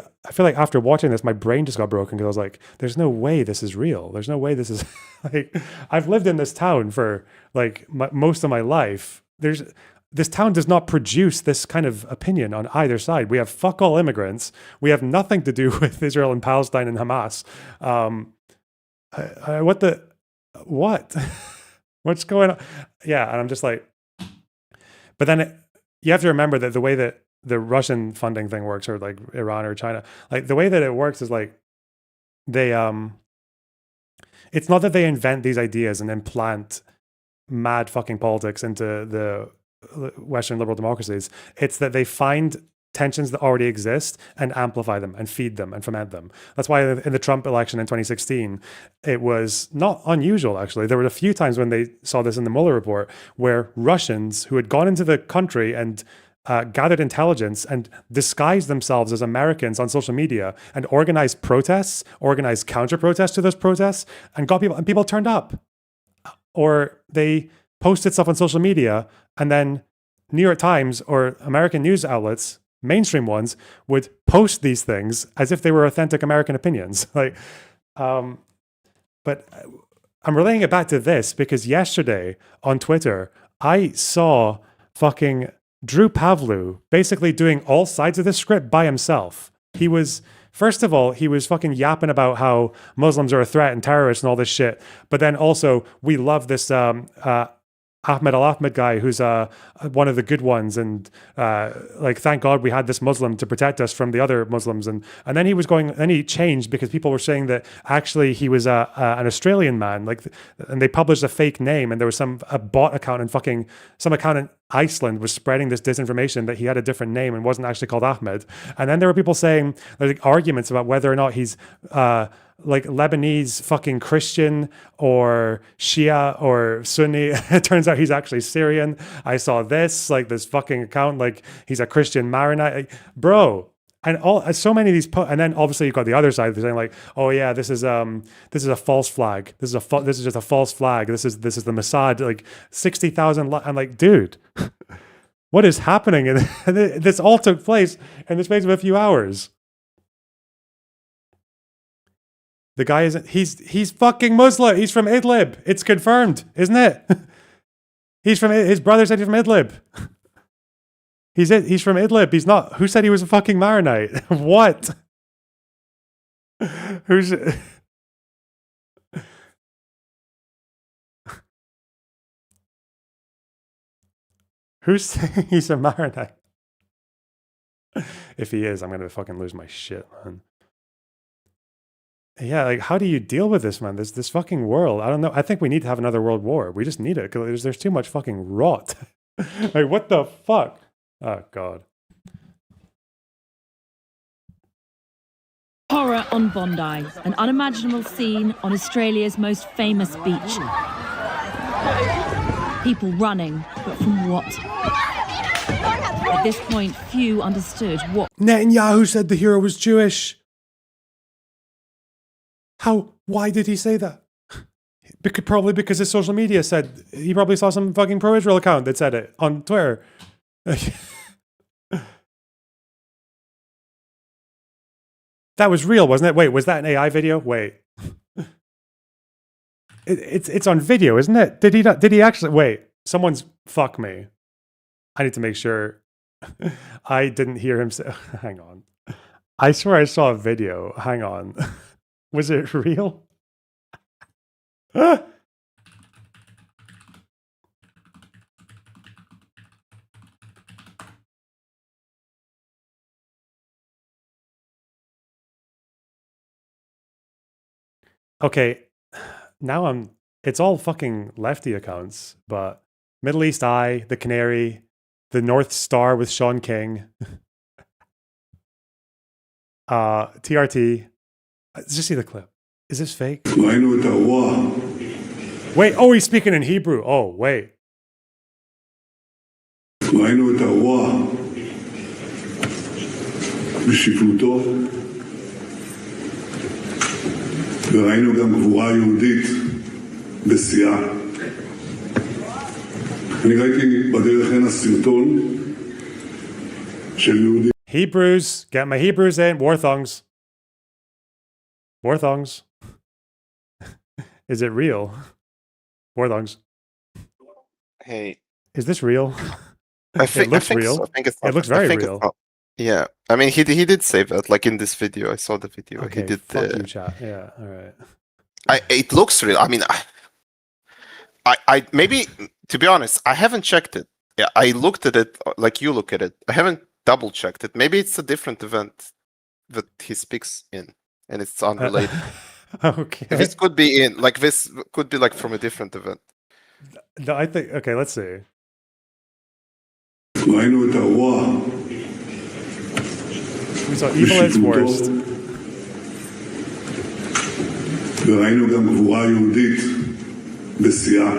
Speaker 1: after watching this, my brain just got broken because I was like, "There's no way this is real. There's no way this is like." I've lived in this town for like most of my life. This town does not produce this kind of opinion on either side. We have fuck all immigrants. We have nothing to do with Israel and Palestine and Hamas. What? What's going on? Yeah, and I'm just like, but then you have to remember that the way that the Russian funding thing works, or like Iran or China, like the way that it works is like they it's not that they invent these ideas and implant mad fucking politics into the Western liberal democracies. It's that they find tensions that already exist and amplify them and feed them and foment them. That's why in the Trump election in 2016, it was not unusual, actually. There were a few times when they saw this in the Mueller report where Russians who had gone into the country and gathered intelligence and disguised themselves as Americans on social media and organized protests, organized counter-protests to those protests, and people turned up. Or they posted stuff on social media, and then New York Times or American news outlets, mainstream ones, would post these things as if they were authentic American opinions. But I'm relaying it back to this because yesterday on Twitter, I saw fucking Drew Pavlou basically doing all sides of this script by himself. He was, first of all, he was fucking yapping about how Muslims are a threat and terrorists and all this shit. But then also, we love this Ahmed Al-Ahmed guy who's one of the good ones, and thank God we had this Muslim to protect us from the other Muslims, and then he changed because people were saying that actually he was an Australian man, and they published a fake name, and there was a bot account, and fucking some account in Iceland was spreading this disinformation that he had a different name and wasn't actually called Ahmed. And then there were people saying, arguments about whether or not he's Lebanese fucking Christian or Shia or Sunni. It turns out he's actually Syrian. I saw this fucking account, he's a Christian Maronite, bro. And so many of these, and then obviously you've got the other side. They're saying oh yeah, this is a false flag. This is just a false flag. This is the Mossad. 60,000. I'm like, dude, what is happening? And this all took place in the space of a few hours. The guy he's fucking Muslim. He's from Idlib. It's confirmed, isn't it? His brother said he's from Idlib. He's from Idlib. He's not. Who said he was a fucking Maronite? What? Who's saying he's a Maronite? If he is, I'm gonna fucking lose my shit, man. Yeah, how do you deal with this, man? This fucking world. I don't know. I think we need to have another world war. We just need it because there's too much fucking rot. What the fuck? Oh God.
Speaker 8: Horror on Bondi, an unimaginable scene on Australia's most famous beach. People running, but from what? At this point, few understood what.
Speaker 1: Netanyahu said the hero was Jewish. How? Why did he say that? Probably because his social media said, he probably saw some fucking pro-Israel account that said it on Twitter. That was real, wasn't it? Wait, was that an AI video? Wait. It's on video, isn't it? Did he actually? Wait, someone's fuck me. I need to make sure I didn't hear him say, hang on. I swear I saw a video. Hang on. Was it real? Okay, now it's all fucking lefty accounts, but Middle East Eye, The Canary, The North Star with Sean King, TRT. Let's just see the clip. Is this fake? Wait, oh, he's speaking in Hebrew. Oh, wait.
Speaker 12: וראינו גם גבורה יהודית בשיאה. אני ראיתי בדרך הנה סרטון של יהודים.
Speaker 1: Hebrews, get my Hebrews in, war thongs. War thongs. Is it real? War thongs.
Speaker 23: Hey.
Speaker 1: Is this real?
Speaker 23: It
Speaker 1: looks real.
Speaker 23: So.
Speaker 1: It looks very real.
Speaker 23: Yeah, I mean, he did say that, in this video. I saw the video.
Speaker 1: Okay,
Speaker 23: he did.
Speaker 1: Fuck you, chat. Yeah, all right.
Speaker 23: It looks real. I mean, I maybe, to be honest, I haven't checked it. Yeah, I looked at it like you look at it. I haven't double checked it. Maybe it's a different event that he speaks in, and it's unrelated.
Speaker 1: Okay.
Speaker 23: This could be this could be from a different event.
Speaker 1: No, I think. Okay, let's see. We saw evil at its worst.
Speaker 12: וראינו גם גבורה יהודית בשיאה.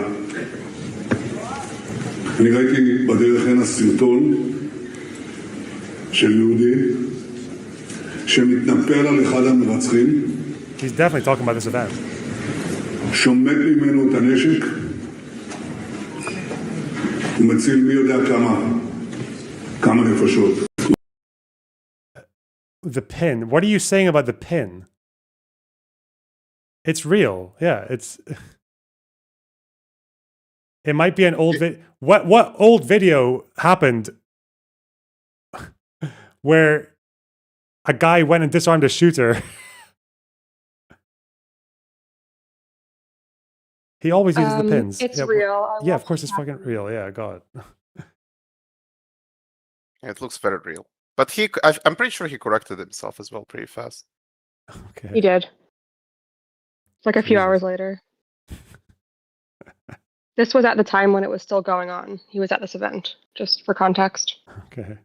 Speaker 12: אני ראיתי בדרך הנה סרטון של יהודי שמתנפל על אחד המרצחים.
Speaker 1: He's definitely talking about this event.
Speaker 12: שומט ממנו את הנשק ומציל מי יודע כמה נפשות.
Speaker 1: The pin. What are you saying about the pin? It's real. Yeah, it's... It might be an old what old video happened where a guy went and disarmed a shooter? He always uses the pins.
Speaker 2: It's
Speaker 1: yeah,
Speaker 2: real.
Speaker 1: Yeah, of course it's fucking real. Yeah, God.
Speaker 23: It looks very real. But I'm pretty sure he corrected himself as well pretty fast.
Speaker 1: Okay.
Speaker 2: He did. It's like a few hours later. This was at the time when it was still going on. He was at this event, just for context.
Speaker 1: Okay.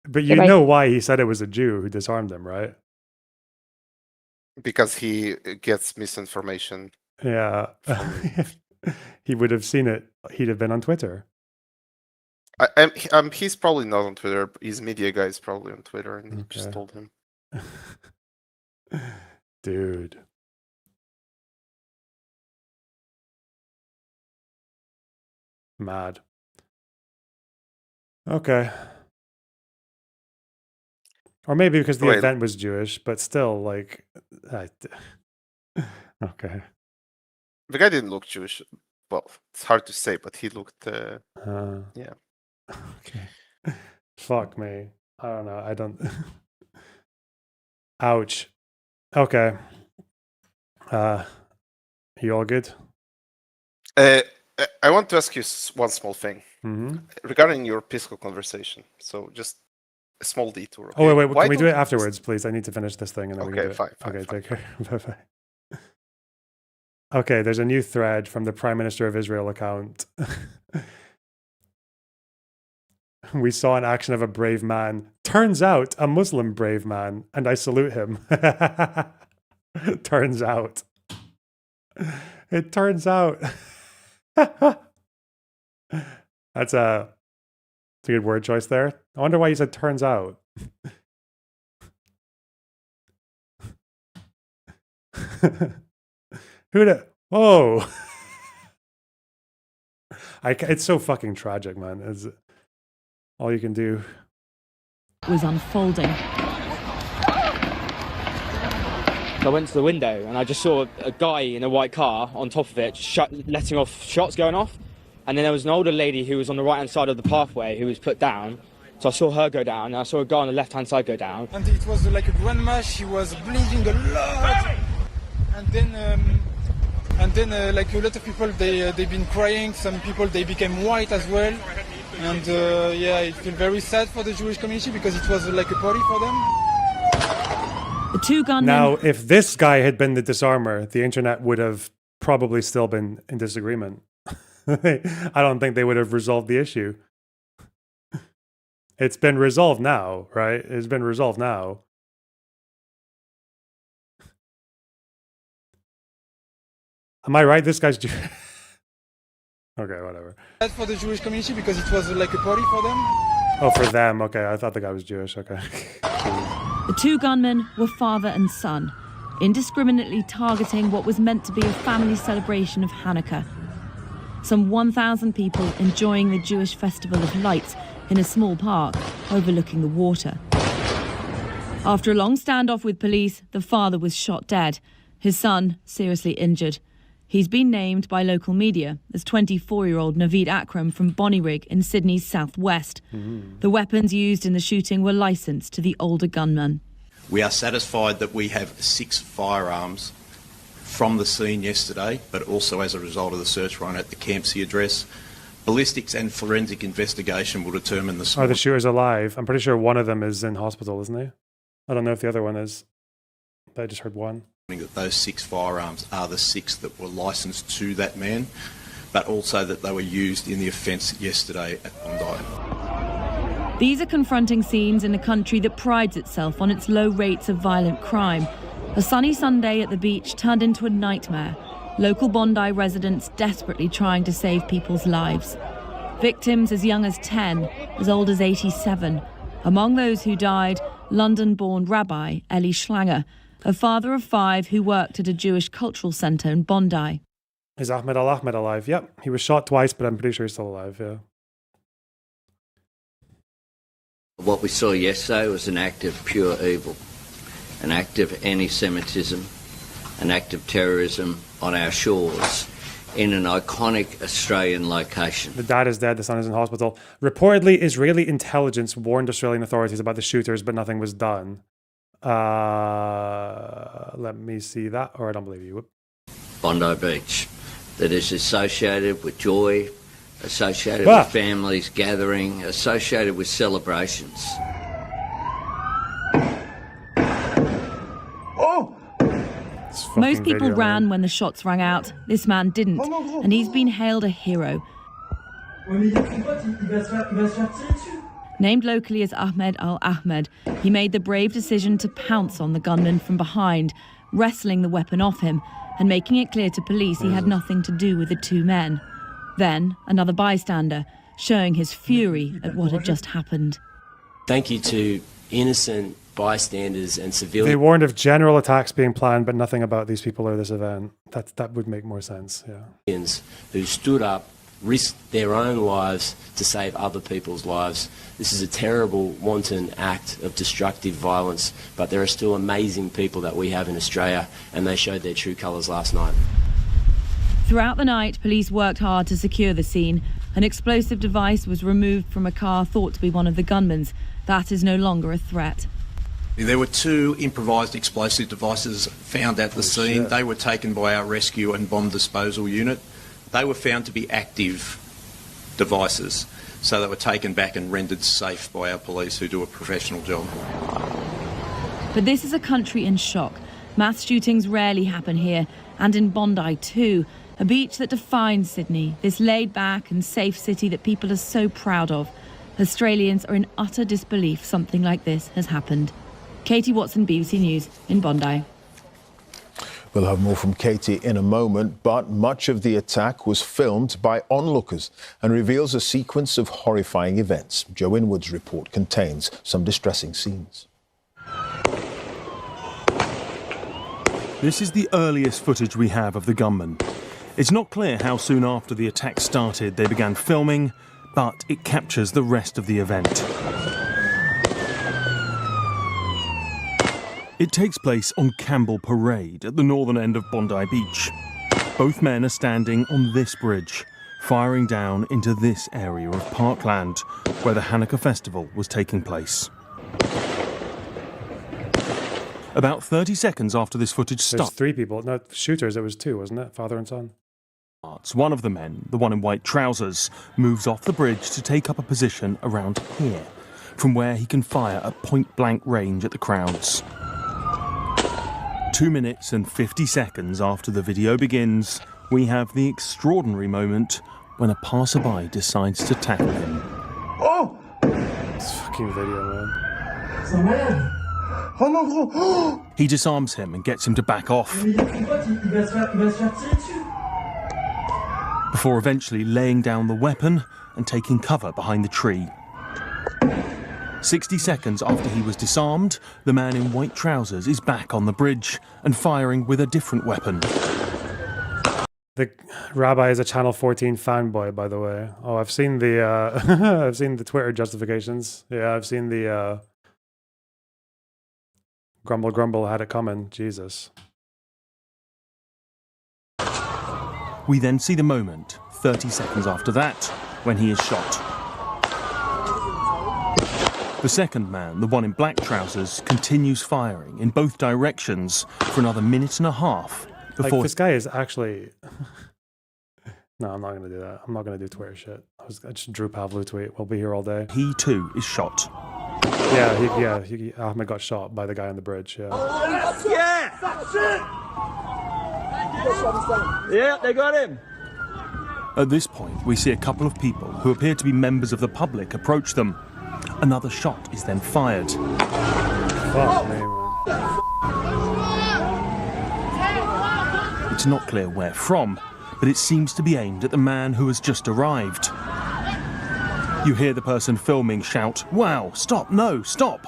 Speaker 1: But you know why he said it was a Jew who disarmed him, right?
Speaker 23: Because he gets misinformation.
Speaker 1: Yeah. He would have seen it. He'd have been on Twitter.
Speaker 23: He's probably not on Twitter. His media guy is probably on Twitter, and he just told him.
Speaker 1: Dude. Mad. Okay. Or maybe because the event was Jewish, but still, like... Okay.
Speaker 23: The guy didn't look Jewish. Well, it's hard to say, but he looked... yeah.
Speaker 1: Okay. Fuck me. I don't know. I don't... Ouch. Okay. You all good?
Speaker 23: I want to ask you one small thing regarding your Pisco conversation. So just a small detour. Okay?
Speaker 1: Oh, wait. Can we do it afterwards, please? I need to finish this thing. And then we can do it.
Speaker 23: Fine.
Speaker 1: Okay, take care. Bye-bye. Okay, there's a new thread from the Prime Minister of Israel account. We saw an action of a brave man. Turns out a Muslim brave man, and I salute him. Turns out. It turns out. That's a good word choice there. I wonder why you said turns out. Oh. It's so fucking tragic, man. It's all you can do.
Speaker 8: Was unfolding.
Speaker 5: I went to the window and I just saw a guy in a white car on top of it, letting off shots going off. And then there was an older lady who was on the right-hand side of the pathway who was put down. So I saw her go down, and I saw a guy on the left-hand side go down.
Speaker 10: And it was like a grandma, she was bleeding a lot. And then like a lot of people, they've been crying. Some people, they became white as well. And yeah, it feels very sad for the Jewish community because it was like a party for them.
Speaker 8: The two gunmen.
Speaker 1: Now, if this guy had been the disarmer, the internet would have probably still been in disagreement. I don't think they would have resolved the issue. It's been resolved now, right? It's been resolved now. Am I right? This guy's Jewish. Okay, whatever.
Speaker 10: Sad for the Jewish community because it was like a party for them.
Speaker 1: Oh, for them. Okay, I thought the guy was Jewish. Okay.
Speaker 8: The two gunmen were father and son, indiscriminately targeting what was meant to be a family celebration of Hanukkah. Some 1,000 people enjoying the Jewish festival of lights in a small park overlooking the water. After a long standoff with police, the father was shot dead, his son seriously injured. He's been named by local media as 24-year-old Naveed Akram from Bondi in Sydney's southwest. The weapons used in the shooting were licensed to the older gunman.
Speaker 24: We are satisfied that we have 6 firearms from the scene yesterday, but also as a result of the search run at the Campsie address. Ballistics and forensic investigation will determine the...
Speaker 1: Are the shooters alive? I'm pretty sure one of them is in hospital, isn't he? I don't know if the other one is. I just heard one.
Speaker 24: That those 6 firearms are the 6 that were licensed to that man, but also that they were used in the offence yesterday at Bondi.
Speaker 8: These are confronting scenes in a country that prides itself on its low rates of violent crime. A sunny Sunday at the beach turned into a nightmare. Local Bondi residents desperately trying to save people's lives. Victims as young as 10, as old as 87. Among those who died, London-born Rabbi Eli Schlanger, a father of 5 who worked at a Jewish cultural centre in Bondi.
Speaker 1: Is Ahmed al-Ahmed alive? Yep, he was shot twice, but I'm pretty sure he's still alive, yeah.
Speaker 9: What we saw yesterday was an act of pure evil, an act of anti-Semitism, an act of terrorism on our shores in an iconic Australian location.
Speaker 1: The dad is dead, the son is in hospital. Reportedly, Israeli intelligence warned Australian authorities about the shooters, but nothing was done. Let me see that, or I don't believe you. Whoop.
Speaker 9: Bondi Beach, that is associated with joy, associated with families gathering, associated with celebrations.
Speaker 8: Most people ran when the shots rang out. This man didn't, and he's been hailed a hero. Named locally as Ahmed al-Ahmed, he made the brave decision to pounce on the gunman from behind, wrestling the weapon off him and making it clear to police he had nothing to do with the 2 men. Then, another bystander, showing his fury at what had just happened.
Speaker 11: Thank you to innocent bystanders and civilians.
Speaker 1: They warned of general attacks being planned, but nothing about these people or this event. That would make more sense, yeah.
Speaker 11: Who stood up, risked their own lives to save other people's lives. This is a terrible, wanton act of destructive violence, but there are still amazing people that we have in Australia, and they showed their true colours last night.
Speaker 8: Throughout the night, police worked hard to secure the scene. An explosive device was removed from a car thought to be one of the gunmen's. That is no longer a threat.
Speaker 24: There were 2 improvised explosive devices found at the scene. They were taken by our rescue and bomb disposal unit. They were found to be active devices, so they were taken back and rendered safe by our police, who do a professional job.
Speaker 8: But this is a country in shock. Mass shootings rarely happen here, and in Bondi too, a beach that defines Sydney, this laid-back and safe city that people are so proud of. Australians are in utter disbelief something like this has happened. Katie Watson, BBC News in Bondi.
Speaker 4: We'll have more from Katie in a moment, but much of the attack was filmed by onlookers and reveals a sequence of horrifying events. Joe Inwood's report contains some distressing scenes.
Speaker 14: This is the earliest footage we have of the gunmen. It's not clear how soon after the attack started they began filming, but it captures the rest of the event. It takes place on Campbell Parade at the northern end of Bondi Beach. Both men are standing on this bridge, firing down into this area of parkland where the Hanukkah festival was taking place. About 30 seconds after this footage
Speaker 1: There's
Speaker 14: stopped,
Speaker 1: 3 people, not shooters, it was 2, wasn't it? Father and son.
Speaker 14: one of the men, the one in white trousers, moves off the bridge to take up a position around here, from where he can fire at point-blank range at the crowds. 2 minutes and 50 seconds after the video begins, we have the extraordinary moment when a passerby decides to tackle him.
Speaker 1: Oh! This fucking video, man.
Speaker 14: He disarms him and gets him to back off, before eventually laying down the weapon and taking cover behind the tree. 60 seconds after he was disarmed, the man in white trousers is back on the bridge and firing with a different weapon.
Speaker 1: The rabbi is a Channel 14 fanboy, by the way. Oh, I've seen the I've seen the Twitter justifications. Yeah, I've seen the grumble had it coming. Jesus.
Speaker 14: We then see the moment, 30 seconds after that, when he is shot. The second man, the one in black trousers, continues firing in both directions for another minute and a half before...
Speaker 1: Like, this guy is actually... No, I'm not going to do that. I'm not going to do Twitter shit. I just drew Pavlov tweet. We'll be here all day.
Speaker 14: He too is shot.
Speaker 1: Yeah, Ahmed got shot by the guy on the bridge, yeah.
Speaker 14: Yeah, they got him. At this point, we see a couple of people who appear to be members of the public approach them. Another shot is then fired.
Speaker 1: Fuck me, man.
Speaker 14: It's not clear where from, but it seems to be aimed at the man who has just arrived. You hear the person filming shout, "Wow, stop, no, stop!"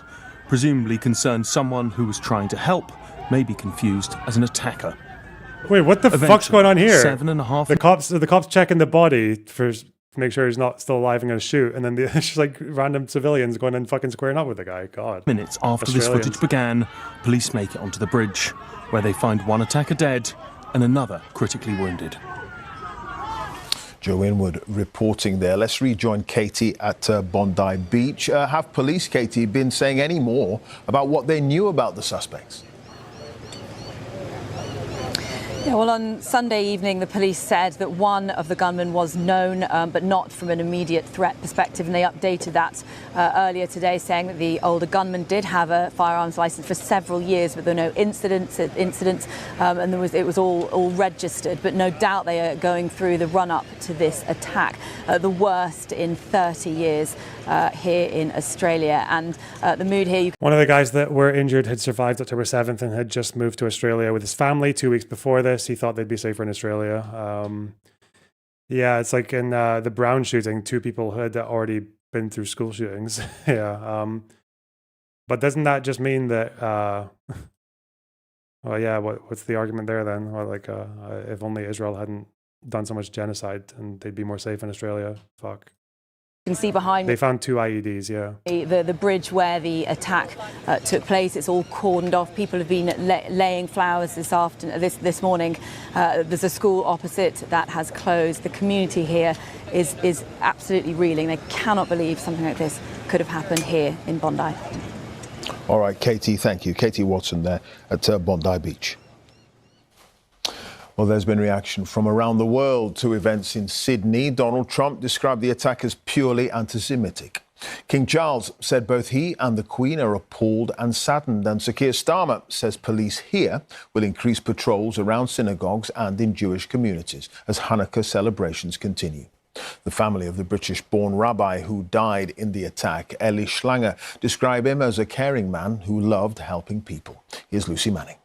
Speaker 14: Presumably concerned someone who was trying to help, may be confused as an attacker.
Speaker 1: Wait, what the fuck's going on here?
Speaker 14: 7.5
Speaker 1: The cops checking the body to make sure he's not still alive and gonna shoot, and then it's just like random civilians going and fucking squaring up with the guy. God.
Speaker 14: Minutes after this footage began, police make it onto the bridge, where they find one attacker dead and another critically wounded.
Speaker 4: Joe Inwood reporting there. Let's rejoin Katie at Bondi Beach. Have police, Katie, been saying any more about what they knew about the suspects?
Speaker 7: Yeah, well, on Sunday evening, the police said that one of the gunmen was known, but not from an immediate threat perspective, and they updated that earlier today, saying that the older gunman did have a firearms license for several years, but there were no incidents, and it was all registered. But no doubt they are going through the run-up to this attack, the worst in 30 years here in Australia. And the mood here...
Speaker 1: One of the guys that were injured had survived October 7th and had just moved to Australia with his family 2 weeks before this. He thought they'd be safer in Australia. Yeah, it's like in the Brown shooting, 2 people had already been through school shootings. Yeah. But doesn't that just mean that... well, yeah, what's the argument there then? Well, like, if only Israel hadn't done so much genocide and they'd be more safe in Australia. Fuck.
Speaker 7: You can see behind me.
Speaker 1: They found 2 IEDs, yeah.
Speaker 7: The bridge where the attack took place, it's all cordoned off. People have been laying flowers this morning. There's a school opposite that has closed. The community here is absolutely reeling. They cannot believe something like this could have happened here in Bondi.
Speaker 4: All right, Katie, thank you. Katie Watson there at Bondi Beach. Well, there's been reaction from around the world to events in Sydney. Donald Trump described the attack as purely anti-Semitic. King Charles said both he and the Queen are appalled and saddened. And Sir Keir Starmer says police here will increase patrols around synagogues and in Jewish communities as Hanukkah celebrations continue. The family of the British-born rabbi who died in the attack, Eli Schlanger, describe him as a caring man who loved helping people. Here's Lucy Manning.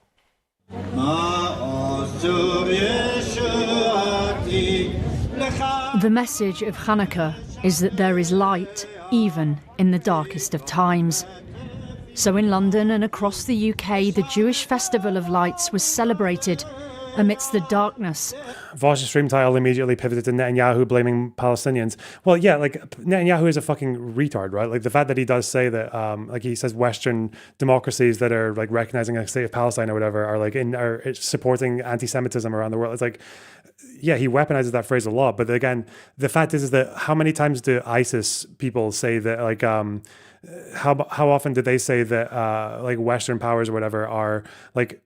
Speaker 13: The message of Hanukkah is that there is light even in the darkest of times. So in London and across the UK, the Jewish Festival of Lights was celebrated amidst the darkness.
Speaker 1: Vosh's stream title immediately pivoted to Netanyahu blaming Palestinians. Well, yeah, like Netanyahu is a fucking retard, right? Like the fact that he does say that, like he says Western democracies that are like recognizing a state of Palestine or whatever are like are supporting anti-Semitism around the world. It's like, yeah, he weaponizes that phrase a lot. But again, the fact is that how many times do ISIS people say that like, how often do they say that like Western powers or whatever are like,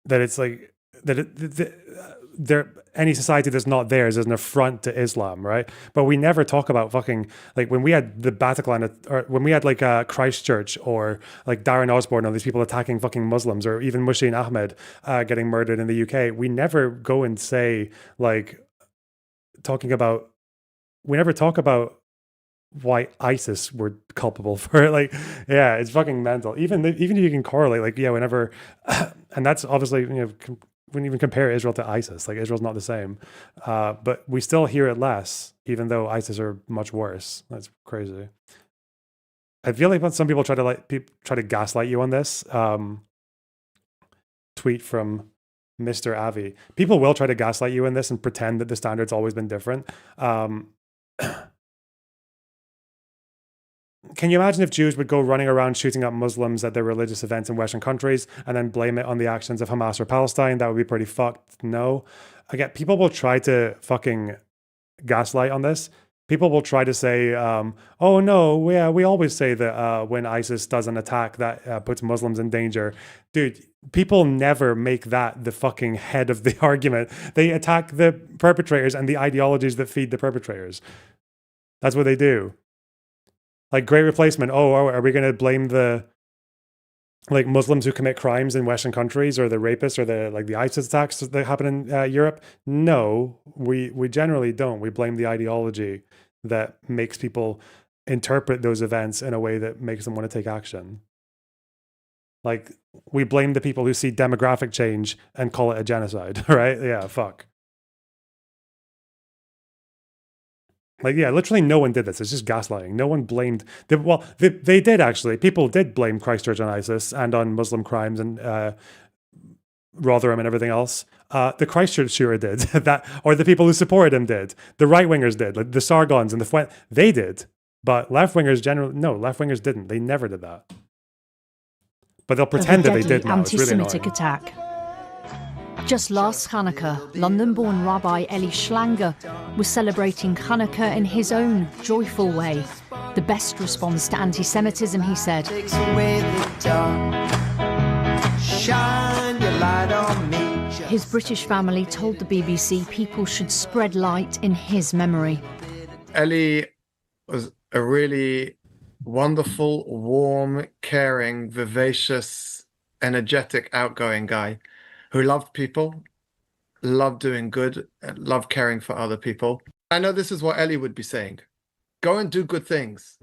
Speaker 1: that it's like that any society that's not theirs is an affront to Islam, right? But we never talk about fucking like when we had the Bataclan or when we had like Christchurch or like Darren Osborne and all these people attacking fucking Muslims or even Musheen Ahmed getting murdered in the UK. We never go and say like we never talk about why ISIS were culpable for it. Like, yeah, it's fucking mental. Even if you can correlate, like, yeah, whenever, and that's obviously, you know, wouldn't even compare Israel to ISIS. Like, Israel's not the same. But we still hear it less, even though ISIS are much worse. That's crazy. I feel like when some people try to gaslight you on this, tweet from Mr. Avi. People will try to gaslight you in this and pretend that the standard's always been different. Can you imagine if Jews would go running around shooting up Muslims at their religious events in Western countries and then blame it on the actions of Hamas or Palestine? That would be pretty fucked. No. Again, people will try to fucking gaslight on this. People will try to say, oh no, yeah, we always say that when ISIS does an attack that puts Muslims in danger. Dude, people never make that the fucking head of the argument. They attack the perpetrators and the ideologies that feed the perpetrators. That's what they do. Like Great Replacement, are we going to blame the like Muslims who commit crimes in Western countries or the rapists or the ISIS attacks that happen in Europe? No, we generally don't. We blame the ideology that makes people interpret those events in a way that makes them want to take action. Like, we blame the people who see demographic change and call it a genocide, right? Yeah, fuck. Like, yeah, literally no one did this. It's just gaslighting. No one blamed... They did, actually. People did blame Christchurch on ISIS and on Muslim crimes and Rotherham and everything else. The Christchurch shooter did. That, or the people who supported him did. The right-wingers did. Like the Sargons and the... They did. But left-wingers generally... No, left-wingers didn't. They never did that. But they'll pretend that they did now. It's really annoying.
Speaker 13: Anti-Semitic attack. Just last Hanukkah, London-born Rabbi Eli Schlanger was celebrating Hanukkah in his own joyful way. The best response to anti-Semitism, he said. His British family told the BBC people should spread light in his memory.
Speaker 16: Eli was a really wonderful, warm, caring, vivacious, energetic, outgoing guy who loved people, loved doing good, and loved caring for other people. I know this is what Eli would be saying. Go and do good things.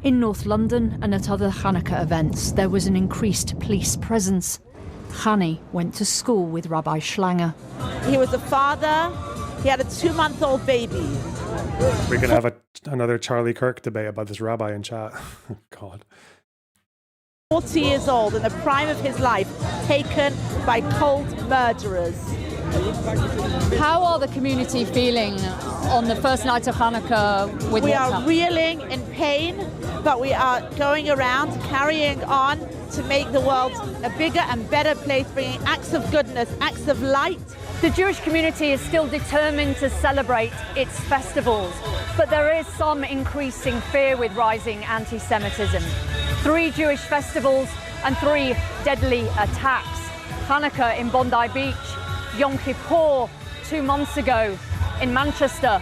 Speaker 13: In North London and at other Hanukkah events, there was an increased police presence. Hani went to school with Rabbi Schlanger.
Speaker 17: He was a father. He had a 2-month-old baby.
Speaker 1: We're going to have another Charlie Kirk debate about this rabbi in chat. God.
Speaker 17: 40 years old, in the prime of his life, taken by cold murderers.
Speaker 18: How are the community feeling on the first night of Hanukkah with
Speaker 17: We
Speaker 18: what's
Speaker 17: are
Speaker 18: happened?
Speaker 17: reeling in pain, but we are going around, carrying on to make the world a bigger and better place, bringing acts of goodness, acts of light.
Speaker 18: The Jewish community is still determined to celebrate its festivals, but there is some increasing fear with rising anti-Semitism. 3 Jewish festivals and 3 deadly attacks. Hanukkah in Bondi Beach, Yom Kippur 2 months ago in Manchester,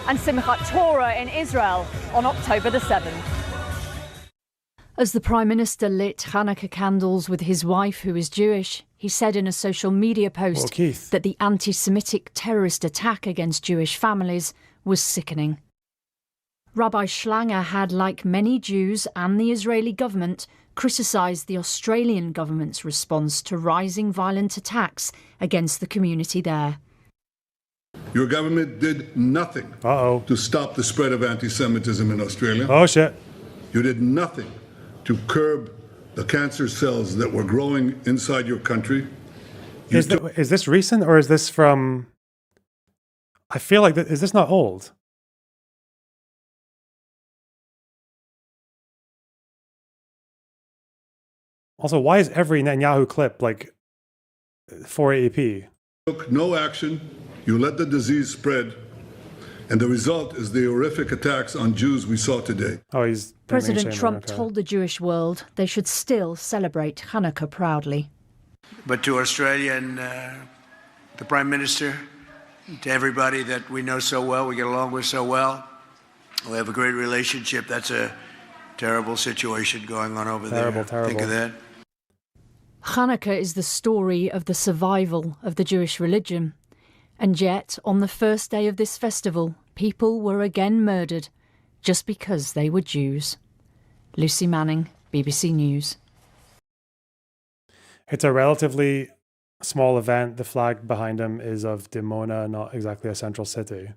Speaker 18: and Simchat Torah in Israel on October the 7th.
Speaker 13: As the Prime Minister lit Hanukkah candles with his wife, who is Jewish, he said in a social media post that the anti-Semitic terrorist attack against Jewish families was sickening. Rabbi Schlanger had, like many Jews and the Israeli government, criticised the Australian government's response to rising violent attacks against the community there.
Speaker 12: Your government did nothing to stop the spread of anti-Semitism in Australia.
Speaker 1: Oh, shit.
Speaker 12: You did nothing to curb the cancer cells that were growing inside your country.
Speaker 1: Is this recent or is this from... I feel like... Is this not old? Also, why is every Netanyahu clip like 480p?
Speaker 12: Took no action. You let the disease spread. And the result is the horrific attacks on Jews we saw today.
Speaker 1: Oh, he's
Speaker 13: President Trump told the Jewish world they should still celebrate Hanukkah proudly.
Speaker 19: But to Australia and the Prime Minister, to everybody that we know so well, we get along with so well, we have a great relationship. That's a terrible situation going on over there.
Speaker 1: Terrible.
Speaker 19: Think of that.
Speaker 13: Hanukkah is the story of the survival of the Jewish religion. And yet, on the first day of this festival, people were again murdered just because they were Jews. Lucy Manning, BBC News.
Speaker 1: It's a relatively small event. The flag behind him is of Dimona, not exactly a central city.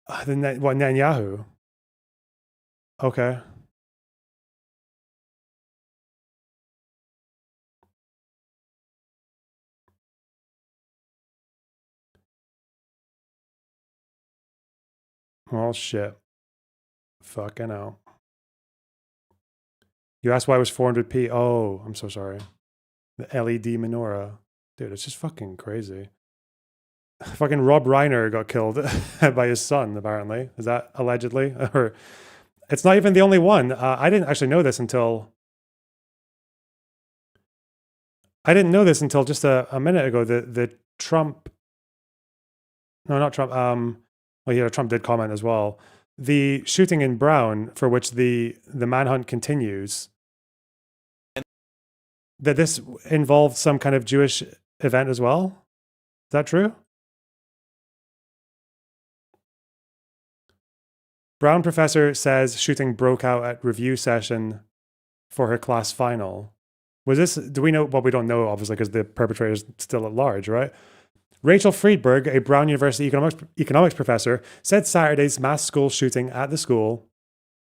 Speaker 1: Netanyahu? Okay. Well, shit. Fucking hell. You asked why it was 400p? Oh, I'm so sorry. The LED menorah. Dude, it's just fucking crazy. Fucking Rob Reiner got killed by his son, apparently. Is that allegedly? Or it's not even the only one. I didn't actually know this until... I didn't know this until just a minute ago. The Trump... No, not Trump. Well, yeah, Trump did comment as well. The shooting in Brown, for which the manhunt continues, that this involved some kind of Jewish event as well? Is that true? Brown professor says shooting broke out at review session for her class final. Was this, do we know? Well, we don't know, obviously, because the perpetrator is still at large, right? Rachel Friedberg, a Brown University economics professor, said Saturday's mass shooting at the school,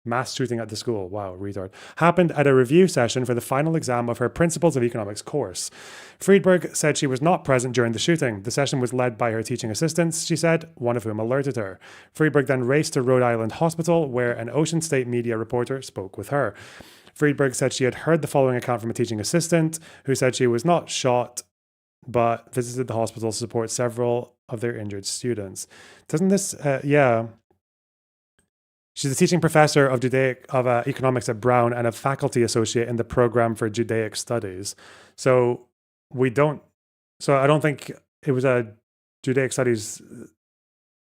Speaker 1: wow, retard, happened at a review session for the final exam of her Principles of Economics course. Friedberg said she was not present during the shooting. The session was led by her teaching assistants, she said, one of whom alerted her. Friedberg then raced to Rhode Island Hospital, where an Ocean State media reporter spoke with her. Friedberg said she had heard the following account from a teaching assistant, who said she was not shot, but visited the hospital to support several of their injured students. Doesn't this, yeah. She's a teaching professor of economics at Brown and a faculty associate in the program for Judaic studies. So I don't think it was a Judaic studies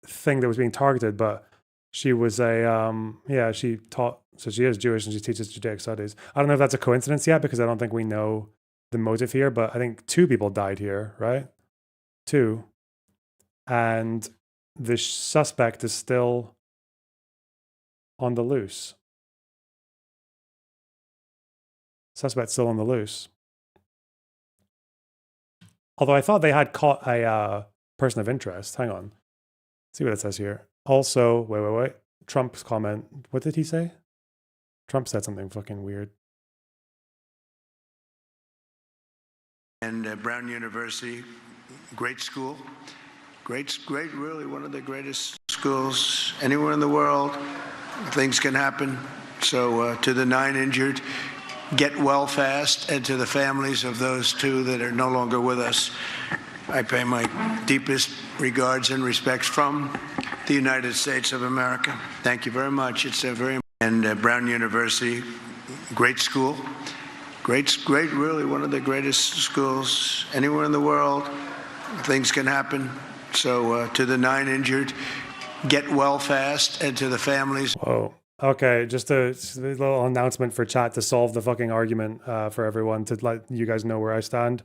Speaker 1: thing that was being targeted, but she was she taught, so she is Jewish and she teaches Judaic studies. I don't know if that's a coincidence yet, because I don't think we know the motive here, but I think 2 people died here, right? 2. And the suspect is still on the loose. Suspect's still on the loose. Although I thought they had caught a person of interest. Hang on. See what it says here. Also, wait. Trump's comment. What did he say? Trump said something fucking weird.
Speaker 19: And Brown University, great school. Great, really one of the greatest schools anywhere in the world. Things can happen. So to the 9 injured, get well fast. And to the families of those 2 that are no longer with us, I pay my deepest regards and respects from the United States of America. Thank you very much. It's a very, and Brown University, great school. Great, really one of the greatest schools anywhere in the world. Things can happen. So to the 9 injured, get well fast, and to the families.
Speaker 1: Whoa. Okay, just a little announcement for chat to solve the fucking argument for everyone, to let you guys know where I stand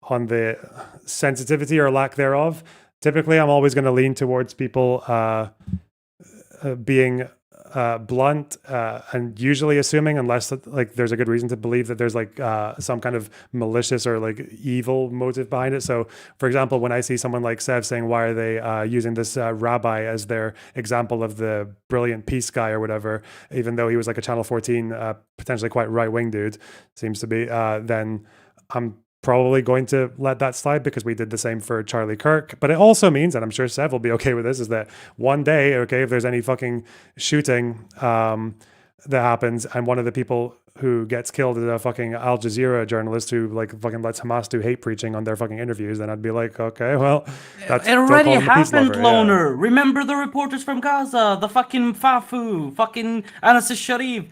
Speaker 1: on the sensitivity or lack thereof. Typically, I'm always going to lean towards people being blunt and usually assuming, unless like there's a good reason to believe that there's like some kind of malicious or like evil motive behind it. So for example, when I see someone like Sev saying, why are they using this rabbi as their example of the brilliant peace guy or whatever, even though he was like a Channel 14 potentially quite right-wing dude, seems to be, then I'm probably going to let that slide, because we did the same for Charlie Kirk. But it also means, and I'm sure Sev will be okay with this, is that one day, okay, if there's any fucking shooting that happens and one of the people who gets killed is a fucking Al Jazeera journalist who like fucking lets Hamas do hate preaching on their fucking interviews, then I'd be like, okay, well, that's
Speaker 6: it already happened,
Speaker 1: lover,
Speaker 6: Loner.
Speaker 1: yeah.
Speaker 6: Remember the reporters from Gaza, the fucking Fafu, fucking Anas Sharif.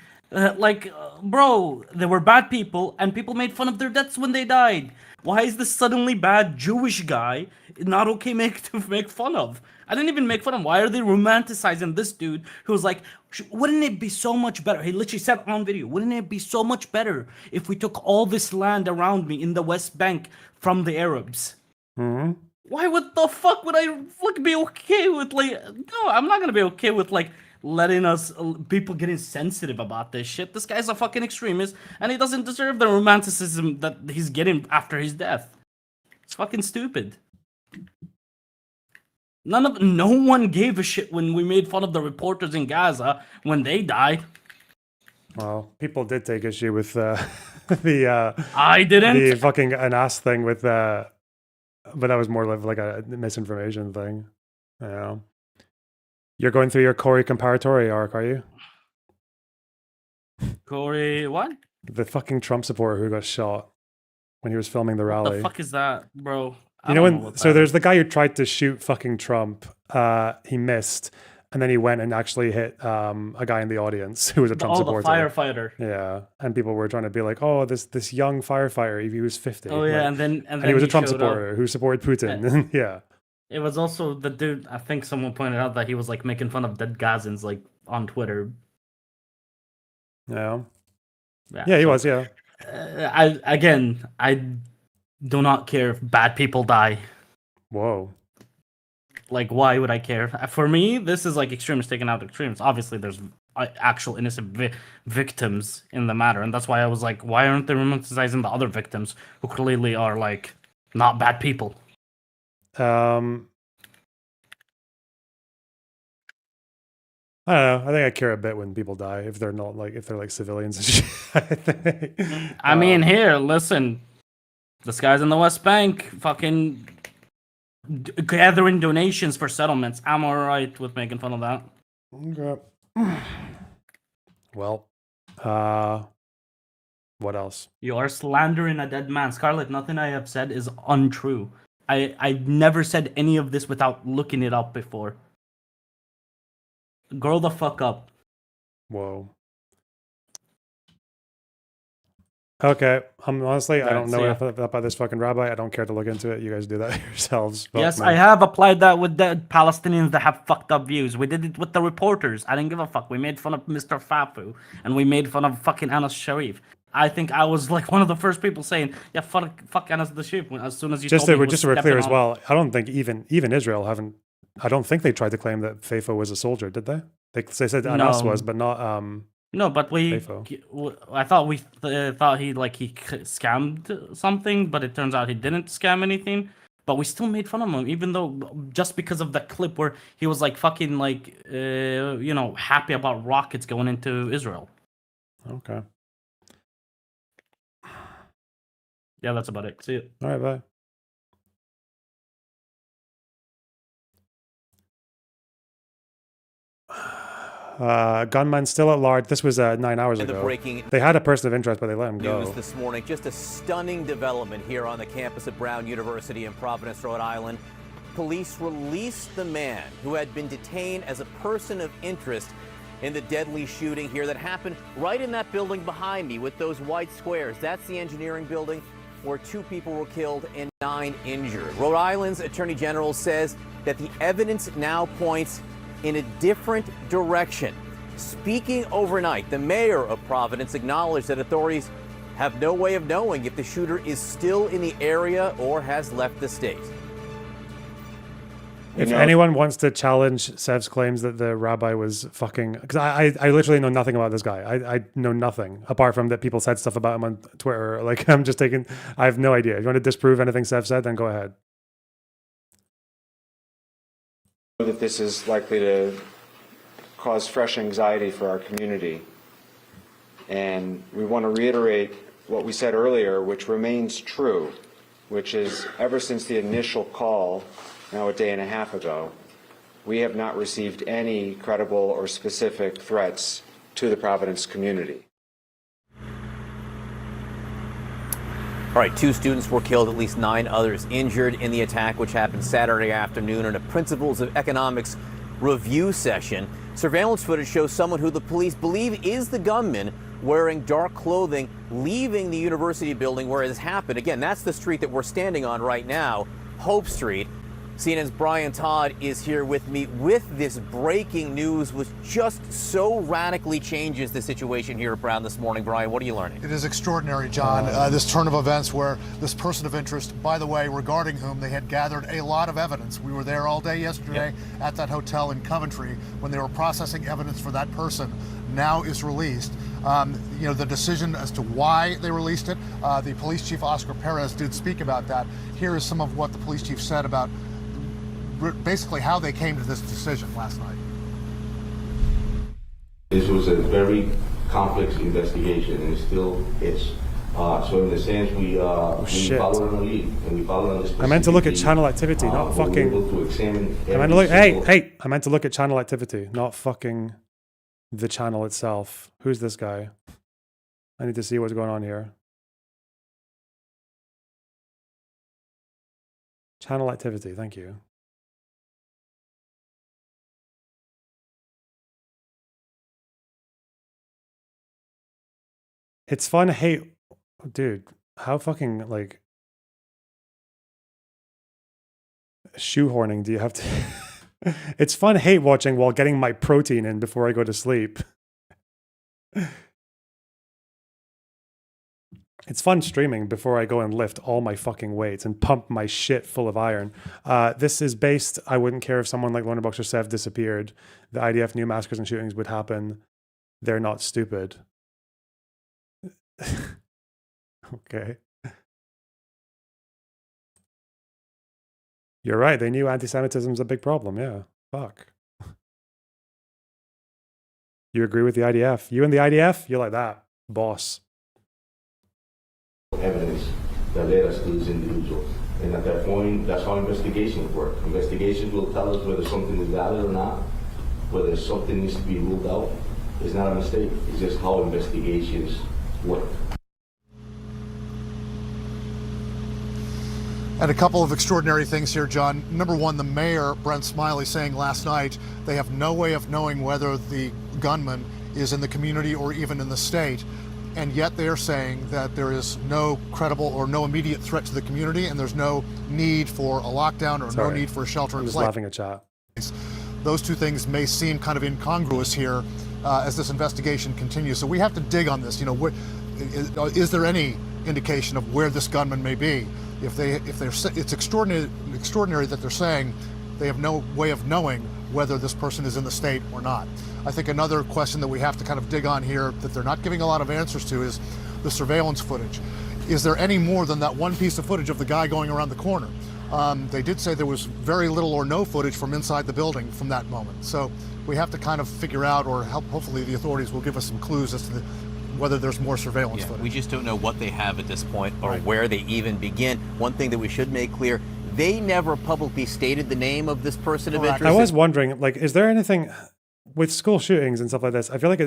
Speaker 6: Bro, they were bad people, and people made fun of their deaths when they died. Why is this suddenly bad Jewish guy not okay to make fun of? I didn't even make fun of him. Why are they romanticizing this dude who's like, wouldn't it be so much better? He literally said on video, wouldn't it be so much better if we took all this land around me in the West Bank from the Arabs?
Speaker 1: Mm-hmm.
Speaker 6: Why would the fuck would I be okay with no, I'm not gonna be okay with letting us people getting sensitive about this shit. This guy's a fucking extremist, and he doesn't deserve the romanticism that he's getting after his death. It's fucking stupid. No one gave a shit when we made fun of the reporters in Gaza when they died.
Speaker 1: Well, people did take issue with I
Speaker 6: didn't.
Speaker 1: The fucking Anas thing with but that was more like a misinformation thing. Yeah. You're going through your Corey comparatory arc, are you?
Speaker 6: Corey, what?
Speaker 1: The fucking Trump supporter who got shot when he was filming the rally.
Speaker 6: What the fuck is that, bro?
Speaker 1: You know when? So there's the guy who tried to shoot fucking Trump. He missed, and then he went and actually hit a guy in the audience who was a Trump supporter.
Speaker 6: The firefighter.
Speaker 1: Yeah, and people were trying to be like, "Oh, this young firefighter, he was 50."
Speaker 6: Oh yeah,
Speaker 1: like,
Speaker 6: and then
Speaker 1: he was a Trump supporter who supported Putin. Yeah.
Speaker 6: It was also the dude. I think someone pointed out that he was like making fun of dead Gazans on Twitter.
Speaker 1: Yeah. Yeah, he was. Yeah.
Speaker 6: I do not care if bad people die.
Speaker 1: Whoa.
Speaker 6: Like, why would I care? For me, this is like extremists taking out extremes. Obviously, there's actual innocent victims in the matter, and that's why I was like, why aren't they romanticizing the other victims who clearly are like not bad people?
Speaker 1: I don't know. I think I care a bit when people die if they're not like if they're like civilians and shit. I think.
Speaker 6: I mean, here, listen, this guy's in the West Bank, fucking gathering donations for settlements. I'm alright with making fun of that.
Speaker 1: Okay. Well, what else?
Speaker 6: You are slandering a dead man. Scarlett, nothing I have said is untrue. I never said any of this without looking it up before. Grow the fuck up.
Speaker 1: Whoa. Okay. Honestly, I don't know enough about this fucking rabbi. I don't care to look into it. You guys do that yourselves.
Speaker 6: Yes, I have applied that with the Palestinians that have fucked up views. We did it with the reporters. I didn't give a fuck. We made fun of Mr. Fafu, and we made fun of fucking Anas Sharif. I think I was like one of the first people saying, "Yeah, fuck Anas the Sharif." As soon as you
Speaker 1: just
Speaker 6: told me,
Speaker 1: just so we're clear as well, I don't think even Israel haven't. I don't think they tried to claim that Fafu was a soldier, did they? They said Anas was, but not
Speaker 6: No, but I thought we thought he scammed something, but it turns out he didn't scam anything. But we still made fun of him, even though just because of the clip where he was like fucking like happy about rockets going into Israel.
Speaker 1: Okay.
Speaker 6: Yeah, that's about it. See you.
Speaker 1: All right, bye. Gunman still at large. This was 9 hours ago. They had a person of interest, but they let him go.
Speaker 15: News this morning, just a stunning development here on the campus of Brown University in Providence, Rhode Island. Police released the man who had been detained as a person of interest in the deadly shooting here that happened right in that building behind me with those white squares. That's the engineering building where 2 people were killed and 9 injured. Rhode Island's Attorney General says that the evidence now points in a different direction. Speaking overnight, the mayor of Providence acknowledged that authorities have no way of knowing if the shooter is still in the area or has left the state.
Speaker 1: If anyone wants to challenge Sev's claims that the rabbi was fucking... Because I literally know nothing about this guy. I know nothing, apart from that people said stuff about him on Twitter. Like, I'm just taking... I have no idea. If you want to disprove anything Sev said, then go ahead.
Speaker 20: That this is likely to cause fresh anxiety for our community. And we want to reiterate what we said earlier, which remains true, which is ever since the initial call, now a day and a half ago, we have not received any credible or specific threats to the Providence community.
Speaker 15: All right, 2 students were killed, at least 9 others injured in the attack, which happened Saturday afternoon in a Principles of Economics review session. Surveillance footage shows someone who the police believe is the gunman wearing dark clothing leaving the university building where it has happened. Again, that's the street that we're standing on right now, Hope Street. CNN's Brian Todd is here with me with this breaking news, which just so radically changes the situation here at Brown this morning. Brian, what are you learning?
Speaker 21: It is extraordinary, John, this turn of events where this person of interest, by the way, regarding whom they had gathered a lot of evidence. We were there all day yesterday at that hotel in Coventry when they were processing evidence for that person, now is released. The decision as to why they released it, the police chief, Oscar Perez, did speak about that. Here is some of what the police chief said about basically how they came to this decision last night.
Speaker 22: This was a very complex investigation, and it still is. So in the sense, we followed on the lead, and we followed on this.
Speaker 1: I meant to look at channel activity, not fucking. I meant to look. Hey! I meant to look at channel activity, not fucking the channel itself. Who's this guy? I need to see what's going on here. Channel activity. Thank you. It's fun. Hey, dude, how fucking like shoehorning do you have to? It's fun hate watching while getting my protein in before I go to sleep. It's fun streaming before I go and lift all my fucking weights and pump my shit full of iron. This is based, I wouldn't care if someone like Lorna Boxer Sev disappeared. The IDF knew massacres and shootings would happen. They're not stupid. Okay. You're right. They knew anti-Semitism is a big problem. Yeah. Fuck. You agree with the IDF? You and the IDF? You're like that. Boss.
Speaker 22: Evidence that led us to these individuals. And at that point, that's how investigations work. Investigations will tell us whether something is valid or not, whether something needs to be ruled out. It's not a mistake. It's just how investigations work.
Speaker 21: And a couple of extraordinary things here, John. Number one, the mayor, Brent Smiley, saying last night they have no way of knowing whether the gunman is in the community or even in the state. And yet they're saying that there is no credible or no immediate threat to the community, and there's no need for a lockdown or no need for a shelter in place.
Speaker 1: I'm just laughing at chat.
Speaker 21: Those two things may seem kind of incongruous here as this investigation continues. So we have to dig on this. You know, is there any indication of where this gunman may be? It's extraordinary that they're saying they have no way of knowing whether this person is in the state or not. I think another question that we have to kind of dig on here that they're not giving a lot of answers to is the surveillance footage. Is there any more than that one piece of footage of the guy going around the corner? They did say there was very little or no footage from inside the building from that moment. So we have to kind of figure out, or hopefully the authorities will give us some clues as to whether there's more surveillance footage.
Speaker 15: We just don't know what they have at this point or where they even begin. One thing that we should make clear, they never publicly stated the name of this person of interest.
Speaker 1: I was wondering, like, is there anything with school shootings and stuff like this? I feel like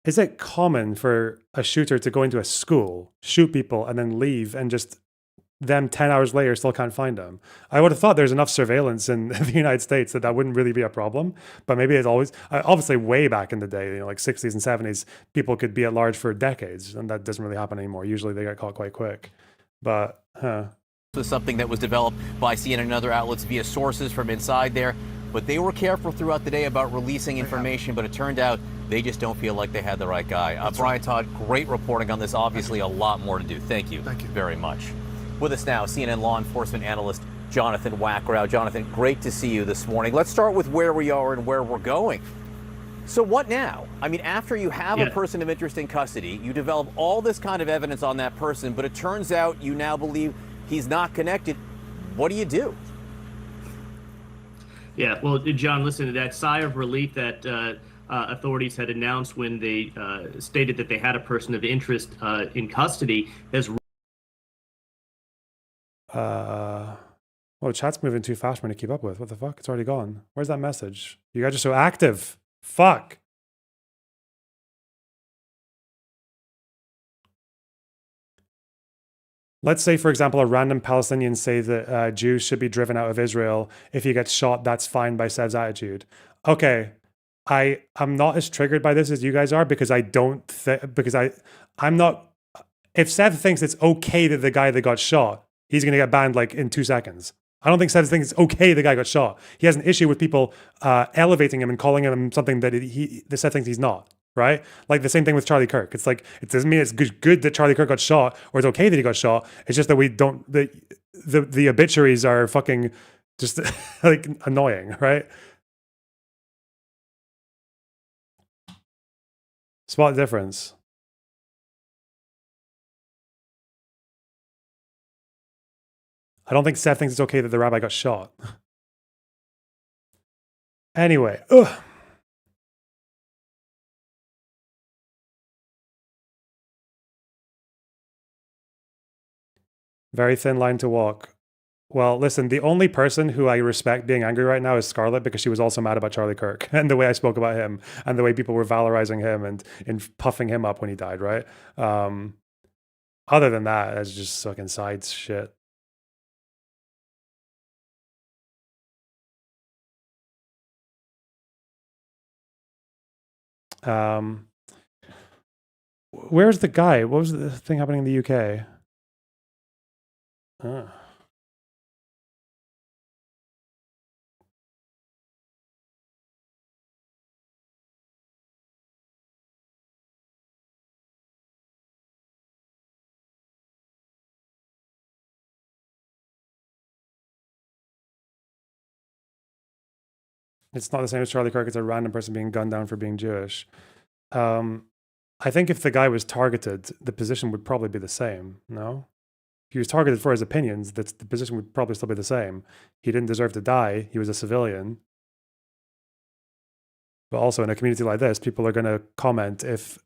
Speaker 1: is it common for a shooter to go into a school, shoot people, and then leave, and just them 10 hours later still can't find them? I would have thought there's enough surveillance in the United States that wouldn't really be a problem. But maybe it's always, obviously way back in the day, you know, like 60s and 70s, people could be at large for decades, and that doesn't really happen anymore. Usually they get caught quite quick. But,
Speaker 15: This was something that was developed by CNN and other outlets via sources from inside there. But they were careful throughout the day about releasing information, but it turned out they just don't feel like they had the right guy. Brian Todd, great reporting on this. Obviously, a lot more to do. Thank you very much. With us now, CNN law enforcement analyst Jonathan Wackrow. Jonathan, great to see you this morning. Let's start with where we are and where we're going. So what now? I mean, after you have a person of interest in custody, you develop all this kind of evidence on that person, but it turns out you now believe he's not connected. What do you do?
Speaker 2: Yeah, well, John, listen to that sigh of relief that authorities had announced when they stated that they had a person of interest in custody has.
Speaker 1: Oh, chat's moving too fast for me to keep up with. What the fuck? It's already gone. Where's that message? You guys are so active. Fuck. Let's say, for example, a random Palestinian say that Jews should be driven out of Israel. If he gets shot, that's fine by Sev's attitude. Okay, I'm not as triggered by this as you guys are, because I don't I'm not. If Sev thinks it's okay that the guy that got shot, he's going to get banned like in 2 seconds. I don't think Sev thinks it's okay the guy got shot. He has an issue with people elevating him and calling him something that Sev thinks he's not. Right? Like the same thing with Charlie Kirk. It's like, it doesn't mean it's good that Charlie Kirk got shot, or it's okay that he got shot. It's just that we don't, the obituaries are fucking just like annoying, right? Spot the difference. I don't think Seth thinks it's okay that the rabbi got shot. Anyway, ugh. Very thin line to walk. Well, listen, the only person who I respect being angry right now is Scarlett, because she was also mad about Charlie Kirk and the way I spoke about him and the way people were valorizing him and puffing him up when he died, right? Other than that, it's just fucking side shit. Where's the guy? What was the thing happening in the UK? It's not the same as Charlie Kirk. It's a random person being gunned down for being Jewish. I think if the guy was targeted, the position would probably be the same. No, if he was targeted for his opinions, the position would probably still be the same. He didn't deserve to die. He was a civilian. But also in a community like this, people are going to comment if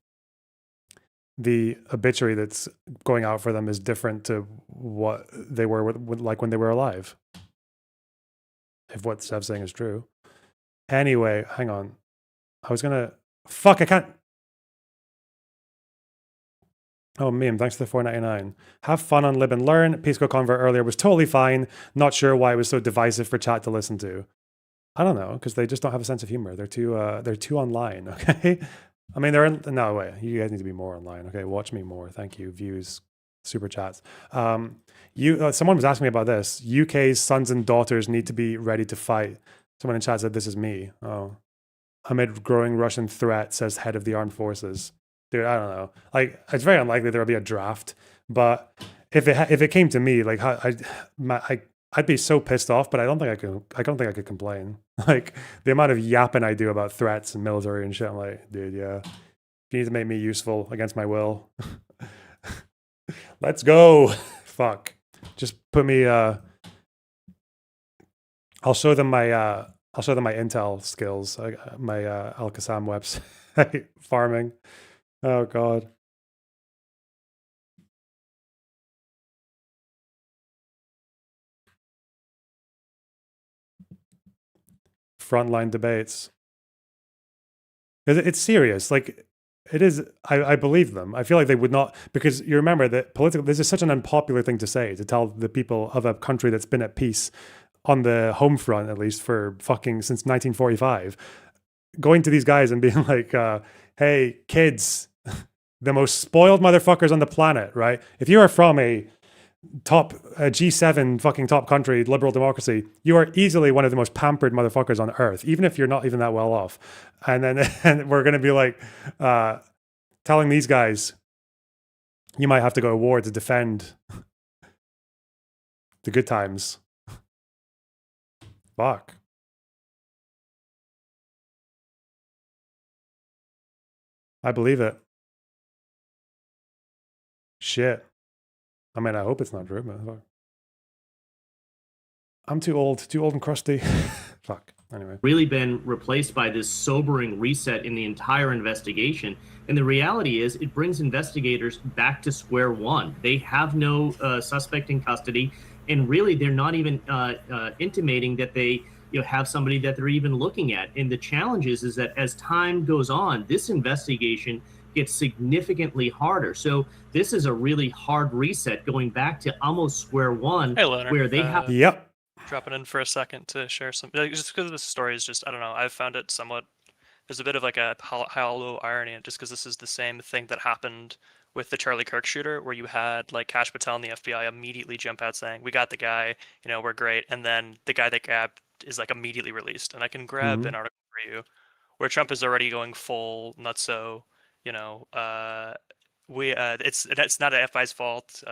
Speaker 1: the obituary that's going out for them is different to what they were like when they were alive. If what Sev's saying is true. Anyway, hang on. I was gonna... Fuck, I can't... Oh, meme, thanks for the $4.99. Have fun on Lib and Learn. Pisco Convert earlier was totally fine. Not sure why it was so divisive for chat to listen to. I don't know, because they just don't have a sense of humor. They're too online, okay? I mean, they're in... No, wait. You guys need to be more online, okay? Watch me more. Thank you. Views, super chats. Someone was asking me about this. UK's sons and daughters need to be ready to fight. Someone in chat said, this is me. Oh. Amid growing Russian threat, says head of the armed forces. Dude, I don't know. Like, it's very unlikely there'll be a draft. But if it came to me, like, I'd be so pissed off. But I don't think I could complain. Like the amount of yapping I do about threats and military and shit. I'm like, dude, yeah. If you need to make me useful against my will, let's go. Fuck. Just put me. I'll show them my intel skills. My Al Qassam website farming. Oh god. Frontline debates. It's serious. Like it is. I believe them. I feel like they would not, because you remember that this is such an unpopular thing to say, to tell the people of a country that's been at peace on the home front, at least for fucking since 1945, going to these guys and being like, hey, kids, the most spoiled motherfuckers on the planet, right? If you are from a top G7 fucking top country, liberal democracy, you are easily one of the most pampered motherfuckers on earth, even if you're not even that well off. And then and we're going to be like telling these guys, you might have to go to war to defend the good times. Fuck. I believe it. Shit. I mean, I hope it's not true, but I'm too old and crusty. Fuck. Anyway.
Speaker 2: Really been replaced by this sobering reset in the entire investigation. And the reality is it brings investigators back to square one. They have no suspect in custody. And really, they're not even intimating that they have somebody that they're even looking at. And the challenge is that as time goes on, this investigation gets significantly harder. So this is a really hard reset, going back to almost square one,
Speaker 3: hey, Leonard,
Speaker 2: where they have...
Speaker 1: Yep.
Speaker 3: Dropping in for a second to share some, just because this story is just, I don't know, I've found it somewhat, there's a bit of like a hollow irony, just because this is the same thing that happened with the Charlie Kirk shooter, where you had like Kash Patel and the FBI immediately jump out saying, we got the guy, we're great. And then the guy that grabbed is like immediately released. And I can grab an article for you where Trump is already going full nutso, it's not the FBI's fault,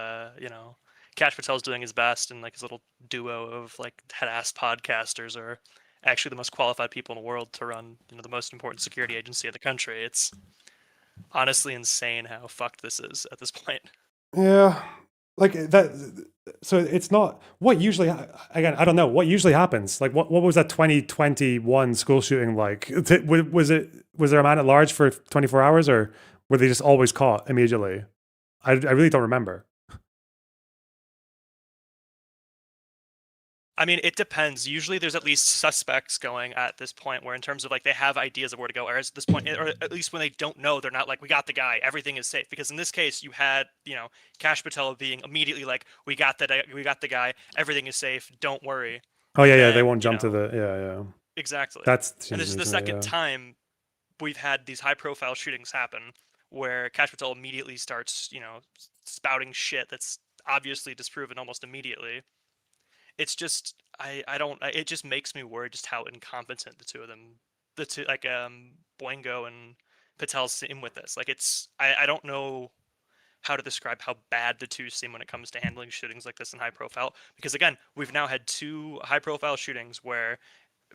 Speaker 3: Kash Patel's doing his best, and like his little duo of like head-ass podcasters are actually the most qualified people in the world to run, the most important security agency of the country. It's honestly insane how fucked this is at this point.
Speaker 1: Yeah, like that. So it's not what usually. Again, I don't know what usually happens. Like what was that 2021 school shooting like? Was there a man at large for 24 hours, or were they just always caught immediately? I really don't remember.
Speaker 3: I mean, it depends. Usually there's at least suspects going at this point, where in terms of like they have ideas of where to go, whereas at this point, or at least when they don't know, they're not like, we got the guy, everything is safe. Because in this case, you had, Kash Patel being immediately like, we got the guy, everything is safe, don't worry.
Speaker 1: Oh yeah, they won't jump to the yeah.
Speaker 3: Exactly.
Speaker 1: And
Speaker 3: this is the second time we've had these high profile shootings happen where Kash Patel immediately starts, spouting shit that's obviously disproven almost immediately. It's just it just makes me worry just how incompetent the two of them, Boingo and Patel seem with this. Like I don't know how to describe how bad the two seem when it comes to handling shootings like this in high profile, because again, we've now had two high profile shootings where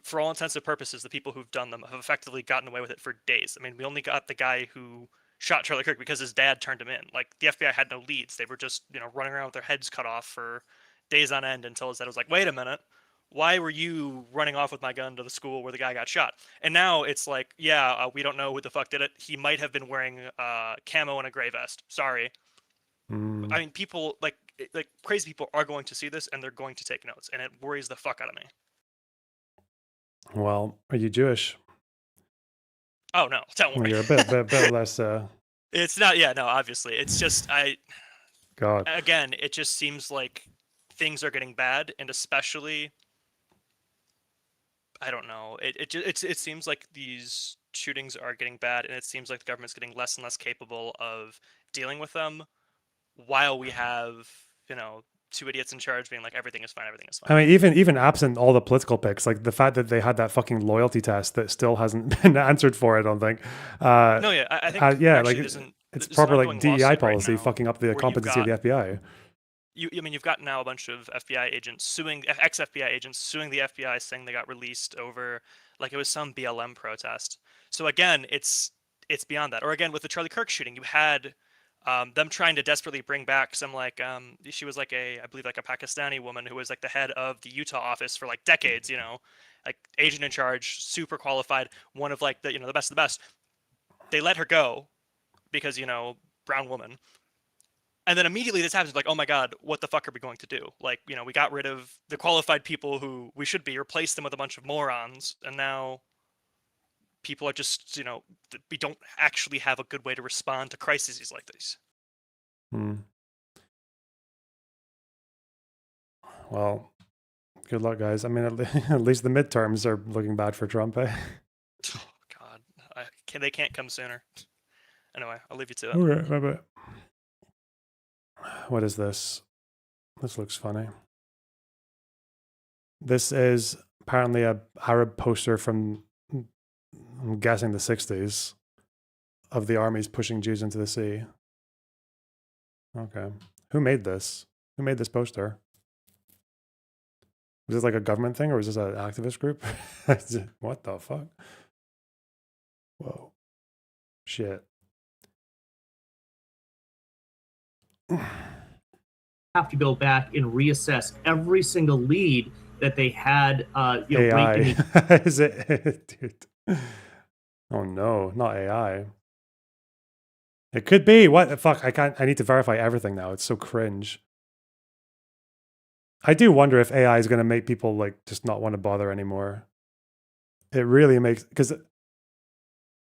Speaker 3: for all intents and purposes, the people who've done them have effectively gotten away with it for days. I mean, we only got the guy who shot Charlie Kirk because his dad turned him in. Like, the FBI had no leads. They were just, running around with their heads cut off for days on end until his dad was like, wait a minute, why were you running off with my gun to the school where the guy got shot? And now it's like, we don't know who the fuck did it. He might have been wearing camo and a gray vest. Sorry. I mean, people, like crazy people are going to see this and they're going to take notes, and it worries the fuck out of me.
Speaker 1: Well, are you Jewish?
Speaker 3: Oh no, don't worry.
Speaker 1: You're a bit less.
Speaker 3: It's not. Yeah, no. Obviously, it's just
Speaker 1: God.
Speaker 3: Again, it just seems like things are getting bad, and especially, I don't know. It seems like these shootings are getting bad, and it seems like the government's getting less and less capable of dealing with them, while we have two idiots in charge being like, everything is fine, everything is fine.
Speaker 1: I mean, even absent all the political picks, like the fact that they had that fucking loyalty test that still hasn't been answered for, I don't think.
Speaker 3: No, yeah, I think
Speaker 1: like it's proper like DEI policy
Speaker 3: right
Speaker 1: fucking up the competency of the FBI.
Speaker 3: I mean, you've got now a bunch of FBI agents suing ex-FBI agents suing the FBI, saying they got released over like it was some BLM protest. So again, it's beyond that. Or again, with the Charlie Kirk shooting, you had them trying to desperately bring back some she was like I believe like a Pakistani woman who was like the head of the Utah office for like decades, like agent in charge, super qualified, one of like the the best of the best. They let her go because brown woman, and then immediately this happens, like, oh my god, what the fuck are we going to do? Like, we got rid of the qualified people who we should be, replaced them with a bunch of morons, and now people are just, we don't actually have a good way to respond to crises like these.
Speaker 1: Well, good luck, guys. I mean, at least the midterms are looking bad for Trump, eh?
Speaker 3: Oh, God. They can't come sooner. Anyway, I'll leave you to it.
Speaker 1: Okay, bye-bye. What is this? This looks funny. This is apparently a Arab poster from, I'm guessing, the 60s of the armies pushing Jews into the sea. Okay. Who made this? Who made this poster? Was this like a government thing, or was this an activist group? What the fuck? Whoa. Shit.
Speaker 2: Have to go back and reassess every single lead that they had.
Speaker 1: AI. Is it? Dude. Oh no, not AI. It could be. What the fuck? I need to verify everything now. It's so cringe. I do wonder if AI is going to make people like just not want to bother anymore. It really makes, because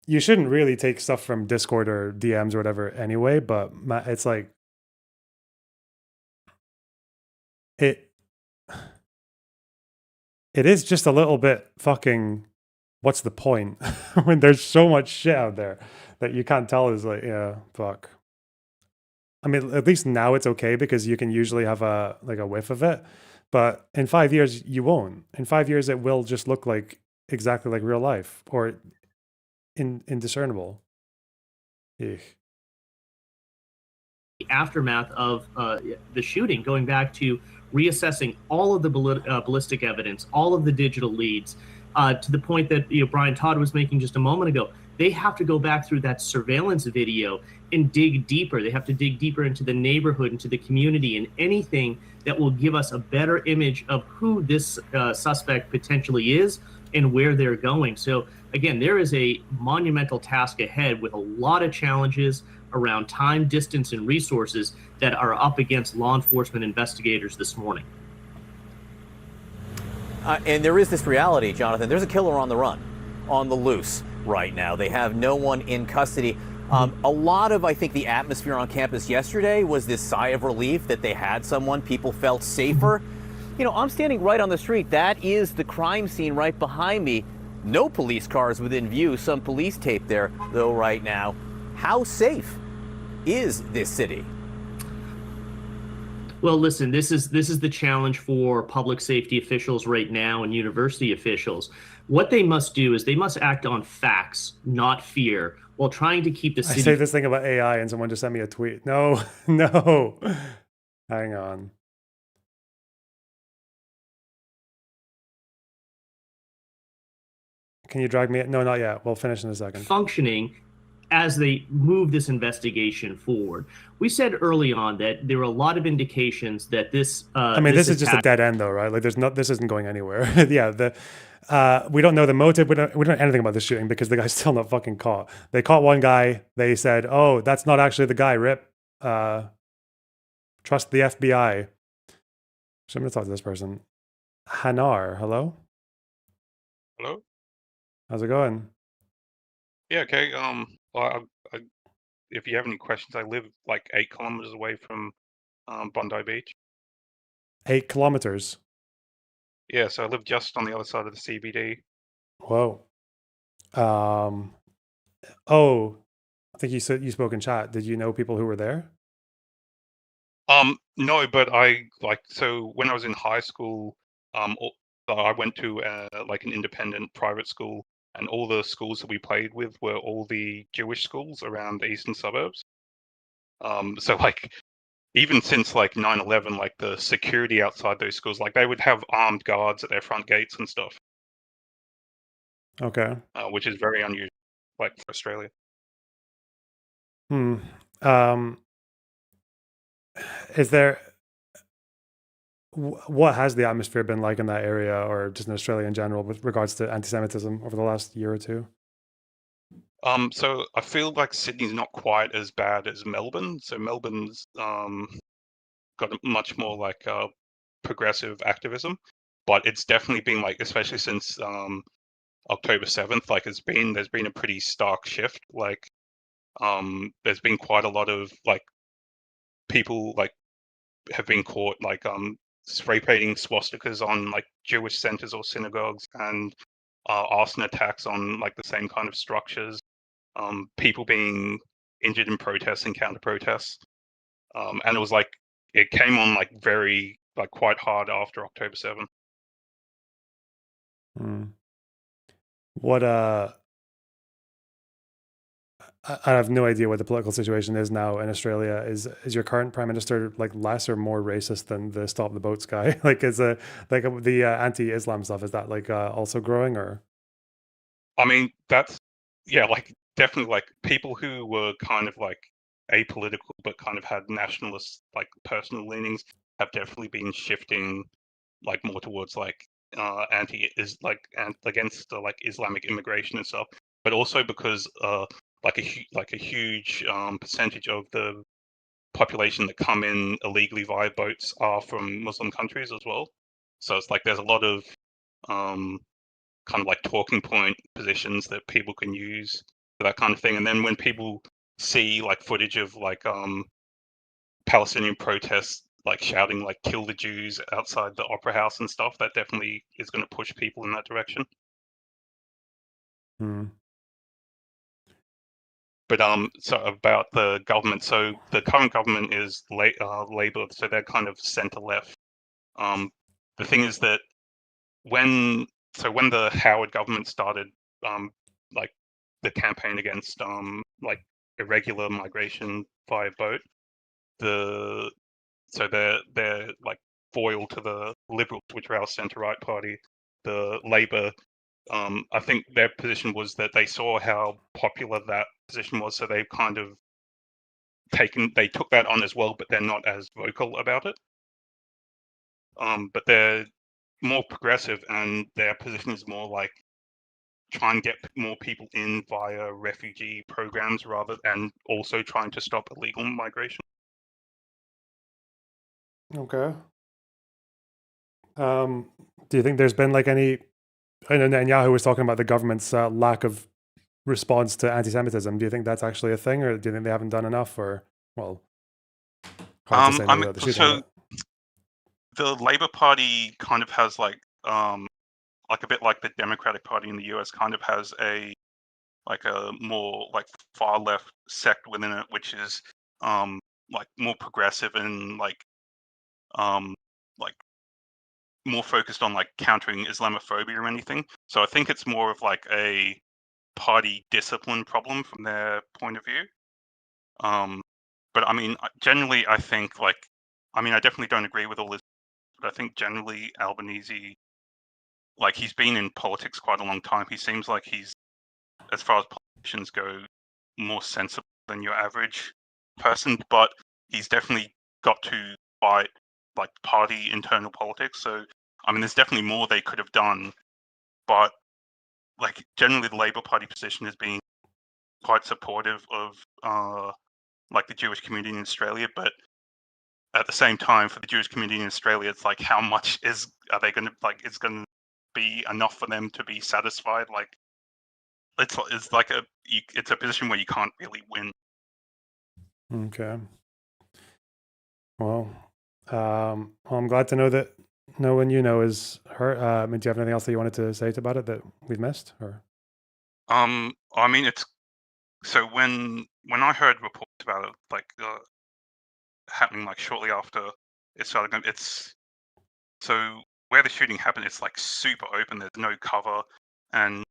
Speaker 1: you shouldn't really take stuff from Discord or DMs or whatever anyway, but it's like it is just a little bit fucking, what's the point when there's so much shit out there that you can't tell is like, yeah, fuck. I mean, at least now it's okay because you can usually have a whiff of it, but in 5 years you won't. In 5 years it will just look like exactly like real life or indiscernible. Eek.
Speaker 2: The aftermath of the shooting, going back to reassessing all of the ballistic evidence, all of the digital leads, to the point that Brian Todd was making just a moment ago. They have to go back through that surveillance video and dig deeper. They have to dig deeper into the neighborhood, into the community, and anything that will give us a better image of who this suspect potentially is and where they're going. So again, there is a monumental task ahead with a lot of challenges around time, distance, and resources that are up against law enforcement investigators this morning.
Speaker 15: And there is this reality, Jonathan. There's a killer on the run, on the loose right now. They have no one in custody. A lot of, I think, the atmosphere on campus yesterday was this sigh of relief that they had someone. People felt safer. I'm standing right on the street. That is the crime scene right behind me. No police cars within view. Some police tape there, though, right now. How safe is this city?
Speaker 2: Well, listen, this is the challenge for public safety officials right now and university officials. What they must do is they must act on facts, not fear, while trying to keep the city.
Speaker 1: I say this thing about AI and someone just sent me a tweet. No, no. Hang on. Can you drag me? No, not yet. We'll finish in a second.
Speaker 2: Functioning as they move this investigation forward. We said early on that there were a lot of indications that this.
Speaker 1: I mean, this is just a dead end, though, right? Like, this isn't going anywhere. Yeah, we don't know the motive. We don't know anything about the shooting because the guy's still not fucking caught. They caught one guy. They said, "Oh, that's not actually the guy." Rip. Trust the FBI. So I'm gonna talk to this person. Hanar, hello.
Speaker 5: Hello.
Speaker 1: How's it going?
Speaker 5: Yeah. Okay. Well, if you have any questions, I live like 8 kilometers away from Bondi Beach.
Speaker 1: 8 kilometers.
Speaker 5: Yeah. So I live just on the other side of the CBD.
Speaker 1: Whoa. Oh, I think you said you spoke in chat. Did you know people who were there?
Speaker 5: No, but so when I was in high school, I went to like an independent private school, and all the schools that we played with were all the Jewish schools around the eastern suburbs. So like even since like 9/11, like the security outside those schools, like they would have armed guards at their front gates and stuff,
Speaker 1: Okay.
Speaker 5: which is very unusual, like for Australia.
Speaker 1: Is there what has the atmosphere been like in that area, or just in Australia in general, with regards to anti-Semitism over the last year or two?
Speaker 5: So I feel like Sydney's not quite as bad as Melbourne. So Melbourne's got a much more like progressive activism, but it's definitely been like, especially since October 7th, like there's been a pretty stark shift. Like there's been quite a lot of like people like have been caught like spray painting swastikas on like Jewish centers or synagogues, and arson attacks on like the same kind of structures. People being injured in protests and counter protests, and it was like it came on like very like quite hard after October 7th.
Speaker 1: What I have no idea what the political situation is now in Australia. Is your current prime minister like less or more racist than the Stop the Boats guy? Like, the anti-Islam stuff, is that like also growing, or?
Speaker 5: I mean, that's like definitely like people who were kind of like apolitical but kind of had nationalist like personal leanings have definitely been shifting like more towards like anti is like and against like Islamic immigration and stuff, but also because like a huge percentage of the population that come in illegally via boats are from Muslim countries as well. So it's like there's a lot of kind of like talking point positions that people can use for that kind of thing. And then when people see like footage of like Palestinian protests like shouting like "kill the Jews" outside the opera house and stuff, that definitely is going to push people in that direction. But so about the government, so the current government is Labour, so they're kind of centre left. The thing is that when the Howard government started like the campaign against like irregular migration via boat, they're like foil to the Liberals, which are our centre-right party. The Labour, I think their position was that they saw how popular that position was, so they've kind of took that on as well, but they're not as vocal about it. But they're more progressive, and their position is more like try and get more people in via refugee programs and also trying to stop illegal migration.
Speaker 1: Okay. Do you think there's been like any? I know Netanyahu was talking about the government's lack of response to anti-Semitism. Do you think that's actually a thing, or do you think they haven't done enough? Or, well, hard to say maybe about the shooting.
Speaker 5: The Labour Party kind of has like a bit like the Democratic Party in the US, kind of has a more like far left sect within it, which is like more progressive and like more focused on like countering Islamophobia or anything. So I think it's more of like a party discipline problem from their point of view. But I mean, generally, I think I definitely don't agree with all this, but I think generally Albanese like he's been in politics quite a long time. He seems like he's, as far as politicians go, more sensible than your average person, but he's definitely got to fight like party internal politics. So I mean, there's definitely more they could have done, but like generally the Labour Party position has been quite supportive of like the Jewish community in Australia, but at the same time, for the Jewish community in Australia, it's like how much are they going to like? It's going to be enough for them to be satisfied. Like it's like it's a position where you can't really win.
Speaker 1: Okay. Well, I'm glad to know that no one you know is hurt. I mean, do you have anything else that you wanted to say about it that we've missed? Or
Speaker 5: I mean, it's so when I heard reports about it, like happening like shortly after it started, it's so where the shooting happened, it's like super open. There's no cover, and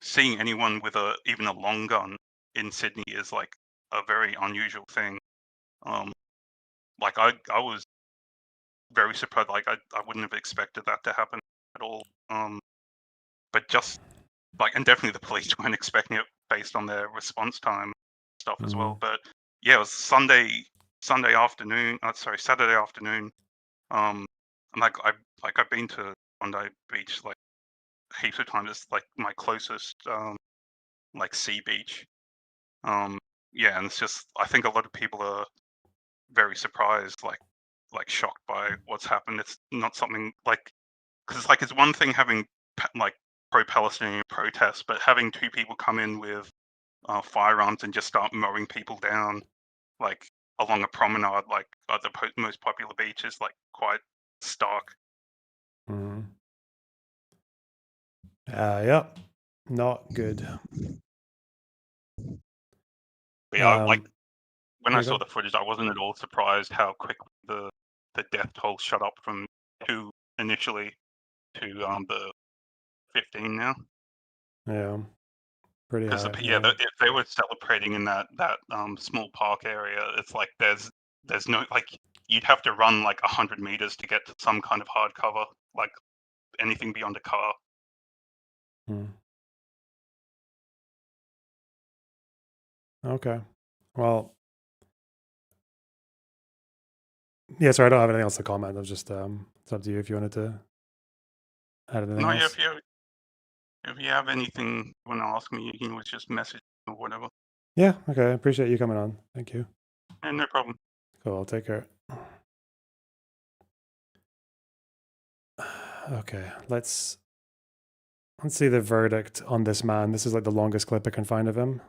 Speaker 5: seeing anyone with even a long gun in Sydney is like a very unusual thing. Like I was very surprised. Like I wouldn't have expected that to happen at all. But just like, and definitely the police weren't expecting it based on their response time stuff as well. But yeah, it was Saturday afternoon. And I've been to Bondi Beach like heaps of times. It's like my closest like sea beach. Yeah, and it's just I think a lot of people are very surprised, like shocked by what's happened. It's not something like because it's like it's one thing having like pro-Palestinian protests, but having two people come in with firearms and just start mowing people down like along a promenade, like at the most popular beach, is like quite stark.
Speaker 1: Yep, not good.
Speaker 5: But yeah, like when I
Speaker 1: there you
Speaker 5: saw
Speaker 1: go.
Speaker 5: the footage, I wasn't at all surprised how quickly the death toll shot up from 2 initially to the 15 now.
Speaker 1: Yeah, pretty
Speaker 5: Because
Speaker 1: high.
Speaker 5: if they were celebrating in that small park area, it's like there's no like you'd have to run like 100 meters to get to some kind of hard cover, like anything beyond a car.
Speaker 1: Okay. Well, yeah, sorry, I don't have anything else to comment. I was just it's up to you if you wanted to add anything
Speaker 5: No,
Speaker 1: else.
Speaker 5: if you have anything you want to ask me, you can always just message or whatever.
Speaker 1: Yeah, okay. I appreciate you coming on. Thank you.
Speaker 5: And no problem.
Speaker 1: Cool, take care. Okay, let's see the verdict on this man. This is like the longest clip I can find of him.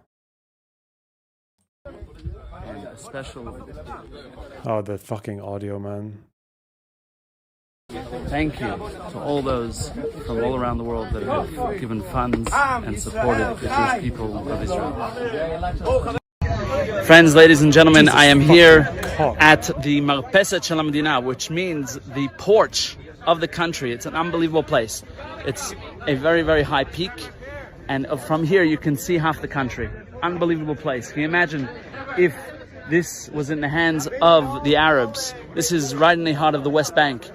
Speaker 9: And a special
Speaker 1: Oh, the fucking audio, man.
Speaker 9: thank you to all those from all around the world that have given funds and supported the Jewish people of Israel. Friends, ladies and gentlemen, I am here at the Marpeset Shel HaMedina, which means the porch of the country. It's an unbelievable place. It's a very, very high peak, and from here you can see half the country. Unbelievable place. Can you imagine if this was in the hands of the Arabs? This is right in the heart of the West Bank.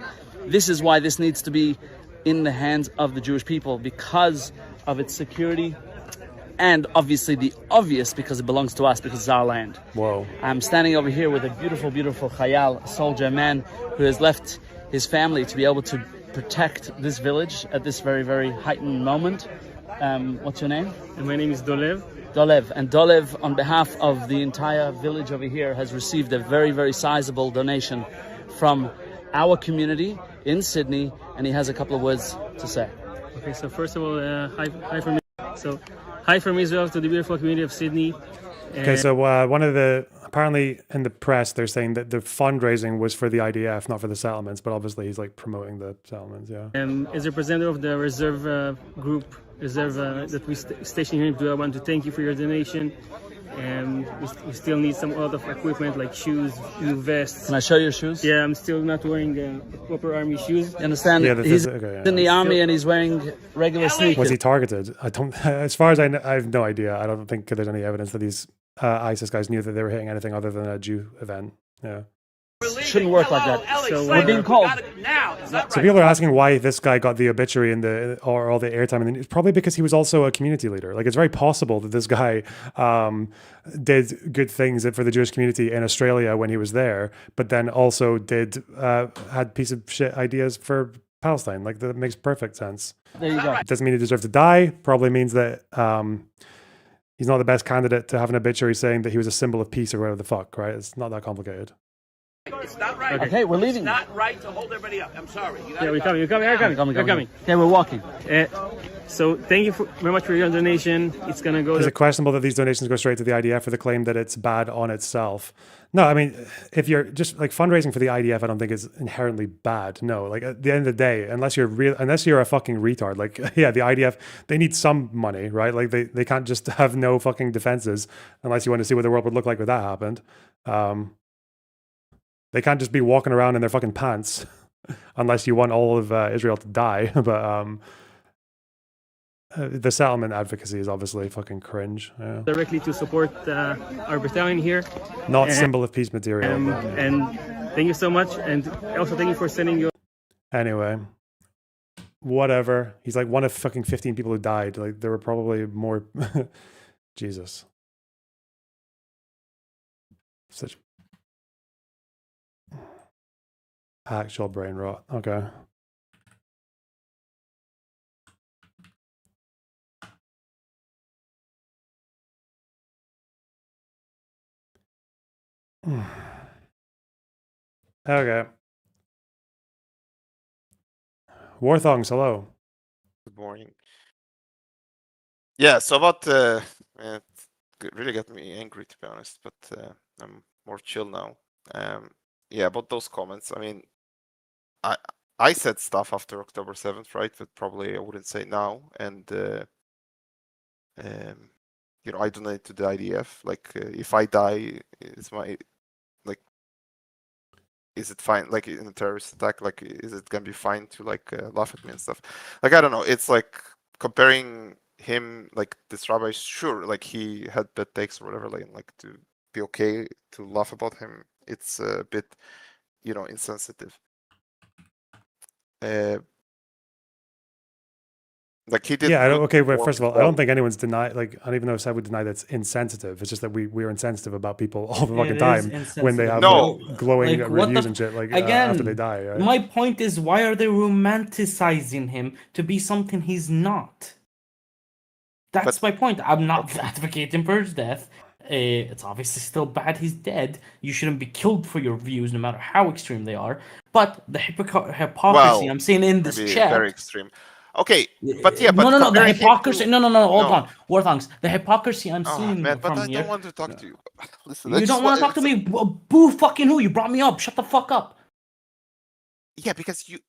Speaker 9: This is why this needs to be in the hands of the Jewish people, because of its security, and obviously the obvious, because it belongs to us, because it's our land.
Speaker 1: Whoa.
Speaker 9: I'm standing over here with a beautiful, beautiful Chayal, a soldier, a man who has left his family to be able to protect this village at this very, very heightened moment. What's your name?
Speaker 10: And my name is Dolev.
Speaker 9: Dolev. And Dolev, on behalf of the entire village over here, has received a very, very sizable donation from our community in Sydney, and he has a couple of words to say.
Speaker 10: Okay, so first of all, hi from hi from Israel to the beautiful community of Sydney.
Speaker 1: Okay, so one of the, apparently in the press, they're saying that the fundraising was for the IDF, not for the settlements, but obviously he's like promoting the settlements, yeah.
Speaker 10: As a representative of the reserve group, that we stationed here in Abdullah, I want to thank you for your donation. We still need some other equipment like shoes, new vests.
Speaker 9: Can I show you your shoes?
Speaker 10: Yeah, I'm still not wearing proper army shoes.
Speaker 9: You understand?
Speaker 1: Yeah,
Speaker 9: he's
Speaker 1: okay, yeah.
Speaker 9: in the army and he's wearing regular sneakers.
Speaker 1: Was he targeted? I don't, as far as I know, I have no idea. I don't think there's any evidence that these ISIS guys knew that they were hitting anything other than a Jew event. Yeah.
Speaker 9: Shouldn't work like that.
Speaker 10: So
Speaker 9: we're being called.
Speaker 1: So people are asking why this guy got the obituary or all the airtime, and it's probably because he was also a community leader. Like, it's very possible that this guy did good things for the Jewish community in Australia when he was there, but then also had piece of shit ideas for Palestine. Like, that makes perfect sense.
Speaker 9: There you go.
Speaker 1: It doesn't mean he deserves to die. Probably means that he's not the best candidate to have an obituary saying that he was a symbol of peace or whatever the fuck, right? It's not that complicated.
Speaker 8: It's not right.
Speaker 9: Okay, we're leaving.
Speaker 8: It's not right to hold everybody up. I'm sorry.
Speaker 10: Yeah, we're coming. You're coming.
Speaker 9: Okay, we're walking.
Speaker 10: So thank you very much for your donation. It's gonna go.
Speaker 1: Is it questionable that these donations go straight to the IDF for the claim that it's bad on itself? No, I mean, if you're just like fundraising for the IDF, I don't think is inherently bad. No, like at the end of the day, unless you're a fucking retard, like yeah, the IDF, they need some money, right? Like they can't just have no fucking defenses unless you want to see what the world would look like if that happened. They can't just be walking around in their fucking pants unless you want all of Israel to die. But the settlement advocacy is obviously fucking cringe. Yeah.
Speaker 10: Directly to support our battalion here.
Speaker 1: Not symbol of peace material.
Speaker 10: And thank you so much. And also thank you for sending your...
Speaker 1: Anyway, whatever. He's like one of fucking 15 people who died. Like, there were probably more. Jesus. Such actual brain rot. Okay. Okay. Warthongs, hello.
Speaker 11: Good morning. Yeah, so about it really got me angry, to be honest, but I'm more chill now. Yeah, about those comments. I mean, I said stuff after October 7th, right? But probably I wouldn't say now. And you know, I donate to the IDF. Like, if I die, it's my is it fine? Like, in a terrorist attack, like, is it gonna be fine to like laugh at me and stuff? Like, I don't know. It's like comparing him, like this rabbi. Sure, like he had bad takes or whatever. Like to be okay to laugh about him. It's a bit, you know, insensitive. Like he did.
Speaker 1: Yeah, okay, but first of all, I don't think anyone's denied, like, I don't even know if Seb would deny that's insensitive. It's just that we're insensitive about people all the fucking time when they have like, glowing
Speaker 6: like,
Speaker 1: reviews and shit, like
Speaker 6: again,
Speaker 1: after they die. Right?
Speaker 6: My point is, why are they romanticizing him to be something he's not? That's my point. I'm not advocating for his death. It's obviously still bad he's dead. You shouldn't be killed for your views, no matter how extreme they are. But the hypocrisy I'm seeing in this chat...
Speaker 11: very extreme. Okay, but yeah, but
Speaker 6: no, the hypocrisy. No, hold on, Warthongs. The hypocrisy I'm seeing
Speaker 11: man, but
Speaker 6: from
Speaker 11: I
Speaker 6: here.
Speaker 11: don't want to talk to you. Listen,
Speaker 6: You don't want to talk to me? Boo fucking who? You brought me up. Shut the fuck up.
Speaker 11: Yeah, because you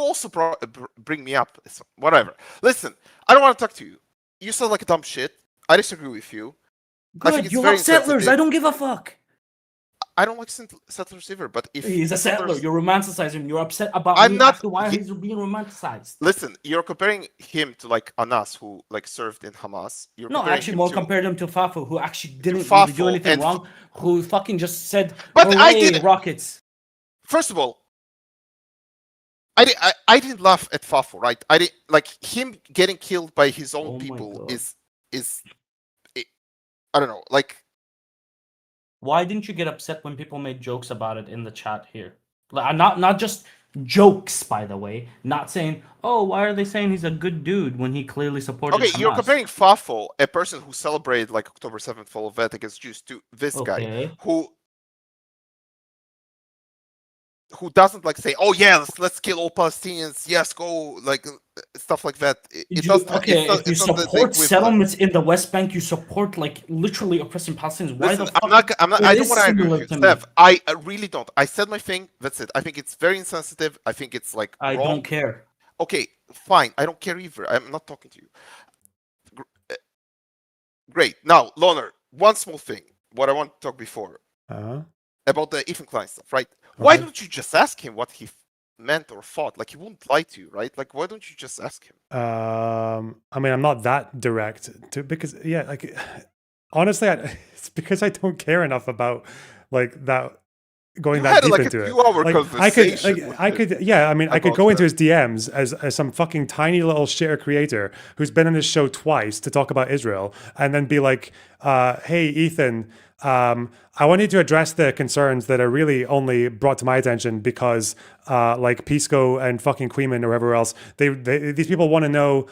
Speaker 11: also bring me up. Whatever. Listen, I don't want to talk to you. You sound like a dumb shit. I disagree with you.
Speaker 6: Good, you love settlers. I don't give a fuck.
Speaker 11: I don't like settlers either, but if
Speaker 6: he's a settler, you're romanticizing. You're upset about
Speaker 11: I'm
Speaker 6: me
Speaker 11: not,
Speaker 6: after why he's being romanticized.
Speaker 11: Listen, you're comparing him to like Anas, who like served in Hamas. You're
Speaker 6: no, actually, more compared him to Fafo, who actually didn't do anything wrong, who fucking just said,
Speaker 11: "But I did
Speaker 6: rockets."
Speaker 11: First of all, I didn't laugh at Fafo, right? I didn't like him getting killed by his own people. I don't know, like.
Speaker 6: Why didn't you get upset when people made jokes about it in the chat here? Like, not just jokes, by the way. Not saying, oh, why are they saying he's a good dude when he clearly supported Hamas?
Speaker 11: You're comparing Fafo, a person who celebrated like October 7th fall of vet against Jews, to this guy who doesn't like say, oh yeah, let's kill all Palestinians, yes, go, like stuff like that.
Speaker 6: If you support settlements in the West Bank, you support like literally oppressing Palestinians. Why
Speaker 11: Listen,
Speaker 6: the fuck?
Speaker 11: I don't want to argue with you, Steph. I really don't. I said my thing. That's it. I think it's very insensitive. I think it's like
Speaker 6: I
Speaker 11: wrong.
Speaker 6: don't care.
Speaker 11: Okay, fine. I don't care either. I'm not talking to you. Great. Now, Loner, one small thing. What I want to talk before about the Ethan Klein stuff, right? Why don't you just ask him what he meant or thought? Like, he won't lie to you, right? Like, why don't you just ask him?
Speaker 1: I mean, I'm not that direct because like honestly, it's because I don't care enough about like that going
Speaker 11: You
Speaker 1: that
Speaker 11: had,
Speaker 1: deep
Speaker 11: like, a
Speaker 1: into it.
Speaker 11: 2-hour
Speaker 1: Like,
Speaker 11: conversation
Speaker 1: I could, yeah. I mean, I could
Speaker 11: about
Speaker 1: go into
Speaker 11: that.
Speaker 1: his DMs as some fucking tiny little shitter creator who's been on his show twice to talk about Israel, and then be like, "Hey, Ethan, I wanted to address the concerns that are really only brought to my attention because, like Pisco and fucking Queeman or whoever else, these people want to know,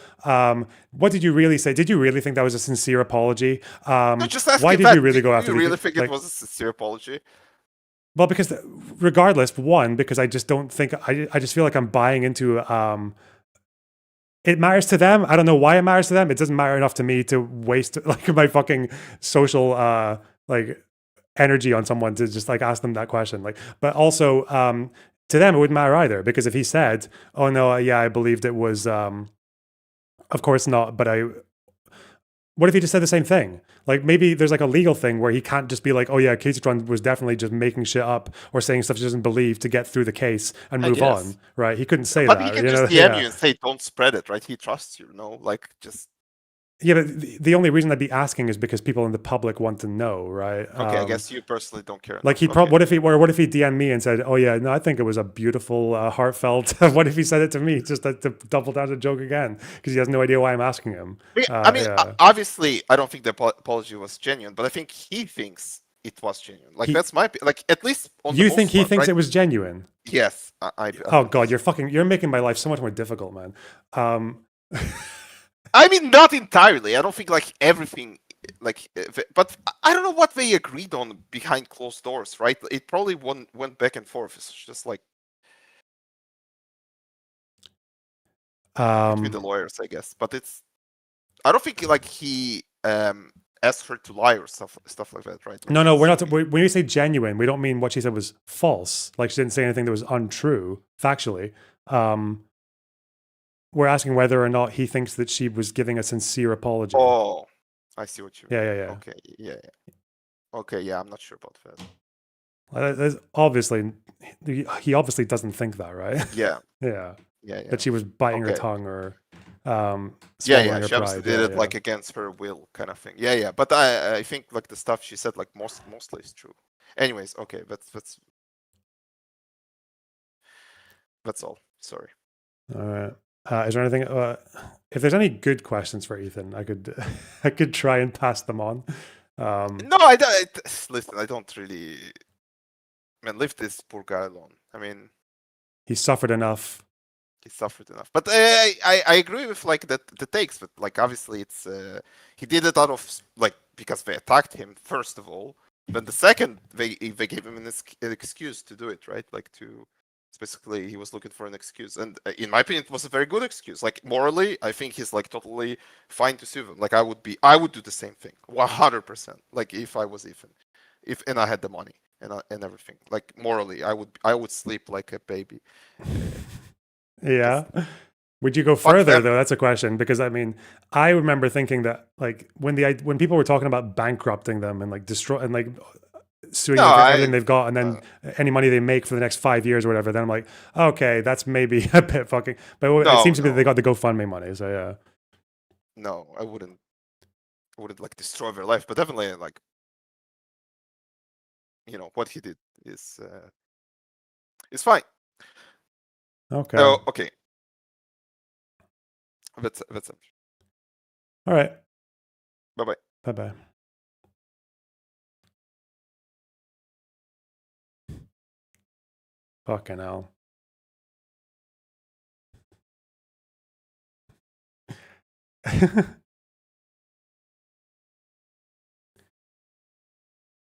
Speaker 1: what did you really say? Did you really think that was a sincere apology?
Speaker 11: No, just ask
Speaker 1: Why
Speaker 11: him
Speaker 1: did
Speaker 11: that.
Speaker 1: you really go
Speaker 11: Do
Speaker 1: after
Speaker 11: you
Speaker 1: these
Speaker 11: really
Speaker 1: people?
Speaker 11: think it
Speaker 1: Like,
Speaker 11: was a sincere apology?
Speaker 1: well, because regardless, one, because I just don't think, I just feel like I'm buying into, it matters to them. I don't know why it matters to them. It doesn't matter enough to me to waste like my fucking social, like energy on someone to just like ask them that question. Like, but also, to them, it wouldn't matter either, because if he said, oh no, yeah, I believed it was, of course not, but what if he just said the same thing? Like maybe there's like a legal thing where he can't just be like, oh yeah, Casey was definitely just making shit up or saying stuff he doesn't believe to get through the case and
Speaker 11: I
Speaker 1: move
Speaker 11: guess.
Speaker 1: on, right? He couldn't say
Speaker 11: But
Speaker 1: that.
Speaker 11: he can
Speaker 1: you
Speaker 11: just
Speaker 1: know?
Speaker 11: DM
Speaker 1: Yeah.
Speaker 11: you and say, don't spread it, right? He trusts you, no? Like, just...
Speaker 1: Yeah, but the only reason I'd be asking is because people in the public want to know, right?
Speaker 11: Okay, I guess you personally don't care
Speaker 1: Like
Speaker 11: enough.
Speaker 1: what if he DM'd me and said, "Oh yeah, no, I think it was a beautiful, heartfelt." What if he said it to me just to double down the joke again because he has no idea why I'm asking him?
Speaker 11: I mean,
Speaker 1: yeah.
Speaker 11: obviously, I don't think the apology was genuine, but I think he thinks it was genuine. Like that's my like at least on
Speaker 1: You
Speaker 11: the
Speaker 1: think
Speaker 11: most
Speaker 1: he
Speaker 11: part,
Speaker 1: thinks
Speaker 11: right?
Speaker 1: it was genuine?
Speaker 11: Yes, I
Speaker 1: Oh God, you're making my life so much more difficult, man.
Speaker 11: I mean, not entirely. I don't think like everything, like, but I don't know what they agreed on behind closed doors, right? It probably went back and forth. It's just like between the lawyers, I guess. But I don't think like he asked her to lie or stuff like that, right? Like,
Speaker 1: No, we're not. When we say genuine, we don't mean what she said was false. Like she didn't say anything that was untrue factually. We're asking whether or not he thinks that she was giving a sincere apology.
Speaker 11: Oh, I see what you mean.
Speaker 1: Yeah.
Speaker 11: Okay, yeah. Okay, yeah, I'm not sure about that.
Speaker 1: There's obviously, he obviously doesn't think that, right?
Speaker 11: Yeah.
Speaker 1: Yeah.
Speaker 11: Yeah.
Speaker 1: That she was biting her
Speaker 11: Okay.
Speaker 1: tongue or
Speaker 11: Yeah.
Speaker 1: swallowing her
Speaker 11: She obviously
Speaker 1: pride.
Speaker 11: did
Speaker 1: Yeah,
Speaker 11: it
Speaker 1: yeah.
Speaker 11: like against her will, kind of thing. Yeah. But I think like the stuff she said like mostly is true. Anyways, okay, that's all. Sorry.
Speaker 1: All right. Is there anything? If there's any good questions for Ethan, I could try and pass them on.
Speaker 11: No, I don't. Listen, I don't really. Man, leave this poor guy alone. I mean,
Speaker 1: he suffered enough.
Speaker 11: He suffered enough. But I agree with like the takes. But like obviously, it's he did it out of like because they attacked him first of all. But the second, they gave him an excuse to do it, right? Like to. Basically, he was looking for an excuse, and in my opinion, it was a very good excuse. Like morally, I think he's like totally fine to sue them. Like I would do the same thing, 100%. Like if I was Ethan, and I had the money and everything. Like morally, I would sleep like a baby.
Speaker 1: Yeah. Would you go further though? That's a question because I mean, I remember thinking that like when people were talking about bankrupting them and like destroy and like. Suing them for everything they've got and then any money they make for the next 5 years or whatever, then I'm like, okay, that's maybe a bit fucking, but it seems to be that they got the GoFundMe money, so yeah.
Speaker 11: No, I wouldn't like destroy their life, but definitely like, you know, what he did is fine.
Speaker 1: Okay.
Speaker 11: Oh, okay. That's it.
Speaker 1: All right.
Speaker 11: Bye-bye.
Speaker 1: Bye-bye. Fucking hell.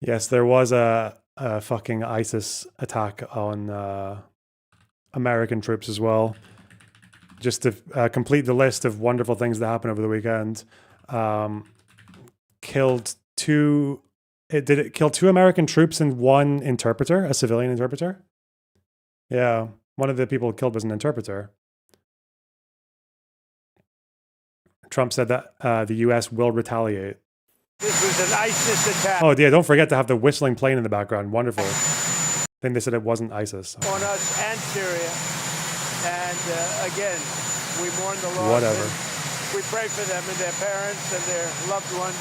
Speaker 1: Yes, there was a fucking ISIS attack on American troops as well. Just to complete the list of wonderful things that happened over the weekend. Did it kill 2 American troops and 1 interpreter, a civilian interpreter? Yeah, one of the people killed was an interpreter. Trump said that the U.S. will retaliate.
Speaker 8: This was an ISIS attack.
Speaker 1: Oh, yeah, don't forget to have the whistling plane in the background. Wonderful. Then they said it wasn't ISIS.
Speaker 8: On us and Syria. And again, we mourn the loss.
Speaker 1: Whatever.
Speaker 8: We pray for them and their parents and their loved ones.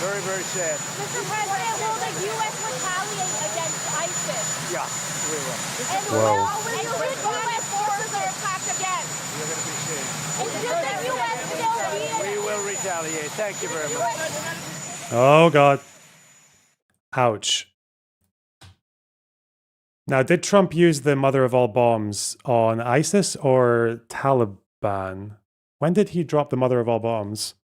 Speaker 8: Very, very sad.
Speaker 7: Mr. President, will the U.S. retaliate against
Speaker 17: this.
Speaker 8: Yeah, we will.
Speaker 17: And
Speaker 1: Whoa.
Speaker 17: will you U.S. forces are attacked again?
Speaker 8: You're going to be seeing.
Speaker 17: And should the U.S. still be
Speaker 8: We will retaliate. Thank you very much.
Speaker 1: Oh, God. Ouch. Now, did Trump use the mother of all bombs on ISIS or Taliban? When did he drop the mother of all bombs?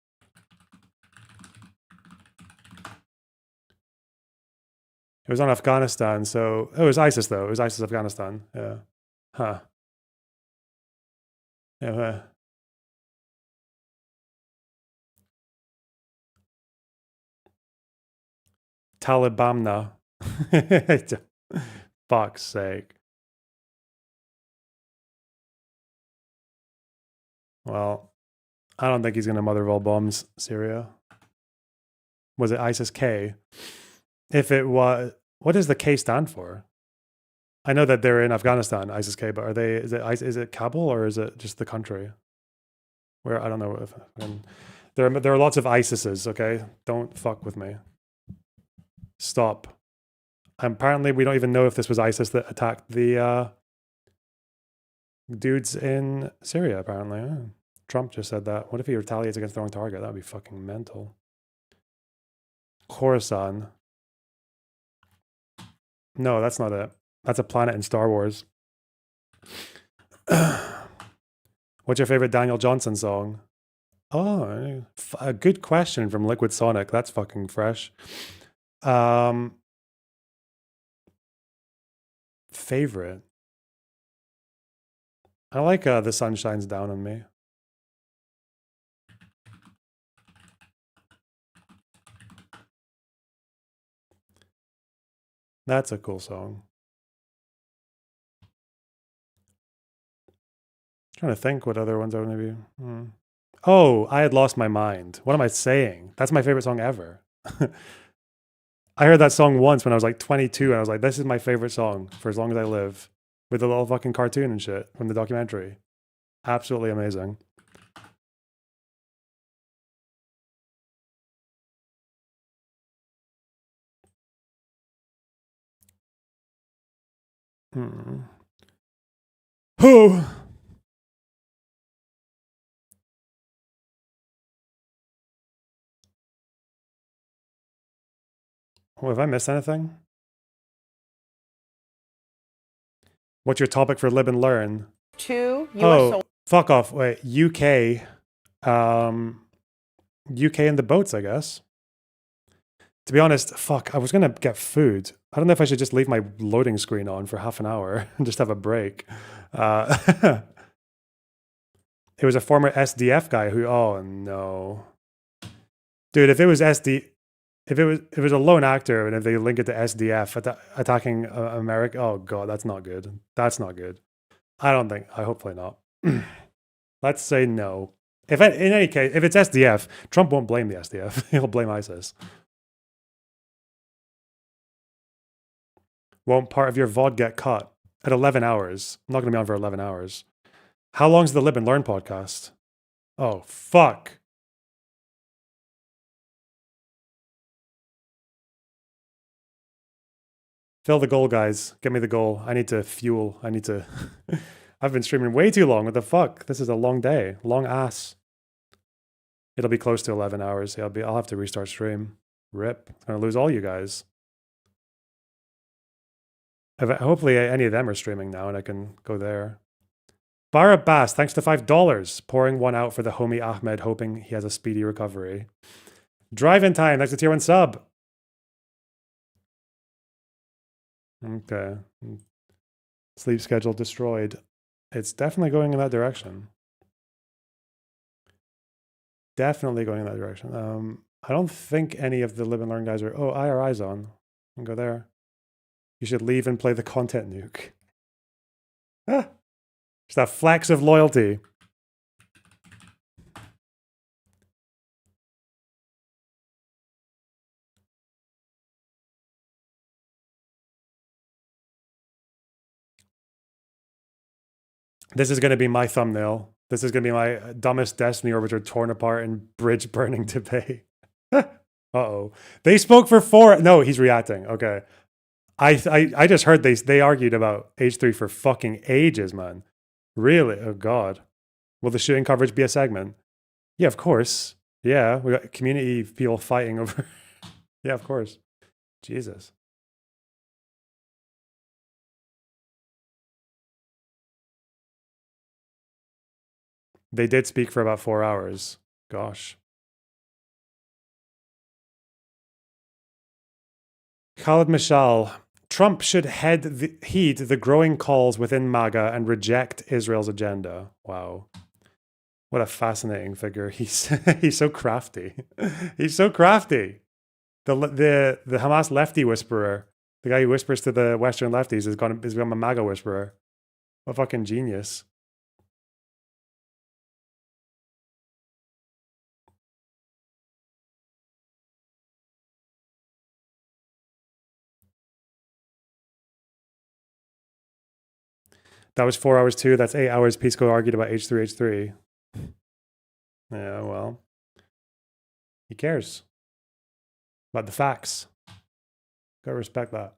Speaker 1: It was on Afghanistan, so... Oh, it was ISIS, though. It was ISIS Afghanistan. Yeah. Huh. Yeah. Talibamna. Fuck's sake. Well, I don't think he's going to mother of all bombs Syria. Was it ISIS-K? If it was... What does the K stand for? I know that they're in Afghanistan, ISIS-K, but are they... Is it Kabul or is it just the country? Where, I don't know. If there are lots of ISISes, okay? Don't fuck with me. Stop. Apparently, we don't even know if this was ISIS that attacked the dudes in Syria, apparently. Yeah. Trump just said that. What if he retaliates against the wrong target? That would be fucking mental. Khorasan. No, that's not it. That's a planet in Star Wars. What's your favorite Daniel Johnson song? Oh, a good question from Liquid Sonic. That's fucking fresh. Favorite? I like The Sun Shines Down on Me. That's a cool song. Trying to think what other ones I would maybe... Oh, I Had Lost My Mind. What am I saying? That's my favorite song ever. I heard that song once when I was like 22 and I was like, this is my favorite song for as long as I live. With the little fucking cartoon and shit from the documentary. Absolutely amazing. Oh. Oh, have I missed anything? What's your topic for Lib and Learn? Fuck off. Wait, UK. UK and the boats, I guess. To be honest, fuck, I was going to get food. I don't know if I should just leave my loading screen on for half an hour and just have a break. It was a former SDF guy who, oh no. Dude, if it was if it was a lone actor and if they link it to SDF attacking America, oh god, that's not good. That's not good. Hopefully not. Let's say no. In any case, if it's SDF, Trump won't blame the SDF. He'll blame ISIS. Won't part of your VOD get cut at 11 hours? I'm not going to be on for 11 hours. How long's the Lib and Learn podcast? Oh, fuck. Fill the goal, guys. Get me the goal. I need to fuel. I've been streaming way too long. What the fuck? This is a long day. Long ass. It'll be close to 11 hours. I'll have to restart stream. Rip. I'm going to lose all you guys. Hopefully any of them are streaming now and I can go there. Bara Bass, thanks to $5. Pouring one out for the homie Ahmed, hoping he has a speedy recovery. Drive in time, thanks to tier 1 sub. Okay. Sleep schedule destroyed. It's definitely going in that direction. Definitely going in that direction. I don't think any of the Live and Learn guys are... Oh, IRI's on. I can go there. You should leave and play the content nuke. Ah, just a flex of loyalty. This is going to be my thumbnail. This is going to be my dumbest Destiny Orbiter torn apart and bridge burning to pay. Uh-oh. They spoke for 4... No, he's reacting. Okay. I just heard they argued about H3 for fucking ages, man. Really? Oh God. Will the shooting coverage be a segment? Yeah, of course. Yeah, we got community people fighting over. Yeah, of course. Jesus. They did speak for about 4 hours. Gosh. Khalid Mishal. Trump should heed the growing calls within MAGA and reject Israel's agenda. Wow. What a fascinating figure. He's so crafty. He's so crafty. The Hamas lefty whisperer, the guy who whispers to the Western lefties, has become a MAGA whisperer. What a fucking genius. That was 4 hours too. That's 8 hours. Pisco argued about H3, H3. Yeah, well, he cares about the facts. Gotta respect that.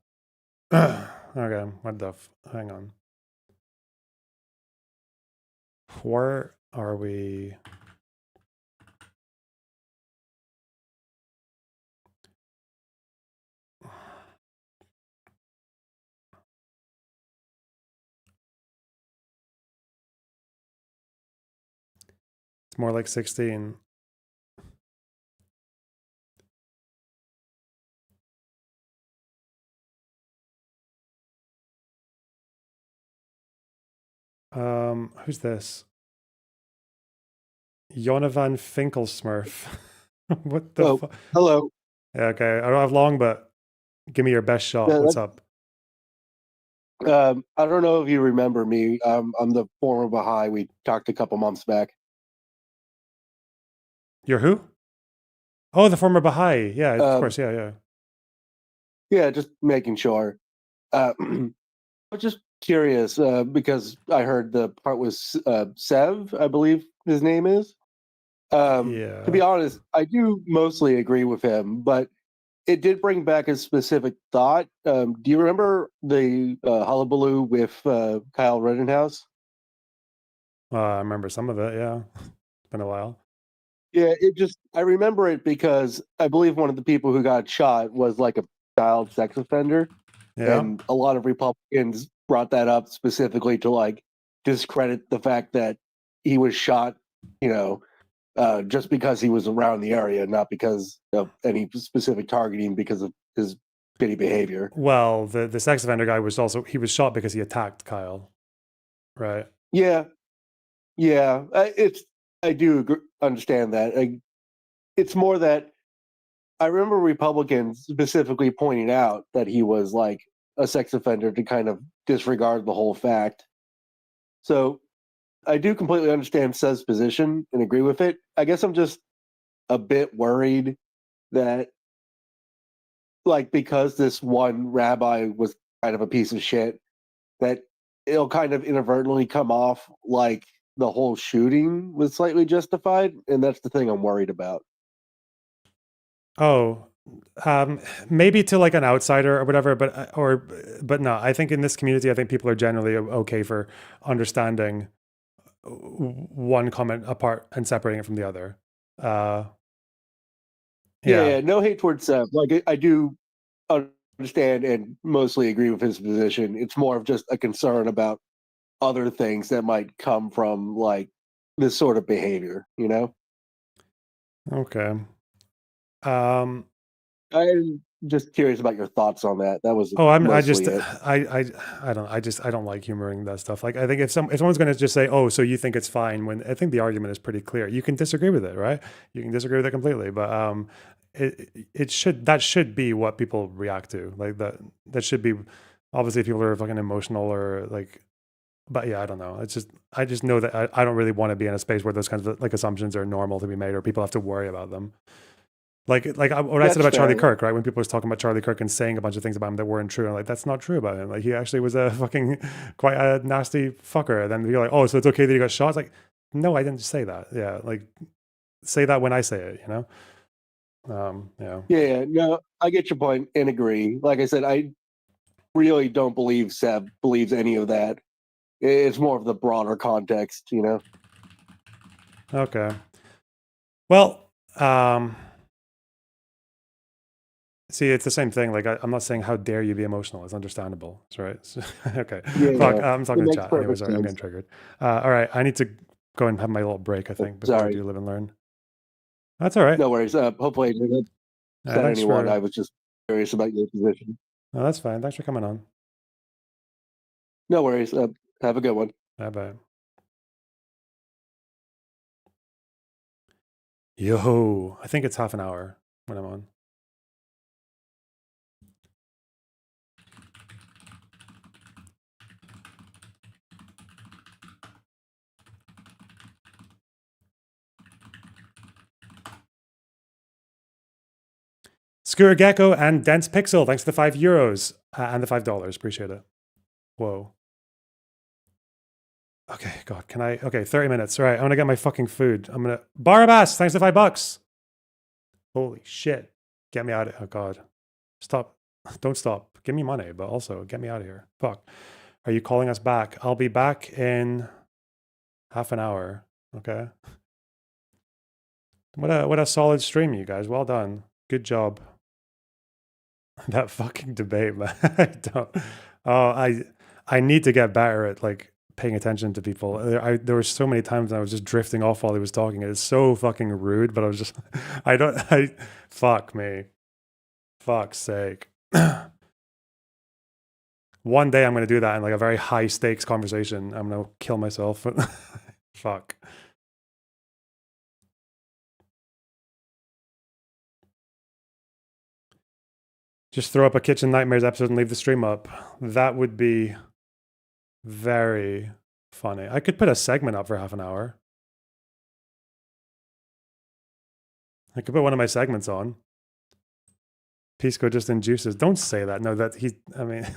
Speaker 1: Okay, what the hang on. Where are we? It's more like 16. Who's this? Jonavan Finkelsmurf. What the fuck?
Speaker 7: Hello.
Speaker 1: Yeah, okay. I don't have long, but give me your best shot. What's up?
Speaker 7: I don't know if you remember me. I'm the former Baha'i. We talked a couple months back.
Speaker 1: You're who? Oh, the former Baha'i. Yeah, of course. Yeah, yeah.
Speaker 7: Yeah, just making sure. I was just curious because I heard the part was Sev, I believe his name is. To be honest, I do mostly agree with him, but it did bring back a specific thought. Do you remember the hullabaloo with Kyle Rittenhouse?
Speaker 1: I remember some of it. Yeah, it's been a while.
Speaker 7: Yeah, I remember it because I believe one of the people who got shot was like a child sex offender.
Speaker 1: Yeah.
Speaker 7: And a lot of Republicans brought that up specifically to like discredit the fact that he was shot, just because he was around the area, not because of any specific targeting because of his shitty behavior.
Speaker 1: Well, the sex offender guy was shot because he attacked Kyle, right?
Speaker 7: Yeah, yeah. I do understand that. It's more that I remember Republicans specifically pointing out that he was like a sex offender to kind of disregard the whole fact. So I do completely understand Seth's position and agree with it. I guess I'm just a bit worried that, like, because this one rabbi was kind of a piece of shit, that it'll kind of inadvertently come off like the whole shooting was slightly justified. And that's the thing I'm worried about.
Speaker 1: Oh, maybe to like an outsider or whatever, but no, I think in this community, I think people are generally okay for understanding one comment apart and separating it from the other.
Speaker 7: Yeah, no hate towards Seth. Like, I do understand and mostly agree with his position. It's more of just a concern about other things that might come from like this sort of behavior,
Speaker 1: Okay.
Speaker 7: I'm just curious about your thoughts on that. That was
Speaker 1: I don't like humoring that stuff. Like, I think if someone's going to just say, "Oh, so you think it's fine," when I think the argument is pretty clear. You can disagree with it, right? You can disagree with it completely, but that should be what people react to. Like that should be, obviously, if people are fucking emotional or like. But yeah, I don't know. I just know that I don't really want to be in a space where those kinds of like assumptions are normal to be made or people have to worry about them. Like what I said about Charlie Kirk, right? When people was talking about Charlie Kirk and saying a bunch of things about him that weren't true, and like that's not true about him. Like he actually was a fucking quite a nasty fucker. And then you're like, oh, so it's okay that he got shot? It's like, no, I didn't say that. Yeah, like say that when I say it,
Speaker 7: Yeah, no, I get your point and agree. Like I said, really don't believe Seb believes any of that. It's more of the broader context, you know?
Speaker 1: Okay. Well, see, it's the same thing. Like, I'm not saying how dare you be emotional. It's understandable. That's right. So, okay.
Speaker 7: Yeah,
Speaker 1: Fuck, I'm talking
Speaker 7: it
Speaker 1: to
Speaker 7: makes
Speaker 1: chat. Anyway,
Speaker 7: perfect
Speaker 1: sorry, I'm
Speaker 7: sense.
Speaker 1: getting triggered. All right, I need to go and have my little break, I think, before I
Speaker 7: Sorry.
Speaker 1: do live and learn. That's all right.
Speaker 7: No worries. Hopefully I didn't upset
Speaker 1: thanks
Speaker 7: anyone.
Speaker 1: for...
Speaker 7: I was just curious about your position.
Speaker 1: No, that's fine. Thanks for coming on.
Speaker 7: No worries. Have a good one.
Speaker 1: Bye-bye. Yo, I think it's half an hour when I'm on. Skewer Gecko and Dense Pixel, thanks for the €5 and the $5. Appreciate it. Whoa. Okay, God, can I? Okay, 30 minutes. All right, I'm gonna get my fucking food. I'm gonna. Barabbas, thanks for the $5. Holy shit. Get me out of. Oh, God. Stop. Don't stop. Give me money, but also get me out of here. Fuck. Are you calling us back? I'll be back in half an hour. Okay. What a solid stream, you guys. Well done. Good job. That fucking debate, man. I don't. Oh, I need to get better at like paying attention to people. There were so many times I was just drifting off while he was talking. It's so fucking rude, but I was just fuck me. Fuck's sake. One day I'm gonna do that in like a very high stakes conversation. I'm gonna kill myself. Fuck. Just throw up a Kitchen Nightmares episode and leave the stream up. That would be very funny. I could put a segment up for half an hour. I could put one of my segments on. Pisco just induces. Don't say that. No, that I mean,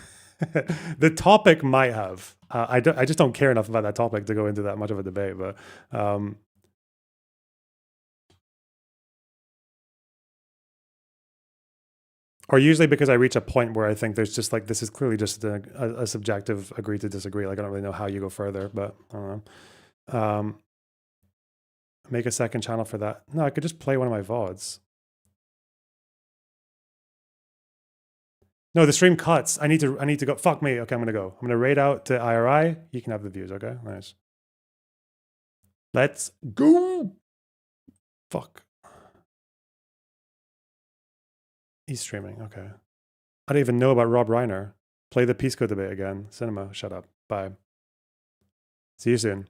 Speaker 1: the topic might have. I just don't care enough about that topic to go into that much of a debate. But or usually because I reach a point where I think there's just like, this is clearly just a subjective agree to disagree. Like, I don't really know how you go further, but I don't know. Make a second channel for that. No, I could just play one of my VODs. No, the stream cuts. I need to go. Fuck me. Okay, I'm gonna go. I'm gonna raid out to IRI. You can have the views, okay? Nice. Let's go. Fuck. He's streaming, okay. I don't even know about Rob Reiner. Play the Pisco debate again. Cinema, shut up. Bye. See you soon.